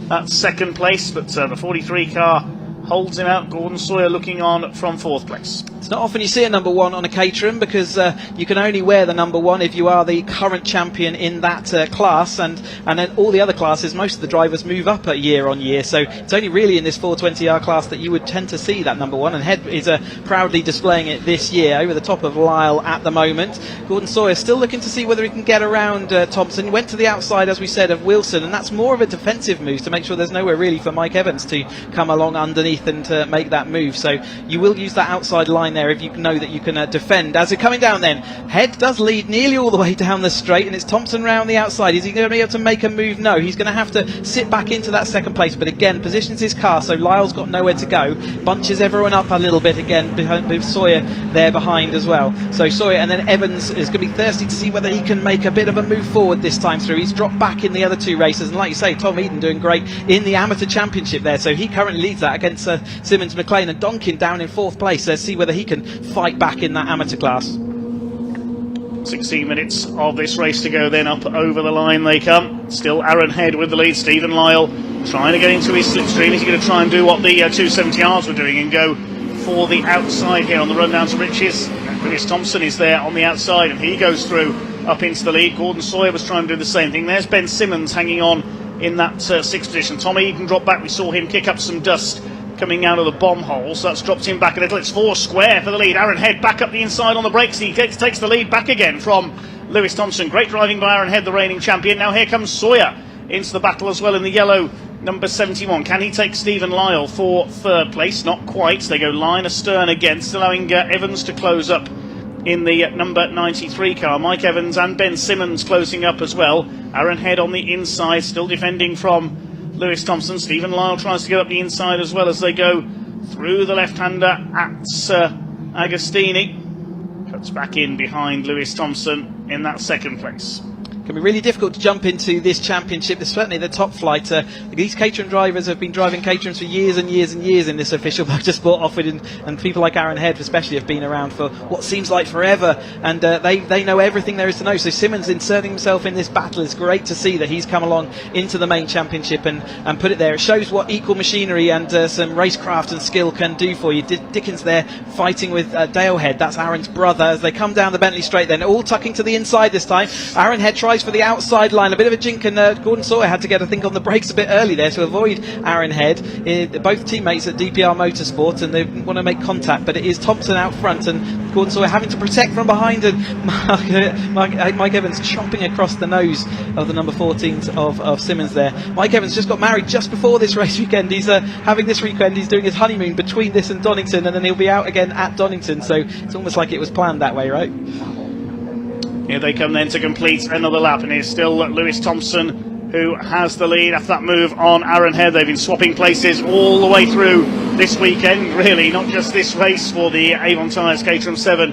that 2nd place, but the 43 car holds him out. Gordon Sawyer looking on from 4th place. It's not often you see a number 1 on a Caterham, because you can only wear the number 1 if you are the current champion in that class, and then all the other classes, most of the drivers move up year on year, so it's only really in this 420R class that you would tend to see that number 1, and Head is proudly displaying it this year over the top of Lyle at the moment. Gordon Sawyer still looking to see whether he can get around Thompson. He went to the outside, as we said, of Wilson, and that's more of a defensive move to make sure there's nowhere really for Mike Evans to come along underneath and to make that move. So you will use that outside line there if you know that you can defend. As we're coming down then, Head does lead nearly all the way down the straight, and it's Thompson round the outside. Is he going to be able to make a move? No, he's going to have to sit back into that 2nd place, but again positions his car so Lyle's got nowhere to go, bunches everyone up a little bit again, with Sawyer there behind as well. So Sawyer, and then Evans is going to be thirsty to see whether he can make a bit of a move forward this time through. He's dropped back in the other 2 races, and like you say, Tom Eden doing great in the amateur championship there, so he currently leads that against Simmons, McLean and Donkin down in 4th place. Let's see whether he can fight back in that amateur class. 16 minutes of this race to go, then up over the line they come. Still Aaron Head with the lead. Stephen Lyle trying to get into his slipstream. Is he going to try and do what the 270Rs were doing and go for the outside here on the run down to Riches? Lewis Thompson is there on the outside, and he goes through up into the lead. Gordon Sawyer was trying to do the same thing. There's Ben Simmons hanging on in that 6th position. Tommy Eden dropped back. We saw him kick up some dust coming out of the bomb hole, so that's dropped him back a little. It's 4 square for the lead. Aaron Head back up the inside on the brakes. He takes the lead back again from Lewis Thompson. Great driving by Aaron Head, the reigning champion. Now here comes Sawyer into the battle as well in the yellow number 71. Can he take Stephen Lyle for 3rd place? Not quite. They go line astern again, still allowing Evans to close up in the number 93 car. Mike Evans and Ben Simmons closing up as well. Aaron Head on the inside, still defending from Lewis Thompson. Stephen Lyle tries to get up the inside as well as they go through the left-hander at Agostini. Cuts back in behind Lewis Thompson in that 2nd place. Can be really difficult to jump into this championship. It's certainly the top flight. These Caterham drivers have been driving Caterhams for years and years and years in this official motorsport offered, and people like Aaron Head especially have been around for what seems like forever, and they know everything there is to know. So Simmons inserting himself in this battle is great to see that he's come along into the main championship and put it there. It shows what equal machinery and some racecraft and skill can do for you. Dickens there fighting with Dale Head, that's Aaron's brother, as they come down the Bentley straight then, all tucking to the inside this time. Aaron Head tries tries for the outside line. A bit of a jink, and Gordon Sawyer had to get, I think, on the brakes a bit early there to avoid Aaron Head. Both teammates at DPR Motorsport, and they want to make contact, but it is Thompson out front, and Gordon Sawyer having to protect from behind, and Mike Evans chomping across the nose of the number 14 of Simmons there. Mike Evans just got married just before this race weekend. He's having this weekend, he's doing his honeymoon between this and Donington, and then he'll be out again at Donington, so it's almost like it was planned that way, right? Here they come then to complete another lap, and it's still Lewis Thompson who has the lead after that move on Aaron Head. They've been swapping places all the way through this weekend, really, not just this race for the Avon Tyres Caterham 7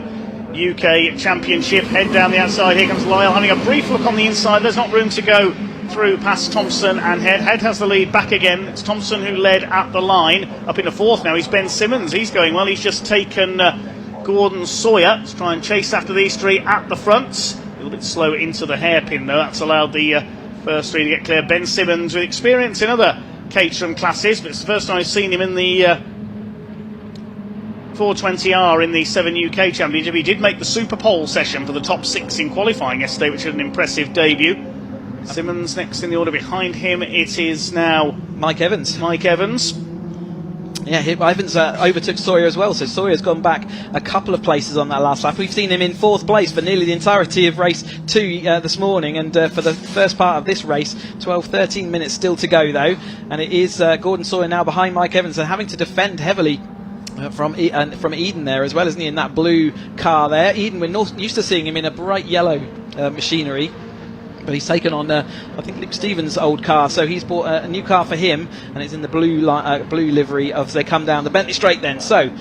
UK Championship. Head down the outside, here comes Lyle having a brief look on the inside. There's not room to go through past Thompson and Head. Head has the lead back again. It's Thompson who led at the line. Up in the fourth now, he's Ben Simmons. He's going well. He's just taken Gordon Sawyer to try and chase after these three at the front. A little bit slow into the hairpin though. That's allowed the first three to get clear. Ben Simmons with experience in other Caterham classes, but it's the first time I've seen him in the 420R in the 7 UK Championship. He did make the Super Pole session for the top 6 in qualifying yesterday, which had an impressive debut. Simmons next in the order behind him. It is now Mike Evans. Yeah, Evans overtook Sawyer as well, so Sawyer's gone back a couple of places on that last lap. We've seen him in 4th place for nearly the entirety of race 2 this morning, and for the first part of this race, 12-13 minutes still to go though, and it is Gordon Sawyer now behind Mike Evans and having to defend heavily from Eden there, as well, isn't he, in that blue car there. Eden, we're not used to seeing him in a bright yellow machinery, but he's taken on, I think, Luke Stevens' old car, so he's bought a new car for him, and it's in the blue livery as they come down the Bentley Straight then. So,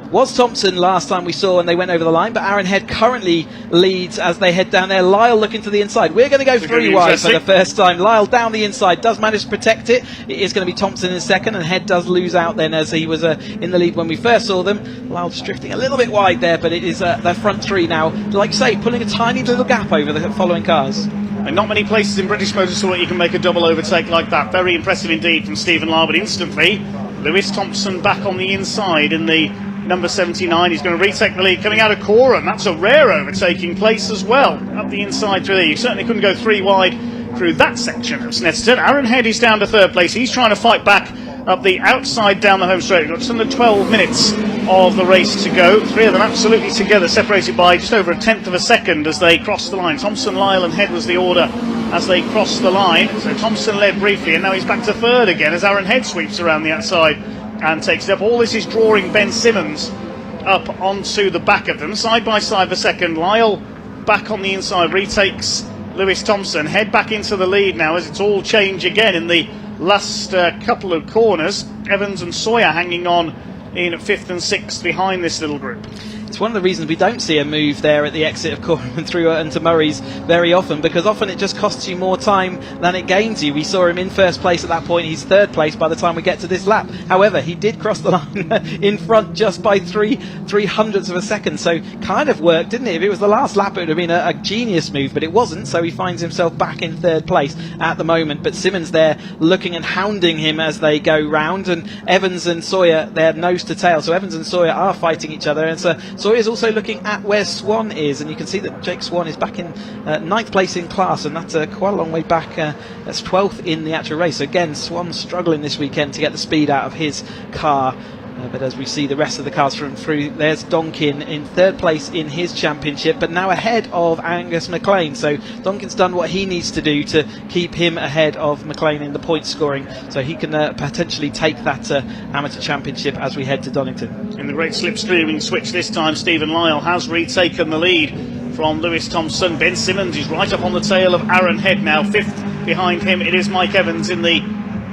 was Thompson last time we saw when they went over the line, but Aaron Head currently leads as they head down there. Lyle looking to the inside. We're going to go 3 wide for the first time. Lyle down the inside, does manage to protect it. It is going to be Thompson in second, and Head does lose out then as he was in the lead when we first saw them. Lyle just drifting a little bit wide there, but it is their front three now, like you say, pulling a tiny little gap over the following cars. And not many places in British motorsport you can make a double overtake like that. Very impressive indeed from Stephen Lyle, but instantly Lewis Thompson back on the inside in the number 79. He's going to retake the lead coming out of Coram. That's a rare overtaking place as well. Up the inside through there. You certainly couldn't go 3 wide through that section of Snetterton. Aaron Head is down to 3rd place. He's trying to fight back up the outside down the home straight. We've got just under 12 minutes of the race to go. 3 of them absolutely together, separated by just over 1/10 of a second as they cross the line. Thompson, Lyle and Head was the order as they crossed the line. So Thompson led briefly, and now he's back to 3rd again as Aaron Head sweeps around the outside and takes it up. All this is drawing Ben Simmons up onto the back of them, side by side for second. Lyle back on the inside, retakes Lewis Thompson. Head back into the lead now as it's all change again in the last couple of corners. Evans and Sawyer hanging on in 5th and 6th behind this little group. It's one of the reasons we don't see a move there at the exit of Coram and through into Murray's very often, because often it just costs you more time than it gains you. We saw him in 1st place at that point. He's 3rd place by the time we get to this lap. However, he did cross the line in front just by 3/300ths of a second, so kind of worked, didn't it? If it was the last lap, it would have been a genius move, but it wasn't, so he finds himself back in 3rd place at the moment. But Simmons there looking and hounding him as they go round, and Evans and Sawyer, they're nose to tail, so Evans and Sawyer are fighting each other, and so Sawyer's also looking at where Swan is, and you can see that Jake Swan is back in 9th place in class, and that's quite a long way back. That's 12th in the actual race. So again, Swan struggling this weekend to get the speed out of his car. But as we see the rest of the cars from through, there's Donkin in 3rd place in his championship, but now ahead of Angus McLean. So Donkin's done what he needs to do to keep him ahead of McLean in the point scoring, so he can potentially take that amateur championship as we head to Donington. In the great slipstreaming switch this time, Stephen Lyle has retaken the lead from Lewis Thompson. Ben Simmons is right up on the tail of Aaron Head now. 5th behind him, it is Mike Evans in the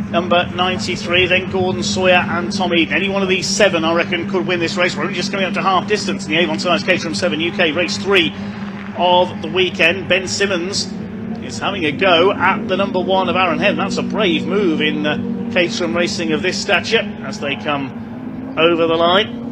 number 93, then Gordon Sawyer and Tom Eden. Any one of these 7, I reckon, could win this race. We're only just coming up to half distance in the Avon Tyres Caterham 7 UK race 3 of the weekend. Ben Simmons is having a go at the number 1 of Aaron Head. That's a brave move in Caterham racing of this stature as they come over the line.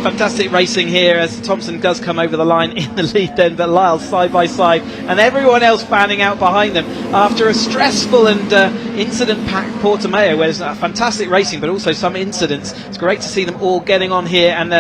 fantastic racing here as Thompson does come over the line in the lead then, but Lyle side by side and everyone else fanning out behind them after a stressful and incident-packed Portimao, where there's fantastic racing but also some incidents. It's great to see them all getting on here and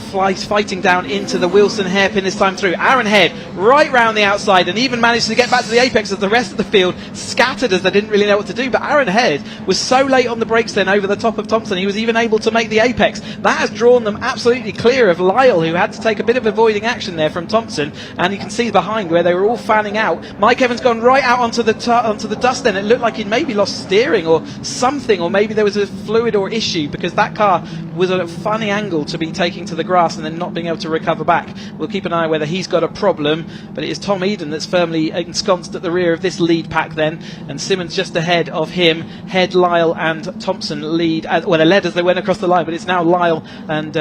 fighting down into the Wilson hairpin this time through. Aaron Head right round the outside and even managed to get back to the apex as the rest of the field scattered as they didn't really know what to do. But Aaron Head was so late on the brakes then over the top of Thompson, he was even able to make the apex. That has drawn them absolutely clear of Lyle, who had to take a bit of avoiding action there from Thompson, and you can see behind where they were all fanning out. Mike Evans gone right out onto the dust then. It looked like he'd maybe lost steering or something, or maybe there was a fluid or issue, because that car was at a funny angle to be taking to the grass and then not being able to recover back. We'll keep an eye on whether he's got a problem, but it is Tom Eden that's firmly ensconced at the rear of this lead pack then, and Simmons just ahead of him. Head, Lyle and Thompson lead, well, they led as they went across the line, but it's now Lyle and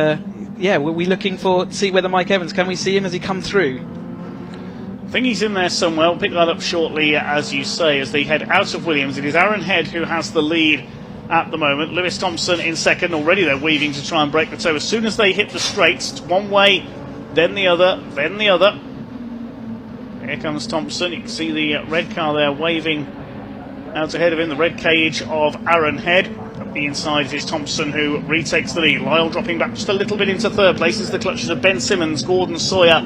yeah, we're looking to see whether Mike Evans, can we see him as he come through? I think he's in there somewhere. We'll pick that up shortly, as you say, as they head out of Williams. It is Aaron Head who has the lead at the moment. Lewis Thompson in second. Already they're weaving to try and break the toe. As soon as they hit the straights, one way, then the other, then the other. Here comes Thompson. You can see the red car there waving out ahead of him, the red cage of Aaron Head. Up the inside is Thompson, who retakes the lead. Lyle dropping back just a little bit into third place. This is the clutches of Ben Simmons, Gordon Sawyer,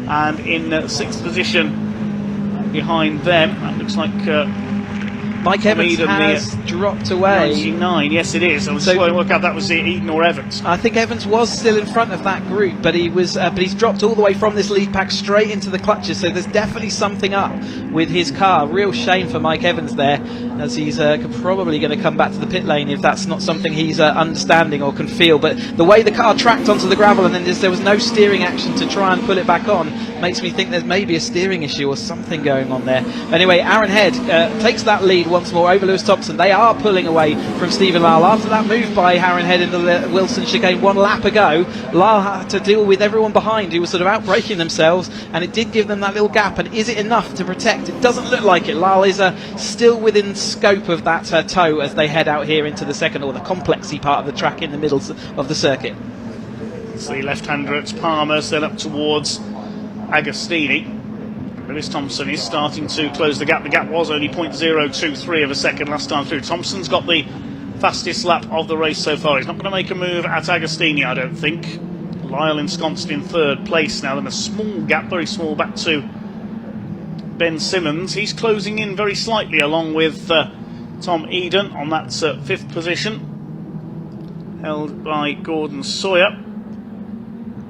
and in sixth position behind them, that looks like Mike Evans has dropped away. 99, yes it is. I was trying to work out that was Eden or Evans. I think Evans was still in front of that group, but he was, but he's dropped all the way from this lead pack straight into the clutches. So there's definitely something up with his car. Real shame for Mike Evans there, as he's probably going to come back to the pit lane if that's not something he's understanding or can feel. But the way the car tracked onto the gravel and then there was no steering action to try and pull it back on makes me think there's maybe a steering issue or something going on there. Anyway, Aaron Head takes that lead once more over Lewis Thompson. They are pulling away from Stephen Lyle after that move by Aaron Head into the Wilson chicane one lap ago. Lyle had to deal with everyone behind who was sort of outbraking themselves, and it did give them that little gap. And is it enough to protect? It doesn't look like it. Lyle is still within scope of that toe as they head out here into the second, or the complexy part of the track in the middle of the circuit. It's the left-hander at Palmer's, then up towards Agostini. Lewis Thompson is starting to close the gap. The gap was only 0.023 of a second last time through. Thompson's got the fastest lap of the race so far. He's not going to make a move at Agostini, I don't think. Lyle ensconced in third place now, then a small gap, very small, back to Ben Simmons. He's closing in very slightly along with Tom Eden on that fifth position, held by Gordon Sawyer.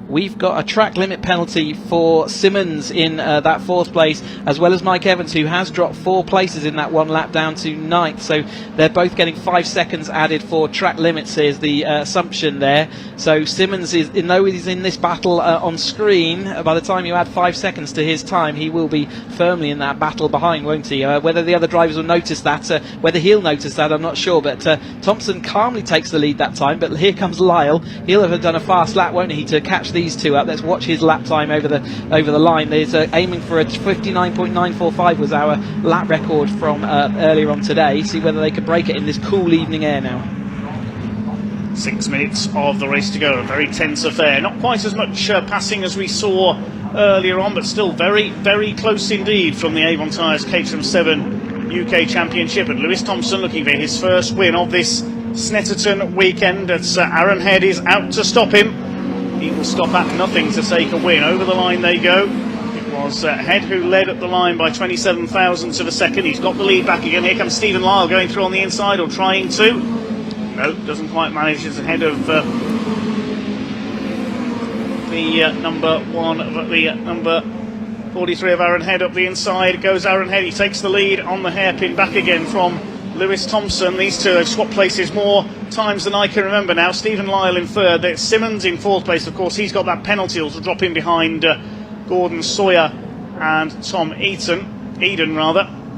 We've got a track limit penalty for Simmons in that fourth place, as well as Mike Evans, who has dropped 4 places in that one lap down to 9th. So they're both getting 5 seconds added for track limits, is the assumption there. So Simmons, though he's in this battle on screen, by the time you add 5 seconds to his time, he will be firmly in that battle behind, won't he? Whether the other drivers will notice that, whether he'll notice that, I'm not sure. But Thompson calmly takes the lead that time. But here comes Lyle. He'll have done a fast lap, won't he, to catch these two up. Let's watch his lap time over the line. There's aiming for a 59.945 was our lap record from earlier on today. See whether they could break it in this cool evening air now. 6 minutes of the race to go. A very tense affair. Not quite as much passing as we saw earlier on, but still very, very close indeed from the Avon Tyres Caterham 7 UK Championship. And Lewis Thompson looking for his first win of this Snetterton weekend. Aaron Head is out to stop him. He will stop at nothing to take a win. Over the line they go. It was Head who led at the line by 27 thousandths of a second. He's got the lead back again. Here comes Stephen Lyle going through on the inside, or trying to. No, doesn't quite manage. He's ahead of the number 43 of Aaron Head up the inside. Goes Aaron Head. He takes the lead on the hairpin back again from Lewis Thompson. These two have swapped places more times than I can remember now. Stephen Lyle in third. There's Simmons in fourth place. Of course, he's got that penalty to drop in behind Gordon Sawyer and Tom Eden.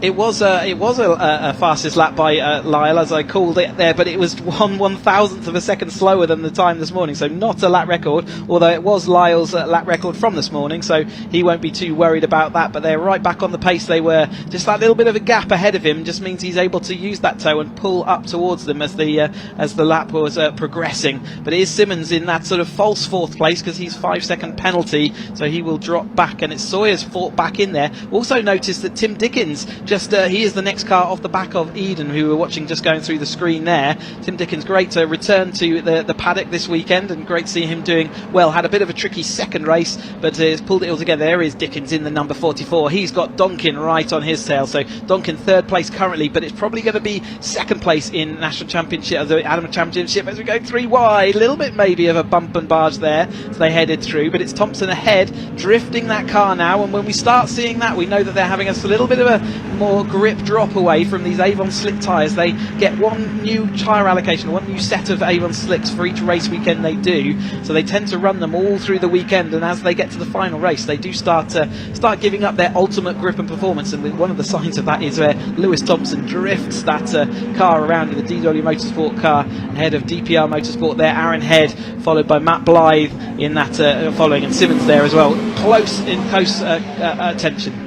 It was a fastest lap by Lyle, as I called it there, but it was 1/1000th of a second slower than the time this morning, so not a lap record, although it was Lyle's lap record from this morning, so he won't be too worried about that. But they're right back on the pace they were. Just that little bit of a gap ahead of him just means he's able to use that toe and pull up towards them as the lap was progressing. But it is Simmons in that sort of false fourth place because he's 5-second penalty, so he will drop back, and it's Sawyer's fought back in there. Also notice that Tim Dickens he is the next car off the back of Eden, who we're watching just going through the screen there. Tim Dickens, great to return to the paddock this weekend, and great to see him doing well. Had a bit of a tricky second race, but has pulled it all together. There is Dickens in the number 44. He's got Donkin right on his tail, so Donkin third place currently, but it's probably going to be second place in National Championship, the Adam Championship, as we go 3 wide. A little bit maybe of a bump and barge there as they headed through, but it's Thompson ahead, drifting that car now, and when we start seeing that, we know that they're having a little bit of a more grip drop away from these Avon slick tyres. They get one new tyre allocation, one new set of Avon slicks for each race weekend they do, so they tend to run them all through the weekend, and as they get to the final race they do start giving up their ultimate grip and performance, and one of the signs of that is where Lewis Thompson drifts that car around in the DW Motorsport car ahead of DPR Motorsport there. Aaron Head followed by Matt Blythe in that following, and Simmons there as well, close attention.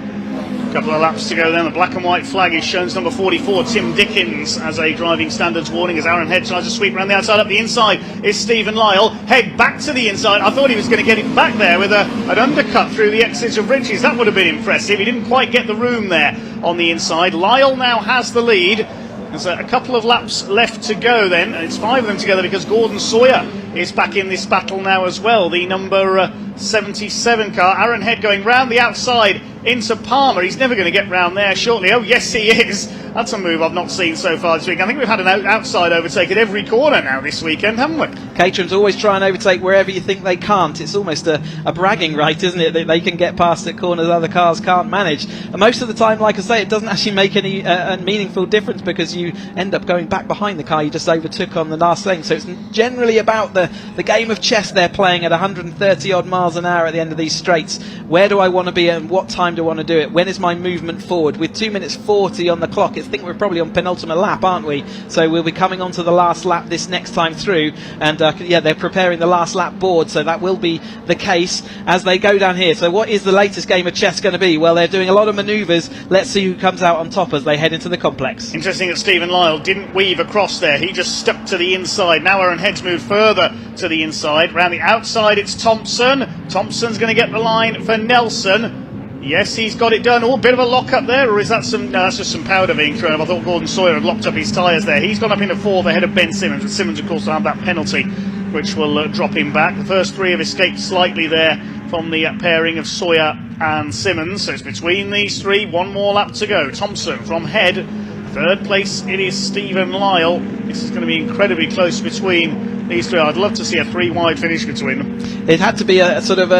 Couple of laps to go then. The black and white flag is shown as number 44, Tim Dickens, as a driving standards warning as Aaron Head tries to sweep around the outside. Up the inside is Stephen Lyle. Head back to the inside. I thought he was going to get it back there with an undercut through the exit of Ridges. That would have been impressive. He didn't quite get the room there on the inside. Lyle now has the lead. There's a couple of laps left to go then, and it's 5 of them together because Gordon Sawyer is back in this battle now as well, the number 77 car. Aaron Head going round the outside into Palmer. He's never going to get round there shortly. Oh yes he is. That's a move I've not seen so far this week. I think we've had an outside overtake at every corner now this weekend, haven't we? Caterham's always try and overtake wherever you think they can't. It's almost a bragging right, isn't it, that they can get past at corners other cars can't manage. And most of the time, like I say, it doesn't actually make any meaningful difference because you end up going back behind the car you just overtook on the last lane. So it's generally about the game of chess they're playing at 130 odd miles an hour at the end of these straights. Where do I want to be and what time do I want to do it? When is my movement forward? With 2 minutes 40 on the clock, I think we're probably on penultimate lap, aren't we? So we'll be coming on to the last lap this next time through, and they're preparing the last lap board, so that will be the case as they go down here. So what is the latest game of chess going to be? Well, they're doing a lot of manoeuvres. Let's see who comes out on top as they head into the complex. Interesting that Stephen Lyle didn't weave across there. He just stuck to the inside. Now Aaron Head's moved further to the inside. Round the outside it's Thompson. Thompson's going to get the line for Nelson. Yes, he's got it done. Oh, a bit of a lock up there, or is that some... No, that's just some powder being thrown up. I thought Gordon Sawyer had locked up his tyres there. He's gone up into 4th ahead of Ben Simmons, but Simmons, of course, will have that penalty, which will drop him back. The first 3 have escaped slightly there from the pairing of Sawyer and Simmons. So it's between these 3. 1 more lap to go. Thompson from Head. 3rd place, it is Stephen Lyle. This is going to be incredibly close between these 3. I'd love to see a 3 wide finish between them. It had to be a sort of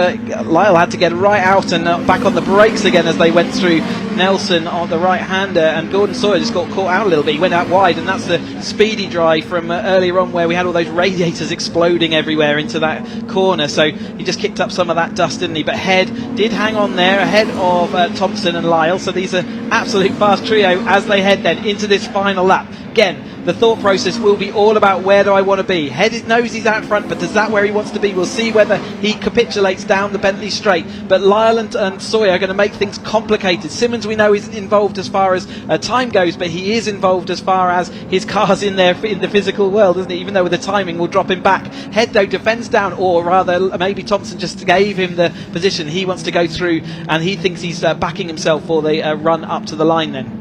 Lyle had to get right out and back on the brakes again as they went through Nelson on the right hander, and Gordon Sawyer just got caught out a little bit. He went out wide, and that's the speedy drive from earlier on where we had all those radiators exploding everywhere into that corner. So he just kicked up some of that dust, didn't he? But Head did hang on there ahead of Thompson and Lyle. So these are absolute fast trio as they head then into this final lap. Again, the thought process will be all about where do I want to be. Head knows he's out front, but is that where he wants to be? We'll see whether he capitulates down the Bentley straight. But Lyle and Sawyer are going to make things complicated. Simmons, we know, is involved as far as time goes, but he is involved as far as his car's in there in the physical world, isn't he? Even though with the timing will drop him back. Head, though, defends down, or rather maybe Thompson just gave him the position he wants to go through, and he thinks he's backing himself for the run up to the line then.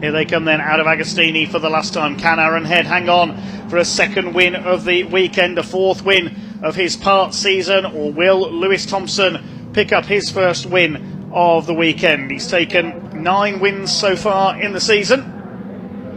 Here they come then out of Agostini for the last time. Can Aaron Head hang on for a 2nd win of the weekend, a 4th win of his part season, or will Lewis Thompson pick up his 1st win of the weekend? He's taken 9 wins so far in the season.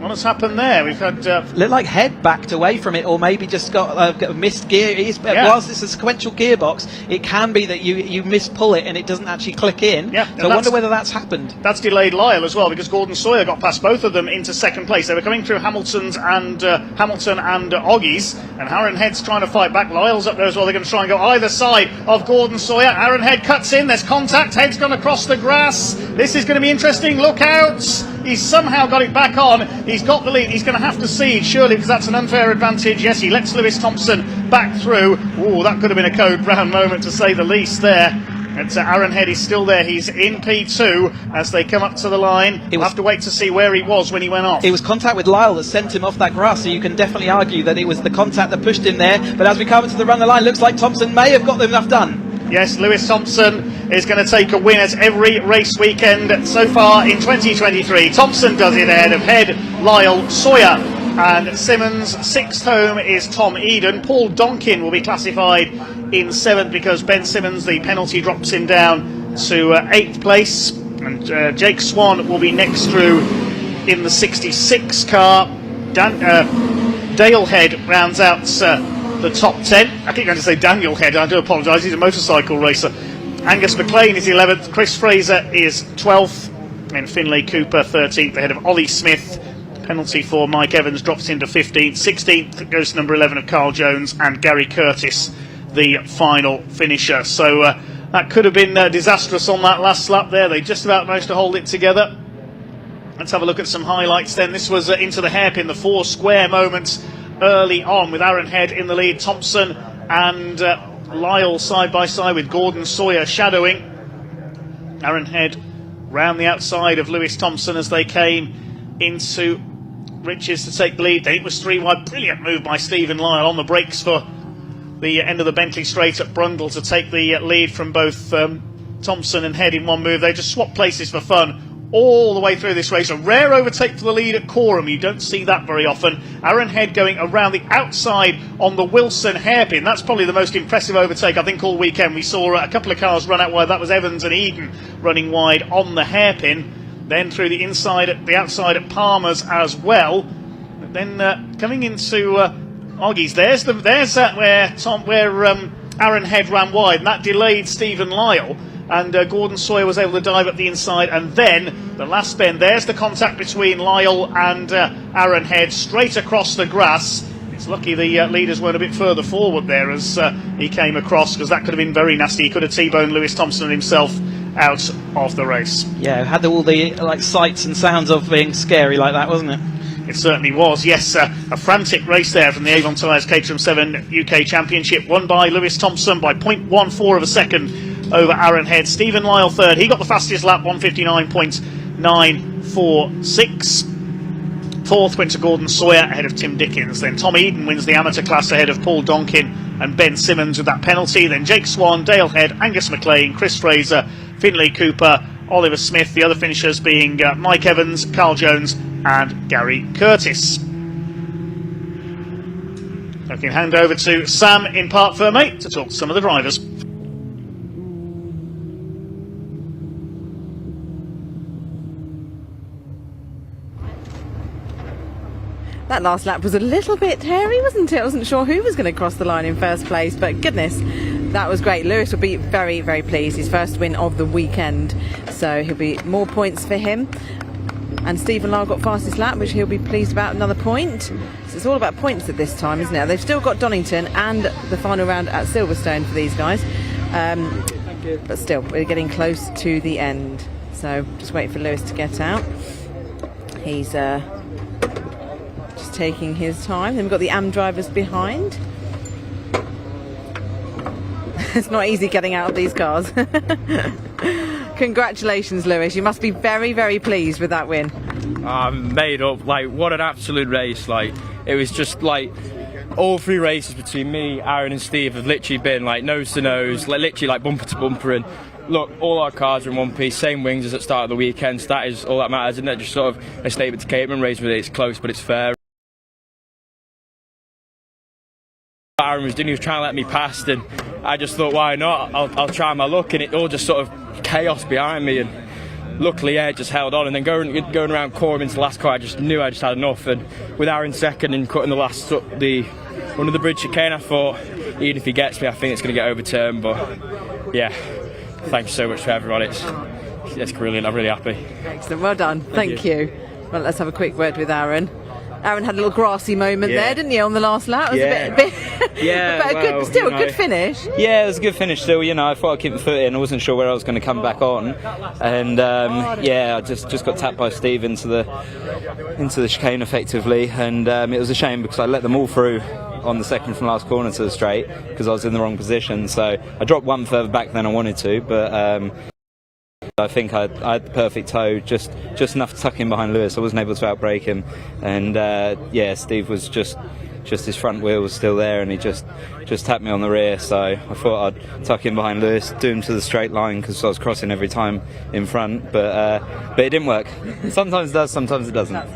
What has happened there? We've had looked like Head backed away from it, or maybe just got a missed gear. Whilst it's a sequential gearbox, it can be that you mispull it and it doesn't actually click in. Yeah, so I wonder whether that's happened. That's delayed Lyle as well, because Gordon Sawyer got past both of them into second place. They were coming through Hamilton and Oggies, and Aaron Head's trying to fight back. Lyle's up there as well. They're going to try and go either side of Gordon Sawyer. Aaron Head cuts in. There's contact. Head's gone across the grass. This is going to be interesting. Look out! He's somehow got it back on. He's got the lead. He's going to have to cede, surely, because that's an unfair advantage. Yes, he lets Lewis Thompson back through. Ooh, that could have been a Code Brown moment, to say the least there. And Aaron Head is still there. He's in P2 as they come up to the line. We'll have to wait to see where he was when he went off. It was contact with Lyle that sent him off that grass, so you can definitely argue that it was the contact that pushed him there. But as we come to the run the line, looks like Thompson may have got enough done. Yes, Lewis Thompson is going to take a win at every race weekend so far in 2023. Thompson does it ahead of Head, Lyle, Sawyer and Simmons. Sixth home is Tom Eden. Paul Donkin will be classified in seventh because Ben Simmons, the penalty drops him down to eighth place. And Jake Swan will be next through in the 66 car. Dale Head rounds out the top 10. I keep going to say Daniel Head, I do apologise, he's a motorcycle racer. Angus McLean is 11th, Chris Fraser is 12th, and Finlay Cooper 13th ahead of Ollie Smith. Penalty for Mike Evans drops into 15th. 16th goes to number 11 of Carl Jones, and Gary Curtis the final finisher. So that could have been disastrous on that last lap there. They just about managed to hold it together. Let's have a look at some highlights then. This was into the hairpin, the four square moments early on with Aaron Head in the lead, Thompson and Lyle side by side with Gordon Sawyer shadowing. Aaron Head round the outside of Lewis Thompson as they came into Riches to take the lead. Then it was 3 wide. Brilliant move by Stephen Lyle on the brakes for the end of the Bentley Straight at Brundle to take the lead from both Thompson and Head in one move. They just swapped places for fun all the way through this race. A rare overtake for the lead at Corham. You don't see that very often. Aaron Head going around the outside on the Wilson hairpin. That's probably the most impressive overtake I think all weekend. We saw a couple of cars run out wide. That was Evans and Eden running wide on the hairpin. Then through the inside at the outside at Palmer's as well. But then coming into Oggies, there's where Aaron Head ran wide, and that delayed Stephen Lyle. And Gordon Sawyer was able to dive up the inside, and then the last bend, there's the contact between Lyle and Aaron Head straight across the grass. It's lucky the leaders weren't a bit further forward there as he came across, because that could have been very nasty. He could have T-boned Lewis Thompson himself out of the race. Yeah, it had all the sights and sounds of being scary like that, wasn't it? It certainly was, yes. A frantic race there from the Avon Tyres Caterham 7 UK Championship, won by Lewis Thompson by 0.14 of a second over Aaron Head. Stephen Lyle third. He got the fastest lap, 159.946. Fourth went to Gordon Sawyer ahead of Tim Dickens. Then Tom Eden wins the amateur class ahead of Paul Donkin and Ben Simmons with that penalty. Then Jake Swan, Dale Head, Angus McLean, Chris Fraser, Finlay Cooper, Oliver Smith. The other finishers being Mike Evans, Carl Jones and Gary Curtis. I can hand over to Sam in Parc Fermé to talk to some of the drivers. That last lap was a little bit hairy, wasn't it? I wasn't sure who was going to cross the line in first place, but goodness, that was great. Lewis will be very, very pleased. His first win of the weekend, so he'll be more points for him. And Stephen Lyle got fastest lap, which he'll be pleased about, another point. So it's all about points at this time, isn't it? They've still got Donington and the final round at Silverstone for these guys. But still, we're getting close to the end. So just wait for Lewis to get out. He's just taking his time. Then we've got the AM drivers behind. It's not easy getting out of these cars. Congratulations, Lewis. You must be very, very pleased with that win. I'm made up. Like, what an absolute race. Like, it was just like all three races between me, Aaron and Steve have literally been like nose to nose, like literally like bumper to bumper. And look, all our cars are in one piece, same wings as at the start of the weekend. So that is all that matters, isn't it? Just sort of a statement to Caterham race with it. It's close, but it's fair. Aaron was doing, he was trying to let me past, and I just thought, why not? I'll try my luck, and it all just sort of chaos behind me, and luckily, yeah, it just held on. And then going around Corham into the last car, I just knew I just had enough. And with Aaron second and cutting the last under the bridge chicane, I thought, even if he gets me, I think it's going to get overturned. But yeah, thanks so much for everyone. It's brilliant. I'm really happy. Excellent. Well done. Thank you. Well, let's have a quick word with Aaron. Aaron had a little grassy moment there, didn't you, on the last lap? It was a bit but still a good finish. Yeah, it was a good finish still. You know, I thought I'd keep my foot in. I wasn't sure where I was going to come back on, and I just got tapped by Steve into the chicane effectively, and it was a shame because I let them all through on the second from last corner to the straight because I was in the wrong position. So I dropped one further back than I wanted to, but I think I had the perfect toe, just enough to tuck in behind Lewis. I wasn't able to outbrake him, and Steve was just his front wheel was still there, and he just tapped me on the rear. So I thought I'd tuck in behind Lewis, do him to the straight line because I was crossing every time in front, but it didn't work. Sometimes it does, sometimes it doesn't.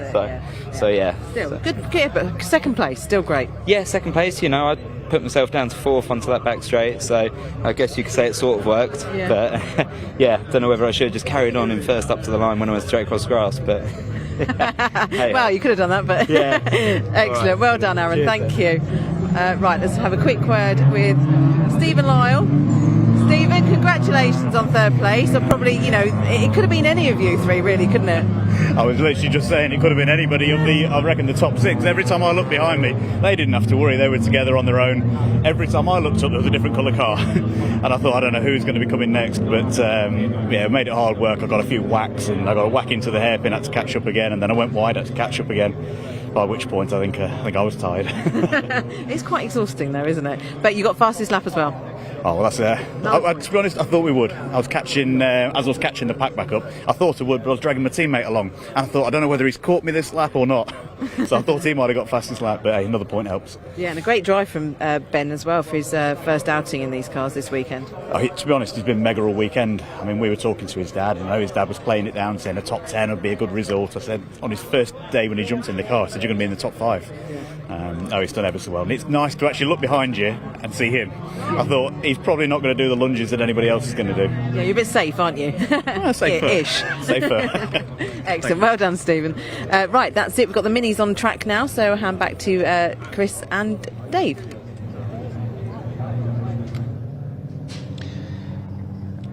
Still good, but second place, still great. Yeah, second place. You know, I put myself down to fourth onto that back straight, so I guess you could say it sort of worked. Yeah. But don't know whether I should have just carried on in first up to the line when I went straight across grass. But hey. Well, you could have done that, but yeah. Excellent. Right. Well done, Aaron. Cheers, Thank you. Right, let's have a quick word with Stephen Lyle. Stephen, congratulations on third place. Or probably, it could have been any of you three, really, couldn't it? I was literally just saying it could have been anybody of I reckon, the top six. Every time I looked behind me, they didn't have to worry. They were together on their own. Every time I looked up, there was a different colour car. And I thought, I don't know who's going to be coming next. But, it made it hard work. I got a few whacks, and I got a whack into the hairpin, had to catch up again. And then I went wide, had to catch up again. By which point, I think I was tired. It's quite exhausting, though, isn't it? But you got fastest lap as well. Oh, well, that's to be honest, I thought we would. I was catching, as I was catching the pack back up, I thought I would, but I was dragging my teammate along. And I thought, I don't know whether he's caught me this lap or not. So I thought he might have got fastest lap, but hey, another point helps. Yeah, and a great drive from Ben as well for his first outing in these cars this weekend. To be honest, he's been mega all weekend. I mean, we were talking to his dad, and his dad was playing it down, saying a top 10 would be a good result. I said, on his first day when he jumped in the car, I said, you're going to be in the top 5. He's done ever so well. And it's nice to actually look behind you and see him. I thought, he's probably not going to do the lunges that anybody else is going to do. Yeah, you're a bit safe, aren't you? Safer. Ish. Safer. Excellent. Well done, Stephen. Right, that's it. We've got the minis on track now, so I'll hand back to Chris and Dave.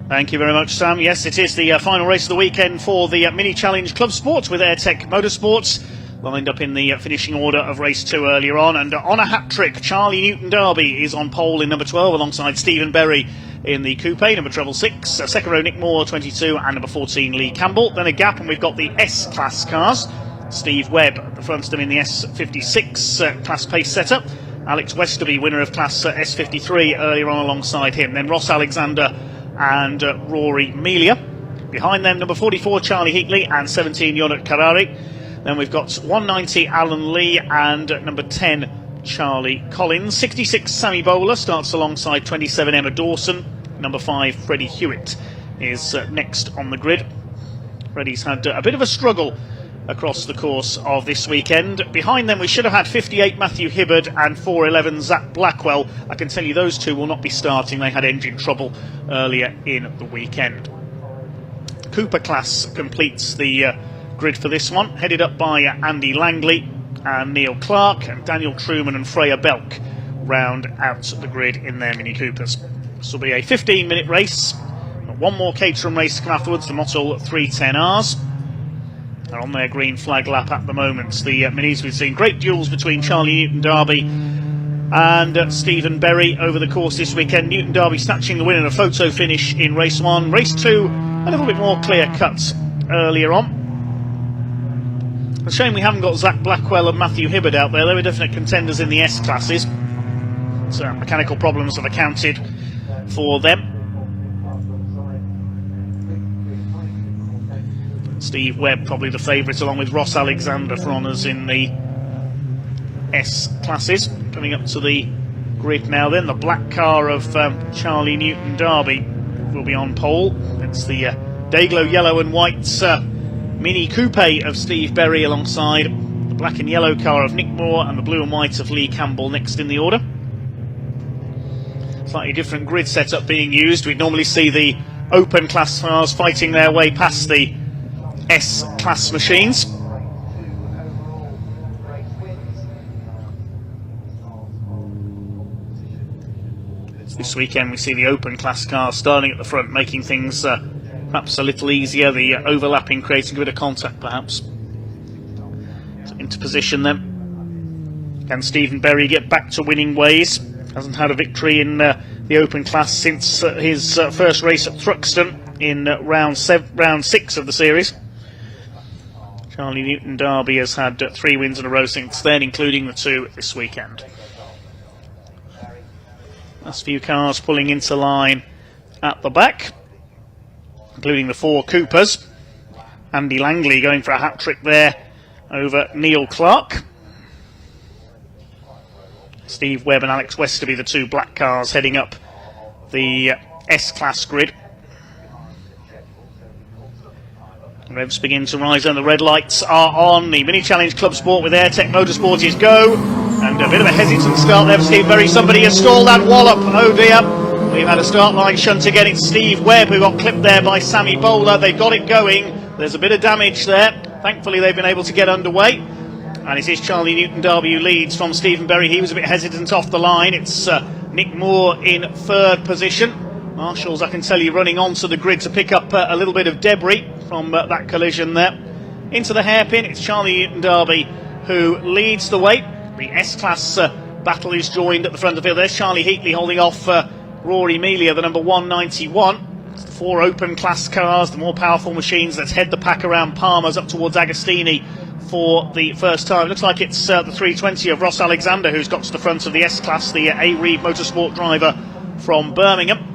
Thank you very much, Sam. Yes, it is the final race of the weekend for the Mini Challenge Club Sports with AirTech Motorsports. Lined up in the finishing order of race 2 earlier on, and on a hat-trick, Charlie Newton-Darby is on pole in number 12 alongside Stephen Berry in the coupe, number treble 6, second row Nick Moore 22 and number 14 Lee Campbell. Then a gap, and we've got the S-Class cars. Steve Webb at the front of them in the S56 Class Pace setup. Alex Westerby, winner of Class S53 earlier on alongside him. Then Ross Alexander and Rory Melia. Behind them, number 44 Charlie Heatley and 17 Yonat Karari. Then we've got 190 Alan Lee and number 10 Charlie Collins. 66 Sammy Bowler starts alongside 27 Emma Dawson. Number 5 Freddie Hewitt is next on the grid. Freddie's had a bit of a struggle across the course of this weekend. Behind them we should have had 58 Matthew Hibbard and 411 Zach Blackwell. I can tell you those two will not be starting. They had engine trouble earlier in the weekend. Cooper class completes the grid for this one, headed up by Andy Langley and Neil Clark, and Daniel Truman and Freya Belk round out the grid in their Mini Coopers. This will be a 15-minute race. One more Caterham race to come afterwards, the Mottle 310Rs. They're on their green flag lap at the moment. The Minis, we've seen great duels between Charlie Newton-Darby and Stephen Berry over the course this weekend. Newton-Darby snatching the win in a photo finish in race 1. Race 2, a little bit more clear-cut earlier on. It's a shame we haven't got Zach Blackwell and Matthew Hibbard out there. They were definite contenders in the S classes. So mechanical problems have accounted for them. Steve Webb probably the favourite, along with Ross Alexander for honours in the S classes. Coming up to the grid now then, the black car of Charlie Newton-Darby will be on pole. It's the Dayglow yellow and white Mini Coupe of Steve Berry alongside the black and yellow car of Nick Moore and the blue and white of Lee Campbell next in the order. Slightly different grid setup being used. We'd normally see the open class cars fighting their way past the S-class machines. This weekend we see the open class cars starting at the front, making things perhaps a little easier, the overlapping creating a bit of contact perhaps. So into position then. Can Stephen Berry get back to winning ways? Hasn't had a victory in the open class since his first race at Thruxton in round 6 of the series. Charlie Newton Darby has had 3 wins in a row since then, including the 2 this weekend. Last few cars pulling into line at the back, including the 4 Coopers. Andy Langley going for a hat-trick there over Neil Clark. Steve Webb and Alex Westerby, the 2 black cars heading up the S-Class grid. Revs begin to rise and the red lights are on. The Mini Challenge Club Sport with Airtech Motorsport is go. And a bit of a hesitant start there for Steve Berry. Somebody has stalled that wallop. Oh dear. We've had a start line shunt again. It's Steve Webb who got clipped there by Sammy Bowler. They've got it going. There's a bit of damage there. Thankfully they've been able to get underway. And it is Charlie Newton Darby who leads from Stephen Berry. He was a bit hesitant off the line. It's Nick Moore in 3rd position. Marshall's, I can tell you, running onto the grid to pick up a little bit of debris from that collision there. Into the hairpin, it's Charlie Newton Darby who leads the way. The S-Class battle is joined at the front of the field. There's Charlie Heatley holding off Rory Melia, the number 191. It's the 4 open class cars, the more powerful machines that head the pack around Palmer's up towards Agostini for the first time. Looks like it's the 320 of Ross Alexander who's got to the front of the S-Class, the A. Reed Motorsport driver from Birmingham.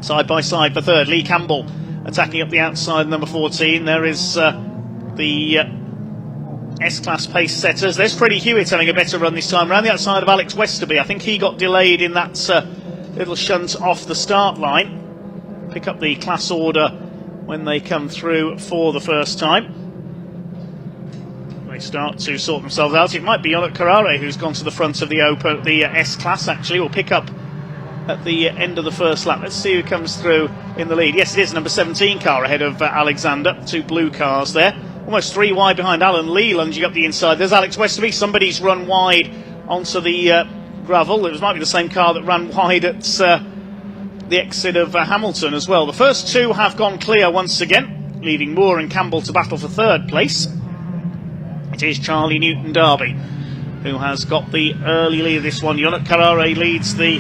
Side by side for 3rd, Lee Campbell attacking up the outside, number 14. There is the S-Class pace setters. There's Freddie Hewitt having a better run this time around the outside of Alex Westerby. I think he got delayed in that little shunt off the start line. Pick up the class order when they come through for the first time. They start to sort themselves out. It might be Yonat Carrare who's gone to the front of the S-Class actually, will pick up at the end of the first lap. Let's see who comes through in the lead. Yes, it is number 17 car ahead of Alexander. 2 blue cars there. Almost 3 wide behind Alan Lee, lunging up the inside. There's Alex Westerby. Somebody's run wide onto the gravel. It might be the same car that ran wide at the exit of Hamilton as well. The first 2 have gone clear once again, leaving Moore and Campbell to battle for 3rd place. It is Charlie Newton Darby who has got the early lead of this one. Yonat Carrare leads the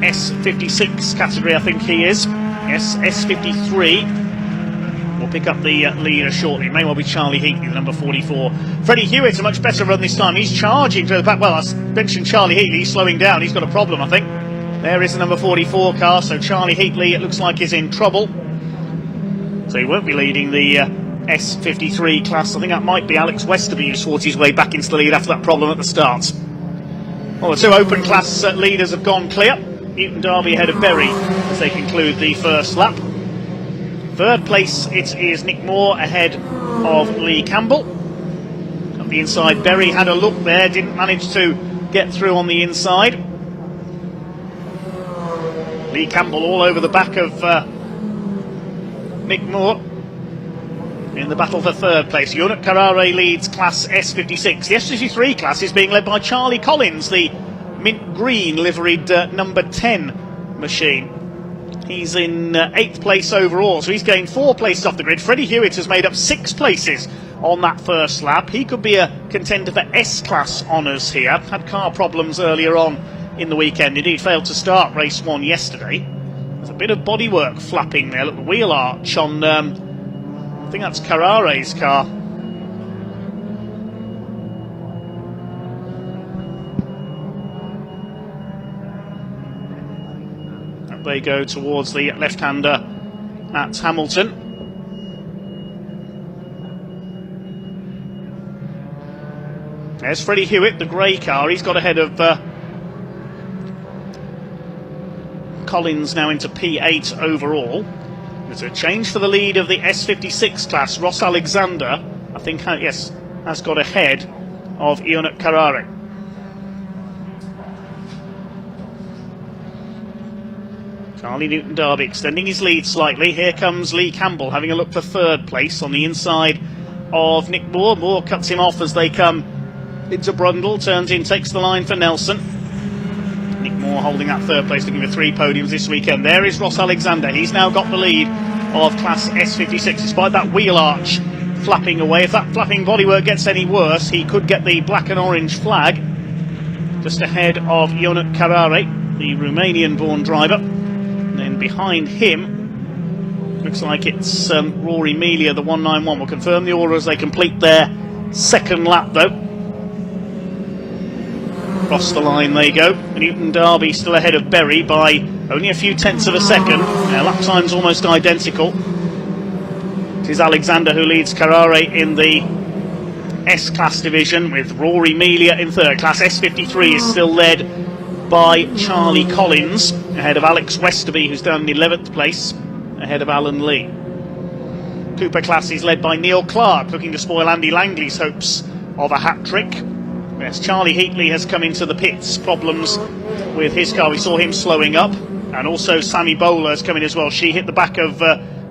S56 category, I think he is. Yes, S53 will pick up the leader shortly. It may well be Charlie Heatley, the number 44. Freddie Hewitt, a much better run this time. He's charging to the back. Well, I mentioned Charlie Heatley. He's slowing down. He's got a problem, I think. There is the number 44 car, so Charlie Heatley, it looks like, is in trouble. So he won't be leading the S53 class. I think that might be Alex Westerby who's fought his way back into the lead after that problem at the start. Well, the 2 open class leaders have gone clear. Newton Darby ahead of Berry as they conclude the first lap. 3rd place, it is Nick Moore ahead of Lee Campbell. Up the inside, Berry had a look there, didn't manage to get through on the inside. Lee Campbell all over the back of Nick Moore in the battle for 3rd place. Yonat Carrare leads class S56. The S53 class is being led by Charlie Collins, the mint green liveried number 10 machine. He's in 8th place overall, so he's gained 4 places off the grid. Freddie Hewitt has made up 6 places on that first lap. He could be a contender for S-Class honours here. Had car problems earlier on in the weekend. Indeed, failed to start race 1 yesterday. There's a bit of bodywork flapping there. Look, the wheel arch on, I think that's Carrare's car. They go towards the left-hander at Hamilton. There's Freddie Hewitt, the grey car. He's got ahead of Collins now into P8 overall. There's a change for the lead of the S56 class. Ross Alexander, I think, yes, has got ahead of Yonat Carrare. Charlie Newton-Darby extending his lead slightly. Here comes Lee Campbell having a look for third place on the inside of Nick Moore. Moore cuts him off as they come into Brundle, turns in, takes the line for Nelson. Nick Moore holding that third place, looking for 3 podiums this weekend. There is Ross Alexander. He's now got the lead of Class S56, despite that wheel arch flapping away. If that flapping bodywork gets any worse, he could get the black and orange flag. Just ahead of Ionut Carrare, the Romanian-born driver. And then behind him, looks like it's Rory Melia, the 191. Will confirm the order as they complete their second lap, though. Across the line they go. Newton-Darby still ahead of Berry by only a few tenths of a second. Their lap time's almost identical. It is Alexander who leads Carrare in the S-Class division, with Rory Melia in third. Class S53 is still led by Charlie Collins, ahead of Alex Westerby, who's down in 11th place, ahead of Alan Lee. Cooper Class is led by Neil Clark, looking to spoil Andy Langley's hopes of a hat-trick. Yes, Charlie Heatley has come into the pits. Problems with his car. We saw him slowing up. And also Sammy Bowler has come in as well. She hit the back of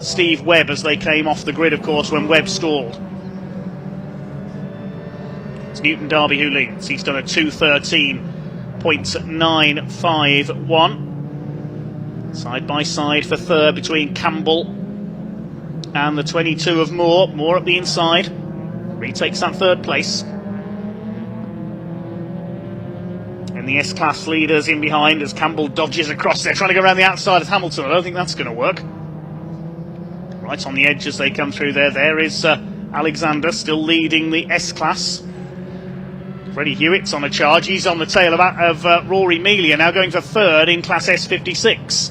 Steve Webb as they came off the grid, of course, when Webb stalled. It's Newton-Darby who leads. He's done a 2:13.951. Side by side for third between Campbell and the 22 of Moore. Moore up the inside. Retakes that third place. And the S-Class leaders in behind as Campbell dodges across there, trying to go around the outside of Hamilton. I don't think that's going to work. Right on the edge as they come through there. There is Alexander still leading the S-Class. Freddie Hewitt's on a charge. He's on the tail of Rory Melia, now going for third in Class S56.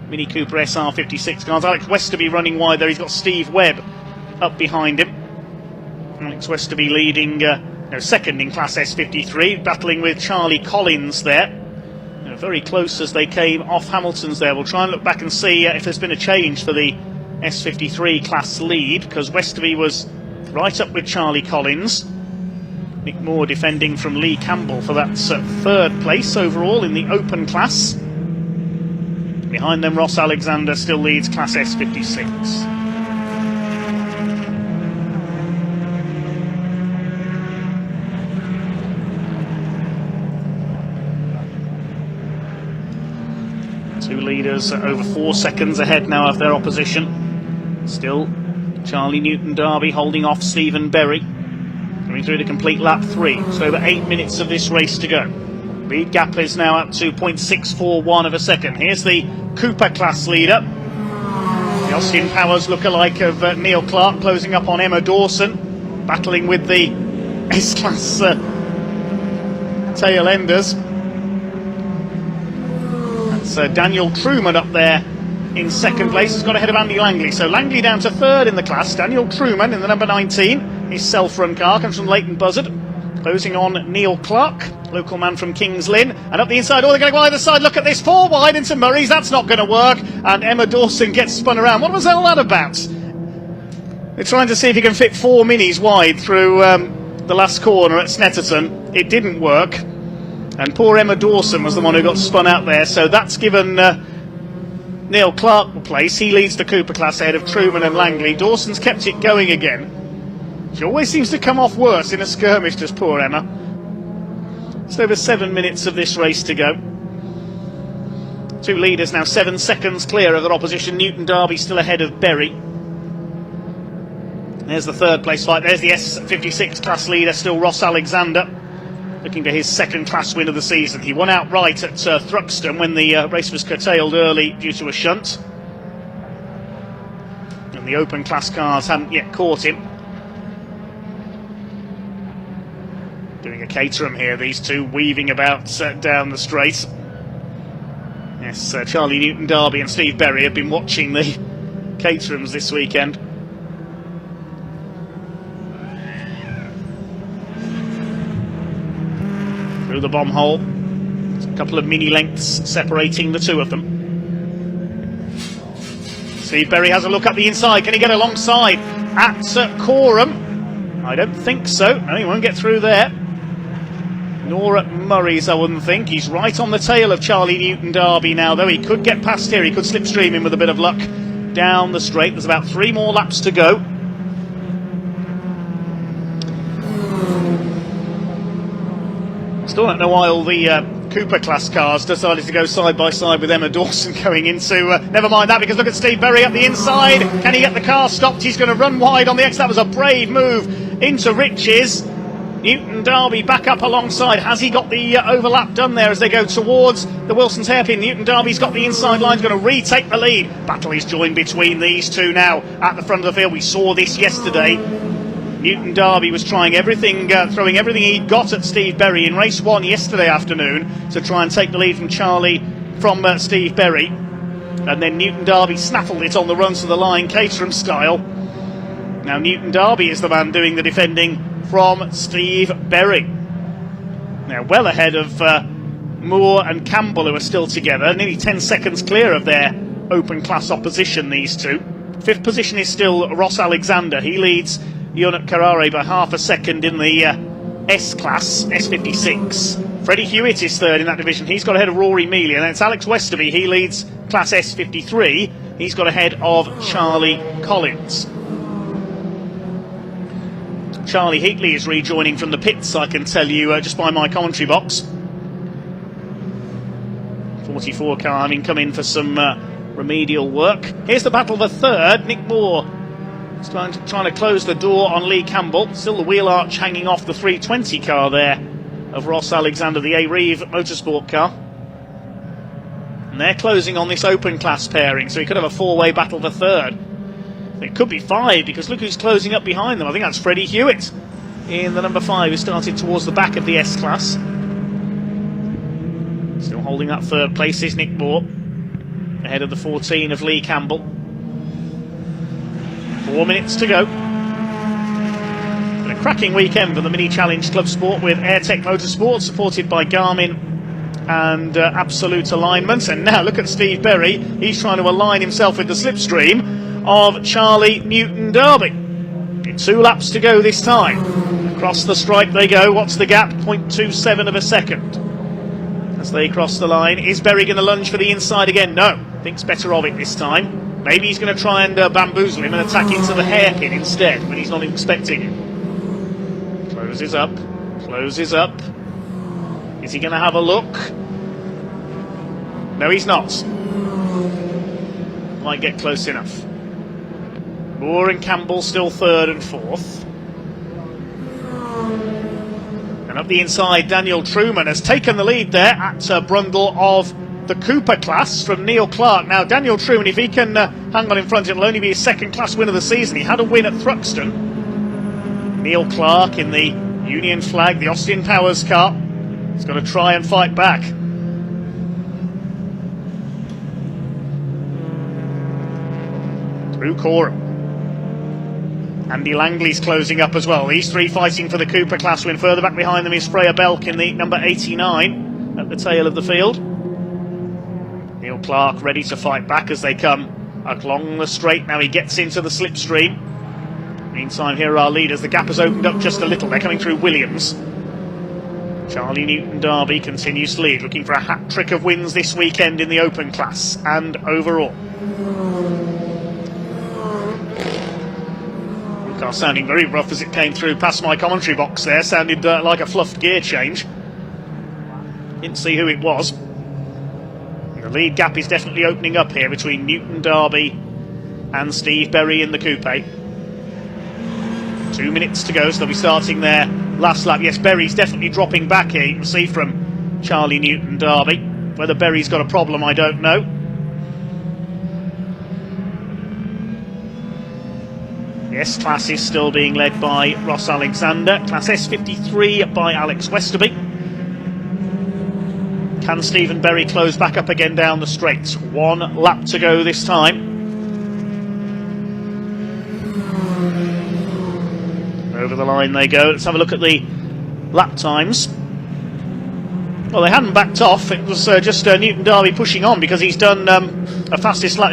Mini Cooper SR56 cars. Alex Westerby running wide there. He's got Steve Webb up behind him. Alex Westerby leading second in Class S53, battling with Charlie Collins there. Very close as they came off Hamilton's there. We'll try and look back and see if there's been a change for the S53 class lead, because Westerby was right up with Charlie Collins. Nick Moore defending from Lee Campbell for that third place overall in the open class. Behind them, Ross Alexander still leads Class S56. Two leaders over 4 seconds ahead now of their opposition. Still Charlie Newton-Darby holding off Stephen Berry. Coming through to complete lap 3. Just over 8 minutes of this race to go. Lead gap is now up to 0.641 of a second. Here's the Cooper class leader. The Austin Powers lookalike of Neil Clark closing up on Emma Dawson. Battling with the S-Class tail enders. Daniel Truman up there in second place. Has got ahead of Andy Langley. So Langley down to third in the class. Daniel Truman in the number 19. His self-run car comes from Leighton Buzzard. Closing on Neil Clark, local man from Kings Lynn. And up the inside, they're going to go either side. Look at this, 4 wide into Murray's. That's not going to work. And Emma Dawson gets spun around. What was all that about? They're trying to see if you can fit 4 minis wide through the last corner at Snetterton. It didn't work. And poor Emma Dawson was the one who got spun out there, so that's given Neil Clark the place. He leads the Cooper class ahead of Truman and Langley. Dawson's kept it going again. She always seems to come off worse in a skirmish, does poor Emma. Just over 7 minutes of this race to go. Two leaders now 7 seconds clear of their opposition. Newton-Darby still ahead of Berry. There's the third place fight. There's the S56 class leader, still Ross Alexander, looking for his second class win of the season. He won outright at Thruxton when the race was curtailed early due to a shunt. And the open class cars hadn't yet caught him. Doing a Caterham here, these two weaving about down the straight. Yes, Charlie Newton-Darby and Steve Berry have been watching the Caterhams this weekend. Through the bomb hole. There's a couple of mini lengths separating the two of them. Steve Berry has a look up the inside. Can he get alongside at Coram? I don't think so. No, he won't get through there. nor at Murray's, I wouldn't think. He's right on the tail of Charlie Newton Darby now, though. He could get past here. He could slipstream him with a bit of luck down the straight. There's about 3 more laps to go. Still don't know why all the Cooper class cars decided to go side by side with Emma Dawson going into never mind that, because look at Steve Berry up the inside. Can he get the car stopped? He's going to run wide on the X. That was a brave move into Riches. Newton Darby back up alongside. Has he got the overlap done there as they go towards the Wilson's hairpin? Newton Darby's got the inside line, going to retake the lead. Battle is joined between these two now at the front of the field. We saw this yesterday. Newton Darby was trying everything, throwing everything he'd got at Steve Berry in race 1 yesterday afternoon to try and take the lead from Steve Berry. And then Newton Darby snaffled it on the run to the line, Caterham style. Now Newton Darby is the man doing the defending from Steve Berry. Now well ahead of Moore and Campbell, who are still together, nearly 10 seconds clear of their open class opposition, these two. 5th position is still Ross Alexander. He leads Yonat Carrare by half a second in the S class, S56. Freddie Hewitt is 3rd in that division. He's got ahead of Rory Mealy, and it's Alex Westerby. He leads class S53. He's got ahead of Charlie Collins. Charlie Heatley is rejoining from the pits, I can tell you, just by my commentary box. 44 car having come in for some remedial work. Here's the battle of the 3rd. Nick Moore is trying to close the door on Lee Campbell. Still the wheel arch hanging off the 320 car there of Ross Alexander, the A-Reeve Motorsport car. And they're closing on this open class pairing, so we could have a 4-way battle for 3rd. It could be 5, because look who's closing up behind them. I think that's Freddie Hewitt in the number 5, who started towards the back of the S class. Still holding that 3rd place is Nick Moore, ahead of the 14 of Lee Campbell. 4 minutes to go. And a cracking weekend for the Mini Challenge Club Sport with Airtech Motorsport, supported by Garmin and Absolute Alignment. And now look at Steve Berry. He's trying to align himself with the slipstream of Charlie Newton Darby. 2 laps to go this time. Across the stripe they go. What's the gap? 0.27 of a second as they cross the line. Is Berry going to lunge for the inside again? No. Thinks better of it this time. Maybe he's going to try and bamboozle him and attack into the hairpin instead when he's not expecting it. Closes up. Closes up. Is he going to have a look? No, he's not. Might get close enough. Moore and Campbell still 3rd and 4th. And up the inside, Daniel Truman has taken the lead there at Brundle of the Cooper class from Neil Clark. Now, Daniel Truman, if he can hang on in front, it'll only be his 2nd class win of the season. He had a win at Thruxton. Neil Clark in the Union Flag, the Austin Powers car. He's got to try and fight back. Through Coram. Andy Langley's closing up as well. These 3 fighting for the Cooper class win. Further back behind them is Freya Belk in the number 89 at the tail of the field. Neil Clark ready to fight back as they come along the straight. Now he gets into the slipstream. Meantime, here are our leaders. The gap has opened up just a little. They're coming through Williams. Charlie Newton Darby continues to lead, looking for a hat-trick of wins this weekend in the open class and overall. Car sounding very rough as it came through past my commentary box there. Sounded like a fluffed gear change. Didn't see who it was. The lead gap is definitely opening up here between Newton Darby and Steve Berry in the coupe. 2 minutes to go, so they'll be starting their last lap. Yes, Berry's definitely dropping back here. You can see from Charlie Newton Darby. Whether Berry's got a problem, I don't know. Yes, class is still being led by Ross Alexander. Class S53 by Alex Westerby. Can Stephen Berry close back up again down the straight? 1 lap to go this time. Over the line they go. Let's have a look at the lap times. Well, they hadn't backed off. It was just Newton Darby pushing on because he's done a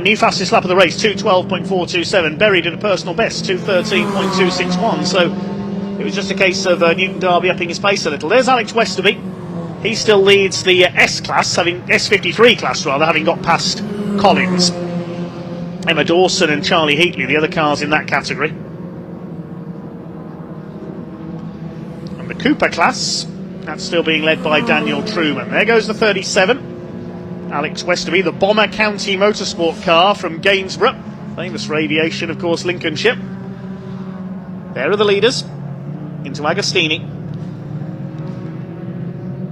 new fastest lap of the race, 2:12.427. Berry did a personal best, 2:13.261. So It was just a case of Newton Darby upping his pace a little. There's Alex Westerby. He still leads the S53 class, having got past Collins. Emma Dawson and Charlie Heatley, the other cars in that category. And the Cooper class, that's still being led by Daniel Truman. There goes the 37. Alex Westerby, the Bomber County Motorsport car from Gainsborough. Famous for aviation, of course, Lincolnshire. There are the leaders. Into Agostini.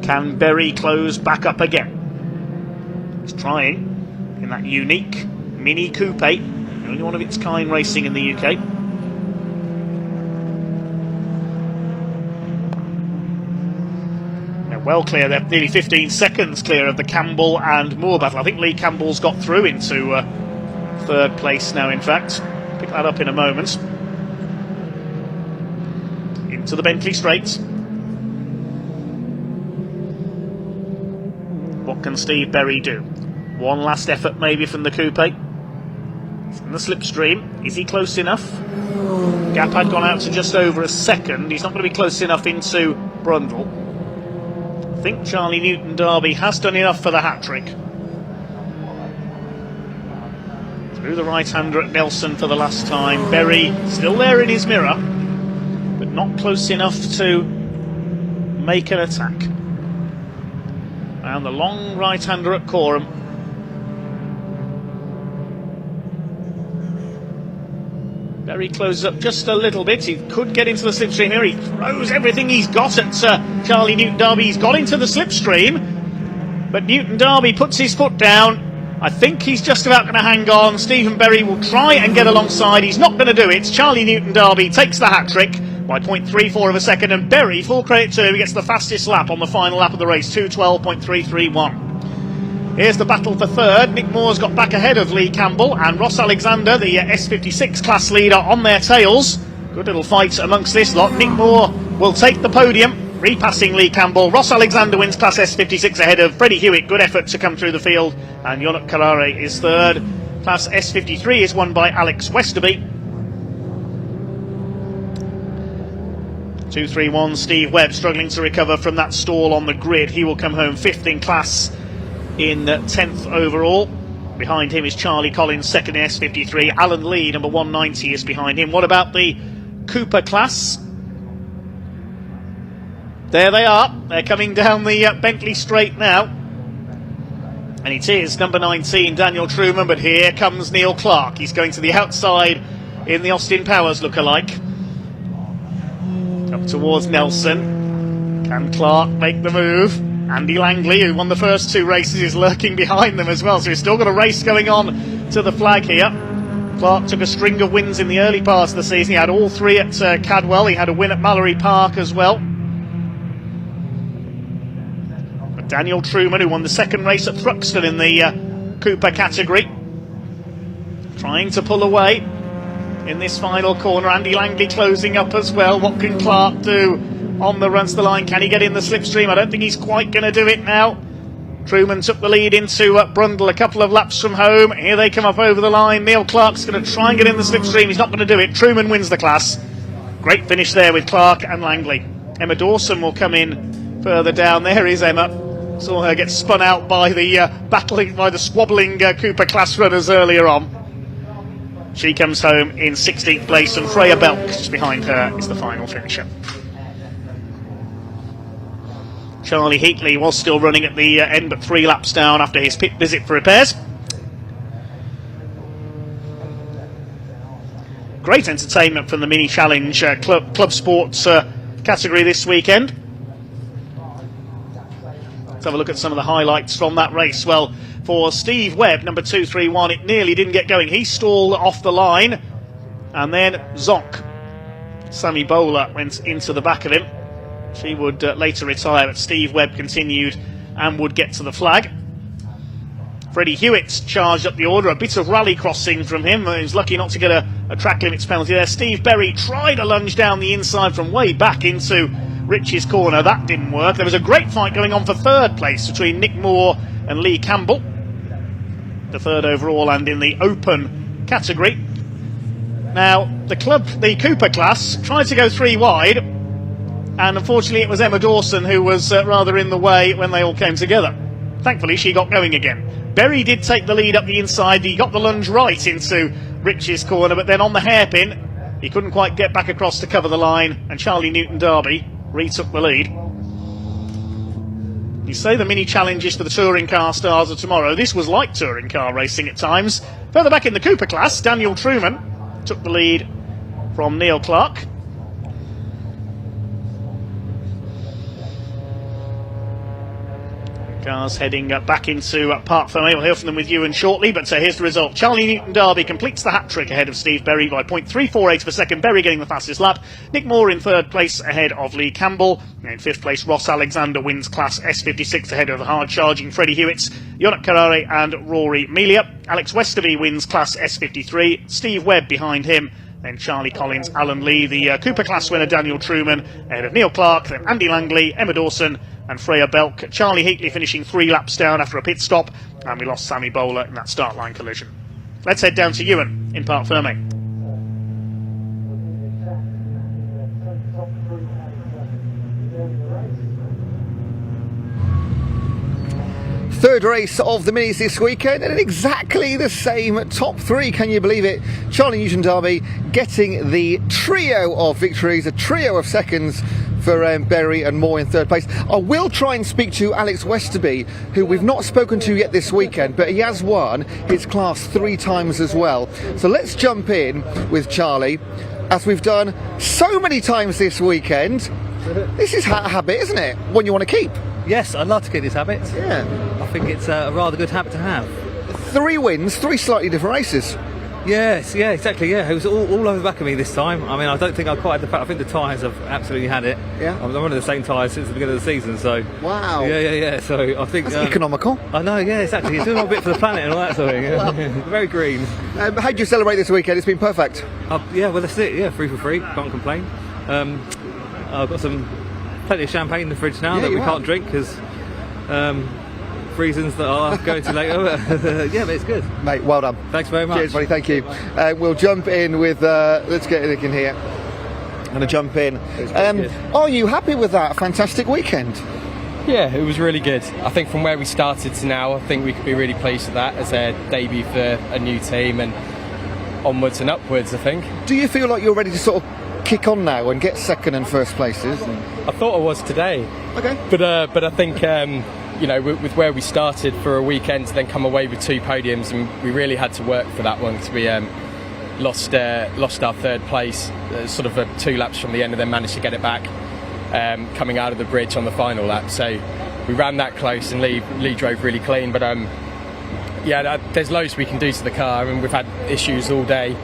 Can Berry close back up again? He's trying in that unique Mini Coupe, the only one of its kind racing in the UK. They're well clear, they're nearly 15 seconds clear of the Campbell and Moore battle. I think Lee Campbell's got through into third place now, in fact. Pick that up in a moment. Into the Bentley Straight. What can Steve Berry do? One last effort maybe from the coupe. He's in the slipstream. Is he close enough? Gap had gone out to just over a second. He's not going to be close enough into Brundle. I think Charlie Newton Darby has done enough for the hat-trick. Through the right-hander at Nelson for the last time. Berry still there in his mirror, but not close enough to make an attack. And the long right-hander at Coram. Berry closes up just a little bit. He could get into the slipstream here. He throws everything he's got at Charlie Newton Darby. He's got into the slipstream, but Newton Darby puts his foot down. I think he's just about going to hang on. Stephen Berry will try and get alongside. He's not going to do it. Charlie Newton Darby takes the hat-trick by 0.34 of a second, and Berry, full credit to him, he gets the fastest lap on the final lap of the race, 2:12.331. Here's the battle for third. Nick Moore's got back ahead of Lee Campbell, and Ross Alexander, the S56 class leader, on their tails. Good little fight amongst this lot. Nick Moore will take the podium, repassing Lee Campbell. Ross Alexander wins class S56 ahead of Freddie Hewitt. Good effort to come through the field, and Yonuk Karare is third. Class S53 is won by Alex Westerby. 2-3-1, Steve Webb struggling to recover from that stall on the grid. He will come home fifth in class in 10th overall. Behind him is Charlie Collins, second in S53. Alan Lee, number 190, is behind him. What about the Cooper class? There they are. They're coming down the Bentley Straight now. And it is number 19, Daniel Truman, but here comes Neil Clark. He's going to the outside in the Austin Powers lookalike. Up towards Nelson. Can Clark make the move? Andy Langley, who won the first two races, is lurking behind them as well, so he's still got a race going on to the flag here. Clark took a string of wins in the early part of the season. He had all three at Cadwell. He had a win at Mallory Park as well. But Daniel Truman, who won the second race at Thruxton in the Cooper category, trying to pull away in this final corner. Andy Langley closing up as well. What can Clark do on the run to the line? Can he get in the slipstream? I don't think he's quite going to do it now. Truman took the lead into Brundle a couple of laps from home. Here they come up over the line. Neil Clark's going to try and get in the slipstream. He's not going to do it. Truman wins the class. Great finish there with Clark and Langley. Emma Dawson will come in further down. There is Emma. Saw her get spun out by the squabbling Cooper class runners earlier on. She comes home in 16th place, and Freya Belk, just behind her, is the final finisher. Charlie Heatley was still running at the end, but 3 laps down after his pit visit for repairs. Great entertainment from the Mini Challenge Club Sports category this weekend. Let's have a look at some of the highlights from that race. Well, for Steve Webb, number 231, it nearly didn't get going. He stalled off the line, and then Zonk. Sammy Bowler went into the back of him. She would later retire, but Steve Webb continued and would get to the flag. Freddie Hewitt charged up the order. A bit of rally crossing from him. He was lucky not to get a track limits penalty there. Steve Berry tried a lunge down the inside from way back into Rich's corner. That didn't work. There was a great fight going on for third place between Nick Moore and Lee Campbell. The third overall and in the open category. Now, the Cooper class tried to go 3 wide. and unfortunately it was Emma Dawson who was rather in the way when they all came together. Thankfully she got going again. Berry did take the lead up the inside. He got the lunge right into Rich's corner, but then on the hairpin he couldn't quite get back across to cover the line, and Charlie Newton-Darby retook the lead. You say the mini challenges for the touring car stars of tomorrow. This was like touring car racing at times. Further back in the Cooper class, Daniel Truman took the lead from Neil Clark. Cars heading back into Park Fermé. We'll hear from them with Ewan shortly, but here's the result. Charlie Newton-Darby completes the hat-trick ahead of Steve Berry by 0.348 per second. Berry getting the fastest lap. Nick Moore in third place ahead of Lee Campbell. In fifth place, Ross Alexander wins Class S56 ahead of the hard-charging Freddie Hewitts, Yonak Carrare and Rory Melia. Alex Westerby wins Class S53. Steve Webb behind him. Then Charlie Collins, Alan Lee, the Cooper class winner Daniel Truman ahead of Neil Clark, then Andy Langley, Emma Dawson and Freya Belk. Charlie Heatley finishing 3 laps down after a pit stop, and we lost Sammy Bowler in that start line collision. Let's head down to Ewan in Park Fermé. Third race of the minis this weekend, and exactly the same top 3, can you believe it? Charlie Newton-Darby getting the trio of victories, a trio of seconds for Berry and Moore in third place. I will try and speak to Alex Westerby, who we've not spoken to yet this weekend, but he has won his class 3 times as well. So let's jump in with Charlie, as we've done so many times this weekend. This is a habit, isn't it? One you want to keep. Yes, I'd love to keep this habit. Yeah. I think it's a rather good habit to have. 3 wins, 3 slightly different races. Yes, yeah, exactly, yeah. It was all over the back of me this time. I mean, I don't think I quite had the... I think the tyres have absolutely had it. Yeah. I'm running the same tyres since the beginning of the season, so... Wow. Yeah. So I think... That's economical. I know, yeah, exactly. You're doing a bit for the planet and all that sort of thing. Yeah. Very green. How did you celebrate this weekend? It's been perfect. Yeah, well, that's it. Yeah, 3 for 3. Can't complain. I've got plenty of champagne in the fridge now that we can't drink because... reasons that I'll go into later. Yeah, but it's good. Mate, well done. Thanks very much. Cheers, buddy, thank you. We'll jump in with, let's get Nick in here. I'm going to jump in. Are you happy with that fantastic weekend? Yeah, it was really good. I think from where we started to now, I think we could be really pleased with that as a debut for a new team, and onwards and upwards, I think. Do you feel like you're ready to sort of kick on now and get second and first places? I thought I was today. Okay. But I think you know, with where we started for a weekend to then come away with 2 podiums, and we really had to work for that one because we lost our third place sort of 2 laps from the end, and then managed to get it back coming out of the bridge on the final lap. So we ran that close, and Lee drove really clean. But yeah, there's loads we can do to the car. I mean, we've had issues all day.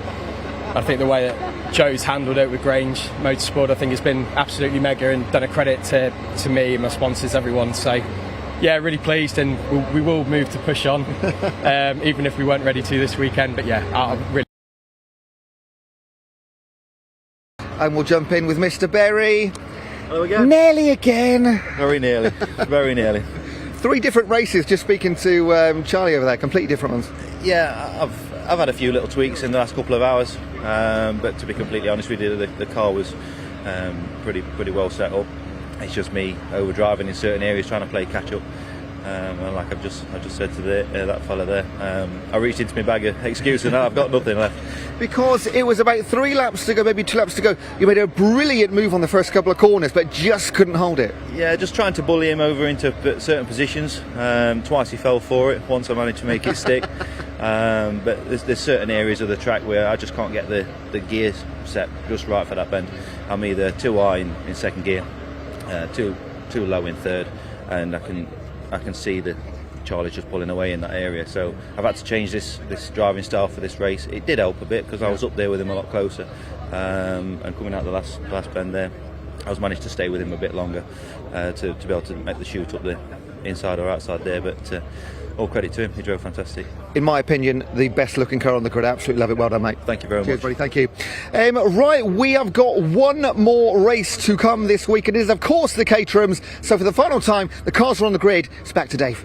I think the way that Joe's handled it with Grange Motorsport, I think has been absolutely mega, and done a credit to me and my sponsors, everyone. So yeah, really pleased, and we will move to push on, even if we weren't ready to this weekend. But yeah, really. And we'll jump in with Mr. Berry. Hello again. Nearly again. Very nearly. Very nearly. 3 different races, just speaking to Charlie over there, completely different ones. Yeah, I've had a few little tweaks in the last couple of hours, but to be completely honest with you, the car was pretty well set up. It's just me overdriving in certain areas, trying to play catch up. And like I just said to that fella there, I reached into my bag of excuses and I've got nothing left. Because it was about 3 laps to go, maybe 2 laps to go. You made a brilliant move on the first couple of corners, but just couldn't hold it. Yeah, just trying to bully him over into certain positions. Twice he fell for it. Once I managed to make it stick. But there's certain areas of the track where I just can't get the gear set just right for that bend. I'm either too high in second gear, too low in third, and I can see that Charlie's just pulling away in that area. So I've had to change this driving style for this race. It did help a bit because I was up there with him a lot closer, and coming out the last bend there, I was managed to stay with him a bit longer to be able to make the shoot up the inside or outside there. But all credit to him, he drove fantastic. In my opinion, the best looking car on the grid. Absolutely love it. Well done, mate. Thank you very Cheers, much. buddy. Thank you. Right, we have got 1 more race to come this week. It is, of course, the Caterhams. So for the final time, the cars are on the grid. It's back to Dave.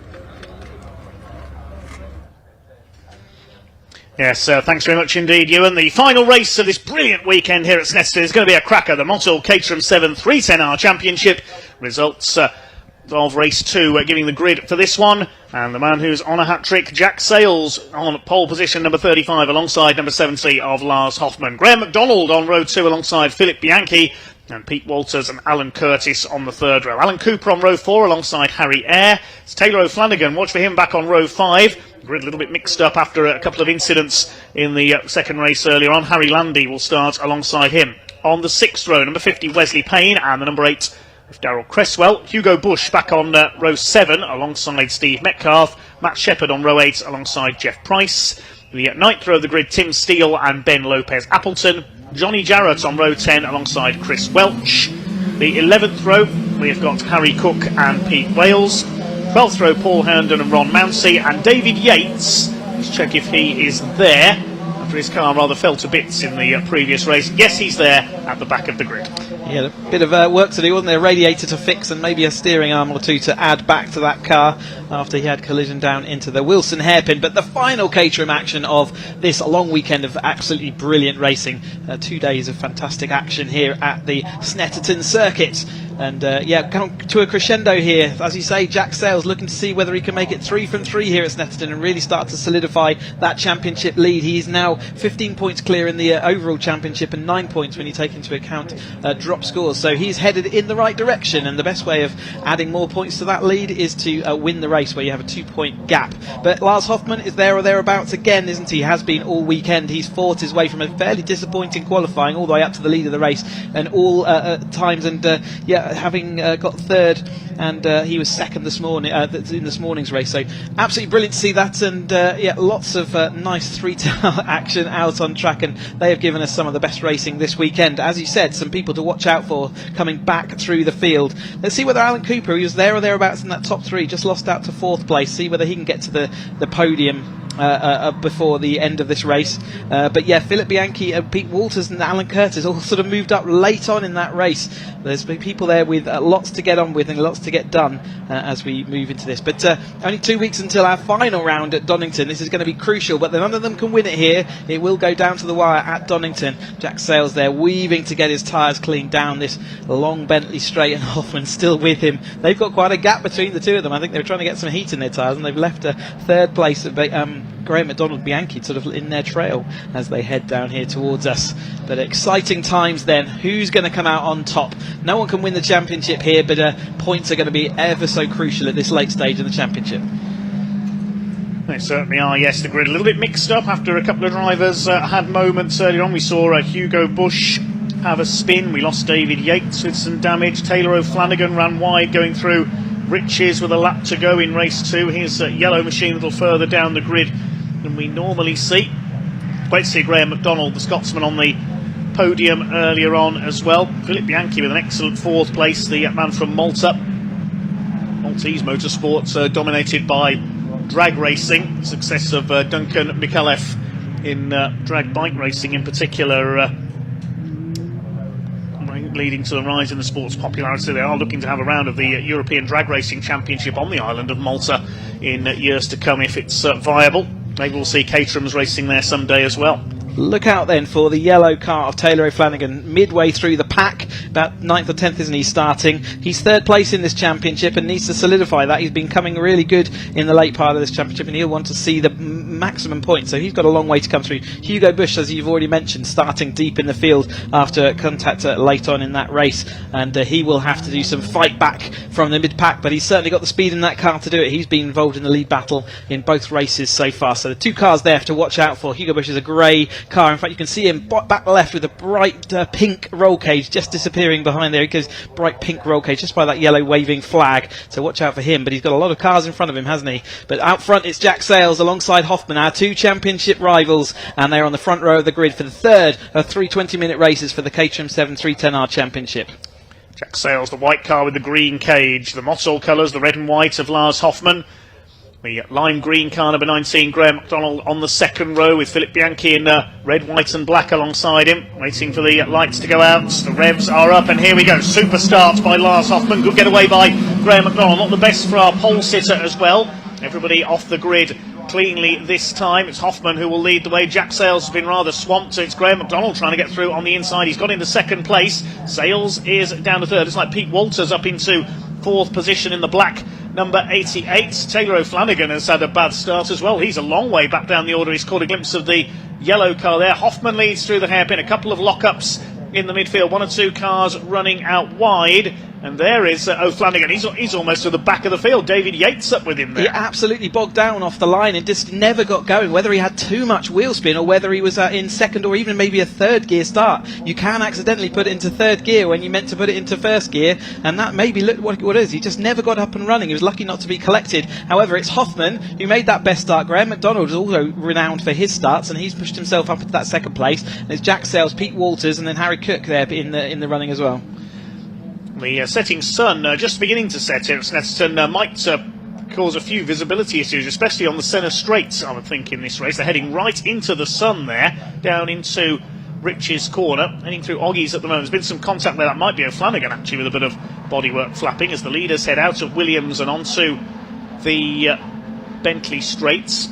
Yes, thanks very much indeed, Ewan. The final race of this brilliant weekend here at Snetterton is going to be a cracker. The Motul Caterham 7 310R Championship. Results of race 2 giving the grid for this one. And the man who's on a hat-trick, Jack Sales, on pole position number 35 alongside number 70 of Lars Hoffman. Graham McDonald on row 2 alongside Philip Bianchi. And Pete Walters and Alan Curtis on the third row. Alan Cooper on row 4 alongside Harry Eyre. It's Taylor O'Flanagan. Watch for him back on row 5. Grid a little bit mixed up after a couple of incidents in the second race earlier on. Harry Landy will start alongside him. On the 6th row, number 50 Wesley Payne and the number 8 of Darryl Cresswell. Hugo Bush back on row 7 alongside Steve Metcalf. Matt Shepherd on row 8 alongside Jeff Price. The 9th row of the grid, Tim Steele and Ben Lopez Appleton. Johnny Jarrett on row 10 alongside Chris Welch. The 11th row, we've got Harry Cook and Pete Wales. 12th row, Paul Herndon and Ron Mounsey. And David Yates, let's check if he is there, after his car rather fell to bits in the previous race. Yes, he's there at the back of the grid. Yeah, a bit of work to do, wasn't there? A radiator to fix and maybe a steering arm or two to add back to that car after he had collision down into the Wilson hairpin. But the final Caterham action of this long weekend of absolutely brilliant racing. 2 days of fantastic action here at the Snetterton circuit. And yeah, come to a crescendo here. As you say, Jack Sales looking to see whether he can make it 3 from 3 here at Snetterton and really start to solidify that championship lead. He is now 15 points clear in the overall championship and 9 points when you take into account drop scores. So he's headed in the right direction, and the best way of adding more points to that lead is to win the race, where you have a 2-point gap. But Lars Hoffman is there or thereabouts again, isn't he? Has been all weekend. He's fought his way from a fairly disappointing qualifying all the way up to the lead of the race, and all times, and yeah, having got third, and he was second this morning in this morning's race. So absolutely brilliant to see that, and yeah, lots of nice three-tower action out on track, and they have given us some of the best racing this weekend. As you said, some people to watch out for coming back through the field. Let's see whether Alan Cooper, who was there or thereabouts in that top 3, just lost out to 4th place, see whether he can get to the podium before the end of this race. But yeah, Philip Bianchi, Pete Walters and Alan Curtis all sort of moved up late on in that race. There's been people there with lots to get on with and lots to get done as we move into this. But only 2 weeks until our final round at Donington. This is going to be crucial, but none of them can win it here. It will go down to the wire at Donington. Jack Sales there weaving to get his tyres cleaned down this long Bentley straight, and Hoffman still with him. They've got quite a gap between the two of them. I think they were trying to get some heat in their tyres, and they've left a 3rd place at Graham McDonald Bianchi sort of in their trail as they head down here towards us. But exciting times then. Who's going to come out on top? No one can win the championship here, but points are going to be ever so crucial at this late stage in the championship. They certainly are, yes. The grid a little bit mixed up after a couple of drivers had moments earlier on. We saw Hugo Bush have a spin. We lost David Yates with some damage. Taylor O'Flanagan ran wide going through Riches with a lap to go in race 2. Here's a yellow machine a little further down the grid than we normally see. Great to see Graham McDonald, the Scotsman, on the podium earlier on as well. Philip Bianchi with an excellent 4th place, the man from Malta. Maltese motorsports dominated by drag racing. The success of Duncan Mikalev in drag bike racing in particular, leading to the rise in the sport's popularity. They are looking to have a round of the European Drag Racing Championship on the island of Malta in years to come if it's viable. Maybe we'll see Caterham's racing there someday as well. Look out then for the yellow car of Taylor O'Flanagan midway through the pack, about 9th or 10th isn't he starting. He's 3rd place in this championship and needs to solidify that. He's been coming really good in the late part of this championship, and he'll want to see the maximum points, so he's got a long way to come through. Hugo Bush, as you've already mentioned, starting deep in the field after contact late on in that race, and he will have to do some fight back from the mid-pack, but he's certainly got the speed in that car to do it. He's been involved in the lead battle in both races so far, so the 2 cars there to watch out for. Hugo Bush is a grey car. In fact, you can see him back left with a bright pink roll cage just disappearing behind there. He goes bright pink roll cage just by that yellow waving flag, so watch out for him. But he's got a lot of cars in front of him, hasn't he? But out front it's Jack Sales alongside Hoffman, our 2 championship rivals, and they're on the front row of the grid for the 3rd of 3 20-minute races for the Caterham 7 310R Championship. Jack Sales, the white car with the green cage, the Motul colours, the red and white of Lars Hoffman. The lime green car, number 19, Graham McDonald on the 2nd row with Philip Bianchi in red, white and black alongside him, waiting for the lights to go out. The revs are up, and here we go. Super start by Lars Hoffman. Good getaway by Graham McDonald. Not the best for our pole sitter as well. Everybody off the grid cleanly this time. It's Hoffman who will lead the way. Jack Sales has been rather swamped, so it's Graham McDonald trying to get through on the inside. He's got into second place. Sales is down to third. It's like Pete Walters up into fourth position in the black number 88. Taylor O'Flanagan has had a bad start as well. He's a long way back down the order. He's caught a glimpse of the yellow car there. Hoffman leads through the hairpin. A couple of lockups in the midfield. 1 or 2 cars running out wide. And there is O'Flanagan. He's almost to the back of the field. David Yates up with him there. He absolutely bogged down off the line and just never got going. Whether he had too much wheel spin or whether he was in second or even maybe a third gear start. You can accidentally put it into third gear when you meant to put it into first gear, and that maybe look what it is. He just never got up and running. He was lucky not to be collected. However, it's Hoffman who made that best start. Graham McDonald is also renowned for his starts, and he's pushed himself up into that second place. And it's Jack Sales, Pete Walters, and then Harry Cook there in the running as well. The setting sun just beginning to set here at Snetterton might cause a few visibility issues, especially on the centre straights, I would think, in this race. They're heading right into the sun there, down into Rich's corner, heading through Oggies at the moment. There's been some contact there. That might be O'Flanagan, actually, with a bit of bodywork flapping, as the leaders head out of Williams and onto the Bentley straights.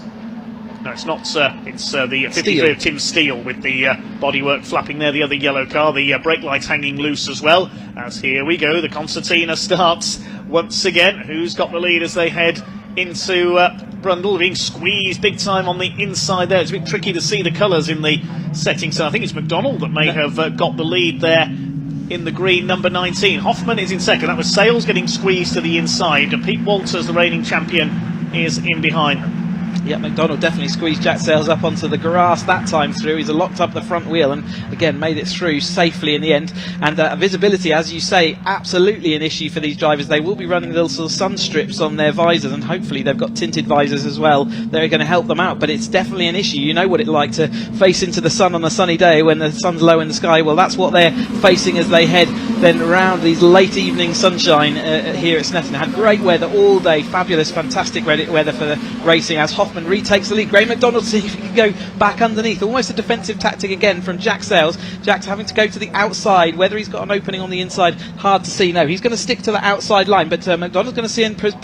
No, it's not. It's the 53 of Tim Steele with the bodywork flapping there. The other yellow car, the brake lights hanging loose as well. As here we go, the concertina starts once again. Who's got the lead as they head into Brundle? Being squeezed big time on the inside there. It's a bit tricky to see the colours in the setting. So I think it's McDonald that may have got the lead there in the green, number 19. Hoffman is in second. That was Sales getting squeezed to the inside. Pete Walters, the reigning champion, is in behind. Yeah, McDonald definitely squeezed Jack Sales up onto the grass that time through. He's locked up the front wheel and again made it through safely in the end. And visibility, as you say, absolutely an issue for these drivers. They will be running little sort of sun strips on their visors, and hopefully they've got tinted visors as well. They're going to help them out, but it's definitely an issue. You know what it's like to face into the sun on a sunny day when the sun's low in the sky. Well, that's what they're facing as they head then around these late evening sunshine here at Snetterton. Had great weather all day, fabulous, fantastic weather for the racing as Hoffman retakes the lead. Graham McDonald see if he can go back underneath. Almost a defensive tactic again from Jack Sales. Jack's having to go to the outside. Whether he's got an opening on the inside, hard to see. No, he's going to stick to the outside line, but McDonald's going to see him push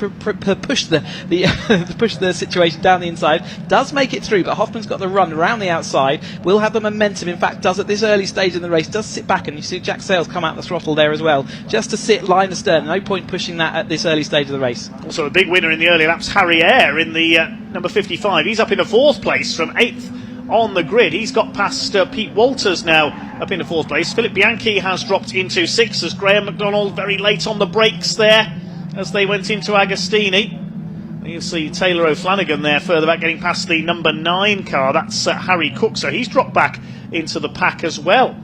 the situation down the inside. Does make it through, but Hoffman's got the run around the outside. Will have the momentum. In fact, does at this early stage in the race. Does sit back, and you see Jack Sales come out the throttle there as well, just to sit line astern. No point pushing that at this early stage of the race. Also a big winner in the early laps, Harry Eyre in the number 55. He's up into fourth place from 8th on the grid. He's got past Pete Walters now, up into fourth place. Philip Bianchi has dropped into 6th as Graham McDonald very late on the brakes there as they went into Agostini. You see Taylor O'Flanagan there further back, getting past the number 9 car. That's Harry Cook, so he's dropped back into the pack as well.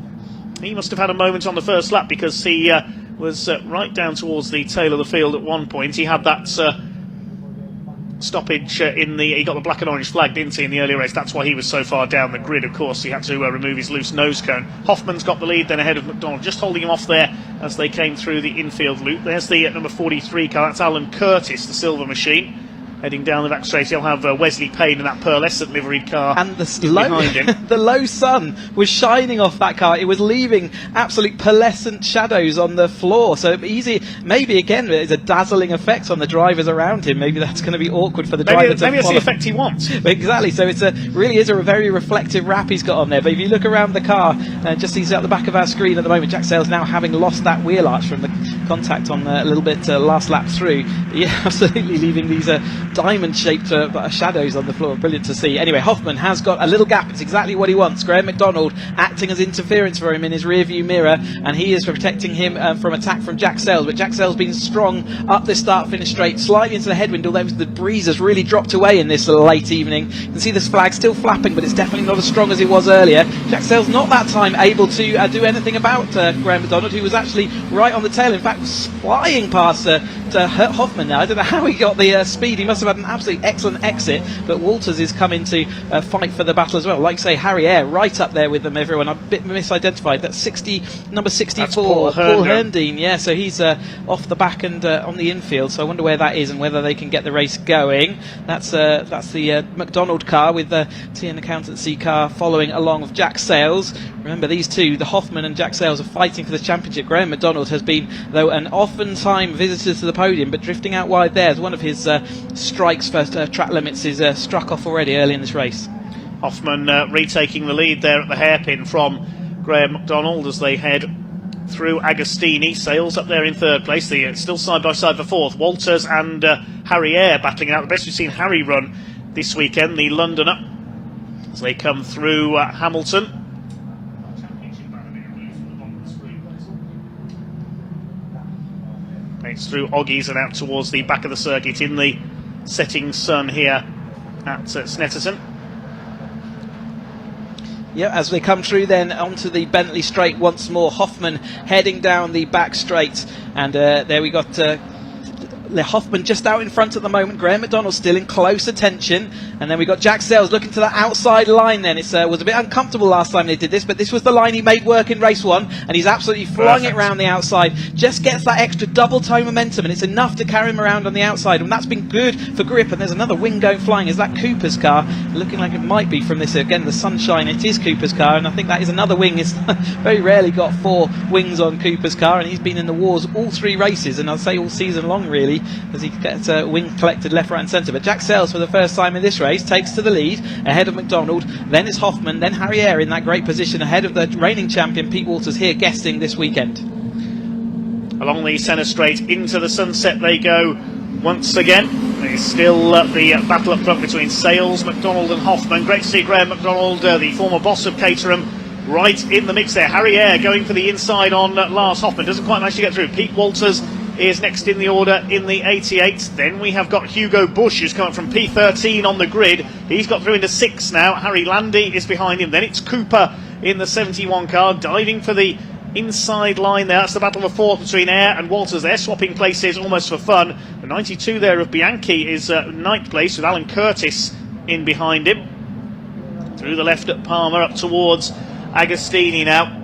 He must have had a moment on the first lap because he was right down towards the tail of the field at one point. He had that stoppage he got the black and orange flag, didn't he, in the earlier race? That's why he was so far down the grid. Of course, he had to remove his loose nose cone. Hoffman's got the lead then ahead of McDonald, just holding him off there as they came through the infield loop. There's the number 43 car. That's Alan Curtis, the silver machine. Heading down the back straight, he'll have Wesley Payne in that pearlescent liveried car. And the low sun was shining off that car. It was leaving absolute pearlescent shadows on the floor. So easy, maybe again, there's a dazzling effect on the drivers around him. Maybe that's going to be awkward for the driver. Maybe that's the effect he wants. Exactly. So it's really is a very reflective wrap he's got on there. But if you look around the car, just sees out the back of our screen at the moment, Jack Sales now having lost that wheel arch from the contact on a little bit last lap through. But yeah, absolutely leaving these diamond-shaped shadows on the floor. Brilliant to see. Anyway, Hoffman has got a little gap. It's exactly what he wants. Graham McDonald acting as interference for him in his rear-view mirror, and he is protecting him from attack from Jack Sales. But Jack Sales been strong up this start-finish straight, slightly into the headwind, although the breeze has really dropped away in this late evening. You can see this flag still flapping, but it's definitely not as strong as it was earlier. Jack Sales not that time able to do anything about Graham McDonald, who was actually right on the tail. In fact, was flying past Hoffman now. I don't know how he got the speed. He must have had an absolutely excellent exit, but Walters is coming to fight for the battle as well. Like I say, Harry Eyre right up there with them, everyone. I'm a bit misidentified. That's number 64, Paul Herndine. Yeah, so he's off the back and on the infield, so I wonder where that is and whether they can get the race going. That's the McDonald car with the TN Accountancy car following along with Jack Sales. Remember, these two, the Hoffman and Jack Sales, are fighting for the championship. Graham McDonald has been, though, So an often-time visitor to the podium, but drifting out wide there as one of his strikes for track limits is struck off already early in this race. Hoffman retaking the lead there at the hairpin from Graham McDonald as they head through Agostini. Sales up there in third place. They're still side by side for fourth. Walters and Harry Eyre battling it out. The best we've seen Harry run this weekend, the Londoner, as they come through Hamilton. It's through Oggies and out towards the back of the circuit in the setting sun here at Snetterton. Yeah, as they come through then onto the Bentley straight once more, Hoffman heading down the back straight, and there we got Hoffman just out in front at the moment. Graham McDonald still in close attention, and then we got Jack Sayles looking to that outside line. Then it was a bit uncomfortable last time they did this, but this was the line he made work in race one, and he's absolutely flung it round the outside. Just gets that extra double toe momentum, and it's enough to carry him around on the outside, and that's been good for grip. And there's another wing going flying. Is that Cooper's car? Looking like it might be from this again, the sunshine. It is Cooper's car, and I think that is another wing. It's very rarely got 4 wings on Cooper's car, and he's been in the wars all 3 races, and I'd say all season long really, as he gets wing collected left, right and centre. But Jack Sayles for the first time in this race takes to the lead ahead of McDonald, then it's Hoffman, then Harry Eyre in that great position ahead of the reigning champion Pete Walters here guesting this weekend. Along the centre straight into the sunset they go once again. There's still the battle up front between Sayles, McDonald and Hoffman. Great to see Graham McDonald, the former boss of Caterham, right in the mix there. Harry Eyre going for the inside on Lars Hoffman, doesn't quite manage to get through. Pete Walters is next in the order in the 88. Then we have got Hugo Bush, who's coming from P13 on the grid. He's got through into 6 now. Harry Landy is behind him. Then it's Cooper in the 71 car, diving for the inside line there. That's the battle of 4th between Eyre and Walters. They're swapping places almost for fun. The 92 there of Bianchi is 9th place with Alan Curtis in behind him. Through the left at Palmer up towards Agostini now.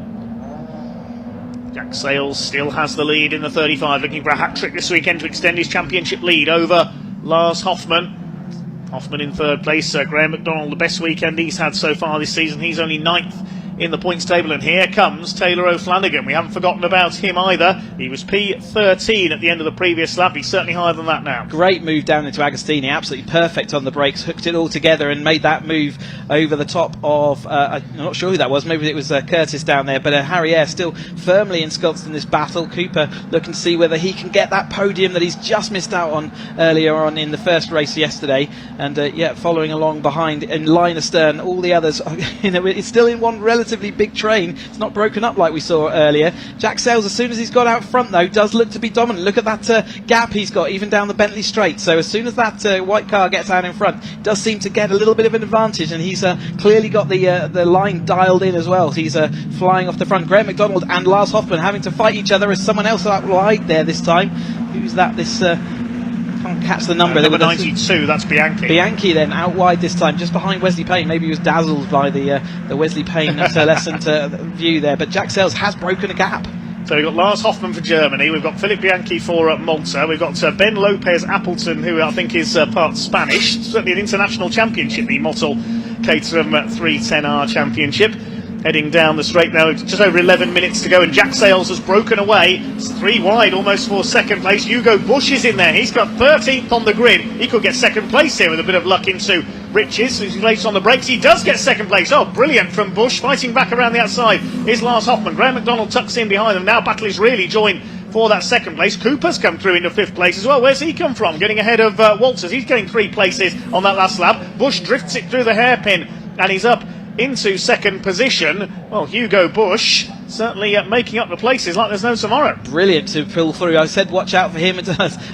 Jack Sayles still has the lead in the 35, looking for a hat-trick this weekend to extend his championship lead over Lars Hoffman. Hoffman in 3rd place. Graham McDonald, the best weekend he's had so far this season. He's only 9th in the points table, and here comes Taylor O'Flanagan. We haven't forgotten about him either. He was P13 at the end of the previous lap. He's certainly higher than that now. Great move down into Agostini, absolutely perfect on the brakes, hooked it all together and made that move over the top of I'm not sure who that was, maybe it was Curtis down there, but Harry Eyre still firmly ensconced in this battle. Cooper looking to see whether he can get that podium that he's just missed out on earlier on in the first race yesterday, and following along behind in line astern all the others. It's still in one relatively big train. It's not broken up like we saw earlier. Jack Sayles, as soon as he's got out front though, does look to be dominant. Look at that gap he's got even down the Bentley straight. So as soon as that white car gets out in front, it does seem to get a little bit of an advantage, and he's clearly got the line dialed in as well. He's flying off the front. Graham McDonald and Lars Hoffman having to fight each other as someone else out wide there this time. Who's that? This can't catch the number. Number 92, that's Bianchi. Bianchi then out wide this time, just behind Wesley Payne. Maybe he was dazzled by the Wesley Payne lessened view there, but Jack Sayles has broken a gap. So we've got Lars Hoffman for Germany, we've got Philip Bianchi for Malta, we've got Ben Lopez Appleton, who I think is part Spanish, certainly an international championship, the Motul Caterham 310R Championship. Heading down the straight now, just over 11 minutes to go, and Jack Sayles has broken away. It's 3 wide almost for 2nd place. Hugo Bush is in there. He's got 13th on the grid. He could get 2nd place here with a bit of luck into Riches. He's late on the brakes. He does get 2nd place. Oh, brilliant from Bush. Fighting back around the outside is Lars Hoffman. Graham McDonald tucks in behind them. Now battle is really joined for that 2nd place. Cooper's come through into 5th place as well. Where's he come from? Getting ahead of Walters. He's getting 3 places on that last lap. Bush drifts it through the hairpin, and he's up into 2nd position. Well, Hugo Bush certainly making up the places like there's no tomorrow. Brilliant to pull through. I said watch out for him.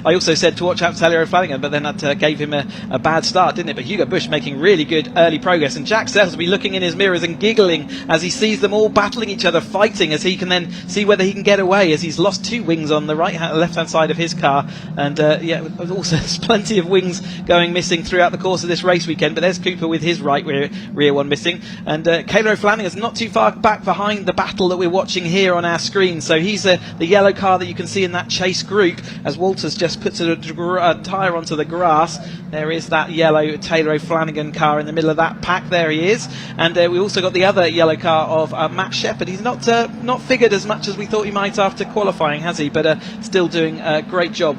I also said to watch out for Taylor O'Flanagan, but then that gave him a bad start, didn't it? But Hugo Bush making really good early progress, and Jack Sayles will be looking in his mirrors and giggling as he sees them all battling each other, fighting, as he can then see whether he can get away, as he's lost 2 wings on the left-hand side of his car, and also there's plenty of wings going missing throughout the course of this race weekend. But there's Cooper with his right rear one missing, and Taylor O'Flanagan's not too far back behind the battle that we're we're watching here on our screen. So he's the yellow car that you can see in that chase group as Walters just puts a tyre onto the grass. There is that yellow Taylor O'Flanagan car in the middle of that pack. There he is. And we also got the other yellow car of Matt Shepherd. He's not figured as much as we thought he might after qualifying, has he? But still doing a great job.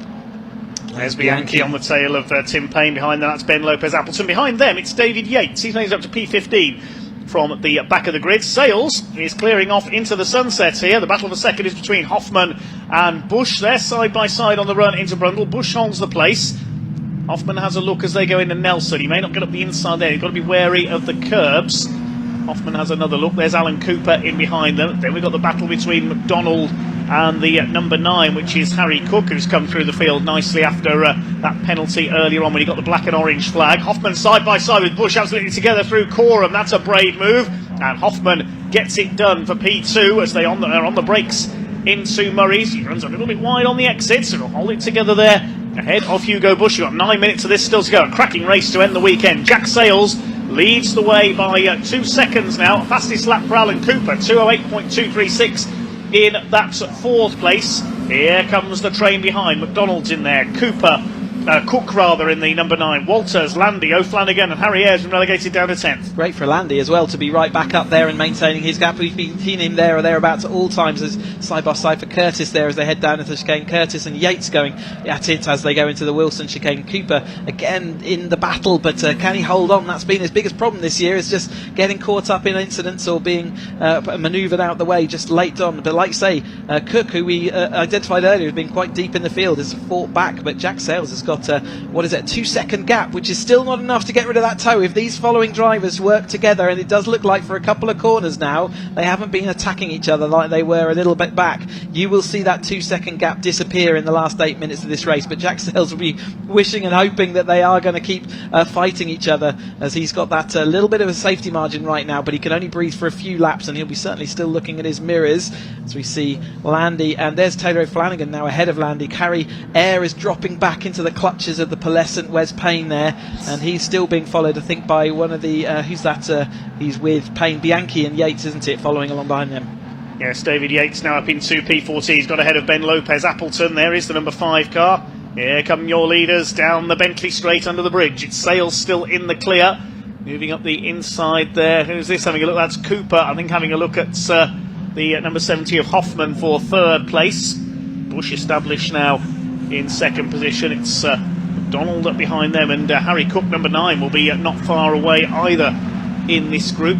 There's Bianchi on the tail of Tim Payne. Behind them, that's Ben Lopez Appleton. Behind them, it's David Yates. He's made up to P15 from the back of the grid. Sales is clearing off into the sunset here. The battle for second is between Hoffman and Bush. They're side by side on the run into Brundle. Bush holds the place. Hoffman has a look as they go into Nelson. He may not get up the inside there. You've got to be wary of the curbs. Hoffman has another look. There's Alan Cooper in behind them. Then we've got the battle between McDonald and the number 9, which is Harry Cook, who's come through the field nicely after that penalty earlier on when he got the black and orange flag. Hoffman side by side with Bush, absolutely together through Coram. That's a brave move, and Hoffman gets it done for P2 as they are on the brakes into Murray's. He runs a little bit wide on the exit, so he'll hold it together there ahead of Hugo Bush. You've got 9 minutes of this still to go. A cracking race to end the weekend. Jack Sales leads the way by 2 seconds now. Fastest lap for Alan Cooper, 2:08.236 in that 4th place. Here comes the train behind. McDonald's in there. Cook rather in the number 9. Walters, Landy, O'Flanagan and Harry Ayres been relegated down to 10th. Great for Landy as well to be right back up there and maintaining his gap. We've been seeing him there or thereabouts at all times as side by side for Curtis there as they head down into the chicane. Curtis and Yates going at it as they go into the Wilson chicane. Cooper again in the battle, but can he hold on? That's been his biggest problem this year, is just getting caught up in incidents or being manoeuvred out the way just late on. But like say, Cook, who we identified earlier as being quite deep in the field, has fought back, but Jack Sales has got a 2-second gap, which is still not enough to get rid of that tow. If these following drivers work together, and it does look like for a couple of corners now they haven't been attacking each other like they were a little bit back, you will see that 2-second gap disappear in the last 8 minutes of this race. But Jack Sales will be wishing and hoping that they are going to keep fighting each other, as he's got that little bit of a safety margin right now, but he can only breathe for a few laps, and he'll be certainly still looking at his mirrors as we see Landy, and there's Taylor O'Flanagan now ahead of Landy. Harry Ayres is dropping back into the clutches of the pearlescent Wes Payne there, and he's still being followed, I think, by one of the who's that he's with Payne, Bianchi and Yates, isn't it, following along behind them. Yes, David Yates now up into P14. He's got ahead of Ben Lopez Appleton. There is the number 5 car. Here come your leaders down the Bentley straight under the bridge. It's Sales still in the clear, moving up the inside there. Who's this having a look? That's Cooper, I think, having a look at the number 70 of Hoffman for 3rd place. Bush established now in 2nd position. It's McDonald up behind them, and Harry Cook, number 9, will be not far away either in this group.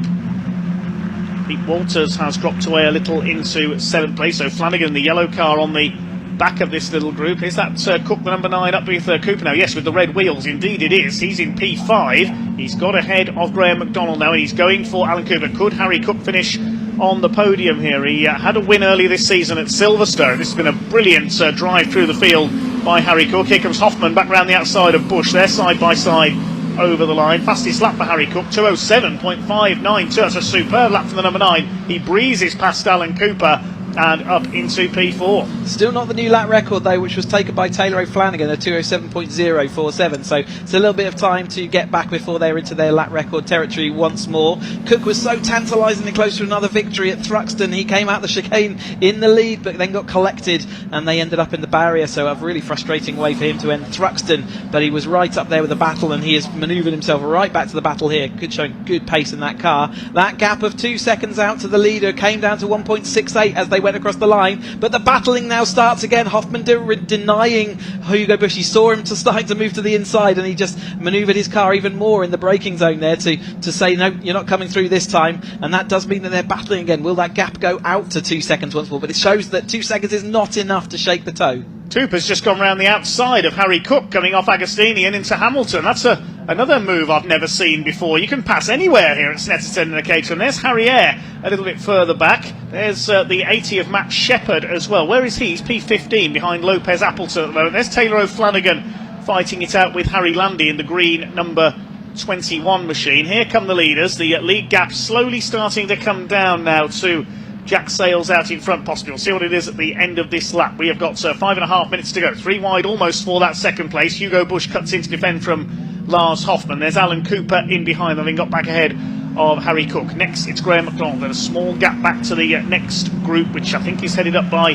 Pete Walters has dropped away a little into 7th place, so Flanagan, the yellow car, on the back of this little group. Is that Cook, the number 9, up with Cooper now? Yes, with the red wheels, indeed it is. He's in P5. He's got ahead of Graham McDonald now, and he's going for Alan Cooper. Could Harry Cook finish on the podium here? He had a win earlier this season at Silverstone. This has been a brilliant drive through the field by Harry Cook. Here comes Hoffman back round the outside of Bush. They're side by side over the line. Fastest lap for Harry Cook, 2:07.592. That's a superb lap for the number 9. He breezes past Alan Cooper and up into P4. Still not the new lap record though, which was taken by Taylor O'Flanagan at 2:07.047, so it's a little bit of time to get back before they're into their lap record territory once more. Cook was so tantalisingly close to another victory at Thruxton. He came out the chicane in the lead, but then got collected and they ended up in the barrier, so a really frustrating way for him to end Thruxton, but he was right up there with the battle, and he has manoeuvred himself right back to the battle here. Showing good pace in that car. That gap of 2 seconds out to the leader came down to 1.68 as they went across the line, but the battling now starts again. Hoffman denying Hugo Bush. He saw him starting to move to the inside, and he just manoeuvred his car even more in the braking zone there to say, no, you're not coming through this time, and that does mean that they're battling again. Will that gap go out to 2 seconds once more? But it shows that 2 seconds is not enough to shake the toe. Cooper's just gone round the outside of Harry Cook, coming off Agostini and into Hamilton. That's another move I've never seen before. You can pass anywhere here at Snetterton and Caterham. There's Harry Ayres a little bit further back. There's the 80 of Matt Shepherd as well. Where is he? He's P15 behind Lopez Appleton at the moment. There's Taylor O'Flanagan fighting it out with Harry Landy in the green number 21 machine. Here come the leaders. The lead gap slowly starting to come down now to Jack Sales out in front, possibly. We'll see what it is at the end of this lap. We have got 5.5 minutes to go. 3 wide almost for that 2nd place. Hugo Bush cuts in to defend from Lars Hoffman. There's Alan Cooper in behind, having got back ahead of Harry Cook. Next, it's Graham McDonald. There's a small gap back to the next group, which I think is headed up by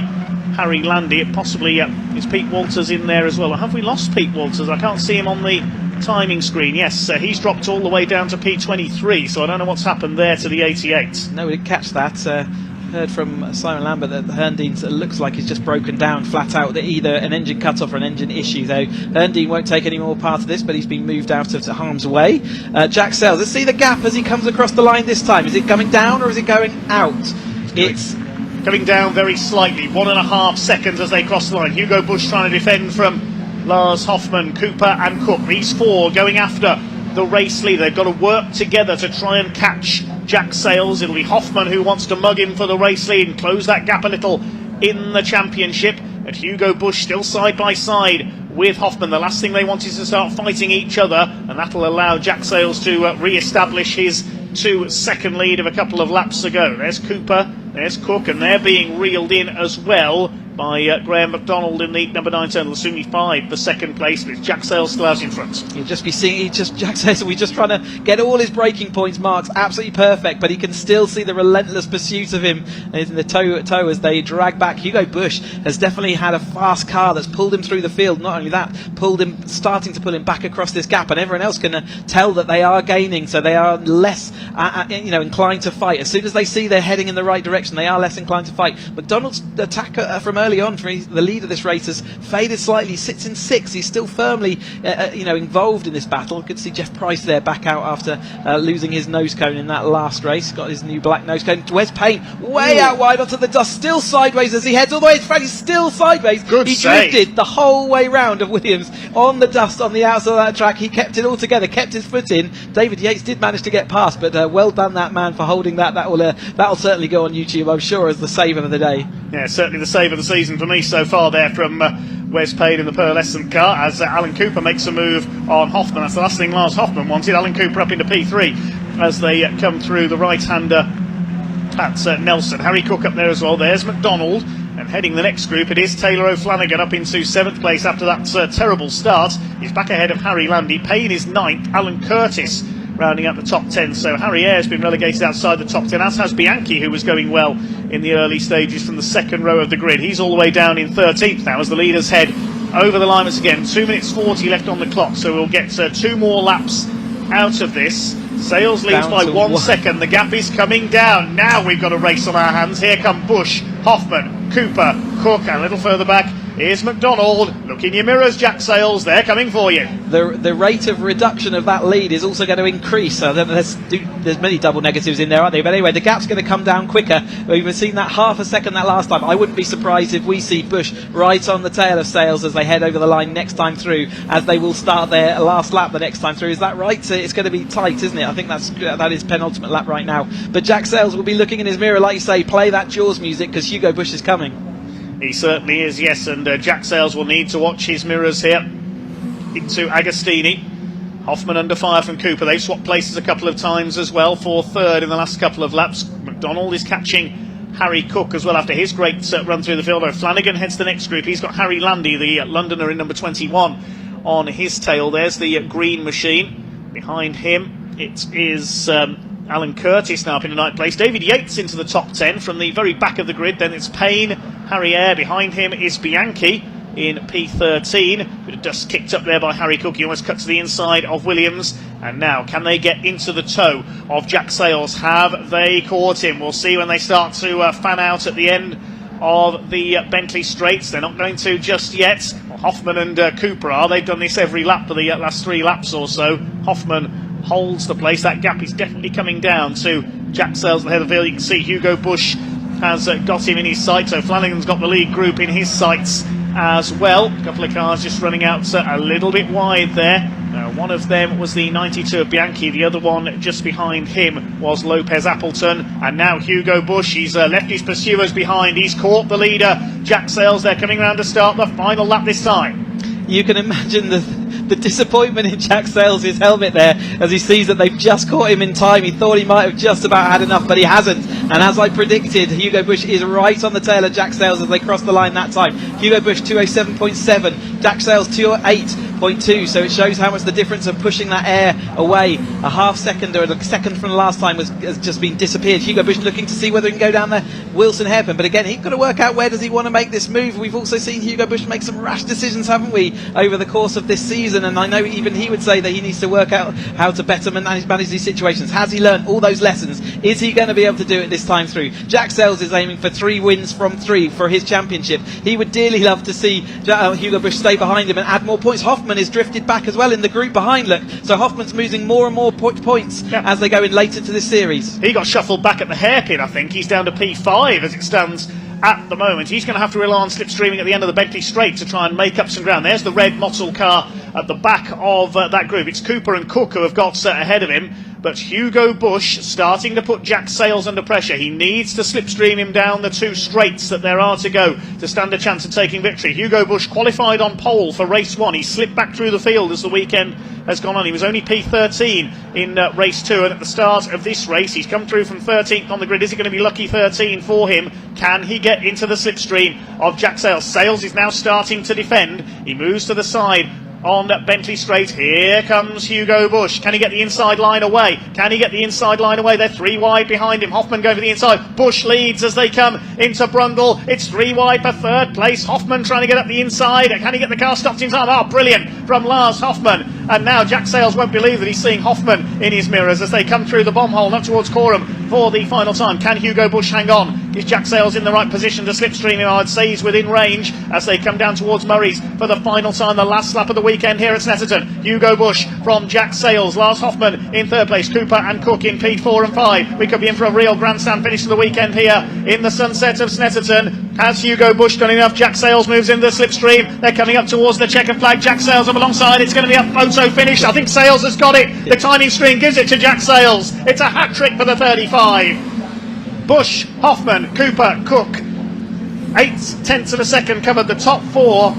Harry Landy. It possibly is Pete Walters in there as well. Or have we lost Pete Walters? I can't see him on the timing screen. Yes, he's dropped all the way down to P23, so I don't know what's happened there to the 88. No, we didn't catch that. Heard from Simon Lambert that the Herndeen looks like he's just broken down flat out. Either an engine cut-off or an engine issue, though. Herndeen won't take any more part of this, but he's been moved out of harm's way. Jack Sells, let's see the gap as he comes across the line this time. Is it coming down or is it going out? It's coming down very slightly, 1.5 seconds as they cross the line. Hugo Bush trying to defend from Lars Hoffmann, Cooper and Cook. These four going after the race leader. They've got to work together to try and catch Jack Sales. It'll be Hoffmann who wants to mug him for the race lead and close that gap a little in the championship. And Hugo Bush still side by side with Hoffmann. The last thing they want is to start fighting each other, and that'll allow Jack Sales to re-establish his 2-second lead of a couple of laps ago. There's Cooper, there's Cook, and they're being reeled in as well by Graham McDonald in the number 9 turn. Lasuni 5 for second place, but Jack Sales still out in front. You'll just be seeing, Jack Sales, we're just trying to get all his braking points marks absolutely perfect, but he can still see the relentless pursuit of him in the toe as they drag back. Hugo Bush has definitely had a fast car that's pulled him through the field. Not only that, starting to pull him back across this gap, and everyone else can tell that they are gaining, so they are less inclined to fight. As soon as they see they're heading in the right direction, they are less inclined to fight. McDonald's attack from early on, for the lead of this race, has faded slightly, sits in 6th. He's still firmly involved in this battle. Good to see Jeff Price there back out after losing his nose cone in that last race. Got his new black nose cone. Wes Payne way out wide onto the dust, still sideways as he heads all the way to front. He's still sideways. He drifted the whole way round of Williams on the dust on the outside of that track. He kept it all together, kept his foot in. David Yates did manage to get past, but well done that man for holding that. That'll certainly go on YouTube, I'm sure, as the save of the day. Yeah, certainly the save of the season for me so far there from Wes Payne in the pearlescent car, as Alan Cooper makes a move on Hoffmann. That's the last thing Lars Hoffmann wanted. Alan Cooper up into P3 as they come through the right-hander. That's Nelson. Harry Cook up there as well. There's McDonald. And heading the next group, it is Taylor O'Flanagan up into 7th place after that terrible start. He's back ahead of Harry Landy. Payne is 9th. Alan Curtis rounding out the top 10. So Harry Ayres has been relegated outside the top 10, as has Bianchi, who was going well in the early stages from the second row of the grid. He's all the way down in 13th now as the leaders head over the line once again. 2 minutes 40 left on the clock, so we'll get 2 more laps out of this. Sales leads by 1 second. The gap is coming down. Now we've got a race on our hands. Here come Bush, Hoffmann, Cooper, Cook, and a little further back is McDonald. Look in your mirrors, Jack Sales, they're coming for you. The rate of reduction of that lead is also going to increase. There's many double negatives in there, aren't there? But anyway, the gap's going to come down quicker. We've seen that half a second that last time. I wouldn't be surprised if we see Bush right on the tail of Sales as they head over the line next time through, as they will start their last lap the next time through. Is that right? It's going to be tight, isn't it? I think that is penultimate lap right now. But Jack Sales will be looking in his mirror, like you say, play that Jaws music, because Hugo Bush is coming. He certainly is, yes, and Jack Sales will need to watch his mirrors here into Agostini. Hoffmann under fire from Cooper. They've swapped places a couple of times as well for third in the last couple of laps. McDonald is catching Harry Cook as well after his great run through the field. O'Flanagan heads to the next group. He's got Harry Landy, the Londoner in number 21, on his tail. There's the green machine. Behind him it is Alan Curtis now up in the 9th place. David Yates into the top 10 from the very back of the grid. Then it's Payne, Harry Ayres. Behind him is Bianchi in P13. Bit of dust kicked up there by Harry Cook. He almost cut to the inside of Williams. And now, can they get into the toe of Jack Sales? Have they caught him? We'll see when they start to fan out at the end of the Bentley Straights. They're not going to just yet. Well, Hoffmann and Cooper are. They've done this every lap for the last 3 laps or so. Hoffmann holds the place. That gap is definitely coming down to Jack Sales at the head of the field. You can see Hugo Bush has got him in his sights, so Flanagan's got the lead group in his sights as well. A couple of cars just running out a little bit wide there. One of them was the 92 of Bianchi, the other one just behind him was Lopez Appleton, and now Hugo Bush, he's left his pursuers behind, he's caught the leader, Jack Sales. They're coming around to start the final lap this time. You can imagine the disappointment in Jack Sales' helmet there as he sees that they've just caught him in time. He thought he might have just about had enough, but he hasn't. And as I predicted, Hugo Bush is right on the tail of Jack Sales as they cross the line that time. Hugo Bush 207.7, Jack Sales 208.5. 0.2, so it shows how much the difference of pushing that air away. A half second or a second from the last time has just been disappeared. Hugo Bush looking to see whether he can go down the Wilson hairpin, but again, he's got to work out where does he want to make this move. We've also seen Hugo Bush make some rash decisions, haven't we, over the course of this season, and I know even he would say that he needs to work out how to better manage these situations. Has he learned all those lessons? Is he going to be able to do it this time through? Jack Sayles is aiming for 3 wins from 3 for his championship. He would dearly love to see Hugo Bush stay behind him and add more points. Hoffman is drifted back as well in the group behind, look, so Hoffman's losing more and more points as they go in later to this series. He got shuffled back at the hairpin, I think. He's down to P5 as it stands at the moment. He's going to have to rely on slipstreaming at the end of the Bentley Straight to try and make up some ground. There's the red Motzel car at the back of that group. It's Cooper and Cook who have got ahead of him, but Hugo Bush starting to put Jack Sayles under pressure. He needs to slipstream him down the 2 straights that there are to go to stand a chance of taking victory. Hugo Bush qualified on pole for race 1. He slipped back through the field as the weekend has gone on. He was only P13 in race 2, and at the start of this race he's come through from 13th on the grid. Is it going to be lucky 13 for him? Can he get into the slipstream of Jack Sayles? Sayles is now starting to defend. He moves to the side on Bentley Straight. Here comes Hugo Bush. Can he get the inside line away? Can he get the inside line away? They're 3 wide behind him. Hoffman going for the inside. Bush leads as they come into Brundle. It's 3 wide for 3rd place. Hoffman trying to get up the inside. Can he get the car stopped in time? Oh, brilliant from Lars Hoffman. And now Jack Sayles won't believe that he's seeing Hoffman in his mirrors as they come through the bomb hole up towards Coram for the final time. Can Hugo Bush hang on? Is Jack Sayles in the right position to slipstream him? I'd say he's within range as they come down towards Murray's for the final time, the last lap of the weekend here at Snetterton. Hugo Bush from Jack Sayles. Lars Hoffman in 3rd place. Cooper and Cook in P4 and 5. We could be in for a real grandstand finish to the weekend here in the sunset of Snetterton. Has Hugo Bush done enough? Jack Sayles moves into the slipstream. They're coming up towards the checkered flag. Jack Sayles up alongside. It's going to be a photo finish. I think Sayles has got it. The timing screen gives it to Jack Sayles. It's a hat-trick for the 35. Bush, Hoffman, Cooper, Cook, 8/10 of a second covered the top 4.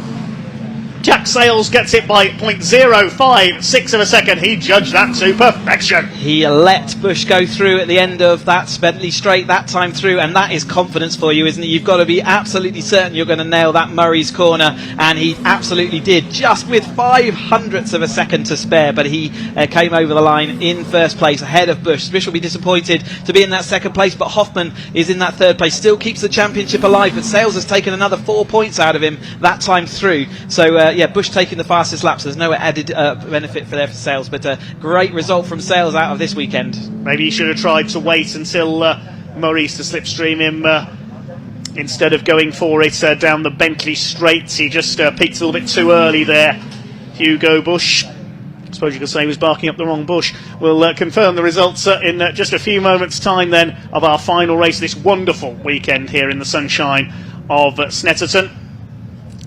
Jack Sayles gets it by 0.056 of a second. He judged that to perfection. He let Bush go through at the end of that Bentley Straight that time through, and that is confidence for you, isn't it? You've got to be absolutely certain you're going to nail that Murray's corner, and he absolutely did, just with 0.05 of a second to spare, but he came over the line in 1st place ahead of Bush. Bush will be disappointed to be in that 2nd place, but Hoffman is in that 3rd place, still keeps the championship alive, but Sayles has taken another 4 points out of him that time through. So Bush taking the fastest laps. There's no added benefit for Sayles, but a great result from Sayles out of this weekend. Maybe he should have tried to wait until Murray's to slipstream him instead of going for it down the Bentley Straight. He just peaked a little bit too early there. Hugo Bush, I suppose you could say he was barking up the wrong bush. We'll confirm the results in just a few moments' time then of our final race this wonderful weekend here in the sunshine of Snetterton.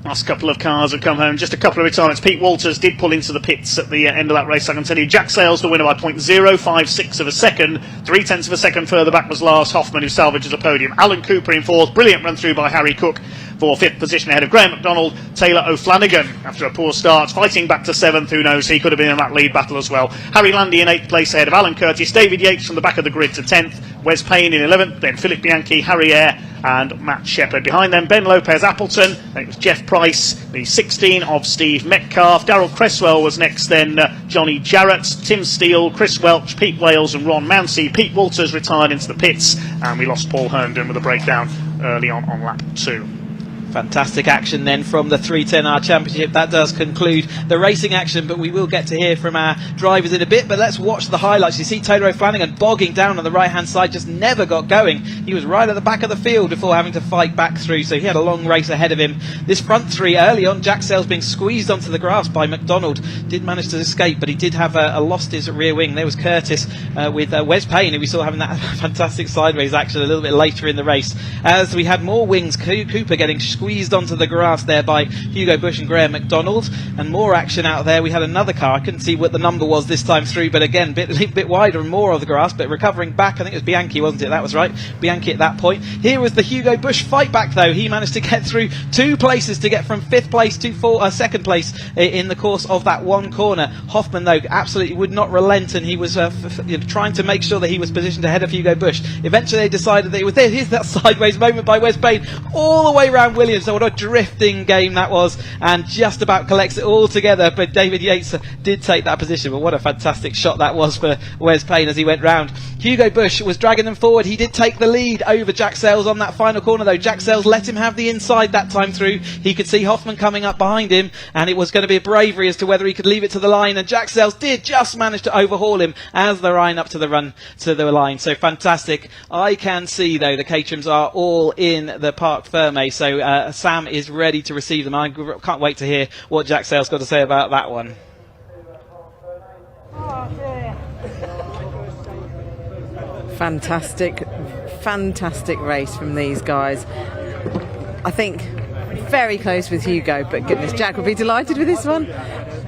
Last couple of cars have come home, just a couple of retirements. Pete Walters did pull into the pits at the end of that race, I can tell you. Jack Sayles the winner by 0.056 of a second. 0.3 of a second further back was Lars Hoffman, who salvages a podium. Alan Cooper in 4th, brilliant run through by Harry Cook for 5th position ahead of Graham McDonald. Taylor O'Flanagan, after a poor start, fighting back to 7th, who knows, he could have been in that lead battle as well. Harry Landy in 8th place ahead of Alan Curtis. David Yates from the back of the grid to 10th. Wes Payne in 11th, then Philip Bianchi, Harry Eyre and Matt Shepherd. Behind them, Ben Lopez Appleton, then it was Jeff Price, the 16 of Steve Metcalf. Darrell Cresswell was next, then Johnny Jarrett, Tim Steele, Chris Welch, Pete Wales and Ron Mounsey. Pete Walters retired into the pits, and we lost Paul Herndon with a breakdown early on lap 2. Fantastic action then from the 310R Championship. That does conclude the racing action, but we will get to hear from our drivers in a bit. But let's watch the highlights. You see Taylor O'Flanagan bogging down on the right hand side, just never got going. He was right at the back of the field before having to fight back through, so he had a long race ahead of him. This front 3 early on, Jack Sayles being squeezed onto the grass by McDonald, did manage to escape, but he did have lost his rear wing. There was Curtis with Wes Payne, who we saw having that fantastic sideways action a little bit later in the race. As we had more wings, Cooper getting squeezed onto the grass there by Hugo Bush and Graham McDonald, and more action out there. We had another car, I couldn't see what the number was this time through, but again bit wider and more of the grass, but recovering back. I think it was Bianchi, wasn't it? That was right, Bianchi at that point. Here was the Hugo Bush fight back though. He managed to get through 2 places to get from 5th place to 2nd place in the course of that one corner. Hoffman though absolutely would not relent, and he was trying to make sure that he was positioned ahead of Hugo Bush. Eventually they decided that it was there. Here's that sideways moment by Wes Payne all the way around Willie brilliant. So what a drifting game that was, and just about collects it all together. But David Yates did take that position, but what a fantastic shot that was for Wes Payne as he went round. Hugo Bush was dragging them forward. He did take the lead over Jack Sales on that final corner, though. Jack Sales let him have the inside that time through. He could see Hoffman coming up behind him, and it was going to be a bravery as to whether he could leave it to the line, and Jack Sales did just manage to overhaul him as they ran up to the run to the line. So fantastic. I can see, though, the Caterhams are all in the Parc Ferme, so Sam is ready to receive them. I can't wait to hear what Jack Sales got to say about that one. Fantastic race from these guys. I think very close with Hugo, but goodness, Jack will be delighted with this one.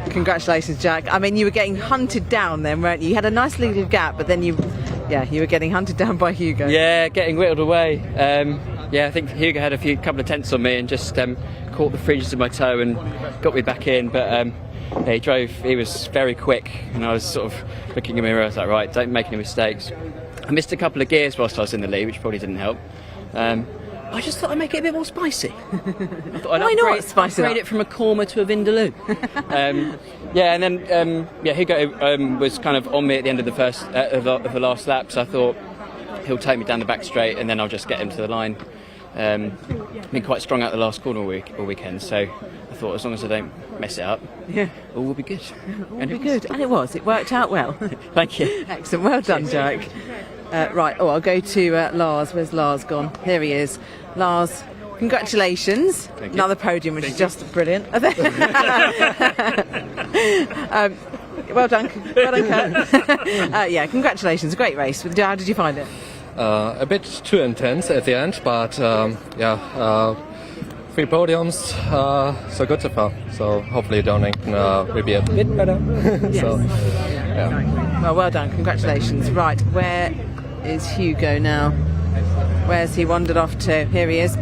Congratulations, Jack. I mean, you were getting hunted down then, weren't you? You had a nice little gap, but then you were getting hunted down by Hugo. Yeah, getting whittled away. I think Hugo had a couple of tenths on me and just caught the fringes of my toe and got me back in, but he was very quick, and I was sort of looking in the mirror. I was like, right, don't make any mistakes. I missed a couple of gears whilst I was in the lead, which probably didn't help. I just thought I'd make it a bit more spicy. Why not spice it from a Korma to a Vindaloo. And then Hugo was kind of on me at the end of the last lap, so I thought he'll take me down the back straight, and then I'll just get him to the line. Been quite strong out the last corner all weekend, so I thought as long as I don't mess it up, all will be good. And it was. It worked out well. Thank you. Excellent. Well done, Jack. Right. I'll go to Lars. Where's Lars gone? Here he is. Lars, congratulations. Thank you. Another podium, which is just brilliant. Well done. Well done, Kurt. Congratulations. Great race. How did you find it? A bit too intense at the end, but 3 podiums, so good so far. So hopefully Donington will be a bit better. Yes. Well done. Congratulations. Right, where is Hugo now? Where's he wandered off to? Here he is.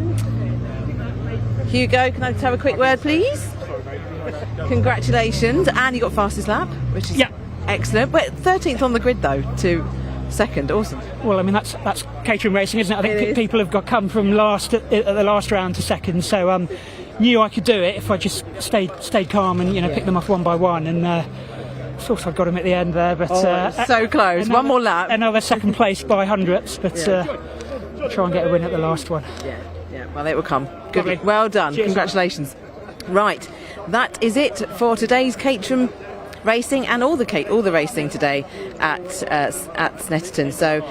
Hugo, can I have a quick word, please? Congratulations. And you got fastest lap, which is excellent. But 13th on the grid, though, to second. Awesome. Well, I mean, that's Caterham racing, isn't it? I think people have come from last at the last round to second, so knew I could do it if I just stayed calm and picked them off one by one, and thought I'd got him at the end there, but so close. One more lap. Another second place by hundredths, but try and get a win at the last one. Well, it will come. Good. Lovely. Well done. Cheers. Congratulations. Right, that is it for today's Caterham racing and all the racing today at Snetterton. So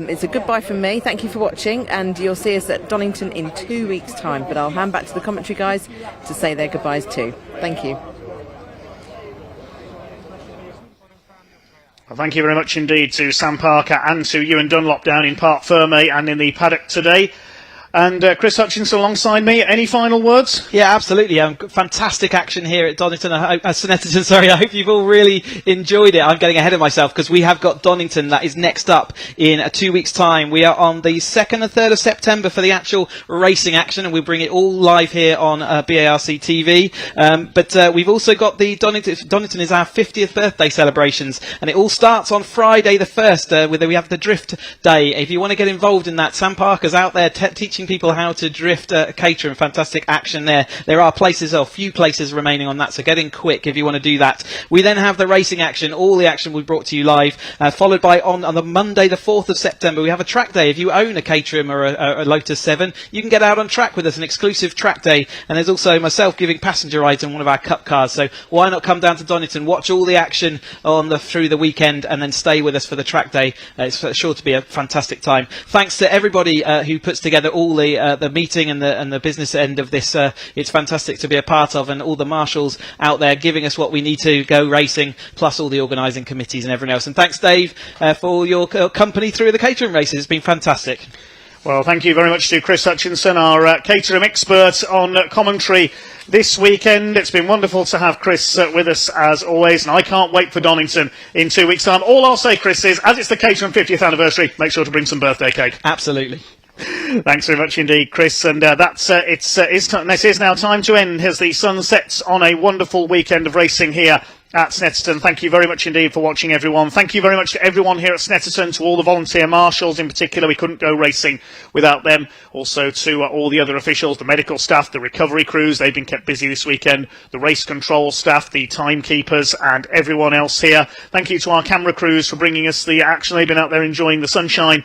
it's a goodbye from me. Thank you for watching, and you'll see us at Donington in 2 weeks' time. But I'll hand back to the commentary guys to say their goodbyes too. Thank you. Well, thank you very much indeed to Sam Parker and to Ewan Dunlop down in Parc Ferme and in the paddock today. And Chris Hutchinson alongside me. Any final words? Yeah, absolutely. Fantastic action here at Donington. Snetterton, sorry. I hope you've all really enjoyed it. I'm getting ahead of myself because we have got Donington that is next up in 2 weeks' time. We are on the 2nd and 3rd of September for the actual racing action, and we'll bring it all live here on BARC TV. But we've also got the Donington is our 50th birthday celebrations, and it all starts on Friday the 1st, where we have the Drift Day. If you want to get involved in that, Sam Parker's out there teaching people how to drift Caterham. Fantastic action there. There are a few places remaining on that, so get in quick if you want to do that. We then have the racing action, all the action we brought to you live, followed by on the Monday the 4th of September we have a track day. If you own a Caterham or a Lotus 7, you can get out on track with us, an exclusive track day, and there's also myself giving passenger rides in one of our cup cars, so why not come down to Donington, watch all the action through the weekend, and then stay with us for the track day. It's sure to be a fantastic time. Thanks to everybody who puts together all the meeting and the business end of this. It's fantastic to be a part of, and all the marshals out there giving us what we need to go racing, plus all the organising committees and everyone else. And thanks, Dave, for all your company through the Caterham races. It's been fantastic. Well, thank you very much to Chris Hutchinson, our Caterham expert on commentary this weekend. It's been wonderful to have Chris with us as always, and I can't wait for Donington in 2 weeks' time. All I'll say, Chris, is as it's the Caterham 50th anniversary, make sure to bring some birthday cake. Absolutely. Thanks very much indeed, Chris. And this is now time to end as the sun sets on a wonderful weekend of racing here at Snetterton. Thank you very much indeed for watching, everyone. Thank you very much to everyone here at Snetterton, to all the volunteer marshals in particular. We couldn't go racing without them. Also to all the other officials, the medical staff, the recovery crews. They've been kept busy this weekend. The race control staff, the timekeepers, and everyone else here. Thank you to our camera crews for bringing us the action. They've been out there enjoying the sunshine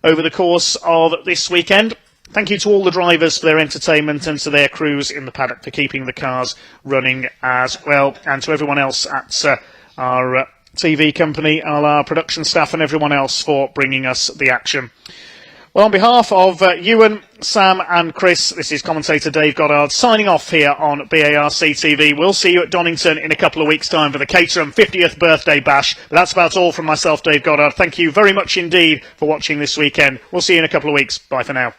over the course of this weekend. Thank you to all the drivers for their entertainment, and to their crews in the paddock for keeping the cars running as well, and to everyone else at our TV company, our production staff, and everyone else for bringing us the action. Well, on behalf of Ewan, Sam and Chris, this is commentator Dave Goddard signing off here on BARC TV. We'll see you at Donington in a couple of weeks' time for the Caterham 50th birthday bash. But that's about all from myself, Dave Goddard. Thank you very much indeed for watching this weekend. We'll see you in a couple of weeks. Bye for now.